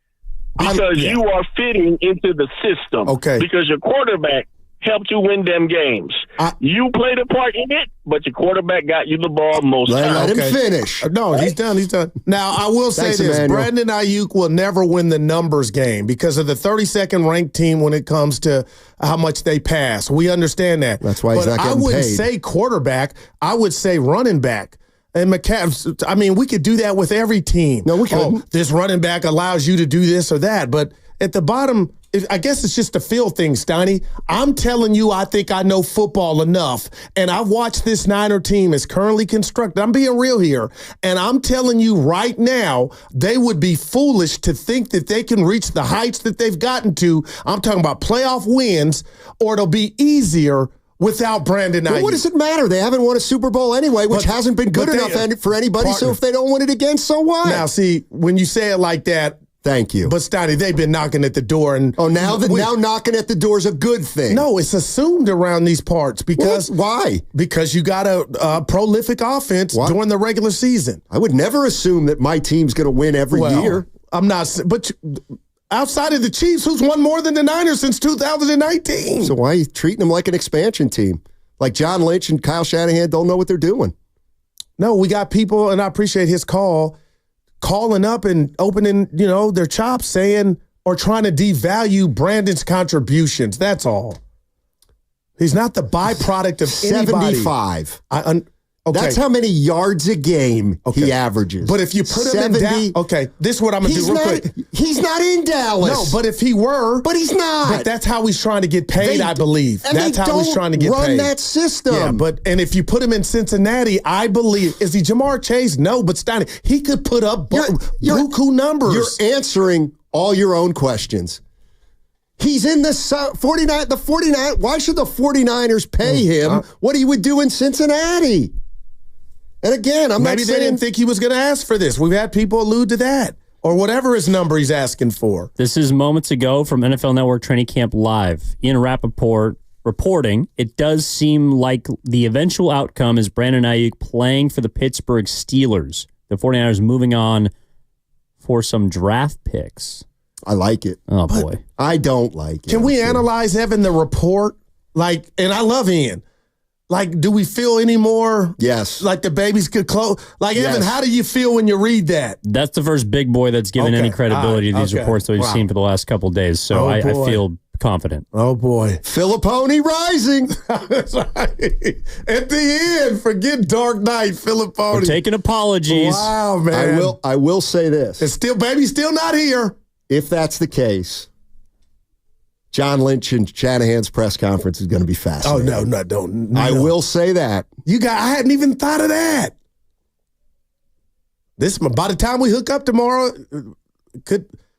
[SPEAKER 14] because you are fitting into the system.
[SPEAKER 21] Okay.
[SPEAKER 14] Because your quarterback helped you win them games. You played a part in it, but your quarterback got you the ball most times.
[SPEAKER 20] Let him finish.
[SPEAKER 21] No, he's done. Now, I will say this. Emmanuel. Brandon Aiyuk will never win the numbers game because of the 32nd ranked team when it comes to how much they pass. We understand that.
[SPEAKER 20] That's why he's not getting paid.
[SPEAKER 21] I wouldn't say quarterback. I would say running back. And McCaffrey, I mean, we could do that with every team.
[SPEAKER 20] No, we couldn't.
[SPEAKER 21] This running back allows you to do this or that. But at the bottom I guess it's just a feel thing, Steiny. I'm telling you, I think I know football enough, and I've watched this Niner team as currently constructed. I'm being real here, and I'm telling you right now, they would be foolish to think that they can reach the heights that they've gotten to. I'm talking about playoff wins, or it'll be easier without Brandon Aiyuk.
[SPEAKER 20] Well, what does it matter? They haven't won a Super Bowl anyway, which hasn't been good enough for anybody. So if they don't win it again, so what?
[SPEAKER 21] Now, see, when you say it like that,
[SPEAKER 20] thank you.
[SPEAKER 21] But Steiny, they've been knocking at the door, and
[SPEAKER 20] now knocking at the door is a good thing.
[SPEAKER 21] No, it's assumed around these parts because
[SPEAKER 20] why?
[SPEAKER 21] Because you got a prolific offense during the regular season.
[SPEAKER 20] I would never assume that my team's going to win every year.
[SPEAKER 21] I'm not, but outside of the Chiefs, who's won more than the Niners since 2019?
[SPEAKER 20] So why are you treating them like an expansion team? Like John Lynch and Kyle Shanahan don't know what they're doing.
[SPEAKER 21] No, we got people, and I appreciate his calling up and opening, their chops, saying or trying to devalue Brandon's contributions. That's all. He's not the byproduct of
[SPEAKER 20] 75.
[SPEAKER 21] Okay.
[SPEAKER 20] That's how many yards a game he averages.
[SPEAKER 21] But if you put him in Dallas, this is what I'm going to do real quick.
[SPEAKER 20] He's not in Dallas.
[SPEAKER 21] No, but if he were.
[SPEAKER 20] But he's not.
[SPEAKER 21] But that's how he's trying to get paid, I believe.
[SPEAKER 20] And
[SPEAKER 21] that's how he's trying to get paid.
[SPEAKER 20] Run that system.
[SPEAKER 21] Yeah, and if you put him in Cincinnati, I believe, is he Jamar Chase? No, but Steiny, he could put up buku numbers.
[SPEAKER 20] You're answering all your own questions. He's in the 49. The 49. Why should the 49ers pay him what he would do in Cincinnati? And again,
[SPEAKER 21] maybe they didn't think he was going to ask for this. We've had people allude to that, or whatever his number he's asking for.
[SPEAKER 23] This is moments ago from NFL Network Training Camp Live. Ian Rappaport reporting, it does seem like the eventual outcome is Brandon Aiyuk playing for the Pittsburgh Steelers. The 49ers moving on for some draft picks.
[SPEAKER 20] I like it.
[SPEAKER 23] Oh, boy.
[SPEAKER 20] I don't like it.
[SPEAKER 21] Can we analyze, Evan, the report? And I love Ian. Do we feel any more?
[SPEAKER 20] Yes.
[SPEAKER 21] Like the babies could close?
[SPEAKER 20] Yes.
[SPEAKER 21] Evan, how do you feel when you read that?
[SPEAKER 23] That's the first big boy that's given any credibility to these reports that we've seen for the last couple of days. So I feel confident.
[SPEAKER 21] Oh, boy.
[SPEAKER 20] Filippone rising.
[SPEAKER 21] That's right. At the end, forget Dark Knight, Filippone.
[SPEAKER 23] We're taking apologies.
[SPEAKER 21] Wow, man.
[SPEAKER 20] I will say this.
[SPEAKER 21] It's baby's still not here.
[SPEAKER 20] If that's the case, John Lynch and Shanahan's press conference is going to be fascinating.
[SPEAKER 21] Oh, no, don't.
[SPEAKER 20] I will say that.
[SPEAKER 21] I hadn't even thought of that. By the time we hook up tomorrow,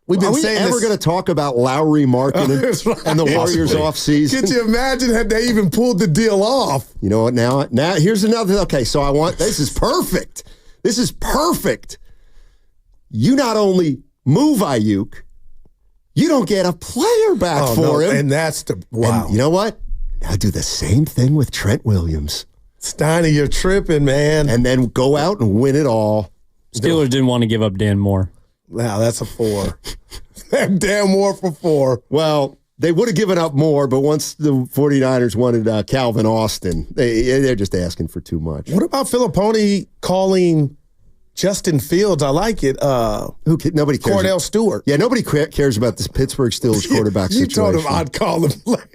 [SPEAKER 21] we've been saying
[SPEAKER 20] Are we ever going to talk about Lowry Market and the Warriors offseason?
[SPEAKER 21] Could you imagine had they even pulled the deal off?
[SPEAKER 20] You know what, now here's another. Okay, so this is perfect. This is perfect. You not only move Aiyuk, you don't get a player back for him.
[SPEAKER 21] And that's wow.
[SPEAKER 20] And you know what? Now do the same thing with Trent Williams.
[SPEAKER 21] Steiny, you're tripping, man.
[SPEAKER 20] And then go out and win it all.
[SPEAKER 23] Steelers didn't want to give up Dan Moore.
[SPEAKER 21] Wow, that's a 4. Dan Moore for 4.
[SPEAKER 20] Well, they would have given up more, but once the 49ers wanted Calvin Austin, they're just asking for too much.
[SPEAKER 21] What about Filippone calling Justin Fields? I like it.
[SPEAKER 20] Nobody cares.
[SPEAKER 21] Cordell Stewart.
[SPEAKER 20] Yeah, nobody cares about this Pittsburgh Steelers quarterback situation.
[SPEAKER 21] You told him I'd call him later.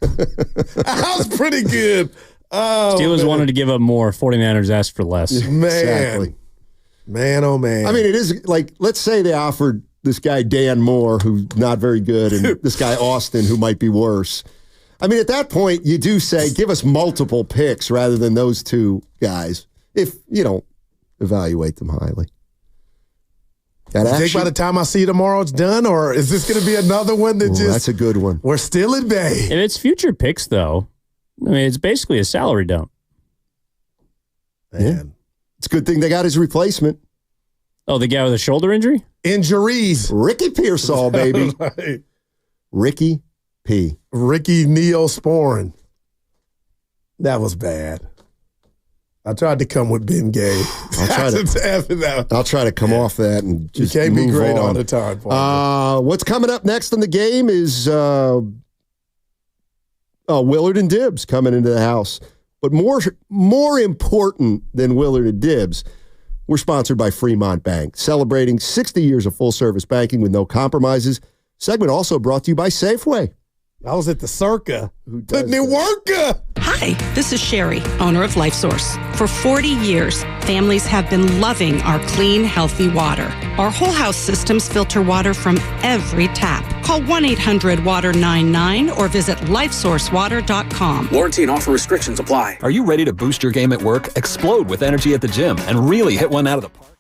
[SPEAKER 21] That was pretty good. Oh,
[SPEAKER 23] Steelers wanted to give up more. 49ers asked for less.
[SPEAKER 21] Man.
[SPEAKER 20] Exactly.
[SPEAKER 21] Man, oh, man.
[SPEAKER 20] I mean, it is let's say they offered this guy Dan Moore, who's not very good, and this guy Austin, who might be worse. I mean, at that point, you do say, give us multiple picks rather than those two guys, if you don't evaluate them highly.
[SPEAKER 21] You think by the time I see you tomorrow it's done, or is this going to be another one that
[SPEAKER 20] that's a good one.
[SPEAKER 21] We're still at bay.
[SPEAKER 23] If it's future picks, though, I mean, it's basically a salary dump.
[SPEAKER 21] Man.
[SPEAKER 20] Yeah. It's a good thing they got his replacement.
[SPEAKER 23] Oh, the guy with a shoulder injury?
[SPEAKER 21] Injuries.
[SPEAKER 20] Ricky Pearsall, baby.
[SPEAKER 21] Right.
[SPEAKER 20] Ricky P.
[SPEAKER 21] Ricky Neosporin. That was bad. I tried to come with Ben Gay.
[SPEAKER 20] I'll try to come off that and just
[SPEAKER 21] you can't
[SPEAKER 20] move
[SPEAKER 21] be great
[SPEAKER 20] on.
[SPEAKER 21] all the time.
[SPEAKER 20] What's coming up next in the game is Willard and Dibbs coming into the house. But more important than Willard and Dibbs, we're sponsored by Fremont Bank, celebrating 60 years of full-service banking with no compromises. Segment also brought to you by Safeway.
[SPEAKER 21] I was at the Circa putting in work.
[SPEAKER 12] Hi, this is Sherry, owner of LifeSource. For 40 years, families have been loving our clean, healthy water. Our whole house systems filter water from every tap. Call 1-800-WATER-99 or visit lifesourcewater.com.
[SPEAKER 15] Warranty and offer restrictions apply. Are you ready to boost your game at work, explode with energy at the gym, and really hit one out of the park?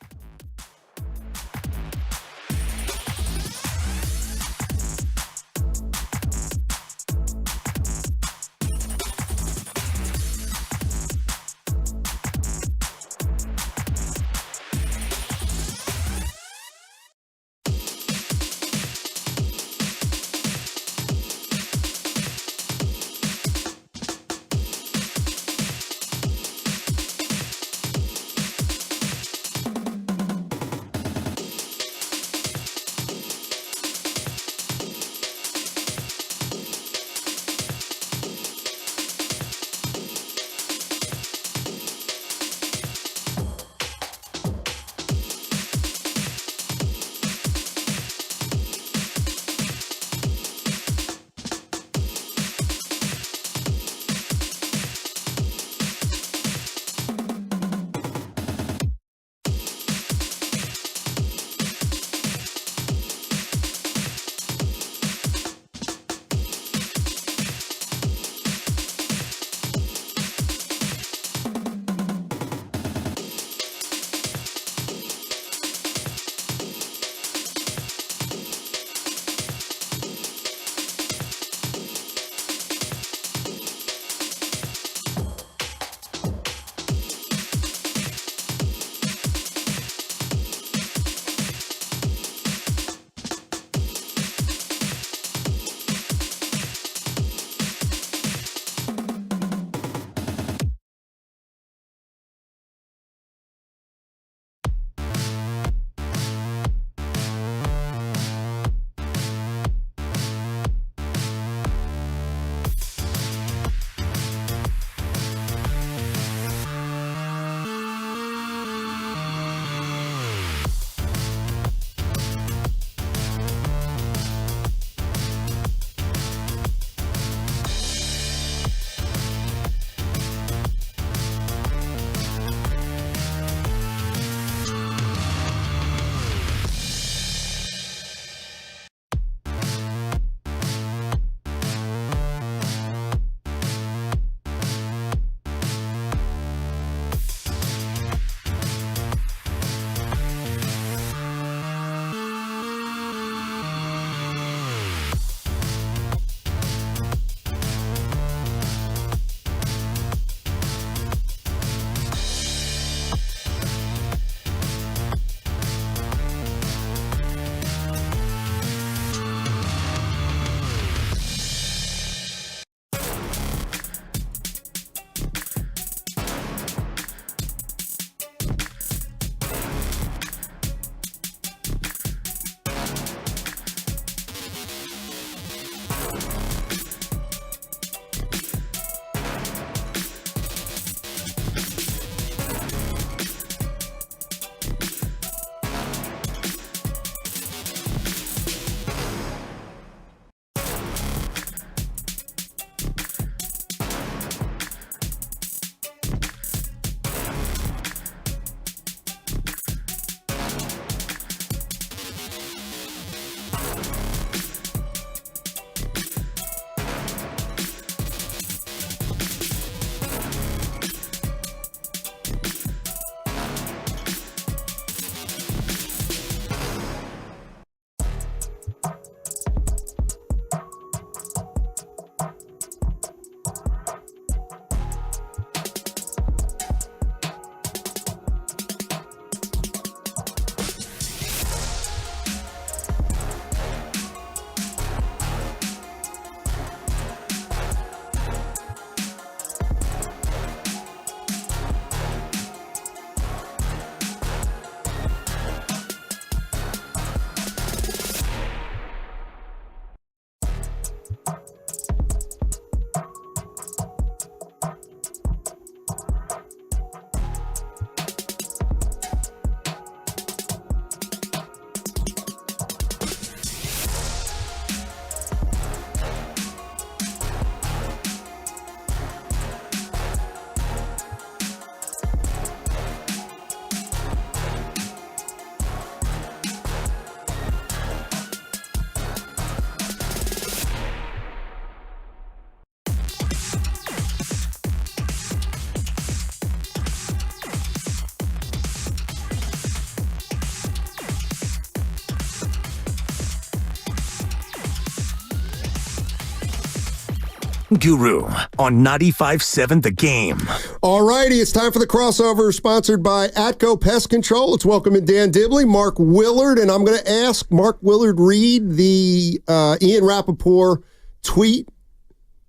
[SPEAKER 5] Guru on 95.7 The Game.
[SPEAKER 20] All righty, it's time for the crossover sponsored by Atco Pest Control. Let's welcome in Dan Dibley, Mark Willard, and I'm going to ask Mark Willard read the Ian Rappaport tweet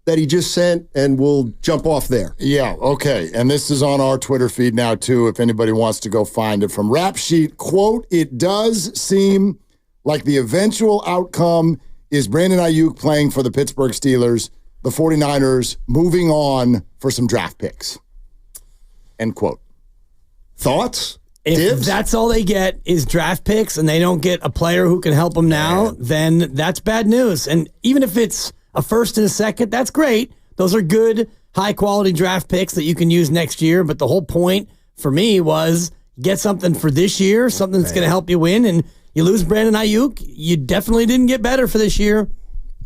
[SPEAKER 20] that he just sent, and we'll jump off there.
[SPEAKER 8] Yeah, okay. And this is on our Twitter feed now, too, if anybody wants to go find it. From Rap Sheet, quote, "It does seem like the eventual outcome is Brandon Aiyuk playing for the Pittsburgh Steelers, the 49ers moving on for some draft picks." End quote.
[SPEAKER 20] Thoughts?
[SPEAKER 13] If
[SPEAKER 20] Dibs?
[SPEAKER 13] that's all they get is draft picks and they don't get a player who can help them now, then that's bad news. And even if it's a first and a second, that's great. Those are good, high-quality draft picks that you can use next year. But the whole point for me was get something for this year, something that's going to help you win. And you lose Brandon Aiyuk, you definitely didn't get better for this year.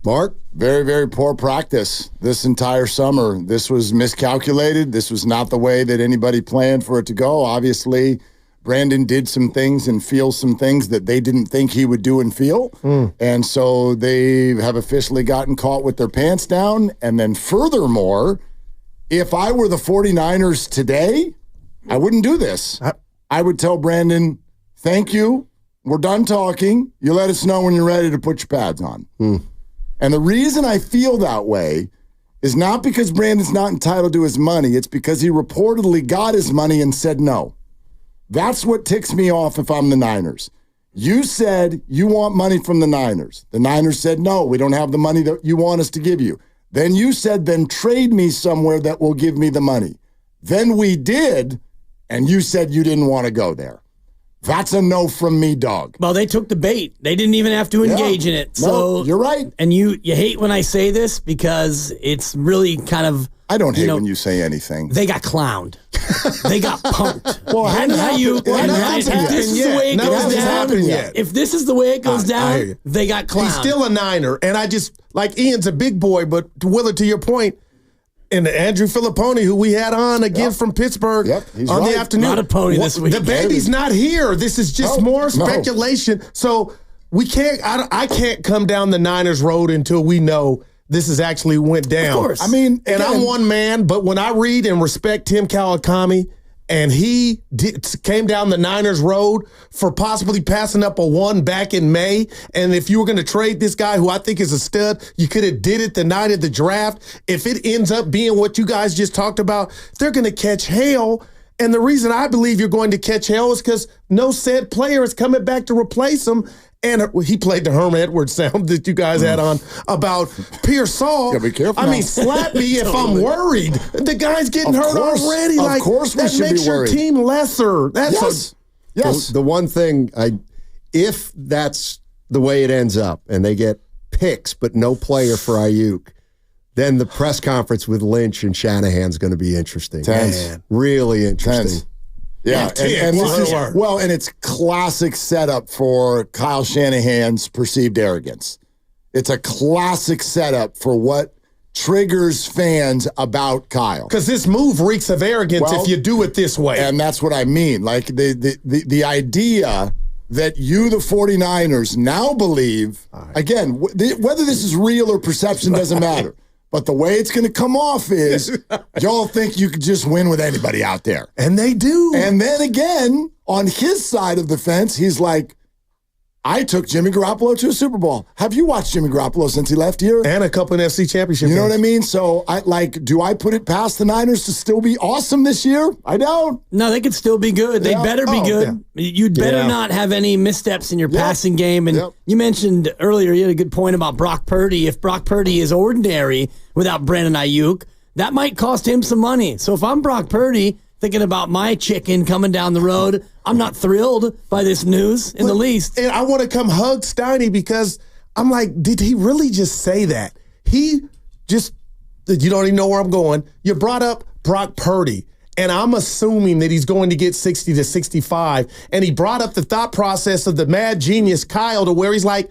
[SPEAKER 20] Mark?
[SPEAKER 8] Very, very poor practice this entire summer. This was miscalculated. This was not the way that anybody planned for it to go. Obviously, Brandon did some things and feels some things that they didn't think he would do and feel. And so they have officially gotten caught with their pants down. And then furthermore, if I were the 49ers today, I wouldn't do this. I would tell Brandon, thank you. We're done talking. You let us know when you're ready to put your pads on. And the reason I feel that way is not because Brandon's not entitled to his money. It's because he reportedly got his money and said no. That's what ticks me off if I'm the Niners. You said you want money from the Niners. The Niners said, no, we don't have the money that you want us to give you. Then you said, then trade me somewhere that will give me the money. Then we did, and you said you didn't want to go there. That's a no from me, dog.
[SPEAKER 13] Well, they took the bait. They didn't even have to engage in it. So
[SPEAKER 8] you're right.
[SPEAKER 13] And you hate when I say this because it's really kind of...
[SPEAKER 8] I don't hate when you say anything.
[SPEAKER 13] They got clowned. They got punked.
[SPEAKER 8] Well,
[SPEAKER 13] if this is the way it goes down, they got clowned.
[SPEAKER 21] He's still a Niner. And I just, like Ian's a big boy, but Willard, to your point, and Andrew Filipponi, who we had on again from Pittsburgh on the afternoon.
[SPEAKER 13] Not a pony this week.
[SPEAKER 21] The baby's not here. This is just more speculation. So we can't. I can't come down the Niners road until we know this has actually went down.
[SPEAKER 13] Of course.
[SPEAKER 21] I mean, and I'm one man, but when I read and respect Tim Kawakami, and he came down the Niners road for possibly passing up a one back in May. And if you were going to trade this guy, who I think is a stud, you could have did it the night of the draft. If it ends up being what you guys just talked about, they're going to catch hell. And the reason I believe you're going to catch hell is because no said player is coming back to replace him. And he played the Herm Edwards sound that you guys had on about Pearsall.
[SPEAKER 8] Yeah, be careful.
[SPEAKER 21] I mean, slap me if I'm worried. The guy's getting hurt already.
[SPEAKER 8] Of course we
[SPEAKER 21] that
[SPEAKER 8] should
[SPEAKER 21] makes
[SPEAKER 8] be
[SPEAKER 21] your
[SPEAKER 8] worried.
[SPEAKER 21] team lesser. That's
[SPEAKER 8] Yes.
[SPEAKER 20] The one thing, if that's the way it ends up and they get picks but no player for Aiyuk, then the press conference with Lynch and Shanahan's going to be interesting.
[SPEAKER 8] Tense.
[SPEAKER 20] Really interesting.
[SPEAKER 8] Yeah, and this is, and it's classic setup for Kyle Shanahan's perceived arrogance. It's a classic setup for what triggers fans about Kyle.
[SPEAKER 21] Because this move reeks of arrogance if you do it this way.
[SPEAKER 8] And that's what I mean. Like the idea that you, the 49ers, now believe, again, whether this is real or perception doesn't matter. But the way it's going to come off is y'all think you could just win with anybody out there.
[SPEAKER 21] And they do.
[SPEAKER 8] And then again, on his side of the fence, he's like, I took Jimmy Garoppolo to a Super Bowl. Have you watched Jimmy Garoppolo since he left here?
[SPEAKER 21] And a couple of NFC championships.
[SPEAKER 8] You know what I mean? So, do I put it past the Niners to still be awesome this year? I don't.
[SPEAKER 13] No, they could still be good. They better be good. Yeah. You'd better not have any missteps in your passing game. And you mentioned earlier, you had a good point about Brock Purdy. If Brock Purdy is ordinary without Brandon Aiyuk, that might cost him some money. So if I'm Brock Purdy, thinking about my chicken coming down the road, I'm not thrilled by this news in the least.
[SPEAKER 21] And I want to come hug Steiny because I'm like, did he really just say that? He just, you don't even know where I'm going. You brought up Brock Purdy, and I'm assuming that he's going to get 60 to 65. And he brought up the thought process of the mad genius Kyle to where he's like,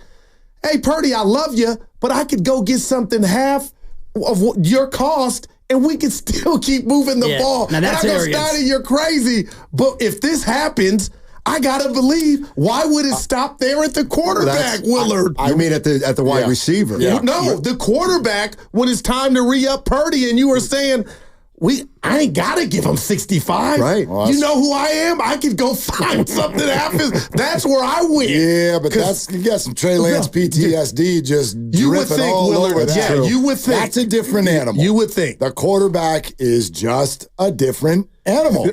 [SPEAKER 21] hey, Purdy, I love you, but I could go get something half of your cost and we can still keep moving the ball.
[SPEAKER 13] Now that's
[SPEAKER 21] and I go, Steiny, you're crazy. But if this happens, I gotta believe. Why would it stop there at the quarterback, Willard?
[SPEAKER 20] I mean at the wide receiver.
[SPEAKER 21] Yeah. No, the quarterback when it's time to re-up Purdy, and you were saying, I ain't gotta give him 65.
[SPEAKER 20] Right.
[SPEAKER 21] Well, you know who I am? I could go find something that happens. That's where I win.
[SPEAKER 8] Yeah, but you got some Trey Lance PTSD just dripping all over that.
[SPEAKER 21] Yeah, you would think.
[SPEAKER 8] That's a different animal.
[SPEAKER 21] You would think.
[SPEAKER 8] The quarterback is just a different animal.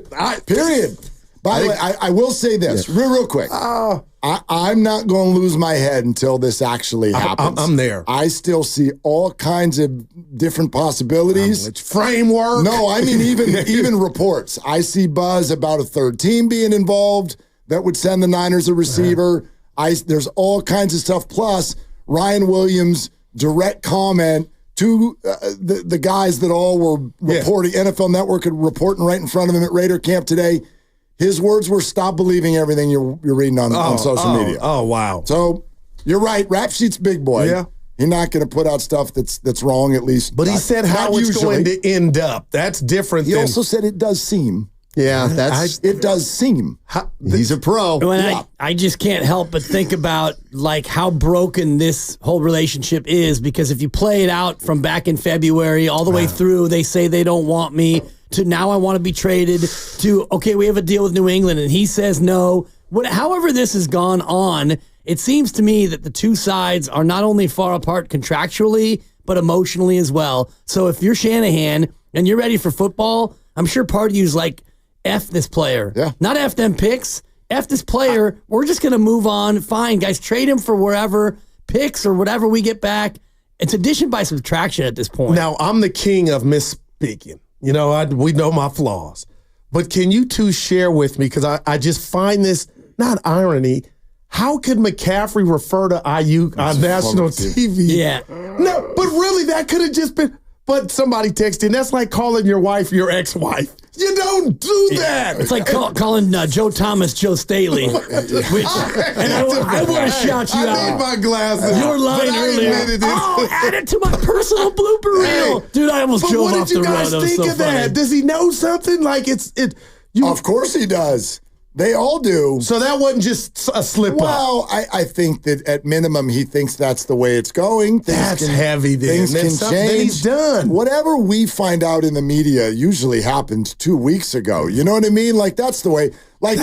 [SPEAKER 8] Period. By the way, I will say this real quick. I'm not going to lose my head until this actually happens.
[SPEAKER 21] I'm there.
[SPEAKER 8] I still see all kinds of different possibilities.
[SPEAKER 21] Framework.
[SPEAKER 8] No, I mean even reports. I see buzz about a third team being involved that would send the Niners a receiver. There's all kinds of stuff. Plus, Ryan Williams' direct comment to the guys that all were reporting, NFL Network reporting right in front of him at Raider camp today. His words were, "Stop believing everything you're reading on social media."
[SPEAKER 21] Oh, wow.
[SPEAKER 8] So you're right. Rap Sheet's big boy.
[SPEAKER 21] Yeah.
[SPEAKER 8] He's not going to put out stuff that's wrong, at least.
[SPEAKER 21] But he said how it's going to end up. That's different.
[SPEAKER 8] He also said it does seem.
[SPEAKER 20] Yeah,
[SPEAKER 8] it does seem.
[SPEAKER 20] He's a pro.
[SPEAKER 13] I just can't help but think about like how broken this whole relationship is, because if you play it out from back in February all the way through, they say they don't want me, to now I want to be traded, to, okay, we have a deal with New England, and he says no. However this has gone on, it seems to me that the two sides are not only far apart contractually, but emotionally as well. So if you're Shanahan and you're ready for football, I'm sure part of you's like, F this player.
[SPEAKER 8] Yeah.
[SPEAKER 13] Not F them picks. F this player. We're just going to move on. Fine, guys, trade him for wherever, picks or whatever we get back. It's addition by subtraction at this point.
[SPEAKER 21] Now, I'm the king of misspeaking. You know, we know my flaws. But can you two share with me, because I just find this, not irony, how could McCaffrey refer to Aiyuk on national TV?
[SPEAKER 13] Yeah.
[SPEAKER 21] No, but really, that could have just been, but somebody texted, that's like calling your wife your ex-wife. You don't do that.
[SPEAKER 13] It's like calling Joe Thomas Joe Staley. I want to shout you out.
[SPEAKER 21] I need my glasses.
[SPEAKER 13] Your line earlier. Add it to my personal blooper reel. Dude, I almost drove off the road.
[SPEAKER 21] What did you guys think of that? Does he know something? Like
[SPEAKER 8] Of course he does. They all do.
[SPEAKER 21] So that wasn't just a slip up.
[SPEAKER 8] Well, I think that at minimum he thinks that's the way it's going.
[SPEAKER 21] That's heavy. Then.
[SPEAKER 8] Things can change.
[SPEAKER 21] He's done.
[SPEAKER 8] Whatever we find out in the media usually happened 2 weeks ago. You know what I mean? Like, that's the way. Like,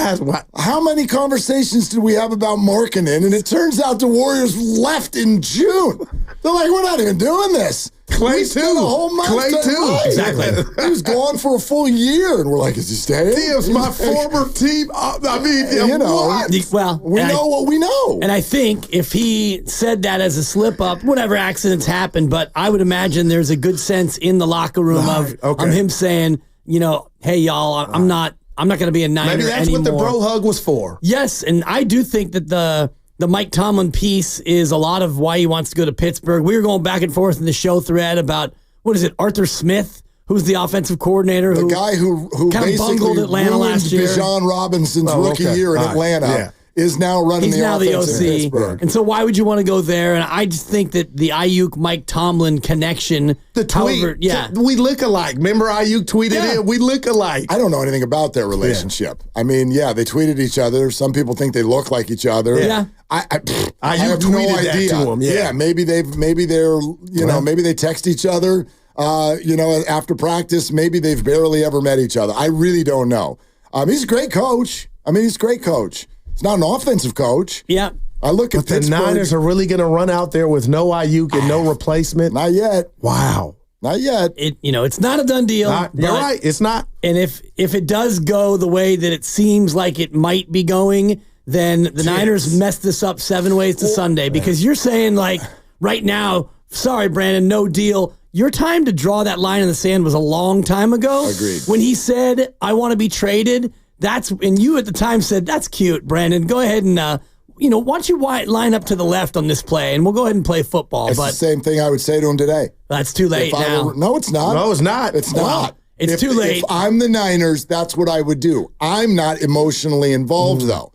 [SPEAKER 8] how many conversations did we have about Markkanen? And it turns out the Warriors left in June. They're like, we're not even doing this.
[SPEAKER 21] Clay too.
[SPEAKER 8] A whole month
[SPEAKER 21] Clay too.
[SPEAKER 13] Exactly.
[SPEAKER 8] He was gone for a full year, and we're like, is he staying?
[SPEAKER 21] He is my former team. I mean,
[SPEAKER 8] you know,
[SPEAKER 21] what?
[SPEAKER 13] Well,
[SPEAKER 8] we know what we know.
[SPEAKER 13] And I think if he said that as a slip up, whatever accidents happen, but I would imagine there's a good sense in the locker room of him saying, you know, hey y'all, I'm not going to be a Niner
[SPEAKER 21] anymore. Maybe that's
[SPEAKER 13] anymore.
[SPEAKER 21] what the bro hug was for.
[SPEAKER 13] Yes, and I do think that the Mike Tomlin piece is a lot of why he wants to go to Pittsburgh. We were going back and forth in the show thread about, what is it, Arthur Smith, who's the offensive coordinator.
[SPEAKER 8] The guy who
[SPEAKER 13] kind of bungled Atlanta last year.
[SPEAKER 8] Bijan Robinson's rookie year in Atlanta is now running the offense in Pittsburgh.
[SPEAKER 13] And so why would you want to go there? And I just think that the Aiyuk Mike Tomlin connection,
[SPEAKER 21] the tweet, we look alike. Remember Aiyuk tweeted it? We look alike.
[SPEAKER 8] I don't know anything about their relationship. I mean, they tweeted each other. Some people think they look like each other.
[SPEAKER 13] Yeah.
[SPEAKER 8] I have no idea.
[SPEAKER 21] To him.
[SPEAKER 8] Maybe they text each other. After practice, maybe they've barely ever met each other. I really don't know. He's a great coach. He's a great coach. He's not an offensive coach.
[SPEAKER 13] Yeah.
[SPEAKER 8] I look at
[SPEAKER 21] the Niners are really going to run out there with no Aiyuk and no replacement.
[SPEAKER 8] Not yet.
[SPEAKER 21] Wow.
[SPEAKER 8] Not yet.
[SPEAKER 13] It's not a done deal.
[SPEAKER 21] You're right. It's not.
[SPEAKER 13] And if it does go the way that it seems like it might be going, then the Niners messed this up 7 ways to Sunday, because you're saying, like, right now, sorry, Brandon, no deal. Your time to draw that line in the sand was a long time ago.
[SPEAKER 8] Agreed.
[SPEAKER 13] When he said, I want to be traded, and you at the time said, that's cute, Brandon. Go ahead and, why don't you line up to the left on this play, and we'll go ahead and play football.
[SPEAKER 8] It's the same thing I would say to him today.
[SPEAKER 13] That's too late now.
[SPEAKER 8] No, it's not.
[SPEAKER 21] No, it's not.
[SPEAKER 8] It's not.
[SPEAKER 13] It's too late.
[SPEAKER 8] If I'm the Niners, that's what I would do. I'm not emotionally involved, though.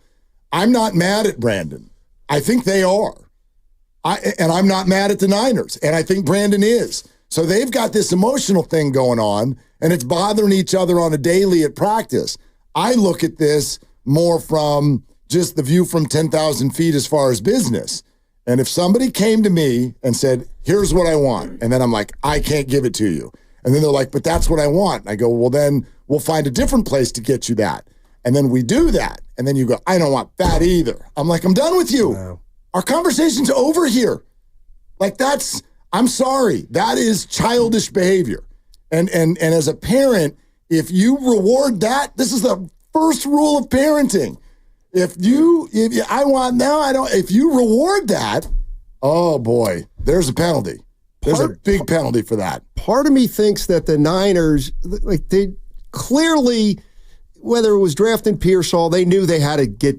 [SPEAKER 8] I'm not mad at Brandon. I think they are. And I'm not mad at the Niners. And I think Brandon is. So they've got this emotional thing going on, and it's bothering each other on a daily at practice. I look at this more from just the view from 10,000 feet as far as business. And if somebody came to me and said, here's what I want, and then I'm like, I can't give it to you. And then they're like, but that's what I want. And I go, well, then we'll find a different place to get you that. And then we do that. And then you go, I don't want that either. I'm like, I'm done with you. Wow. Our conversation's over here. Like I'm sorry. That is childish behavior. And as a parent, if you reward that, this is the first rule of parenting. If you reward that, oh boy, there's a penalty. There's a big penalty for that.
[SPEAKER 20] Part of me thinks that the Niners, like they clearly, whether it was drafting Pearsall, they knew they had to get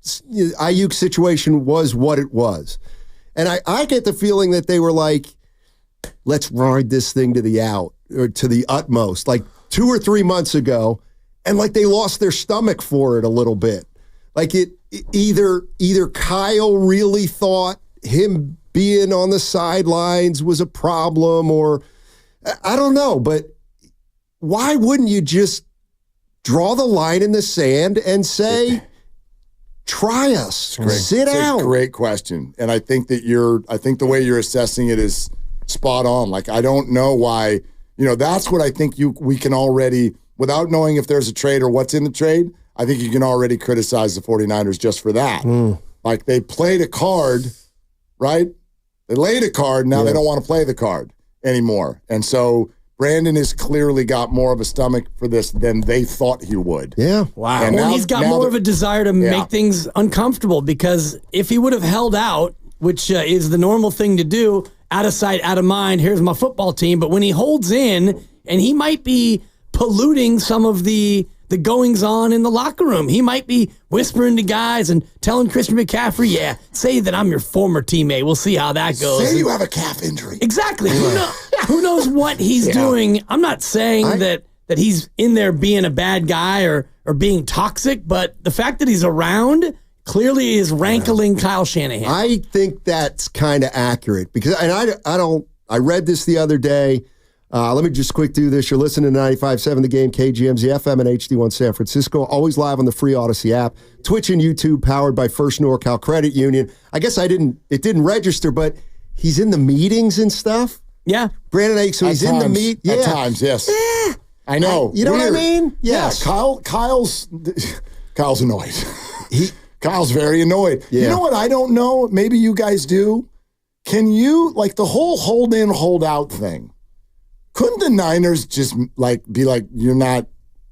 [SPEAKER 20] Aiyuk's situation was what it was. And I get the feeling that they were like, let's ride this thing to the utmost, like 2 or 3 months ago, and like they lost their stomach for it a little bit. Like either Kyle really thought him being on the sidelines was a problem, or I don't know, but why wouldn't you just draw the line in the sand and say, try us, sit out?
[SPEAKER 8] It's a great question. And I think that the way you're assessing it is spot on. Like, I don't know why, that's what I think we can already, without knowing if there's a trade or what's in the trade, I think you can already criticize the 49ers just for that. Like, they played a card, right? They laid a card, now they don't want to play the card anymore. And so Brandon has clearly got more of a stomach for this than they thought he would.
[SPEAKER 20] Yeah.
[SPEAKER 13] Wow. And he's got more of a desire to make things uncomfortable, because if he would have held out, which is the normal thing to do, out of sight, out of mind, here's my football team. But when he holds in, and he might be polluting some of the goings on in the locker room. He might be whispering to guys and telling Christian McCaffrey, say that I'm your former teammate. We'll see how that goes.
[SPEAKER 8] Say you have a calf injury.
[SPEAKER 13] Exactly. Who knows what he's doing? I'm not saying that he's in there being a bad guy or being toxic, but the fact that he's around clearly is rankling Kyle Shanahan.
[SPEAKER 20] I think that's kind of accurate, because I read this the other day. Let me just quick do this. You're listening to 95.7 The Game, KGMZ FM and HD1 San Francisco. Always live on the free Odyssey app. Twitch and YouTube, powered by First NorCal Credit Union. I guess it didn't register, but he's in the meetings and stuff.
[SPEAKER 13] Yeah.
[SPEAKER 20] Brandon Aiyuk, so he's in the meet. Yeah.
[SPEAKER 8] At times, yes.
[SPEAKER 20] Yeah.
[SPEAKER 8] I know.
[SPEAKER 20] You know what I mean? Yes.
[SPEAKER 8] Yeah, Kyle's annoyed. Kyle's very annoyed. Yeah. You know what I don't know? Maybe you guys do. Can you, like, the whole hold in, hold out thing, couldn't the Niners just be like,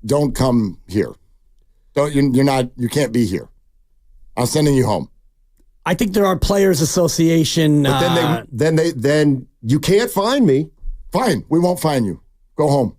[SPEAKER 8] don't come here. You can't be here. I'm sending you home.
[SPEAKER 13] I think there are Players Association.
[SPEAKER 20] But then you can't find me.
[SPEAKER 8] Fine. We won't find you. Go home.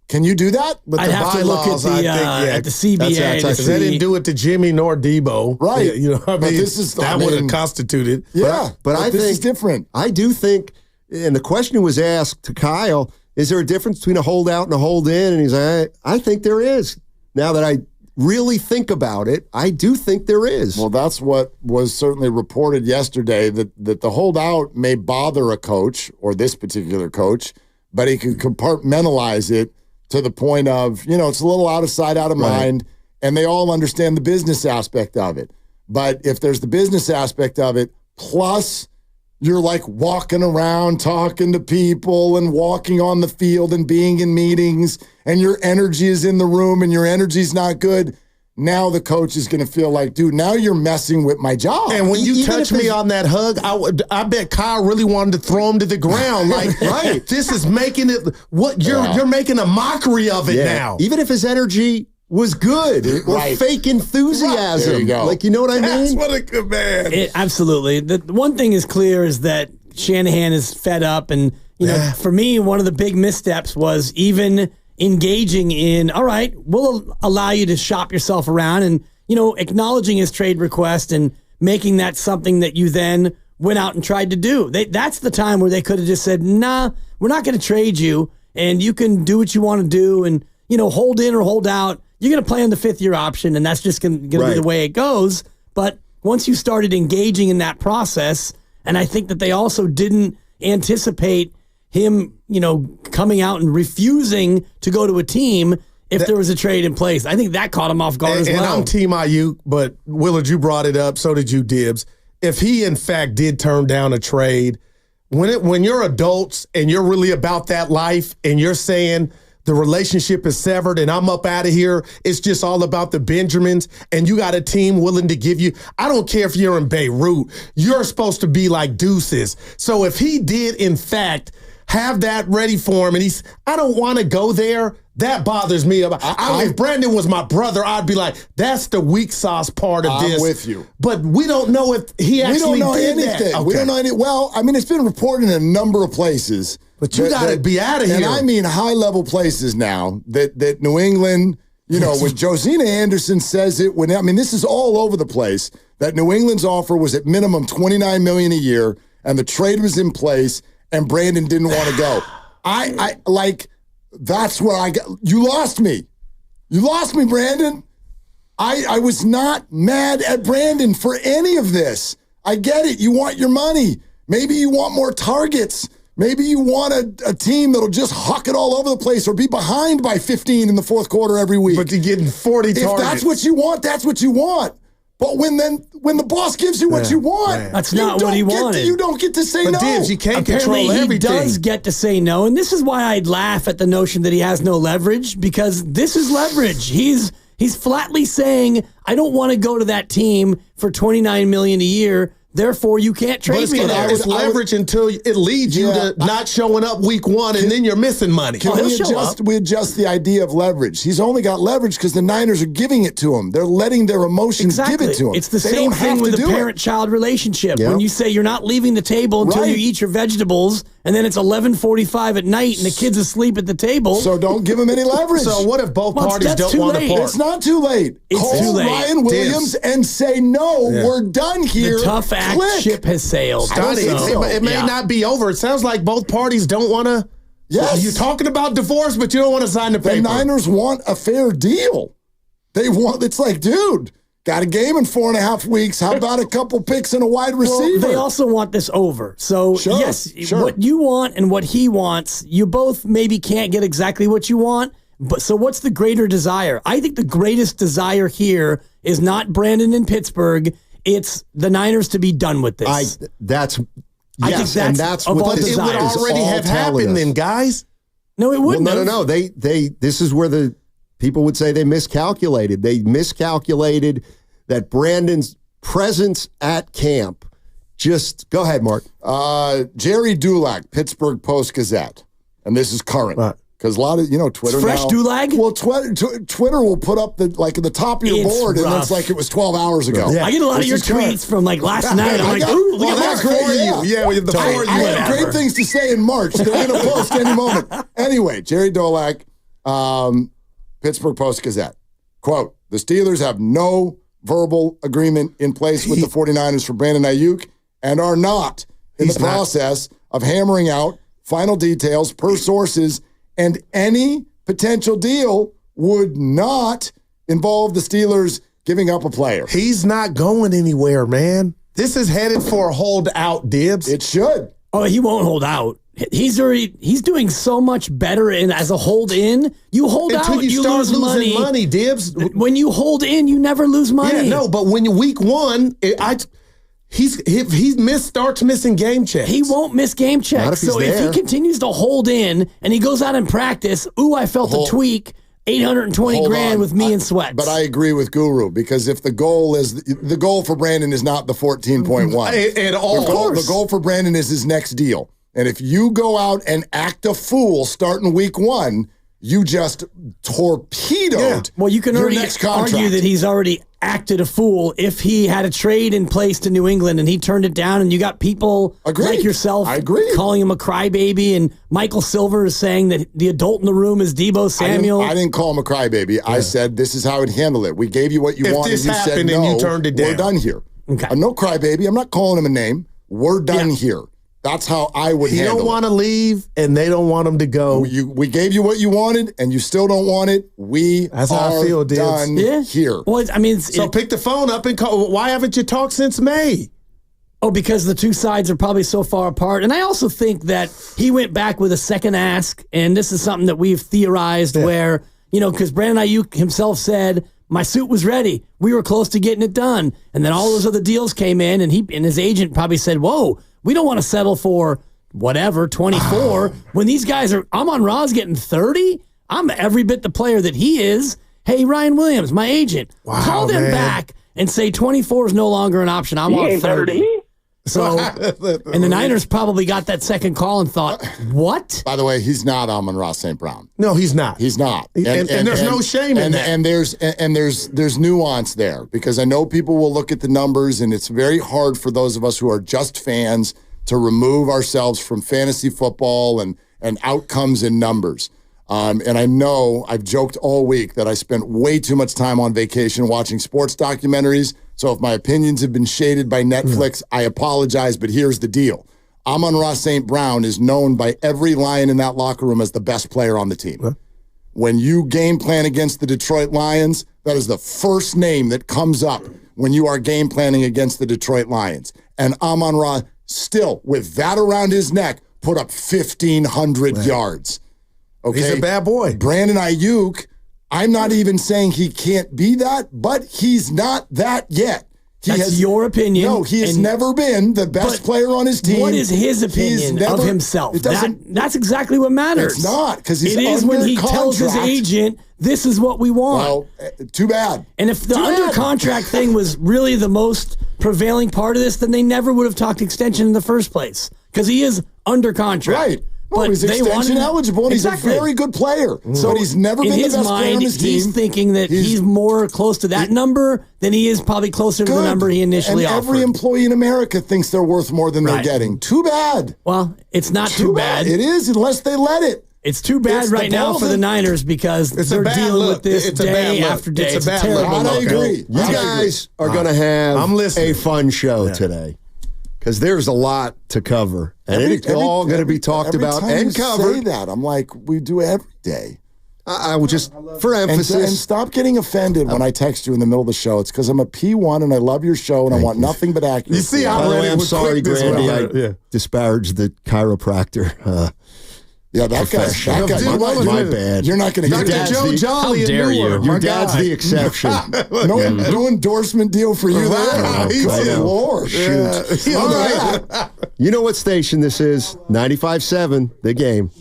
[SPEAKER 8] Can you do that?
[SPEAKER 13] But I'd have to look at the CBA.
[SPEAKER 21] Because they didn't do it to Jimmy nor Debo.
[SPEAKER 8] Right.
[SPEAKER 21] That would have constituted.
[SPEAKER 8] Yeah. But I think this is different.
[SPEAKER 20] I do think, and the question was asked to Kyle, is there a difference between a holdout and a hold in? And he's like, I think there is. Now that I really think about it, I do think there is.
[SPEAKER 8] Well, that's what was certainly reported yesterday, that the holdout may bother a coach, or this particular coach, but he can compartmentalize it to the point of, it's a little out of sight, out of mind, and they all understand the business aspect of it. But if there's the business aspect of it, plus you're like walking around talking to people and walking on the field and being in meetings, and your energy is in the room and your energy's not good, now the coach is going to feel like, dude, now you're messing with my job.
[SPEAKER 21] And when you touch me on that hug, I bet Kyle really wanted to throw him to the ground. Like, right, this is making it you're making a mockery of it now.
[SPEAKER 20] Even if his energy was good or fake enthusiasm.
[SPEAKER 8] There you go.
[SPEAKER 20] Like, you know what I mean?
[SPEAKER 21] That's what a good man.
[SPEAKER 13] Absolutely. The one thing is clear is that Shanahan is fed up, and for me, one of the big missteps was even engaging in, all right, we'll allow you to shop yourself around, and acknowledging his trade request and making that something that you then went out and tried to do. That's the time where they could have just said, nah, we're not going to trade you, and you can do what you want to do, and hold in or hold out. You're going to play on the 5th-year option, and that's just going to be the way it goes. But once you started engaging in that process, and I think that they also didn't anticipate him, coming out and refusing to go to a team, if there was a trade in place. I think that caught him off guard as well.
[SPEAKER 21] And I'm Team Aiyuk, but Willard, you brought it up. So did you, Dibs. If he, in fact, did turn down a trade, when you're adults and you're really about that life and you're saying the relationship is severed and I'm up out of here, it's just all about the Benjamins, and you got a team willing to give you, I don't care if you're in Beirut, you're supposed to be like deuces. So if he did, in fact, have that ready for him and I don't want to go there, that bothers me. If Brandon was my brother, I'd be like, that's the weak sauce part of this.
[SPEAKER 8] I'm with you.
[SPEAKER 21] But we don't know if he actually did
[SPEAKER 8] anything.
[SPEAKER 21] that. Okay.
[SPEAKER 8] We don't know anything. Well, I mean, it's been reported in a number of places.
[SPEAKER 21] But you got to be out of here.
[SPEAKER 8] And I mean high-level places now that New England, when Josina Anderson says it, this is all over the place, that New England's offer was at minimum $29 million a year, and the trade was in place, and Brandon didn't want to go. That's where I got. You lost me. You lost me, Brandon. I was not mad at Brandon for any of this. I get it. You want your money. Maybe you want more targets. Maybe you want a team that'll just huck it all over the place or be behind by 15 in the fourth quarter every week.
[SPEAKER 21] But you're getting 40 targets.
[SPEAKER 8] If that's what you want, that's what you want. But when the boss gives you what you want,
[SPEAKER 13] that's not what he wanted.
[SPEAKER 8] You don't get to say no.
[SPEAKER 21] But Dibs, you can't
[SPEAKER 13] Apparently
[SPEAKER 21] control everything.
[SPEAKER 13] He does get to say no, and this is why I'd laugh at the notion that he has no leverage, because this is leverage. He's flatly saying, I don't want to go to that team for $29 million a year. Therefore, you can't trade me.
[SPEAKER 21] It's leverage until it leads you to not showing up week one, and then you're missing money.
[SPEAKER 8] Can we adjust the idea of leverage? He's only got leverage because the Niners are giving it to him. They're letting their emotions give it to him.
[SPEAKER 13] It's the same thing with the parent-child relationship. Yep. When you say you're not leaving the table until you eat your vegetables, and then it's 11:45 at night, and the kid's asleep at the table.
[SPEAKER 8] So don't give him any leverage.
[SPEAKER 21] So what if both parties don't want to part?
[SPEAKER 8] It's not too late.
[SPEAKER 13] It's too late.
[SPEAKER 8] Ryan Williams and say, no, we're done here.
[SPEAKER 13] The tough act ship has sailed.
[SPEAKER 21] It may not be over. It sounds like both parties don't want to.
[SPEAKER 8] Yes.
[SPEAKER 21] You're talking about divorce, but you don't want to sign the paper.
[SPEAKER 8] The Niners want a fair deal. It's like, dude, got a game in 4.5 weeks. How about a couple picks and a wide receiver?
[SPEAKER 13] Well, they also want this over. So, what you want and what he wants, you both maybe can't get exactly what you want. But so what's the greater desire? I think the greatest desire here is not Brandon in Pittsburgh. It's the Niners to be done with this.
[SPEAKER 21] I think that's what it would already have happened then, guys.
[SPEAKER 13] No, it wouldn't.
[SPEAKER 20] No. This is where the people would say they miscalculated. They miscalculated that Brandon's presence at camp. Just go ahead, Mark.
[SPEAKER 8] Jerry Dulac, Pittsburgh Post-Gazette, and this is current. Because a lot of, Twitter
[SPEAKER 13] it's fresh Dulag?
[SPEAKER 8] Well, Twitter will put up at the top of your board, and it's like it was 12 hours ago.
[SPEAKER 13] Yeah. I get a lot of your tweets from last night. I'm like, ooh, look at that.
[SPEAKER 21] We have the for you.
[SPEAKER 8] I have great things to say in March. They're going to post any moment. Anyway, Jerry Dulac, Pittsburgh Post-Gazette. Quote, the Steelers have no verbal agreement in place with the 49ers for Brandon Aiyuk and are not in the process of hammering out final details per sources, and any potential deal would not involve the Steelers giving up a player.
[SPEAKER 21] He's not going anywhere, man. This is headed for a holdout, Dibs.
[SPEAKER 8] It should.
[SPEAKER 13] Oh, he won't hold out. He's doing so much better as a hold in. You hold
[SPEAKER 21] until
[SPEAKER 13] out,
[SPEAKER 21] you start losing money, Dibs.
[SPEAKER 13] When you hold in, you never lose money.
[SPEAKER 21] Yeah, no, but when you week one, he starts missing game checks.
[SPEAKER 13] He won't miss game checks. So if he continues to hold in and he goes out and practice, I felt a tweak, $820,000 with me and Sweats.
[SPEAKER 8] But I agree with Guru, because if the goal for Brandon is not the 14.1
[SPEAKER 21] at all,
[SPEAKER 8] the goal for Brandon is his next deal. And if you go out and act a fool starting week one, you just torpedoed.
[SPEAKER 13] Yeah. Well, you can already argue that he's already acted a fool if he had a trade in place to New England and he turned it down, and you got people like yourself calling him a crybaby, and Michael Silver is saying that the adult in the room is Debo Samuel.
[SPEAKER 8] I didn't call him a crybaby. Yeah. I said this is how I'd handle it. We gave you what you wanted.
[SPEAKER 21] If this happened
[SPEAKER 8] said no,
[SPEAKER 21] and you turned it down,
[SPEAKER 8] we're done here.
[SPEAKER 13] Okay.
[SPEAKER 8] I'm no crybaby. I'm not calling him a name. We're done here. That's how I would handle it.
[SPEAKER 21] He don't want to leave, and they don't want him to go.
[SPEAKER 8] We gave you what you wanted, and you still don't want it. That's how I feel, done here.
[SPEAKER 13] Well,
[SPEAKER 21] so pick the phone up and call. Why haven't you talked since May?
[SPEAKER 13] Oh, because the two sides are probably so far apart. And I also think that he went back with a second ask, and this is something that we've theorized where, because Brandon Aiyuk himself said, my suit was ready. We were close to getting it done. And then all those other deals came in, and his agent probably said, whoa, we don't want to settle for whatever, 24. When these guys are, Amon Ra's getting 30, I'm every bit the player that he is. Hey, Ryan Williams, my agent, call them back and say 24 is no longer an option. I want 30. So, and the Niners probably got that second call and thought, what?
[SPEAKER 8] By the way, he's not Amon-Ra St. Brown.
[SPEAKER 21] No, he's not.
[SPEAKER 8] He's not.
[SPEAKER 21] And there's no shame in that.
[SPEAKER 8] And there's nuance there, because I know people will look at the numbers, and it's very hard for those of us who are just fans to remove ourselves from fantasy football and outcomes and numbers. And I know I've joked all week that I spent way too much time on vacation watching sports documentaries. So if my opinions have been shaded by Netflix, I apologize, but here's the deal. Amon-Ra St. Brown is known by every Lion in that locker room as the best player on the team. When you game plan against the Detroit Lions, that is the first name that comes up when you are game planning against the Detroit Lions. And Amon-Ra, still, with that around his neck, put up 1,500 yards. Okay?
[SPEAKER 21] He's a bad boy.
[SPEAKER 8] Brandon Aiyuk, I'm not even saying he can't be that, but he's not that yet.
[SPEAKER 13] That's your opinion.
[SPEAKER 8] No, he has never been the best player on his team.
[SPEAKER 13] What is his opinion of himself? That's exactly what matters.
[SPEAKER 8] It's not, because he's
[SPEAKER 13] It is when he tells his agent, this is what we want.
[SPEAKER 8] Well, too bad.
[SPEAKER 13] And if the under contract thing was really the most prevailing part of this, then they never would have talked extension in the first place, because he is under contract.
[SPEAKER 8] Right. Well, he's extension eligible, and he's a very good player. So he's never been the best player on his team.
[SPEAKER 13] He's thinking that he's more close to that number than he is probably closer to the number he initially offered.
[SPEAKER 8] Every employee in America thinks they're worth more than they're getting. Too bad.
[SPEAKER 13] Well, it's not too bad.
[SPEAKER 8] It is, unless they let it.
[SPEAKER 13] It's too bad right now for the Niners, because they're dealing with this day after day. It's a terrible look.
[SPEAKER 8] I agree.
[SPEAKER 20] You guys are going to have a fun show today, because there's a lot to cover, and it's all going to be talked about and covered.
[SPEAKER 8] Say that, I'm like, we do every day.
[SPEAKER 20] I will just, for emphasis.
[SPEAKER 8] And stop getting offended when I text you in the middle of the show. It's because I'm a P1 and I love your show and I want nothing but accuracy.
[SPEAKER 21] You see,
[SPEAKER 20] by the way, I'm sorry, Grandy. I disparaged the chiropractor.
[SPEAKER 8] Yeah, that guy.
[SPEAKER 20] My bad.
[SPEAKER 8] You're not going to get
[SPEAKER 21] Joe Jolly.
[SPEAKER 20] How dare you? Your dad's the exception.
[SPEAKER 8] No endorsement deal for you there. Good Lord.
[SPEAKER 20] Shoot. All right. You know what station this is? 95.7, The Game.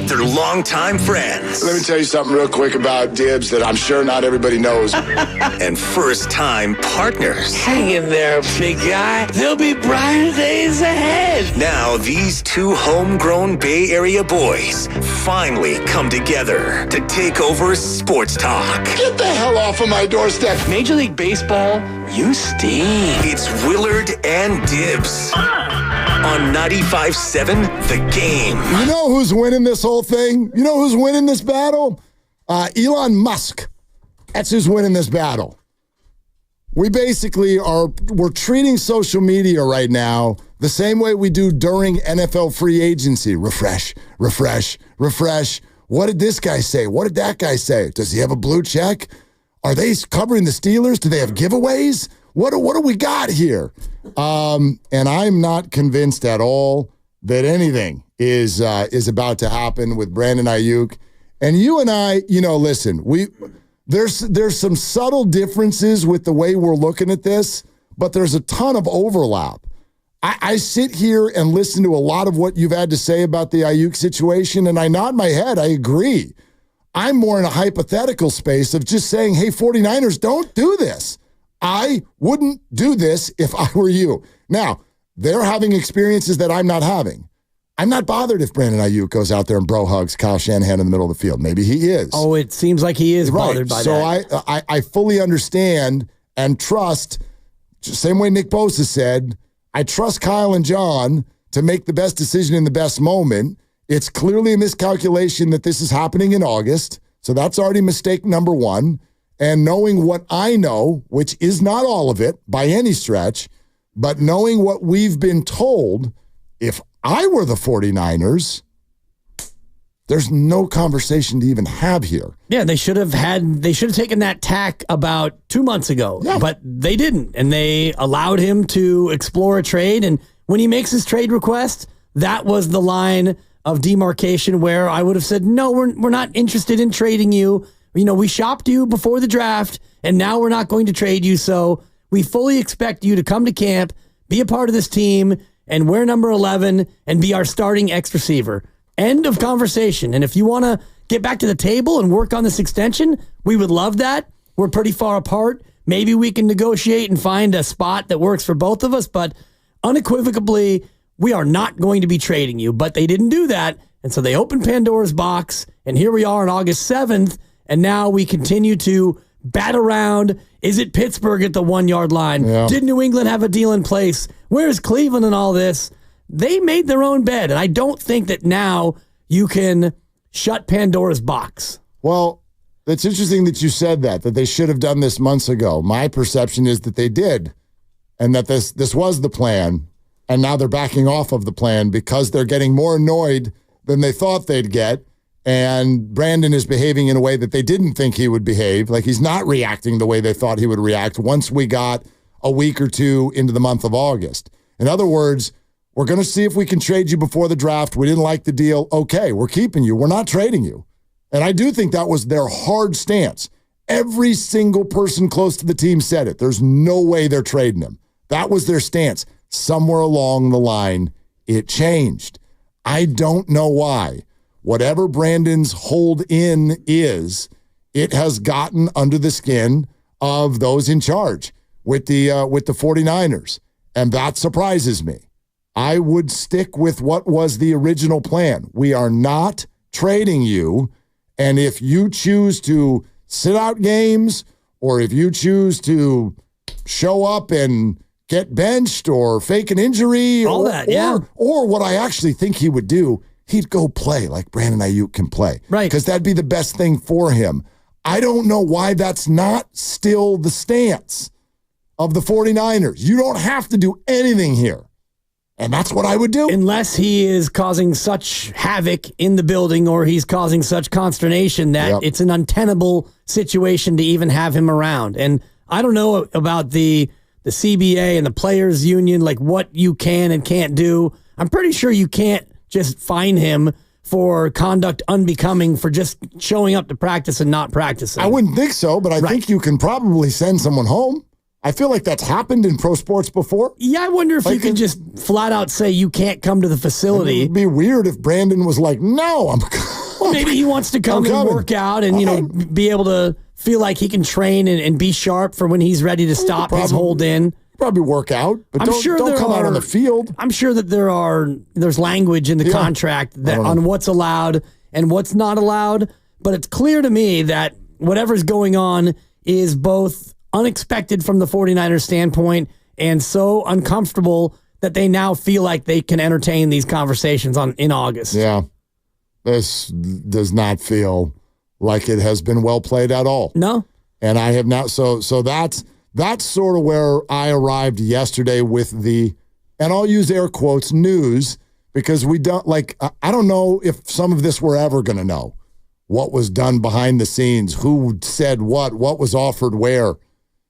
[SPEAKER 5] They're longtime friends.
[SPEAKER 8] Let me tell you something real quick about Dibs that I'm sure not everybody knows.
[SPEAKER 5] And first-time partners.
[SPEAKER 4] Hang in there, big guy. There'll be brighter days ahead.
[SPEAKER 5] Now these two homegrown Bay Area boys finally come together to take over sports talk.
[SPEAKER 8] Get the hell off of my doorstep.
[SPEAKER 4] Major League Baseball, you stink.
[SPEAKER 5] It's Willard and Dibs. On 95.7 The Game.
[SPEAKER 8] You know who's winning this whole thing? You know who's winning this battle? Elon Musk. That's who's winning this battle. We basically we're treating social media right now the same way we do during NFL free agency. Refresh. What did this guy say? What did that guy say? Does he have a blue check? Are they covering the Steelers? Do they have giveaways? What do we got here? And I'm not convinced at all that anything is about to happen with Brandon Aiyuk. And you and I, listen, there's some subtle differences with the way we're looking at this, but there's a ton of overlap. I sit here and listen to a lot of what you've had to say about the Aiyuk situation, and I nod my head. I agree. I'm more in a hypothetical space of just saying, hey, 49ers, don't do this. I wouldn't do this if I were you. Now, they're having experiences that I'm not having. I'm not bothered if Brandon Aiyuk goes out there and bro hugs Kyle Shanahan in the middle of the field. Maybe he is.
[SPEAKER 13] Oh, it seems like he is bothered by that.
[SPEAKER 8] So I fully understand and trust, same way Nick Bosa said, I trust Kyle and John to make the best decision in the best moment. It's clearly a miscalculation that this is happening in August. So that's already mistake number one. And knowing what I know, which is not all of it by any stretch, but knowing what we've been told, if I were the 49ers, there's no conversation to even have here.
[SPEAKER 13] Yeah, they should have taken that tack about 2 months ago, but they didn't. And they allowed him to explore a trade. And when he makes his trade request, that was the line of demarcation where I would have said, no, we're not interested in trading you. We shopped you before the draft, and now we're not going to trade you. So we fully expect you to come to camp, be a part of this team, and wear number 11 and be our starting X receiver. End of conversation. And if you want to get back to the table and work on this extension, we would love that. We're pretty far apart. Maybe we can negotiate and find a spot that works for both of us, but unequivocally, we are not going to be trading you. But they didn't do that, and so they opened Pandora's box, and here we are on August 7th, and now we continue to bat around. Is it Pittsburgh at the 1-yard line? Yeah. Did New England have a deal in place? Where's Cleveland and all this? They made their own bed, and I don't think that now you can shut Pandora's box.
[SPEAKER 8] Well, it's interesting that you said that they should have done this months ago. My perception is that they did, and that this was the plan, and now they're backing off of the plan because they're getting more annoyed than they thought they'd get, and Brandon is behaving in a way that they didn't think he would behave. Like, he's not reacting the way they thought he would react once we got a week or two into the month of August. In other words, we're going to see if we can trade you before the draft. We didn't like the deal. Okay, we're keeping you. We're not trading you. And I do think that was their hard stance. Every single person close to the team said it. There's no way they're trading him. That was their stance. Somewhere along the line, it changed. I don't know why. Whatever Brandon's hold in is, it has gotten under the skin of those in charge with the 49ers. And that surprises me. I would stick with what was the original plan. We are not trading you. And if you choose to sit out games, or if you choose to show up and get benched or fake an injury,
[SPEAKER 13] all that, yeah.
[SPEAKER 8] Or what I actually think he would do, he'd go play like Brandon Aiyuk can play.
[SPEAKER 13] Right.
[SPEAKER 8] Because that'd be the best thing for him. I don't know why that's not still the stance of the 49ers. You don't have to do anything here. And that's what I would do.
[SPEAKER 13] Unless he is causing such havoc in the building, or he's causing such consternation that it's an untenable situation to even have him around. And I don't know about the CBA and the players union, like what you can and can't do. I'm pretty sure you can't just fine him for conduct unbecoming for just showing up to practice and not practicing.
[SPEAKER 8] I wouldn't think so, but I think you can probably send someone home. I feel like that's happened in pro sports before.
[SPEAKER 13] Yeah, I wonder if you can just flat out say you can't come to the facility.
[SPEAKER 8] It'd be weird if Brandon was like, no, I'm
[SPEAKER 13] well, maybe he wants to come and work out and, be able to feel like he can train and be sharp for when he's ready to stop his hold in.
[SPEAKER 8] Probably work out, but don't come out on the field.
[SPEAKER 13] I'm sure that there's language in the contract that on what's allowed and what's not allowed, but it's clear to me that whatever's going on is both unexpected from the 49ers standpoint and so uncomfortable that they now feel like they can entertain these conversations in August.
[SPEAKER 8] Yeah. This does not feel like it has been well played at all.
[SPEAKER 13] No.
[SPEAKER 8] And I have not. So that's sort of where I arrived yesterday with and I'll use air quotes, news, because we don't I don't know if some of this we're ever going to know what was done behind the scenes, who said what was offered where.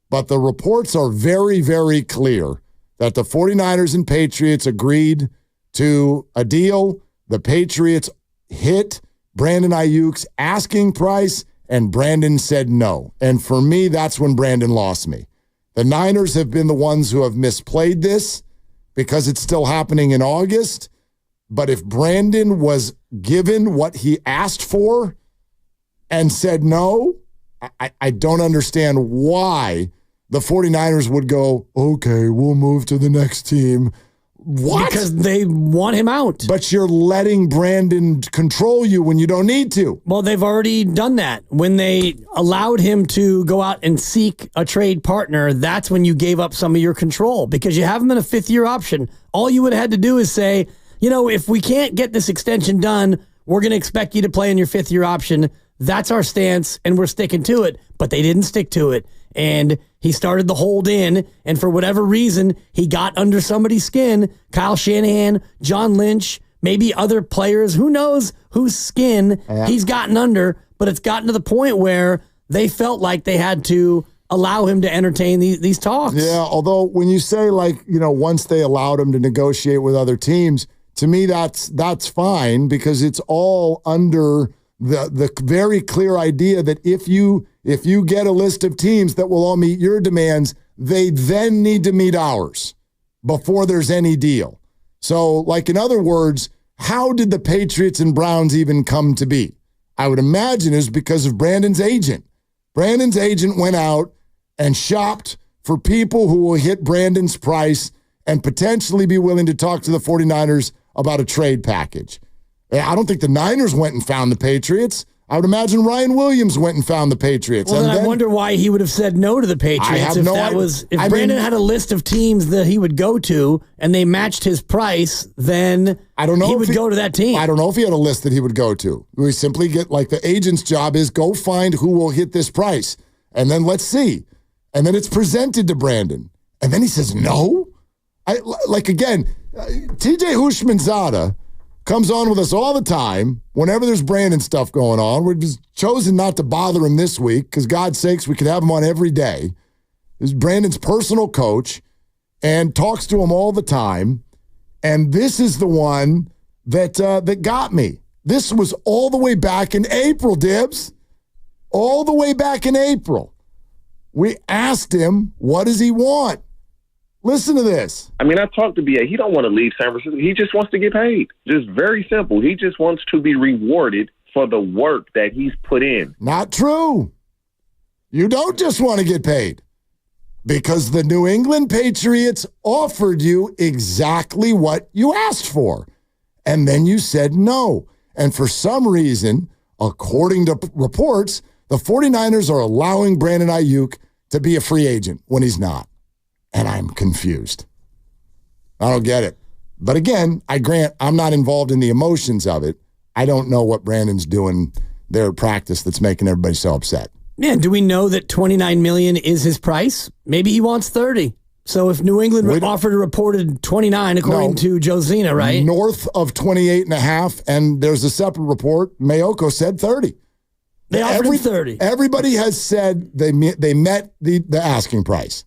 [SPEAKER 8] But the reports are very, very clear that the 49ers and Patriots agreed to a deal. The Patriots hit Brandon Aiyuk's asking price, and Brandon said no. And for me, that's when Brandon lost me. The Niners have been the ones who have misplayed this because it's still happening in August. But if Brandon was given what he asked for and said no, I don't understand why the 49ers would go, okay, we'll move to the next team. What?
[SPEAKER 13] Because they want him out.
[SPEAKER 8] But you're letting Brandon control you when you don't need to.
[SPEAKER 13] Well, they've already done that. When they allowed him to go out and seek a trade partner, that's when you gave up some of your control because you have him in a fifth-year option. All you would have had to do is say, if we can't get this extension done, we're going to expect you to play in your fifth-year option. That's our stance, and we're sticking to it. But they didn't stick to it. And he started the hold in, and for whatever reason, he got under somebody's skin. Kyle Shanahan, John Lynch, maybe other players. Who knows whose skin he's gotten under, but it's gotten to the point where they felt like they had to allow him to entertain these talks.
[SPEAKER 8] Yeah, although when you say once they allowed him to negotiate with other teams, to me, that's fine because it's all under the very clear idea that if you get a list of teams that will all meet your demands, they then need to meet ours before there's any deal. So, like, in other words, how did the Patriots and Browns even come to be? I would imagine it was because of Brandon's agent. Brandon's agent went out and shopped for people who will hit Brandon's price and potentially be willing to talk to the 49ers about a trade package. I don't think the Niners went and found the Patriots. I would imagine Ryan Williams went and found the Patriots.
[SPEAKER 13] Well, then I wonder why he would have said no to the Patriots if Brandon had a list of teams that he would go to and they matched his price, then
[SPEAKER 8] I don't know
[SPEAKER 13] he would go to that team.
[SPEAKER 8] I don't know if he had a list that he would go to. We simply get, like, the agent's job is go find who will hit this price. And then let's see. And then it's presented to Brandon. And then he says no? TJ Hushmanzada comes on with us all the time whenever there's Brandon stuff going on. We've just chosen not to bother him this week because, God's sakes, we could have him on every day. He's Brandon's personal coach and talks to him all the time. And this is the one that got me. This was all the way back in April, Dibs. All the way back in April. We asked him, what does he want? Listen to this.
[SPEAKER 7] I mean, I talked to BA. He don't want to leave San Francisco. He just wants to get paid. Just very simple. He just wants to be rewarded for the work that he's put in.
[SPEAKER 8] Not true. You don't just want to get paid because the New England Patriots offered you exactly what you asked for. And then you said no. And for some reason, according to reports, the 49ers are allowing Brandon Aiyuk to be a free agent when he's not. And I'm confused. I don't get it. But again, I grant I'm not involved in the emotions of it. I don't know what Brandon's doing there at practice that's making everybody so upset.
[SPEAKER 13] Yeah, do we know that $29 million is his price? Maybe he wants 30. So if New England offered a reported 29, according to Josina, right?
[SPEAKER 8] North of 28.5, and there's a separate report. Mayoko said 30.
[SPEAKER 13] They offered him 30.
[SPEAKER 8] Everybody has said they met the asking price.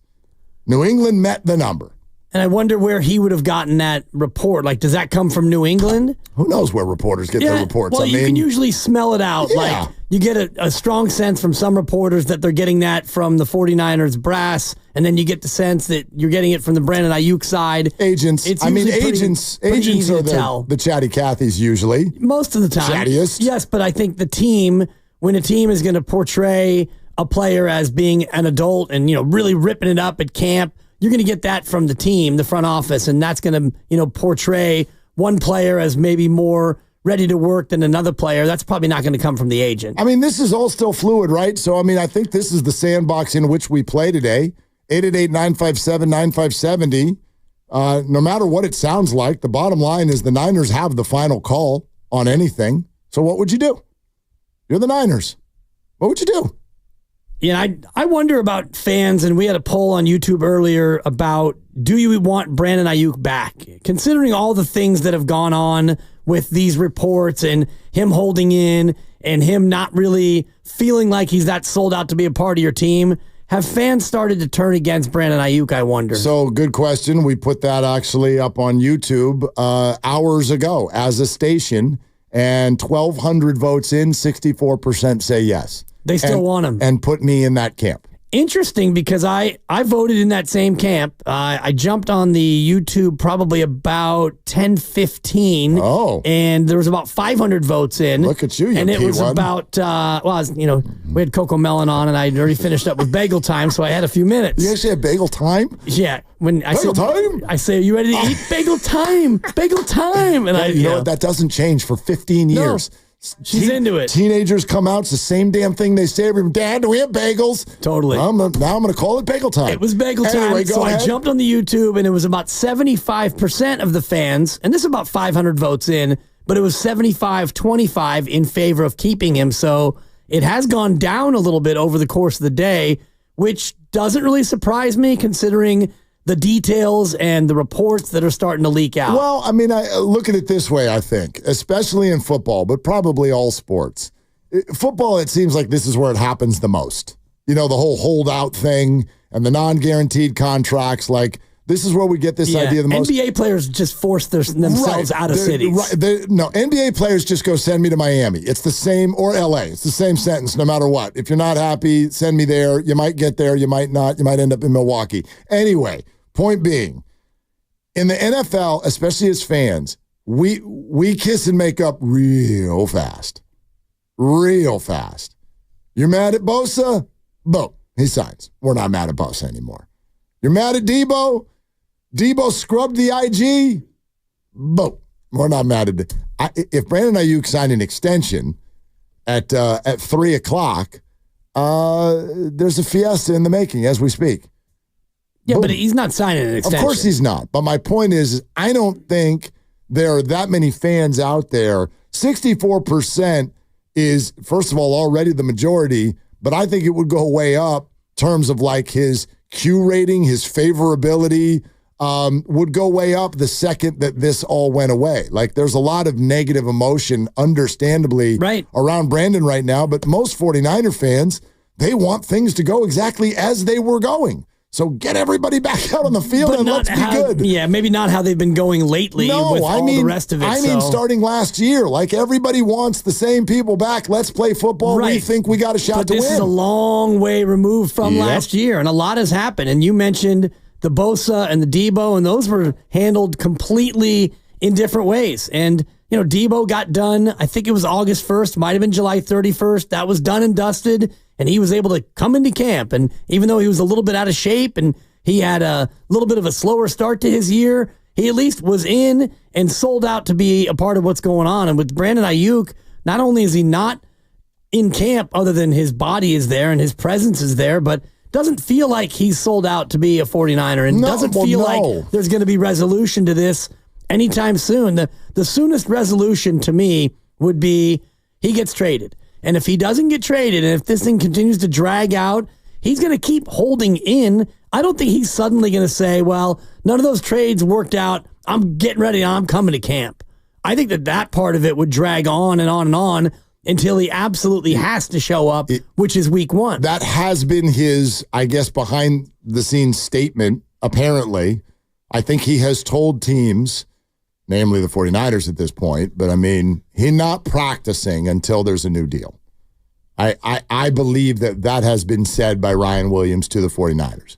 [SPEAKER 8] New England met the number.
[SPEAKER 13] And I wonder where he would have gotten that report. Like, does that come from New England?
[SPEAKER 8] Who knows where reporters get their reports?
[SPEAKER 13] Well, you can usually smell it out. Yeah. Like, you get a strong sense from some reporters that they're getting that from the 49ers brass, and then you get the sense that you're getting it from the Brandon Aiyuk side.
[SPEAKER 8] Agents. Agents are the chatty Cathys usually.
[SPEAKER 13] Most of the time.
[SPEAKER 8] Chattiest.
[SPEAKER 13] Yes, but I think the team, when a team is going to portray a player as being an adult and, really ripping it up at camp, you're going to get that from the team, the front office, and that's going to, portray one player as maybe more ready to work than another player. That's probably not going to come from the agent.
[SPEAKER 8] I mean, this is all still fluid, right? So, I think this is the sandbox in which we play today. 888-957-9570. No matter what it sounds like, the bottom line is the Niners have the final call on anything. So what would you do? You're the Niners. What would you do?
[SPEAKER 13] Yeah, I wonder about fans, and we had a poll on YouTube earlier about, do you want Brandon Aiyuk back? Considering all the things that have gone on with these reports and him holding in and him not really feeling like he's that sold out to be a part of your team, have fans started to turn against Brandon Aiyuk, I wonder?
[SPEAKER 8] So, good question. We put that actually up on YouTube hours ago as a station, and 1,200 votes in, 64% say yes.
[SPEAKER 13] They still want him.
[SPEAKER 8] And put me in that camp.
[SPEAKER 13] Interesting, because I voted in that same camp. I jumped on the YouTube probably about 10:15.
[SPEAKER 8] Oh.
[SPEAKER 13] And there was about 500 votes in.
[SPEAKER 8] Look at you,
[SPEAKER 13] And it was about, we had Coco Melon on, and I'd already finished up with bagel time, so I had a few minutes.
[SPEAKER 8] You actually had bagel time?
[SPEAKER 13] Yeah.
[SPEAKER 8] Bagel time?
[SPEAKER 13] I say, are you ready to eat? Bagel time. Bagel time. And
[SPEAKER 8] you know what? That doesn't change for 15 years.
[SPEAKER 13] She's into it.
[SPEAKER 8] Teenagers come out, it's the same damn thing they say every Dad, do we have bagels?
[SPEAKER 13] Totally.
[SPEAKER 8] Now I'm going to call it bagel time.
[SPEAKER 13] It was bagel time.
[SPEAKER 8] Anyway,
[SPEAKER 13] so
[SPEAKER 8] ahead.
[SPEAKER 13] I jumped on the YouTube, and it was about 75% of the fans, and this is about 500 votes in, but it was 75-25 in favor of keeping him. So it has gone down a little bit over the course of the day, which doesn't really surprise me considering the details and the reports that are starting to leak out.
[SPEAKER 8] Well, I look at it this way, I think, especially in football, but probably all sports. Football, it seems like this is where it happens the most. The whole holdout thing and the non-guaranteed contracts, like This is where we get this idea the most.
[SPEAKER 13] NBA players just force themselves out of cities.
[SPEAKER 8] No, NBA players just go send me to Miami. It's the same, or LA. It's the same sentence no matter what. If you're not happy, send me there. You might get there. You might not. You might end up in Milwaukee. Anyway, point being, in the NFL, especially as fans, we kiss and make up real fast. Real fast. You're mad at Bosa? Boom. He signs. We're not mad at Bosa anymore. You're mad at Debo? Debo scrubbed the IG? Boom. We're not mad at it. If Brandon Aiyuk signed an extension at 3 o'clock, there's a fiesta in the making as we speak.
[SPEAKER 13] Yeah,
[SPEAKER 8] Boom.
[SPEAKER 13] but he's not signing an extension.
[SPEAKER 8] Of course he's not. But my point is I don't think there are that many fans out there. 64% is, first of all, already the majority, but I think it would go way up in terms of like his Q rating, his favorability, would go way up the second that this all went away. Like there's a lot of negative emotion, understandably, around Brandon right now, but most 49er fans, they want things to go exactly as they were going. So get everybody back out on the field and let's be good.
[SPEAKER 13] Yeah, maybe not how they've been going lately with all the rest of it.
[SPEAKER 8] I mean, starting last year, like everybody wants the same people back. Let's play football. We think we got a shot to win.
[SPEAKER 13] This is a long way removed from last year, and a lot has happened. And you mentioned the Bosa and the Debo, and those were handled completely in different ways. And, Debo got done, I think it was August 1st, might have been July 31st. That was done and dusted. And he was able to come into camp. And even though he was a little bit out of shape and he had a little bit of a slower start to his year, he at least was in and sold out to be a part of what's going on. And with Brandon Aiyuk, not only is he not in camp other than his body is there and his presence is there, but doesn't feel like he's sold out to be a 49er and doesn't feel like there's going to be resolution to this anytime soon. The soonest resolution to me would be he gets traded. And if he doesn't get traded, and if this thing continues to drag out, he's going to keep holding in. I don't think he's suddenly going to say, well, none of those trades worked out. I'm getting ready. I'm coming to camp. I think that part of it would drag on and on and on until he absolutely has to show up, which is week 1.
[SPEAKER 8] That has been his, I guess, behind-the-scenes statement, apparently. I think he has told teams, namely the 49ers at this point, but I mean, he's not practicing until there's a new deal. I believe that has been said by Ryan Williams to the 49ers.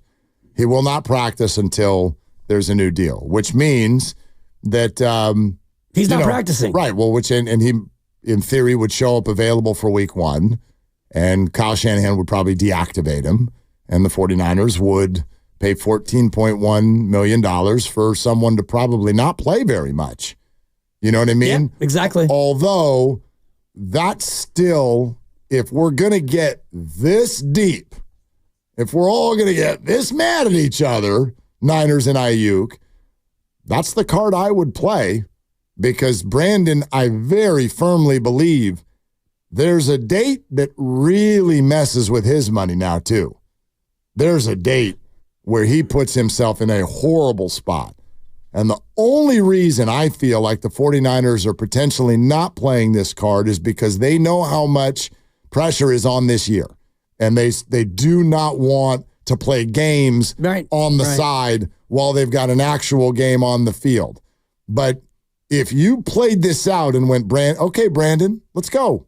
[SPEAKER 8] He will not practice until there's a new deal, which means that
[SPEAKER 13] he's not practicing.
[SPEAKER 8] Right. Well, and he, in theory, would show up available for week 1, and Kyle Shanahan would probably deactivate him, and the 49ers would pay $14.1 million for someone to probably not play very much. You know what I mean?
[SPEAKER 13] Yeah, exactly.
[SPEAKER 8] Although, that's still, if we're going to get this deep, if we're all going to get this mad at each other, Niners and Aiyuk, that's the card I would play, because Brandon, I very firmly believe there's a date that really messes with his money now, too. There's a date where he puts himself in a horrible spot. And the only reason I feel like the 49ers are potentially not playing this card is because they know how much pressure is on this year. And they do not want to play games on the side while they've got an actual game on the field. But if you played this out and went, okay, Brandon, let's go.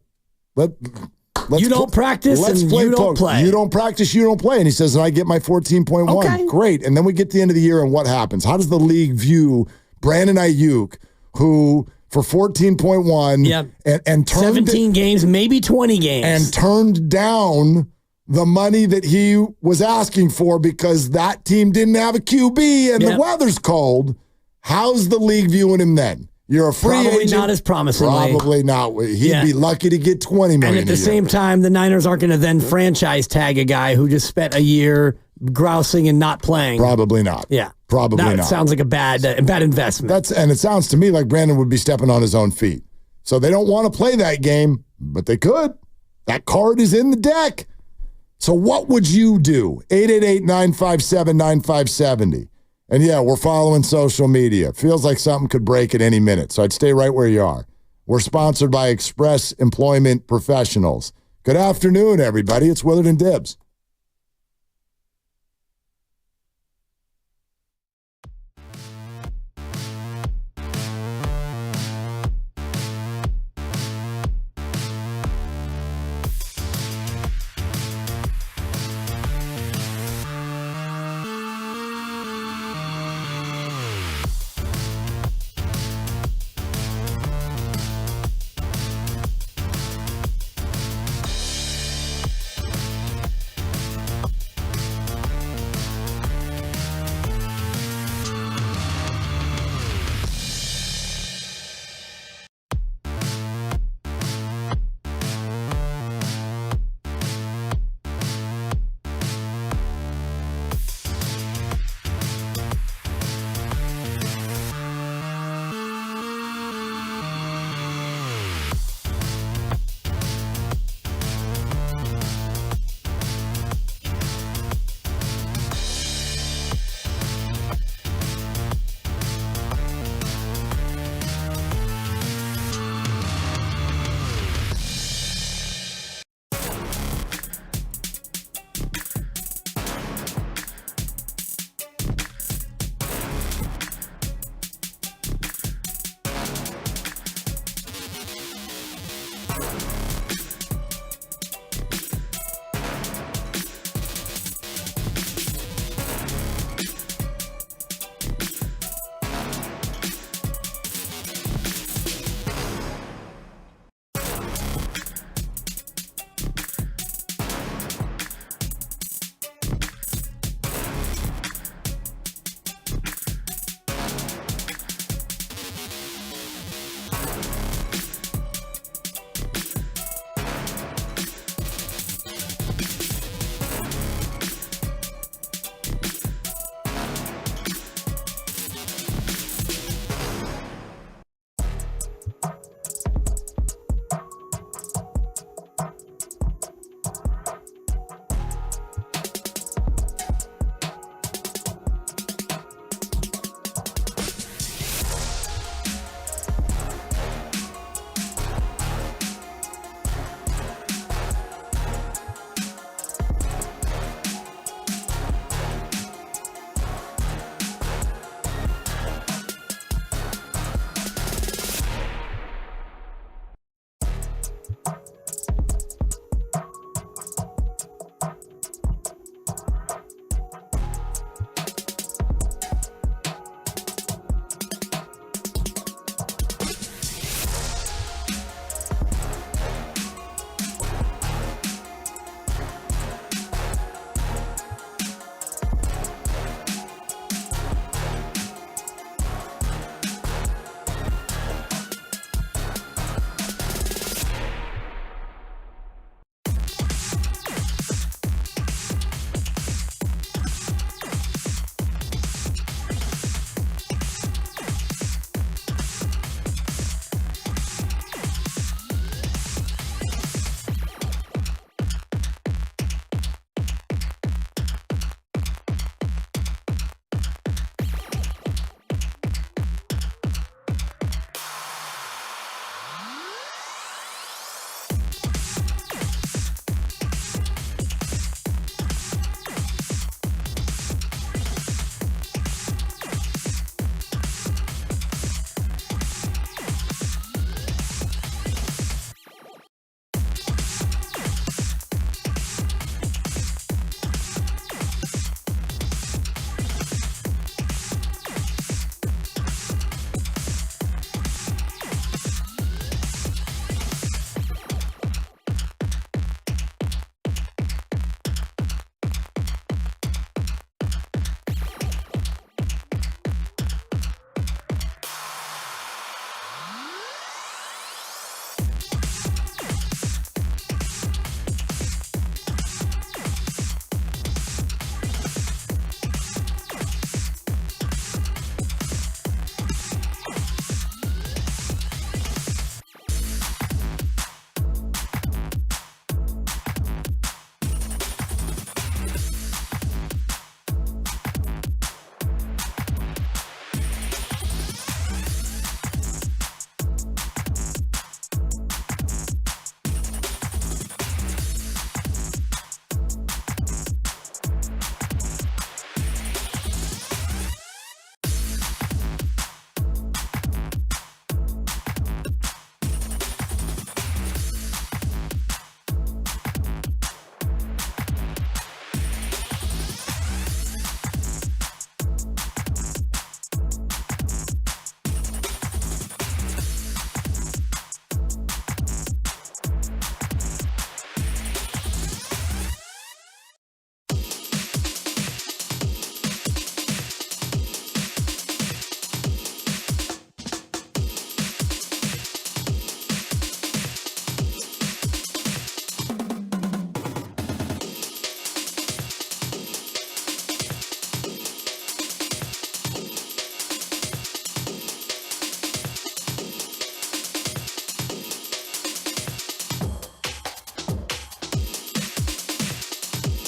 [SPEAKER 13] You don't practice and you don't play.
[SPEAKER 8] You don't practice, you don't play. And he says, and I get my 14.1.
[SPEAKER 13] Okay.
[SPEAKER 8] Great. And then we get to the end of the year, and what happens? How does the league view Brandon Aiyuk, who for 14.1 and turned
[SPEAKER 13] 17 games, maybe 20 games.
[SPEAKER 8] And turned down the money that he was asking for because that team didn't have a QB and the weather's cold? How's the league viewing him then? You're a free
[SPEAKER 13] Probably
[SPEAKER 8] agent.
[SPEAKER 13] not as promisingly.
[SPEAKER 8] Probably not. He'd be lucky to get $20 million.
[SPEAKER 13] And at the same time, the Niners aren't going to then franchise tag a guy who just spent a year grousing and not playing.
[SPEAKER 8] Probably not.
[SPEAKER 13] Yeah.
[SPEAKER 8] Probably not.
[SPEAKER 13] That sounds like a bad investment.
[SPEAKER 8] And it sounds to me like Brandon would be stepping on his own feet. So they don't want to play that game, but they could. That card is in the deck. So what would you do? 888-957-9570. And yeah, we're following social media. Feels like something could break at any minute, so I'd stay right where you are. We're sponsored by Express Employment Professionals. Good afternoon, everybody. It's Willard and Dibbs.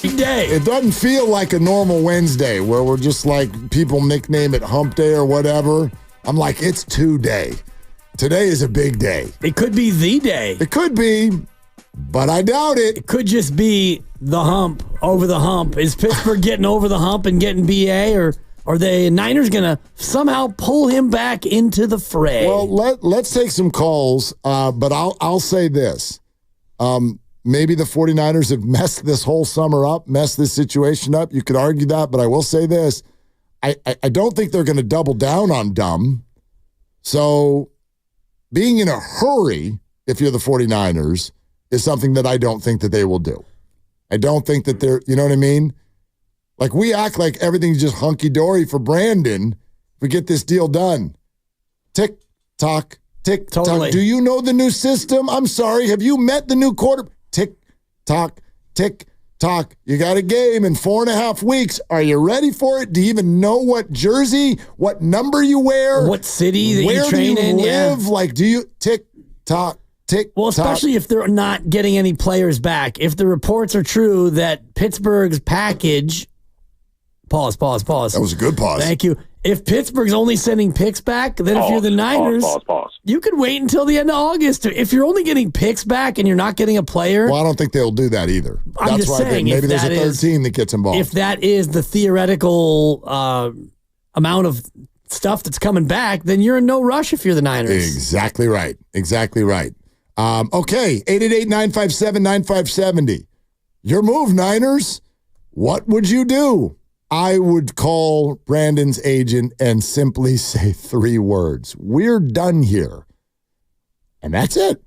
[SPEAKER 13] big day.
[SPEAKER 8] It doesn't feel like a normal Wednesday where we're just like people nickname it hump day or whatever. I'm like, it's 2-day. Today is a big day.
[SPEAKER 13] It could be the day.
[SPEAKER 8] It could be, but I doubt it.
[SPEAKER 13] It could just be the hump, over the hump. Is Pittsburgh getting over the hump and getting BA, or are the Niners going to somehow pull him back into the fray?
[SPEAKER 8] Well, let's take some calls, but I'll say this. Maybe the 49ers have messed this whole summer up, messed this situation up. You could argue that, but I will say this. I don't think they're going to double down on dumb. So being in a hurry, if you're the 49ers, is something that I don't think that they will do. I don't think that they're, you know what I mean? Like, we act like everything's just hunky-dory for Brandon if we get this deal done. Tick-tock, tick-tock.
[SPEAKER 13] Totally.
[SPEAKER 8] Do you know the new system? I'm sorry. Have you met the new quarterback? Tick-tock, tick-tock. You got a game in 4.5 weeks. Are you ready for it? Do you even know what jersey, what number you wear?
[SPEAKER 13] What city that you train in?
[SPEAKER 8] Where do you live?
[SPEAKER 13] Yeah.
[SPEAKER 8] Like, do you tick-tock?
[SPEAKER 13] Well, especially if they're not getting any players back. If the reports are true that Pittsburgh's package... Pause.
[SPEAKER 8] That was a good pause.
[SPEAKER 13] Thank you. If Pittsburgh's only sending picks back, then if you're the Niners, you could wait until the end of August. If you're only getting picks back and you're not getting a player...
[SPEAKER 8] Well, I don't think they'll do that either.
[SPEAKER 13] I'm just saying,
[SPEAKER 8] maybe there's a third team that gets involved.
[SPEAKER 13] If that is the theoretical amount of stuff that's coming back, then you're in no rush if you're the Niners.
[SPEAKER 8] Exactly right. Okay, 888-957-9570. Your move, Niners. What would you do? I would call Brandon's agent and simply say 3 words. We're done here. And that's it.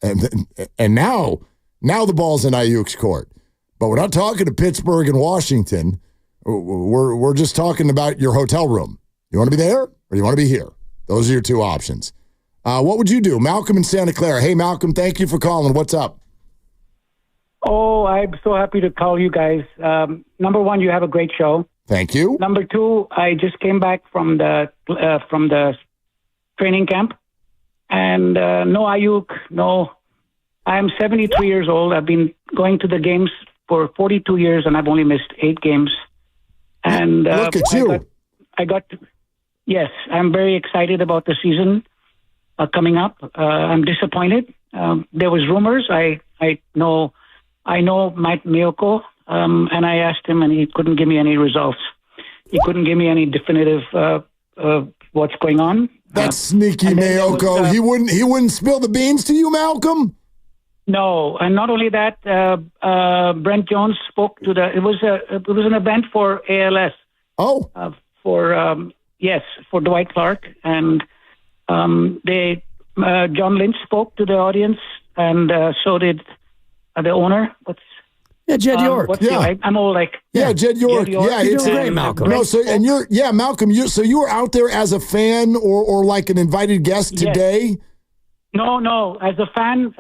[SPEAKER 8] And now the ball's in Aiyuk's court. But we're not talking to Pittsburgh and Washington. We're just talking about your hotel room. You want to be there or you want to be here? Those are your 2 options. What would you do? Malcolm in Santa Clara. Hey, Malcolm, thank you for calling. What's up?
[SPEAKER 10] Oh, I'm so happy to call you guys. Number 1, you have a great show.
[SPEAKER 8] Thank you.
[SPEAKER 10] Number 2, I just came back from the training camp, and no Aiyuk, no. I'm 73 years old. I've been going to the games for 42 years, and I've only missed 8 games. And
[SPEAKER 8] look at you.
[SPEAKER 10] Yes, I'm very excited about the season coming up. I'm disappointed. There was rumors. I know Mike Miyoko, and I asked him, and he couldn't give me any results. He couldn't give me any definitive what's going on.
[SPEAKER 8] That's sneaky Miyoko. He wouldn't spill the beans to you, Malcolm?
[SPEAKER 10] No, and not only that, Brent Jones spoke to it was an event for ALS.
[SPEAKER 8] Oh.
[SPEAKER 10] For Dwight Clark, and John Lynch spoke to the audience, and so did the owner.
[SPEAKER 13] Jed York.
[SPEAKER 10] I'm all like
[SPEAKER 8] Jed York.
[SPEAKER 13] You're doing great, Malcolm.
[SPEAKER 8] No, so and Malcolm. So you were out there as a fan or like an invited guest today?
[SPEAKER 10] No. As a fan,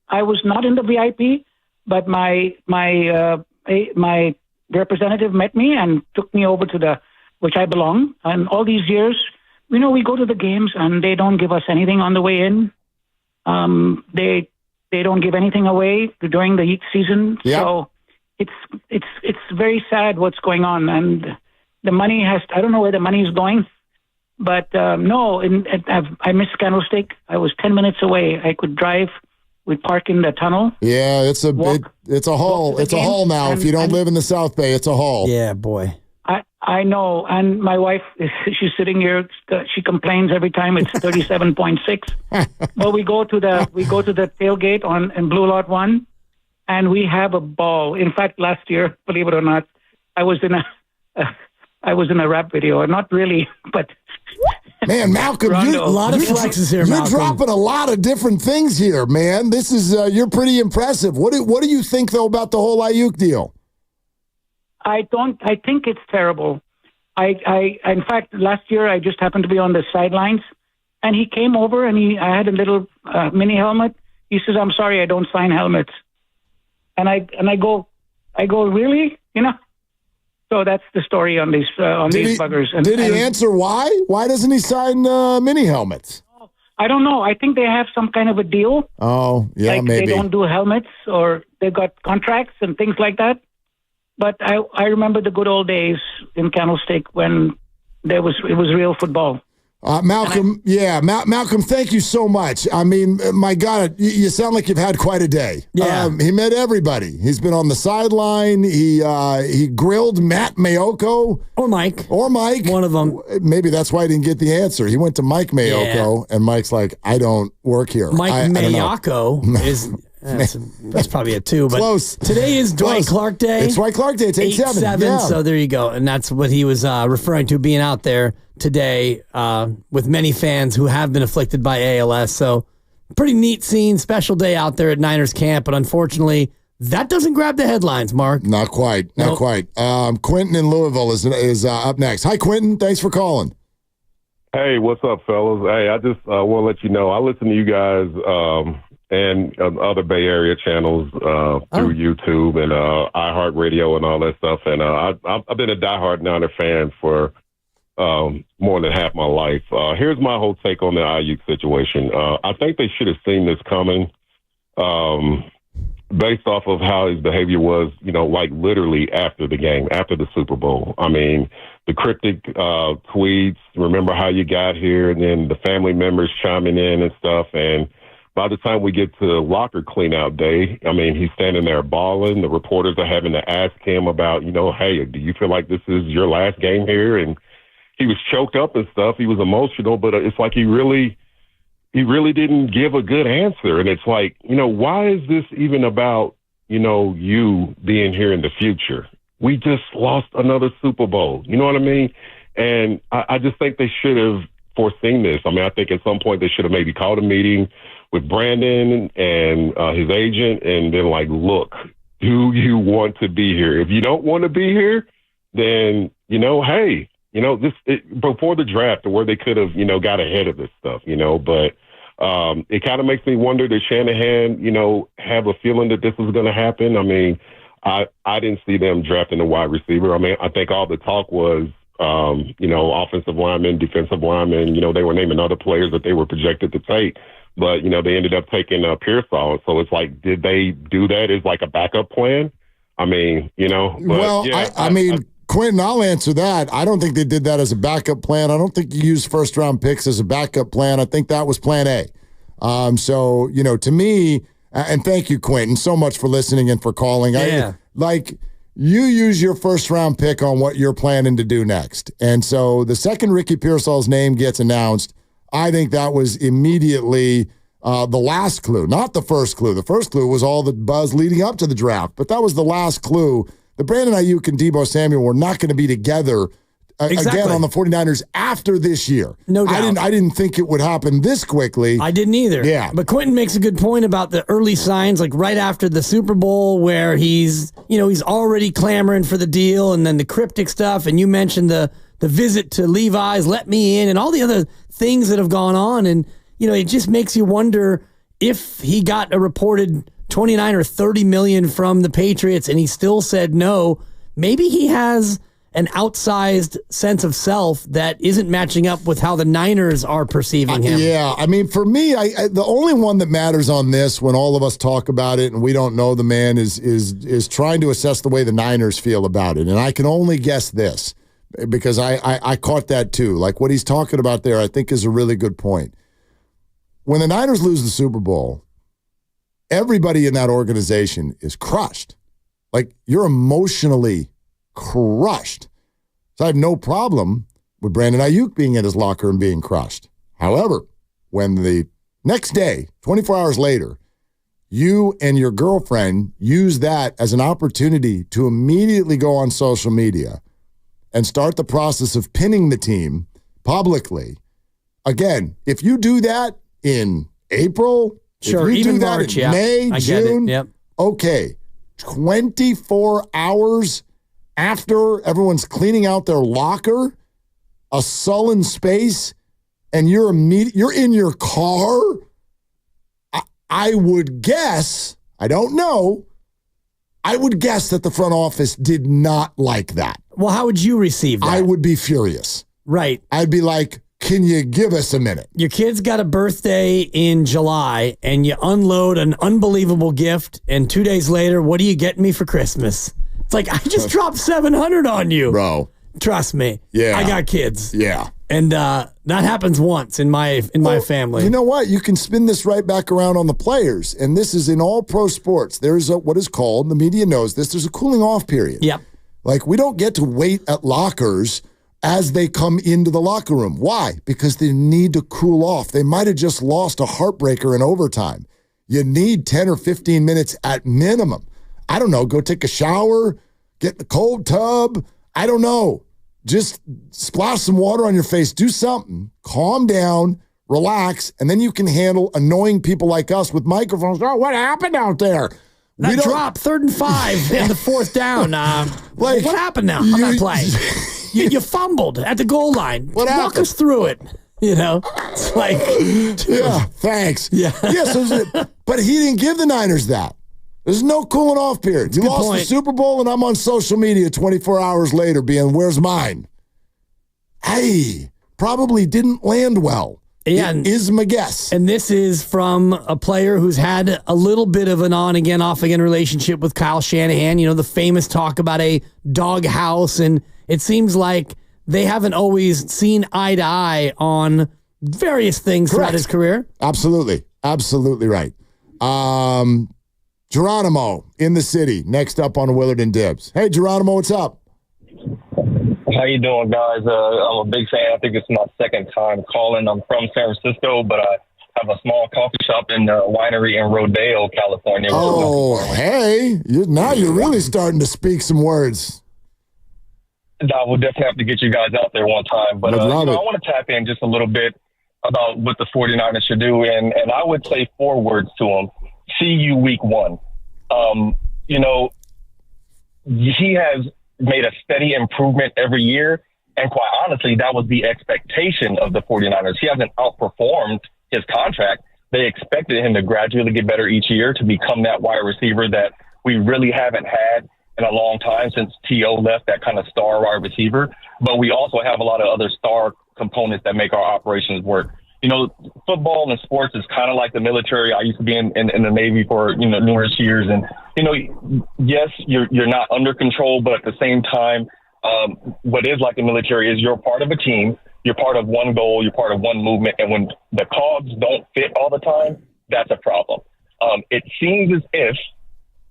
[SPEAKER 10] I was not in the VIP, but my representative met me and took me over to which I belong. And all these years, we go to the games and they don't give us anything on the way in. They don't give anything away during the season. Yep. So it's very sad what's going on. And the money I don't know where the money is going, but I missed Candlestick. I was 10 minutes away. I could drive. We park in the tunnel. Yeah,
[SPEAKER 8] it's a haul. It's a haul now. If you don't live in the South Bay, it's a haul.
[SPEAKER 13] Yeah, boy.
[SPEAKER 10] I know, and my wife, she's sitting here. She complains every time it's 37.6. But we go to the tailgate in Blue Lot 1, and we have a ball. In fact, last year, believe it or not, I was in a rap video. Not really, but
[SPEAKER 8] man, Malcolm,
[SPEAKER 13] a lot of flexes here.
[SPEAKER 8] You're
[SPEAKER 13] Malcolm.
[SPEAKER 8] dropping a lot of different things here, man. This is you're pretty impressive. What do you think though about the whole Aiyuk deal?
[SPEAKER 10] I think it's terrible. In fact, last year I just happened to be on the sidelines, and he came over and I had a little mini helmet. He says, "I'm sorry, I don't sign helmets." And I go, really? So that's the story on these buggers.
[SPEAKER 8] Did he answer why? Why doesn't he sign mini helmets?
[SPEAKER 10] I don't know. I think they have some kind of a deal.
[SPEAKER 8] Oh, yeah,
[SPEAKER 10] like
[SPEAKER 8] maybe.
[SPEAKER 10] They don't do helmets, or they've got contracts and things like that. But I remember the good old days in Candlestick when it was real football.
[SPEAKER 8] Malcolm, Malcolm, thank you so much. I mean, my God, you sound like you've had quite a day.
[SPEAKER 13] Yeah.
[SPEAKER 8] He met everybody. He's been on the sideline. He grilled Matt Mayoko.
[SPEAKER 13] Or Mike. One of them.
[SPEAKER 8] Maybe that's why he didn't get the answer. He went to Mike Mayoko, and Mike's like, I don't work here.
[SPEAKER 13] Mike Mayoko is... That's probably a 2. But
[SPEAKER 8] close.
[SPEAKER 13] Today is Dwight Clark Day.
[SPEAKER 8] It's Dwight Clark Day. It's 8-7. Yeah.
[SPEAKER 13] So there you go. And that's what he was referring to, being out there today with many fans who have been afflicted by ALS. So pretty neat scene, special day out there at Niners camp. But unfortunately, that doesn't grab the headlines, Mark.
[SPEAKER 8] Not quite. Quentin in Louisville is up next. Hi, Quentin. Thanks for calling.
[SPEAKER 16] Hey, what's up, fellas? Hey, I just want to let you know, I listen to you guys and other Bay Area channels through YouTube and iHeartRadio and all that stuff. And I've been a diehard Niner fan for more than half my life. Here's my whole take on the Aiyuk situation. I think they should have seen this coming based off of how his behavior was, like literally after the game, after the Super Bowl. I mean, the cryptic tweets, remember how you got here, and then the family members chiming in and stuff. And by the time we get to locker cleanout day, I mean, he's standing there bawling. The reporters are having to ask him about, hey, do you feel like this is your last game here? And he was choked up and stuff. He was emotional, but it's like he really didn't give a good answer. And it's like, why is this even about, you being here in the future? We just lost another Super Bowl. You know what I mean? And I just think they should have foreseen this. I mean, I think at some point they should have maybe called a meeting with Brandon and his agent and been like, look, do you want to be here? If you don't want to be here, then, hey, before the draft, where they could have, got ahead of this stuff, but it kind of makes me wonder, did Shanahan, have a feeling that this was going to happen? I mean, I didn't see them drafting a wide receiver. I mean, I think all the talk was, offensive linemen, defensive linemen, they were naming other players that they were projected to take. But, they ended up taking Pearsall. So it's like, did they do that as like a backup plan? I mean, But,
[SPEAKER 8] Quentin, I'll answer that. I don't think they did that as a backup plan. I don't think you used first-round picks as a backup plan. I think that was plan A. To me, and thank you, Quentin, so much for listening and for calling.
[SPEAKER 13] Yeah.
[SPEAKER 8] You use your first-round pick on what you're planning to do next. And so the second Ricky Pearsall's name gets announced, I think that was immediately the last clue, not the first clue. The first clue was all the buzz leading up to the draft, but that was the last clue. The Brandon Aiyuk and Deebo Samuel were not going to be together again on the 49ers after this year.
[SPEAKER 13] No doubt.
[SPEAKER 8] I didn't think it would happen this quickly.
[SPEAKER 13] I didn't either.
[SPEAKER 8] Yeah.
[SPEAKER 13] But Quentin makes a good point about the early signs, like right after the Super Bowl, where he's already clamoring for the deal, and then the cryptic stuff, and you mentioned the visit to Levi's, let me in, and all the other things that have gone on. And, it just makes you wonder if he got a reported 29 or 30 million from the Patriots and he still said no, maybe he has an outsized sense of self that isn't matching up with how the Niners are perceiving him.
[SPEAKER 8] Yeah, I mean, for me, the only one that matters on this when all of us talk about it and we don't know the man is trying to assess the way the Niners feel about it. And I can only guess this because I caught that too. Like what he's talking about there, I think is a really good point. When the Niners lose the Super Bowl, everybody in that organization is crushed. Like, you're emotionally crushed. So I have no problem with Brandon Aiyuk being in his locker and being crushed. However, when the next day, 24 hours later, you and your girlfriend use that as an opportunity to immediately go on social media and start the process of pinning the team publicly, again, if you do that in April,
[SPEAKER 13] sure,
[SPEAKER 8] if you
[SPEAKER 13] even
[SPEAKER 8] do that
[SPEAKER 13] March,
[SPEAKER 8] in May,
[SPEAKER 13] I
[SPEAKER 8] June,
[SPEAKER 13] yep.
[SPEAKER 8] Okay, 24 hours after everyone's cleaning out their locker, a sullen space, and you're in your car, I would guess, I don't know, I would guess that the front office did not like that.
[SPEAKER 13] Well, how would you receive that?
[SPEAKER 8] I would be furious.
[SPEAKER 13] Right.
[SPEAKER 8] I'd be like, can you give us a minute?
[SPEAKER 13] Your kid's got a birthday in July, and you unload an unbelievable gift, and 2 days later, what are you getting me for Christmas? It's like, I just dropped 700 on you.
[SPEAKER 8] Bro.
[SPEAKER 13] Trust me.
[SPEAKER 8] Yeah.
[SPEAKER 13] I got kids.
[SPEAKER 8] Yeah.
[SPEAKER 13] And that happens once in my family.
[SPEAKER 8] You know what? You can spin this right back around on the players. And this is in all pro sports. There's what is called, the media knows this, there's a cooling off period.
[SPEAKER 13] Yep.
[SPEAKER 8] Like, we don't get to wait at lockers as they come into the locker room. Why? Because they need to cool off. They might have just lost a heartbreaker in overtime. You need 10 or 15 minutes at minimum. I don't know, go take a shower, get in the cold tub. I don't know. Just splash some water on your face, do something, calm down, relax, and then you can handle annoying people like us with microphones. Oh, what happened out there?
[SPEAKER 13] That drop, 3rd and 5, and the 4th down. What happened now on that play? You fumbled at the goal line. Walk us through it. You know, it's like,
[SPEAKER 8] yeah, thanks.
[SPEAKER 13] Yeah.
[SPEAKER 8] But he didn't give the Niners that. There's no cooling off period. You lost the Super Bowl, and I'm on social media 24 hours later being, where's mine? Hey, probably didn't land well.
[SPEAKER 13] Yeah,
[SPEAKER 8] is my guess.
[SPEAKER 13] And this is from a player who's had a little bit of an on-again, off-again relationship with Kyle Shanahan. You know, the famous talk about a doghouse, and it seems like they haven't always seen eye to eye on various things throughout his career.
[SPEAKER 8] Absolutely. Absolutely right. Geronimo in the city, next up on Willard and Dibs. Hey, Geronimo, what's up?
[SPEAKER 9] How you doing, guys? I'm a big fan. I think it's my second time calling. I'm from San Francisco, but I have a small coffee shop in winery in Rodeo, California.
[SPEAKER 8] Oh, hey. Now you're really starting to speak some words.
[SPEAKER 9] I will definitely have to get you guys out there one time. But I want to tap in just a little bit about what the 49ers should do. And I would say 4 words to them. See you week 1. You know, he has made a steady improvement every year. And quite honestly, that was the expectation of the 49ers. He hasn't outperformed his contract. They expected him to gradually get better each year to become that wide receiver that we really haven't had in a long time since T.O. left, that kind of star wide receiver. But we also have a lot of other star components that make our operations work. You know, football and sports is kind of like the military. I used to be in the Navy for, numerous years. And, yes, you're not under control, but at the same time, what is like the military is you're part of a team. You're part of one goal. You're part of one movement. And when the cogs don't fit all the time, that's a problem. It seems as if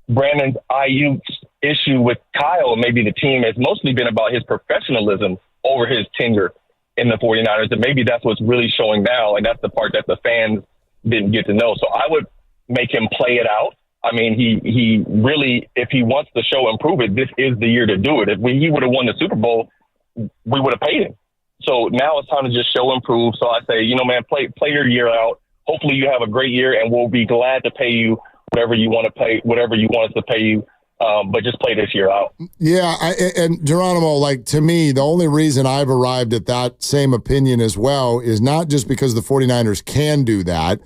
[SPEAKER 9] Brandon Aiyuk's issue with Kyle, maybe the team, has mostly been about his professionalism over his tenure in the 49ers, and maybe that's what's really showing now, and that's the part that the fans didn't get to know. So I would make him play it out. I mean, he really, if he wants to show improvement, this is the year to do it. If he would have won the Super Bowl, we would have paid him. So now it's time to just show improve. So I say, man, play your year out. Hopefully you have a great year, and we'll be glad to pay you whatever you want to pay, whatever you want us to pay you. But just play this year out.
[SPEAKER 8] Yeah, and Geronimo, to me, the only reason I've arrived at that same opinion as well is not just because the 49ers can do that.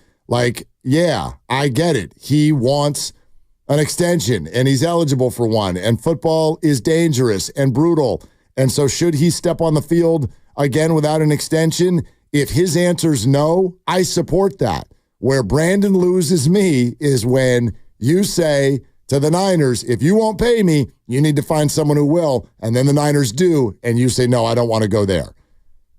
[SPEAKER 8] Yeah, I get it. He wants an extension, and he's eligible for one, and football is dangerous and brutal. And so should he step on the field again without an extension? If his answer's no, I support that. Where Brandon loses me is when you say to the Niners, if you won't pay me, you need to find someone who will. And then the Niners do, and you say, no, I don't want to go there.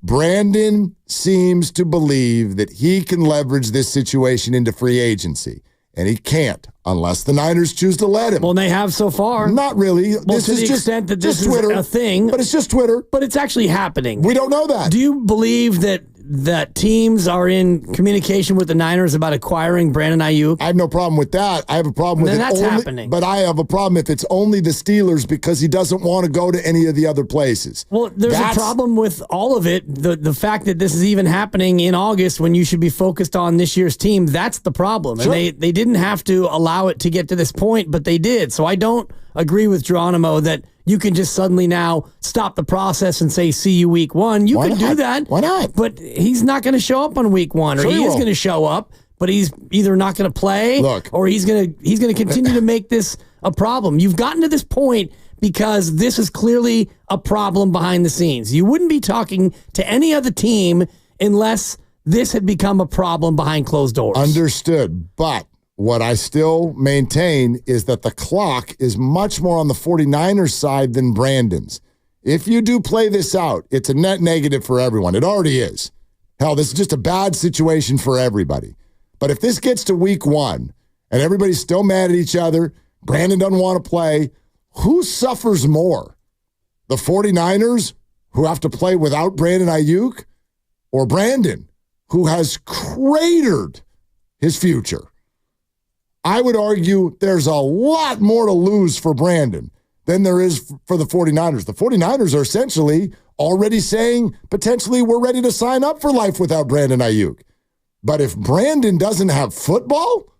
[SPEAKER 8] Brandon seems to believe that he can leverage this situation into free agency, and he can't unless the Niners choose to let him.
[SPEAKER 13] Well, they have so far.
[SPEAKER 8] Not really.
[SPEAKER 13] Well, this is just extent that this is
[SPEAKER 8] Twitter,
[SPEAKER 13] a thing.
[SPEAKER 8] But it's just Twitter.
[SPEAKER 13] But it's actually happening.
[SPEAKER 8] We don't know that.
[SPEAKER 13] Do you believe that teams are in communication with the Niners about acquiring Brandon Aiyuk?
[SPEAKER 8] I have no problem with that. I have a problem with it
[SPEAKER 13] that's
[SPEAKER 8] only,
[SPEAKER 13] happening.
[SPEAKER 8] But I have a problem if it's only the Steelers because he doesn't want to go to any of the other places.
[SPEAKER 13] Well, there's a problem with all of it. The fact that this is even happening in August when you should be focused on this year's team, that's the problem.
[SPEAKER 8] Sure.
[SPEAKER 13] And they didn't have to allow it to get to this point, but they did. So I don't agree with Geronimo that you can just suddenly now stop the process and say, see you week 1. You can do that.
[SPEAKER 8] Why not?
[SPEAKER 13] But he's not going to show up on week 1, or he is going to show up, but he's either not going to play or he's going to continue to make this a problem. You've gotten to this point because this is clearly a problem behind the scenes. You wouldn't be talking to any other team unless this had become a problem behind closed doors.
[SPEAKER 8] Understood. But what I still maintain is that the clock is much more on the 49ers side than Brandon's. If you do play this out, it's a net negative for everyone. It already is. Hell, this is just a bad situation for everybody. But if this gets to week 1 and everybody's still mad at each other, Brandon doesn't want to play, who suffers more? The 49ers, who have to play without Brandon Aiyuk, or Brandon, who has cratered his future? I would argue there's a lot more to lose for Brandon than there is for the 49ers. The 49ers are essentially already saying, potentially, we're ready to sign up for life without Brandon Aiyuk. But if Brandon doesn't have football,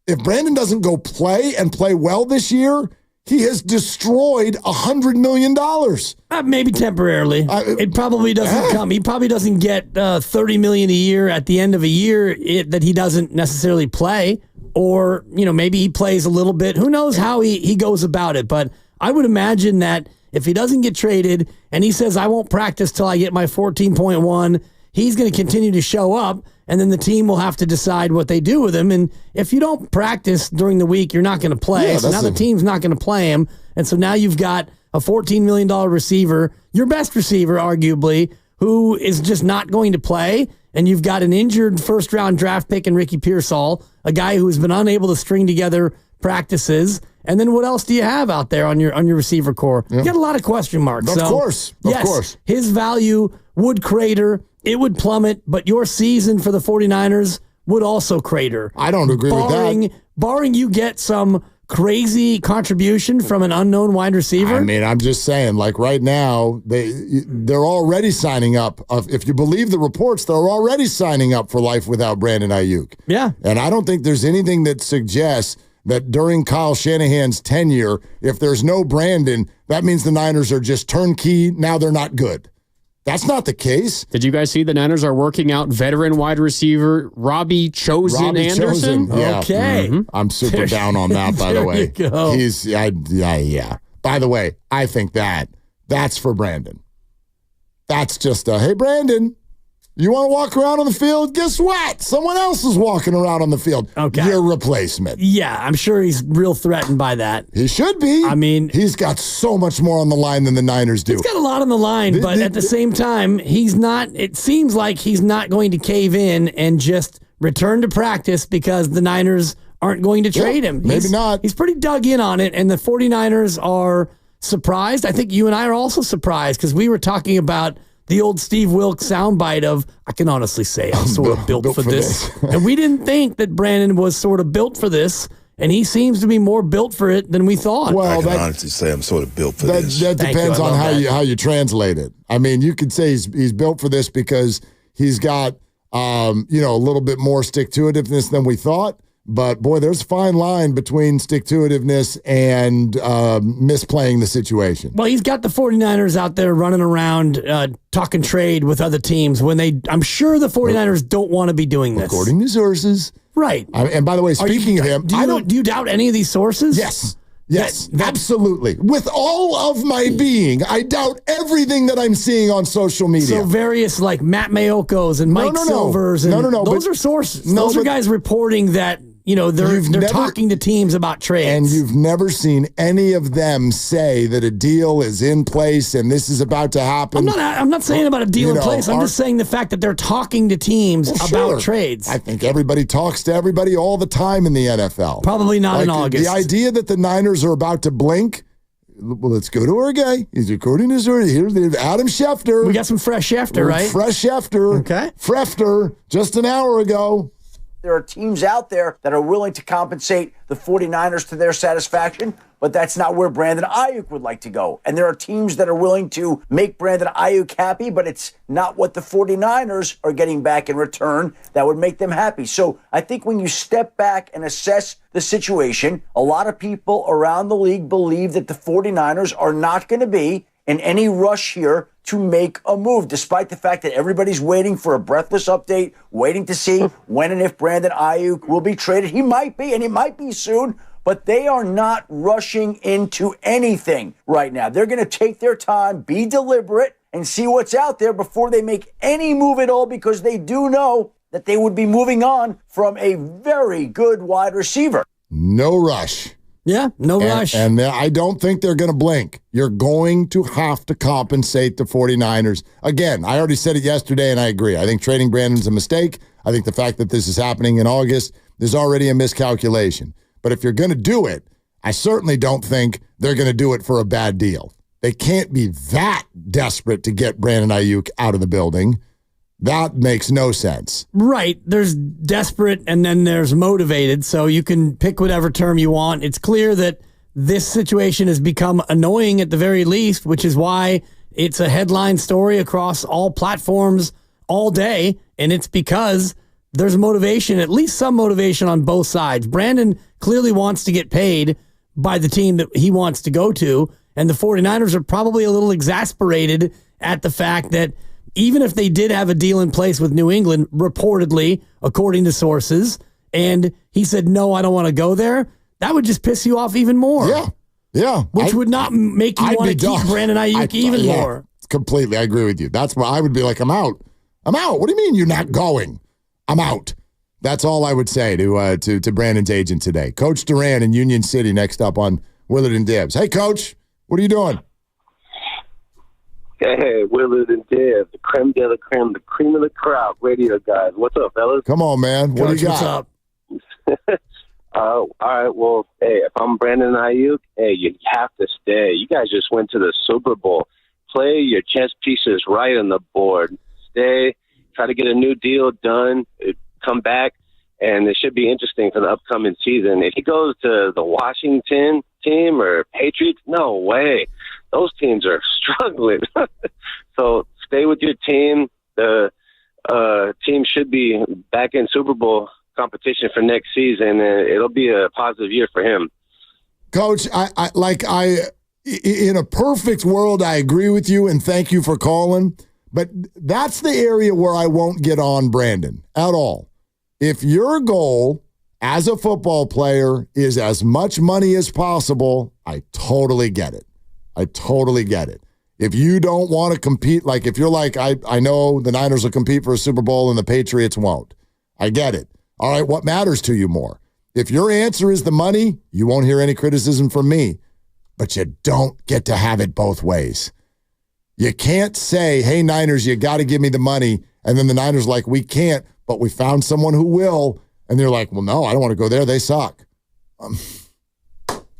[SPEAKER 8] if Brandon doesn't go play and play well this year, he has destroyed $100 million.
[SPEAKER 13] Maybe temporarily. It probably doesn't come. He probably doesn't get $30 million a year at the end of a year that he doesn't necessarily play. Or, maybe he plays a little bit. Who knows how he goes about it. But I would imagine that if he doesn't get traded and he says, I won't practice till I get my 14.1, he's going to continue to show up. And then the team will have to decide what they do with him. And if you don't practice during the week, you're not going to play. Yeah, so now the team's not going to play him. And so now you've got a $14 million receiver, your best receiver, arguably, who is just not going to play. And you've got an injured first-round draft pick in Ricky Pearsall, a guy who's been unable to string together practices. And then what else do you have out there on your receiver core? Yeah. You got a lot of question marks.
[SPEAKER 8] Of course.
[SPEAKER 13] His value would crater. It would plummet, but your season for the 49ers would also crater.
[SPEAKER 8] I don't agree with that.
[SPEAKER 13] Barring you get some crazy contribution from an unknown wide receiver.
[SPEAKER 8] I mean, I'm just saying, like right now, they're already signing up. If you believe the reports, they're already signing up for life without Brandon Aiyuk.
[SPEAKER 13] Yeah.
[SPEAKER 8] And I don't think there's anything that suggests that during Kyle Shanahan's tenure, if there's no Brandon, that means the Niners are just turnkey. Now they're not good. That's not the case.
[SPEAKER 1] Did you guys see the Niners are working out veteran wide receiver Robbie Anderson?
[SPEAKER 8] Yeah.
[SPEAKER 13] Okay.
[SPEAKER 8] Mm-hmm. I'm super down on that, by the way.
[SPEAKER 13] There you go.
[SPEAKER 8] Yeah. By the way, I think that's for Brandon. That's just hey, Brandon, you want to walk around on the field? Guess what? Someone else is walking around on the field.
[SPEAKER 13] Okay.
[SPEAKER 8] Your replacement.
[SPEAKER 13] Yeah, I'm sure he's real threatened by that.
[SPEAKER 8] He should be.
[SPEAKER 13] I mean,
[SPEAKER 8] he's got so much more on the line than the Niners do.
[SPEAKER 13] He's got a lot on the line, but at the same time, he's not. It seems like he's not going to cave in and just return to practice because the Niners aren't going to trade him.
[SPEAKER 8] Maybe not.
[SPEAKER 13] He's pretty dug in on it, and the 49ers are surprised. I think you and I are also surprised because we were talking about the old Steve Wilkes soundbite of, I can honestly say I'm sort of built for this. And we didn't think that Brandon was sort of built for this, and he seems to be more built for it than we thought.
[SPEAKER 18] Well, I can honestly say I'm sort of built for this.
[SPEAKER 8] That depends on how you translate it. I mean, you could say he's built for this because he's got a little bit more stick-to-itiveness than we thought. But, boy, there's a fine line between stick-to-itiveness and misplaying the situation.
[SPEAKER 13] Well, he's got the 49ers out there running around talking trade with other teams when I'm sure the 49ers don't want to be doing this.
[SPEAKER 8] According to sources.
[SPEAKER 13] Right.
[SPEAKER 8] And, by the way, speaking of him,
[SPEAKER 13] do you doubt any of these sources?
[SPEAKER 8] Yes, absolutely. With all of my being, I doubt everything that I'm seeing on social media.
[SPEAKER 13] So various like Matt Mayokos and Mike Silvers. And those are sources. Those are guys reporting that, they're talking to teams about trades.
[SPEAKER 8] And you've never seen any of them say that a deal is in place and this is about to happen.
[SPEAKER 13] I'm not saying about a deal in place. I'm just saying the fact that they're talking to teams about trades.
[SPEAKER 8] I think everybody talks to everybody all the time in the NFL.
[SPEAKER 13] Probably not in August.
[SPEAKER 8] The idea that the Niners are about to blink. Well, let's go to our guy. He's according to here's Adam Schefter.
[SPEAKER 13] We got some fresh Schefter, right?
[SPEAKER 8] Fresh Schefter.
[SPEAKER 13] Okay.
[SPEAKER 8] Frefter, just an hour ago.
[SPEAKER 22] There are teams out there that are willing to compensate the 49ers to their satisfaction, but that's not where Brandon Aiyuk would like to go. And there are teams that are willing to make Brandon Aiyuk happy, but it's not what the 49ers are getting back in return that would make them happy. So I think when you step back and assess the situation, a lot of people around the league believe that the 49ers are not going to be in any rush here to make a move, despite the fact that everybody's waiting for a breathless update, waiting to see when and if Brandon Aiyuk will be traded. He might be, and he might be soon, but they are not rushing into anything right now. They're going to take their time, be deliberate, and see what's out there before they make any move at all, because they do know that they would be moving on from a very good wide receiver.
[SPEAKER 8] No rush.
[SPEAKER 13] Yeah, no rush.
[SPEAKER 8] And I don't think they're going to blink. You're going to have to compensate the 49ers. Again, I already said it yesterday, and I agree. I think trading Brandon's a mistake. I think the fact that this is happening in August is already a miscalculation. But if you're going to do it, I certainly don't think they're going to do it for a bad deal. They can't be that desperate to get Brandon Aiyuk out of the building. That makes no sense.
[SPEAKER 13] Right. There's desperate and then there's motivated, so you can pick whatever term you want. It's clear that this situation has become annoying at the very least, which is why it's a headline story across all platforms all day, and it's because there's motivation, at least some motivation on both sides. Brandon clearly wants to get paid by the team that he wants to go to, and the 49ers are probably a little exasperated at the fact that even if they did have a deal in place with New England, reportedly, according to sources, and he said, no, I don't want to go there, that would just piss you off even more.
[SPEAKER 8] Yeah.
[SPEAKER 13] Which would not make you want to keep Brandon Aiyuk even more.
[SPEAKER 8] Completely. I agree with you. That's why I would be like, I'm out. What do you mean you're not going? I'm out. That's all I would say to Brandon's agent today. Coach Duran in Union City next up on Willard and Dibbs. Hey, Coach, what are you doing?
[SPEAKER 2] Hey, Willard and Div, the creme de la creme, the cream of the crop, radio guys. What's up, fellas?
[SPEAKER 8] Come on, man. What do you got?
[SPEAKER 13] What's up?
[SPEAKER 2] All right, well, hey, if I'm Brandon Aiyuk, hey, you have to stay. You guys just went to the Super Bowl. Play your chess pieces right on the board. Stay, try to get a new deal done, come back, and it should be interesting for the upcoming season. If he goes to the Washington team or Patriots, no way. Those teams are struggling. So stay with your team. The team should be back in Super Bowl competition for next season, and it'll be a positive year for him.
[SPEAKER 8] Coach, in a perfect world, I agree with you, and thank you for calling. But that's the area where I won't get on Brandon at all. If your goal as a football player is as much money as possible, I totally get it. If you don't want to compete, like if you're like, I know the Niners will compete for a Super Bowl and the Patriots won't. I get it. All right, what matters to you more? If your answer is the money, you won't hear any criticism from me. But you don't get to have it both ways. You can't say, hey, Niners, you got to give me the money. And then the Niners like, we can't, but we found someone who will. And they're like, well, no, I don't want to go there. They suck.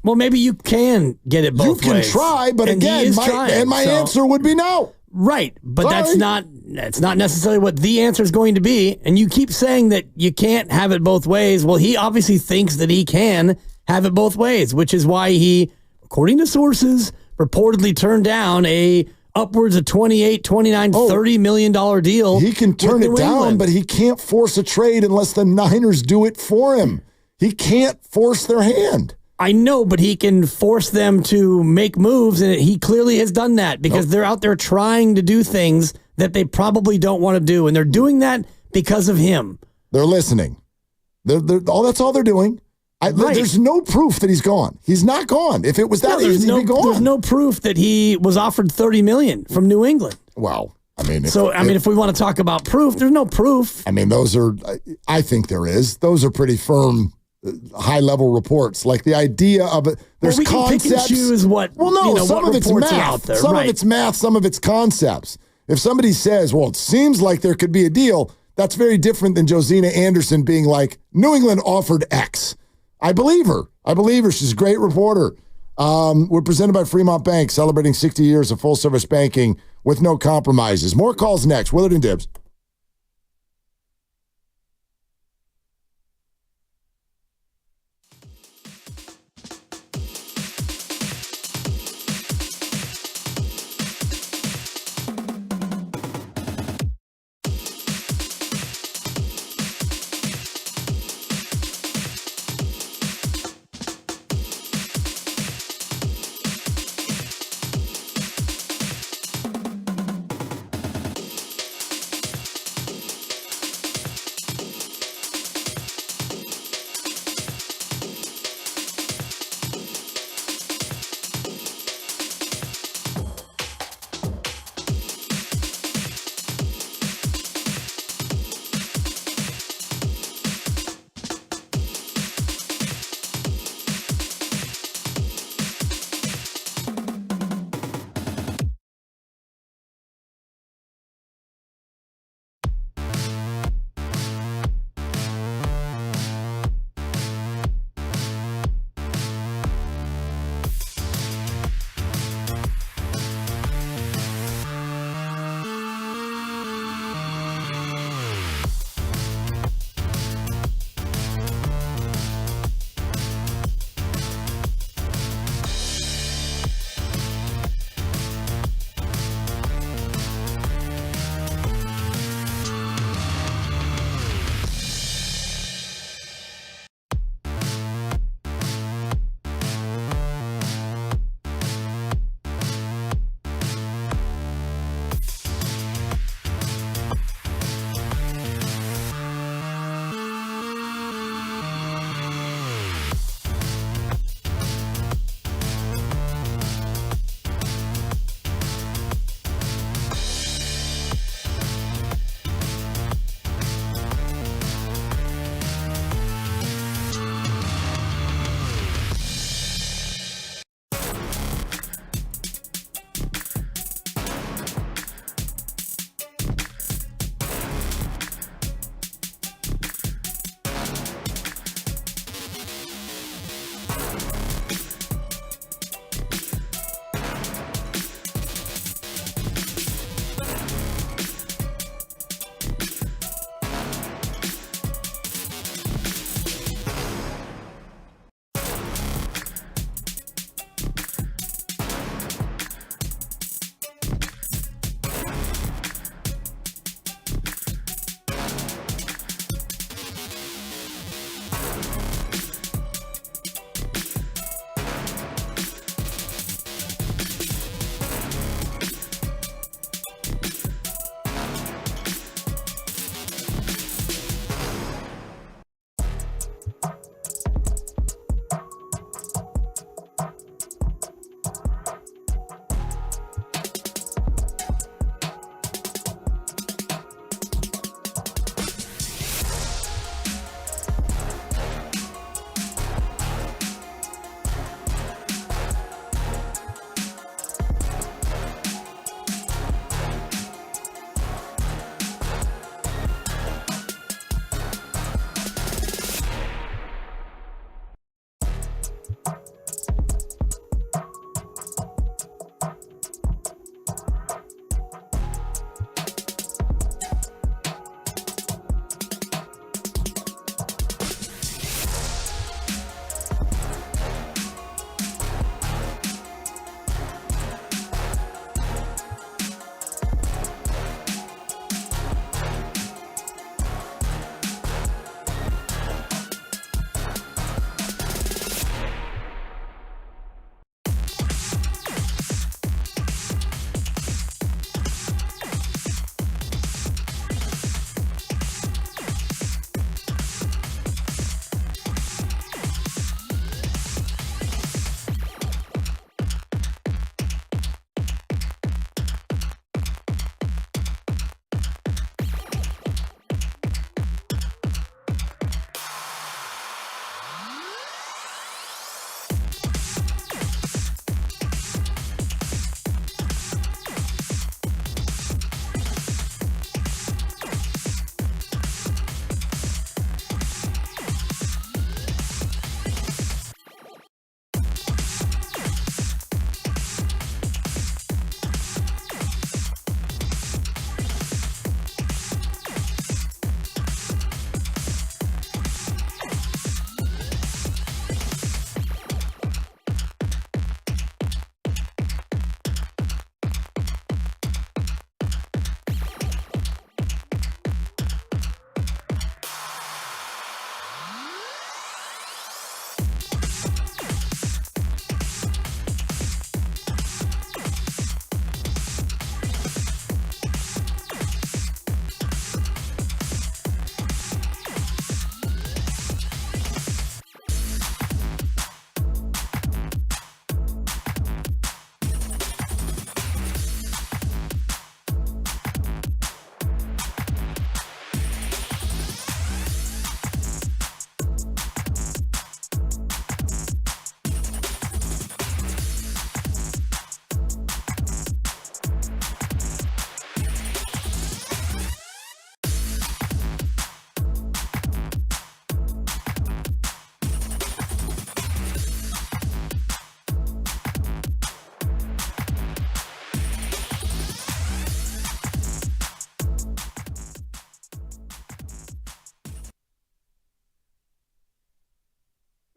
[SPEAKER 13] Well, maybe you can get it both ways.
[SPEAKER 8] You can try, but
[SPEAKER 13] and
[SPEAKER 8] again, my answer would be no.
[SPEAKER 13] Right, but
[SPEAKER 8] Sorry.
[SPEAKER 13] that's not necessarily what the answer is going to be. And you keep saying that you can't have it both ways. Well, he obviously thinks that he can have it both ways, which is why he, according to sources, reportedly turned down a upwards of $28, $29, $30 million deal.
[SPEAKER 8] He can turn it down, but he can't force a trade unless the Niners do it for him. He can't force their hand.
[SPEAKER 13] I know, but he can force them to make moves, and he clearly has done that because they're out there trying to do things that they probably don't want to do, and they're doing that because of him.
[SPEAKER 8] They're listening. That's all they're doing. There's no proof that he's gone. He's not gone. If it was that easy, he'd be gone.
[SPEAKER 13] There's no proof that he was offered $30 million from New England.
[SPEAKER 8] Well, I mean,
[SPEAKER 13] if we want to talk about proof, there's no proof.
[SPEAKER 8] I mean, I think there is. Those are pretty firm, high-level reports. Like the idea of it, there's concepts.
[SPEAKER 13] Pick and choose what.
[SPEAKER 8] Well, no, some
[SPEAKER 13] what
[SPEAKER 8] of it's
[SPEAKER 13] reports are
[SPEAKER 8] math.
[SPEAKER 13] out there.
[SPEAKER 8] Some of it's math. Some of it's concepts. If somebody says, "Well, it seems like there could be a deal," that's very different than Josina Anderson being like, "New England offered X." I believe her. She's a great reporter. We're presented by Fremont Bank, celebrating 60 years of full-service banking with no compromises. More calls next. Willard and Dibbs.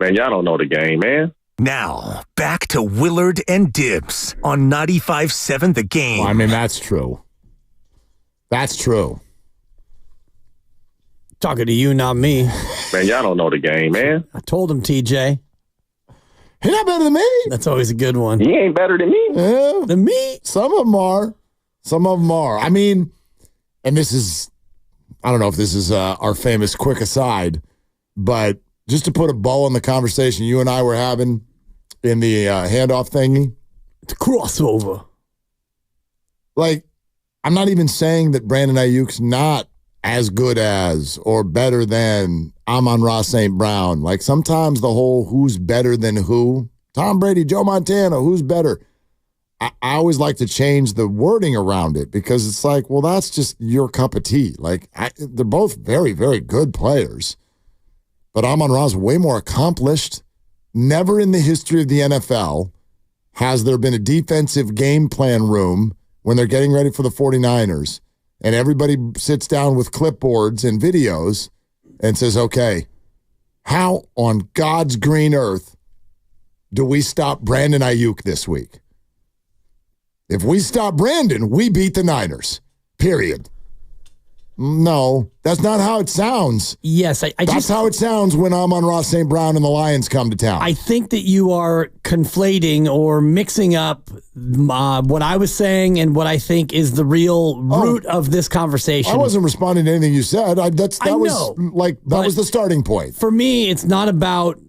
[SPEAKER 7] Man, y'all don't know the game, man.
[SPEAKER 5] Now, back to Willard and Dibs on 95.7 The Game.
[SPEAKER 8] Well, I mean, that's true. That's true.
[SPEAKER 13] Talking to you, not me.
[SPEAKER 7] Man, y'all don't know the game, man.
[SPEAKER 13] I told him, TJ.
[SPEAKER 8] He's not better than me.
[SPEAKER 13] That's always a good one.
[SPEAKER 7] He ain't better than me.
[SPEAKER 8] Yeah.
[SPEAKER 13] Than me?
[SPEAKER 8] Some of them are. Some of them are. I mean, and this is, I don't know if this is our famous quick aside, but just to put a bow on the conversation you and I were having in the handoff thingy.
[SPEAKER 13] The crossover.
[SPEAKER 8] Like, I'm not even saying that Brandon Aiyuk's not as good as or better than Amon-Ra St. Brown. Like, sometimes the whole who's better than who, Tom Brady, Joe Montana, who's better? I always like to change the wording around it because it's like, well, that's just your cup of tea. Like, they're both very, very good players. But Amon-Ra's way more accomplished. Never in the history of the NFL has there been a defensive game plan room when they're getting ready for the 49ers and everybody sits down with clipboards and videos and says, okay, how on God's green earth do we stop Brandon Aiyuk this week? If we stop Brandon, we beat the Niners, period. No, that's not how it sounds.
[SPEAKER 13] Yes,
[SPEAKER 8] that's how it sounds when Amon-Ra St. Brown and the Lions come to town.
[SPEAKER 13] I think that you are conflating or mixing up what I was saying and what I think is the real root of this conversation.
[SPEAKER 8] I wasn't responding to anything you said. That was the starting point.
[SPEAKER 13] For me, it's not about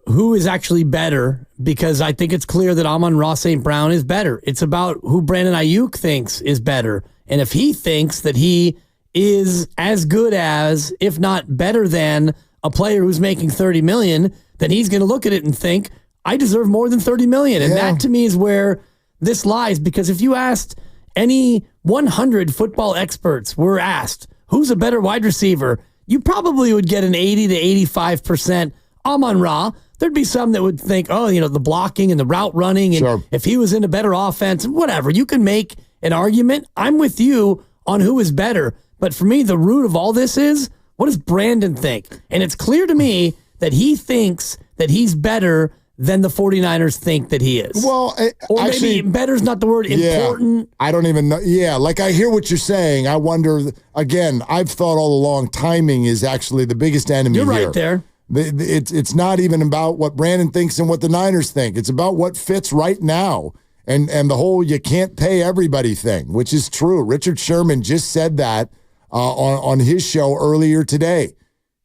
[SPEAKER 13] who is actually better because I think it's clear that Amon-Ra St. Brown is better. It's about who Brandon Aiyuk thinks is better. And if he thinks that he is as good as, if not better than, a player who's making $30 million, then he's going to look at it and think, I deserve more than $30 million. And that to me is where this lies, because if you asked any 100 football experts were asked, who's a better wide receiver, you probably would get an 80 to 85% Amon-Ra. There'd be some that would think, the blocking and the route running, and if he was in a better offense, whatever. You can make an argument. I'm with you on who is better. But for me, the root of all this is, what does Brandon think? And it's clear to me that he thinks that he's better than the 49ers think that he is.
[SPEAKER 8] Well,
[SPEAKER 13] or maybe better is not the word, important.
[SPEAKER 8] I don't even know. Yeah, like I hear what you're saying. I wonder, again, I've thought all along timing is actually the biggest enemy here.
[SPEAKER 13] You're right there.
[SPEAKER 8] It's not even about what Brandon thinks and what the Niners think. It's about what fits right now. And the whole you can't pay everybody thing, which is true. Richard Sherman just said that on his show earlier today.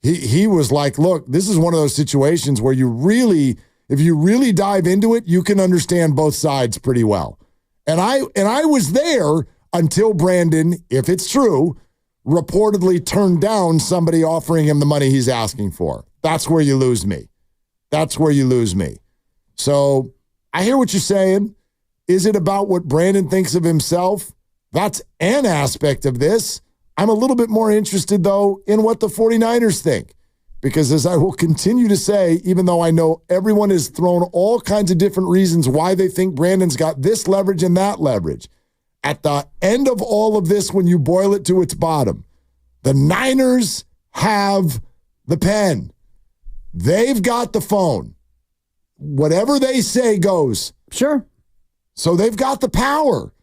[SPEAKER 8] He was like, look, this is one of those situations where if you really dive into it, you can understand both sides pretty well. And I was there until Brandon, if it's true, reportedly turned down somebody offering him the money he's asking for. That's where you lose me. So I hear what you're saying. Is it about what Brandon thinks of himself? That's an aspect of this. I'm a little bit more interested, though, in what the 49ers think. Because as I will continue to say, even though I know everyone has thrown all kinds of different reasons why they think Brandon's got this leverage and that leverage, at the end of all of this, when you boil it to its bottom, the Niners have the pen. They've got the phone. Whatever they say goes.
[SPEAKER 13] Sure.
[SPEAKER 8] So they've got the power.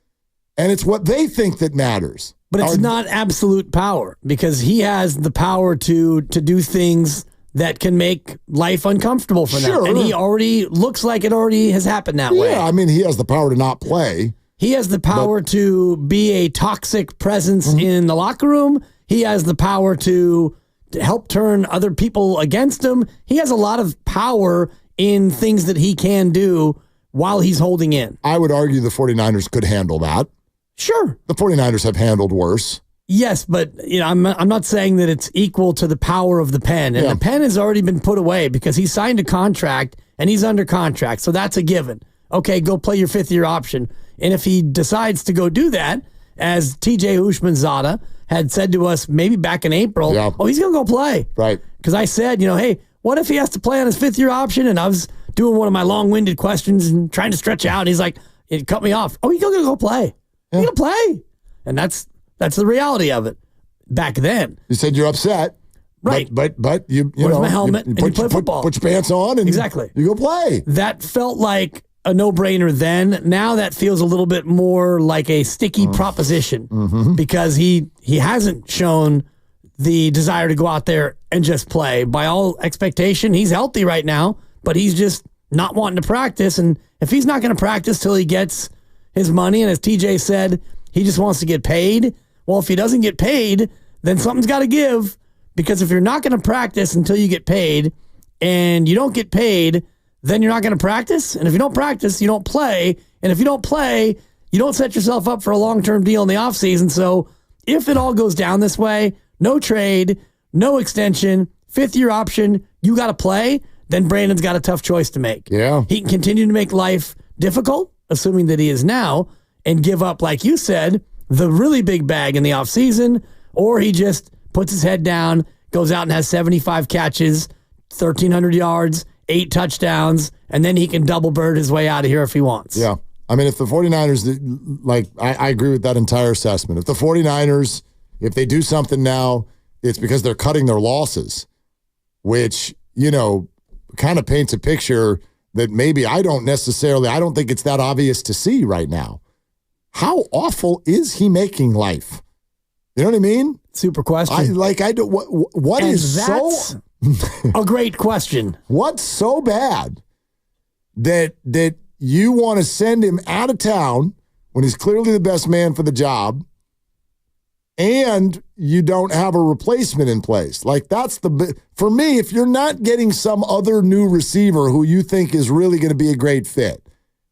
[SPEAKER 8] And it's what they think that matters.
[SPEAKER 13] But it's not absolute power, because he has the power to do things that can make life uncomfortable for them. And he already looks like it already has happened that way.
[SPEAKER 8] Yeah, I mean, he has the power to not play.
[SPEAKER 13] He has the power to be a toxic presence in the locker room. He has the power to help turn other people against him. He has a lot of power in things that he can do while he's holding in.
[SPEAKER 8] I would argue the 49ers could handle that.
[SPEAKER 13] Sure.
[SPEAKER 8] The 49ers have handled worse.
[SPEAKER 13] Yes, but I'm not saying that it's equal to the power of the pen. And the pen has already been put away because he signed a contract and he's under contract. So that's a given. Okay, go play your fifth-year option. And if he decides to go do that, as TJ Ushmanzada had said to us maybe back in April, he's going to go play.
[SPEAKER 8] Right.
[SPEAKER 13] Because I said, hey, what if he has to play on his fifth-year option? And I was doing one of my long-winded questions and trying to stretch out. And he's like, it cut me off. Oh, he's going to go play. He's going to play. And that's the reality of it. Back then.
[SPEAKER 8] You said you're upset.
[SPEAKER 13] Right.
[SPEAKER 8] But you
[SPEAKER 13] Where's
[SPEAKER 8] know,
[SPEAKER 13] my helmet? And you play football.
[SPEAKER 8] Put your pants on and
[SPEAKER 13] exactly.
[SPEAKER 8] You go play.
[SPEAKER 13] That felt like a no-brainer then. Now that feels a little bit more like a sticky proposition because he hasn't shown the desire to go out there and just play. By all expectation, he's healthy right now, but he's just not wanting to practice. And if he's not going to practice till he gets his money, and as TJ said, he just wants to get paid. Well, if he doesn't get paid, then something's got to give, because if you're not going to practice until you get paid and you don't get paid, then you're not going to practice. And if you don't practice, you don't play. And if you don't play, you don't set yourself up for a long-term deal in the offseason. So if it all goes down this way, no trade, no extension, fifth-year option, you got to play, then Brandon's got a tough choice to make.
[SPEAKER 8] Yeah.
[SPEAKER 13] He can continue to make life difficult, assuming that he is now, and give up, like you said, the really big bag in the offseason, or he just puts his head down, goes out and has 75 catches, 1,300 yards, 8 touchdowns, and then he can double bird his way out of here if he wants.
[SPEAKER 8] Yeah. I mean, if the 49ers, like, I agree with that entire assessment. If the 49ers, if they do something now, it's because they're cutting their losses, which, you know, kind of paints a picture that maybe I don't think it's that obvious to see right now. How awful is he making life? You know what I mean?
[SPEAKER 13] Super question.
[SPEAKER 8] What is so
[SPEAKER 13] a great question?
[SPEAKER 8] What's so bad that you want to send him out of town when he's clearly the best man for the job, and you don't have a replacement in place? Like, that's for me, if you're not getting some other new receiver who you think is really going to be a great fit,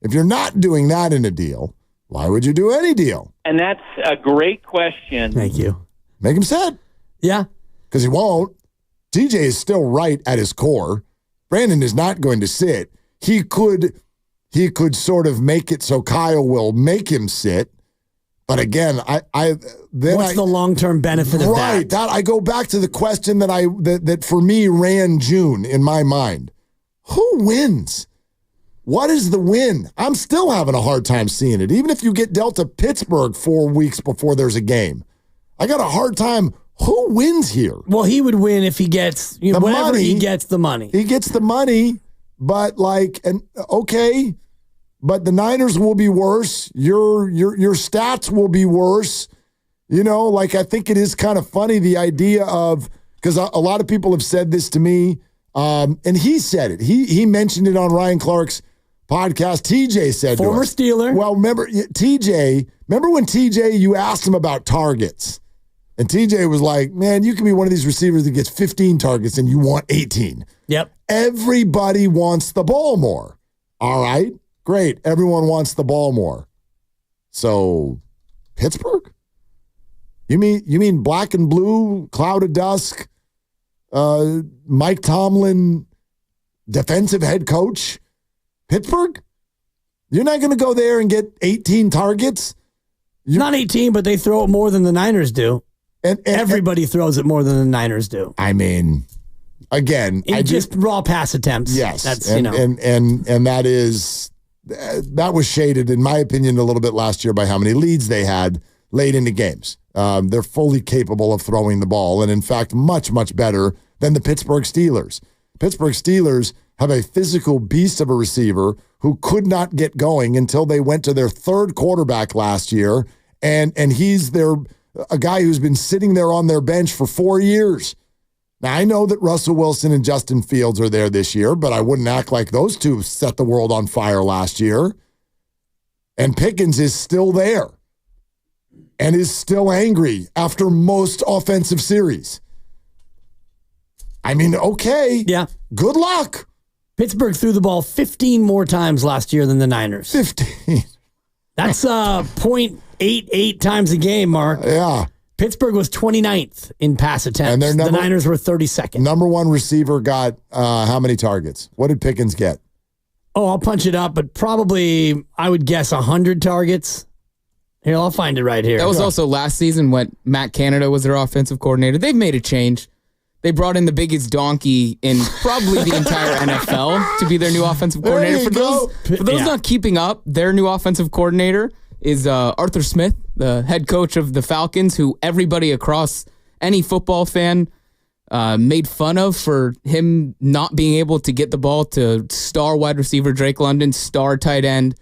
[SPEAKER 8] if you're not doing that in a deal, why would you do any deal?
[SPEAKER 3] And that's a great question.
[SPEAKER 13] Thank you.
[SPEAKER 8] Make him sit.
[SPEAKER 13] Yeah.
[SPEAKER 8] Because he won't. TJ is still right at his core. Brandon is not going to sit. He could sort of make it so Kyle will make him sit. But again, what's
[SPEAKER 13] the long-term benefit of that?
[SPEAKER 8] Right. That I go back to the question that for me ran June in my mind. Who wins? What is the win? I'm still having a hard time seeing it. Even if you get dealt to Pittsburgh 4 weeks before there's a game, I got a hard time. Who wins here?
[SPEAKER 13] Well, he would win if he gets whatever money. He gets the money.
[SPEAKER 8] He gets the money, but okay, but the Niners will be worse. Your stats will be worse. You know, like, I think it is kind of funny, the idea of, because a lot of people have said this to me, and he said it. He mentioned it on Ryan Clark's podcast. TJ said
[SPEAKER 13] former Steeler.
[SPEAKER 8] Well, remember when TJ, you asked him about targets, and TJ was like, man, you can be one of these receivers that gets 15 targets and you want 18.
[SPEAKER 13] Yep.
[SPEAKER 8] Everybody wants the ball more. All right, great. Everyone wants the ball more. So Pittsburgh? You mean black and blue, cloud of dusk, Mike Tomlin, defensive head coach? Pittsburgh? You're not going to go there and get 18 targets?
[SPEAKER 13] Not 18, but they throw it more than the Niners do. And everybody throws it more than the Niners do.
[SPEAKER 8] I mean, again,
[SPEAKER 13] just raw pass attempts.
[SPEAKER 8] Yes,
[SPEAKER 13] that's
[SPEAKER 8] and that was shaded, in my opinion, a little bit last year by how many leads they had late into games. They're fully capable of throwing the ball, and in fact, much, much better than the Pittsburgh Steelers. Pittsburgh Steelers have a physical beast of a receiver who could not get going until they went to their third quarterback last year, and he's a guy who's been sitting there on their bench for 4 years. Now, I know that Russell Wilson and Justin Fields are there this year, but I wouldn't act like those two set the world on fire last year. And Pickens is still there and is still angry after most offensive series. I mean, okay.
[SPEAKER 13] Yeah.
[SPEAKER 8] Good luck.
[SPEAKER 13] Pittsburgh threw the ball 15 more times last year than the Niners.
[SPEAKER 8] 15.
[SPEAKER 13] That's 0.88 times a game, Mark.
[SPEAKER 8] Yeah.
[SPEAKER 13] Pittsburgh was 29th in pass attempts. And the Niners were 32nd.
[SPEAKER 8] Number one receiver got how many targets? What did Pickens get?
[SPEAKER 13] Oh, I'll punch it up, but probably, I would guess, 100 targets. Here, I'll find it right here.
[SPEAKER 6] That was also last season when Matt Canada was their offensive coordinator. They've made a change. They brought in the biggest donkey in probably the entire NFL to be their new offensive coordinator. For those not keeping up, their new offensive coordinator is Arthur Smith, the head coach of the Falcons, who everybody across any football fan made fun of for him not being able to get the ball to star wide receiver Drake London, star tight end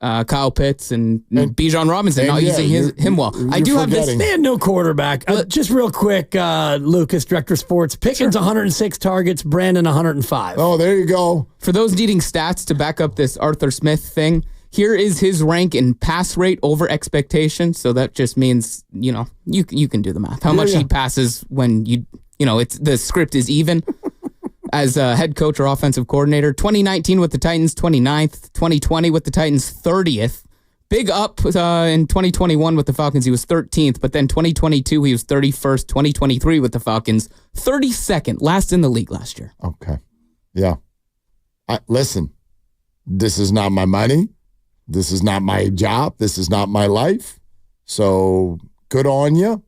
[SPEAKER 6] Kyle Pitts, and Bijan Robinson not using him well. I do have this.
[SPEAKER 13] They had no quarterback. Just real quick, Lucas, Director of Sports. Pickens 106 targets, Brandon 105.
[SPEAKER 21] Oh, there you go.
[SPEAKER 6] For those needing stats to back up this Arthur Smith thing, here is his rank in pass rate over expectation. So that just means, you can do the math. How much he passes when it's the script is even. As a head coach or offensive coordinator, 2019 with the Titans, 29th. 2020 with the Titans, 30th. Big up in 2021 with the Falcons, he was 13th. But then 2022, he was 31st. 2023 with the Falcons, 32nd. Last in the league last year.
[SPEAKER 21] Okay. Yeah. Listen, this is not my money. This is not my job. This is not my life. So good on you.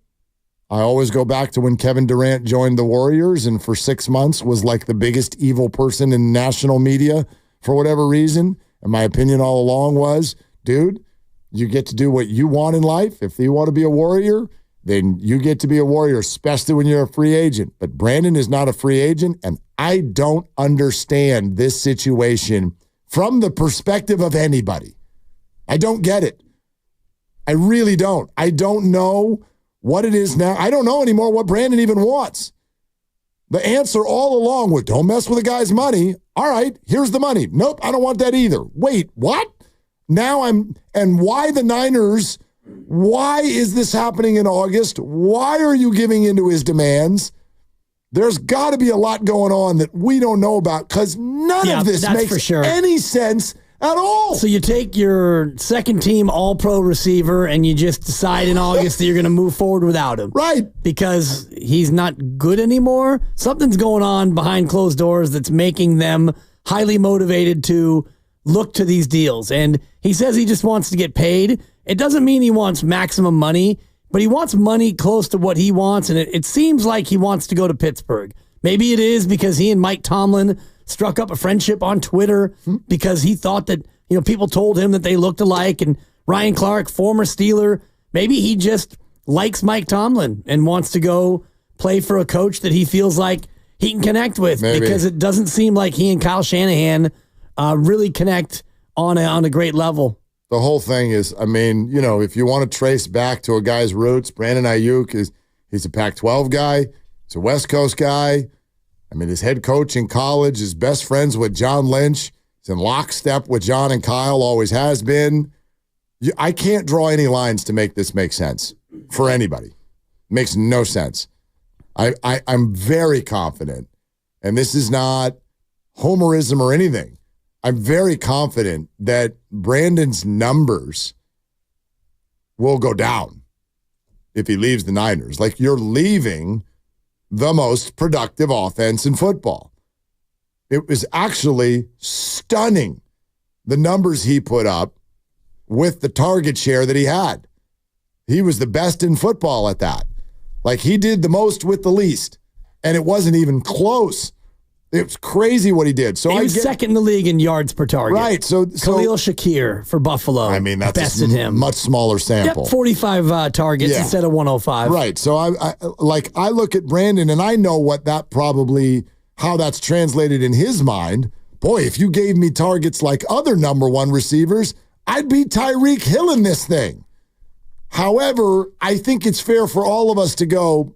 [SPEAKER 21] I always go back to when Kevin Durant joined the Warriors and for 6 months was like the biggest evil person in national media for whatever reason. And my opinion all along was, dude, you get to do what you want in life. If you want to be a Warrior, then you get to be a Warrior, especially when you're a free agent. But Brandon is not a free agent, and I don't understand this situation from the perspective of anybody. I don't get it. I really don't. I don't know what it is now. I don't know anymore what Brandon even wants. The answer all along was, don't mess with the guy's money. All right, here's the money. Nope, I don't want that either. Wait, what? And why the Niners? Why is this happening in August? Why are you giving into his demands? There's got to be a lot going on that we don't know about because none of this makes any sense at all.
[SPEAKER 13] So you take your second team all-pro receiver and you just decide in August that you're going to move forward without him.
[SPEAKER 21] Right.
[SPEAKER 13] Because he's not good anymore. Something's going on behind closed doors that's making them highly motivated to look to these deals. And he says he just wants to get paid. It doesn't mean he wants maximum money, but he wants money close to what he wants. And it seems like he wants to go to Pittsburgh. Maybe it is because he and Mike Tomlin struck up a friendship on Twitter because he thought that, people told him that they looked alike. And Ryan Clark, former Steeler, maybe he just likes Mike Tomlin and wants to go play for a coach that he feels like he can connect with. Maybe. Because it doesn't seem like he and Kyle Shanahan really connect on a great level.
[SPEAKER 21] The whole thing is, if you want to trace back to a guy's roots, Brandon Aiyuk he's a Pac-12 guy. He's a West Coast guy. His head coach in college is best friends with John Lynch. He's in lockstep with John and Kyle, always has been. I can't draw any lines to make this make sense for anybody. It makes no sense. I'm very confident, and this is not homerism or anything. I'm very confident that Brandon's numbers will go down if he leaves the Niners. Like, you're leaving the most productive offense in football. It was actually stunning, the numbers he put up with the target share that he had. He was the best in football at that. Like, he did the most with the least, and it wasn't even close. It was crazy what he did. So
[SPEAKER 13] he was second in the league in yards per target.
[SPEAKER 21] Right. So
[SPEAKER 13] Khalil Shakir for Buffalo.
[SPEAKER 21] That's
[SPEAKER 13] bested him.
[SPEAKER 21] Much smaller sample.
[SPEAKER 13] Yep, 45 targets instead of 105.
[SPEAKER 21] Right. So I look at Brandon and I know how that's translated in his mind. Boy, if you gave me targets like other number one receivers, I'd be Tyreek Hill in this thing. However, I think it's fair for all of us to go,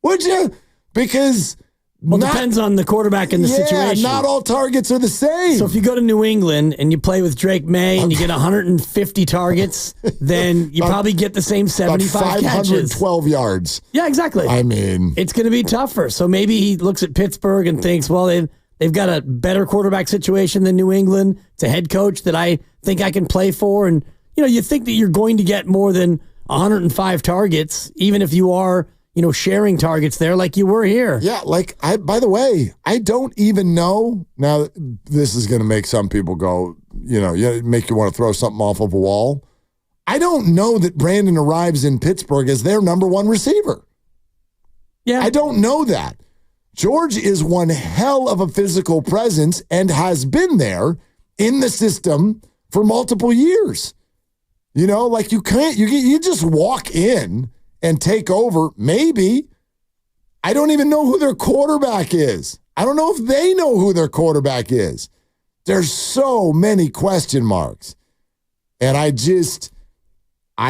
[SPEAKER 21] would you? Because
[SPEAKER 13] depends on the quarterback and the situation.
[SPEAKER 21] Not all targets are the same.
[SPEAKER 13] So if you go to New England and you play with Drake May and you get 150 targets, then you probably get the same 75 catches.
[SPEAKER 21] 512 yards.
[SPEAKER 13] Yeah, exactly.
[SPEAKER 21] It's
[SPEAKER 13] going to be tougher. So maybe he looks at Pittsburgh and thinks, well, they've got a better quarterback situation than New England. It's a head coach that I think I can play for. And, you think that you're going to get more than 105 targets, even if you are sharing targets there like you were here.
[SPEAKER 21] Yeah, by the way, I don't even know. Now, this is going to make some people go, make you want to throw something off of a wall. I don't know that Brandon arrives in Pittsburgh as their number one receiver.
[SPEAKER 13] Yeah.
[SPEAKER 21] I don't know that. George is one hell of a physical presence and has been there in the system for multiple years. You just walk in
[SPEAKER 8] and take over. Maybe. I don't even know who their quarterback is. I don't know if they know who their quarterback is. There's so many question marks. And I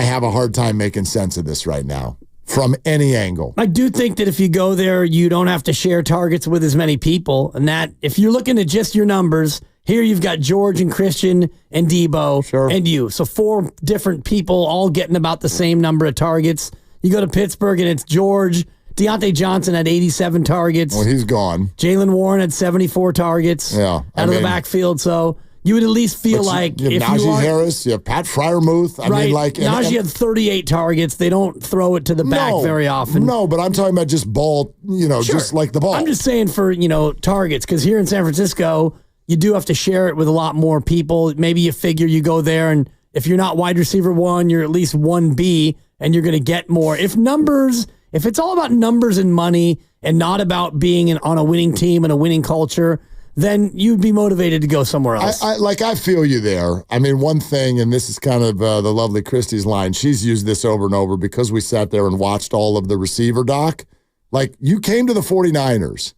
[SPEAKER 8] have a hard time making sense of this right now from any angle.
[SPEAKER 13] I do think that if you go there, you don't have to share targets with as many people. And that if you're looking at just your numbers, here you've got George and Christian and Debo and you. So 4 different people all getting about the same number of targets. You go to Pittsburgh and it's George. Deontay Johnson had 87 targets.
[SPEAKER 8] Well, he's gone.
[SPEAKER 13] Jalen Warren had 74 targets out of the backfield. So you would at least feel like
[SPEAKER 8] you have Najee Harris, you have Pat Freiermuth.
[SPEAKER 13] Najee had 38 targets. They don't throw it to the back very often.
[SPEAKER 8] No, but I'm talking about just ball, just like the ball.
[SPEAKER 13] I'm just saying for, targets, because here in San Francisco, you do have to share it with a lot more people. Maybe you figure you go there, and if you're not wide receiver 1, you're at least 1B, and you're going to get more. If it's all about numbers and money and not about being on a winning team and a winning culture, then you'd be motivated to go somewhere else.
[SPEAKER 8] I feel you there. I mean, one thing, and this is kind of the lovely Christie's line, she's used this over and over because we sat there and watched all of the receiver doc. Like, you came to the 49ers.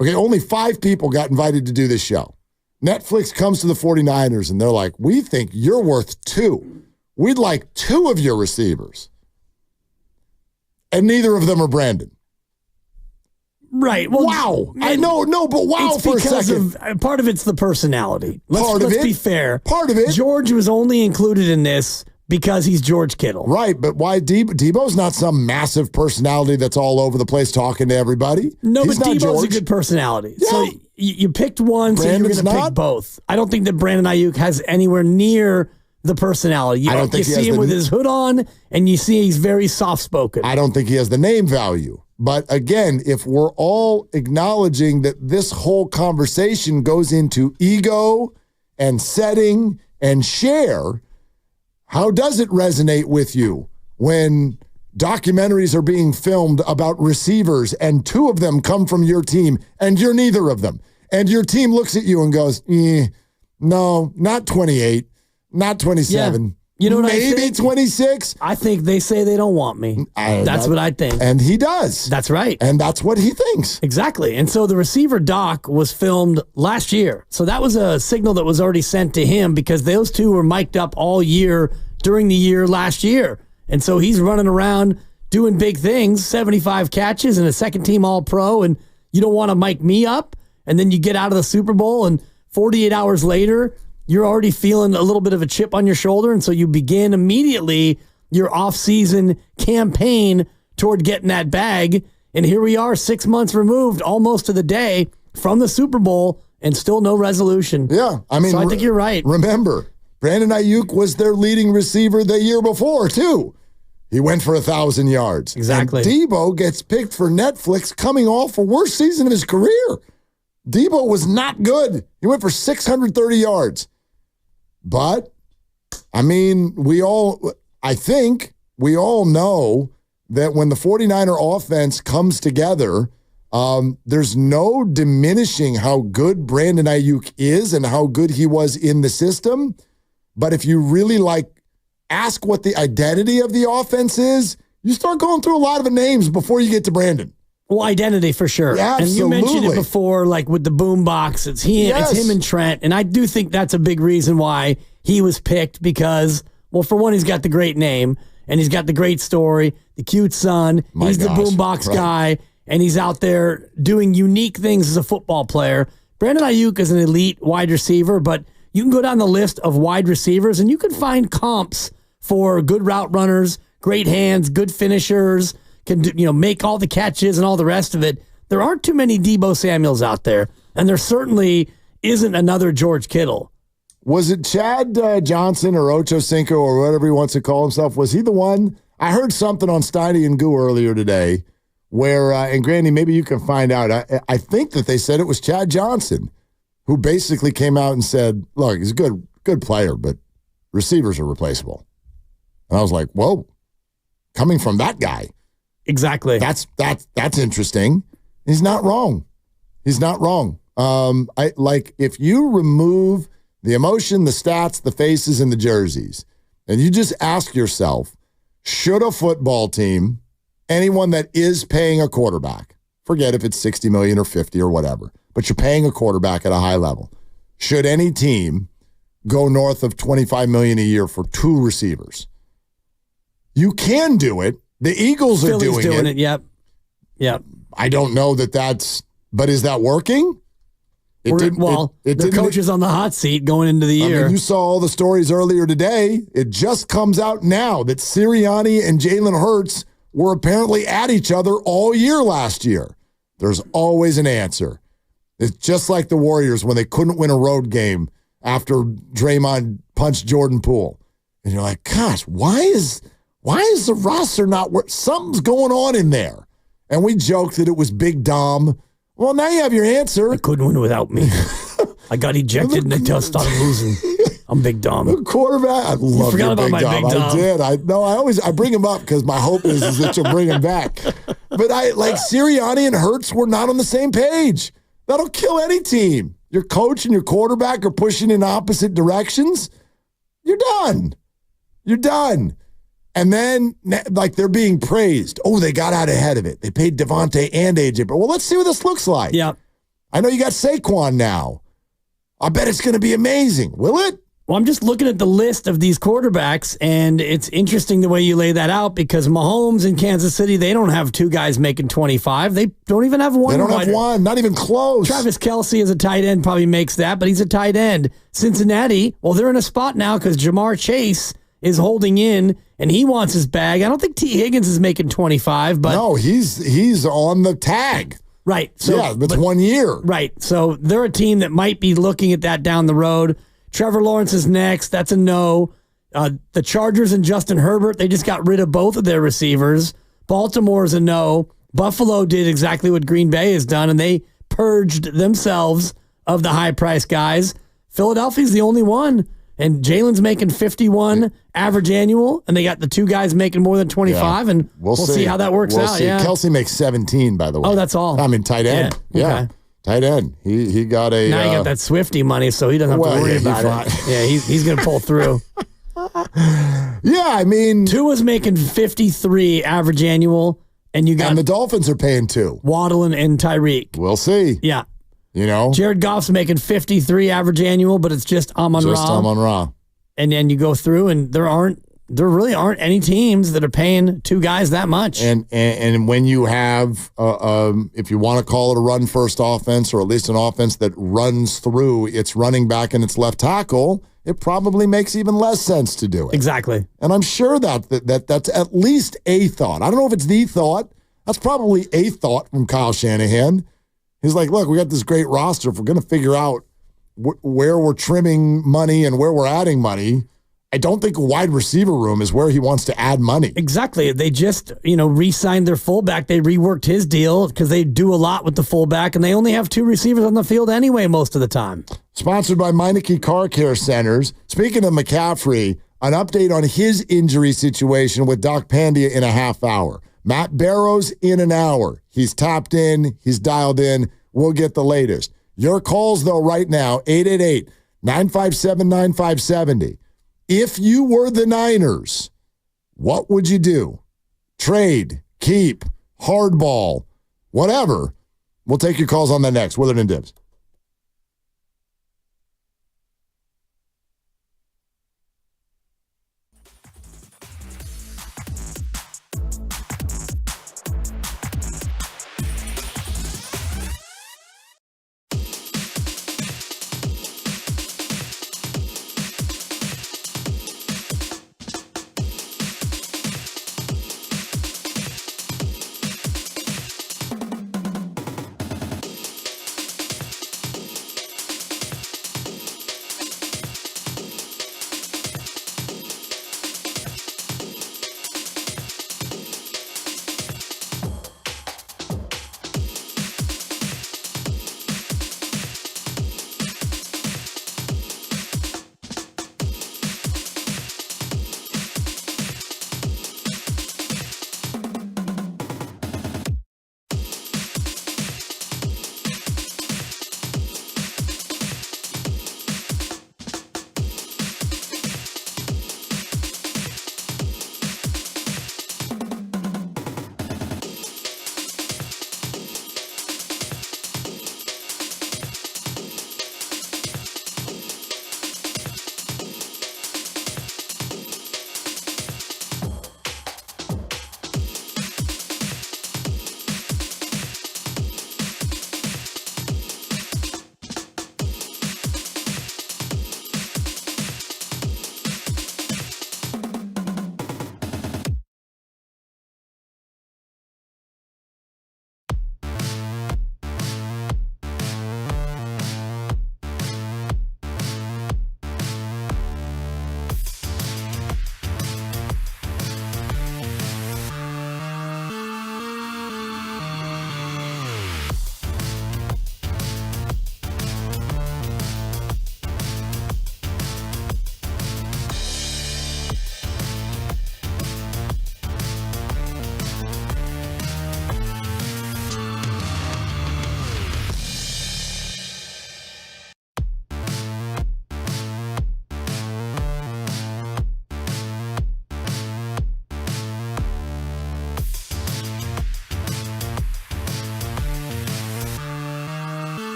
[SPEAKER 8] Okay, only 5 people got invited to do this show. Netflix comes to the 49ers, and they're like, we think you're worth 2. We'd like 2 of your receivers. And neither of them are Brandon.
[SPEAKER 13] Right. Well,
[SPEAKER 8] wow. I know, but wow for a second.
[SPEAKER 13] Part of it's the personality. Let's be fair.
[SPEAKER 8] Part of it.
[SPEAKER 13] George was only included in this because he's George Kittle.
[SPEAKER 8] Right, but why Debo's not some massive personality that's all over the place talking to everybody.
[SPEAKER 13] No, but Debo's a good personality. Yeah. So you picked one,
[SPEAKER 8] Brandon's
[SPEAKER 13] so you're going to pick both. I don't think that Brandon Aiyuk has anywhere near the personality.
[SPEAKER 8] I don't think
[SPEAKER 13] you see him with his hood on, and you see he's very soft-spoken.
[SPEAKER 8] I don't think he has the name value. But again, if we're all acknowledging that this whole conversation goes into ego and setting and share, how does it resonate with you when documentaries are being filmed about receivers and 2 of them come from your team and you're neither of them? And your team looks at you and goes, no, not 28. Not 27.
[SPEAKER 13] Yeah. You know what
[SPEAKER 8] Maybe
[SPEAKER 13] I think?
[SPEAKER 8] 26.
[SPEAKER 13] I think they say they don't want me. That's what I think.
[SPEAKER 8] And he does.
[SPEAKER 13] That's right.
[SPEAKER 8] And that's what he thinks.
[SPEAKER 13] Exactly. And so the receiver doc was filmed last year. So that was a signal that was already sent to him because those 2 were mic'd up all year during the year last year. And so he's running around doing big things, 75 catches and a second-team All-Pro, and you don't want to mic me up? And then you get out of the Super Bowl, and 48 hours later, you're already feeling a little bit of a chip on your shoulder, and so you begin immediately your off-season campaign toward getting that bag, and here we are 6 months removed, almost to the day, from the Super Bowl, and still no resolution.
[SPEAKER 8] Yeah, I mean,
[SPEAKER 13] so I think you're right.
[SPEAKER 8] Remember, Brandon Aiyuk was their leading receiver the year before, too. He went for 1,000 yards.
[SPEAKER 13] Exactly.
[SPEAKER 8] And Debo gets picked for Netflix coming off a worst season of his career. Debo was not good. He went for 630 yards. But, I mean, I think we all know that when the 49er offense comes together, there's no diminishing how good Brandon Aiyuk is and how good he was in the system. But if you really ask what the identity of the offense is, you start going through a lot of the names before you get to Brandon.
[SPEAKER 13] Well, identity for sure.
[SPEAKER 8] Yeah,
[SPEAKER 13] and you mentioned it before, like with the boom box. It's him and Trent. And I do think that's a big reason why he was picked because, well, for one, he's got the great name and he's got the great story, the cute son. He's the boom box guy, and he's out there doing unique things as a football player. Brandon Aiyuk is an elite wide receiver, but you can go down the list of wide receivers and you can find comps for good route runners, great hands, good finishers, can make all the catches and all the rest of it. There aren't too many Debo Samuels out there, and there certainly isn't another George Kittle.
[SPEAKER 8] Was it Chad Johnson or Ocho Cinco or whatever he wants to call himself? Was he the one? I heard something on Steiny and Goo earlier today where, and Granny, maybe you can find out. I think that they said it was Chad Johnson who basically came out and said, look, he's a good player, but receivers are replaceable. And I was like, whoa, coming from that guy.
[SPEAKER 13] Exactly.
[SPEAKER 8] That's interesting. He's not wrong. He's not wrong. If you remove the emotion, the stats, the faces, and the jerseys, and you just ask yourself, Should a football team, anyone that is paying a quarterback, forget if it's $60 million or $50 or whatever, but you're paying a quarterback at a high level, should any team go north of $25 million a year for 2 receivers? You can do it. The Eagles are doing it.
[SPEAKER 13] Yep.
[SPEAKER 8] I don't know but is that working?
[SPEAKER 13] The coach is on the hot seat going into the year.
[SPEAKER 8] You saw all the stories earlier today. It just comes out now that Sirianni and Jalen Hurts were apparently at each other all year last year. There's always an answer. It's just like the Warriors when they couldn't win a road game after Draymond punched Jordan Poole. And you're like, gosh, why is the roster not working? Something's going on in there. And we joked that it was Big Dom. Well, now you have your answer.
[SPEAKER 13] I couldn't win without me. I got ejected and they started losing. I'm Big Dom.
[SPEAKER 8] The quarterback. I love
[SPEAKER 13] forgot about my Big Dom.
[SPEAKER 8] I did. I bring him up because my hope is that you'll bring him back. But Sirianni and Hurts were not on the same page. That'll kill any team. Your coach and your quarterback are pushing in opposite directions. You're done. And then, they're being praised. Oh, they got out ahead of it. They paid Devontae and AJ. But, well, let's see what this looks like.
[SPEAKER 13] Yeah.
[SPEAKER 8] I know you got Saquon now. I bet it's going to be amazing. Will it?
[SPEAKER 13] Well, I'm just looking at the list of these quarterbacks, and it's interesting the way you lay that out because Mahomes in Kansas City, they don't have 2 guys making 25. They don't even have one.
[SPEAKER 8] They don't have one. Not even close.
[SPEAKER 13] Travis Kelce as a tight end probably makes that, but he's a tight end. Cincinnati, well, they're in a spot now because Jamar Chase is holding in, and he wants his bag. I don't think T. Higgins is making 25, but
[SPEAKER 8] no, he's on the tag.
[SPEAKER 13] Right. So,
[SPEAKER 8] yeah, but 1 year.
[SPEAKER 13] Right. So they're a team that might be looking at that down the road. Trevor Lawrence is next. That's a no. The Chargers and Justin Herbert, they just got rid of both of their receivers. Baltimore is a no. Buffalo did exactly what Green Bay has done, and they purged themselves of the high-priced guys. Philadelphia's the only one. And Jalen's making 51 average annual, and they got the 2 guys making more than 25, and we'll see how that works out.
[SPEAKER 8] See.
[SPEAKER 13] Yeah.
[SPEAKER 8] Kelce makes 17, by the way.
[SPEAKER 13] Oh, that's all.
[SPEAKER 8] I mean, tight end. Yeah. Okay. Tight end. He got a...
[SPEAKER 13] Now he got that Swifty money, so he doesn't have to worry about it. Yeah, he's going to pull through.
[SPEAKER 8] Yeah, I mean...
[SPEAKER 13] Tua's making 53 average annual, and you got...
[SPEAKER 8] And the Dolphins are paying 2.
[SPEAKER 13] Waddle and Tyreek.
[SPEAKER 8] We'll see.
[SPEAKER 13] Yeah.
[SPEAKER 8] You know?
[SPEAKER 13] Jared Goff's making 53 average annual, but it's just Amon-Ra.
[SPEAKER 8] Just Amon-Ra.
[SPEAKER 13] And then you go through, and there really aren't any teams that are paying 2 guys that much.
[SPEAKER 8] And when you have, if you want to call it a run-first offense, or at least an offense that runs through its running back and its left tackle, it probably makes even less sense to do it.
[SPEAKER 13] Exactly.
[SPEAKER 8] And I'm sure that's at least a thought. I don't know if it's the thought. That's probably a thought from Kyle Shanahan. He's like, look, we got this great roster. If we're going to figure out where we're trimming money and where we're adding money, I don't think a wide receiver room is where he wants to add money.
[SPEAKER 13] Exactly. They just, re-signed their fullback. They reworked his deal because they do a lot with the fullback, and they only have 2 receivers on the field anyway most of the time.
[SPEAKER 8] Sponsored by Meineke Car Care Centers. Speaking of McCaffrey, an update on his injury situation with Doc Pandia in a half hour. Matt Barrows in an hour. He's tapped in. He's dialed in. We'll get the latest. Your calls, though, right now, 888-957-9570. If you were the Niners, what would you do? Trade, keep, hardball, whatever. We'll take your calls on that next. Willard and Dibs.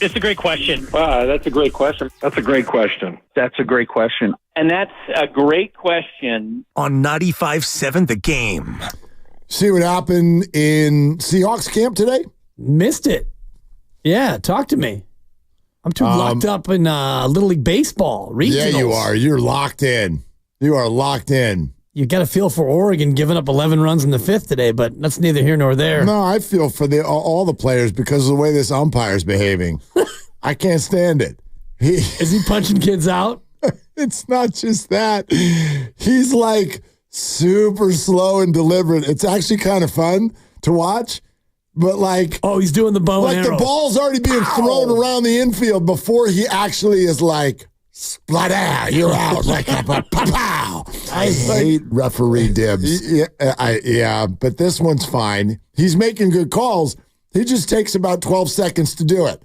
[SPEAKER 3] It's a great question.
[SPEAKER 7] Wow, that's a great question. That's a great question.
[SPEAKER 3] That's a great question. And that's a great question.
[SPEAKER 5] On 95.7 The Game.
[SPEAKER 21] See what happened in Seahawks camp today?
[SPEAKER 13] Missed it. Yeah, talk to me. I'm too locked up in Little League Baseball. Regionals.
[SPEAKER 21] Yeah, you are. You're locked in. You are locked in.
[SPEAKER 13] You got to feel for Oregon giving up 11 runs in the fifth today, but that's neither here nor there.
[SPEAKER 21] No, I feel for all the players because of the way this umpire's behaving. I can't stand it.
[SPEAKER 13] Is he punching kids out?
[SPEAKER 21] It's not just that. He's like super slow and deliberate. It's actually kind of fun to watch. But like,
[SPEAKER 13] he's doing the bow and arrow.
[SPEAKER 21] Like the ball's already being thrown around the infield before he actually is like, splat, you're out. Like, pow. I hate referee dibs. Yeah, but this one's fine. He's making good calls. He just takes about 12 seconds to do it.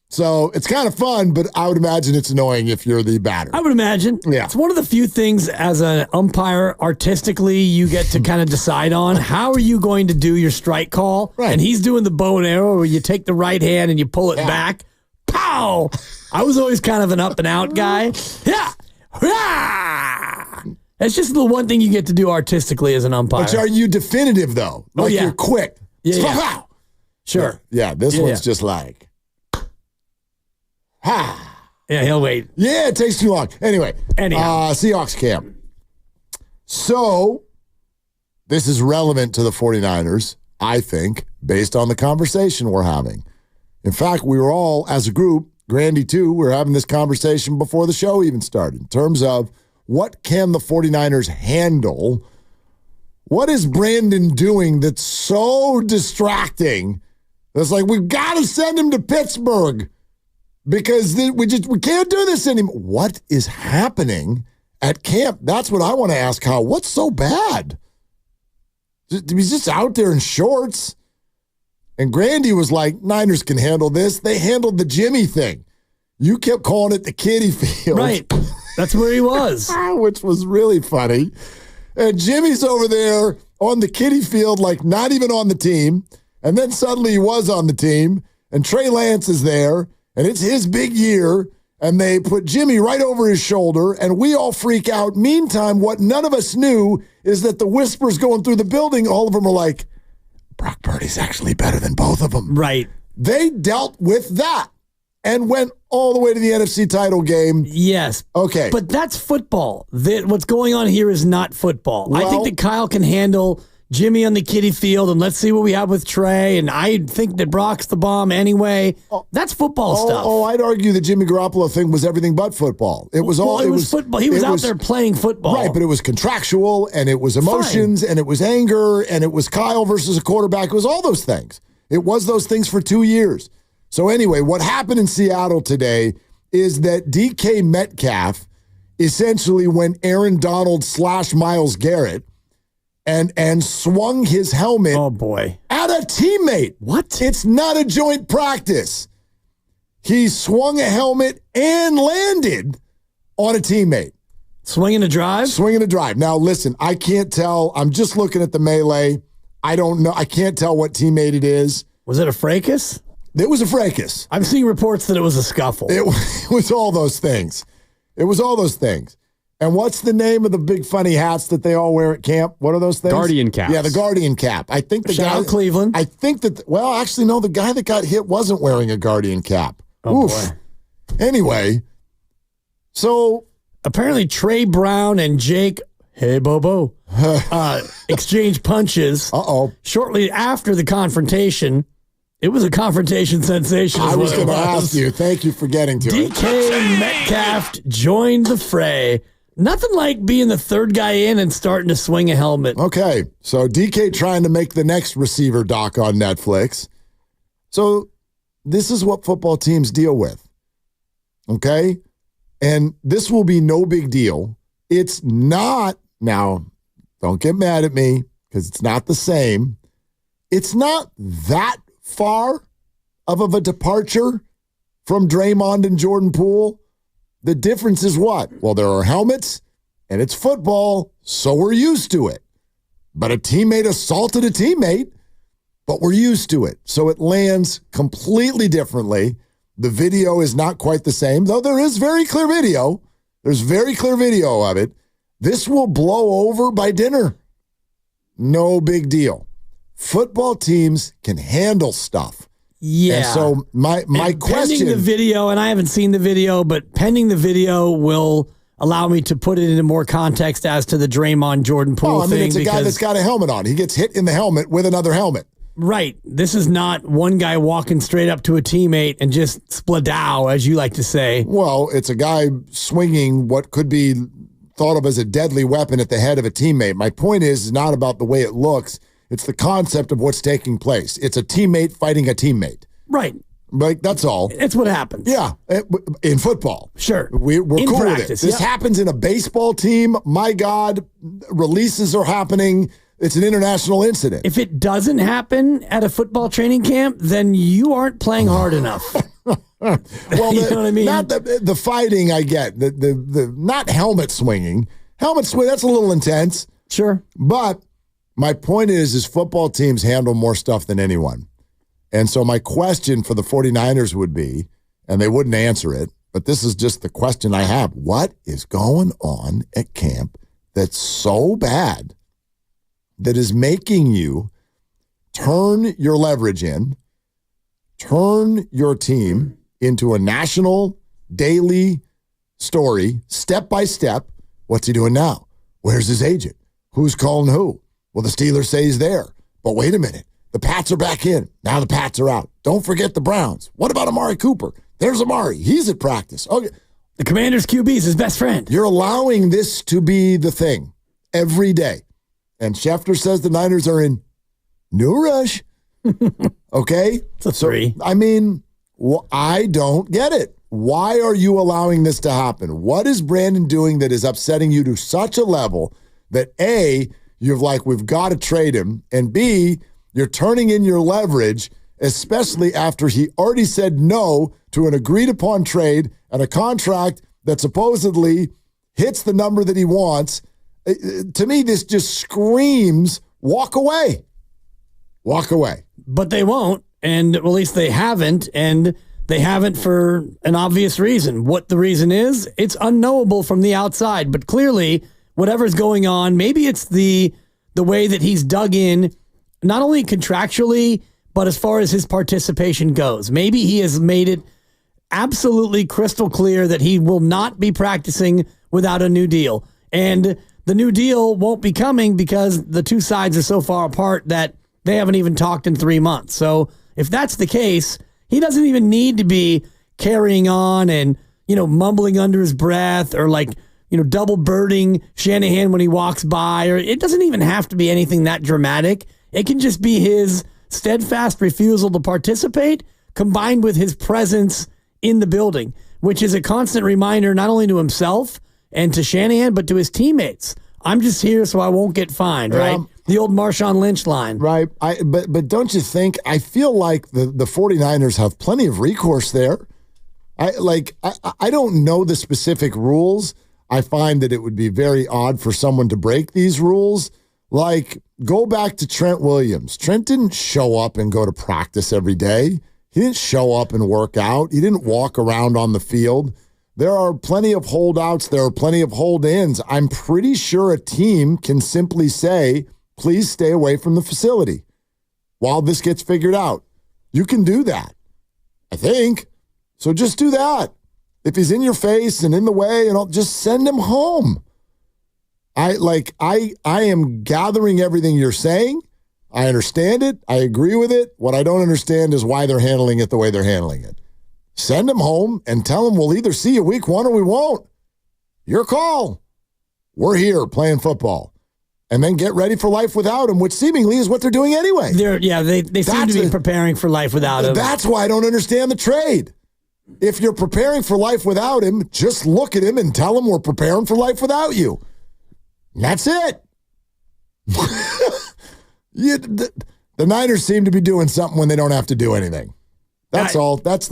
[SPEAKER 21] So it's kind of fun, but I would imagine it's annoying if you're the batter.
[SPEAKER 13] I would imagine.
[SPEAKER 21] Yeah.
[SPEAKER 13] It's one of the few things as an umpire, artistically, you get to kind of decide on. How are you going to do your strike call?
[SPEAKER 21] Right.
[SPEAKER 13] And he's doing the bow and arrow where you take the right hand and you pull it back. Pow! I was always kind of an up and out guy. Yeah. That's just the one thing you get to do artistically as an umpire.
[SPEAKER 21] But are you definitive, though? Like you're quick.
[SPEAKER 13] Yeah. Sure.
[SPEAKER 21] Yeah, this one's just like,
[SPEAKER 13] yeah, he'll wait.
[SPEAKER 21] Yeah, it takes too long. Anyway, Seahawks camp. So, this is relevant to the 49ers, I think, based on the conversation we're having. In fact, we were all, as a group, Grandy too, we were having this conversation before the show even started in terms of what can the 49ers handle? What is Brandon doing that's so distracting? That's like, we've got to send him to Pittsburgh. Because we can't do this anymore. What is happening at camp? That's what I want to ask, Kyle. What's so bad? He's just out there in shorts. And Grandy was like, Niners can handle this. They handled the Jimmy thing. You kept calling it the kiddie field.
[SPEAKER 13] Right. That's where he was.
[SPEAKER 21] Which was really funny. And Jimmy's over there on the kiddie field, like not even on the team. And then suddenly he was on the team. And Trey Lance is there. And it's his big year, and they put Jimmy right over his shoulder, and we all freak out. Meantime, what none of us knew is that the whispers going through the building, all of them are like, Brock Purdy's actually better than both of them.
[SPEAKER 13] Right.
[SPEAKER 21] They dealt with that and went all the way to the NFC title game.
[SPEAKER 13] Yes.
[SPEAKER 21] Okay.
[SPEAKER 13] But that's football. What's going on here is not football.
[SPEAKER 21] Well,
[SPEAKER 13] I think that Kyle can handle Jimmy on the kiddie field, and let's see what we have with Trey. And I think that Brock's the bomb anyway. That's football stuff.
[SPEAKER 21] Oh, I'd argue the Jimmy Garoppolo thing was everything but football. It was all.
[SPEAKER 13] It was football. He was out there playing football,
[SPEAKER 21] right? But it was contractual, and it was emotions, and it was anger, and it was Kyle versus a quarterback. It was all those things. It was those things for 2 years. So anyway, what happened in Seattle today is that DK Metcalf essentially went Aaron Donald / Myles Garrett. And swung his helmet at a teammate.
[SPEAKER 13] What?
[SPEAKER 21] It's not a joint practice. He swung a helmet and landed on a teammate.
[SPEAKER 13] Swinging a drive?
[SPEAKER 21] Swinging a drive. Now, listen, I can't tell. I'm just looking at the melee. I don't know. I can't tell what teammate it is.
[SPEAKER 13] Was it a fracas?
[SPEAKER 21] It was a fracas.
[SPEAKER 13] I'm seeing reports that it was a scuffle.
[SPEAKER 21] It was all those things. It was all those things. And what's the name of the big funny hats that they all wear at camp? What are those things?
[SPEAKER 1] Guardian caps.
[SPEAKER 21] Yeah, the Guardian cap. I think the
[SPEAKER 13] Shout out Cleveland.
[SPEAKER 21] I think that. Well, actually, no. The guy that got hit wasn't wearing a Guardian cap.
[SPEAKER 13] Oh boy.
[SPEAKER 21] Anyway, so
[SPEAKER 13] apparently Trey Brown and Jake, hey Bobo, exchanged punches. Shortly after the confrontation. It was a confrontation sensation.
[SPEAKER 21] I was going to ask you. Thank you for getting to it.
[SPEAKER 13] DK Metcalf joined the fray. Nothing like being the third guy in and starting to swing a helmet.
[SPEAKER 21] Okay, so DK trying to make the next receiver doc on Netflix. So this is what football teams deal with, okay? And this will be no big deal. It's not, now, don't get mad at me because it's not the same. It's not that far of a departure from Draymond and Jordan Poole. The difference is what? Well, there are helmets, and it's football, so we're used to it. But a teammate assaulted a teammate, but we're used to it. So it lands completely differently.
[SPEAKER 8] The video is not quite the same, though there is very clear video. There's very clear video of it. This will blow over by dinner. No big deal. Football teams can handle stuff.
[SPEAKER 13] Yeah.
[SPEAKER 8] And so my question...
[SPEAKER 13] Pending the video, and I haven't seen the video, but pending the video will allow me to put it into more context as to the Draymond Jordan Poole thing.
[SPEAKER 8] It's a guy that's got a helmet on. He gets hit in the helmet with another helmet.
[SPEAKER 13] Right. This is not one guy walking straight up to a teammate and just spladow, as you like to say.
[SPEAKER 8] Well, it's a guy swinging what could be thought of as a deadly weapon at the head of a teammate. My point is not about the way it looks. It's the concept of what's taking place. It's a teammate fighting a teammate.
[SPEAKER 13] Right.
[SPEAKER 8] Like, that's all.
[SPEAKER 13] It's what happens.
[SPEAKER 8] Yeah. In football.
[SPEAKER 13] Sure.
[SPEAKER 8] We're cool
[SPEAKER 13] practice,
[SPEAKER 8] with it. This happens in a baseball team. My God, releases are happening. It's an international incident.
[SPEAKER 13] If it doesn't happen at a football training camp, then you aren't playing hard enough.
[SPEAKER 8] Well,
[SPEAKER 13] you know what I mean?
[SPEAKER 8] Not the fighting I get. The not helmet swinging. Helmet swing, that's a little intense.
[SPEAKER 13] Sure.
[SPEAKER 8] But my point is football teams handle more stuff than anyone. And so my question for the 49ers would be, and they wouldn't answer it, but this is just the question I have. What is going on at camp that's so bad that is making you turn your leverage in, turn your team into a national daily story, step by step? What's he doing now? Where's his agent? Who's calling who? Well, the Steelers say he's there. But wait a minute. The Pats are back in. Now the Pats are out. Don't forget the Browns. What about Amari Cooper? There's Amari. He's at practice. Okay.
[SPEAKER 13] The Commander's QB is his best friend.
[SPEAKER 8] You're allowing this to be the thing every day. And Schefter says the Niners are in no rush. Okay?
[SPEAKER 13] It's a 3.
[SPEAKER 8] I mean, I don't get it. Why are you allowing this to happen? What is Brandon doing that is upsetting you to such a level that A, you're like, we've got to trade him, and B, you're turning in your leverage, especially after he already said no to an agreed-upon trade and a contract that supposedly hits the number that he wants. To me, this just screams, walk away. Walk away.
[SPEAKER 13] But they won't, and at least they haven't, and they haven't for an obvious reason. What the reason is, it's unknowable from the outside, but clearly, whatever's going on, maybe it's the way that he's dug in, not only contractually, but as far as his participation goes. Maybe he has made it absolutely crystal clear that he will not be practicing without a new deal. And the new deal won't be coming because the two sides are so far apart that they haven't even talked in 3 months. So if that's the case, he doesn't even need to be carrying on and, mumbling under his breath or double birding Shanahan when he walks by, or it doesn't even have to be anything that dramatic. It can just be his steadfast refusal to participate combined with his presence in the building, which is a constant reminder not only to himself and to Shanahan, but to his teammates. I'm just here so I won't get fined, right? The old Marshawn Lynch line.
[SPEAKER 8] Right. But don't you think, I feel like the 49ers have plenty of recourse there. I don't know the specific rules. I find that it would be very odd for someone to break these rules. Go back to Trent Williams. Trent didn't show up and go to practice every day. He didn't show up and work out. He didn't walk around on the field. There are plenty of holdouts. There are plenty of hold-ins. I'm pretty sure a team can simply say, please stay away from the facility while this gets figured out. You can do that, I think. So just do that. If he's in your face and in the way, just send him home. I am gathering everything you're saying. I understand it. I agree with it. What I don't understand is why they're handling it the way they're handling it. Send him home and tell him we'll either see you week 1 or we won't. Your call. We're here playing football. And then get ready for life without him, which seemingly is what they're doing anyway.
[SPEAKER 13] They seem to be preparing for life without him.
[SPEAKER 8] That's why I don't understand the trade. If you're preparing for life without him, just look at him and tell him we're preparing for life without you. That's it. The Niners seem to be doing something when they don't have to do anything. That's all. That's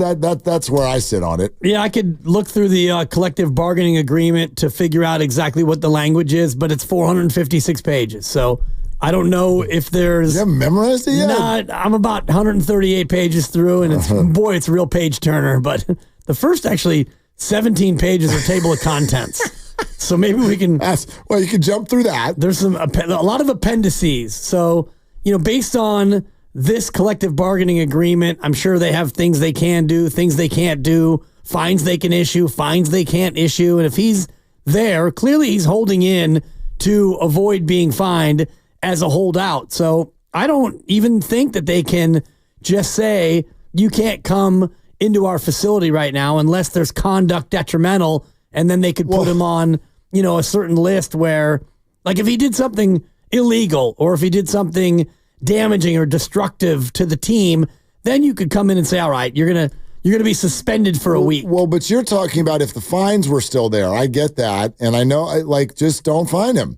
[SPEAKER 8] where I sit on it.
[SPEAKER 13] Yeah, I could look through the collective bargaining agreement to figure out exactly what the language is, but it's 456 pages. So I don't know if there's.
[SPEAKER 21] You haven't memorized it yet?
[SPEAKER 13] I'm about 138 pages through, and it's a real page turner. But the first actually 17 pages are table of contents. So maybe we can.
[SPEAKER 21] You can jump through that.
[SPEAKER 13] There's a lot of appendices. So based on this collective bargaining agreement, I'm sure they have things they can do, things they can't do, fines they can issue, fines they can't issue, and if he's there, clearly he's holding in to avoid being fined as a holdout. So I don't even think that they can just say, you can't come into our facility right now unless there's conduct detrimental, and then they could put him on, a certain list where, like, if he did something illegal or if he did something damaging or destructive to the team, then you could come in and say, all right, you're gonna be suspended for a week.
[SPEAKER 21] Well, but you're talking about if the fines were still there. I get that, and I know, just don't fine him.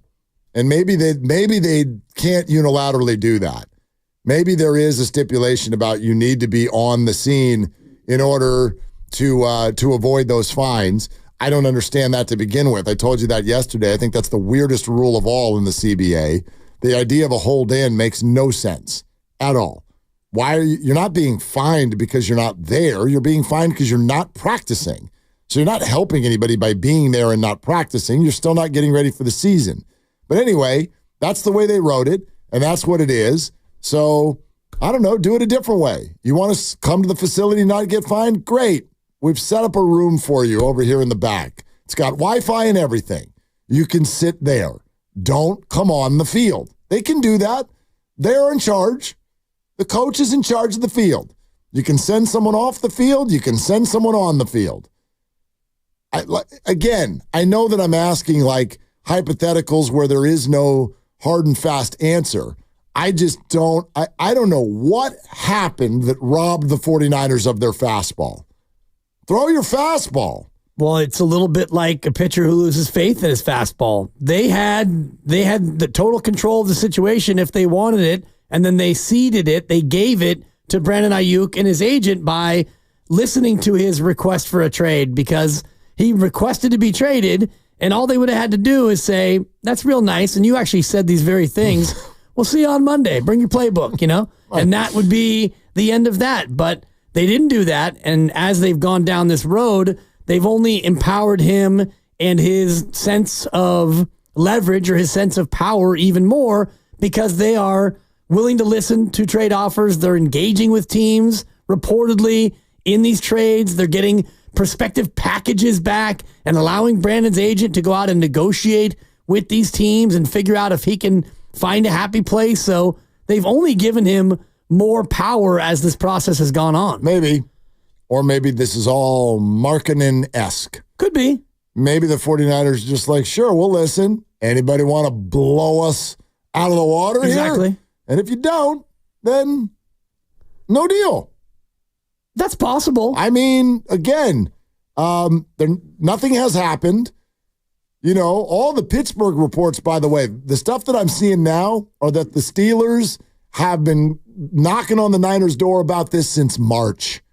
[SPEAKER 21] And maybe they can't unilaterally do that. Maybe there is a stipulation about you need to be on the scene in order to avoid those fines. I don't understand that to begin with. I told you that yesterday. I think that's the weirdest rule of all in the CBA. The idea of a hold in makes no sense at all. Why are you're not being fined because you're not there? You're being fined because you're not practicing. So you're not helping anybody by being there and not practicing. You're still not getting ready for the season. But anyway, that's the way they wrote it, and that's what it is. So, I don't know, do it a different way. You want to come to the facility and not get fined? Great. We've set up a room for you over here in the back. It's got Wi-Fi and everything. You can sit there. Don't come on the field. They can do that. They're in charge. The coach is in charge of the field. You can send someone off the field. You can send someone on the field. I know that I'm asking hypotheticals where there is no hard and fast answer. I just don't. I don't know what happened that robbed the 49ers of their fastball. Throw your fastball.
[SPEAKER 13] Well, it's a little bit like a pitcher who loses faith in his fastball. They had the total control of the situation if they wanted it, and then they ceded it. They gave it to Brandon Aiyuk and his agent by listening to his request for a trade, because he requested to be traded, and all they would have had to do is say, that's real nice, and you actually said these very things. We'll see you on Monday. Bring your playbook, And that would be the end of that. But they didn't do that, and as they've gone down this road, they've only empowered him and his sense of leverage or his sense of power even more, because they are willing to listen to trade offers. They're engaging with teams reportedly in these trades. They're getting prospective packages back and allowing Brandon's agent to go out and negotiate with these teams and figure out if he can find a happy place. So they've only given him more power as this process has gone on.
[SPEAKER 21] Maybe. Or maybe this is all Markkanen-esque.
[SPEAKER 13] Could be.
[SPEAKER 21] Maybe the 49ers just sure, we'll listen. Anybody want to blow us out of the water here?
[SPEAKER 13] Exactly.
[SPEAKER 21] And if you don't, then no deal.
[SPEAKER 13] That's possible.
[SPEAKER 21] I mean, again, nothing has happened. All the Pittsburgh reports, by the way, the stuff that I'm seeing now are that the Steelers have been knocking on the Niners' door about this since March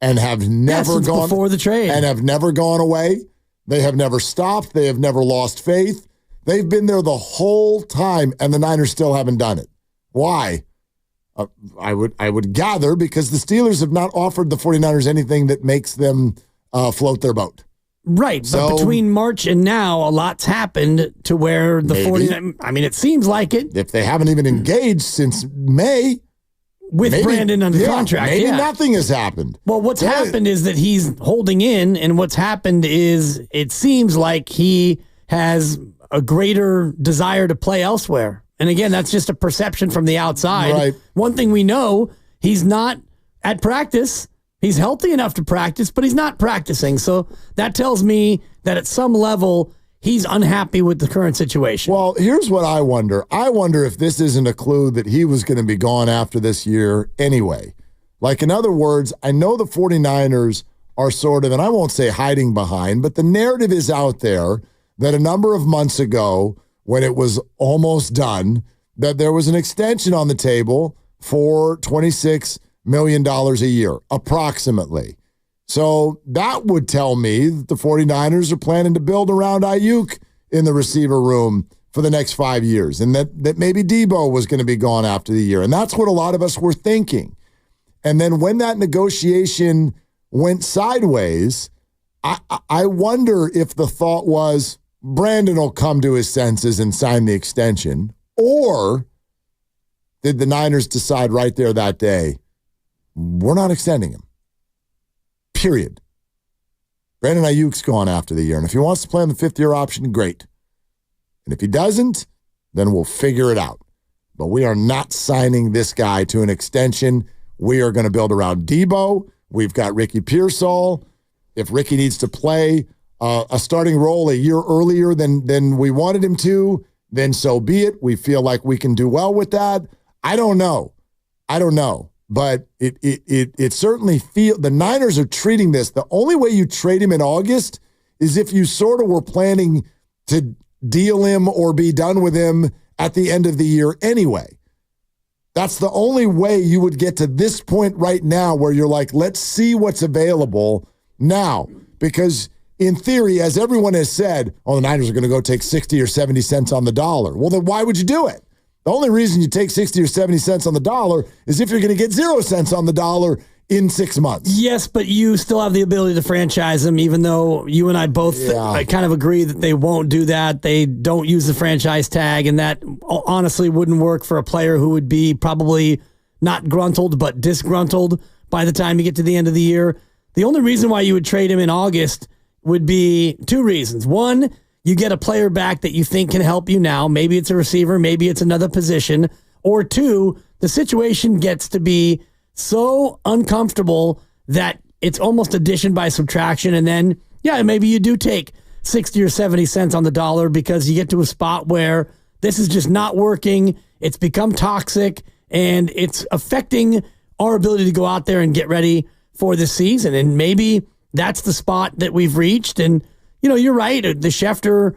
[SPEAKER 21] and have never gone
[SPEAKER 13] before the trade
[SPEAKER 21] and have never gone away. They have never stopped. They have never lost faith. They've been there the whole time, and the Niners still haven't done it. Why? I would gather because the Steelers have not offered the 49ers anything that makes them float their boat.
[SPEAKER 13] Right, but between March and now, a lot's happened to where the 49ers, I mean, it seems like it.
[SPEAKER 21] If they haven't even engaged since May.
[SPEAKER 13] With Brandon under contract,
[SPEAKER 21] maybe nothing has happened.
[SPEAKER 13] Well, what's happened is that he's holding in, and what's happened is it seems like he has a greater desire to play elsewhere. And again, that's just a perception from the outside.
[SPEAKER 21] Right.
[SPEAKER 13] One thing we know, he's not at practice. He's healthy enough to practice, but he's not practicing. So that tells me that at some level, he's unhappy with the current situation.
[SPEAKER 21] Well, here's what I wonder. I wonder if this isn't a clue that he was going to be gone after this year anyway. In other words, I know the 49ers are sort of, and I won't say hiding behind, but the narrative is out there that a number of months ago, when it was almost done, that there was an extension on the table for $26 million a year, approximately. So that would tell me that the 49ers are planning to build around Aiyuk in the receiver room for
[SPEAKER 8] for the next 5 years, and that maybe Debo was going to be gone after the year. And that's what a lot of us were thinking. And then when that negotiation went sideways, I wonder if the thought was Brandon will come to his senses and sign the extension, or did the Niners decide right there that day, we're not extending him, period. Brandon Aiyuk's gone after the year, and if he wants to play on the fifth-year option, great. And if he doesn't, then we'll figure it out. But we are not signing this guy to an extension. We are going to build around Debo. We've got Ricky Pearsall. If Ricky needs to play a starting role a year earlier than we wanted him to, then so be it. We feel like we can do well with that. I don't know. But it certainly feels the Niners are treating this. The only way you trade him in August is if you sort of were planning to deal him or be done with him at the end of the year anyway. That's the only way you would get to this point right now where you're like, let's see what's available now. Because in theory, as everyone has said, the Niners are going to go take 60 or 70 cents on the dollar. Well, then why would you do it? The only reason you take 60 or 70 cents on the dollar is if you're going to get 0 cents on the dollar in 6 months.
[SPEAKER 13] Yes, but you still have the ability to franchise them, even though you and I both kind of agree that they won't do that. They don't use the franchise tag, and that honestly wouldn't work for a player who would be probably not gruntled, but disgruntled by the time you get to the end of the year. The only reason why you would trade him in August would be 2 reasons. One, you get a player back that you think can help you now. Maybe it's a receiver, maybe it's another position. Or 2, the situation gets to be so uncomfortable that it's almost addition by subtraction. And then, maybe you do take 60 or 70 cents on the dollar because you get to a spot where this is just not working. It's become toxic and it's affecting our ability to go out there and get ready for the season. And maybe that's the spot that we've reached. And, you're right. The Schefter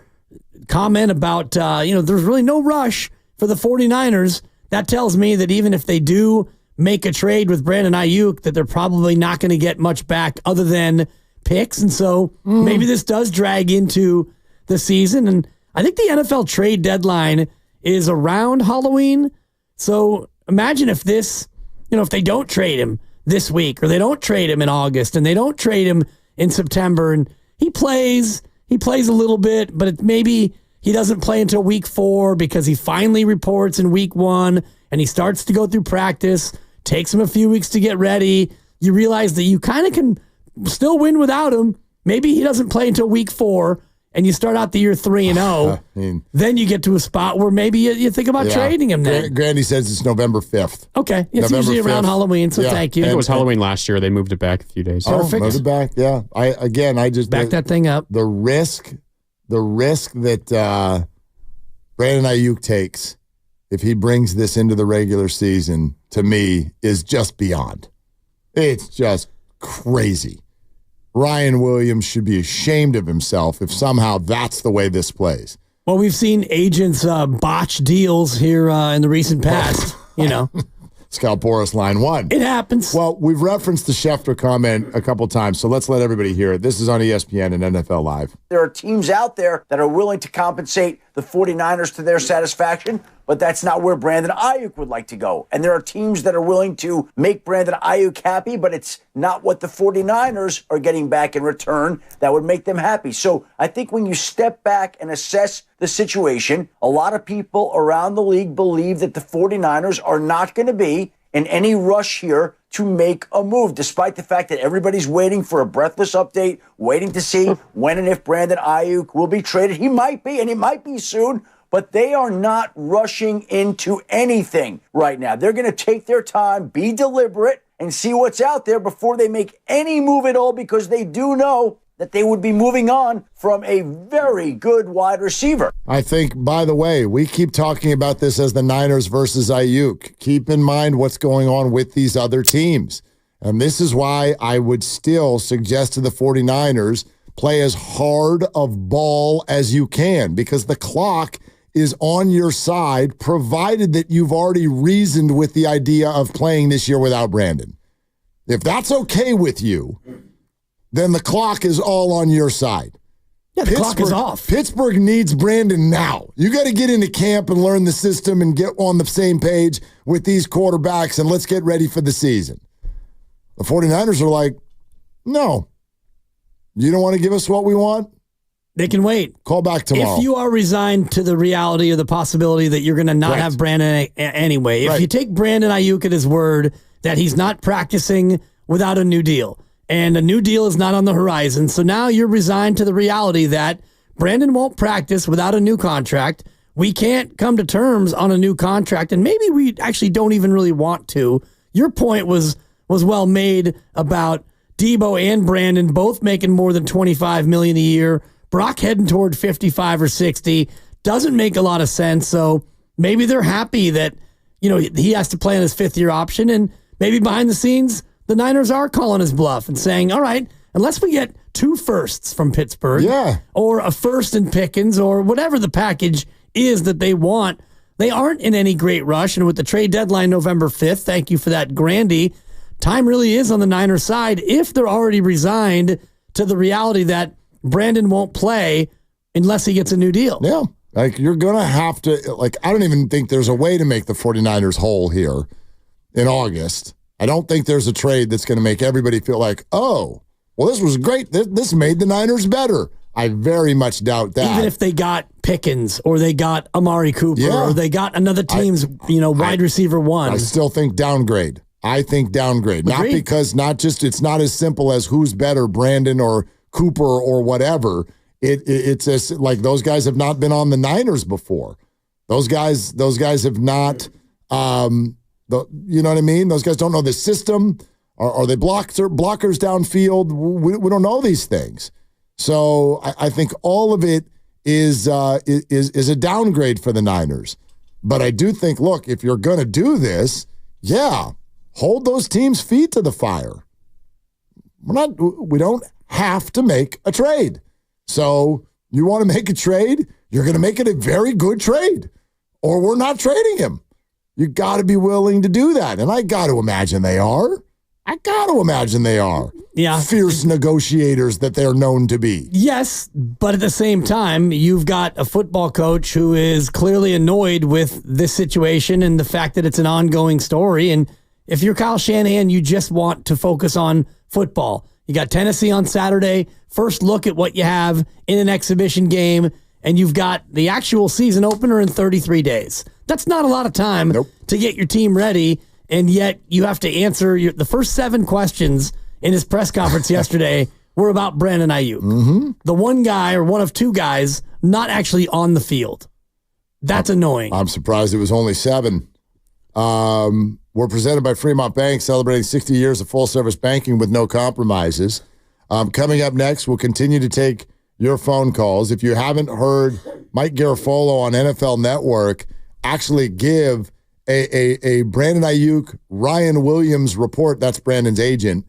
[SPEAKER 13] comment about, there's really no rush for the 49ers. That tells me that even if they do make a trade with Brandon Aiyuk, that they're probably not going to get much back other than picks. And so maybe this does drag into the season. And I think the NFL trade deadline is around Halloween. So imagine if this, if they don't trade him this week, or they don't trade him in August, and they don't trade him in September, and he plays a little bit, but maybe he doesn't play until week 4 because he finally reports in week 1 and he starts to go through practice, takes him a few weeks to get ready. You realize that you kind of can still win without him. Maybe he doesn't play until week 4 and you start out the year 3-0. Then you get to a spot where maybe you think about trading him then.
[SPEAKER 8] Grandy says it's November 5th.
[SPEAKER 13] Okay. It's
[SPEAKER 8] November
[SPEAKER 13] usually around
[SPEAKER 8] 5th.
[SPEAKER 13] Halloween, so thank you.
[SPEAKER 1] I think it was Halloween last year. They moved it back a few days.
[SPEAKER 13] Perfect.
[SPEAKER 8] Moved it back, yeah. I just
[SPEAKER 13] back that thing up.
[SPEAKER 8] The risk that Brandon Aiyuk takes if he brings this into the regular season, to me, is just beyond. It's just crazy. Ryan Williams should be ashamed of himself if somehow that's the way this plays.
[SPEAKER 13] Well, we've seen agents botch deals here in the recent past,
[SPEAKER 8] Scout Boris, line 1.
[SPEAKER 13] It happens.
[SPEAKER 8] Well, we've referenced the Schefter comment a couple times, so let's let everybody hear it. This is on ESPN and NFL Live.
[SPEAKER 22] There are teams out there that are willing to compensate the 49ers to their satisfaction, but that's not where Brandon Aiyuk would like to go. And there are teams that are willing to make Brandon Aiyuk happy, but it's not what the 49ers are getting back in return that would make them happy. So I think when you step back and assess the situation, a lot of people around the league believe that the 49ers are not going to be in any rush here to make a move, despite the fact that everybody's waiting for a breathless update, waiting to see when and if Brandon Aiyuk will be traded. He might be, and he might be soon, but they are not rushing into anything right now. They're going to take their time, be deliberate, and see what's out there before they make any move at all, because they do know that they would be moving on from a very good wide receiver.
[SPEAKER 8] I think, by the way, we keep talking about this as the Niners versus Aiyuk. Keep in mind what's going on with these other teams. And this is why I would still suggest to the 49ers, play as hard of ball as you can, because the clock is on your side, provided that you've already reasoned with the idea of playing this year without Brandon. If that's okay with you, then the clock is all on your side.
[SPEAKER 13] Yeah, the clock is off.
[SPEAKER 21] Pittsburgh needs Brandon now. You got to get into camp and learn the system and get on the same page with these quarterbacks, and let's get ready for the season. The 49ers are like, no. You don't want to give us what we want?
[SPEAKER 13] They can wait.
[SPEAKER 21] Call back tomorrow.
[SPEAKER 13] If you are resigned to the reality or the possibility that you're going to not have Brandon anyway, if you take Brandon Aiyuk at his word that he's not practicing without a new deal, and a new deal is not on the horizon, so now you're resigned to the reality that Brandon won't practice without a new contract. We can't come to terms on a new contract, and maybe we actually don't even really want to. Your point was well made about Debo and Brandon both making more than $25 million a year. Brock heading toward 55 or 60 doesn't make a lot of sense. So maybe they're happy that, he has to play on his fifth-year option. And maybe behind the scenes, the Niners are calling his bluff and saying, all right, unless we get 2 firsts from Pittsburgh or a first in Pickens or whatever the package is that they want, they aren't in any great rush. And with the trade deadline November 5th, thank you for that, Grandy, time really is on the Niners side if they're already resigned to the reality that Brandon won't play unless he gets a new deal.
[SPEAKER 21] Yeah. You're going to have to, I don't even think there's a way to make the 49ers whole here in August. I don't think there's a trade that's going to make everybody feel like, oh, well, this was great. This made the Niners better. I very much doubt that.
[SPEAKER 13] Even if they got Pickens or they got Amari Cooper or they got another team's, wide receiver one.
[SPEAKER 21] I still think downgrade. I think downgrade. Agreed. Not because it's not as simple as who's better, Brandon or Cooper or whatever. It's just like those guys have not been on the Niners before. Those guys have not, you know what I mean? Those guys don't know the system. Are they blockers downfield? We don't know these things. So I think all of it is a downgrade for the Niners. But I do think, look, if you're going to do this, hold those teams' feet to the fire. We don't have to make a trade. So you want to make a trade, you're going to make it a very good trade, or we're not trading him. You got to be willing to do that. And I got to imagine they are.
[SPEAKER 13] Yeah.
[SPEAKER 21] Fierce negotiators that they're known to be.
[SPEAKER 13] Yes, but at the same time, you've got a football coach who is clearly annoyed with this situation and the fact that it's an ongoing story. And if you're Kyle Shanahan, you just want to focus on football. You got Tennessee on Saturday, first look at what you have in an exhibition game, and you've got the actual season opener in 33 days. That's not a lot of time to get your team ready, and yet you have to answer the first 7 questions in his press conference yesterday were about Brandon Aiyuk.
[SPEAKER 21] Mm-hmm.
[SPEAKER 13] The one guy or one of 2 guys not actually on the field. That's annoying.
[SPEAKER 21] I'm surprised it was only 7. We're presented by Fremont Bank, celebrating 60 years of full-service banking with no compromises. Coming up next, we'll continue to take your phone calls. If you haven't heard Mike Garafolo on NFL Network actually give a Brandon Aiyuk, Ryan Williams report, that's Brandon's agent,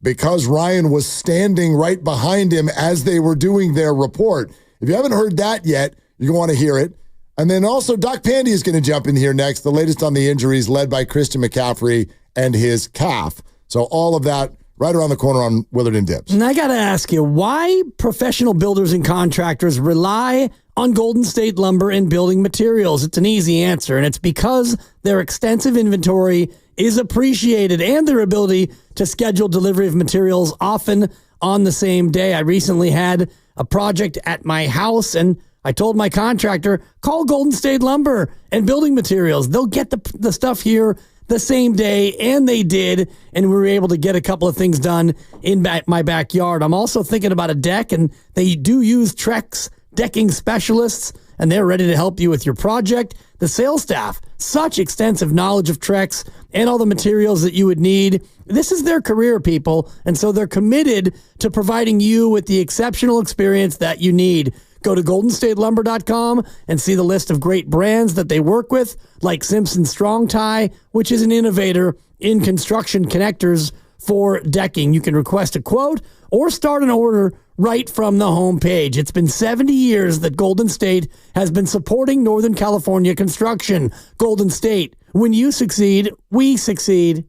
[SPEAKER 21] because Ryan was standing right behind him as they were doing their report. If you haven't heard that yet, you're going to want to hear it. And then also Doc Pandy is going to jump in here next, the latest on the injuries led by Christian McCaffrey and his calf. So all of that right around the corner on Willard and Dips.
[SPEAKER 13] And I got to ask you, why professional builders and contractors rely on Golden State Lumber and building materials? It's an easy answer, and it's because their extensive inventory is appreciated and their ability to schedule delivery of materials often on the same day. I recently had a project at my house, and I told my contractor, call Golden State Lumber and Building Materials. They'll get the stuff here the same day, and they did, and we were able to get a couple of things done in my backyard. I'm also thinking about a deck, and they do use Trex decking specialists, and they're ready to help you with your project. The sales staff, such extensive knowledge of Trex and all the materials that you would need. This is their career, people, and so they're committed to providing you with the exceptional experience that you need. Go to goldenstatelumber.com and see the list of great brands that they work with, like Simpson Strong Tie, which is an innovator in construction connectors for decking. You can request a quote or start an order right from the homepage. It's been 70 years that Golden State has been supporting Northern California construction. Golden State, when you succeed, we succeed.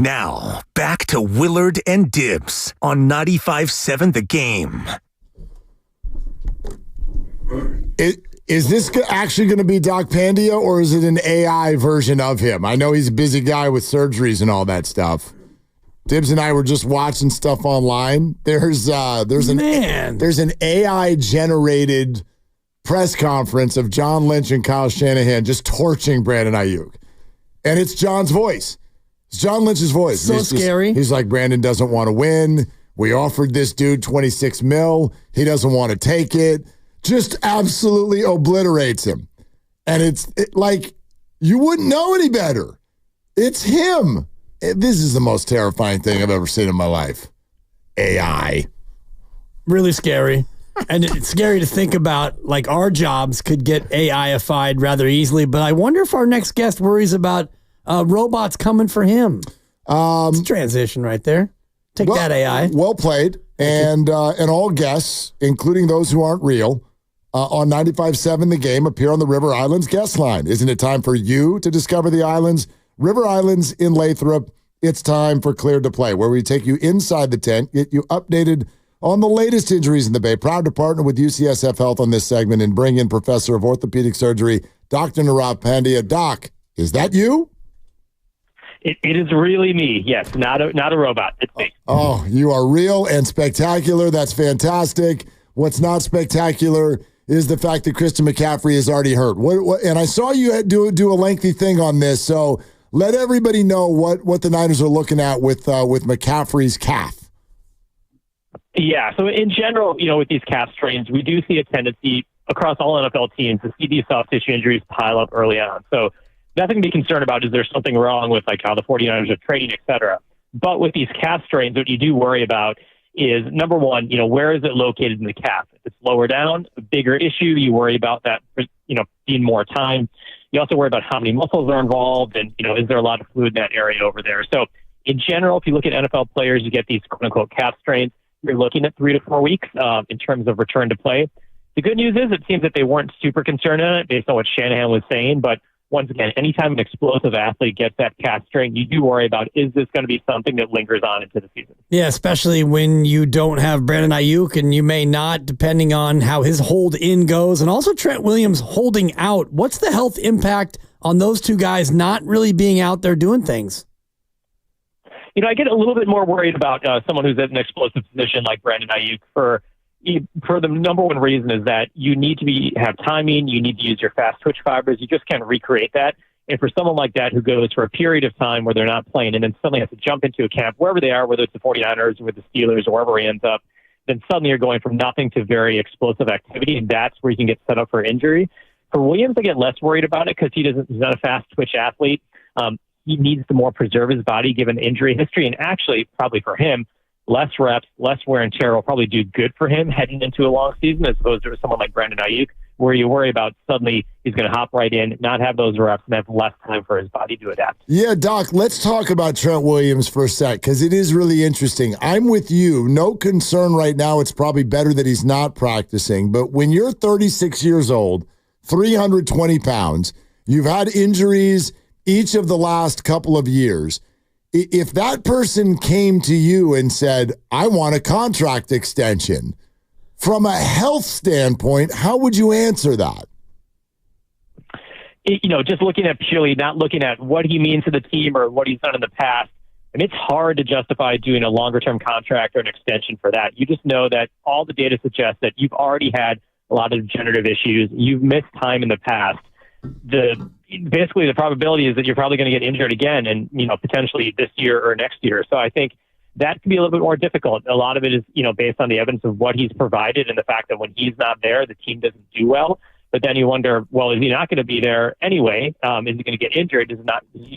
[SPEAKER 5] Now, back to Willard and Dibbs on 95.7 The Game.
[SPEAKER 8] Is this actually going to be Doc Pandia, or is it an AI version of him? I know he's a busy guy with surgeries and all that stuff. Dibbs and I were just watching stuff online. There's an AI generated press conference of John Lynch and Kyle Shanahan just torching Brandon Aiyuk, and it's John's voice. It's John Lynch's voice.
[SPEAKER 13] So scary.
[SPEAKER 8] He's like, Brandon doesn't want to win. We offered this dude $26 million. He doesn't want to take it. Just absolutely obliterates him. And it's like, you wouldn't know any better. It's him. This is the most terrifying thing I've ever seen in my life. AI.
[SPEAKER 13] Really scary. And it's scary to think about, like, our jobs could get AI-ified rather easily. But I wonder if our next guest worries about robots coming for him. It's a transition right there. Take that, AI.
[SPEAKER 8] Well played. And all guests, including those who aren't real, on 95.7 The Game appear on the River Islands guest line. Isn't it time for you to discover the islands? River Islands in Lathrop. It's time for Cleared to Play, where we take you inside the tent, get you updated on the latest injuries in the Bay. Proud to partner with UCSF Health on this segment and bring in Professor of Orthopedic Surgery, Dr. Nirav Pandya. Doc, is that you?
[SPEAKER 11] It is really me. Yes, not a robot. It's me.
[SPEAKER 8] Oh, you are real and spectacular. That's fantastic. What's not spectacular is the fact that Christian McCaffrey is already hurt. And I saw you do a lengthy thing on this, so let everybody know what the Niners are looking at with McCaffrey's calf.
[SPEAKER 11] Yeah, so in general, with these calf strains, we do see a tendency across all NFL teams to see these soft tissue injuries pile up early on. So nothing to be concerned about. Is there something wrong with like how the 49ers are training, et cetera? But with these calf strains, what you do worry about is, number one, where is it located in the calf? If it's lower down, a bigger issue. You worry about that, being more time. You also worry about how many muscles are involved and, is there a lot of fluid in that area over there? So in general, if you look at NFL players, you get these quote unquote calf strains. You're looking at 3 to 4 weeks in terms of return to play. The good news is it seems that they weren't super concerned on it based on what Shanahan was saying, but once again, anytime an explosive athlete gets that calf strain, you do worry about, is this going to be something that lingers on into the season?
[SPEAKER 13] Yeah, especially when you don't have Brandon Aiyuk, and you may not, depending on how his hold in goes, and also Trent Williams holding out. What's the health impact on those two guys not really being out there doing things?
[SPEAKER 11] I get a little bit more worried about someone who's at an explosive position like Brandon Aiyuk for the number one reason is that you need to have timing. You need to use your fast twitch fibers. You just can't recreate that. And for someone like that who goes for a period of time where they're not playing and then suddenly has to jump into a camp, wherever they are, whether it's the 49ers or with the Steelers or wherever he ends up, then suddenly you're going from nothing to very explosive activity, and that's where you can get set up for injury. For Williams, I get less worried about it because he's not a fast twitch athlete. He needs to more preserve his body given injury history, and actually, probably for him, less reps, less wear and tear will probably do good for him heading into a long season as opposed to someone like Brandon Aiyuk, where you worry about suddenly he's going to hop right in, not have those reps, and have less time for his body to adapt.
[SPEAKER 8] Yeah, Doc, let's talk about Trent Williams for a sec, because it is really interesting. I'm with you. No concern right now. It's probably better that he's not practicing. But when you're 36 years old, 320 pounds, you've had injuries each of the last couple of years. If that person came to you and said, I want a contract extension, from a health standpoint, how would you answer that?
[SPEAKER 11] Just looking at purely, not looking at what he means to the team or what he's done in the past, and it's hard to justify doing a longer-term contract or an extension for that. You just know that all the data suggests that you've already had a lot of degenerative issues. You've missed time in the past. Basically, the probability is that you're probably going to get injured again, and potentially this year or next year. So I think that can be a little bit more difficult. A lot of it is based on the evidence of what he's provided and the fact that when he's not there, the team doesn't do well. But then you wonder, well, is he not going to be there anyway? Is he going to get injured?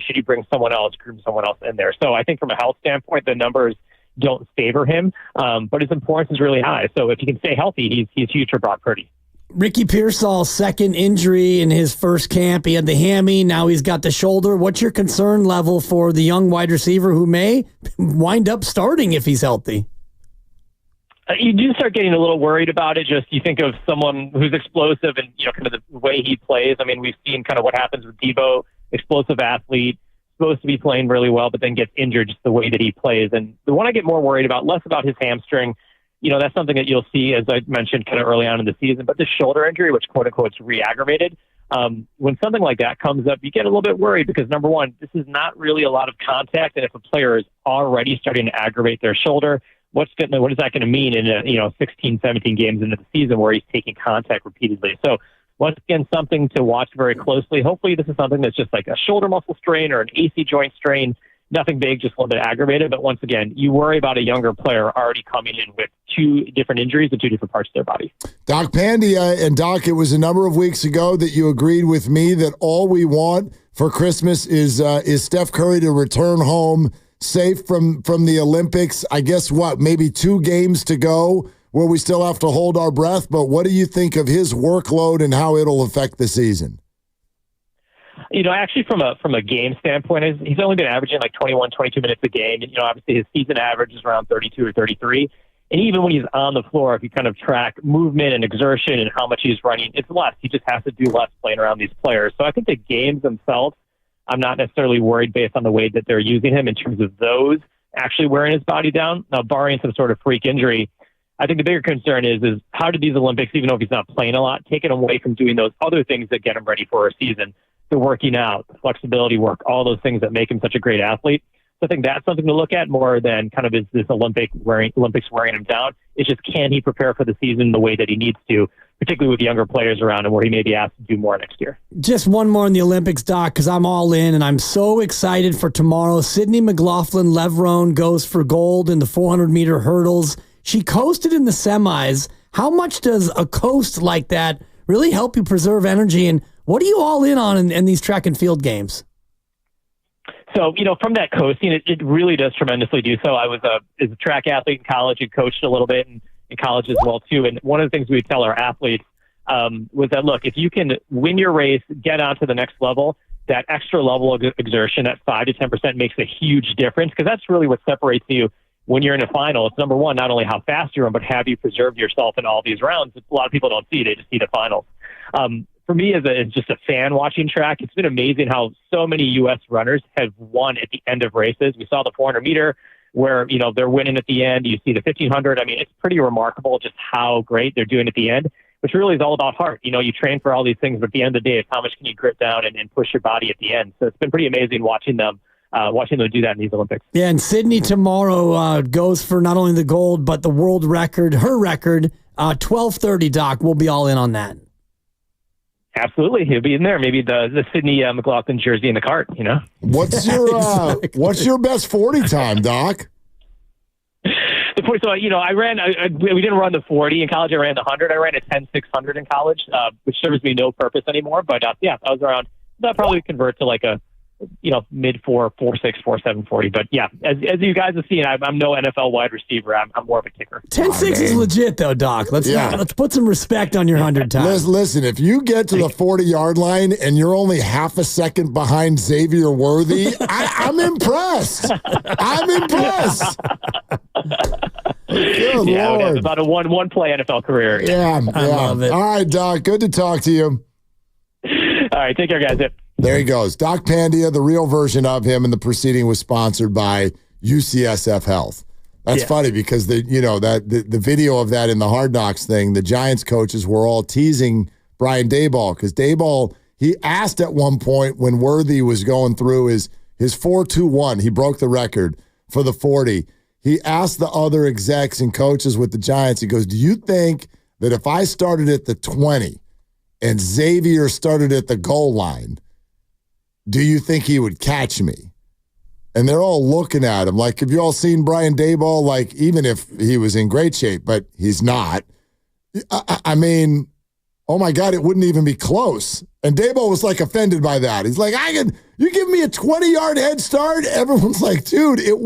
[SPEAKER 11] Should he bring someone else, groom someone else in there? So I think from a health standpoint, the numbers don't favor him, but his importance is really high. So if he can stay healthy, he's huge for Brock Purdy.
[SPEAKER 13] Ricky Pearsall's second injury in his first camp. He had the hammy. Now he's got the shoulder. What's your concern level for the young wide receiver who may wind up starting if he's healthy?
[SPEAKER 11] You do start getting a little worried about it. Just you think of someone who's explosive and kind of the way he plays. I mean, we've seen kind of what happens with Debo, explosive athlete, supposed to be playing really well, but then gets injured just the way that he plays. And the one I get more worried about, less about his hamstring, that's something that you'll see, as I mentioned, kind of early on in the season, but the shoulder injury, which quote unquote is re-aggravated. When something like that comes up, you get a little bit worried because number one, this is not really a lot of contact. And if a player is already starting to aggravate their shoulder, what is that going to mean in 16, 17 games into the season where he's taking contact repeatedly? So once again, something to watch very closely. Hopefully this is something that's just like a shoulder muscle strain or an AC joint strain. Nothing big, just a little bit aggravated. But once again, you worry about a younger player already coming in with two different injuries in two different parts of their body.
[SPEAKER 8] Doc Pandia, and Doc, it was a number of weeks ago that you agreed with me that all we want for Christmas is Steph Curry to return home safe from the Olympics. I guess maybe 2 games to go where we still have to hold our breath. But what do you think of his workload and how it'll affect the season?
[SPEAKER 11] Actually from a game standpoint, he's only been averaging like 21, 22 minutes a game. And, obviously his season average is around 32 or 33. And even when he's on the floor, if you kind of track movement and exertion and how much he's running, it's less. He just has to do less playing around these players. So I think the games themselves, I'm not necessarily worried based on the way that they're using him in terms of those actually wearing his body down. Now, barring some sort of freak injury, I think the bigger concern is how did these Olympics, even though if he's not playing a lot, take him away from doing those other things that get him ready for a season? The working out, the flexibility work, all those things that make him such a great athlete. So I think that's something to look at more than kind of is this Olympics wearing him down. It's just, can he prepare for the season the way that he needs to, particularly with younger players around him where he may be asked to do more next year.
[SPEAKER 13] Just one more in the Olympics, Doc, because I'm all in and I'm so excited for tomorrow. Sydney McLaughlin-Levrone goes for gold in the 400-meter hurdles. She coasted in the semis. How much does a coast like that really help you preserve energy, and what are you all in on in these track and field games?
[SPEAKER 11] So, from that coasting, it really does tremendously do so. I was as a track athlete in college and coached a little bit in college as well, too. And one of the things we would tell our athletes was that, look, if you can win your race, get on to the next level, that extra level of exertion at 5 to 10% makes a huge difference, because that's really what separates you when you're in a final. It's number one, not only how fast you run, but have you preserved yourself in all these rounds? A lot of people don't see, they just see the finals. For me, as just a fan watching track, it's been amazing how so many U.S. runners have won at the end of races. We saw the 400 meter where, they're winning at the end. You see the 1500. I mean, it's pretty remarkable just how great they're doing at the end, which really is all about heart. You train for all these things, but at the end of the day, it's how much can you grit down and push your body at the end. So it's been pretty amazing watching them do that in these Olympics.
[SPEAKER 13] Yeah, and Sydney tomorrow goes for not only the gold, but the world record, her record, 12:30, Doc. We'll be all in on that.
[SPEAKER 11] Absolutely. He'll be in there. Maybe the Sydney McLaughlin jersey in the cart,
[SPEAKER 8] What's your best 40 time, Doc?
[SPEAKER 11] The 40, so, I ran, we didn't run the 40 in college. I ran the 100. I ran a 10-600 in college, which serves me no purpose anymore. But yeah, I was around, that probably convert to like a, mid 4.6, 4.7 40. But yeah, as you guys have seen, I'm no NFL wide receiver. I'm more of a kicker.
[SPEAKER 13] 10-6 is legit though, Doc. Let's put some respect on your 100 times.
[SPEAKER 8] Listen, if you get to the 40-yard line and you're only half a second behind Xavier Worthy, I'm impressed. I'm impressed. Good
[SPEAKER 11] yeah,
[SPEAKER 8] Lord.
[SPEAKER 11] I would have about a one play NFL career.
[SPEAKER 8] Yeah, I love it. All right, Doc. Good to talk to you.
[SPEAKER 11] All right, take care, guys. Yep.
[SPEAKER 8] There he goes. Doc Pandia, the real version of him, and the proceeding was sponsored by UCSF Health. That's funny because the video of that in the Hard Knocks thing, the Giants coaches were all teasing Brian Daboll because Daboll, he asked at one point when Worthy was going through his 4.21, he broke the record for the 40. He asked the other execs and coaches with the Giants, he goes, do you think that if I started at the 20 and Xavier started at the goal line, do you think he would catch me? And they're all looking at him like, have you all seen Brian Daboll? Like, even if he was in great shape, but he's not. I mean, oh my God, it wouldn't even be close. And Daboll was like offended by that. He's like, you give me a 20-yard head start? Everyone's like, dude, it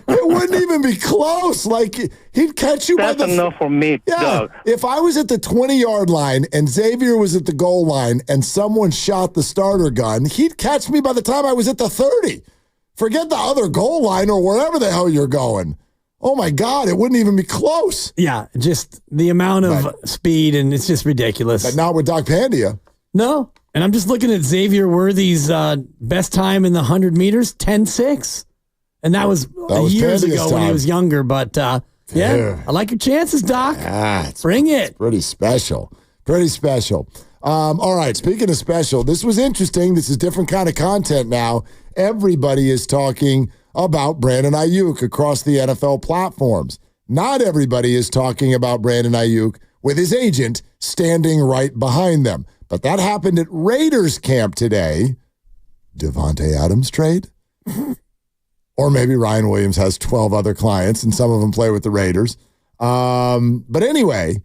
[SPEAKER 8] wouldn't even be close. Like, he'd catch you
[SPEAKER 3] That's
[SPEAKER 8] by the...
[SPEAKER 3] enough for me, Doug.
[SPEAKER 8] If I was at the 20-yard line and Xavier was at the goal line and someone shot the starter gun, he'd catch me by the time I was at the 30. Forget the other goal line or wherever the hell you're going. Oh, my God, it wouldn't even be close.
[SPEAKER 13] Yeah, just the amount of speed, and it's just ridiculous.
[SPEAKER 8] But not with Doc Pandia.
[SPEAKER 13] No. And I'm just looking at Xavier Worthy's best time in the 100 meters, 10.6. And that was years ago when he was younger. But, I like your chances, Doc. Bring it.
[SPEAKER 8] It's pretty special. Pretty special. All right, speaking of special, this was interesting. This is different kind of content now. Everybody is talking about Brandon Aiyuk across the NFL platforms. Not everybody is talking about Brandon Aiyuk with his agent standing right behind them. But that happened at Raiders camp today. Devontae Adams trade? Or maybe Ryan Williams has 12 other clients and some of them play with the Raiders. But anyway,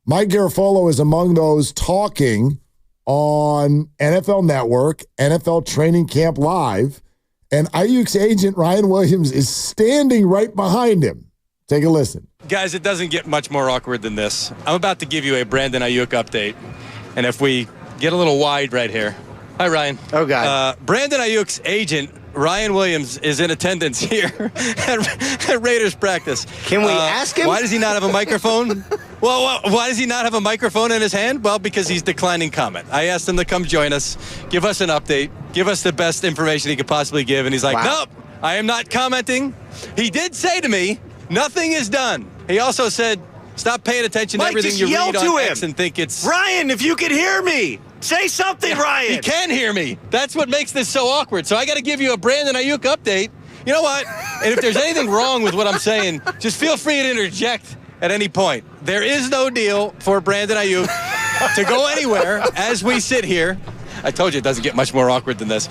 [SPEAKER 8] Mike Garafolo is among those talking on NFL Network, NFL Training Camp Live, and Aiyuk's agent, Ryan Williams, is standing right behind him. Take a listen.
[SPEAKER 14] Guys, it doesn't get much more awkward than this. I'm about to give you a Brandon Aiyuk update. And if we get a little wide right here. Hi, Ryan.
[SPEAKER 17] Oh, God.
[SPEAKER 14] Brandon Aiyuk's agent, Ryan Williams, is in attendance here at Raiders practice.
[SPEAKER 17] Can we ask him?
[SPEAKER 14] Why does he not have a microphone? Well, why does he not have a microphone in his hand? Well, because he's declining comment. I asked him to come join us, give us an update, give us the best information he could possibly give. And he's like, Nope, I am not commenting. He did say to me, nothing is done. He also said, stop paying attention to everything you read on X and think it's...
[SPEAKER 17] Ryan, if you could hear me, say something, Ryan.
[SPEAKER 14] He can hear me. That's what makes this so awkward. So I got to give you a Brandon Aiyuk update. You know what? And if there's anything wrong with what I'm saying, just feel free to interject at any point. There is no deal for Brandon Aiyuk to go anywhere as we sit here. I told you it doesn't get much more awkward than this.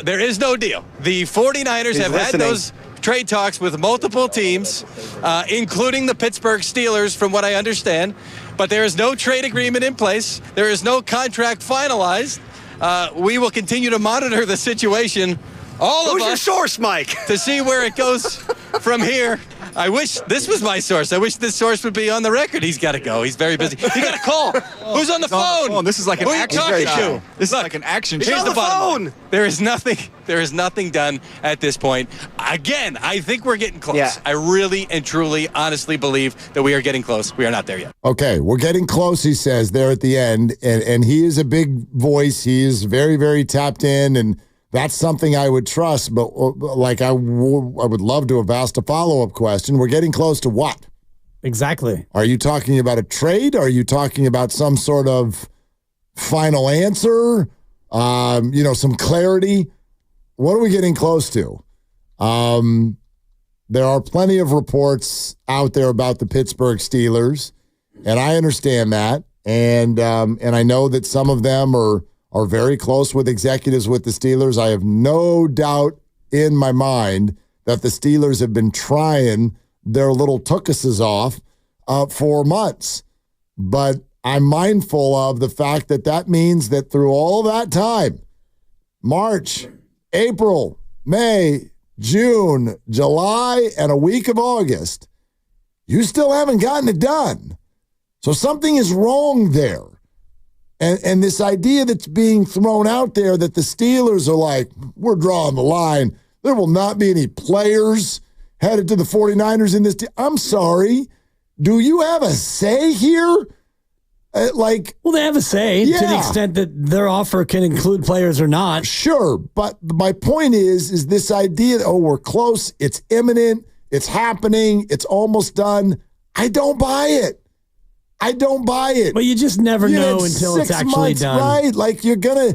[SPEAKER 14] There is no deal. The 49ers have had those trade talks with multiple teams, including the Pittsburgh Steelers, from what I understand. But there is no trade agreement in place. There is no contract finalized. We will continue to monitor the situation, all of us.
[SPEAKER 17] Who's your source, Mike?
[SPEAKER 14] To see where it goes from here. I wish this was my source. I wish this source would be on the record. He's got to go. He's very busy. You got to call. Who's on the phone?
[SPEAKER 19] This is like an action show. This is like an action show.
[SPEAKER 14] Here's the bottom line. There is nothing done at this point. Again, I think we're getting close. Yeah. I really and truly, honestly believe that we are getting close. We are not there yet.
[SPEAKER 8] Okay, we're getting close, he says, there at the end. And he is a big voice. He is very, very tapped in, and that's something I would trust. But like I would love to have asked a follow-up question. We're getting close to what?
[SPEAKER 13] Exactly.
[SPEAKER 8] Are you talking about a trade? Are you talking about some sort of final answer? Some clarity? What are we getting close to? There are plenty of reports out there about the Pittsburgh Steelers, and I understand that. And I know that some of them are very close with executives with the Steelers. I have no doubt in my mind that the Steelers have been trying their little tookuses off for months. But I'm mindful of the fact that means that through all that time, March, April, May, June, July, and a week of August, you still haven't gotten it done. So something is wrong there. And this idea that's being thrown out there that the Steelers are like, we're drawing the line. There will not be any players headed to the 49ers in this team. I'm sorry. Do you have a say here?
[SPEAKER 13] Well, they have a say to the extent that their offer can include players or not.
[SPEAKER 8] Sure. But my point is this idea that, we're close, it's imminent, it's happening, it's almost done. I don't buy it.
[SPEAKER 13] But you just never know until it's actually done.
[SPEAKER 8] Right? Like you're gonna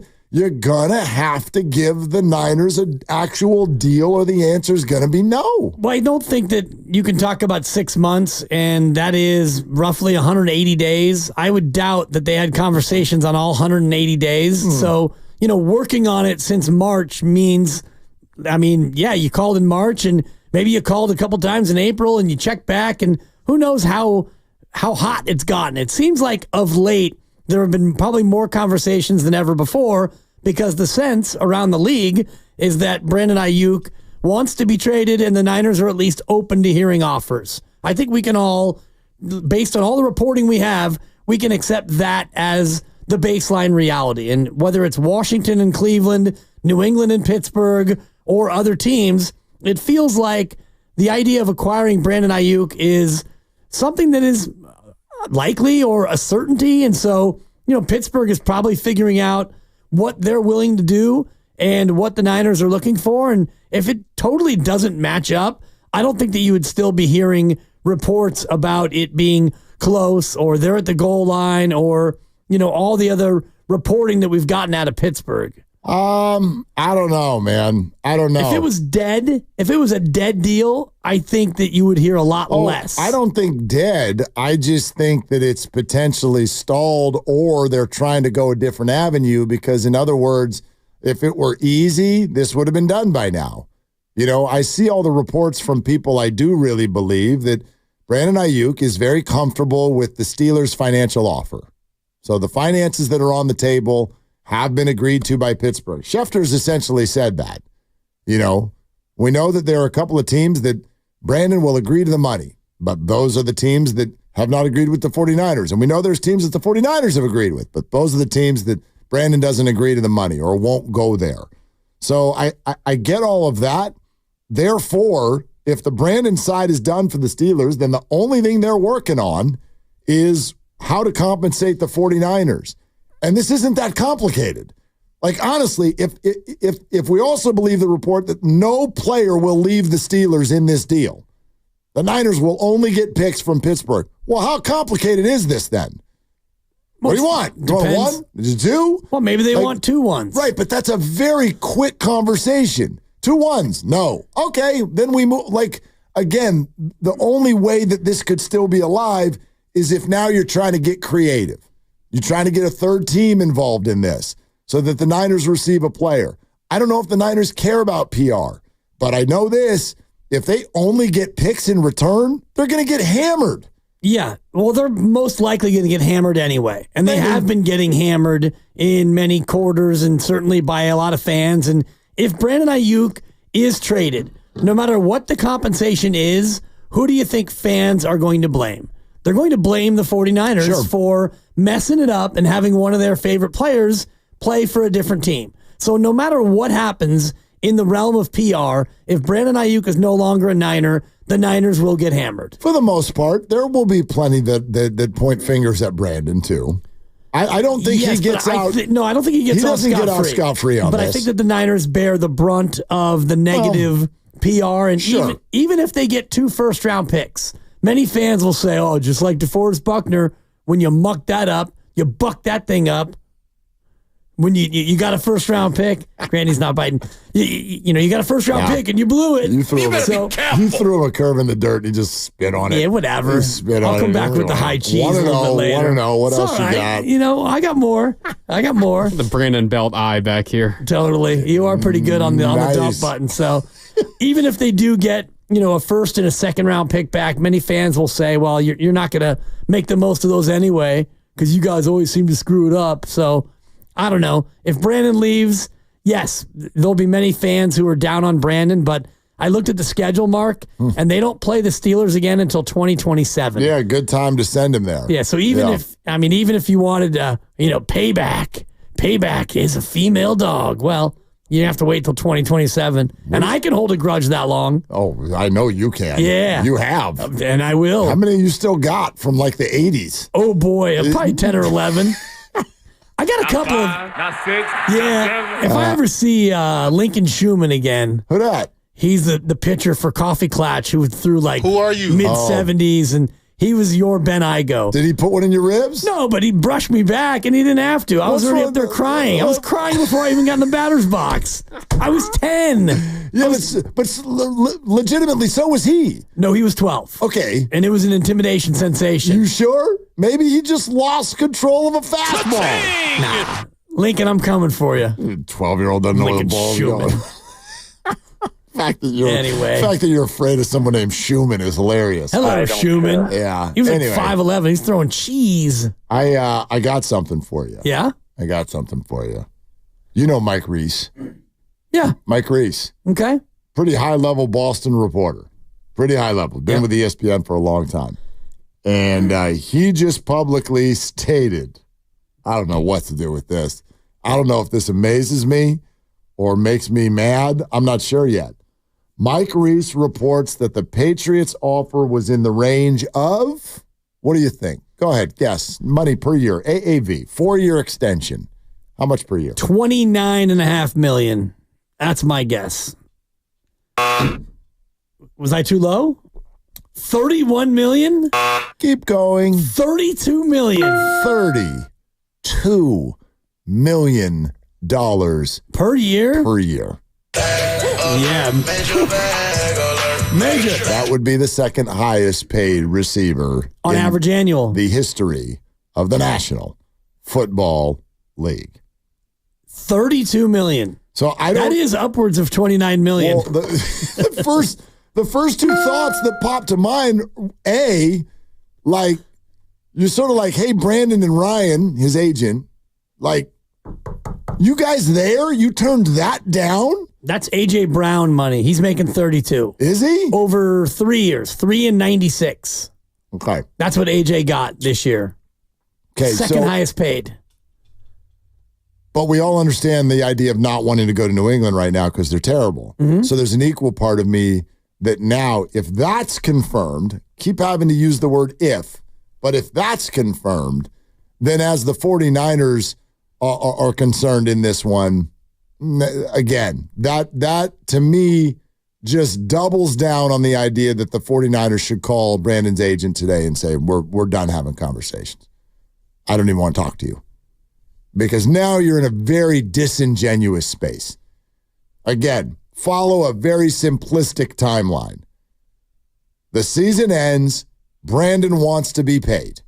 [SPEAKER 8] have to give the Niners an actual deal, or the answer is gonna be no.
[SPEAKER 13] Well, I don't think that you can talk about 6 months, and that is roughly 180 days. I would doubt that they had conversations on all 180 days. So, working on it since March means, you called in March, and maybe you called a couple times in April, and you check back, and who knows how hot it's gotten. It seems like of late there have been probably more conversations than ever before, because the sense around the league is that Brandon Aiyuk wants to be traded and the Niners are at least open to hearing offers. I think we can all, based on all the reporting we have, we can accept that as the baseline reality. And whether it's Washington and Cleveland, New England and Pittsburgh, or other teams, it feels like the idea of acquiring Brandon Aiyuk is something that is likely or a certainty. And so, Pittsburgh is probably figuring out what they're willing to do and what the Niners are looking for. And if it totally doesn't match up, I don't think that you would still be hearing reports about it being close or they're at the goal line or, all the other reporting that we've gotten out of Pittsburgh.
[SPEAKER 8] I don't know, man. I don't know.
[SPEAKER 13] If it was a dead deal, I think that you would hear a lot less.
[SPEAKER 8] I don't think dead. I just think that it's potentially stalled or they're trying to go a different avenue because, in other words, if it were easy, this would have been done by now. I see all the reports from people I do really believe that Brandon Aiyuk is very comfortable with the Steelers' financial offer. So the finances that are on the table have been agreed to by Pittsburgh. Schefter's essentially said that. We know that there are a couple of teams that Brandon will agree to the money, but those are the teams that have not agreed with the 49ers. And we know there's teams that the 49ers have agreed with, but those are the teams that Brandon doesn't agree to the money or won't go there. So I get all of that. Therefore, if the Brandon side is done for the Steelers, then the only thing they're working on is how to compensate the 49ers. And this isn't that complicated. Like, honestly, if we also believe the report that no player will leave the Steelers in this deal, the Niners will only get picks from Pittsburgh. Well, how complicated is this then? What do you want? You want one? Is it two?
[SPEAKER 13] Well, maybe they want 2 ones.
[SPEAKER 8] Right, but that's a very quick conversation. 2 ones? No. Okay, then we move. Again, the only way that this could still be alive is if now you're trying to get creative. You're trying to get a third team involved in this so that the Niners receive a player. I don't know if the Niners care about PR, but I know this. If they only get picks in return, they're going to get hammered.
[SPEAKER 13] Yeah, well, they're most likely going to get hammered anyway. And they have been getting hammered in many quarters and certainly by a lot of fans. And if Brandon Aiyuk is traded, no matter what the compensation is, who do you think fans are going to blame? They're going to blame the 49ers for messing it up and having one of their favorite players play for a different team. So no matter what happens in the realm of PR, if Brandon Aiyuk is no longer a Niner, the Niners will get hammered.
[SPEAKER 8] For the most part, there will be plenty that point fingers at Brandon, too. I don't think he gets out.
[SPEAKER 13] I don't think he gets out scot-free.
[SPEAKER 8] He doesn't get out scot-free on
[SPEAKER 13] this. But I think that the Niners bear the brunt of the negative PR. And even if they get 2 first-round picks, many fans will say, just like DeForest Buckner, when you muck that up, you buck that thing up. When you got a first-round pick, Granny's not biting. You got a first-round pick and you blew it.
[SPEAKER 8] You threw him a curve in the dirt and he just spit on it.
[SPEAKER 13] Yeah, whatever. I'll come back with the high cheese a little bit later.
[SPEAKER 8] Want to know what else you got?
[SPEAKER 13] I got more.
[SPEAKER 1] The Brandon Belt eye back here.
[SPEAKER 13] Totally. You are pretty good on the dump button. So even if they do get a first and a second-round pick back, many fans will say, well, you're not going to make the most of those anyway because you guys always seem to screw it up. So I don't know. If Brandon leaves, yes, there'll be many fans who are down on Brandon, but I looked at the schedule, Mark, and they don't play the Steelers again until 2027.
[SPEAKER 8] Yeah, good time to send him there.
[SPEAKER 13] Yeah, so even if you wanted payback is a female dog. Well, you have to wait till 2027, and I can hold a grudge that long.
[SPEAKER 8] Oh, I know you can.
[SPEAKER 13] Yeah.
[SPEAKER 8] You have.
[SPEAKER 13] And I will.
[SPEAKER 8] How many you still got from the 80s?
[SPEAKER 13] Oh, boy, probably 10 or 11. I got a couple of.
[SPEAKER 12] Not 6.
[SPEAKER 13] Yeah. If I ever see Lincoln Schumann again.
[SPEAKER 8] Who that?
[SPEAKER 13] He's the pitcher for Coffee Klatch who threw
[SPEAKER 12] Who are you?
[SPEAKER 13] mid-70s, and he was your Ben Igo.
[SPEAKER 8] Did he put one in your ribs?
[SPEAKER 13] No, but he brushed me back, and he didn't have to. I was already up there crying. I was crying before I even got in the batter's box. I was 10.
[SPEAKER 8] Yeah, but legitimately, so was he.
[SPEAKER 13] No, he was 12.
[SPEAKER 8] Okay.
[SPEAKER 13] And it was an intimidation sensation.
[SPEAKER 8] You sure? Maybe he just lost control of a fastball.
[SPEAKER 13] Nah. Lincoln, I'm coming for you.
[SPEAKER 8] 12-year-old doesn't know where the ball's going. The fact that you're afraid of someone named Schumann is hilarious.
[SPEAKER 13] Hello, Schumann.
[SPEAKER 8] Yeah.
[SPEAKER 13] He was 5'11". He's throwing cheese.
[SPEAKER 8] I got something for you.
[SPEAKER 13] Yeah?
[SPEAKER 8] I got something for you. You know Mike Reese.
[SPEAKER 13] Yeah.
[SPEAKER 8] Mike Reese.
[SPEAKER 13] Okay.
[SPEAKER 8] Pretty high-level Boston reporter. Pretty high level. Been with ESPN for a long time. And he just publicly stated, I don't know what to do with this. I don't know if this amazes me or makes me mad. I'm not sure yet. Mike Reese reports that the Patriots' offer was in the range of, what do you think? Go ahead, guess. Money per year, AAV, 4-year extension. How much per year?
[SPEAKER 13] $29.5 million. That's my guess. Was I too low? $31 million?
[SPEAKER 8] Keep going.
[SPEAKER 13] $32 million.
[SPEAKER 8] $32 million
[SPEAKER 13] per year?
[SPEAKER 8] Per year.
[SPEAKER 13] Yeah. Major.
[SPEAKER 8] That would be the second highest paid receiver
[SPEAKER 13] on average annual.
[SPEAKER 8] The history of the National Football League.
[SPEAKER 13] $32 million.
[SPEAKER 8] So
[SPEAKER 13] that is upwards of $29 million.
[SPEAKER 8] Well, the first two thoughts that popped to mind, you're sort of like, hey, Brandon and Ryan, his agent, like, you guys there? You turned that down?
[SPEAKER 13] That's A.J. Brown money. He's making 32.
[SPEAKER 8] Is he?
[SPEAKER 13] Over 3 years, 3 and 96.
[SPEAKER 8] Okay.
[SPEAKER 13] That's what A.J. got this year.
[SPEAKER 8] Okay,
[SPEAKER 13] second highest paid.
[SPEAKER 8] But we all understand the idea of not wanting to go to New England right now because they're terrible.
[SPEAKER 13] Mm-hmm.
[SPEAKER 8] So there's an equal part of me that now, if that's confirmed, keep having to use the word if, but if that's confirmed, then as the 49ers are concerned in this one, again, that to me just doubles down on the idea that the 49ers should call Brandon's agent today and say, we're done having conversations. I don't even want to talk to you. Because now you're in a very disingenuous space. Again, follow a very simplistic timeline. The season ends, Brandon wants to be paid,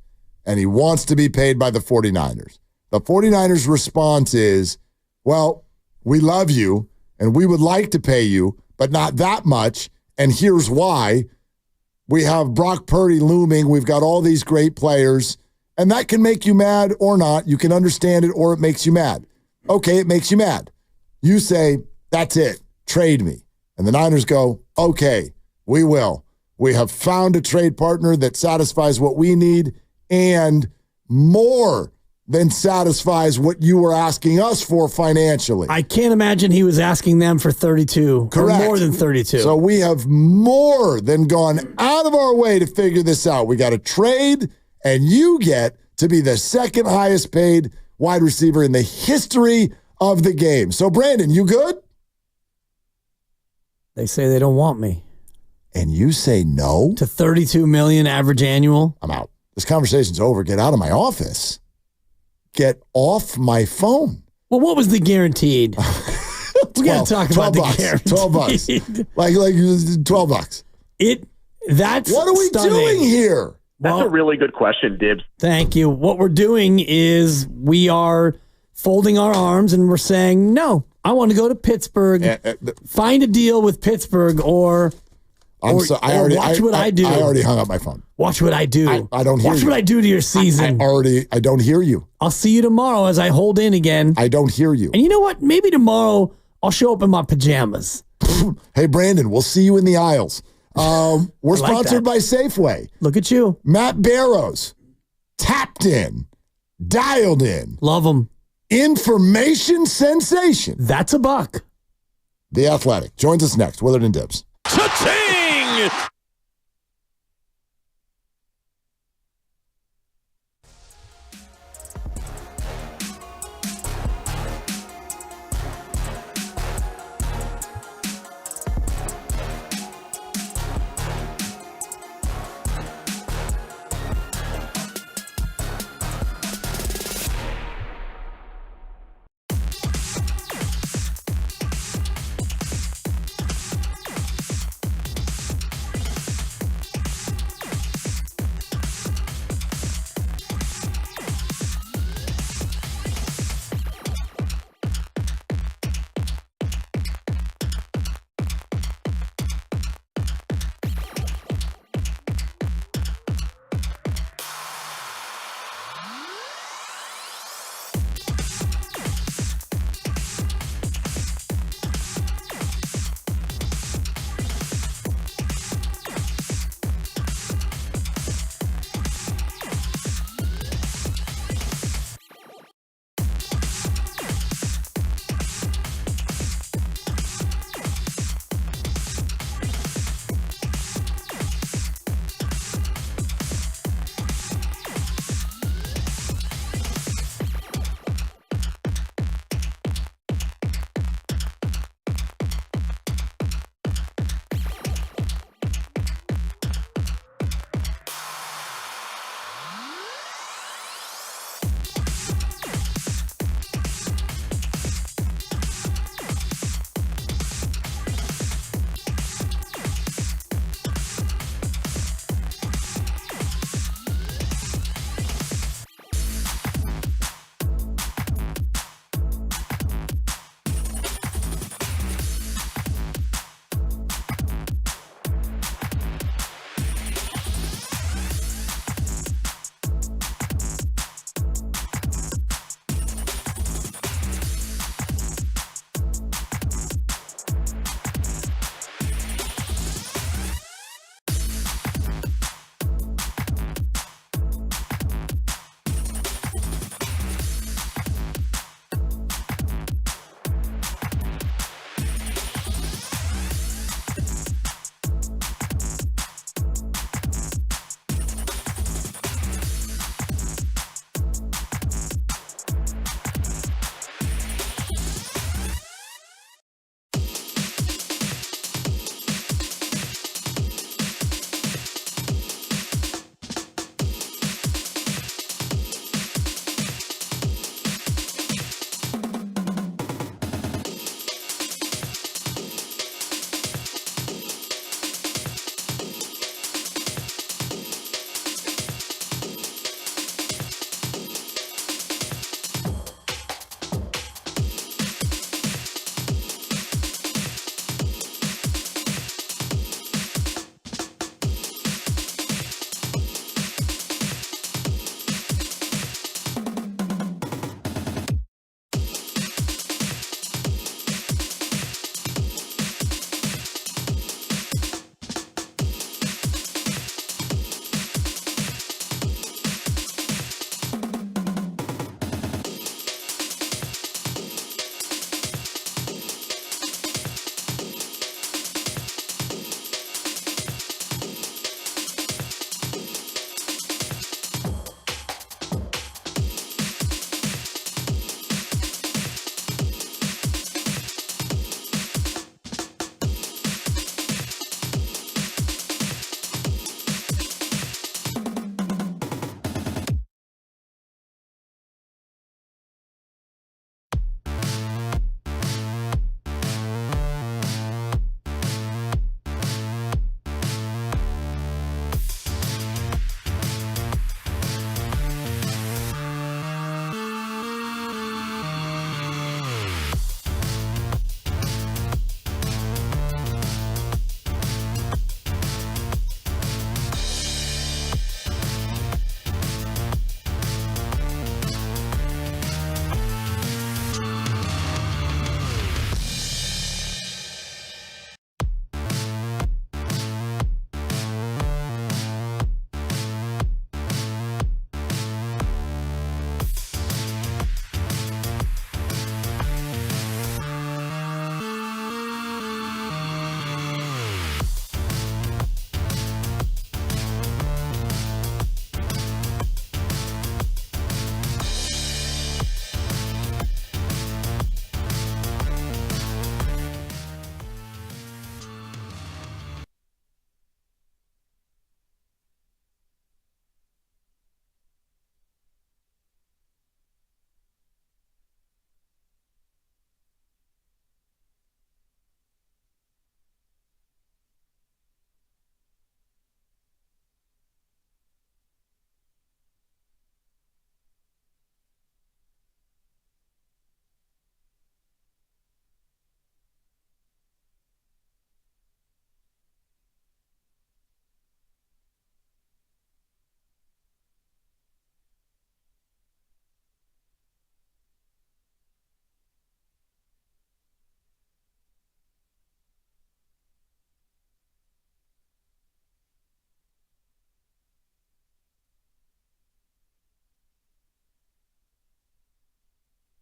[SPEAKER 8] and he wants to be paid by the 49ers. The 49ers' response is, well, we love you, and we would like to pay you, but not that much, and here's why. We have Brock Purdy looming. We've got all these great players. And that can make you mad or not. You can understand it or it makes you mad. Okay, it makes you mad. You say, that's it. Trade me. And the Niners go, okay, we will. We have found a trade partner that satisfies what we need and more than satisfies what you were asking us for financially.
[SPEAKER 13] I can't imagine he was asking them for 32.
[SPEAKER 8] Correct.
[SPEAKER 13] Or more than 32.
[SPEAKER 8] So we have more than gone out of our way to figure this out. We got a trade. And you get to be the second highest paid wide receiver in the history of the game. So, Brandon, you good?
[SPEAKER 13] They say they don't want me.
[SPEAKER 8] And you say no?
[SPEAKER 13] To $32 million average annual?
[SPEAKER 8] I'm out. This conversation's over. Get out of my office. Get off my phone.
[SPEAKER 13] Well, what was the guaranteed? We got to talk about the guaranteed.
[SPEAKER 8] $12. like $12.
[SPEAKER 13] That's
[SPEAKER 8] what are we doing here?
[SPEAKER 7] That's a really good question, Dibs.
[SPEAKER 13] Thank you. What we're doing is we are folding our arms and we're saying, no, I want to go to Pittsburgh, find a deal with Pittsburgh, or watch what I do.
[SPEAKER 8] I already hung up my phone.
[SPEAKER 13] Watch what I do.
[SPEAKER 8] I don't hear you.
[SPEAKER 13] Watch what I do to your season.
[SPEAKER 8] I don't hear you.
[SPEAKER 13] I'll see you tomorrow as I hold in again.
[SPEAKER 8] I don't hear you.
[SPEAKER 13] And you know what? Maybe tomorrow I'll show up in my pajamas.
[SPEAKER 8] Hey, Brandon, we'll see you in the aisles. We're sponsored by Safeway.
[SPEAKER 13] Look at you.
[SPEAKER 8] Matt Barrows, tapped in, dialed in.
[SPEAKER 13] Love him.
[SPEAKER 8] Information sensation.
[SPEAKER 13] That's a buck.
[SPEAKER 8] The Athletic joins us next. Willard and Dibs.
[SPEAKER 4] Cha-ching!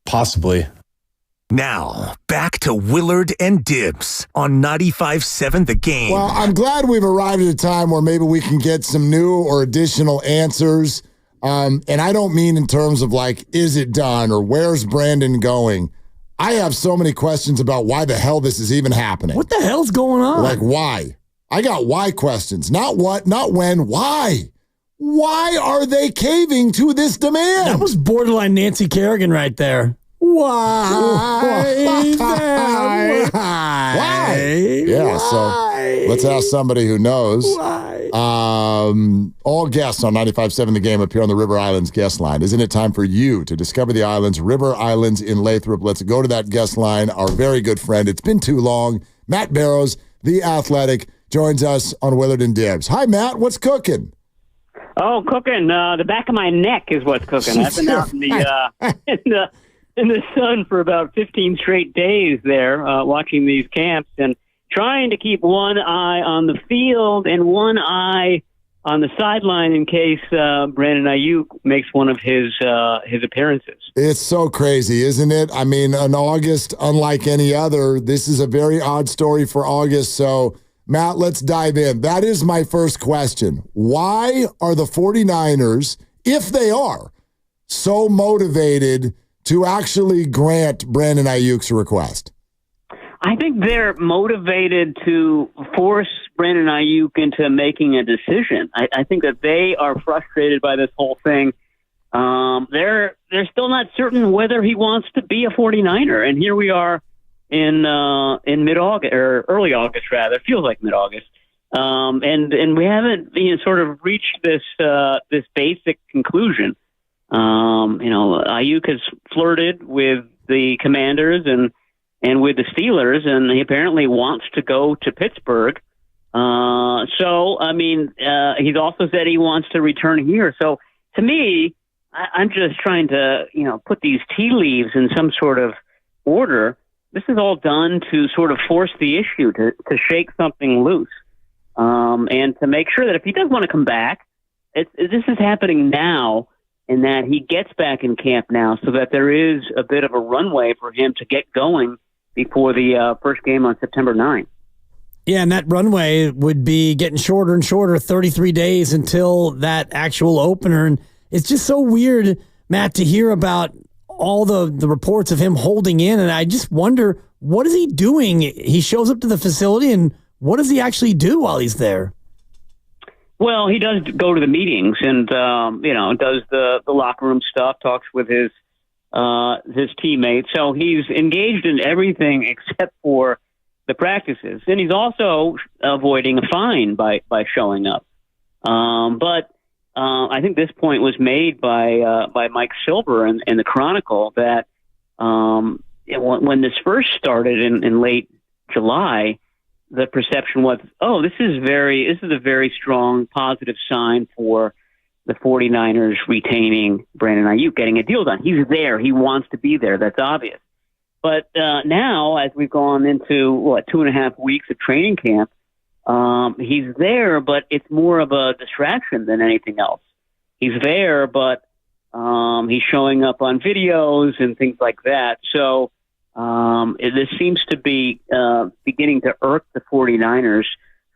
[SPEAKER 18] Possibly.
[SPEAKER 5] Now, back to Willard and Dibs on 95.7 The Game.
[SPEAKER 8] Well, I'm glad we've arrived at a time where maybe we can get some new or additional answers. And I don't mean in terms of like, is it done or where's Brandon going? I have so many questions about why the hell this is even happening.
[SPEAKER 13] What the hell's going on?
[SPEAKER 8] Like, why? I got why questions. Not what, not when, why? Why are they caving to this demand?
[SPEAKER 13] That was borderline Nancy Kerrigan right there. Why?
[SPEAKER 8] Why? Yeah, so let's ask somebody who knows.
[SPEAKER 13] Why?
[SPEAKER 8] All guests on 95.7 The Game appear on the River Islands guest line. Isn't it time for you to discover the islands, River Islands in Lathrop? Let's go to that guest line. Our very good friend, it's been too long, Matt Barrows, the Athletic, joins us on Willard and Dibs. Hi, Matt. What's cooking?
[SPEAKER 3] Oh, cooking. The back of my neck is what's cooking. I've been out in the sun for about 15 straight days there, watching these camps and trying to keep one eye on the field and one eye on the sideline in case Brandon Aiyuk makes one of his appearances.
[SPEAKER 8] It's so crazy, isn't it? I mean, in August, unlike any other, this is a very odd story for August. So, Matt, let's dive in. That is my first question. Why are the 49ers, if they are, so motivated to actually grant Brandon Aiyuk's request?
[SPEAKER 3] I think they're motivated to force Brandon Aiyuk into making a decision. I think that they are frustrated by this whole thing. They're still not certain whether he wants to be a 49er. And here we are in mid-August, or early August, rather. It feels like mid-August. And we haven't sort of reached this basic conclusion. Aiyuk has flirted with the Commanders and with the Steelers, and he apparently wants to go to Pittsburgh. He's also said he wants to return here. So to me, I'm just trying to, put these tea leaves in some sort of order. This is all done to sort of force the issue, to shake something loose, and to make sure that if he does want to come back, this is happening now, and that he gets back in camp now so that there is a bit of a runway for him to get going before the first game on September 9th.
[SPEAKER 13] Yeah, and that runway would be getting shorter and shorter, 33 days until that actual opener. And it's just so weird, Matt, to hear about all the reports of him holding in. And I just wonder, what is he doing? He shows up to the facility, and what does he actually do while he's there?
[SPEAKER 3] Well, he does go to the meetings and, does the locker room stuff, talks with his teammates. So he's engaged in everything except for the practices. And he's also avoiding a fine by showing up. But I think this point was made by Mike Silver in the Chronicle that when this first started in late July, the perception was, this is a very strong positive sign for the 49ers retaining Brandon Aiyuk, getting a deal done. He's there. He wants to be there. That's obvious. But now, as we've gone into, 2.5 weeks of training camp, he's there, but it's more of a distraction than anything else. He's there, but he's showing up on videos and things like that. So this seems to be beginning to irk the 49ers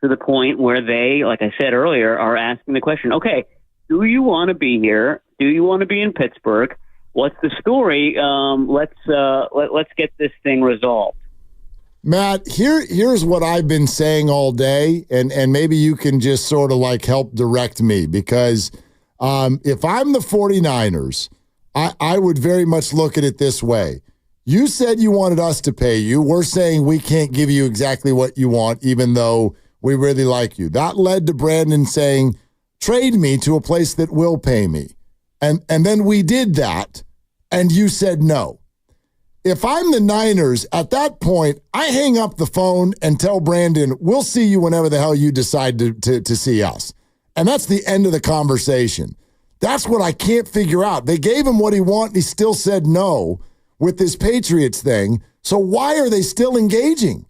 [SPEAKER 3] to the point where they, like I said earlier, are asking the question, okay, do you want to be here? Do you want to be in Pittsburgh? What's the story? Let's get this thing resolved.
[SPEAKER 8] Matt, here's what I've been saying all day, and maybe you can just sort of like help direct me, because if I'm the 49ers, I would very much look at it this way. You said you wanted us to pay you. We're saying we can't give you exactly what you want, even though we really like you. That led to Brandon saying, trade me to a place that will pay me. And then we did that, and you said no. If I'm the Niners, at that point, I hang up the phone and tell Brandon, we'll see you whenever the hell you decide to see us. And that's the end of the conversation. That's what I can't figure out. They gave him what he wanted, and he still said no with this Patriots thing. So why are they still engaging?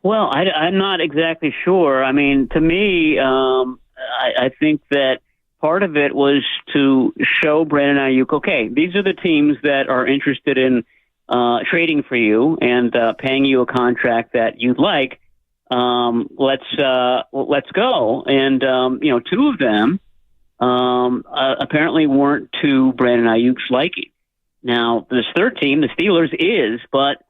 [SPEAKER 3] Well, I'm not exactly sure. I mean, to me, I think that part of it was to show Brandon Aiyuk, okay, these are the teams that are interested in trading for you and paying you a contract that you'd like. Let's go. And two of them apparently weren't to Brandon Ayuk's liking. Now, this third team, the Steelers, is, but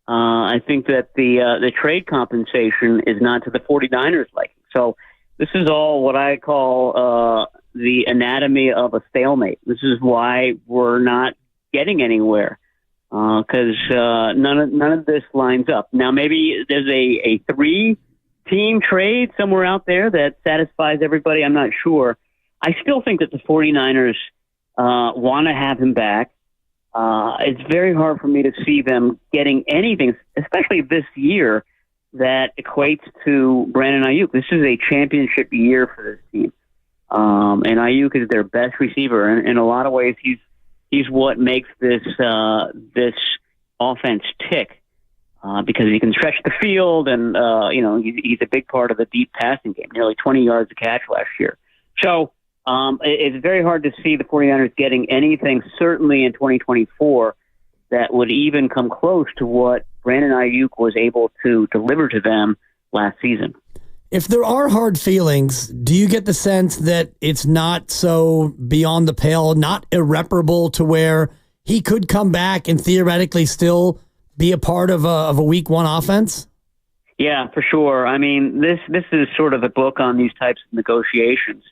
[SPEAKER 3] I think that the trade compensation is not to the 49ers liking. So this is all what I call the anatomy of a stalemate. This is why we're not getting anywhere, because none of this lines up. Now, maybe there's a 3-team trade somewhere out there that satisfies everybody. I'm not sure. I still think that the 49ers want to have him back. It's very hard for me to see them getting anything, especially this year, that equates to Brandon Aiyuk. This is a championship year for this team. And Aiyuk is their best receiver. And in a lot of ways, he's what makes this offense tick, because he can stretch the field, and he's a big part of the deep passing game, nearly 20 yards a catch last year. So it's very hard to see the 49ers getting anything, certainly in 2024, that would even come close to what Brandon Aiyuk was able to deliver to them last season.
[SPEAKER 13] If there are hard feelings, do you get the sense that it's not so beyond the pale, not irreparable, to where he could come back and theoretically still be a part of a week one offense?
[SPEAKER 3] Yeah, for sure. I mean, this is sort of a book on these types of negotiations.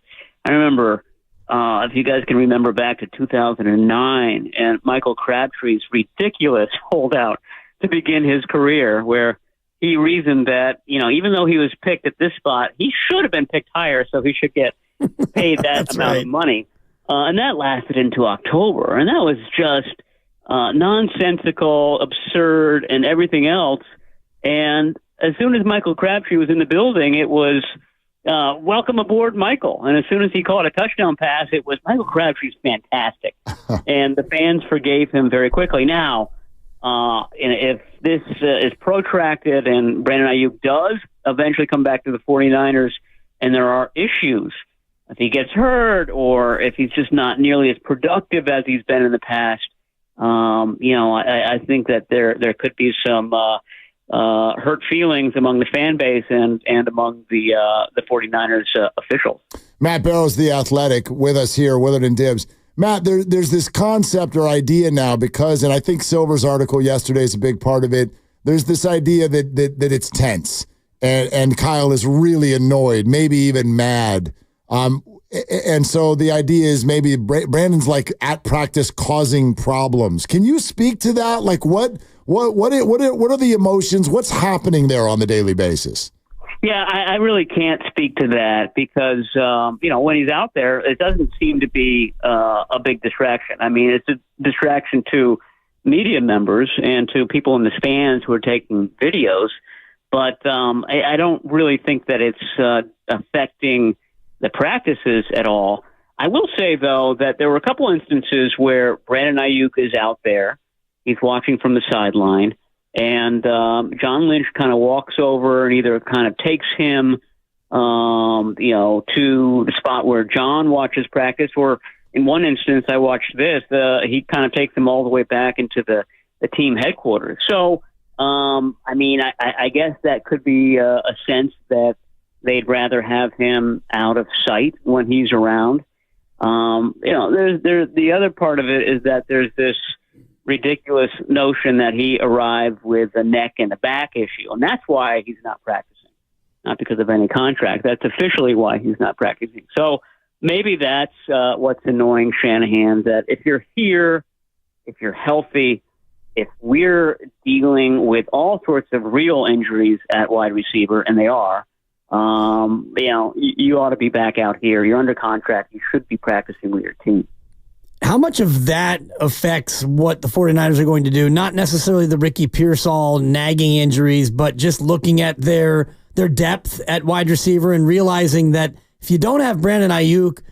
[SPEAKER 3] I remember, if you guys can remember back to 2009 and Michael Crabtree's ridiculous holdout to begin his career, where he reasoned that, even though he was picked at this spot, he should have been picked higher, so he should get paid that amount of money. And that lasted into October. And that was just nonsensical, absurd, and everything else. And as soon as Michael Crabtree was in the building, it was welcome aboard, Michael. And as soon as he caught a touchdown pass, it was Michael Crabtree's fantastic. And the fans forgave him very quickly. Now, if this is protracted and Brandon Aiyuk does eventually come back to the 49ers and there are issues, if he gets hurt or if he's just not nearly as productive as he's been in the past, I think that there could be some hurt feelings among the fan base and among the 49ers officials.
[SPEAKER 8] Matt Barrows, The Athletic, with us here, Willard and Dibbs. Matt, there's this concept or idea now because, and I think Silver's article yesterday is a big part of it, there's this idea that it's tense and Kyle is really annoyed, maybe even mad. And so the idea is maybe Brandon's like at practice causing problems. Can you speak to that? Like what are the emotions? What's happening there on the daily basis?
[SPEAKER 3] Yeah, I really can't speak to that because, when he's out there, it doesn't seem to be a big distraction. I mean, it's a distraction to media members and to people in the stands who are taking videos. But I don't really think that it's affecting the practices at all. I will say, though, that there were a couple instances where Brandon Aiyuk is out there. He's watching from the sideline. And John Lynch kind of walks over and either kind of takes him, to the spot where John watches practice, or in one instance, I watched this, he kind of takes him all the way back into the team headquarters. So, I guess that could be a sense that they'd rather have him out of sight when he's around. There's the other part of it is that there's this ridiculous notion that he arrived with a neck and a back issue, and that's why he's not practicing, not because of any contract. That's officially why he's not practicing. So maybe that's what's annoying Shanahan, that if you're here, if you're healthy, if we're dealing with all sorts of real injuries at wide receiver, and they are, you ought to be back out here. You're under contract. You should be practicing with your team.
[SPEAKER 13] How much of that affects what the 49ers are going to do? Not necessarily the Ricky Pearsall nagging injuries, but just looking at their depth at wide receiver and realizing that if you don't have Brandon Aiyuk,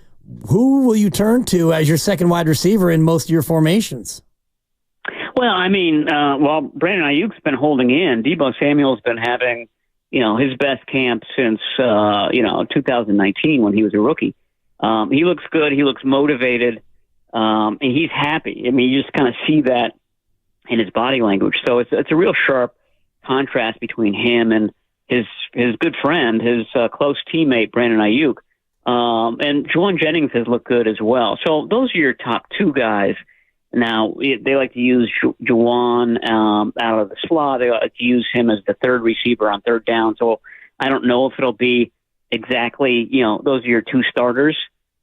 [SPEAKER 13] who will you turn to as your second wide receiver in most of your formations?
[SPEAKER 3] Well, Brandon Ayuk's been holding in. Deebo Samuel's been having, his best camp since, 2019 when he was a rookie. He looks good. He looks motivated. And he's happy. I mean, you just kind of see that in his body language. So it's a real sharp contrast between him and his good friend, his close teammate, Brandon Aiyuk. And Juwan Jennings has looked good as well. So those are your top two guys. Now, they like to use Juwan out of the slot. They like to use him as the third receiver on third down. So I don't know if it'll be exactly, those are your two starters.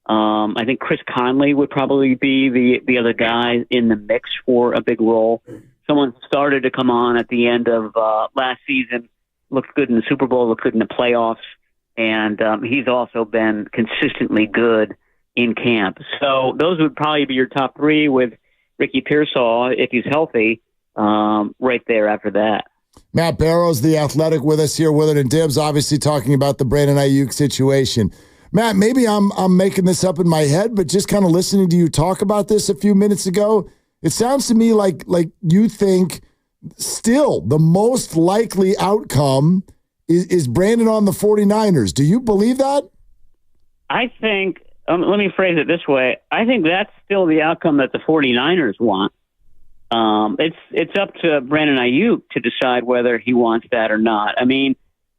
[SPEAKER 3] I think Chris Conley would probably be the other guy in the mix for a big role. Someone started to come on at the end of last season, looked good in the Super Bowl, looked good in the playoffs, and he's also been consistently good in camp. So those would probably be your top three, with Ricky Pearsall, if he's healthy, right there after that.
[SPEAKER 8] Matt Barrows, The Athletic, with us here, Willard and Dibs, obviously talking about the Brandon Aiyuk situation. Matt, maybe I'm making this up in my head, but just kind of listening to you talk about this a few minutes ago, it sounds to me like you think still the most likely outcome is Brandon on the 49ers. Do you believe that?
[SPEAKER 3] I think, let me phrase it this way. I think that's still the outcome that the 49ers want. It's up to Brandon Aiyuk to decide whether he wants that or not. I mean,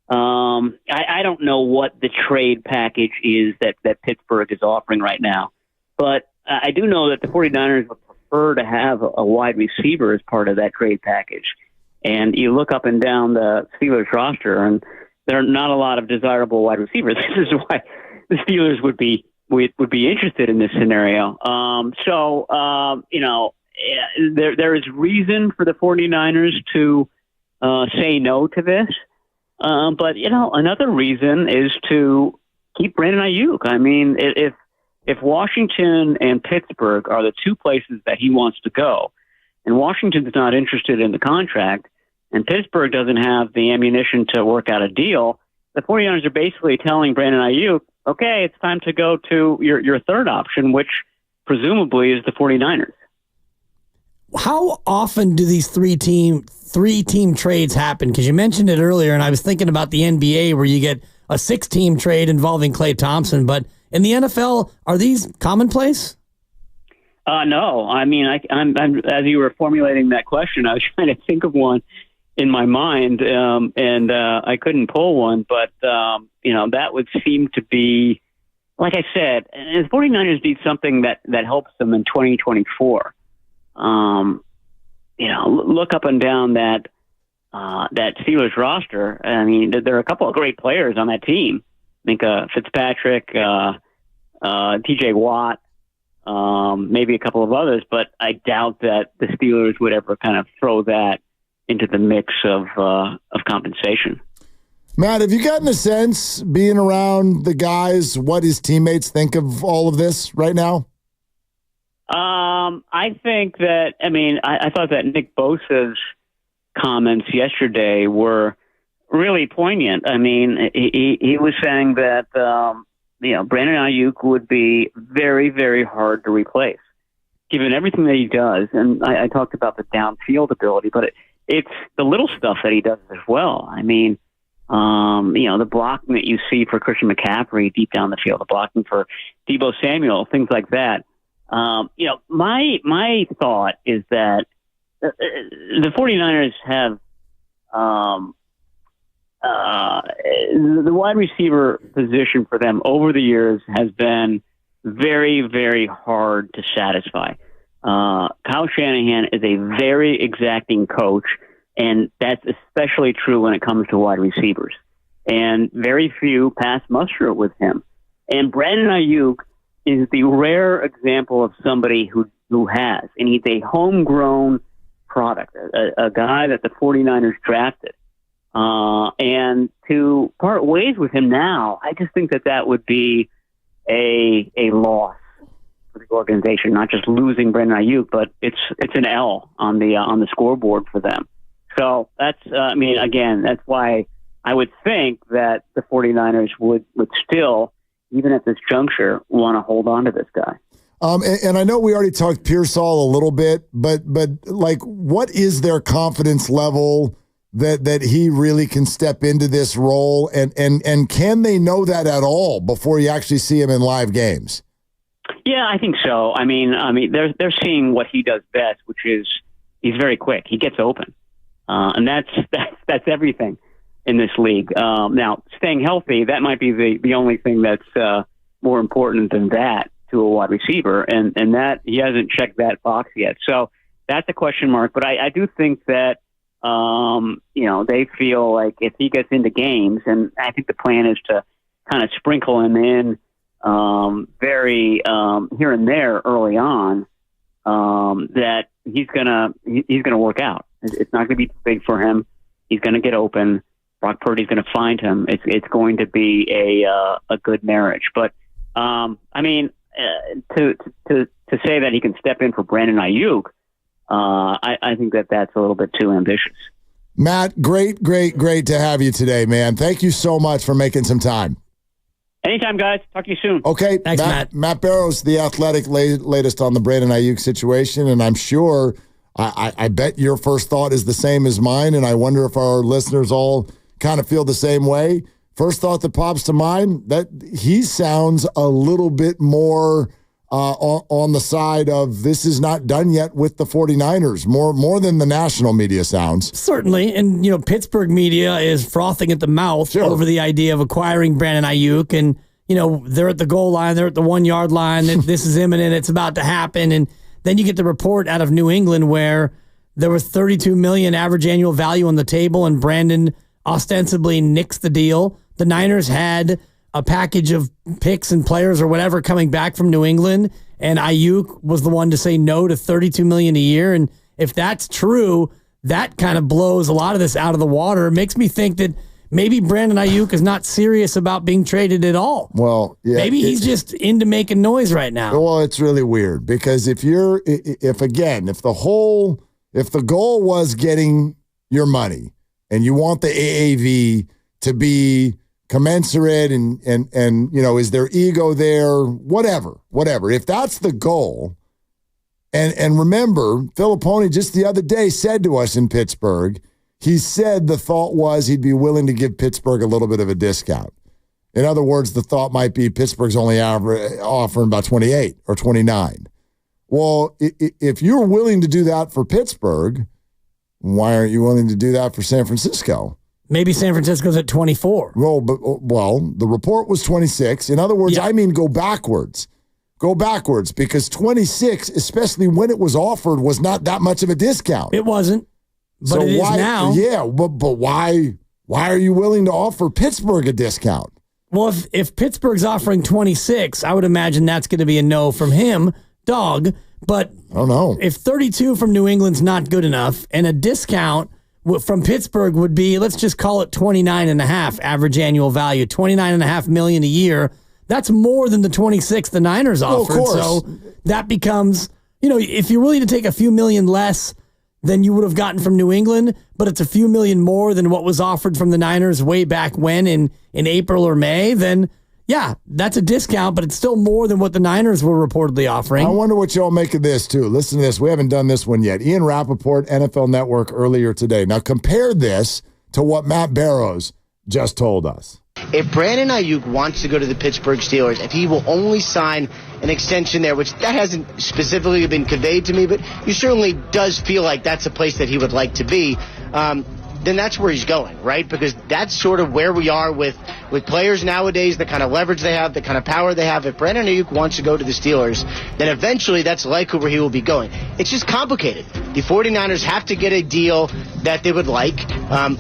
[SPEAKER 3] I don't know what the trade package is that Pittsburgh is offering right now, but I do know that the 49ers would prefer to have a wide receiver as part of that trade package. And you look up and down the Steelers roster, and there are not a lot of desirable wide receivers. This is why the Steelers would be interested in this scenario. There is reason for the 49ers to say no to this. But another reason is to keep Brandon Aiyuk. I mean, if Washington and Pittsburgh are the two places that he wants to go, and Washington's not interested in the contract, and Pittsburgh doesn't have the ammunition to work out a deal, the 49ers are basically telling Brandon Aiyuk, okay, it's time to go to your third option, which presumably is the 49ers.
[SPEAKER 13] How often do these three-team trades happen? Because you mentioned it earlier, and I was thinking about the NBA where you get a 6-team trade involving Klay Thompson. But in the NFL, are these commonplace?
[SPEAKER 3] No. I mean, I'm as you were formulating that question, I was trying to think of one in my mind, and I couldn't pull one. But, that would seem to be, like I said, the 49ers need something that helps them in 2024. Look up and down that Steelers roster. I mean, there are a couple of great players on that team. I think Fitzpatrick, TJ Watt, maybe a couple of others, but I doubt that the Steelers would ever kind of throw that into the mix of compensation.
[SPEAKER 8] Matt, have you gotten a sense, being around the guys, what his teammates think of all of this right now?
[SPEAKER 3] I think that, I thought that Nick Bosa's comments yesterday were really poignant. I mean, he was saying that, Brandon Aiyuk would be very, very hard to replace, given everything that he does. And I talked about the downfield ability, but it's the little stuff that he does as well. I mean, the blocking that you see for Christian McCaffrey deep down the field, the blocking for Deebo Samuel, things like that. My thought is that the 49ers have the wide receiver position for them over the years has been very, very hard to satisfy. Kyle Shanahan is a very exacting coach, and that's especially true when it comes to wide receivers. And very few pass muster with him. And Brandon Aiyuk is the rare example of somebody who has, and he's a homegrown product, a guy that the 49ers drafted. And to part ways with him now, I just think that would be a loss for the organization, not just losing Brandon Aiyuk, but it's an L on the scoreboard for them. So that's, again, that's why I would think that the 49ers would still, even at this juncture, want to hold on to this guy.
[SPEAKER 8] And I know we already talked Pearsall a little bit, but like, what is their confidence level that he really can step into this role? And can they know that at all before you actually see him in live games?
[SPEAKER 3] Yeah, I think so. I mean, they're seeing what he does best, which is he's very quick. He gets open, and that's everything in this league. Now, staying healthy, that might be the only thing that's more important than that to a wide receiver, and that he hasn't checked that box yet. So that's a question mark. But I do think that they feel like if he gets into games, and I think the plan is to kind of sprinkle him in very here and there early on, that he's gonna work out. It's not going to be too big for him. He's going to get open. Brock Purdy's going to find him. It's going to be a good marriage. But to say that he can step in for Brandon Aiyuk, I think that's a little bit too ambitious.
[SPEAKER 8] Matt, great to have you today, man. Thank you so much for making some time.
[SPEAKER 3] Anytime, guys. Talk to you soon.
[SPEAKER 8] Okay.
[SPEAKER 13] Thanks, Matt.
[SPEAKER 8] Matt Barrows, The Athletic, latest on the Brandon Aiyuk situation, and I'm sure, I bet your first thought is the same as mine, and I wonder if our listeners all kind of feel the same way. First thought that pops to mind, that he sounds a little bit more on the side of this is not done yet with the 49ers, more than the national media sounds.
[SPEAKER 13] Certainly, and Pittsburgh media is frothing at the mouth over the idea of acquiring Brandon Aiyuk, and they're at the goal line, they're at the 1 yard line, this is imminent, it's about to happen, and then you get the report out of New England where there was $32 million average annual value on the table, and Brandon ostensibly nixed the deal. The Niners had a package of picks and players or whatever coming back from New England, and Aiyuk was the one to say no to $32 million a year. And if that's true, that kind of blows a lot of this out of the water. It makes me think that maybe Brandon Aiyuk is not serious about being traded at all.
[SPEAKER 8] Well, yeah,
[SPEAKER 13] maybe he's just into making noise right now.
[SPEAKER 8] Well, it's really weird because if the goal was getting your money and you want the AAV to be commensurate and is their ego there, whatever. If that's the goal, and remember, Filippone just the other day said to us in Pittsburgh, he said the thought was he'd be willing to give Pittsburgh a little bit of a discount. In other words, the thought might be Pittsburgh's only offering about 28 or 29. Well, if you're willing to do that for Pittsburgh, why aren't you willing to do that for San Francisco?
[SPEAKER 13] Maybe San Francisco's at 24.
[SPEAKER 8] Well, the report was 26. In other words, I mean go backwards. Go backwards because 26, especially when it was offered, was not that much of a discount.
[SPEAKER 13] It wasn't, but
[SPEAKER 8] so
[SPEAKER 13] it is now.
[SPEAKER 8] Yeah, but why are you willing to offer Pittsburgh a discount?
[SPEAKER 13] Well, if Pittsburgh's offering 26, I would imagine that's going to be a no from him, dog. But
[SPEAKER 8] I don't know.
[SPEAKER 13] If 32 from New England's not good enough and a discount from Pittsburgh would be, let's just call it 29.5 average annual value, $29.5 million a year. That's more than the 26 the Niners offered.
[SPEAKER 8] Of course.
[SPEAKER 13] So that becomes, if you're willing to take a few million less than you would have gotten from New England, but it's a few million more than what was offered from the Niners way back when in April or May, then yeah, that's a discount, but it's still more than what the Niners were reportedly offering.
[SPEAKER 8] I wonder what y'all make of this, too. Listen to this. We haven't done this one yet. Ian Rappaport, NFL Network, earlier today. Now, compare this to what Matt Barrows just told us.
[SPEAKER 12] If Brandon Aiyuk wants to go to the Pittsburgh Steelers, if he will only sign an extension there, which that hasn't specifically been conveyed to me, but he certainly does feel like that's a place that he would like to be, then that's where he's going, right? Because that's sort of where we are with players nowadays, the kind of leverage they have, the kind of power they have. If Brandon Aiyuk wants to go to the Steelers, then eventually that's likely where he will be going. It's just complicated. The 49ers have to get a deal that they would like.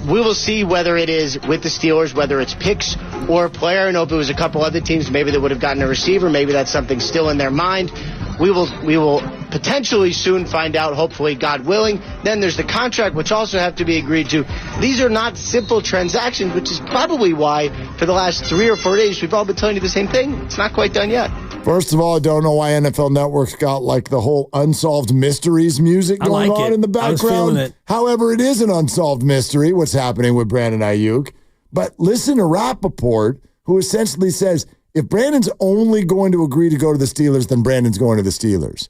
[SPEAKER 12] We will see whether it is with the Steelers, whether it's picks or a player. I know if it was a couple other teams, maybe they would have gotten a receiver. Maybe that's something still in their mind. We will potentially soon find out, hopefully, God willing. Then there's the contract, which also have to be agreed to. These are not simple transactions, which is probably why for the last 3 or 4 days we've all been telling you the same thing. It's not quite done yet.
[SPEAKER 8] First of all, I don't know why NFL Network's got like the whole unsolved mysteries music going on in the background.
[SPEAKER 13] I was feeling it.
[SPEAKER 8] However, it is an unsolved mystery what's happening with Brandon Aiyuk. But listen to Rappaport, who essentially says, if Brandon's only going to agree to go to the Steelers, then Brandon's going to the Steelers.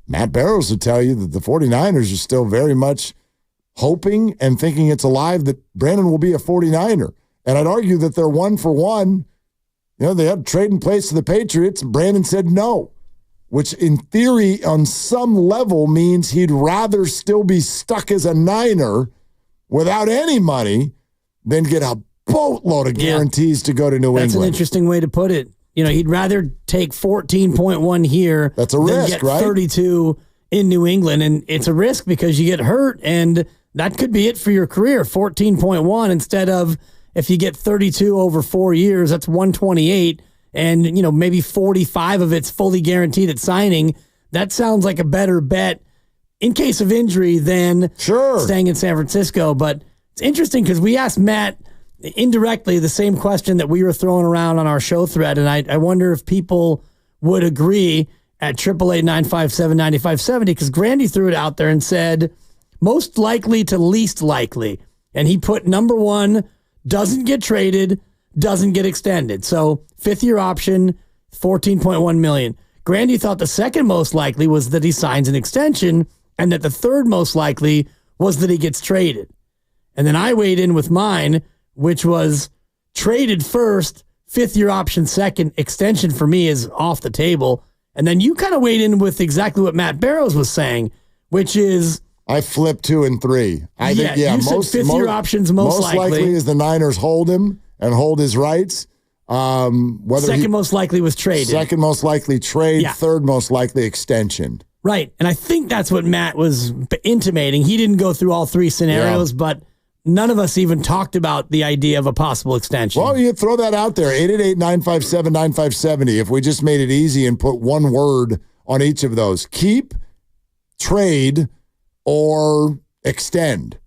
[SPEAKER 8] Matt Barrows will tell you that the 49ers are still very much hoping and thinking it's alive that Brandon will be a 49er. And I'd argue that they're 1 for 1. They had a trade in place to the Patriots. Brandon said no, which in theory, on some level, means he'd rather still be stuck as a Niner without any money than get a boatload of guarantees to go to New England.
[SPEAKER 13] That's an interesting way to put it. He'd rather take 14.1 here
[SPEAKER 8] than
[SPEAKER 13] get 32 in New England. And it's a risk because you get hurt, and that could be it for your career. 14.1 instead of, if you get 32 over 4 years, that's 128. And, maybe 45 of it's fully guaranteed at signing. That sounds like a better bet in case of injury than staying in San Francisco. But it's interesting because we asked Matt indirectly the same question that we were throwing around on our show thread. And I wonder if people would agree at 888-957-9570, because Grandy threw it out there and said most likely to least likely. And he put number 1, doesn't get traded, doesn't get extended. So 5th-year option, $14.1 million. Grandy thought the second most likely was that he signs an extension, and that the third most likely was that he gets traded. And then I weighed in with mine, which was traded first, 5th-year option second, extension for me is off the table. And then you kind of weighed in with exactly what Matt Barrows was saying, which is...
[SPEAKER 8] I flipped 2 and 3. I think,
[SPEAKER 13] you said 5th-year options most likely
[SPEAKER 8] is the Niners hold him and hold his rights.
[SPEAKER 13] Second most likely was traded.
[SPEAKER 8] Second most likely trade. Third most likely extension.
[SPEAKER 13] Right. And I think that's what Matt was intimating. He didn't go through all 3 scenarios, but none of us even talked about the idea of a possible extension.
[SPEAKER 8] Well, you throw that out there. 888-957-9570. If we just made it easy and put one word on each of those. Keep, trade, or extend.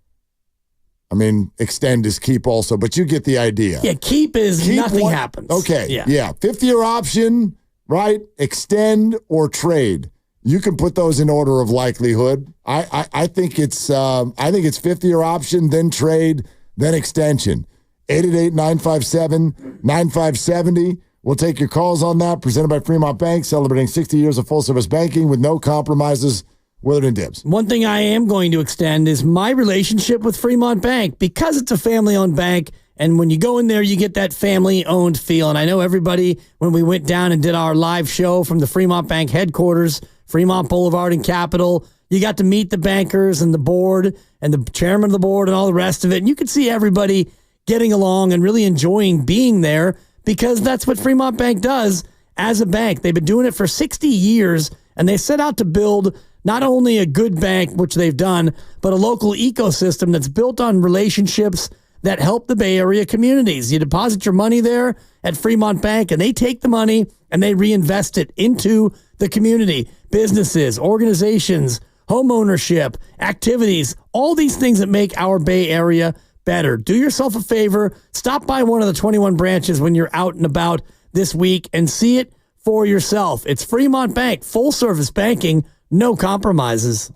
[SPEAKER 8] I mean, extend is keep also, but you get the idea.
[SPEAKER 13] Yeah, keep is nothing happens.
[SPEAKER 8] Okay, yeah. 5th-year option, right? Extend or trade. You can put those in order of likelihood. I think it's 5th-year option, then trade, then extension. 888-957-9570. We'll take your calls on that. Presented by Fremont Bank, celebrating 60 years of full-service banking with no compromises. Willard and Dibs.
[SPEAKER 13] One thing I am going to extend is my relationship with Fremont Bank, because it's a family-owned bank, and when you go in there, you get that family-owned feel. And I know everybody, when we went down and did our live show from the Fremont Bank headquarters, Fremont Boulevard and Capitol, you got to meet the bankers and the board and the chairman of the board and all the rest of it. And you could see everybody getting along and really enjoying being there, because that's what Fremont Bank does as a bank. They've been doing it for 60 years, and they set out to build not only a good bank, which they've done, but a local ecosystem that's built on relationships that help the Bay Area communities. You deposit your money there at Fremont Bank, and they take the money and they reinvest it into the community, businesses, organizations, home ownership, activities, all these things that make our Bay Area better. Do yourself a favor. Stop by one of the 21 branches when you're out and about this week and see it for yourself. It's Fremont Bank, full service banking, no compromises.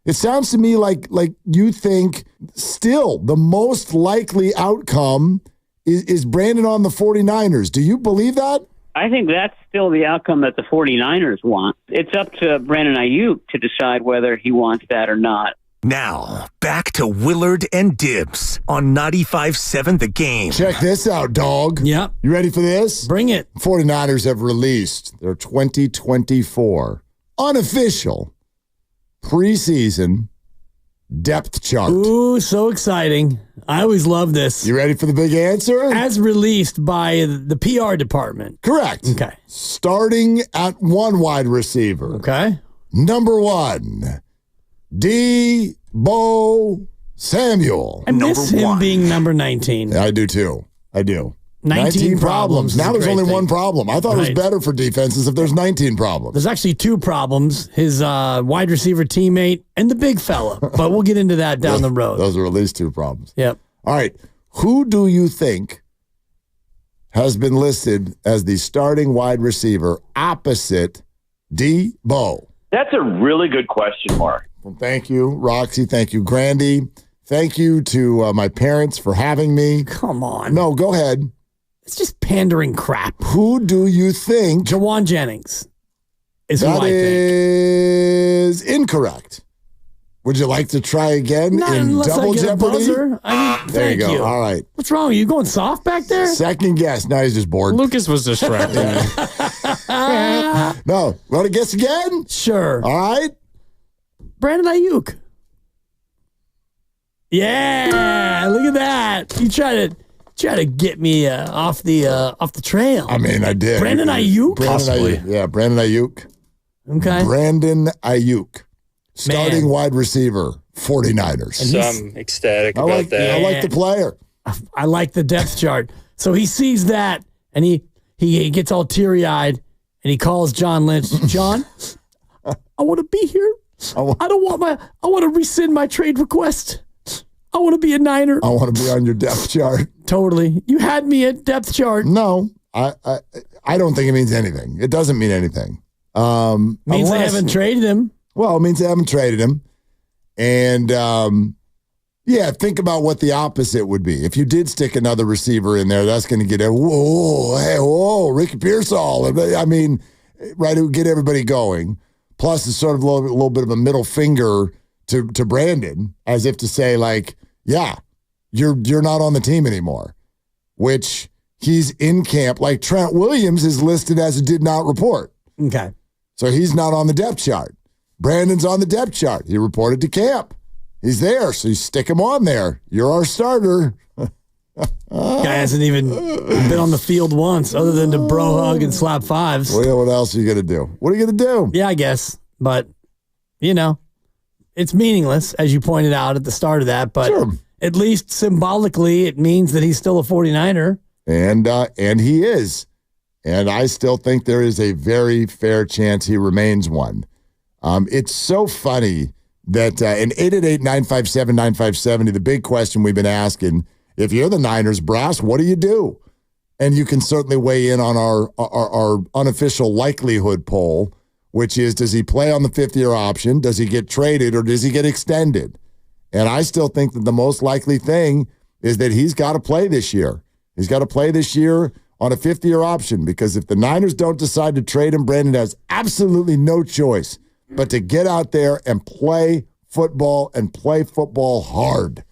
[SPEAKER 8] It sounds to me like you think still the most likely outcome is Brandon on the 49ers. Do you believe that?
[SPEAKER 3] I think that's still the outcome that the 49ers want. It's up to Brandon Aiyuk to decide whether he wants that or not.
[SPEAKER 5] Now, back to Willard and Dibs on 95.7 The Game.
[SPEAKER 8] Check this out, dog.
[SPEAKER 13] Yep.
[SPEAKER 8] You ready for this?
[SPEAKER 13] Bring it.
[SPEAKER 8] 49ers have released their 2024 unofficial preseason depth chart.
[SPEAKER 13] Ooh, so exciting. I always love this.
[SPEAKER 8] You ready for the big answer?
[SPEAKER 13] As released by the PR department.
[SPEAKER 8] Correct.
[SPEAKER 13] Okay.
[SPEAKER 8] Starting at one wide receiver.
[SPEAKER 13] Okay.
[SPEAKER 8] Number 1, Bo Samuel.
[SPEAKER 13] I miss him being number 19.
[SPEAKER 8] I do too. I do.
[SPEAKER 13] 19 problems.
[SPEAKER 8] Now there's only one problem. I thought it was better for defenses if there's 19 problems.
[SPEAKER 13] There's actually 2 problems. His wide receiver teammate and the big fella. But we'll get into that down the road.
[SPEAKER 8] Those are at least 2 problems.
[SPEAKER 13] Yep.
[SPEAKER 8] All right. Who do you think has been listed as the starting wide receiver opposite Bo?
[SPEAKER 7] That's a really good question, Mark.
[SPEAKER 8] Well, thank you, Roxy. Thank you, Grandy. Thank you to my parents for having me.
[SPEAKER 13] Come on.
[SPEAKER 8] No, go ahead.
[SPEAKER 13] It's just pandering crap.
[SPEAKER 8] Who do you think?
[SPEAKER 13] Jawan Jennings is who I think.
[SPEAKER 8] That is incorrect. Would you like to try again in double jeopardy? There you go. All right.
[SPEAKER 13] What's wrong? Are you going soft back there?
[SPEAKER 8] Second guess. Now he's just bored.
[SPEAKER 1] Lucas was distracted.
[SPEAKER 8] No. Want to guess again?
[SPEAKER 13] Sure.
[SPEAKER 8] All right.
[SPEAKER 13] Brandon Aiyuk. Yeah. Look at that. You try to get me off the trail.
[SPEAKER 8] I mean, I did.
[SPEAKER 13] Brandon Aiyuk?
[SPEAKER 8] Possibly. Yeah, Brandon Aiyuk.
[SPEAKER 13] Okay.
[SPEAKER 8] Brandon Aiyuk. Starting wide receiver, 49ers.
[SPEAKER 15] So I'm ecstatic about that.
[SPEAKER 8] I like the player.
[SPEAKER 13] I like the depth chart. So he sees that, and he gets all teary-eyed, and he calls John Lynch. John, I want to be here. I want to rescind my trade request. I want to be a Niner.
[SPEAKER 8] I want to be on your depth chart.
[SPEAKER 13] Totally. You had me at depth chart.
[SPEAKER 8] No, I don't think it means anything. It doesn't mean anything.
[SPEAKER 13] Means they haven't traded him.
[SPEAKER 8] Well, it means they haven't traded him. And, think about what the opposite would be. If you did stick another receiver in there, that's going to get Ricky Pearsall. I mean, right, it would get everybody going. Plus, it's sort of a little bit of a middle finger to Brandon, as if to say, like, yeah, you're not on the team anymore, which he's in camp. Like Trent Williams is listed as a did not report.
[SPEAKER 13] Okay.
[SPEAKER 8] So he's not on the depth chart. Brandon's on the depth chart. He reported to camp. He's there, so you stick him on there. You're our starter.
[SPEAKER 13] Guy hasn't even been on the field once other than to bro hug and slap fives.
[SPEAKER 8] Well, what else are you going to do? What are you going to do?
[SPEAKER 13] Yeah, I guess. But, it's meaningless, as you pointed out at the start of that. But at least symbolically, it means that he's still a 49er.
[SPEAKER 8] And he is. And I still think there is a very fair chance he remains one. It's so funny that in 888-957-9570, the big question we've been asking, if you're the Niners brass, what do you do? And you can certainly weigh in on our unofficial likelihood poll, which is, does he play on the 5th-year option? Does he get traded or does he get extended? And I still think that the most likely thing is that he's got to play this year. He's got to play this year on a 5th-year option, because if the Niners don't decide to trade him, Brandon has absolutely no choice but to get out there and play football hard.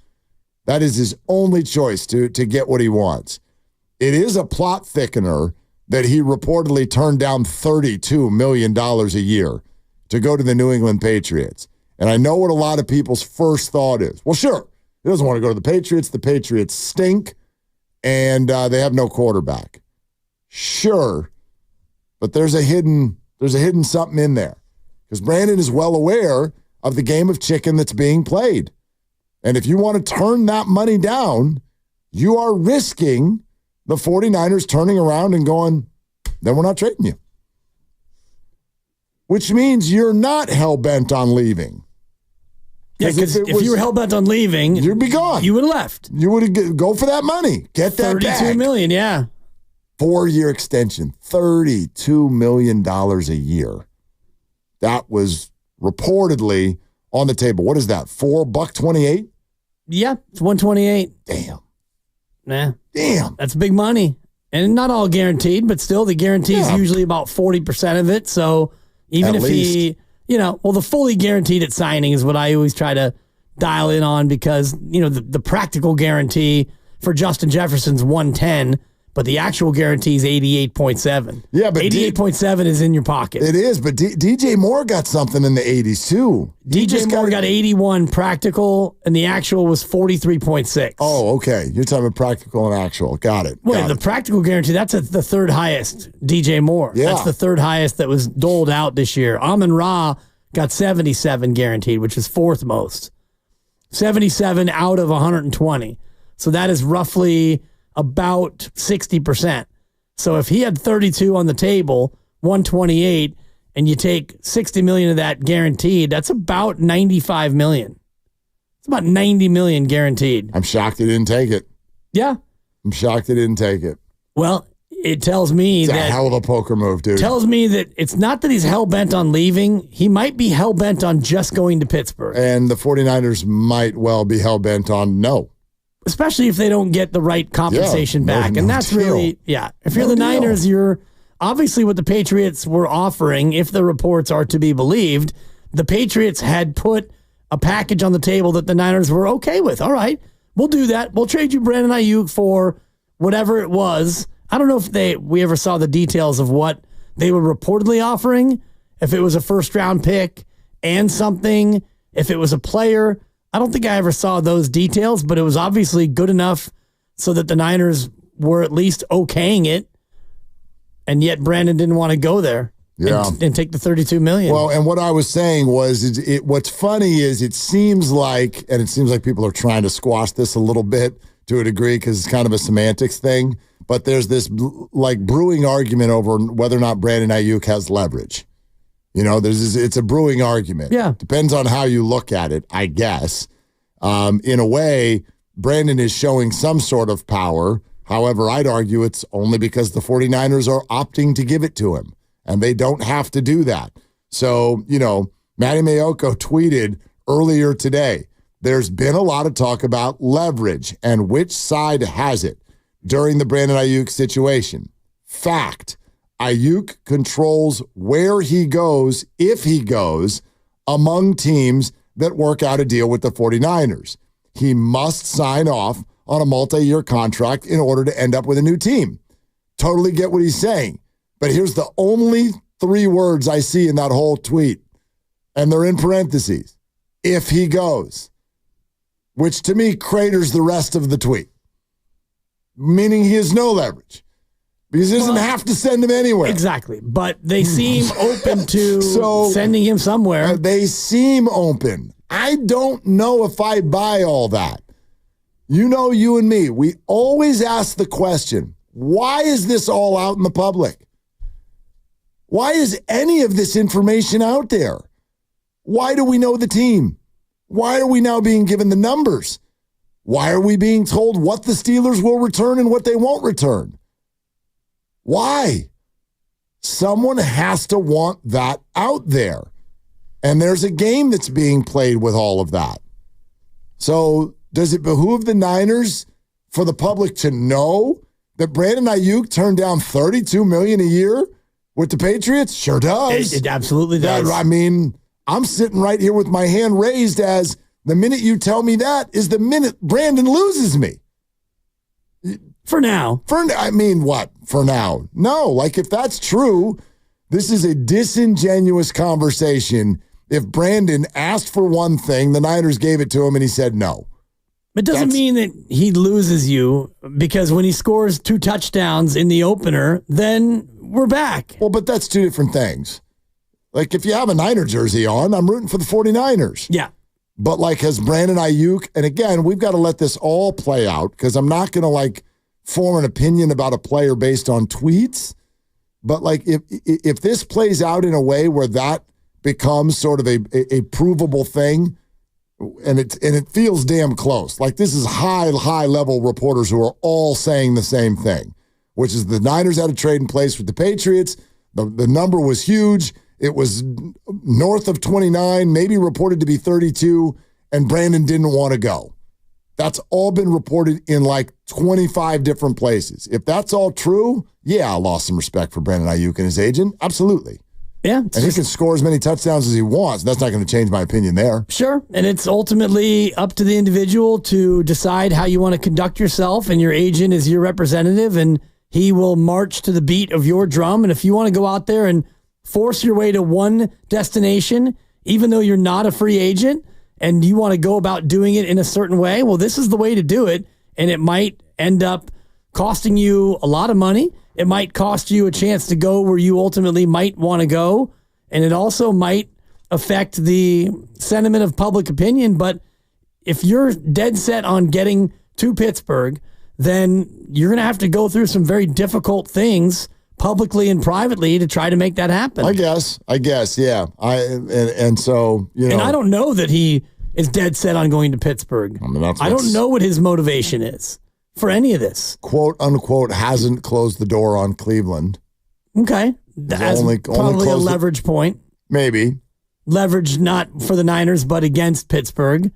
[SPEAKER 8] That is his only choice to get what he wants. It is a plot thickener that he reportedly turned down $32 million a year to go to the New England Patriots. And I know what a lot of people's first thought is. Well, sure, he doesn't want to go to the Patriots. The Patriots stink, and they have no quarterback. Sure, but there's a hidden something in there, because Brandon is well aware of the game of chicken that's being played. And if you want to turn that money down, you are risking the 49ers turning around and going, then we're not trading you. Which means you're not hell-bent on leaving.
[SPEAKER 13] Yeah, because if you were hell-bent on leaving,
[SPEAKER 8] you'd be gone.
[SPEAKER 13] You would have left.
[SPEAKER 8] You would have go for that money. Get that back.
[SPEAKER 13] $32 million, yeah.
[SPEAKER 8] 4-year extension, $32 million a year. That was reportedly on the table. What is that? $4.28?
[SPEAKER 13] Yeah, it's 128.
[SPEAKER 8] Damn.
[SPEAKER 13] Nah.
[SPEAKER 8] Damn.
[SPEAKER 13] That's big money. And not all guaranteed, but still the guarantee is usually about 40% of it. So even if he, the fully guaranteed at signing is what I always try to dial in on because, the practical guarantee for Justin Jefferson's 110, but the actual guarantee is 88.7.
[SPEAKER 8] Yeah, but
[SPEAKER 13] 88.7 is in your pocket.
[SPEAKER 8] It is, but DJ Moore got something in the 80s too.
[SPEAKER 13] DJ Moore got 81 practical, and the actual was 43.6.
[SPEAKER 8] Oh, okay. You're talking about practical and actual. Got it.
[SPEAKER 13] Wait, the practical guarantee, that's the third highest, DJ Moore.
[SPEAKER 8] Yeah.
[SPEAKER 13] That's the third highest that was doled out this year. Amon-Ra got 77 guaranteed, which is fourth most. 77 out of 120. So that is roughly about 60%. So if he had 32 on the table, 128, and you take 60 million of that guaranteed, that's about 95 million. It's about 90 million guaranteed.
[SPEAKER 8] I'm shocked he didn't take it.
[SPEAKER 13] Yeah.
[SPEAKER 8] I'm shocked he didn't take it.
[SPEAKER 13] Well, it tells me
[SPEAKER 8] it's
[SPEAKER 13] that
[SPEAKER 8] a hell of a poker move, dude.
[SPEAKER 13] Tells me that it's not that he's hell-bent on leaving. He might be hell-bent on just going to Pittsburgh.
[SPEAKER 8] And the 49ers might well be hell-bent on no.
[SPEAKER 13] Especially if they don't get the right compensation back. And that's really, if you're the Niners, you're obviously what the Patriots were offering, if the reports are to be believed, the Patriots had put a package on the table that the Niners were okay with. All right, we'll do that. We'll trade you Brandon Aiyuk for whatever it was. I don't know if we ever saw the details of what they were reportedly offering, if it was a first-round pick and something, if it was a player. I don't think I ever saw those details, but it was obviously good enough so that the Niners were at least okaying it, and yet Brandon didn't want to go there and take the $32 million.
[SPEAKER 8] Well, and what I was saying was, what's funny is it seems like people are trying to squash this a little bit to a degree because it's kind of a semantics thing, but there's this brewing argument over whether or not Brandon Aiyuk has leverage. It's a brewing argument.
[SPEAKER 13] Yeah.
[SPEAKER 8] Depends on how you look at it, I guess. In a way, Brandon is showing some sort of power. However, I'd argue it's only because the 49ers are opting to give it to him, and they don't have to do that. So, Matty Mayoko tweeted earlier today, there's been a lot of talk about leverage and which side has it during the Brandon Aiyuk situation. Fact. Aiyuk controls where he goes, if he goes, among teams that work out a deal with the 49ers. He must sign off on a multi-year contract in order to end up with a new team. Totally get what he's saying. But here's the only 3 words I see in that whole tweet, and they're in parentheses. If he goes, which to me craters the rest of the tweet, meaning he has no leverage. Because he doesn't have to send him anywhere.
[SPEAKER 13] Exactly. But they seem open to sending him somewhere.
[SPEAKER 8] They seem open. I don't know if I buy all that. You and me, we always ask the question, why is this all out in the public? Why is any of this information out there? Why do we know the team? Why are we now being given the numbers? Why are we being told what the Steelers will return and what they won't return? Why? Someone has to want that out there. And there's a game that's being played with all of that. So does it behoove the Niners for the public to know that Brandon Aiyuk turned down $32 million a year with the Patriots? Sure does.
[SPEAKER 13] It absolutely does.
[SPEAKER 8] I'm sitting right here with my hand raised as the minute you tell me that is the minute Brandon loses me.
[SPEAKER 13] For now.
[SPEAKER 8] What? For now. No, if that's true, this is a disingenuous conversation. If Brandon asked for one thing, the Niners gave it to him and he said no.
[SPEAKER 13] It doesn't mean that he loses you, because when he scores 2 touchdowns in the opener, then we're back.
[SPEAKER 8] Well, but that's 2 different things. If you have a Niner jersey on, I'm rooting for the 49ers.
[SPEAKER 13] Yeah.
[SPEAKER 8] But has Brandon Aiyuk, and again, we've got to let this all play out because I'm not going to form an opinion about a player based on tweets. But if this plays out in a way where that becomes sort of a provable thing, and it feels damn close. This is high level reporters who are all saying the same thing, which is the Niners had a trade in place with the Patriots. The number was huge, It was north of 29, maybe reported to be 32, and Brandon didn't want to go. That's all been reported in like 25 different places. If that's all true, yeah, I lost some respect for Brandon Aiyuk and his agent. Absolutely.
[SPEAKER 13] Yeah.
[SPEAKER 8] And he can score as many touchdowns as he wants. That's not going to change my opinion there.
[SPEAKER 13] Sure. And it's ultimately up to the individual to decide how you want to conduct yourself, and your agent is your representative, and he will march to the beat of your drum. And if you want to go out there and force your way to one destination, even though you're not a free agent, and you want to go about doing it in a certain way, well, this is the way to do it. And it might end up costing you a lot of money. It might cost you a chance to go where you ultimately might want to go. And it also might affect the sentiment of public opinion. But if you're dead set on getting to Pittsburgh, then you're going to have to go through some very difficult things publicly and privately to try to make that happen.
[SPEAKER 8] I guess, yeah. And so, you know.
[SPEAKER 13] And I don't know that he is dead set on going to Pittsburgh. I don't know what his motivation is for any of this.
[SPEAKER 8] Quote, unquote, hasn't closed the door on Cleveland.
[SPEAKER 13] Okay. That's probably a leverage point.
[SPEAKER 8] Maybe.
[SPEAKER 13] Leverage not for the Niners, but against Pittsburgh.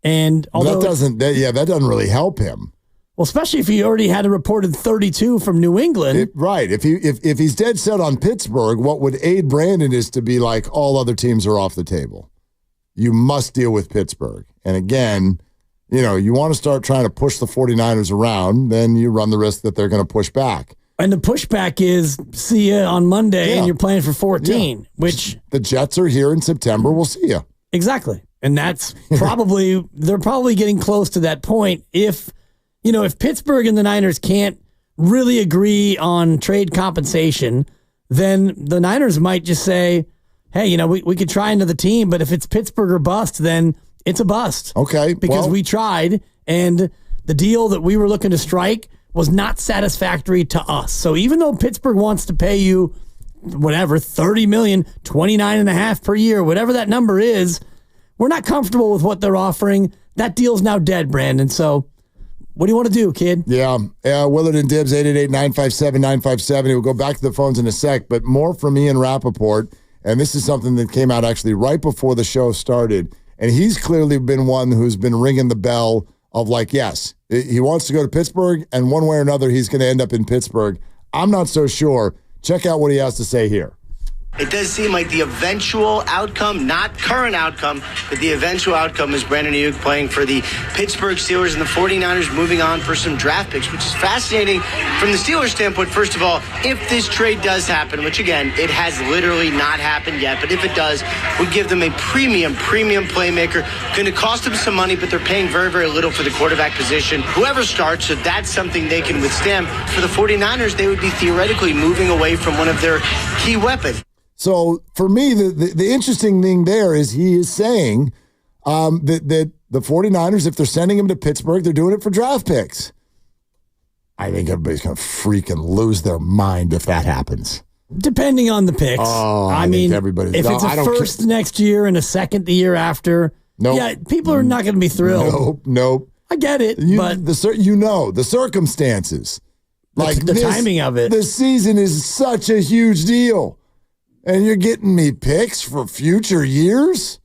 [SPEAKER 13] And although
[SPEAKER 8] that doesn't really help him.
[SPEAKER 13] Well, especially if he already had a reported 32 from New England.
[SPEAKER 8] Right. If he's dead set on Pittsburgh, what would aid Brandon is to be like, all other teams are off the table. You must deal with Pittsburgh. And again, you know, you want to start trying to push the 49ers around, then you run the risk that they're going to push back.
[SPEAKER 13] And the pushback is, see you on Monday, and you're playing for 14, which...
[SPEAKER 8] The Jets are here in September. We'll see you.
[SPEAKER 13] Exactly. And that's probably... they're probably getting close to that point. If Pittsburgh and the Niners can't really agree on trade compensation, then the Niners might just say, hey, we could try another team, but if it's Pittsburgh or bust, then it's a bust.
[SPEAKER 8] Okay.
[SPEAKER 13] Because we tried, and the deal that we were looking to strike was not satisfactory to us. So even though Pittsburgh wants to pay you whatever, $30 million, $29.5 per year, whatever that number is, we're not comfortable with what they're offering. That deal's now dead, Brandon. So what do you want to do, kid?
[SPEAKER 8] Yeah. Willard and Dibs, 888-957-957. We'll go back to the phones in a sec, but more from Ian Rappaport. And this is something that came out actually right before the show started. And he's clearly been one who's been ringing the bell of like, yes, he wants to go to Pittsburgh, and one way or another, he's going to end up in Pittsburgh. I'm not so sure. Check out what he has to say here.
[SPEAKER 12] It does seem like the eventual outcome, not current outcome, but the eventual outcome is Brandon Aiyuk playing for the Pittsburgh Steelers and the 49ers moving on for some draft picks, which is fascinating from the Steelers standpoint. First of all, if this trade does happen, which again, it has literally not happened yet, but if it does, would give them a premium playmaker. Going to cost them some money, but they're paying very, very little for the quarterback position. Whoever starts, so that's something they can withstand. For the 49ers, they would be theoretically moving away from one of their key weapons.
[SPEAKER 8] So for me, the interesting thing there is he is saying that the 49ers, if they're sending him to Pittsburgh, they're doing it for draft picks. I think everybody's going to freaking lose their mind if that happens.
[SPEAKER 13] Depending on the picks.
[SPEAKER 8] Oh, I mean, everybody's.
[SPEAKER 13] If it's a first next year and a second the year after, yeah, people are not going to be thrilled.
[SPEAKER 8] Nope.
[SPEAKER 13] I get it, but
[SPEAKER 8] the circumstances, like
[SPEAKER 13] the timing of it.
[SPEAKER 8] The season is such a huge deal. And you're getting me picks for future years?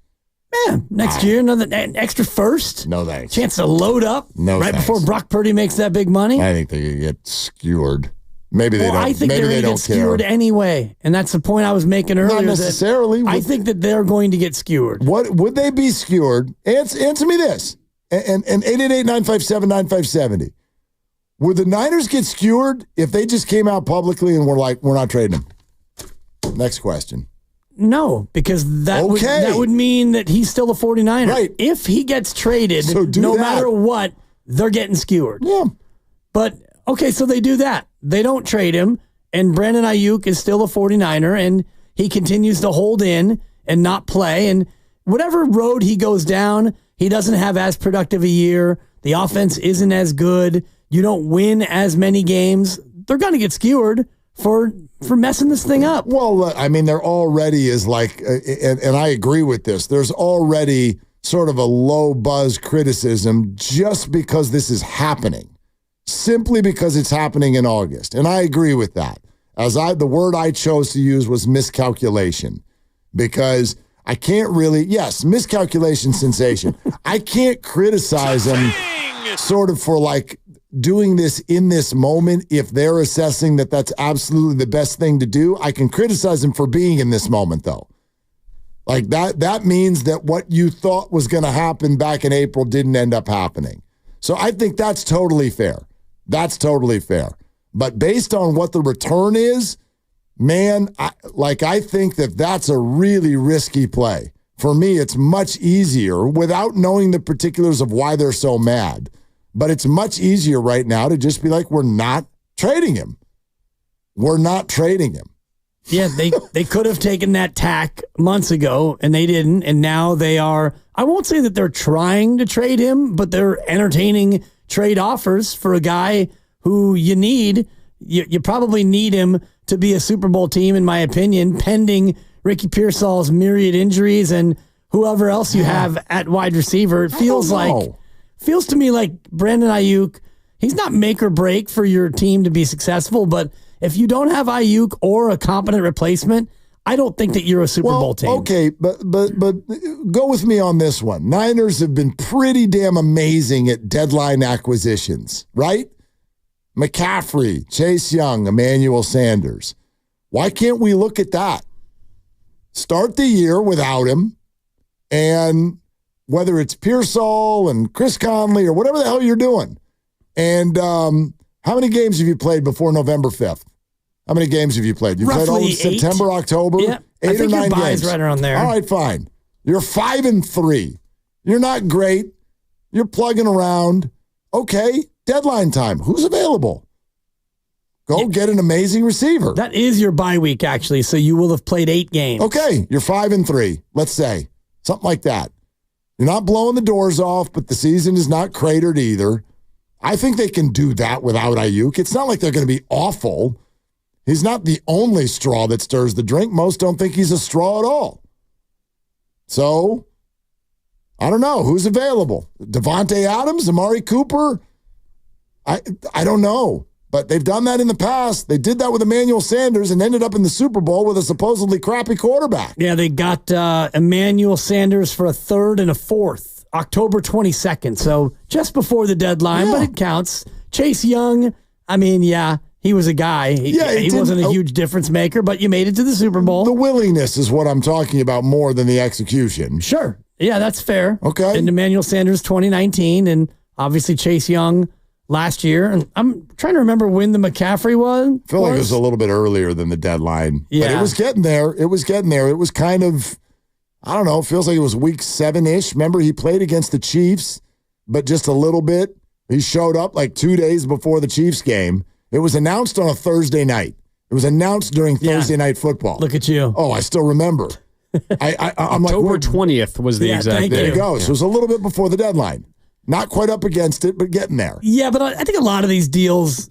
[SPEAKER 13] Yeah, next year, another extra first.
[SPEAKER 8] No thanks.
[SPEAKER 13] Chance to load up before Brock Purdy makes that big money.
[SPEAKER 8] I think they get skewered. Maybe they don't.
[SPEAKER 13] I think they're going to get skewered anyway, and that's the point I was making earlier.
[SPEAKER 8] Not necessarily.
[SPEAKER 13] I think that they're going to get skewered.
[SPEAKER 8] What would they be skewered? Answer me this. And 888-957-9570. Would the Niners get skewered if they just came out publicly and were like, we're not trading him? Next question.
[SPEAKER 13] No, because that would mean that he's still a 49er.
[SPEAKER 8] Right.
[SPEAKER 13] If he gets traded, matter what, they're getting skewered.
[SPEAKER 8] Yeah.
[SPEAKER 13] But, okay, so they do that. They don't trade him, and Brandon Aiyuk is still a 49er, and he continues to hold in and not play. And whatever road he goes down, he doesn't have as productive a year. The offense isn't as good. You don't win as many games. They're going to get skewered for messing this thing up.
[SPEAKER 8] Well, I mean, there already is like, and I agree with this, there's already sort of a low buzz criticism just because this is happening, simply because it's happening in August. And I agree with that. The word I chose to use was miscalculation. because I can't really, yes, miscalculation sensation. I can't criticize them sort of for like doing this in this moment if they're assessing that that's absolutely the best thing to do. I can criticize them for being in this moment, though. Like that means that what you thought was going to happen back in April didn't end up happening. So I think that's totally fair. That's totally fair. But based on what the return is, man, I think that that's a really risky play. For me, it's much easier without knowing the particulars of why they're so mad. But it's much easier right now to just be like, we're not trading him. We're not trading him.
[SPEAKER 13] Yeah, they could have taken that tack months ago, and they didn't. And now they are, I won't say that they're trying to trade him, but they're entertaining trade offers for a guy who you need. You probably need him to be a Super Bowl team, in my opinion, pending Ricky Pearsall's myriad injuries and whoever else you have at wide receiver. It feels to me like Brandon Aiyuk, he's not make or break for your team to be successful, but if you don't have Aiyuk or a competent replacement, I don't think that you're a Super Bowl team.
[SPEAKER 8] Okay, but go with me on this one. Niners have been pretty damn amazing at deadline acquisitions, right? McCaffrey, Chase Young, Emmanuel Sanders. Why can't we look at that? Start the year without him, and whether it's Pearsall and Chris Conley or whatever the hell you're doing. And how many games have you played before November 5th? How many games have you played? You
[SPEAKER 13] Roughly
[SPEAKER 8] played all of
[SPEAKER 13] 8.
[SPEAKER 8] September, October?
[SPEAKER 13] Yeah,
[SPEAKER 8] 8
[SPEAKER 13] I think
[SPEAKER 8] or 9
[SPEAKER 13] your bye
[SPEAKER 8] games.
[SPEAKER 13] is right around there.
[SPEAKER 8] All right, fine. You're 5-3. You're not great. You're plugging around. Okay, deadline time. Who's available? Go get an amazing receiver.
[SPEAKER 13] That is your bye week, actually, so you will have played 8 games.
[SPEAKER 8] Okay, you're 5-3, let's say. Something like that. You're not blowing the doors off, but the season is not cratered either. I think they can do that without Aiyuk. It's not like they're going to be awful. He's not the only straw that stirs the drink. Most don't think he's a straw at all. So, I don't know. Who's available? Devontae Adams? Amari Cooper? I don't know. But they've done that in the past. They did that with Emmanuel Sanders and ended up in the Super Bowl with a supposedly crappy quarterback.
[SPEAKER 13] Yeah, they got Emmanuel Sanders for a 3rd and a 4th. October 22nd, so just before the deadline, but it counts. Chase Young, I mean, yeah, he was a guy. He wasn't a huge difference maker, but you made it to the Super Bowl.
[SPEAKER 8] The willingness is what I'm talking about more than the execution.
[SPEAKER 13] Sure. Yeah, that's fair.
[SPEAKER 8] Okay.
[SPEAKER 13] And Emmanuel Sanders 2019, and obviously Chase Young last year. And I'm trying to remember when the McCaffrey was.
[SPEAKER 8] I feel like it was a little bit earlier than the deadline.
[SPEAKER 13] Yeah.
[SPEAKER 8] But it was getting there. It was kind of, I don't know, it feels like it was week 7-ish. Remember, he played against the Chiefs, but just a little bit. He showed up like 2 days before the Chiefs game. It was announced on a Thursday night. It was announced during Thursday Night Football.
[SPEAKER 13] Look at you.
[SPEAKER 8] Oh, I still remember. I'm
[SPEAKER 1] October
[SPEAKER 8] like,
[SPEAKER 1] 20th was the exact.
[SPEAKER 8] There you go. So it was a little bit before the deadline. Not quite up against it, but getting there.
[SPEAKER 13] Yeah, but I think a lot of these deals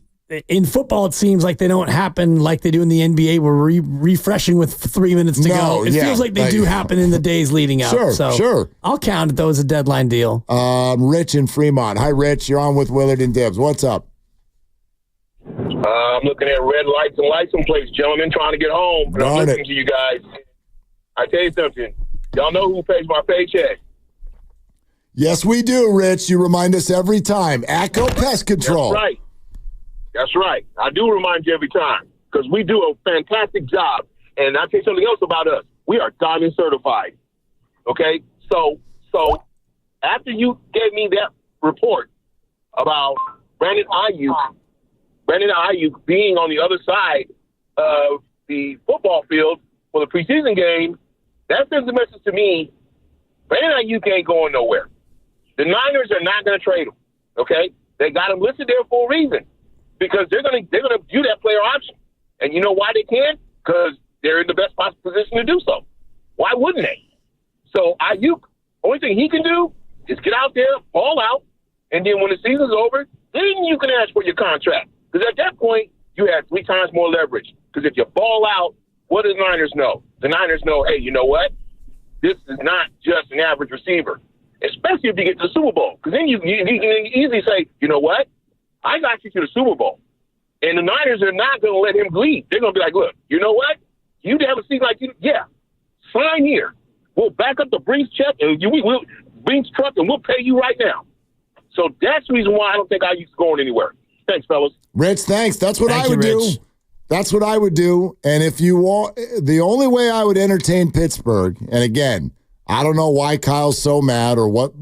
[SPEAKER 13] in football, it seems like they don't happen like they do in the NBA. We're refreshing with 3 minutes to go. It feels like they do happen in the days leading up.
[SPEAKER 8] Sure.
[SPEAKER 13] I'll count it, though, as a deadline deal.
[SPEAKER 8] Rich in Fremont. Hi, Rich. You're on with Willard and Dibbs. What's up?
[SPEAKER 10] I'm looking at red lights and license plates, gentlemen, trying to get home. But I'm listening to you guys. I tell you something. Y'all know who pays my paycheck.
[SPEAKER 8] Yes, we do, Rich. You remind us every time. ACO Pest Control.
[SPEAKER 10] That's right. I do remind you every time because we do a fantastic job. And I'll tell you something else about us. We are diamond certified. Okay? So after you gave me that report about Brandon Aiyuk being on the other side of the football field for the preseason game, that sends a message to me. Brandon Aiyuk ain't going nowhere. The Niners are not going to trade him. Okay? They got him listed there for a reason. Because they're gonna view that player option. And you know why they can't? Because they're in the best possible position to do so. Why wouldn't they? So Aiyuk, only thing he can do is get out there, ball out, and then when the season's over, then you can ask for your contract. Because at that point, you have 3 times more leverage. Because if you ball out, what do the Niners know? The Niners know, hey, you know what? This is not just an average receiver, especially if you get to the Super Bowl. Because then you can easily say, you know what? I got you to the Super Bowl. And the Niners are not going to let him leave. They're going to be like, look, you know what? You have a seat like you. Yeah. Sign here. We'll back up the Brinks check, and we'll Brinks truck, and we'll pay you right now. So that's the reason why I don't think Aiyuk's going anywhere. Thanks, fellas.
[SPEAKER 8] Rich, thanks. That's what I would do. That's what I would do. And if you want, the only way I would entertain Pittsburgh, and again, I don't know why Kyle's so mad or what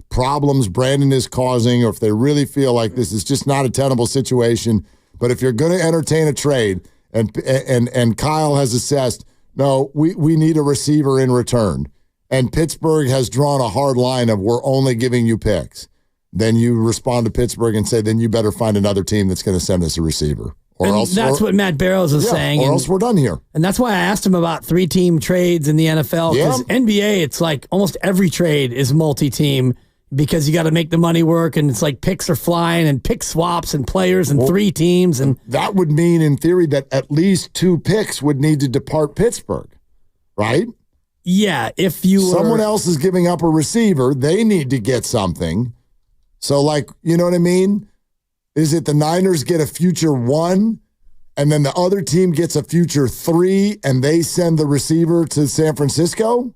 [SPEAKER 8] problems Brandon is causing, or if they really feel like this is just not a tenable situation. But if you're going to entertain a trade, and Kyle has assessed, no, we need a receiver in return, and Pittsburgh has drawn a hard line of we're only giving you picks, then you respond to Pittsburgh and say, then you better find another team that's going to send us a receiver. Or
[SPEAKER 13] and
[SPEAKER 8] else,
[SPEAKER 13] that's what Matt Barrows is saying.
[SPEAKER 8] Or else we're done here.
[SPEAKER 13] And that's why I asked him about 3-team trades in the NFL. Because NBA, it's like almost every trade is multi-team because you got to make the money work, and it's like picks are flying and pick swaps and players and 3 teams. And
[SPEAKER 8] that would mean, in theory, that at least 2 picks would need to depart Pittsburgh, right?
[SPEAKER 13] Yeah, if you
[SPEAKER 8] someone else is giving up a receiver, they need to get something. So, like, you know what I mean? Is it the Niners get a future 1, and then the other team gets a future 3, and they send the receiver to San Francisco?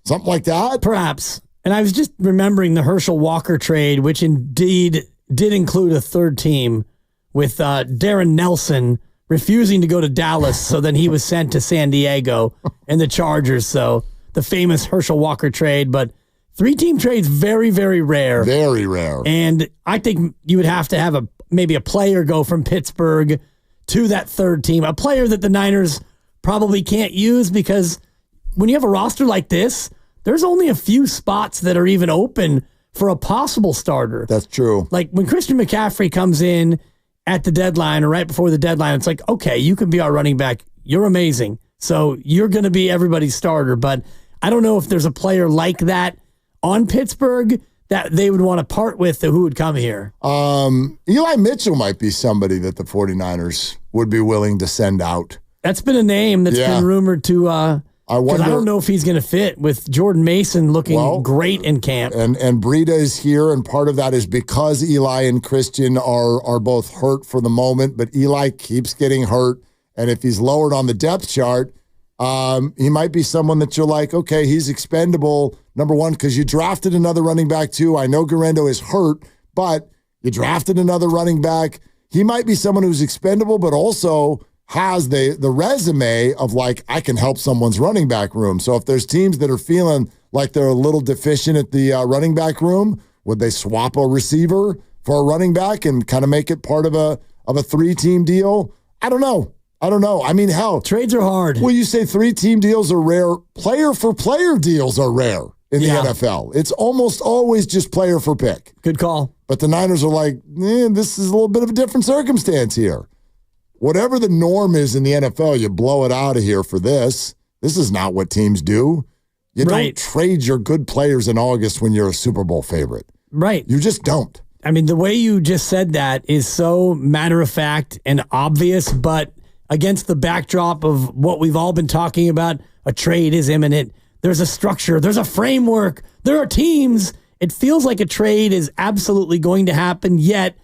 [SPEAKER 8] Something like that?
[SPEAKER 13] Perhaps. And I was just remembering the Herschel Walker trade, which indeed did include a 3rd team with Darren Nelson refusing to go to Dallas, so then he was sent to San Diego and the Chargers. So the famous Herschel Walker trade, but 3-team trades, very, very rare.
[SPEAKER 8] Very rare.
[SPEAKER 13] And I think you would have to have maybe a player go from Pittsburgh to that 3rd team, a player that the Niners probably can't use, because when you have a roster like this, there's only a few spots that are even open for a possible starter.
[SPEAKER 8] That's true.
[SPEAKER 13] Like when Christian McCaffrey comes in at the deadline or right before the deadline, it's like, okay, you can be our running back. You're amazing. So you're going to be everybody's starter. But I don't know if there's a player like that on Pittsburgh that they would want to part with who would come here.
[SPEAKER 8] Eli Mitchell might be somebody that the 49ers would be willing to send out.
[SPEAKER 13] That's been a name that's been rumored to I don't know if he's going to fit with Jordan Mason looking great in camp.
[SPEAKER 8] And Breida is here, and part of that is because Eli and Christian are both hurt for the moment, but Eli keeps getting hurt. And if he's lowered on the depth chart, he might be someone that you're like, okay, he's expendable, number one, because you drafted another running back too. I know Guerrero is hurt, but you drafted another running back. He might be someone who's expendable, but also has the resume of like, I can help someone's running back room. So if there's teams that are feeling like they're a little deficient at the running back room, would they swap a receiver for a running back and kind of make it part of a 3-team deal? I don't know. I mean, hell,
[SPEAKER 13] trades are hard.
[SPEAKER 8] Well, you say 3-team deals are rare. Player for player deals are rare in the NFL. It's almost always just player for pick.
[SPEAKER 13] Good call.
[SPEAKER 8] But the Niners are like, this is a little bit of a different circumstance here. Whatever the norm is in the NFL, you blow it out of here for this. This is not what teams do. You don't trade your good players in August when you're a Super Bowl favorite.
[SPEAKER 13] Right.
[SPEAKER 8] You just don't.
[SPEAKER 13] I mean, the way you just said that is so matter of fact and obvious, but against the backdrop of what we've all been talking about, a trade is imminent. There's a structure. There's a framework. There are teams. It feels like a trade is absolutely going to happen, yet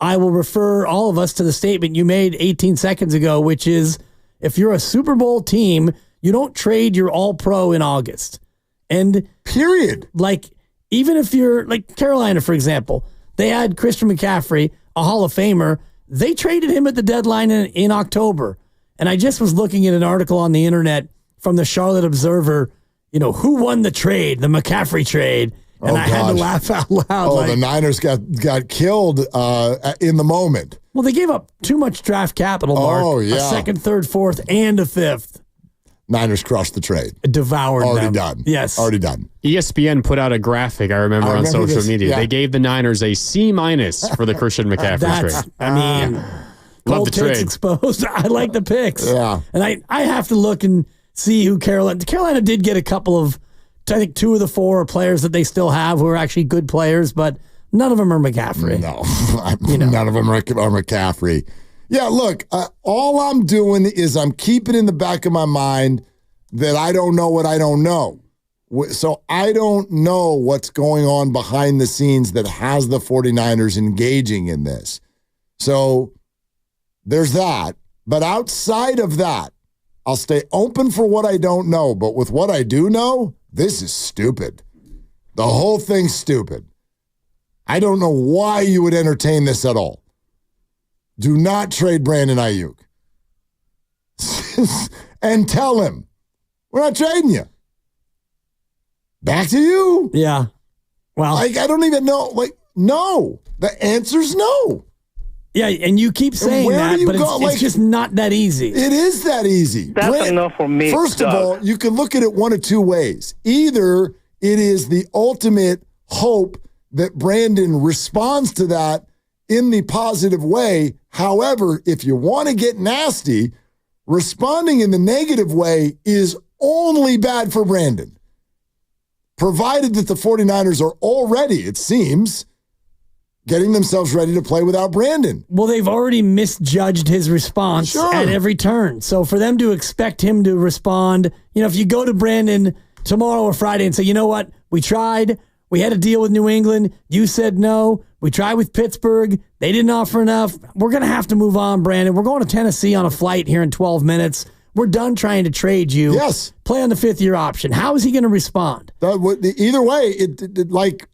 [SPEAKER 13] I will refer all of us to the statement you made 18 seconds ago, which is if you're a Super Bowl team, you don't trade your all-pro in August. And
[SPEAKER 8] period.
[SPEAKER 13] Like, even if you're like Carolina, for example, they had Christian McCaffrey, a Hall of Famer. They traded him at the deadline in October. And I just was looking at an article on the internet from the Charlotte Observer, who won the trade, the McCaffrey trade. And I had to laugh out loud.
[SPEAKER 8] Oh, the Niners got killed in the moment.
[SPEAKER 13] Well, they gave up too much draft capital, Mark.
[SPEAKER 8] Oh, yeah.
[SPEAKER 13] A 2nd, 3rd, 4th, and a 5th.
[SPEAKER 8] Niners crushed the trade.
[SPEAKER 13] Devoured
[SPEAKER 8] Already
[SPEAKER 13] them.
[SPEAKER 8] done.
[SPEAKER 13] Yes.
[SPEAKER 8] Already done.
[SPEAKER 1] ESPN put out a graphic, I remember on social media.
[SPEAKER 8] Yeah.
[SPEAKER 1] They gave the Niners a C- for the Christian McCaffrey trade.
[SPEAKER 13] I mean,
[SPEAKER 1] love the trade.
[SPEAKER 13] Exposed. I like the picks.
[SPEAKER 8] Yeah.
[SPEAKER 13] And I have to look and see who Carolina did get a couple of, I think 2 of the 4 are players that they still have who are actually good players, but none of them are McCaffrey.
[SPEAKER 8] No, none of them are McCaffrey. Yeah, look, all I'm doing is I'm keeping in the back of my mind that I don't know what I don't know. So I don't know what's going on behind the scenes that has the 49ers engaging in this. So there's that. But outside of that, I'll stay open for what I don't know, but with what I do know, this is stupid. The whole thing's stupid. I don't know why you would entertain this at all. Do not trade Brandon Aiyuk. And tell him, we're not trading you. Back to you.
[SPEAKER 13] Yeah. Well,
[SPEAKER 8] I don't even know. No. The answer's no.
[SPEAKER 13] Yeah, and you keep saying that, but it's just not that easy.
[SPEAKER 8] It is that easy.
[SPEAKER 16] That's enough for me.
[SPEAKER 8] First of all, you can look at it one of two ways. Either it is the ultimate hope that Brandon responds to that in the positive way. However, if you want to get nasty, responding in the negative way is only bad for Brandon. Provided that the 49ers are already, it seems, getting themselves ready to play without Brandon.
[SPEAKER 13] Well, they've already misjudged his response at every turn. So for them to expect him to respond, if you go to Brandon tomorrow or Friday and say, you know what, we tried, we had a deal with New England, you said no, we tried with Pittsburgh, they didn't offer enough, we're going to have to move on, Brandon. We're going to Tennessee on a flight here in 12 minutes. We're done trying to trade you.
[SPEAKER 8] Yes.
[SPEAKER 13] Play on the fifth-year option. How is he going to respond?
[SPEAKER 8] Either way,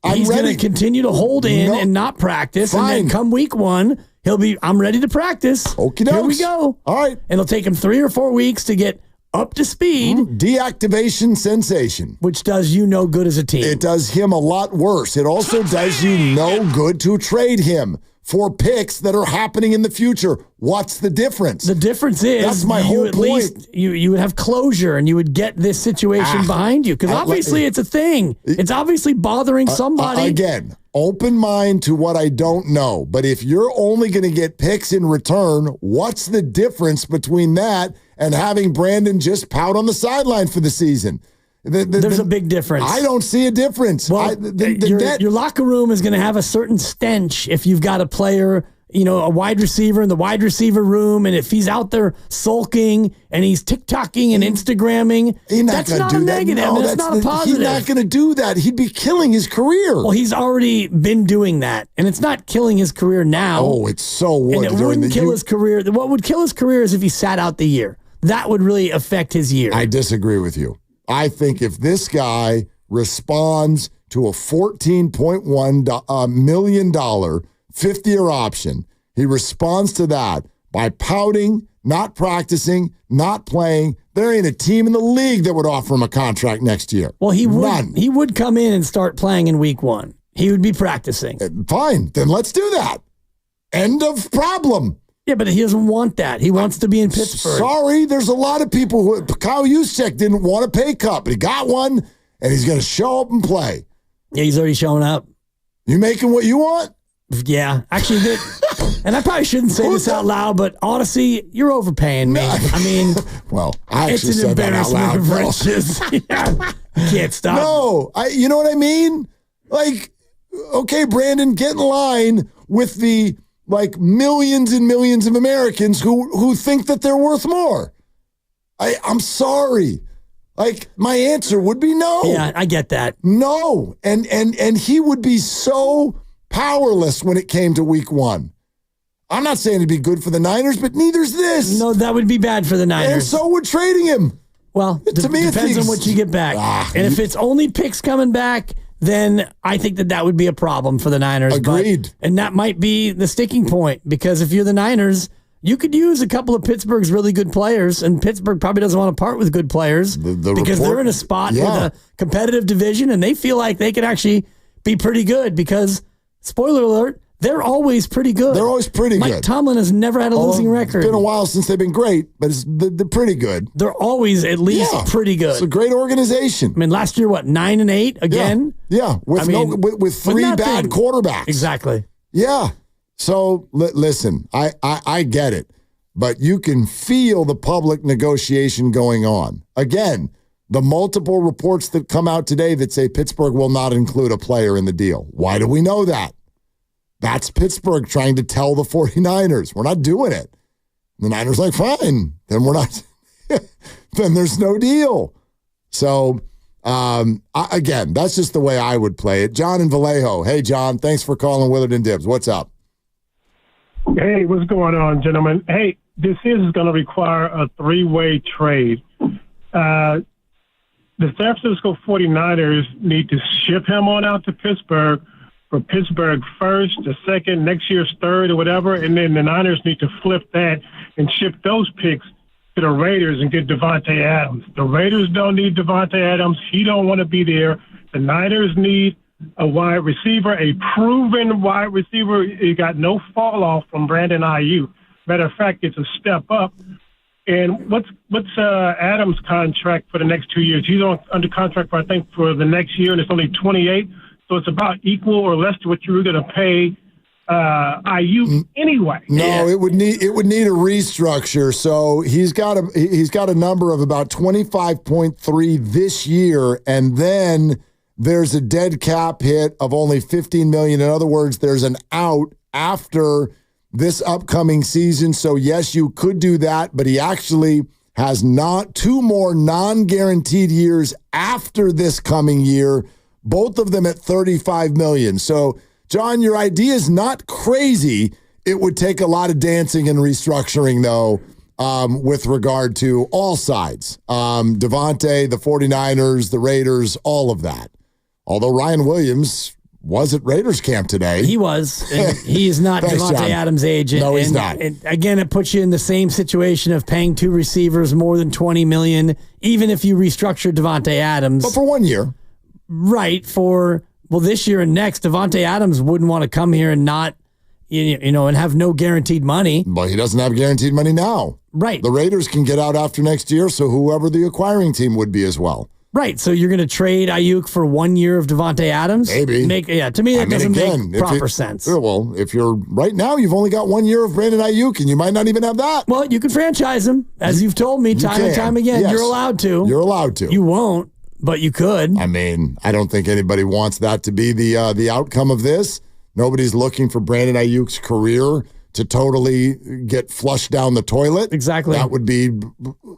[SPEAKER 8] I'm
[SPEAKER 13] he's
[SPEAKER 8] ready.
[SPEAKER 13] going to continue to hold in and not practice.
[SPEAKER 8] Fine.
[SPEAKER 13] And then come week one, he'll be, I'm ready to practice.
[SPEAKER 8] Okie
[SPEAKER 13] Here we go.
[SPEAKER 8] All right.
[SPEAKER 13] And it'll take him 3 or 4 weeks to get up to speed.
[SPEAKER 8] Deactivation sensation.
[SPEAKER 13] Which does you no good as a team.
[SPEAKER 8] It does him a lot worse. It also does you no good to trade him for picks that are happening in the future. What's the difference?
[SPEAKER 13] The difference is
[SPEAKER 8] that's my whole point.
[SPEAKER 13] Least you would have closure and you would get this situation behind you because obviously it's a thing. It's obviously bothering somebody.
[SPEAKER 8] Again, open mind to what I don't know. But if you're only going to get picks in return, what's the difference between that and having Brandon just pout on the sideline for the season?
[SPEAKER 13] There's a big difference.
[SPEAKER 8] I don't see a difference.
[SPEAKER 13] Well, your locker room is going to have a certain stench if you've got a player, a wide receiver in the wide receiver room, and if he's out there sulking and he's TikToking and Instagramming, that's not a negative. No, that's not a positive.
[SPEAKER 8] He's not going to do that. He'd be killing his career.
[SPEAKER 13] Well, he's already been doing that, and it's not killing his career now.
[SPEAKER 8] Oh, it's so would.
[SPEAKER 13] And it wouldn't kill his career. What would kill his career is if he sat out the year. That would really affect his year.
[SPEAKER 8] I disagree with you. I think if this guy responds to a $14.1 million 50-year option, he responds to that by pouting, not practicing, not playing, there ain't a team in the league that would offer him a contract next year.
[SPEAKER 13] Well, he would come in and start playing in week one. He would be practicing.
[SPEAKER 8] Fine, then let's do that. End of problem.
[SPEAKER 13] Yeah, but he doesn't want that. He wants to be in Pittsburgh.
[SPEAKER 8] Sorry, there's a lot of people who Kyle Juszczyk didn't want a pay cut, but he got one, and he's going to show up and play.
[SPEAKER 13] Yeah, he's already showing up.
[SPEAKER 8] You making what you want?
[SPEAKER 13] Yeah, actually, and I probably shouldn't say this out loud, but honestly, you're overpaying me. I mean,
[SPEAKER 8] well, I actually said that out loud.
[SPEAKER 13] Of riches. Yeah, can't stop.
[SPEAKER 8] No, you know what I mean? Okay, Brandon, get in line with the millions and millions of Americans who think that they're worth more. I'm sorry. My answer would be no.
[SPEAKER 13] Yeah, I get that.
[SPEAKER 8] No. And he would be so powerless when it came to week one. I'm not saying it'd be good for the Niners, but neither's this.
[SPEAKER 13] No, that would be bad for the Niners.
[SPEAKER 8] And so would trading him.
[SPEAKER 13] Well, to me, it depends on what you get back. And if it's only picks coming back, then I think that would be a problem for the Niners.
[SPEAKER 8] Agreed.
[SPEAKER 13] And that might be the sticking point because if you're the Niners, you could use a couple of Pittsburgh's really good players, and Pittsburgh probably doesn't want to part with good players because they're in a spot with a competitive division, and they feel like they could actually be pretty good because, spoiler alert, they're always pretty good.
[SPEAKER 8] They're always pretty good.
[SPEAKER 13] Mike Tomlin has never had a losing record.
[SPEAKER 8] It's been a while since they've been great, but they're pretty good.
[SPEAKER 13] They're always at least pretty good.
[SPEAKER 8] It's a great organization.
[SPEAKER 13] I mean, last year, 9-8 again?
[SPEAKER 8] Yeah. With three bad quarterbacks.
[SPEAKER 13] Exactly.
[SPEAKER 8] Yeah. So, listen, I get it, but you can feel the public negotiation going on. Again, the multiple reports that come out today that say Pittsburgh will not include a player in the deal. Why do we know that? That's Pittsburgh trying to tell the 49ers, we're not doing it. The Niners like, fine, then we're not, then there's no deal. So, again, that's just the way I would play it. John in Vallejo. Hey, John, thanks for calling Willard and Dibs. What's up?
[SPEAKER 20] Hey, what's going on, gentlemen? Hey,
[SPEAKER 16] this is going to require a three-way trade. The San Francisco 49ers need to ship him on out to Pittsburgh for Pittsburgh first, the second, next year's third or whatever, and then the Niners need to flip that and ship those picks to the Raiders and get Davante Adams. The Raiders don't need Davante Adams. He don't want to be there. The Niners need a wide receiver, a proven wide receiver. He got no fall off from Brandon Aiyuk. Matter of fact, it's a step up. And what's Adams' contract for the next 2 years? He's under contract for, I think, for the next year, and it's only 28. So it's about equal or less to what you were going to pay Aiyuk anyway.
[SPEAKER 8] No, it would need a restructure. So he's got a number of about 25.3 this year, and then there's a dead cap hit of only $15 million. In other words, there's an out after this upcoming season. So yes, you could do that, but he actually has not 2 more non-guaranteed years after this coming year. Both of them at $35 million. So, John, your idea is not crazy. It would take a lot of dancing and restructuring, though, with regard to all sides. Davante, the 49ers, the Raiders, all of that. Although Ryan Williams was at Raiders camp today.
[SPEAKER 13] He was. And he is not Davante Adams' agent.
[SPEAKER 8] No, he's not.
[SPEAKER 13] And again, it puts you in the same situation of paying 2 receivers more than $20 million, even if you restructure Davante Adams.
[SPEAKER 8] But for 1 year.
[SPEAKER 13] Right, this year and next, Davante Adams wouldn't want to come here and not, and have no guaranteed money.
[SPEAKER 8] But he doesn't have guaranteed money now.
[SPEAKER 13] Right.
[SPEAKER 8] The Raiders can get out after next year, so whoever the acquiring team would be as well.
[SPEAKER 13] Right, so you're going to trade Aiyuk for 1 year of Davante Adams?
[SPEAKER 8] Maybe.
[SPEAKER 13] To me, that doesn't make proper sense.
[SPEAKER 8] Well, if you're right now, you've only got 1 year of Brandon Aiyuk, and you might not even have that.
[SPEAKER 13] Well, you can franchise him, as you've told me time and time again.
[SPEAKER 8] Yes.
[SPEAKER 13] You're allowed to.
[SPEAKER 8] You're allowed to.
[SPEAKER 13] You won't. But you could.
[SPEAKER 8] I mean, I don't think anybody wants that to be the outcome of this. Nobody's looking for Brandon Aiyuk's career to totally get flushed down the toilet.
[SPEAKER 13] Exactly.
[SPEAKER 8] That would be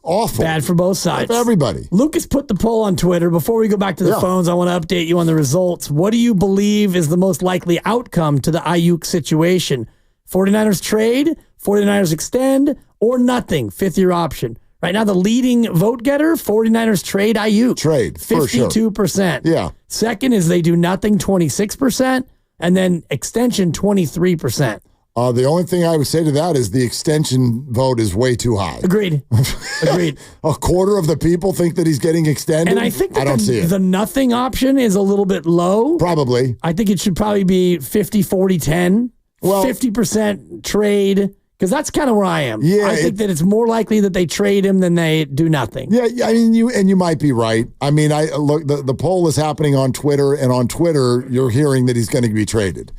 [SPEAKER 8] awful.
[SPEAKER 13] Bad for both sides.
[SPEAKER 8] For everybody.
[SPEAKER 13] Lucas put the poll on Twitter. Before we go back to the phones, I want to update you on the results. What do you believe is the most likely outcome to the Aiyuk situation? 49ers trade, 49ers extend, or nothing? 5th-year option. Right now, the leading vote getter, 49ers trade Aiyuk.
[SPEAKER 8] Trade, for sure.
[SPEAKER 13] 52%.
[SPEAKER 8] Yeah.
[SPEAKER 13] Second is they do nothing, 26%. And then extension, 23%.
[SPEAKER 8] The only thing I would say to that is the extension vote is way too high.
[SPEAKER 13] Agreed.
[SPEAKER 8] A quarter of the people think that he's getting extended.
[SPEAKER 13] And I think
[SPEAKER 8] I don't see it.
[SPEAKER 13] The nothing option is a little bit low.
[SPEAKER 8] Probably.
[SPEAKER 13] I think it should probably be 50, 40, 10. Well, 50% trade. Because that's kind of where I am.
[SPEAKER 8] Yeah,
[SPEAKER 13] I think that it's more likely that they trade him than they do nothing.
[SPEAKER 8] Yeah, I mean, you might be right. I mean, look, the poll is happening on Twitter, and on Twitter, you're hearing that he's going to be traded.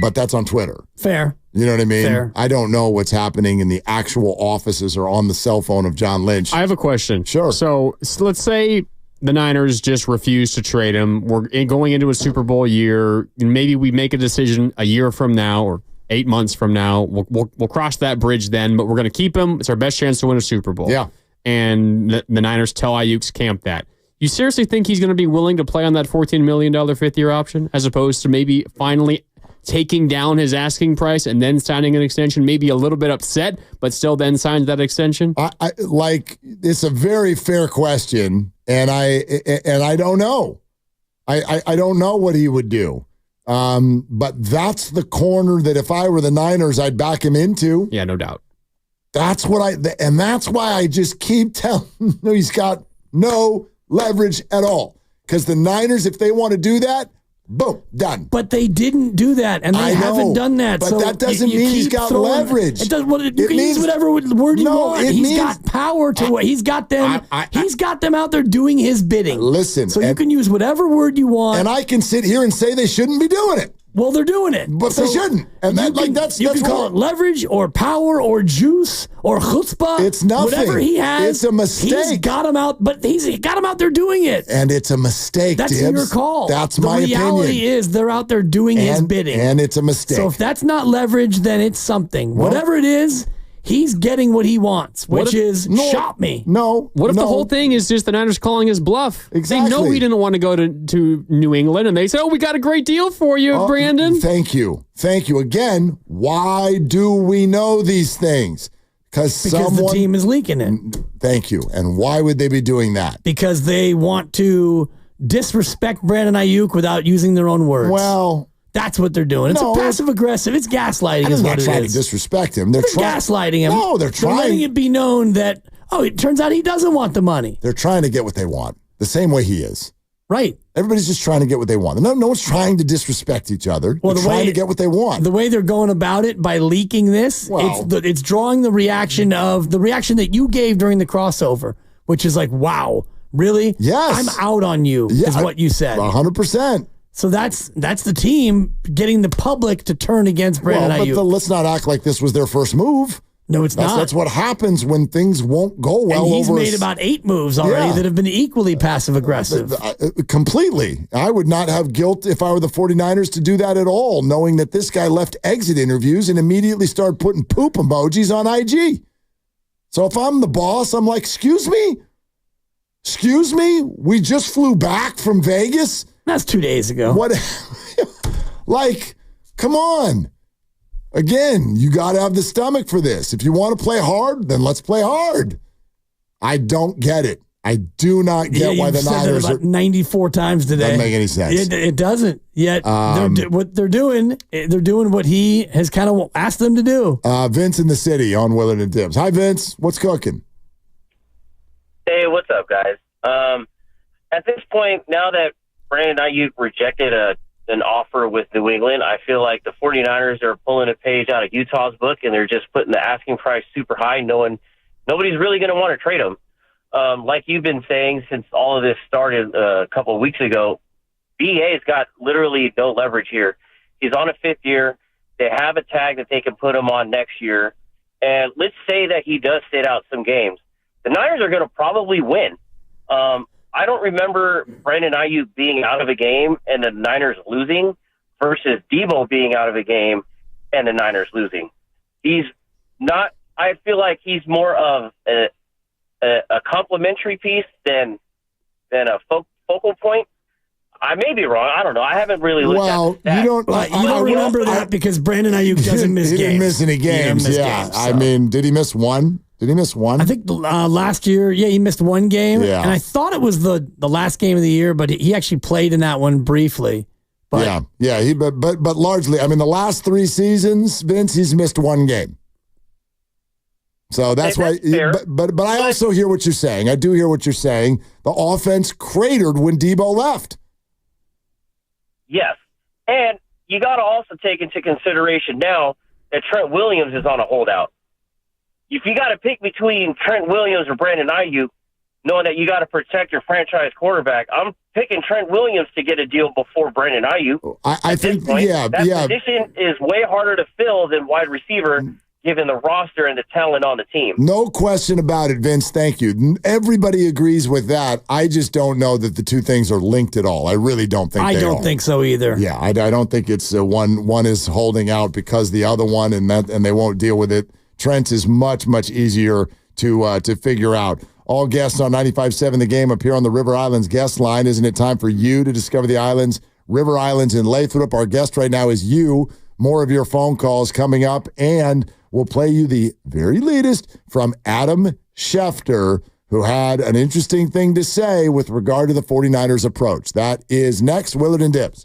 [SPEAKER 8] But that's on Twitter.
[SPEAKER 13] Fair.
[SPEAKER 8] You know what I mean?
[SPEAKER 13] Fair.
[SPEAKER 8] I don't know what's happening in the actual offices or on the cell phone of John Lynch.
[SPEAKER 1] I have a question.
[SPEAKER 8] Sure.
[SPEAKER 1] So let's say the Niners just refuse to trade him. We're going into a Super Bowl year. Maybe we make a decision a year from now or 8 months from now. We'll cross that bridge then, but we're going to keep him. It's our best chance to win a Super Bowl.
[SPEAKER 8] Yeah.
[SPEAKER 1] And the Niners tell Aiyuk's camp that. You seriously think he's going to be willing to play on that $14 million 5th-year option as opposed to maybe finally taking down his asking price and then signing an extension, maybe a little bit upset, but still then signs that extension?
[SPEAKER 8] It's a very fair question, and I don't know. I don't know what he would do. But that's the corner that if I were the Niners, I'd back him into.
[SPEAKER 1] Yeah, no doubt.
[SPEAKER 8] That's that's why I just keep telling him he's got no leverage at all. Because the Niners, if they want to do that, boom, done.
[SPEAKER 13] But they didn't do that, and they haven't done that.
[SPEAKER 8] But
[SPEAKER 13] so
[SPEAKER 8] that doesn't mean he's got leverage.
[SPEAKER 13] It does. Well, you can use whatever word you want. He's got power to it. He's got them. He's got them out there doing his bidding.
[SPEAKER 8] Listen,
[SPEAKER 13] so you can use whatever word you want,
[SPEAKER 8] and I can sit here and say they shouldn't be doing it.
[SPEAKER 13] Well, they're doing it,
[SPEAKER 8] but they shouldn't. And that's
[SPEAKER 13] you can call it leverage or power or juice or chutzpah.
[SPEAKER 8] It's nothing.
[SPEAKER 13] Whatever he has,
[SPEAKER 8] it's a mistake.
[SPEAKER 13] He's got him out, but he's got him out there doing it,
[SPEAKER 8] and it's a mistake.
[SPEAKER 13] That's
[SPEAKER 8] Dibs.
[SPEAKER 13] Your call.
[SPEAKER 8] That's my opinion.
[SPEAKER 13] The reality is they're out there doing his bidding,
[SPEAKER 8] and it's a mistake.
[SPEAKER 13] So if that's not leverage, then it's something. Well, whatever it is. He's getting what he wants, which is shop me.
[SPEAKER 1] What if the whole thing is just the Niners calling his bluff?
[SPEAKER 8] Exactly.
[SPEAKER 1] They know he didn't want to go to New England, and they said, we got a great deal for you, Brandon.
[SPEAKER 8] Thank you. Again, why do we know these things?
[SPEAKER 21] Because
[SPEAKER 13] the team is leaking it.
[SPEAKER 21] Thank you. And why would they be doing that?
[SPEAKER 13] Because they want to disrespect Brandon Aiyuk without using their own words.
[SPEAKER 21] Well,
[SPEAKER 13] that's what they're doing. It's a passive aggressive. It's gaslighting. Is what it is.
[SPEAKER 21] They're not trying to disrespect him. They're
[SPEAKER 13] gaslighting him.
[SPEAKER 21] No, they're trying.
[SPEAKER 13] They're letting it be known that it turns out he doesn't want the money.
[SPEAKER 21] They're trying to get what they want, the same way he is.
[SPEAKER 13] Right.
[SPEAKER 21] Everybody's just trying to get what they want. No one's trying to disrespect each other. They're trying to get what they want.
[SPEAKER 13] The way they're going about it by leaking this, it's drawing the reaction that you gave during the crossover, which is like, wow, really?
[SPEAKER 21] Yes.
[SPEAKER 13] I'm out on you, is what you said.
[SPEAKER 21] 100%.
[SPEAKER 13] So that's the team getting the public to turn against Brandon Aiyuk.
[SPEAKER 21] But let's not act like this was their first move.
[SPEAKER 13] No, it's not.
[SPEAKER 21] That's what happens when things won't go well.
[SPEAKER 13] And he's made about 8 moves already that have been equally passive-aggressive.
[SPEAKER 21] Completely. I would not have guilt if I were the 49ers to do that at all, knowing that this guy left exit interviews and immediately started putting poop emojis on IG. So if I'm the boss, I'm like, excuse me? Excuse me? We just flew back from Vegas?
[SPEAKER 13] That's 2 days ago.
[SPEAKER 21] What? Like, come on. Again, you got to have the stomach for this. If you want to play hard, then let's play hard. I don't get it. I do not get why the Niners
[SPEAKER 13] are 94 times today.
[SPEAKER 21] Doesn't make any sense.
[SPEAKER 13] It doesn't. Yet what they're doing what he has kind of asked them to do.
[SPEAKER 21] Vince in the city on Willard and Dibs. Hi, Vince. What's cooking?
[SPEAKER 9] Hey, what's up, guys? At this point, now that Brandon Aiyuk rejected an offer with New England, I feel like the 49ers are pulling a page out of Utah's book, and they're just putting the asking price super high, knowing nobody's really going to want to trade him. Like you've been saying since all of this started a couple of weeks ago, BA's got literally no leverage here. He's on a 5th year. They have a tag that they can put him on next year. And let's say that he does sit out some games. The Niners are going to probably win. I don't remember Brandon Aiyuk being out of a game and the Niners losing versus Debo being out of a game and the Niners losing. He's not. I feel like he's more of a complementary piece than a focal point. I may be wrong. I don't know. I haven't really looked at that.
[SPEAKER 21] You don't
[SPEAKER 13] remember that because Brandon Aiyuk doesn't miss games.
[SPEAKER 21] He didn't miss any games. I mean, did he miss one? Did he miss one?
[SPEAKER 13] I think last year, he missed one game.
[SPEAKER 21] Yeah.
[SPEAKER 13] And I thought it was the last game of the year, but he actually played in that one briefly. But
[SPEAKER 21] But largely, I mean, the last 3 seasons, Vince, he's missed one game. So that's why. But I also hear what you're saying. I do hear what you're saying. The offense cratered when Debo left.
[SPEAKER 9] Yes. And you got to also take into consideration now that Trent Williams is on a holdout. If you got to pick between Trent Williams or Brandon Aiyuk, knowing that you got to protect your franchise quarterback, I'm picking Trent Williams to get a deal before Brandon Aiyuk.
[SPEAKER 21] I think, that
[SPEAKER 9] position is way harder to fill than wide receiver, given the roster and the talent on the team.
[SPEAKER 21] No question about it, Vince. Thank you. Everybody agrees with that. I just don't know that the two things are linked at all. I really don't think they are.
[SPEAKER 13] I don't think so either.
[SPEAKER 21] Yeah, I don't think it's one is holding out because the other one, and they won't deal with it. Trent is much, much easier to figure out. All guests on 95.7 The Game appear on the River Islands guest line. Isn't it time for you to discover the islands? River Islands in Lathrop. Our guest right now is you. More of your phone calls coming up, and we'll play you the very latest from Adam Schefter, who had an interesting thing to say with regard to the 49ers approach. That is next. Willard and Dibs.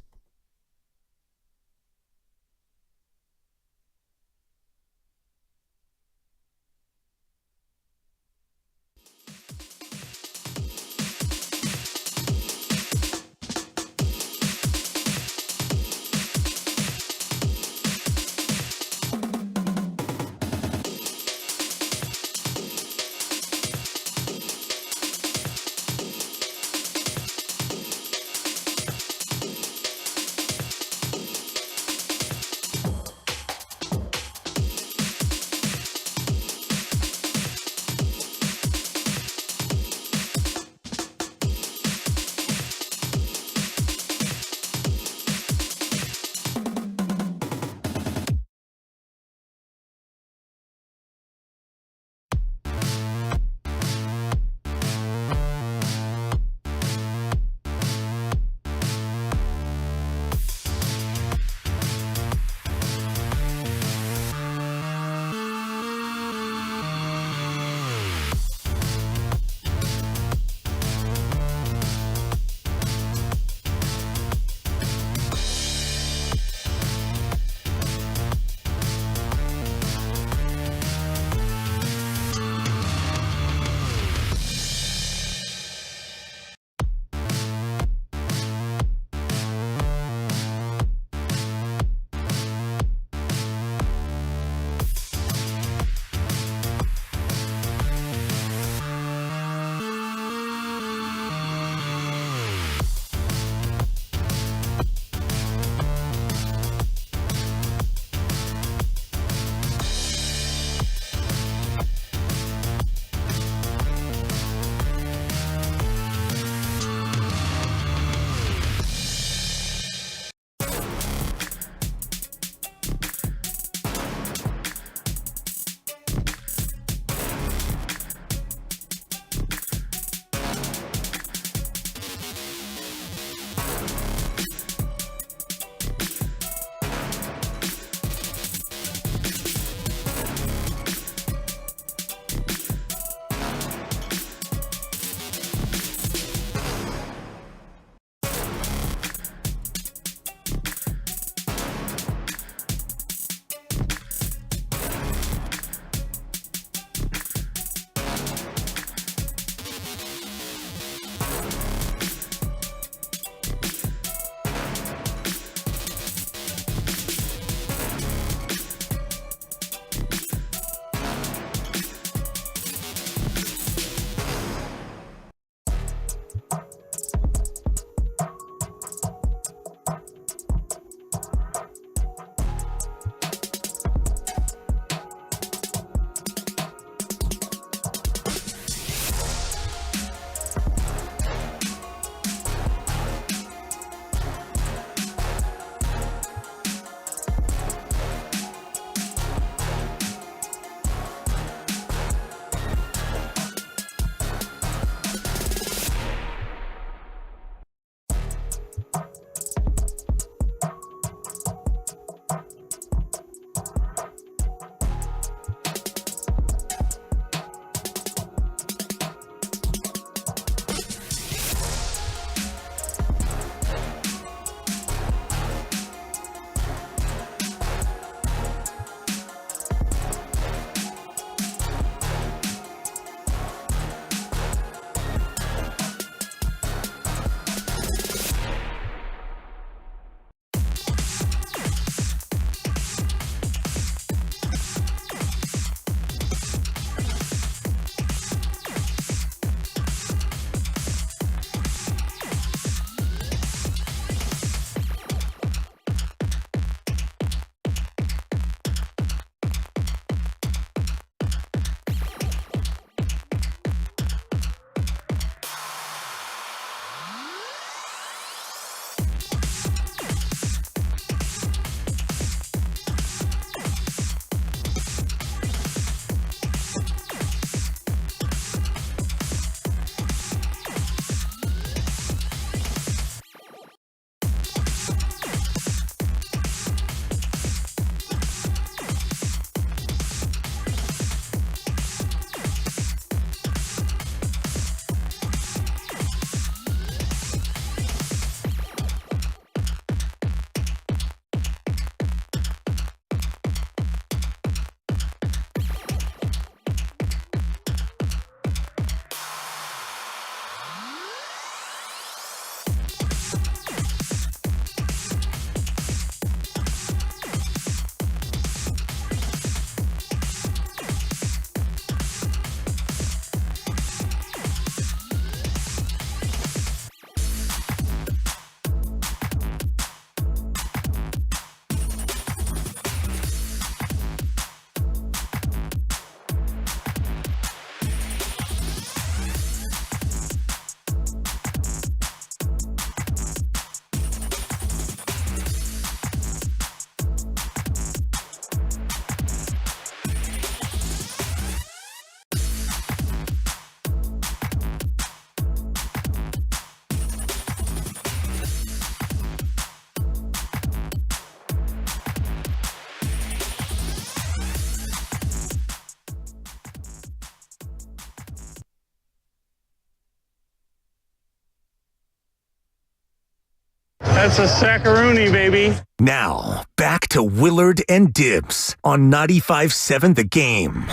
[SPEAKER 2] That's a sackaroonie, baby.
[SPEAKER 5] Now, back to Willard and Dibs on 95.7 The Game.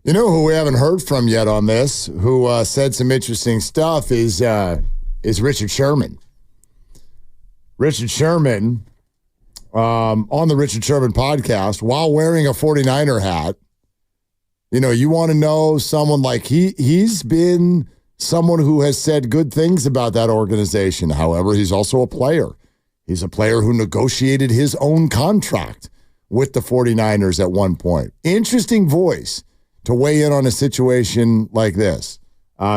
[SPEAKER 8] You know who we haven't heard from yet on this, who said some interesting stuff, is Richard Sherman. Richard Sherman, on the Richard Sherman podcast, while wearing a 49er hat, you want to know someone like he's been someone who has said good things about that organization. However, he's also a player. He's a player who negotiated his own contract with the 49ers at one point. Interesting voice to weigh in on a situation like this.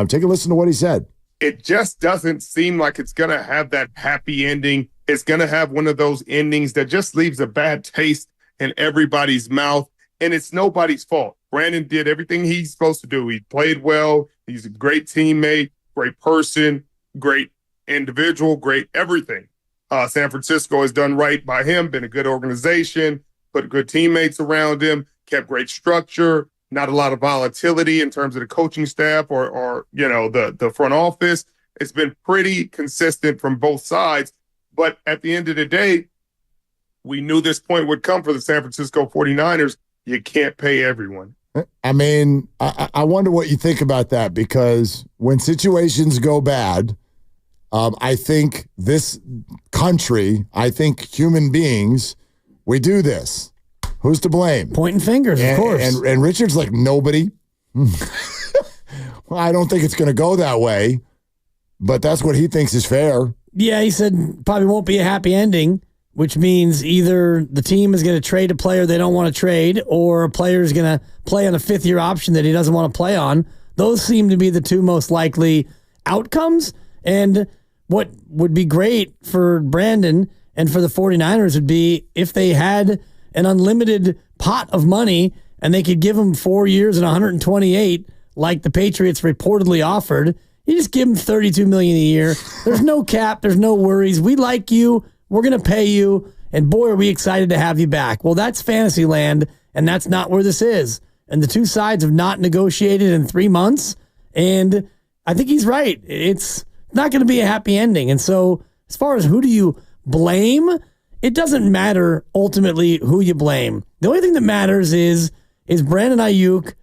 [SPEAKER 8] Take a listen to what he said.
[SPEAKER 20] It just doesn't seem like it's going to have that happy ending. It's going to have one of those endings that just leaves a bad taste in everybody's mouth, and it's nobody's fault. Brandon did everything he's supposed to do. He played well. He's a great teammate, great person, great individual, great everything. San Francisco has done right by him, been a good organization, put good teammates around him, kept great structure, not a lot of volatility in terms of the coaching staff or the front office. It's been pretty consistent from both sides. But at the end of the day, we knew this point would come for the San Francisco 49ers. You can't pay everyone.
[SPEAKER 8] I mean, I wonder what you think about that, because when situations go bad, I think this country, I think human beings, we do this. Who's to blame?
[SPEAKER 13] Pointing fingers, of course.
[SPEAKER 8] And Richard's like, nobody. Well, I don't think it's going to go that way, but that's what he thinks is fair.
[SPEAKER 13] Yeah, he said probably won't be a happy ending, which means either the team is going to trade a player they don't want to trade, or a player is going to play on a fifth-year option that he doesn't want to play on. Those seem to be the two most likely outcomes. And what would be great for Brandon and for the 49ers would be if they had an unlimited pot of money and they could give him 4 years and 128 like the Patriots reportedly offered. You just give him $32 million a year. There's no cap. There's no worries. We like you. We're going to pay you. And boy, are we excited to have you back. Well, that's fantasy land, and that's not where this is. And the two sides have not negotiated in 3 months. And I think he's right. It's not going to be a happy ending. And so as far as who do you blame, it doesn't matter ultimately who you blame. The only thing that matters is Brandon Aiyuk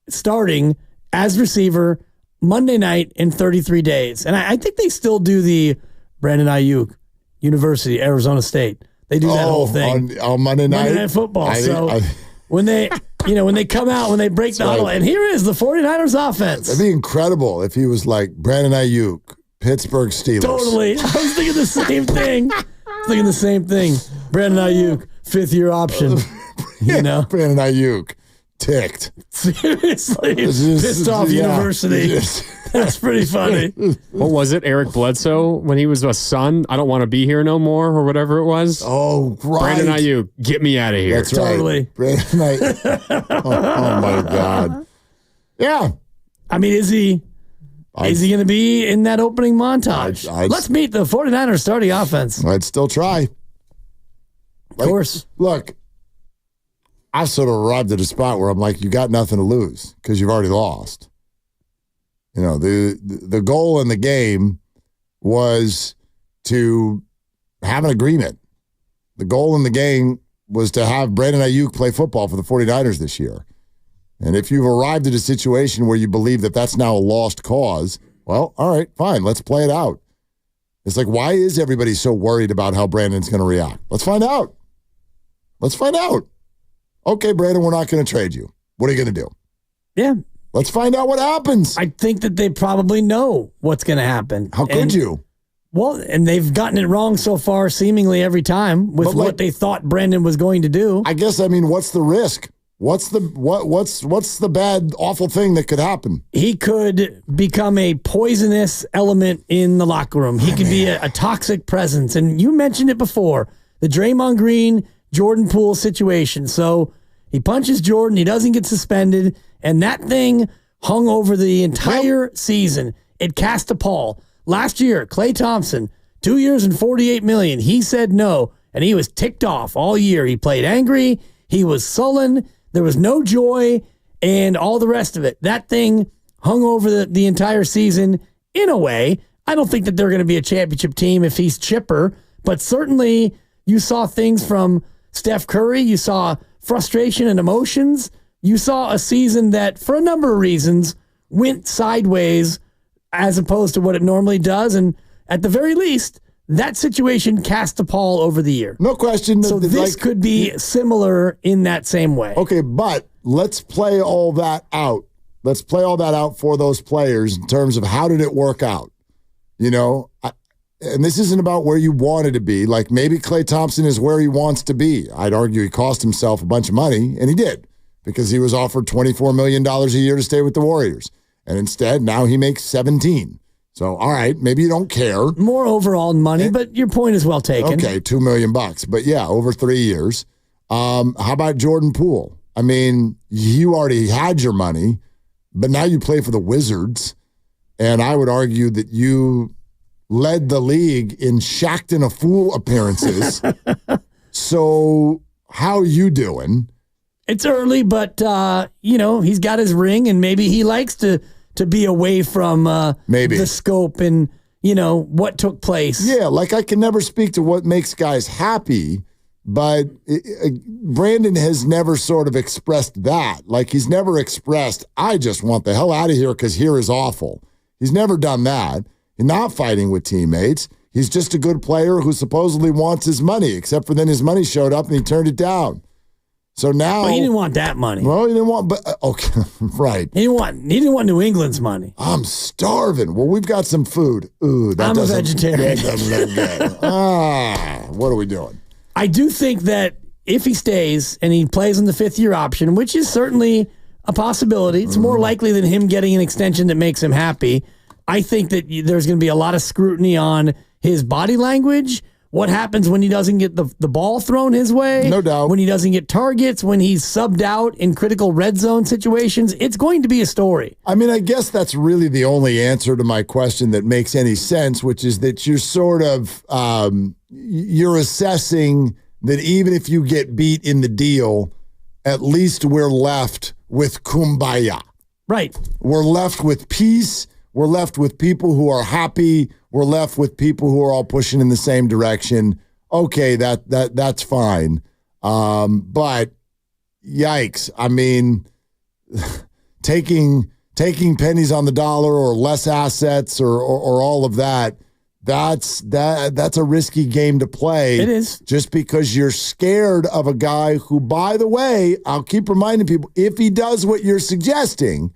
[SPEAKER 13] starting as receiver Monday night in 33 days. And I think they still do the Brandon Aiyuk, University, Arizona State. They do that whole thing.
[SPEAKER 8] On Monday night?
[SPEAKER 13] Monday Night Football. When they come out, when they break the huddle, and here is the 49ers offense.
[SPEAKER 8] That'd be incredible if he was like Brandon Aiyuk, Pittsburgh Steelers.
[SPEAKER 13] Totally. I was thinking the same thing. Brandon Aiyuk, fifth-year option.
[SPEAKER 8] Brandon Aiyuk. Ticked.
[SPEAKER 13] Seriously. Pissed off University. That's pretty funny.
[SPEAKER 1] What was it? Eric Bledsoe when he was a son? I don't want to be here no more, or whatever it was.
[SPEAKER 8] Oh, right.
[SPEAKER 1] Brandon Aiyuk, get me out of here.
[SPEAKER 8] That's
[SPEAKER 13] totally.
[SPEAKER 8] Right. Brandon Aiyuk. Oh, my God. Yeah.
[SPEAKER 13] I mean, is he going to be in that opening montage? Let's meet the 49ers starting offense.
[SPEAKER 8] I'd still try.
[SPEAKER 13] Of course.
[SPEAKER 8] Look. I've sort of arrived at a spot where I'm like, you got nothing to lose because you've already lost. The goal in the game was to have an agreement. The goal in the game was to have Brandon Aiyuk play football for the 49ers this year. And if you've arrived at a situation where you believe that that's now a lost cause, well, all right, fine, let's play it out. It's like, why is everybody so worried about how Brandon's going to react? Let's find out. Okay, Brandon, we're not going to trade you. What are you going to do?
[SPEAKER 13] Yeah.
[SPEAKER 8] Let's find out what happens.
[SPEAKER 13] I think that they probably know what's going to happen.
[SPEAKER 8] How could you?
[SPEAKER 13] Well, and they've gotten it wrong so far, seemingly every time, with what they thought Brandon was going to do.
[SPEAKER 8] I guess, what's the risk? What's the bad, awful thing that could happen?
[SPEAKER 13] He could become a poisonous element in the locker room. He could be a toxic presence. And you mentioned it before, the Draymond Green, Jordan Poole situation. So he punches Jordan, he doesn't get suspended, and that thing hung over the entire season. It cast a pall. Last year, Klay Thompson, 2 years and $48 million. He said no, and he was ticked off all year. He played angry, he was sullen, there was no joy, and all the rest of it. That thing hung over the entire season in a way. I don't think that they're going to be a championship team if he's chipper, but certainly you saw things from Steph Curry. You saw frustration and emotions. You saw a season that, for a number of reasons, went sideways as opposed to what it normally does. And at the very least, that situation cast a pall over the year.
[SPEAKER 8] No question.
[SPEAKER 13] So this could be similar in that same way.
[SPEAKER 8] Okay, but let's play all that out. Let's play all that out for those players in terms of how did it work out? You know, and this isn't about where you wanted to be. Like maybe Klay Thompson is where he wants to be. I'd argue he cost himself a bunch of money, and he did, because he was offered $24 million a year to stay with the Warriors. And instead, now he makes 17. So, all right, maybe you don't care.
[SPEAKER 13] More overall money, but your point is well taken.
[SPEAKER 8] Okay, $2 million. But yeah, over 3 years. How about Jordan Poole? I mean, you already had your money, but now you play for the Wizards. And I would argue that you led the league in Shaqtin' a Fool appearances. So how are you doing?
[SPEAKER 13] It's early, but, he's got his ring, and maybe he likes to be away from the scope and, what took place.
[SPEAKER 8] Yeah, like I can never speak to what makes guys happy, but Brandon has never sort of expressed that. Like he's never expressed, I just want the hell out of here because here is awful. He's never done that. He's not fighting with teammates. He's just a good player who supposedly wants his money, except for then his money showed up and he turned it down. So now,
[SPEAKER 13] well, he didn't want that money.
[SPEAKER 8] Well, he didn't want, but okay, right.
[SPEAKER 13] He didn't want New England's money.
[SPEAKER 8] I'm starving. Well, we've got some food. Ooh,
[SPEAKER 13] I'm a vegetarian.
[SPEAKER 8] That doesn't look good. What are we doing?
[SPEAKER 13] I do think that if he stays and he plays on the 5th-year option, which is certainly a possibility, it's more likely than him getting an extension that makes him happy. I think that there's going to be a lot of scrutiny on his body language. What happens when he doesn't get the ball thrown his way?
[SPEAKER 8] No doubt.
[SPEAKER 13] When he doesn't get targets, when he's subbed out in critical red zone situations, it's going to be a story.
[SPEAKER 8] I mean, I guess that's really the only answer to my question that makes any sense, which is that you're sort of you're assessing that even if you get beat in the deal, at least we're left with kumbaya.
[SPEAKER 13] Right.
[SPEAKER 8] We're left with peace. We're left with people who are happy. We're left with people who are all pushing in the same direction. Okay, that's fine. But yikes. I mean, taking pennies on the dollar or less assets or all of that, that's a risky game to play.
[SPEAKER 13] It is.
[SPEAKER 8] Just because you're scared of a guy who, by the way, I'll keep reminding people, if he does what you're suggesting,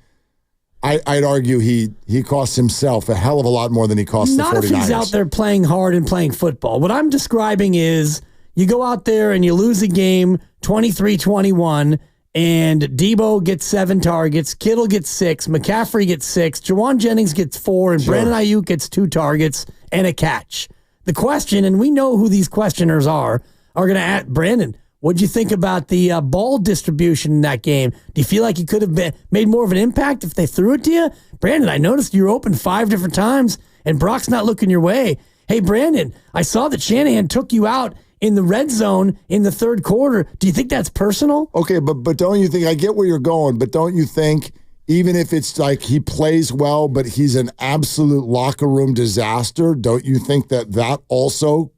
[SPEAKER 8] I'd argue he costs himself a hell of a lot more than he costs the 49ers.
[SPEAKER 13] Not if he's out there playing hard and playing football. What I'm describing is you go out there and you lose a game 23-21, and Debo gets 7 targets, Kittle gets 6, McCaffrey gets 6, Jawan Jennings gets 4, and Brandon Aiyuk gets 2 targets and a catch. The question, and we know who these questioners are going to ask Brandon, what'd you think about the ball distribution in that game? Do you feel like you could have made more of an impact if they threw it to you? Brandon, I noticed you were open 5 different times, and Brock's not looking your way. Hey, Brandon, I saw that Shanahan took you out in the red zone in the 3rd quarter. Do you think that's personal?
[SPEAKER 8] Okay, but don't you think, I get where you're going, but don't you think even if it's like he plays well, but he's an absolute locker room disaster, don't you think that also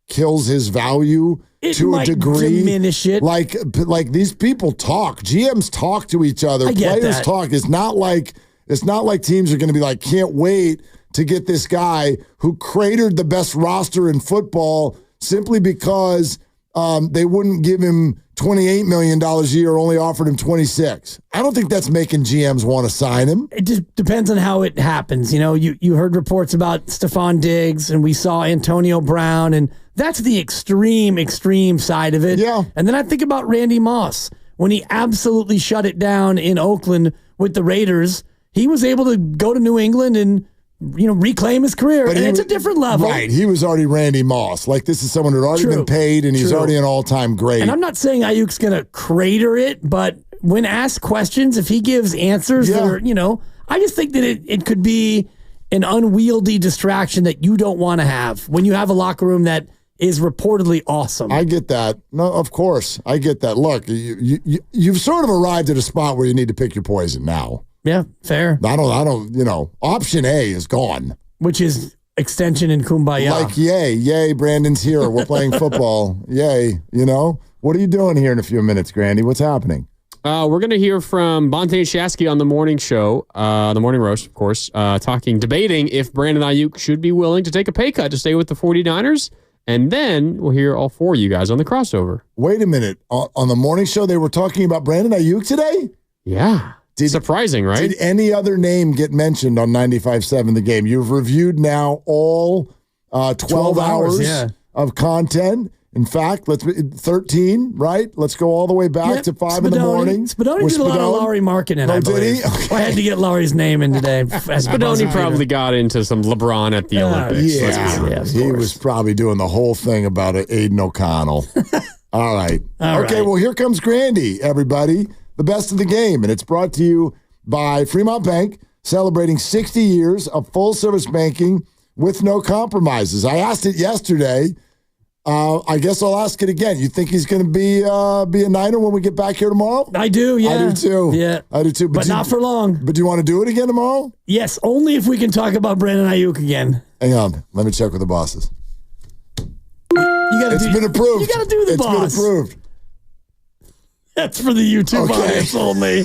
[SPEAKER 8] kills his value?
[SPEAKER 13] It
[SPEAKER 8] to
[SPEAKER 13] might
[SPEAKER 8] a degree,
[SPEAKER 13] diminish it.
[SPEAKER 8] Like these people talk. GMs talk to each other. Players talk. It's not like teams are going to be like, can't wait to get this guy who cratered the best roster in football simply because they wouldn't give him $28 million a year, only offered him 26. I don't think that's making GMs want to sign him.
[SPEAKER 13] It just depends on how it happens. You heard reports about Stephon Diggs, and we saw Antonio Brown, and that's the extreme side of it.
[SPEAKER 8] Yeah.
[SPEAKER 13] And then I think about Randy Moss. When he absolutely shut it down in Oakland with the Raiders, he was able to go to New England and reclaim his career. But it's a different level.
[SPEAKER 8] Right. He was already Randy Moss. Like, this is someone who'd already been paid, and he's already an all-time great.
[SPEAKER 13] And I'm not saying Aiyuk's going to crater it, but when asked questions, if he gives answers that are, I just think that it could be an unwieldy distraction that you don't want to have when you have a locker room that is reportedly awesome.
[SPEAKER 8] I get that. No, of course. I get that. Look, you've sort of arrived at a spot where you need to pick your poison now.
[SPEAKER 13] Yeah, fair.
[SPEAKER 8] I don't, option A is gone.
[SPEAKER 13] Which is extension in Kumbaya.
[SPEAKER 8] Like, yay, Brandon's here. We're playing football. Yay, What are you doing here in a few minutes, Grandy? What's happening?
[SPEAKER 1] We're going to hear from Bonte Shasky on the morning show, the morning roast, of course, debating if Brandon Aiyuk should be willing to take a pay cut to stay with the 49ers. And then we'll hear all four of you guys on the crossover.
[SPEAKER 8] Wait a minute. On the morning show, they were talking about Brandon Aiyuk today?
[SPEAKER 1] Yeah. Surprising, right?
[SPEAKER 8] Did any other name get mentioned on 95.7 The Game? You've reviewed now all 12 hours of content. In fact, 13, right? Let's go all the way back to 5 in the morning.
[SPEAKER 13] Spadoni did a lot of Lowry marketing, I believe.
[SPEAKER 8] Did he? Okay.
[SPEAKER 13] I had to get Lowry's name in today.
[SPEAKER 1] Spadoni probably got into some LeBron at the Olympics.
[SPEAKER 8] Yeah, he was probably doing the whole thing about Aiden O'Connell. All right. Okay, well, here comes Grandy, everybody. The best of the game. And it's brought to you by Fremont Bank, celebrating 60 years of full-service banking with no compromises. I asked it yesterday. I guess I'll ask it again. You think he's going to be a Niner when we get back here tomorrow?
[SPEAKER 13] I do, yeah.
[SPEAKER 8] I do too.
[SPEAKER 13] Yeah.
[SPEAKER 8] I do too.
[SPEAKER 13] But not for long.
[SPEAKER 8] But do you want to do it again tomorrow?
[SPEAKER 13] Yes, only if we can talk about Brandon Aiyuk again.
[SPEAKER 8] Hang on. Let me check with the bosses.
[SPEAKER 13] It's
[SPEAKER 8] been approved.
[SPEAKER 13] You got to do the boss.
[SPEAKER 8] It's been approved.
[SPEAKER 13] That's for the YouTube audience only.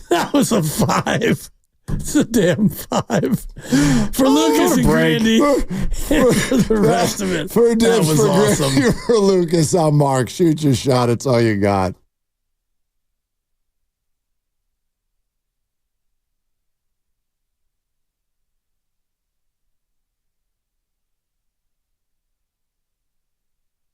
[SPEAKER 13] That was a 5. It's a damn 5. For Lucas and Grandy. For the rest of it.
[SPEAKER 8] For
[SPEAKER 13] that was awesome.
[SPEAKER 8] For Lucas, I'm Mark. Shoot your shot. It's all you got.